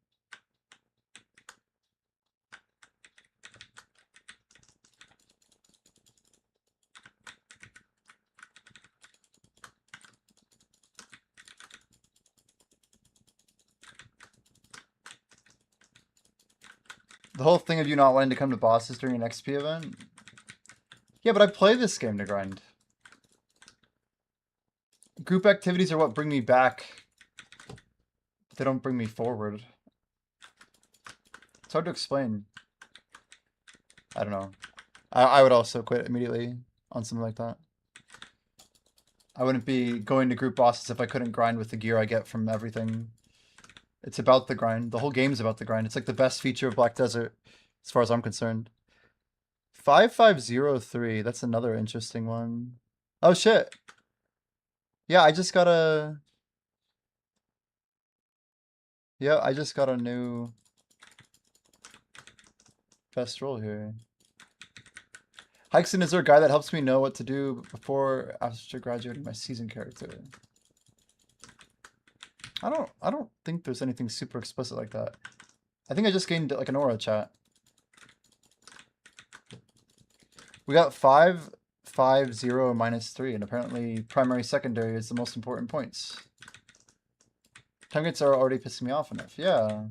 The whole thing of you not wanting to come to bosses during an XP event? Yeah, but I play this game to grind. Group activities are what bring me back. They don't bring me forward. It's hard to explain. I don't know. I would also quit immediately on something like that. I wouldn't be going to group bosses if I couldn't grind with the gear I get from everything. It's about the grind. The whole game's about the grind. It's like the best feature of Black Desert, as far as I'm concerned. 5503. That's another interesting one. Oh shit. Yeah, I just got a... Yeah, I just got a new best roll here. Hikson, is there a guy that helps me know what to do before after graduating my season character? I don't think there's anything super explicit like that. I think I just gained like an aura chat. We got 5, 5, 0, -3, and apparently primary, secondary is the most important points. Time gates are already pissing me off enough. Yeah.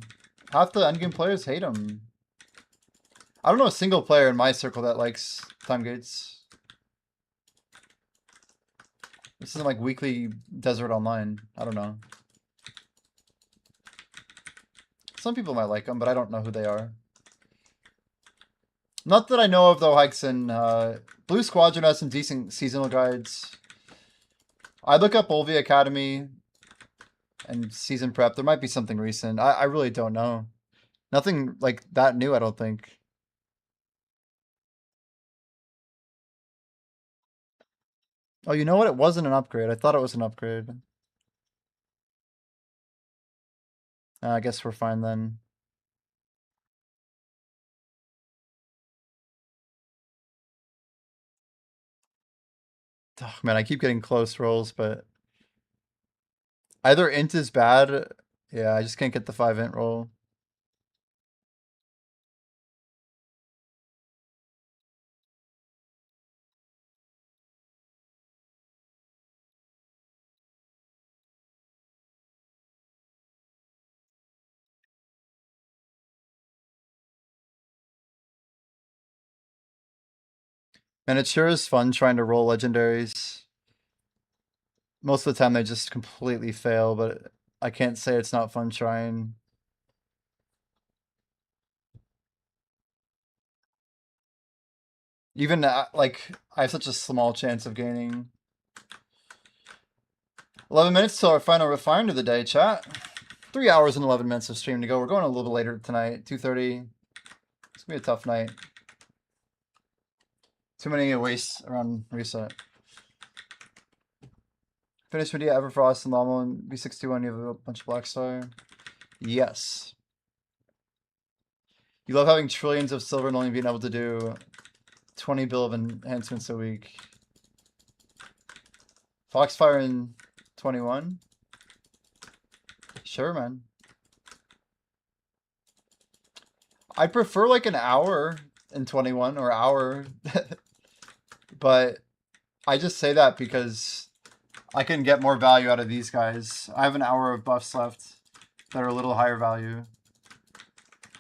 Half the endgame players hate them. I don't know a single player in my circle that likes time gates. This isn't like weekly Desert Online. I don't know. Some people might like them, but I don't know who they are. Not that I know of, though, Hikesen. Blue Squadron has some decent seasonal guides. I look up Olvi Academy and Season Prep. There might be something recent. I really don't know. Nothing like that new, I don't think. Oh, you know what? It wasn't an upgrade. I thought it was an upgrade. I guess we're fine then. Oh, man, I keep getting close rolls, but either int is bad. Yeah, I just can't get the 5 int roll. And it sure is fun trying to roll legendaries. Most of the time they just completely fail, but I can't say it's not fun trying. Even like I have such a small chance of gaining. 11 minutes till our final refine of the day, chat. 3 hours and 11 minutes of stream to go. We're going a little bit later tonight, 2:30. It's gonna be a tough night. Too many wastes around reset. Finish Medea, Everfrost, and Llama, and B621. You have a bunch of Blackstar. Yes. You love having trillions of silver and only being able to do 20 bill of enhancements a week. Foxfire in 21? Sure, man. I prefer like an hour in 21 or hour. But I just say that because I can get more value out of these guys. I have an hour of buffs left that are a little higher value.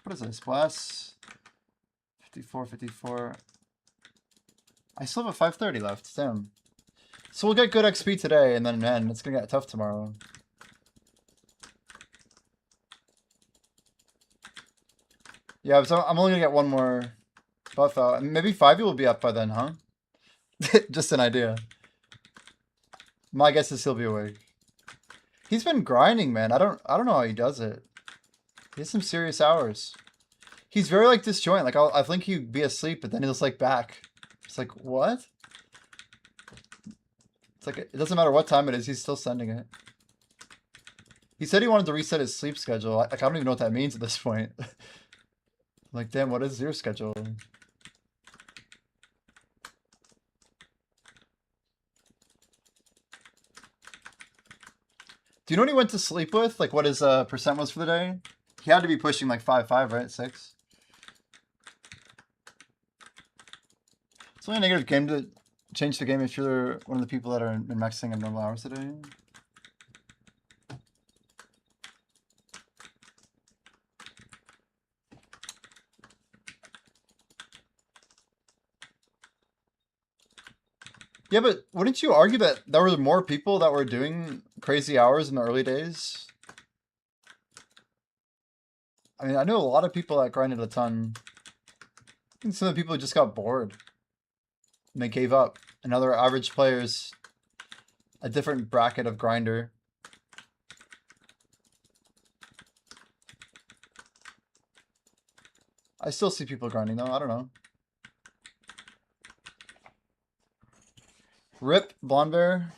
What is this? Blast? 54, 54. I still have a 530 left. Damn. So we'll get good XP today, and then, man, it's going to get tough tomorrow. Yeah, so I'm only going to get one more buff out. Maybe 5e will be up by then, huh? Just an idea. My guess is he'll be awake. He's been grinding, man. I don't know how he does it. He has some serious hours. He's very like disjoint. Like I think he'd be asleep, but then he's like back. It's like what? It's like it doesn't matter what time it is. He's still sending it. He said he wanted to reset his sleep schedule. Like I don't even know what that means at this point. I'm like, damn, what is your schedule? Do you know what he went to sleep with? Like what his percent was for the day? He had to be pushing like 5.5, right? 6. It's only a negative game to change the game if you're one of the people that are in maxing at normal hours today. Yeah, but wouldn't you argue that there were more people that were doing crazy hours in the early days? I mean, I knew a lot of people that grinded a ton. I think some of the people just got bored. And they gave up. And other average players, a different bracket of grinder. I still see people grinding though, I don't know. Rip, Blonde Bear.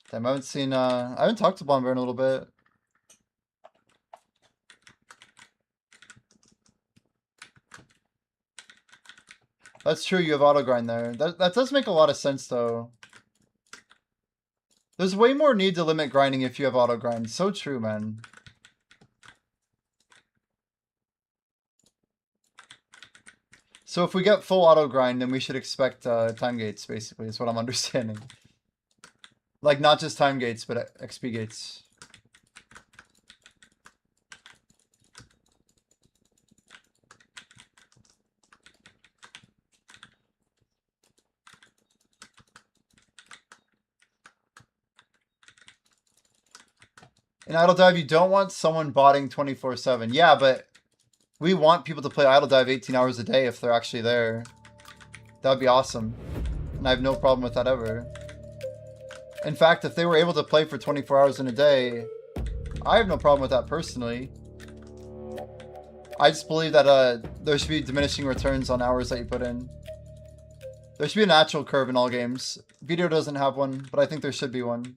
Damn, I haven't seen, I haven't talked to Blonde Bear in a little bit. That's true, you have auto grind there. That does make a lot of sense though. There's way more need to limit grinding if you have auto grind. So true, man. So if we get full auto grind, then we should expect time gates, basically, is what I'm understanding. Like, not just time gates, but XP gates. In Idle Dive, you don't want someone botting 24/7. Yeah, but we want people to play Idle Dive 18 hours a day if they're actually there. That would be awesome. And I have no problem with that ever. In fact, if they were able to play for 24 hours in a day, I have no problem with that personally. I just believe that there should be diminishing returns on hours that you put in. There should be a natural curve in all games. Video doesn't have one, but I think there should be one.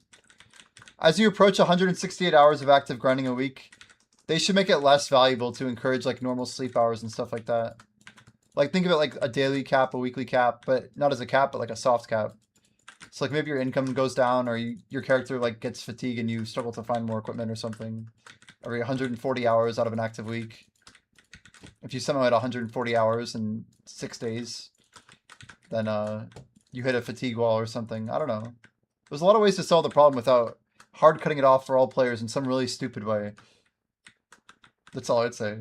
As you approach 168 hours of active grinding a week, they should make it less valuable to encourage like normal sleep hours and stuff like that. Like think of it like a daily cap, a weekly cap, but not as a cap, but like a soft cap. So like maybe your income goes down or your character like gets fatigued and you struggle to find more equipment or something. Every 140 hours out of an active week. If you somehow had 140 hours in 6 days, then you hit a fatigue wall or something. I don't know. There's a lot of ways to solve the problem without hard cutting it off for all players in some really stupid way. That's all I'd say.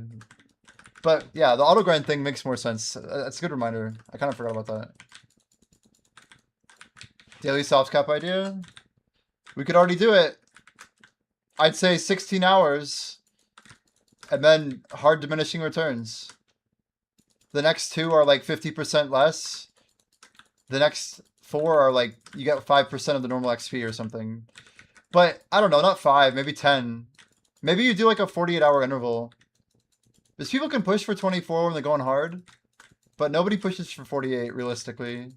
But yeah, the auto grind thing makes more sense. That's a good reminder. I kind of forgot about that. Daily soft cap idea? We could already do it. I'd say 16 hours and then hard diminishing returns. The next 2 are like 50% less. The next 4 are like, you get 5% of the normal XP or something. But, I don't know, not 5, maybe 10. Maybe you do like a 48-hour interval. Because people can push for 24 when they're going hard. But nobody pushes for 48, realistically.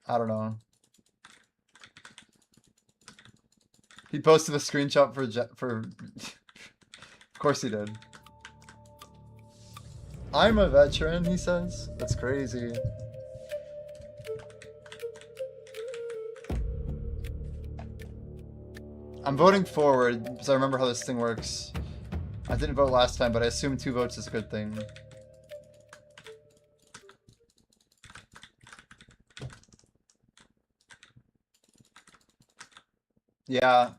I don't know. He posted a screenshot for Of course he did. I'm a veteran, he says. That's crazy. I'm voting forward because I remember how this thing works. I didn't vote last time, but I assume 2 votes is a good thing. Yeah,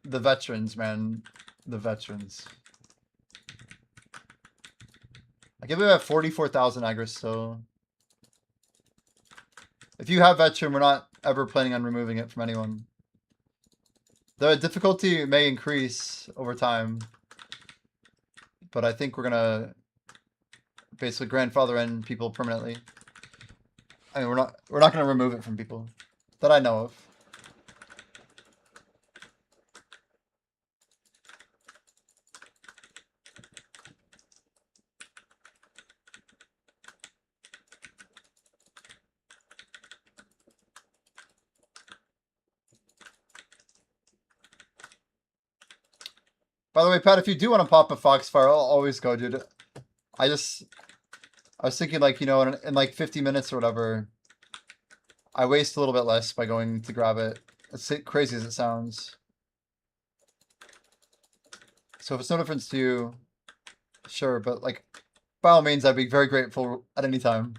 the veterans, man. The veterans. I give it at 44,000 aggro still. If you have veteran, we're not ever planning on removing it from anyone. The difficulty may increase over time, but I think we're gonna basically grandfather in people permanently. I mean, we're not gonna remove it from people that I know of. By the way, Pat, if you do want to pop a Foxfire, I'll always go, dude. I was thinking, like, you know, in like 50 minutes or whatever, I waste a little bit less by going to grab it. As crazy as it sounds. So if it's no difference to you, sure, but like, by all means, I'd be very grateful at any time.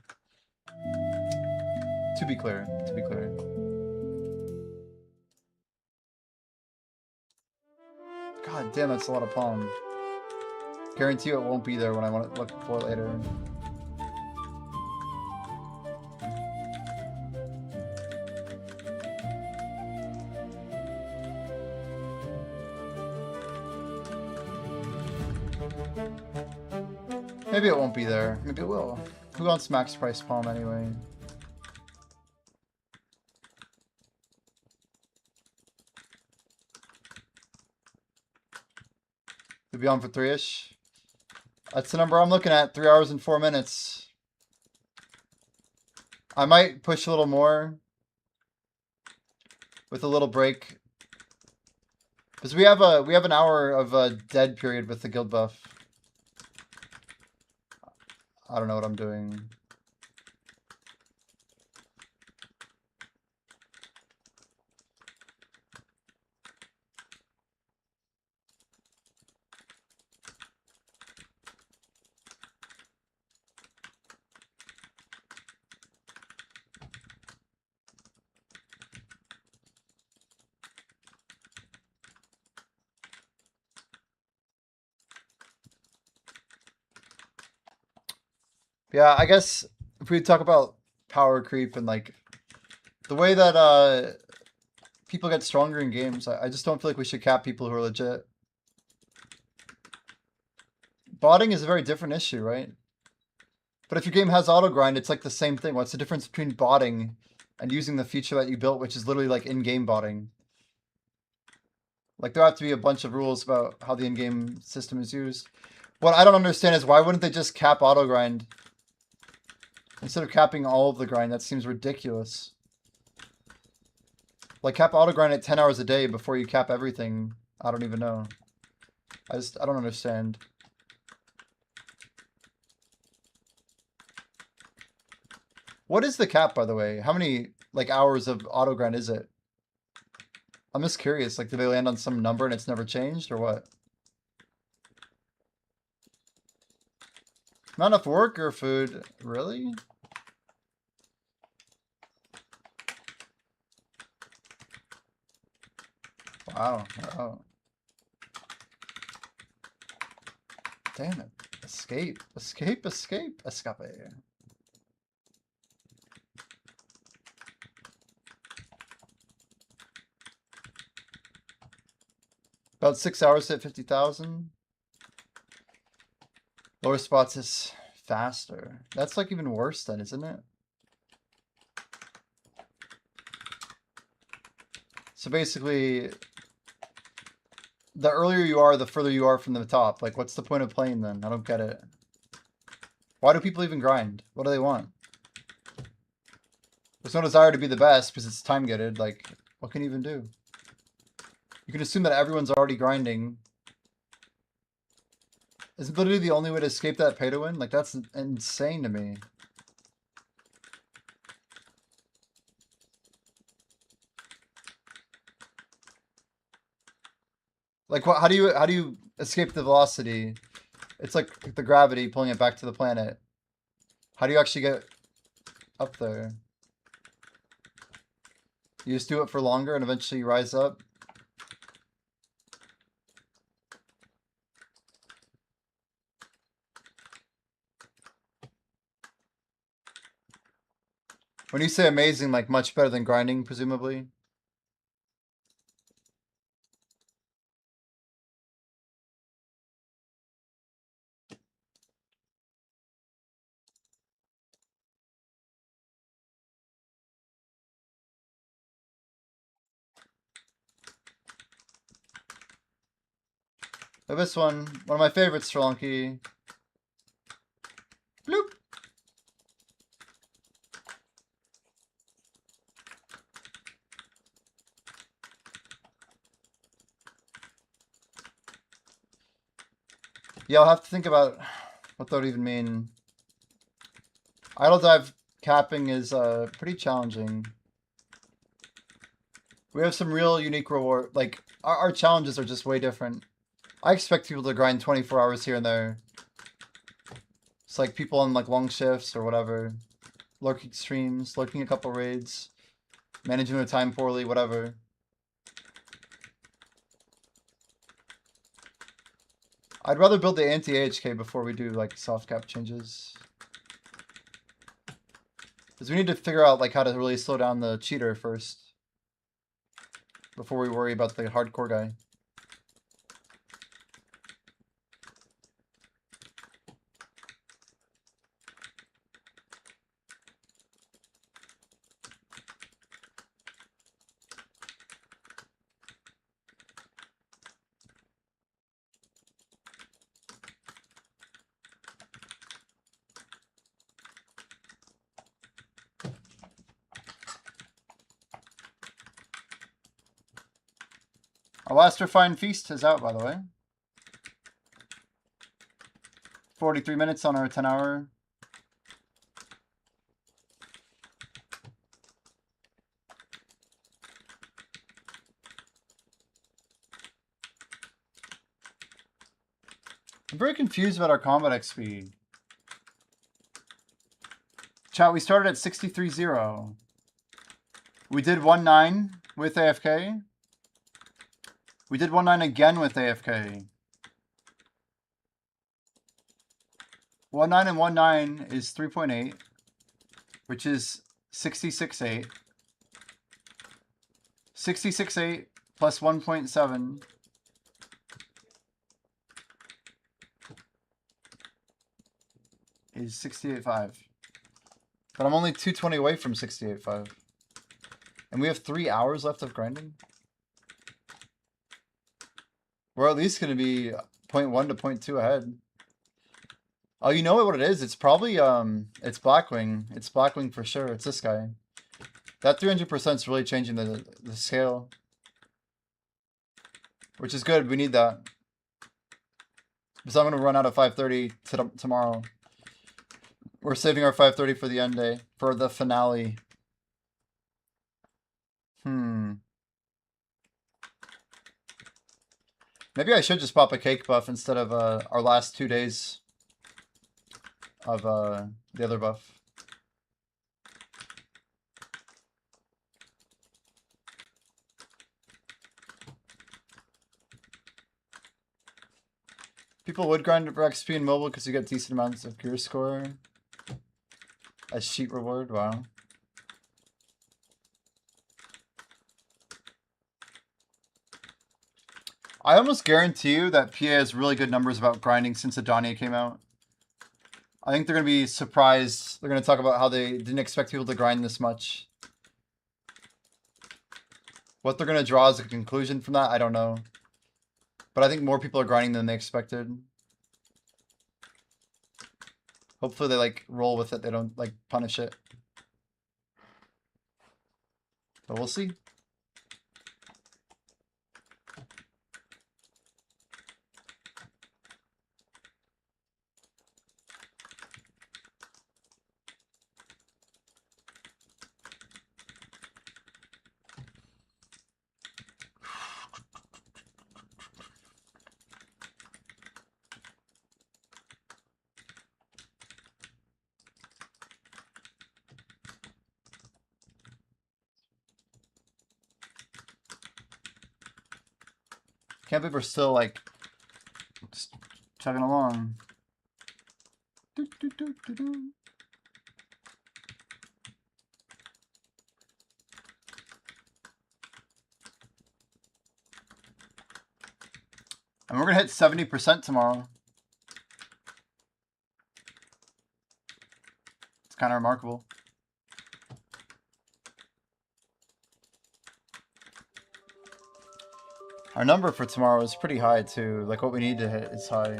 To be clear, to be clear. God damn, that's a lot of palm. Guarantee you it won't be there when I want to look for it later. Maybe it won't be there. Maybe it will. Who wants max price palm anyway? We'll be on for 3-ish. That's the number I'm looking at. 3 hours and 4 minutes. I might push a little more with a little break. Because we have an hour of a dead period with the guild buff. I don't know what I'm doing. Yeah, I guess if we talk about power creep and like the way that people get stronger in games, I just don't feel like we should cap people who are legit. Botting is a very different issue, right? But if your game has auto grind, it's like the same thing. What's the difference between botting and using the feature that you built, which is literally like in-game botting? Like there have to be a bunch of rules about how the in-game system is used. What I don't understand is why wouldn't they just cap auto grind instead of capping all of the grind? That seems ridiculous. Like cap auto grind at 10 hours a day before you cap everything. I don't even know. I don't understand. What is the cap, by the way? How many like hours of auto grind is it? I'm just curious. Like, do they land on some number and it's never changed, or what? Not enough work or food, really? Wow. Wow. Damn it. Escape. Escape, escape, escape. About 6 hours to hit 50,000. Lower spots is faster. That's like even worse then, isn't it? So basically, the earlier you are, the further you are from the top. Like, what's the point of playing then? I don't get it. Why do people even grind? What do they want? There's no desire to be the best because it's time gated. Like, what can you even do? You can assume that everyone's already grinding. Is literally the only way to escape that pay to win? Like, that's insane to me. Like, what? How do you escape the velocity? It's like the gravity pulling it back to the planet. How do you actually get up there? You just do it for longer and eventually you rise up? When you say amazing, like much better than grinding, presumably? Oh, this one of my favorites, Strelonky. Bloop! Yeah, I'll have to think about what that would even mean. Idle dive capping is pretty challenging. We have some real unique reward. Like, our challenges are just way different. I expect people to grind 24 hours here and there. It's like people on like long shifts or whatever. Lurking streams, lurking a couple raids. Managing their time poorly, whatever. I'd rather build the anti-AHK before we do like soft cap changes. Because we need to figure out like how to really slow down the cheater first. Before we worry about the hardcore guy. Our last refined feast is out, by the way. 43 minutes on our 10-hour. I'm very confused about our combat XP. Chat, we started at 63-0. We did 1-9 with AFK. We did 1-9 again with AFK. 19 and 19 is 3.8, which is 66.8. 66.8 plus 1.7 is 68.5. But I'm only 220 away from 68.5. And we have 3 hours left of grinding. We're at least going to be 0.1 to 0.2 ahead. Oh, you know what it is? It's probably, it's Blackwing. It's Blackwing for sure. It's this guy. That 300% is really changing the scale. Which is good. We need that. Because I'm going to run out of 530 tomorrow. We're saving our 530 for the end day. For the finale. Maybe I should just pop a cake buff instead of our last 2 days of the other buff. People would grind for XP in mobile because you get decent amounts of gear score as cheat reward. Wow. I almost guarantee you that PA has really good numbers about grinding since Adania came out. I think they're going to be surprised. They're going to talk about how they didn't expect people to grind this much. What they're going to draw as a conclusion from that, I don't know. But I think more people are grinding than they expected. Hopefully they like roll with it. They don't like punish it. But we'll see. Can't believe we're still like just chugging along. Do, do, do, do, do. And we're gonna hit 70% tomorrow. It's kind of remarkable. Our number for tomorrow is pretty high too. Like what we need to hit is high.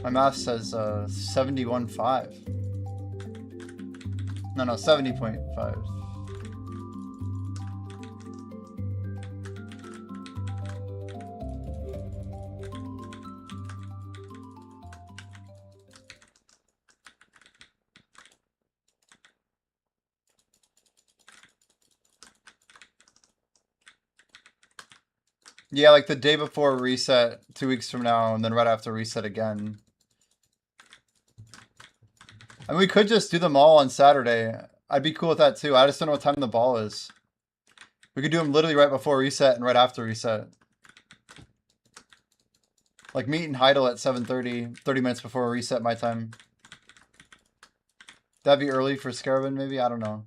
My math says 71.5. No, 70.5. Yeah, like the day before reset, 2 weeks from now, and then right after reset again. I mean, we could just do them all on Saturday. I'd be cool with that too. I just don't know what time the ball is. We could do them literally right before reset and right after reset. Like meet in Heidel at 7:30, 30 minutes before reset my time. That'd be early for Scarabin maybe? I don't know.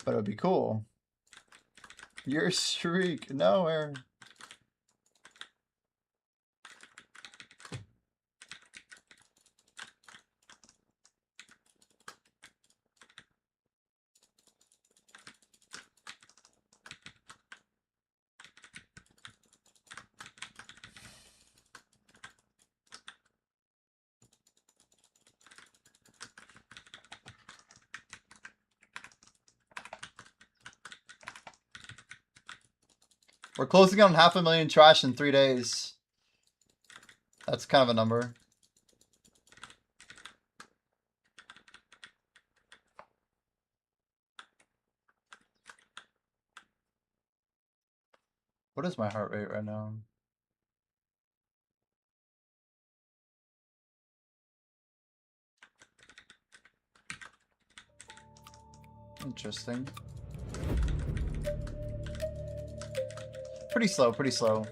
But it would be cool. Your streak. No, Aaron. We're closing on 500,000 trash in 3 days. That's kind of a number. What is my heart rate right now? Interesting. pretty slow, pretty slow.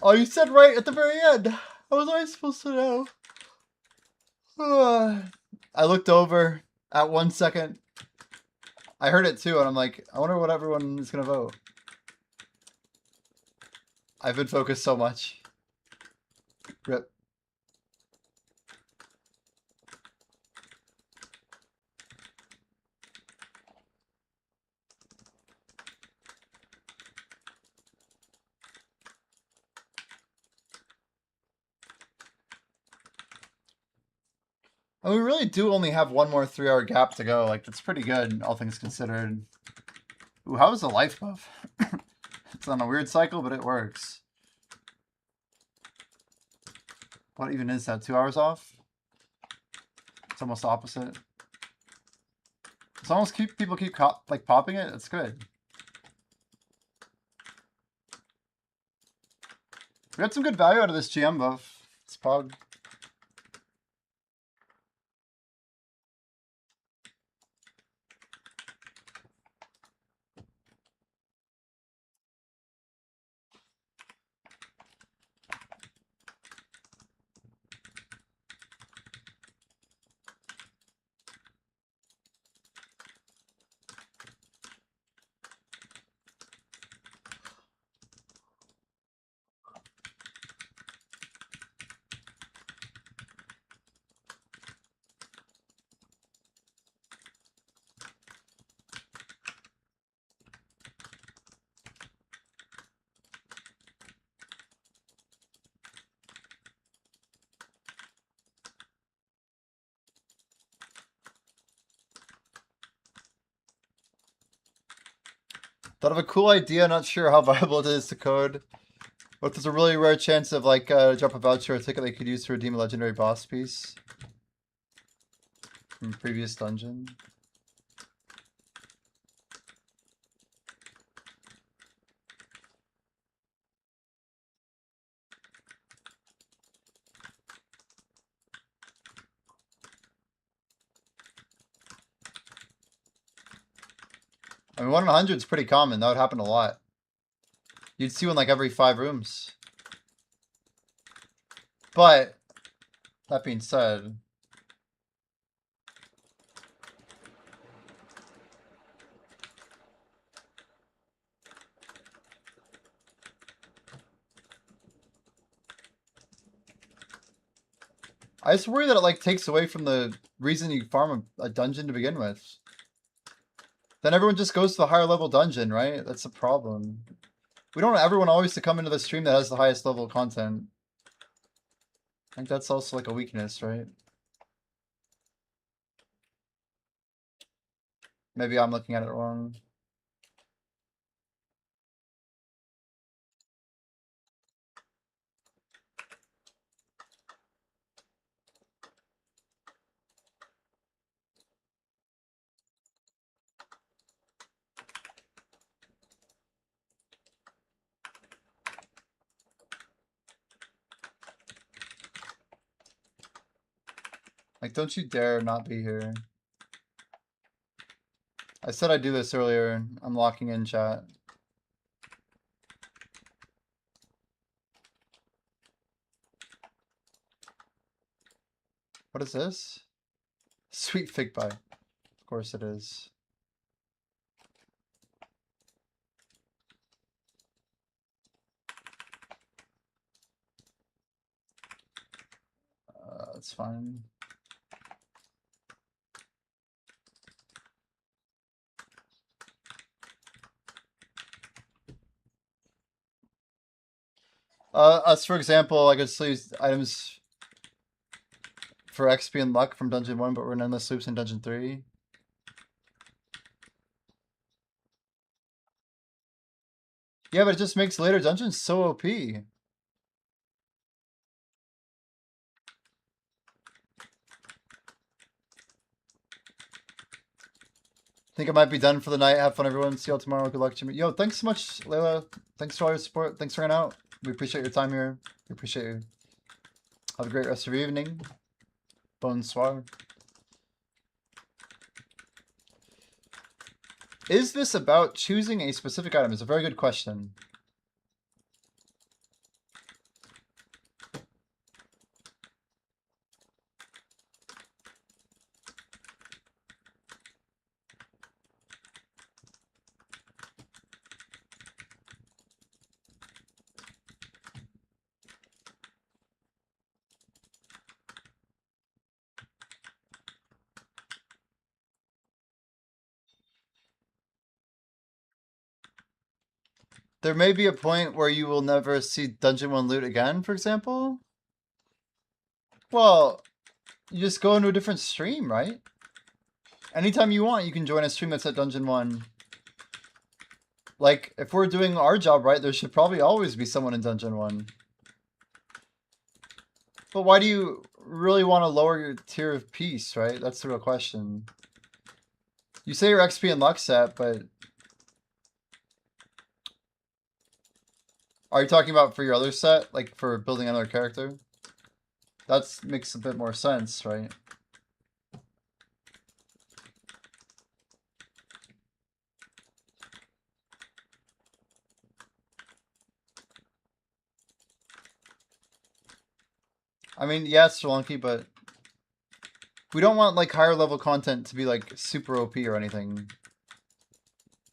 Oh, you said right at the very end. How was I supposed to know? I looked over at 1 second. I heard it too, and I'm like, I wonder what everyone is gonna vote. I've been focused so much. Rip. And we really do only have one more 3-hour gap to go. Like, that's pretty good, all things considered. Ooh, how was the life buff? It's on a weird cycle, but it works. What even is that? 2 hours off? It's almost opposite. It's almost people keep like popping it. It's good. We got some good value out of this GM buff. It's pog. Thought of a cool idea, not sure how viable it is to code. But there's a really rare chance of like drop a voucher or ticket they could use to redeem a legendary boss piece from previous dungeon. I mean, 1 in 100 is pretty common. That would happen a lot. You'd see one like every 5 rooms. But, that being said... I just worry that it like takes away from the reason you farm a dungeon to begin with. Then everyone just goes to the higher level dungeon, right? That's a problem. We don't want everyone always to come into the stream that has the highest level content. I think that's also like a weakness, right? Maybe I'm looking at it wrong. Like, don't you dare not be here. I said I'd do this earlier. I'm locking in chat. What is this? Sweet fig pie. Of course it is. That's fine. Us, for example, I could still use items for XP and luck from Dungeon 1, but we're in endless loops in Dungeon 3. Yeah, but it just makes later dungeons so OP. Think I might be done for the night. Have fun, everyone. See y'all tomorrow. Good luck, Jimmy. Yo, thanks so much, Layla. Thanks for all your support. Thanks for hanging out. We appreciate your time here. We appreciate you. Have a great rest of your evening. Bonsoir. Is this about choosing a specific item? It's a very good question. There may be a point where you will never see Dungeon 1 loot again, for example. Well, you just go into a different stream, right? Anytime you want, you can join a stream that's at Dungeon 1. Like, if we're doing our job right, there should probably always be someone in Dungeon 1. But why do you really want to lower your tier of peace, right? That's the real question. You say your XP and luck set, but... Are you talking about for your other set? Like, for building another character? That makes a bit more sense, right? I mean, yeah, it's Spelunky, but we don't want like higher level content to be like super OP or anything.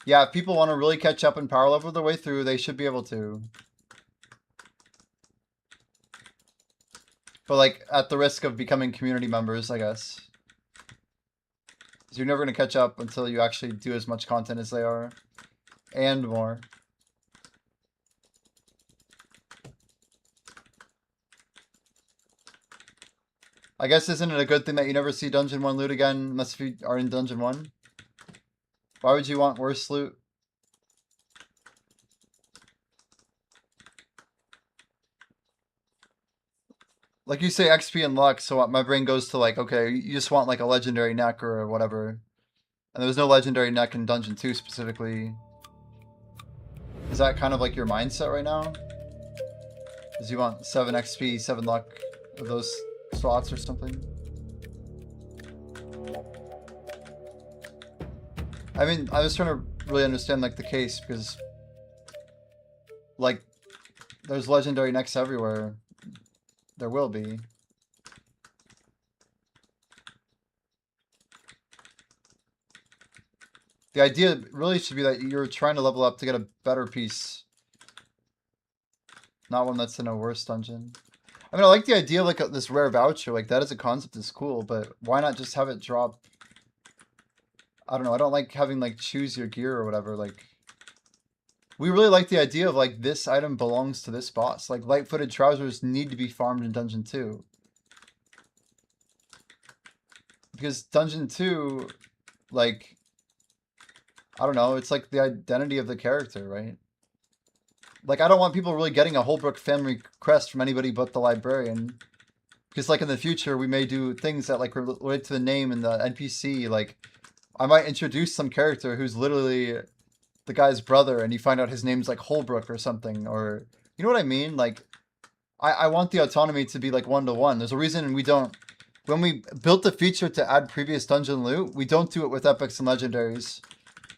Yeah, if people want to really catch up and power level their way through, they should be able to. But like at the risk of becoming community members, I guess. Because you're never going to catch up until you actually do as much content as they are. And more. I guess isn't it a good thing that you never see Dungeon 1 loot again unless you are in Dungeon 1? Why would you want worse loot? Like you say XP and luck, so my brain goes to like, okay, you just want like a legendary neck or whatever. And there's no legendary neck in Dungeon 2 specifically. Is that kind of like your mindset right now? Is you want 7 XP, 7 luck of those slots or something? I mean, I was trying to really understand like the case because like there's legendary necks everywhere. There will be. The idea really should be that you're trying to level up to get a better piece. Not one that's in a worse dungeon. I mean, I like the idea of like this rare voucher. Like that as a concept is cool, but why not just have it drop? I don't know. I don't like having like choose your gear or whatever. Like we really like the idea of like this item belongs to this boss. Like light-footed trousers need to be farmed in Dungeon 2. Because Dungeon 2, like, I don't know, it's like the identity of the character, right? Like, I don't want people really getting a Holbrook family crest from anybody but the librarian. Because, like, in the future, we may do things that, like, relate to the name and the NPC. Like, I might introduce some character who's literally the guy's brother, and you find out his name's, like, Holbrook or something. Or, you know what I mean? Like, I want the autonomy to be, like, one-to-one. There's a reason we don't... When we built the feature to add previous dungeon loot, we don't do it with epics and legendaries.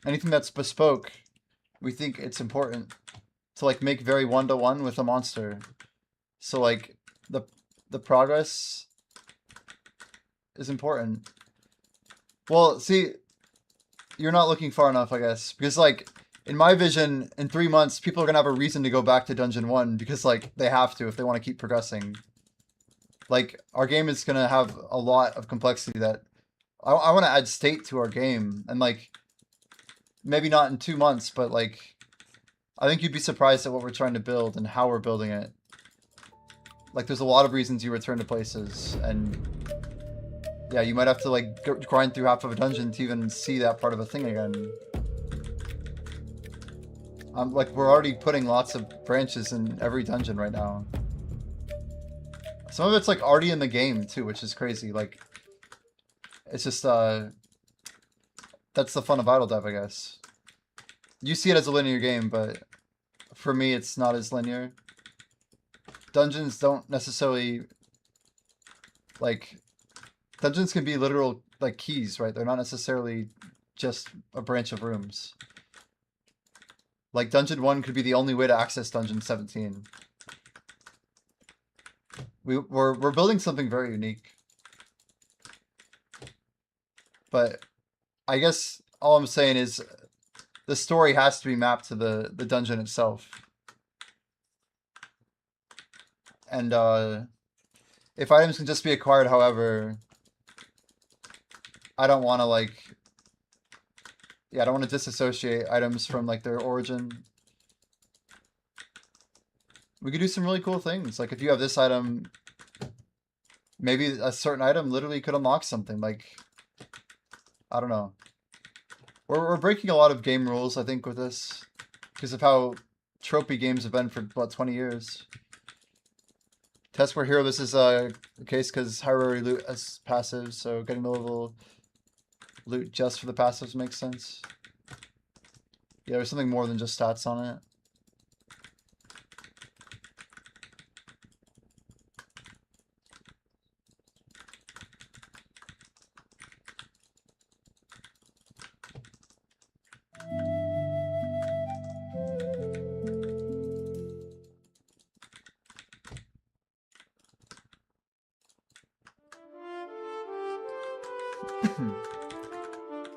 Anything that's bespoke, we think it's important to like make very one-to-one with a monster. So like the progress is important. Well, see, you're not looking far enough, I guess, because like in my vision, in 3 months, people are gonna have a reason to go back to Dungeon 1 because like they have to if they want to keep progressing. Like, our game is going to have a lot of complexity that... I want to add state to our game. And, like, maybe not in 2 months, but, like... I think you'd be surprised at what we're trying to build and how we're building it. Like, there's a lot of reasons you return to places. And, yeah, you might have to, like, grind through half of a dungeon to even see that part of a thing again. Like, we're already putting lots of branches in every dungeon right now. Some of it's like already in the game too, which is crazy. Like, it's just that's the fun of Idle Dev, I guess. You see it as a linear game, but for me, it's not as linear. dungeons don't necessarily like dungeons can be literal like keys, right? They're not necessarily just a branch of rooms. Like dungeon 1 could be the only way to access dungeon 17. We're building something very unique. But I guess all I'm saying is the story has to be mapped to the dungeon itself. And if items can just be acquired, however, I don't want to like, yeah, I don't want to disassociate items from like their origin. We could do some really cool things. Like if you have this item, maybe a certain item literally could unlock something. Like, I don't know. We're breaking a lot of game rules, I think, with this. Because of how tropey games have been for about 20 years. Test where hero, this is a case because hierarchy loot as passive, so getting the level loot just for the passives makes sense. Yeah, there's something more than just stats on it.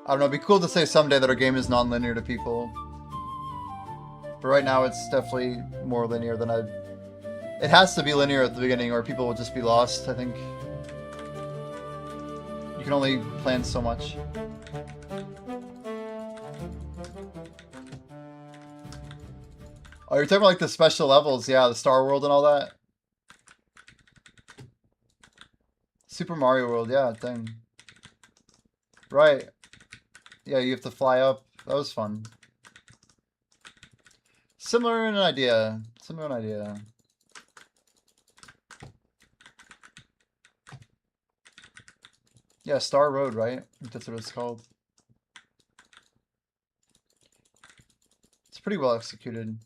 I don't know, it'd be cool to say someday that our game is non-linear to people. But right now it's definitely more linear than I'd... It has to be linear at the beginning or people will just be lost, I think. You can only plan so much. Oh, you're talking about like the special levels, yeah, the Star World and all that? Super Mario World, yeah, thing. Right. Yeah, you have to fly up. That was fun. Similar in idea. Similar in idea. Yeah, Star Road, right? I think that's what it's called. It's pretty well executed.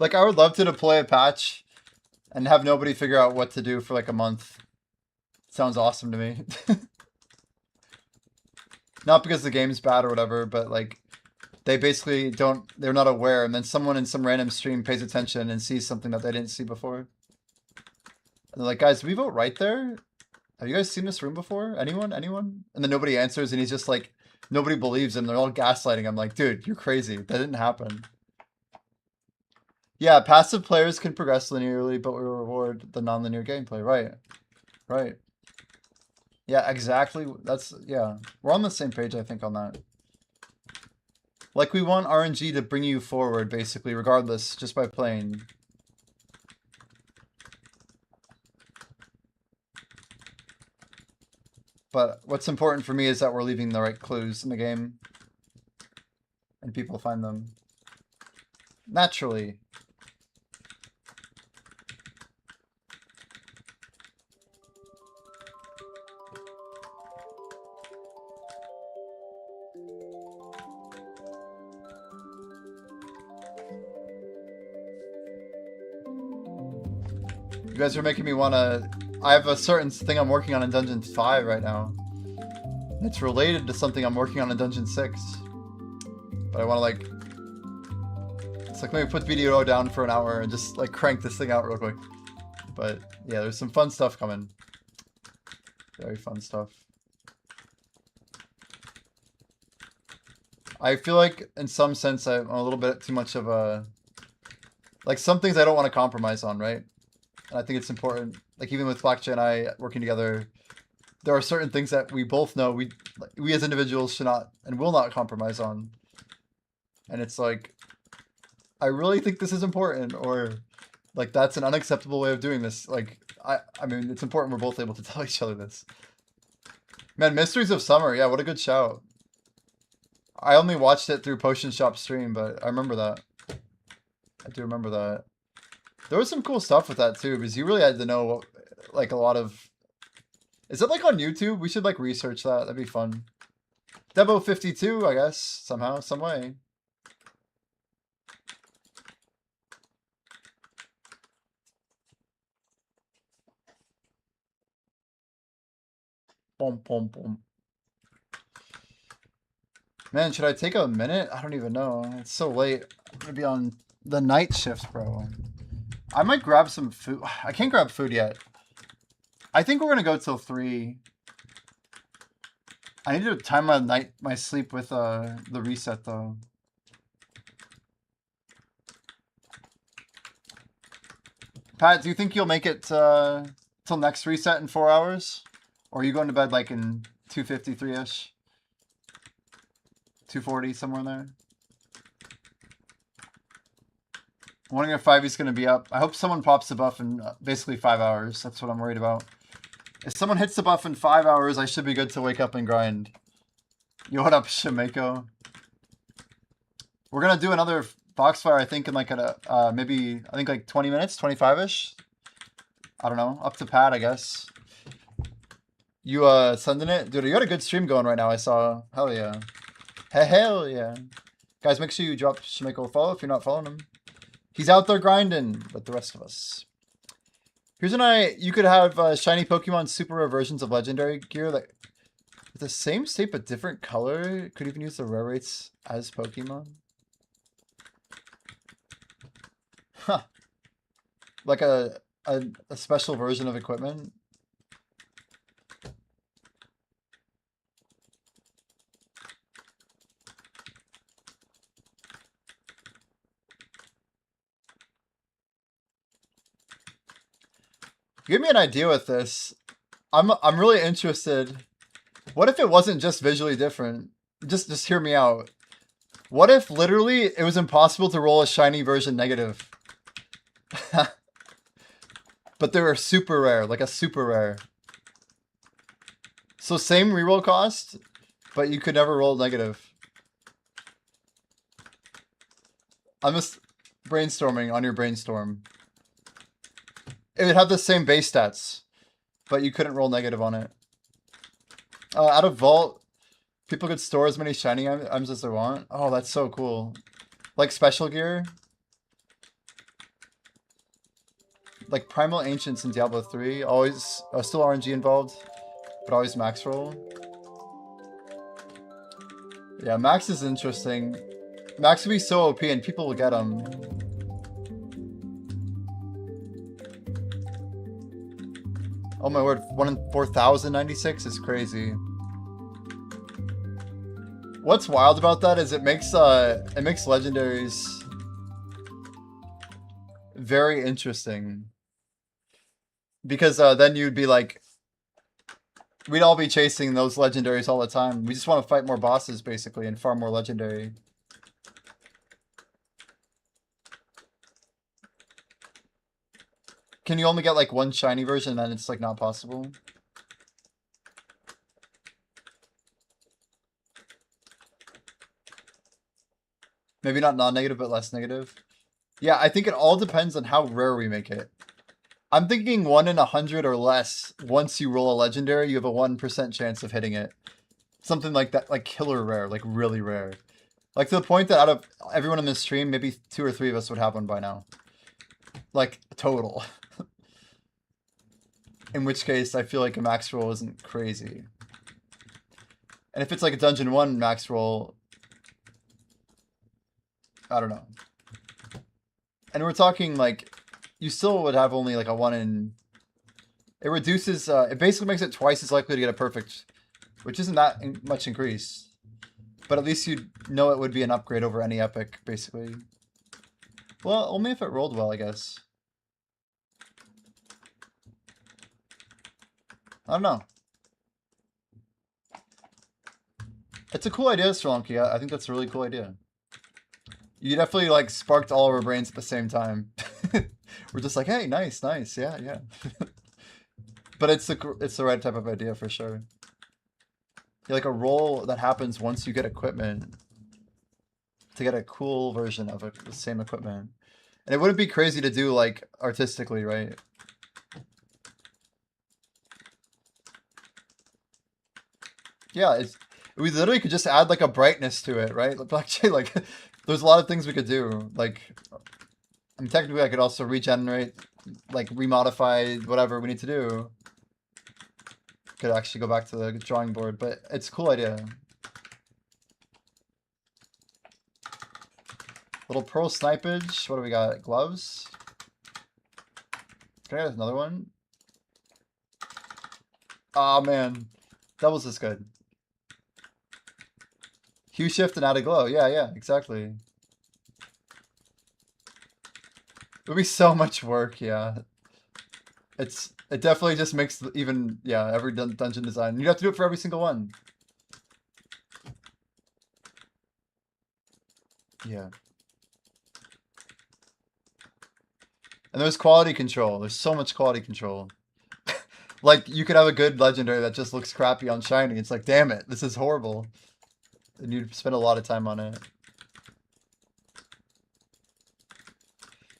Like, I would love to deploy a patch and have nobody figure out what to do for like a month. Sounds awesome to me. Not because the game's bad or whatever, but like, they basically they're not aware, and then someone in some random stream pays attention and sees something that they didn't see before. And they're like, guys, did we vote right there? Have you guys seen this room before? Anyone? Anyone? And then nobody answers, and he's just like, nobody believes him. They're all gaslighting him. Like, dude, you're crazy. That didn't happen. Yeah, passive players can progress linearly, but we reward the non-linear gameplay. Right. Right. Yeah, exactly. That's, yeah. We're on the same page, I think, on that. Like, we want RNG to bring you forward, basically, regardless, just by playing. But what's important for me is that we're leaving the right clues in the game. And people find them. Naturally. You guys are making me want to... I have a certain thing I'm working on in Dungeon 5 right now. It's related to something I'm working on in Dungeon 6. But I want to like... It's like maybe put video down for an hour and just like crank this thing out real quick. But yeah, there's some fun stuff coming. Very fun stuff. I feel like in some sense I'm a little bit too much of a... Like some things I don't want to compromise on, right? And I think it's important, like even with Blackjack and I working together, there are certain things that we both know we as individuals should not and will not compromise on. And it's like, I really think this is important, or like that's an unacceptable way of doing this. Like, I mean, it's important we're both able to tell each other this. Man, Mysteries of Summer, yeah, what a good shout. I only watched it through Potion Shop stream, but I remember that. I do remember that. There was some cool stuff with that too, because you really had to know like a lot of. Is it like on YouTube? We should like research that. That'd be fun. Devo52, I guess, somehow, some way. Boom, boom, boom. Man, should I take a minute? I don't even know. It's so late. I'm gonna be on the night shift, bro. I might grab some food. I can't grab food yet. I think we're gonna go till 3. I need to time my sleep with the reset though. Pat, do you think you'll make it till next reset in 4 hours? Or are you going to bed like in 2:53-ish? 2:40, somewhere in there? I'm wondering if 5e's going to be up. I hope someone pops the buff in basically 5 hours. That's what I'm worried about. If someone hits the buff in 5 hours, I should be good to wake up and grind. Yo, what up, Shimeko? We're going to do another Foxfire, I think, in like maybe, I think like 20 minutes, 25-ish? I don't know. Up to Pat, I guess. You sending it? Dude, you got a good stream going right now, I saw. Hell yeah. Hell yeah. Guys, make sure you drop Shimeko a follow if you're not following him. He's out there grinding with the rest of us. Here's an you could have shiny Pokemon super rare versions of legendary gear that with the same shape but different color. Could even use the rare rates as Pokemon. Huh. Like a special version of equipment. Give me an idea with this. I'm really interested. What if it wasn't just visually different? Just hear me out. What if literally it was impossible to roll a shiny version negative? But they were super rare, like a super rare. So same reroll cost, but you could never roll negative. I'm just brainstorming on your brainstorm. It would have the same base stats, but you couldn't roll negative on it. Out of Vault, people could store as many shiny items as they want. Oh, that's so cool. Like special gear. Like Primal Ancients in Diablo 3. Always, still RNG involved, but always max roll. Yeah, max is interesting. Max would be so OP and people will get them. Oh my word, 1 in 4,096 is crazy. What's wild about that is it makes legendaries very interesting. Because then you'd be like, we'd all be chasing those legendaries all the time. We just want to fight more bosses basically and farm more legendary. Can you only get like one shiny version and then it's like not possible? Maybe not non-negative, but less negative. Yeah, I think it all depends on how rare we make it. I'm thinking 1 in 100 or less. Once you roll a legendary, you have a 1% chance of hitting it. Something like that, like killer rare, like really rare. Like to the point that out of everyone in this stream, maybe 2 or 3 of us would have one by now. Like total. In which case, I feel like a max roll isn't crazy. And if it's like a Dungeon 1 max roll, I don't know. And we're talking like, you still would have only like a 1 in... It reduces, it basically makes it twice as likely to get a perfect, which isn't that much increase. But at least you'd know it would be an upgrade over any epic, basically. Well, only if it rolled well, I guess. I don't know. It's a cool idea, Strelonki. I think that's a really cool idea. You definitely like sparked all of our brains at the same time. We're just like, hey, nice, nice, yeah, yeah. But it's the right type of idea for sure. Yeah, like a roll that happens once you get equipment. to get a cool version of the same equipment. And it wouldn't be crazy to do like artistically, right? Yeah, we literally could just add like a brightness to it, right? Actually, like there's a lot of things we could do. Like, I mean, technically, I could also regenerate, like remodify whatever we need to do. Could actually go back to the drawing board, but it's a cool idea. Little pearl snipage. What do we got? Gloves. Can I get another one? Oh man, doubles is good. Hue shift and add a glow. Yeah, exactly. It would be so much work, yeah. It definitely just makes even, yeah, every dungeon design. You'd have to do it for every single one. Yeah. And there's quality control. There's so much quality control. Like, you could have a good legendary that just looks crappy on shiny. It's like, damn it, this is horrible. And you'd spend a lot of time on it.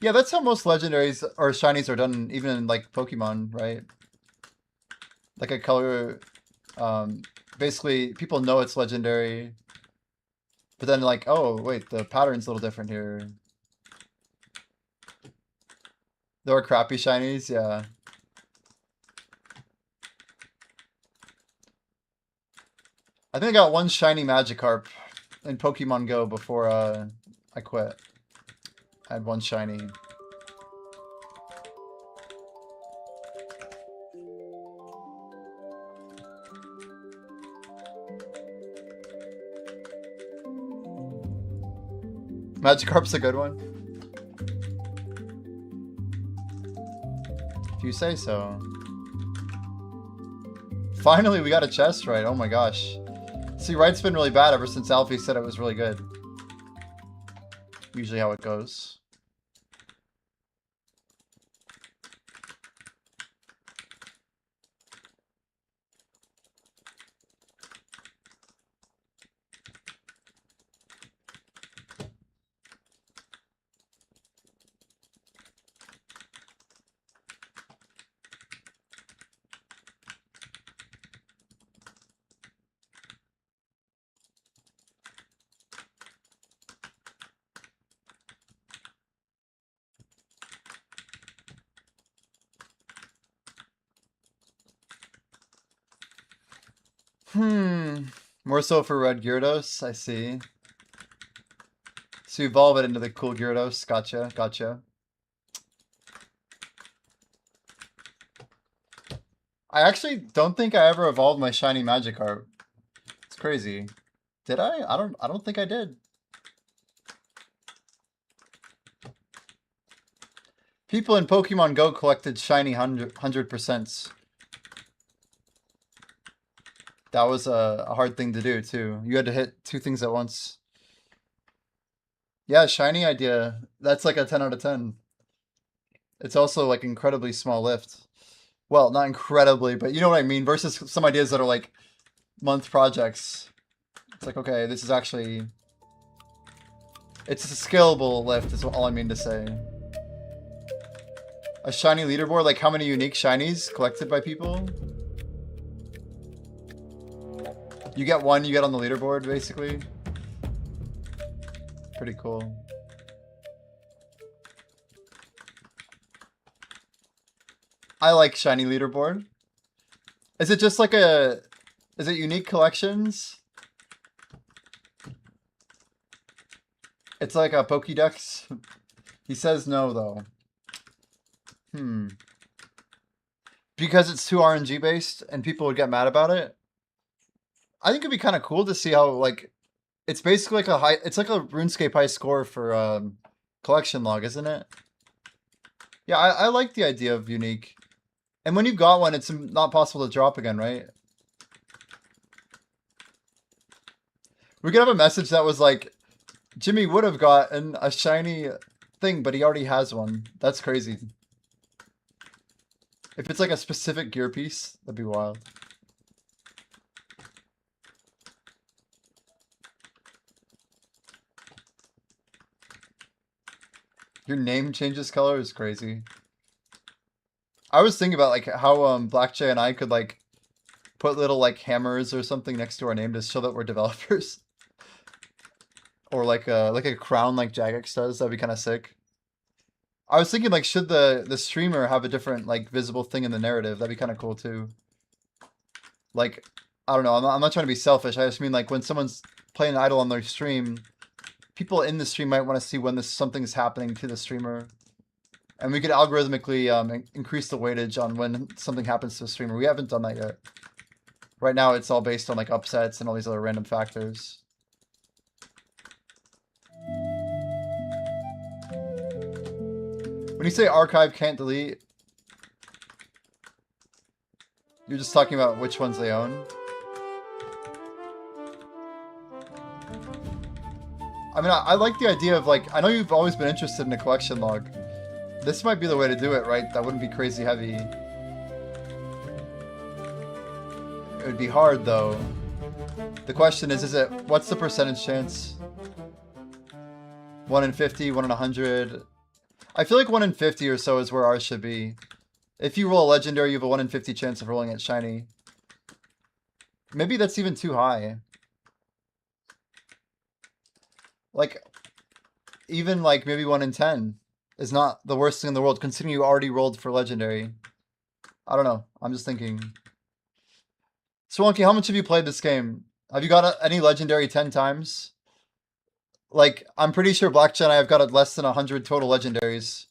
Yeah, that's how most legendaries or shinies are done, even in like Pokemon, right? Like a color, basically people know it's legendary, but then like, oh wait, the pattern's a little different here. There are crappy shinies, yeah. I think I got one shiny Magikarp in Pokemon Go before I quit. I had one shiny. Magikarp's a good one. If you say so. Finally, we got a chest right. Oh my gosh. See, right's been really bad ever since Alfie said it was really good. Usually how it goes. More so for red Gyarados, I see. So you evolve it into the cool Gyarados. Gotcha. I actually don't think I ever evolved my shiny Magikarp. It's crazy. Did I? I don't think I did. People in Pokemon Go collected shiny 100%. That was a hard thing to do too. You had to hit two things at once. Yeah, shiny idea. That's like a 10 out of 10. It's also like incredibly small lift. Well, not incredibly, but you know what I mean. Versus some ideas that are like month projects. It's like, okay, this is actually... It's a scalable lift is all I mean to say. A shiny leaderboard, like how many unique shinies collected by people? You get one, you get on the leaderboard, basically. Pretty cool. I like shiny leaderboard. Is it just like a... Is it unique collections? It's like a Pokédex? He says no, though. Because it's too RNG based and people would get mad about it? I think it'd be kind of cool to see how, like... It's basically like a high... It's like a RuneScape high score for collection log, isn't it? Yeah, I like the idea of unique. And when you've got one, it's not possible to drop again, right? We could have a message that was like, Jimmy would have gotten a shiny thing, but he already has one. That's crazy. If it's like a specific gear piece, that'd be wild. Your name changes color is crazy. I was thinking about like how Black Jay and I could like put little like hammers or something next to our name to show that we're developers. Or like a crown like Jagex does. That'd be kind of sick. I was thinking like should the streamer have a different like visible thing in the narrative? That'd be kind of cool too. Like I don't know. I'm not trying to be selfish. I just mean like when someone's playing idle on their stream, people in the stream might want to see when something's happening to the streamer. And we could algorithmically increase the weightage on when something happens to the streamer. We haven't done that yet. Right now, it's all based on like upsets and all these other random factors. When you say archive can't delete, you're just talking about which ones they own. I mean, I like the idea of like, I know you've always been interested in a collection log. This might be the way to do it, right? That wouldn't be crazy heavy. It would be hard though. The question is it, what's the percentage chance? 1 in 50, 1 in 100. I feel like 1 in 50 or so is where ours should be. If you roll a legendary, you have a 1 in 50 chance of rolling it shiny. Maybe that's even too high. Like, even like maybe 1 in 10 is not the worst thing in the world, considering you already rolled for legendary. I don't know. I'm just thinking. Swonky, how much have you played this game? Have you got any legendary 10 times? Like, I'm pretty sure Blackjack and I have got less than 100 total legendaries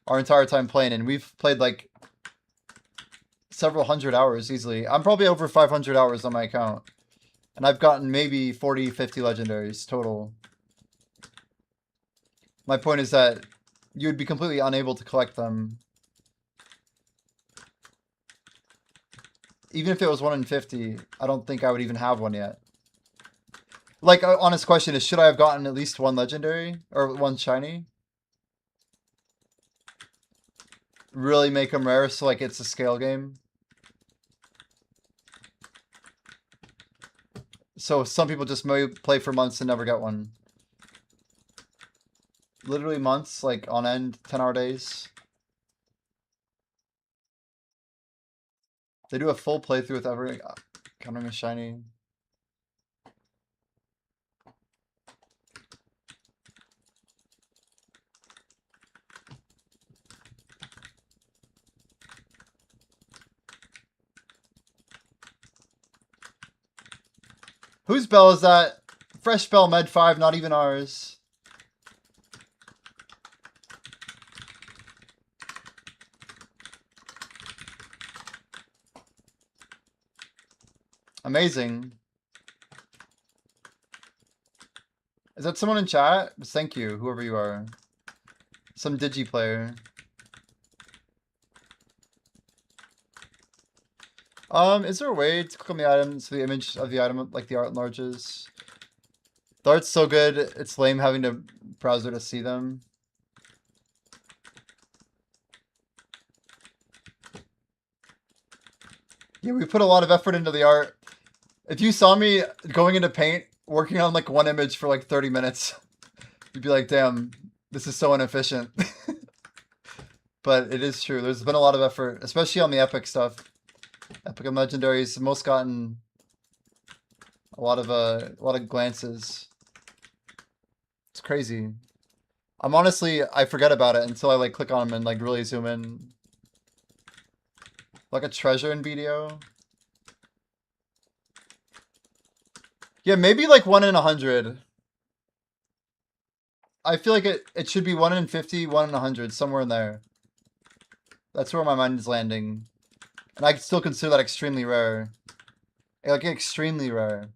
our entire time playing, and we've played like several hundred hours easily. I'm probably over 500 hours on my account, and I've gotten maybe 40, 50 legendaries total. My point is that you would be completely unable to collect them. Even if it was 1 in 50, I don't think I would even have one yet. Like, honest question is, should I have gotten at least 1 legendary? Or 1 shiny? Really make them rare so, like, it's a scale game? So, some people just may play for months and never get one. Literally months, like, on end, 10-hour days. They do a full playthrough with every counting a shiny. Whose bell is that? Fresh bell, Med 5, not even ours. Amazing. Is that someone in chat? Thank you, whoever you are. Some digi player. Is there a way to click on the item so the image of the item, like the art enlarges? The art's so good, it's lame having to browser to see them. Yeah, we put a lot of effort into the art. If you saw me going into Paint, working on like 1 image for like 30 minutes, you'd be like, damn, this is so inefficient. But it is true. There's been a lot of effort, especially on the epic stuff. Epic and legendaries, most gotten a lot of glances. It's crazy. I forget about it until I like click on them and like really zoom in. Like a treasure in BDO. Yeah, maybe like 1 in 100. I feel like it should be 1 in 50, 1 in 100, somewhere in there. That's where my mind is landing. And I still consider that extremely rare. Like, extremely rare.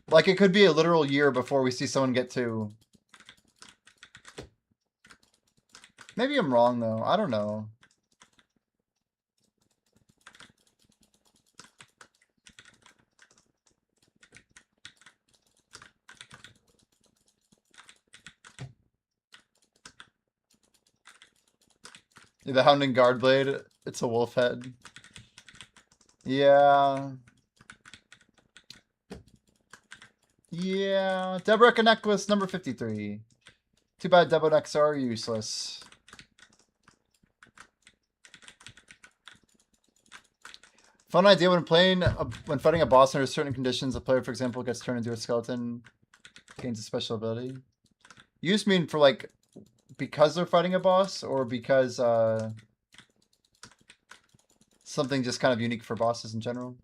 Like, it could be a literal year before we see someone get 2. Maybe I'm wrong, though. I don't know. Yeah, the Hounding Guard Blade, it's a wolf head. Yeah. Yeah, Deborah Necklace number 53. Too bad Debo necks are useless. Fun idea when when fighting a boss under certain conditions, a player, for example, gets turned into a skeleton, gains a special ability. You just mean for like, because they're fighting a boss, or because something just kind of unique for bosses in general?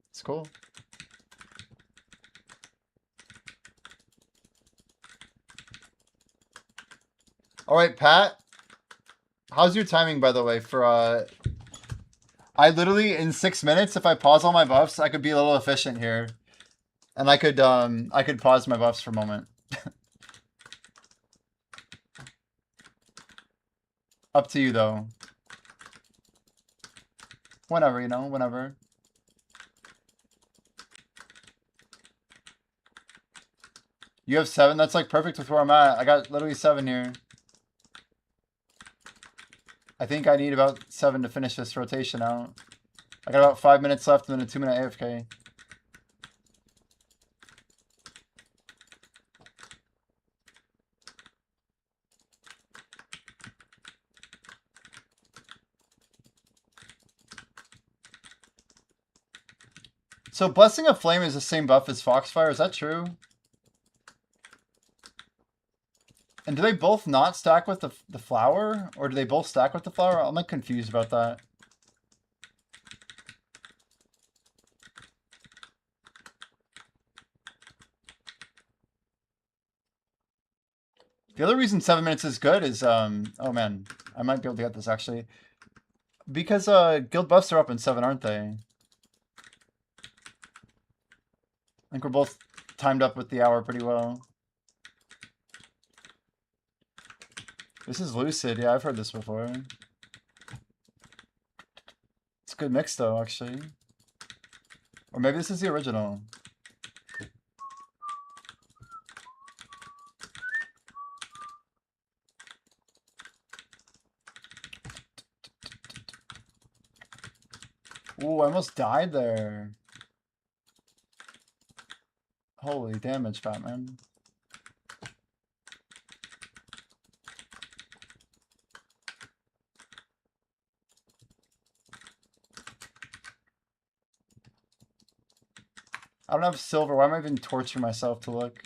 It's cool. All right, Pat. How's your timing, by the way, for I literally, in 6 minutes, if I pause all my buffs, I could be a little efficient here. And I could pause my buffs for a moment. Up to you, though. Whenever, you know, whenever. You have 7? That's like perfect with where I'm at. I got literally 7 here. I think I need about 7 to finish this rotation out. I got about 5 minutes left and then a 2-minute AFK. So Blessing of Flame is the same buff as Foxfire, is that true? And do they both not stack with the flower? Or do they both stack with the flower? I'm like confused about that. The other reason 7 minutes is good is, oh man, I might be able to get this actually. Because guild buffs are up in 7, aren't they? I think we're both timed up with the hour pretty well. This is Lucid. Yeah, I've heard this before. It's a good mix, though, actually. Or maybe this is the original. Ooh, I almost died there. Holy damage, Batman. I don't have silver. Why am I even torturing myself to look?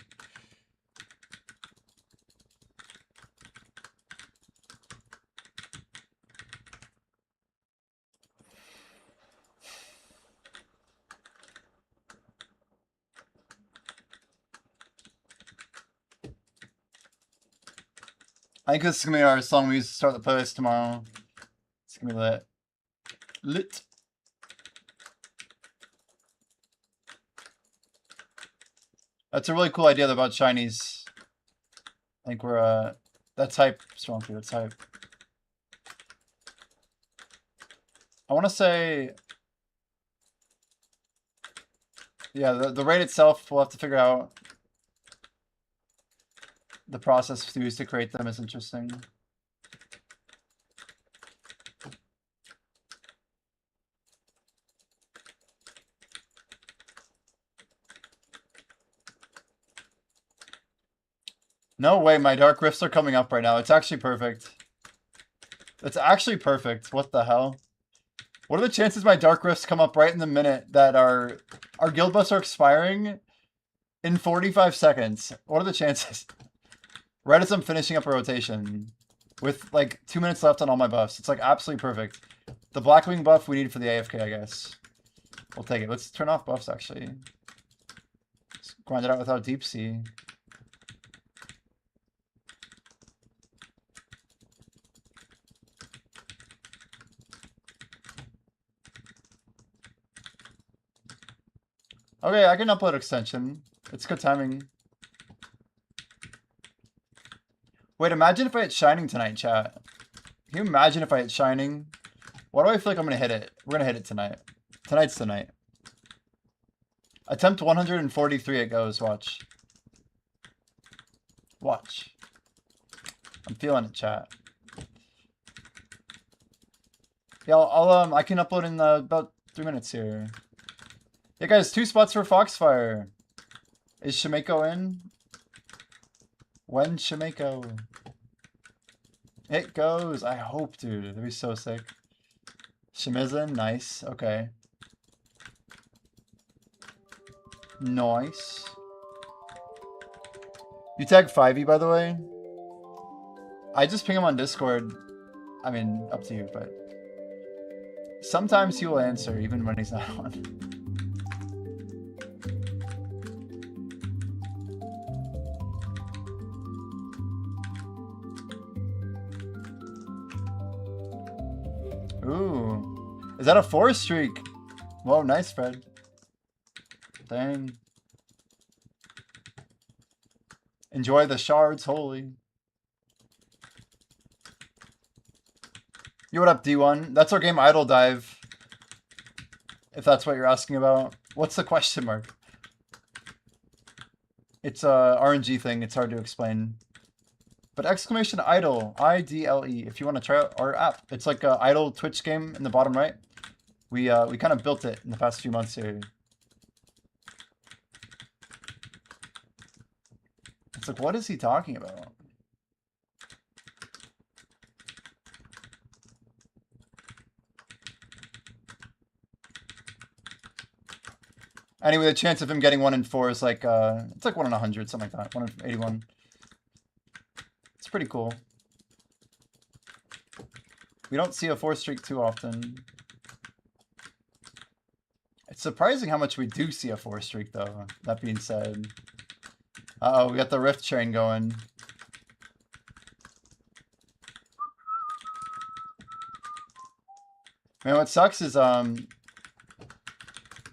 I think this is gonna be our song we use to start the playlist tomorrow. It's gonna be lit. Lit. That's a really cool idea about shinies. I think we're that's hype, strong through, that's hype. I wanna say, yeah, the raid itself we'll have to figure out. The process used to create them is interesting. No way, my dark rifts are coming up right now. It's actually perfect. It's actually perfect. What the hell? What are the chances my dark rifts come up right in the minute that our guild buffs are expiring in 45 seconds? What are the chances? Right as I'm finishing up a rotation with like 2 minutes left on all my buffs. It's like absolutely perfect. The Blackwing buff we need for the AFK, I guess. We'll take it. Let's turn off buffs actually. Let's grind it out without Deep Sea. Okay, I can upload extension. It's good timing. Wait, imagine if I hit Shining tonight, chat. Can you imagine if I hit Shining? Why do I feel like I'm going to hit it? We're going to hit it tonight. Tonight's the night. Attempt 143 it goes, watch. Watch. I'm feeling it, chat. Yeah, I can upload in about 3 minutes here. Yeah, guys, 2 spots for Foxfire. Is Shimeko in? When Shimeko? It goes. I hope, dude. That'd be so sick. Shimizu, nice. Okay. Nice. You tag 5e, by the way? I just ping him on Discord. I mean, up to you, but sometimes he will answer even when he's not on. Ooh. Is that a 4 streak? Whoa, nice, Fred. Dang. Enjoy the shards, holy. Yo, what up, D1? That's our game Idle Dive. If that's what you're asking about. What's the question mark? It's a RNG thing. It's hard to explain. But exclamation idle, I-D-L-E, if you want to try out our app. It's like a idle Twitch game in the bottom right. We kind of built it in the past few months here. It's like, what is he talking about? Anyway, the chance of him getting 1 in 4 is like, it's like 1 in 100, something like that. 1 in 81. It's pretty cool. We don't see a 4 streak too often. It's surprising how much we do see a 4 streak, though. That being said. Uh-oh, we got the Rift train going. Man, what sucks is, I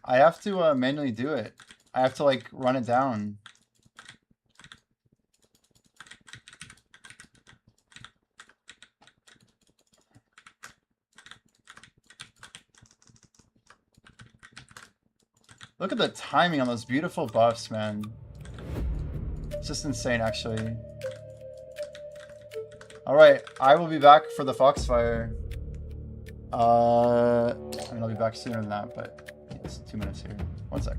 have to manually do it. I have to, like, run it down. Look at the timing on those beautiful buffs, man. It's just insane, actually. Alright, I will be back for the Foxfire. I mean, I'll be back sooner than that, but it's 2 minutes here. 1 sec.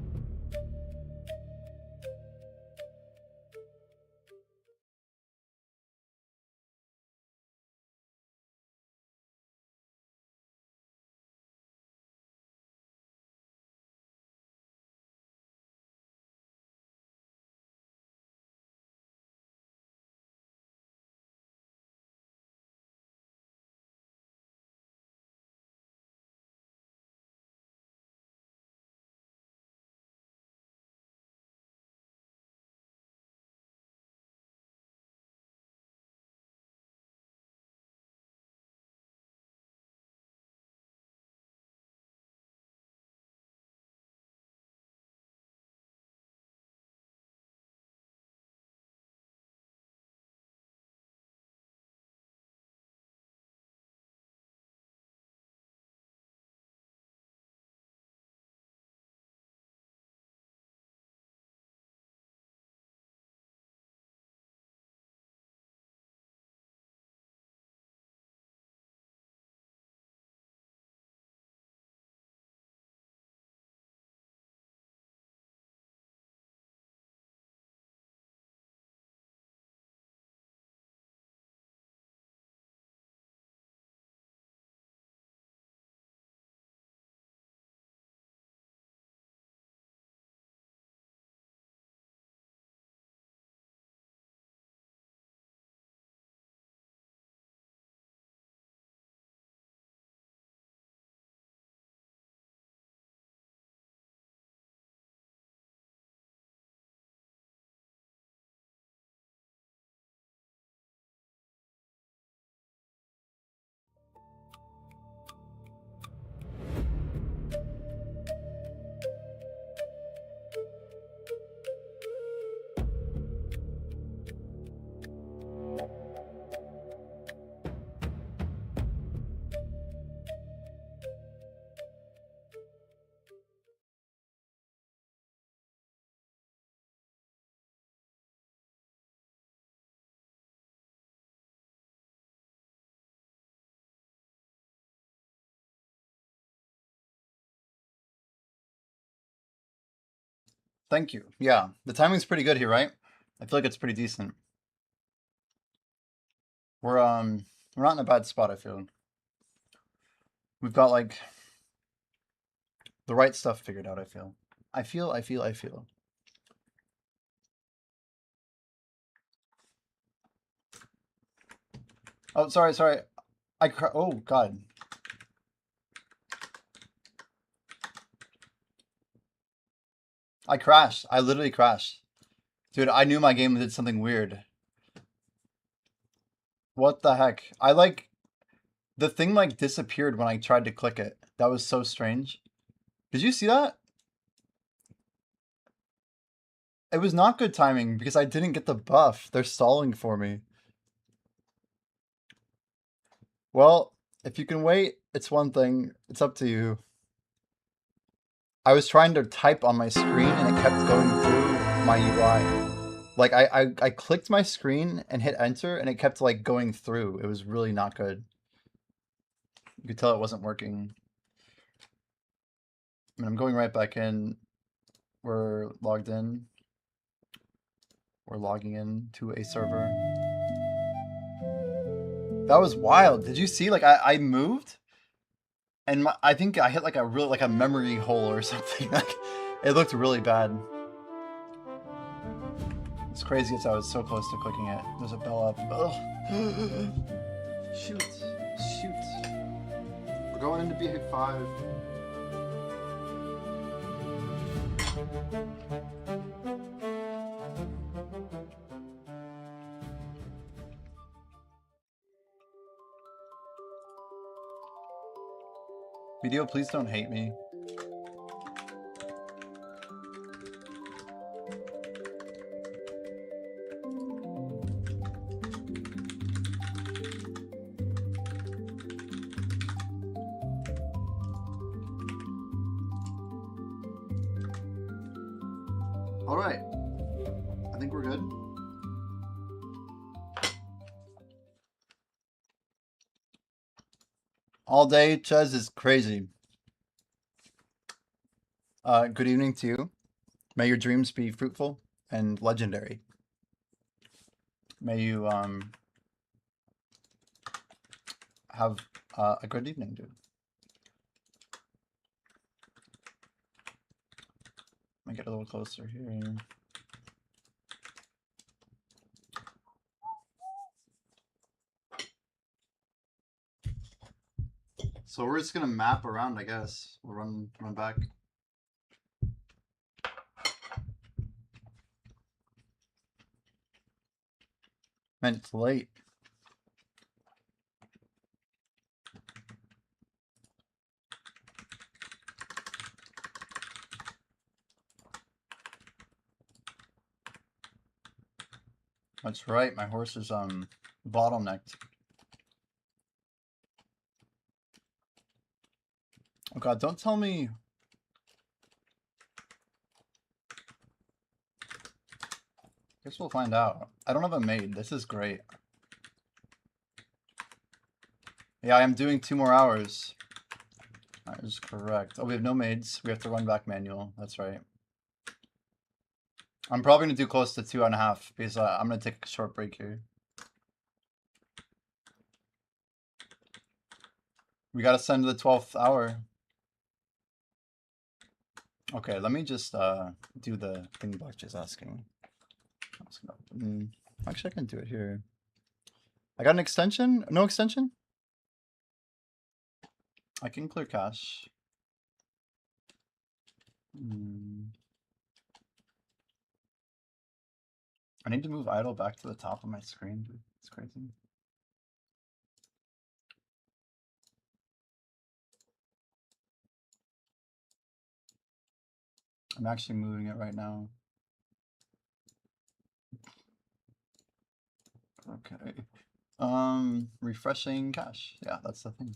Thank you. Yeah, the timing's pretty good here, right? I feel like it's pretty decent. We're not in a bad spot, I feel. We've got like the right stuff figured out, I feel. I feel. Oh, sorry. Oh god. I crashed. I literally crashed. Dude, I knew my game did something weird. What the heck? The thing like disappeared when I tried to click it. That was so strange. Did you see that? It was not good timing because I didn't get the buff. They're stalling for me. Well, if you can wait, it's one thing. It's up to you. I was trying to type on my screen and it kept going through my UI. Like I clicked my screen and hit enter and it kept like going through. It was really not good. You could tell it wasn't working. I mean, I'm going right back in. We're logged in. We're logging in to a server. That was wild. Did you see? Like I moved, and I think I hit like a memory hole or something. Like it looked really bad. It's crazy as I was so close to clicking it. There's a bell up. Ugh. Shoot. We're going into B 5. Video, please don't hate me. All right. I think we're good. All day, Ches is crazy. Good evening to you. May your dreams be fruitful and legendary. May you have a good evening, dude. Let me get a little closer here. So we're just gonna map around, I guess. We'll run back. Man, it's late. That's right, my horse is bottlenecked. Oh god, don't tell me. Guess we'll find out. I don't have a maid. This is great. Yeah, I am doing 2 more hours. That is correct. Oh, we have no maids. We have to run back manual. That's right. I'm probably going to do close to 2.5 because I'm going to take a short break here. We got to send to the 12th hour. Okay, let me just do the thing Buck is asking. Actually, I can do it here. I got an extension? No extension? I can clear cache. I need to move idle back to the top of my screen. Dude. It's crazy. I'm actually moving it right now. Okay. Refreshing cache. Yeah, that's the thing.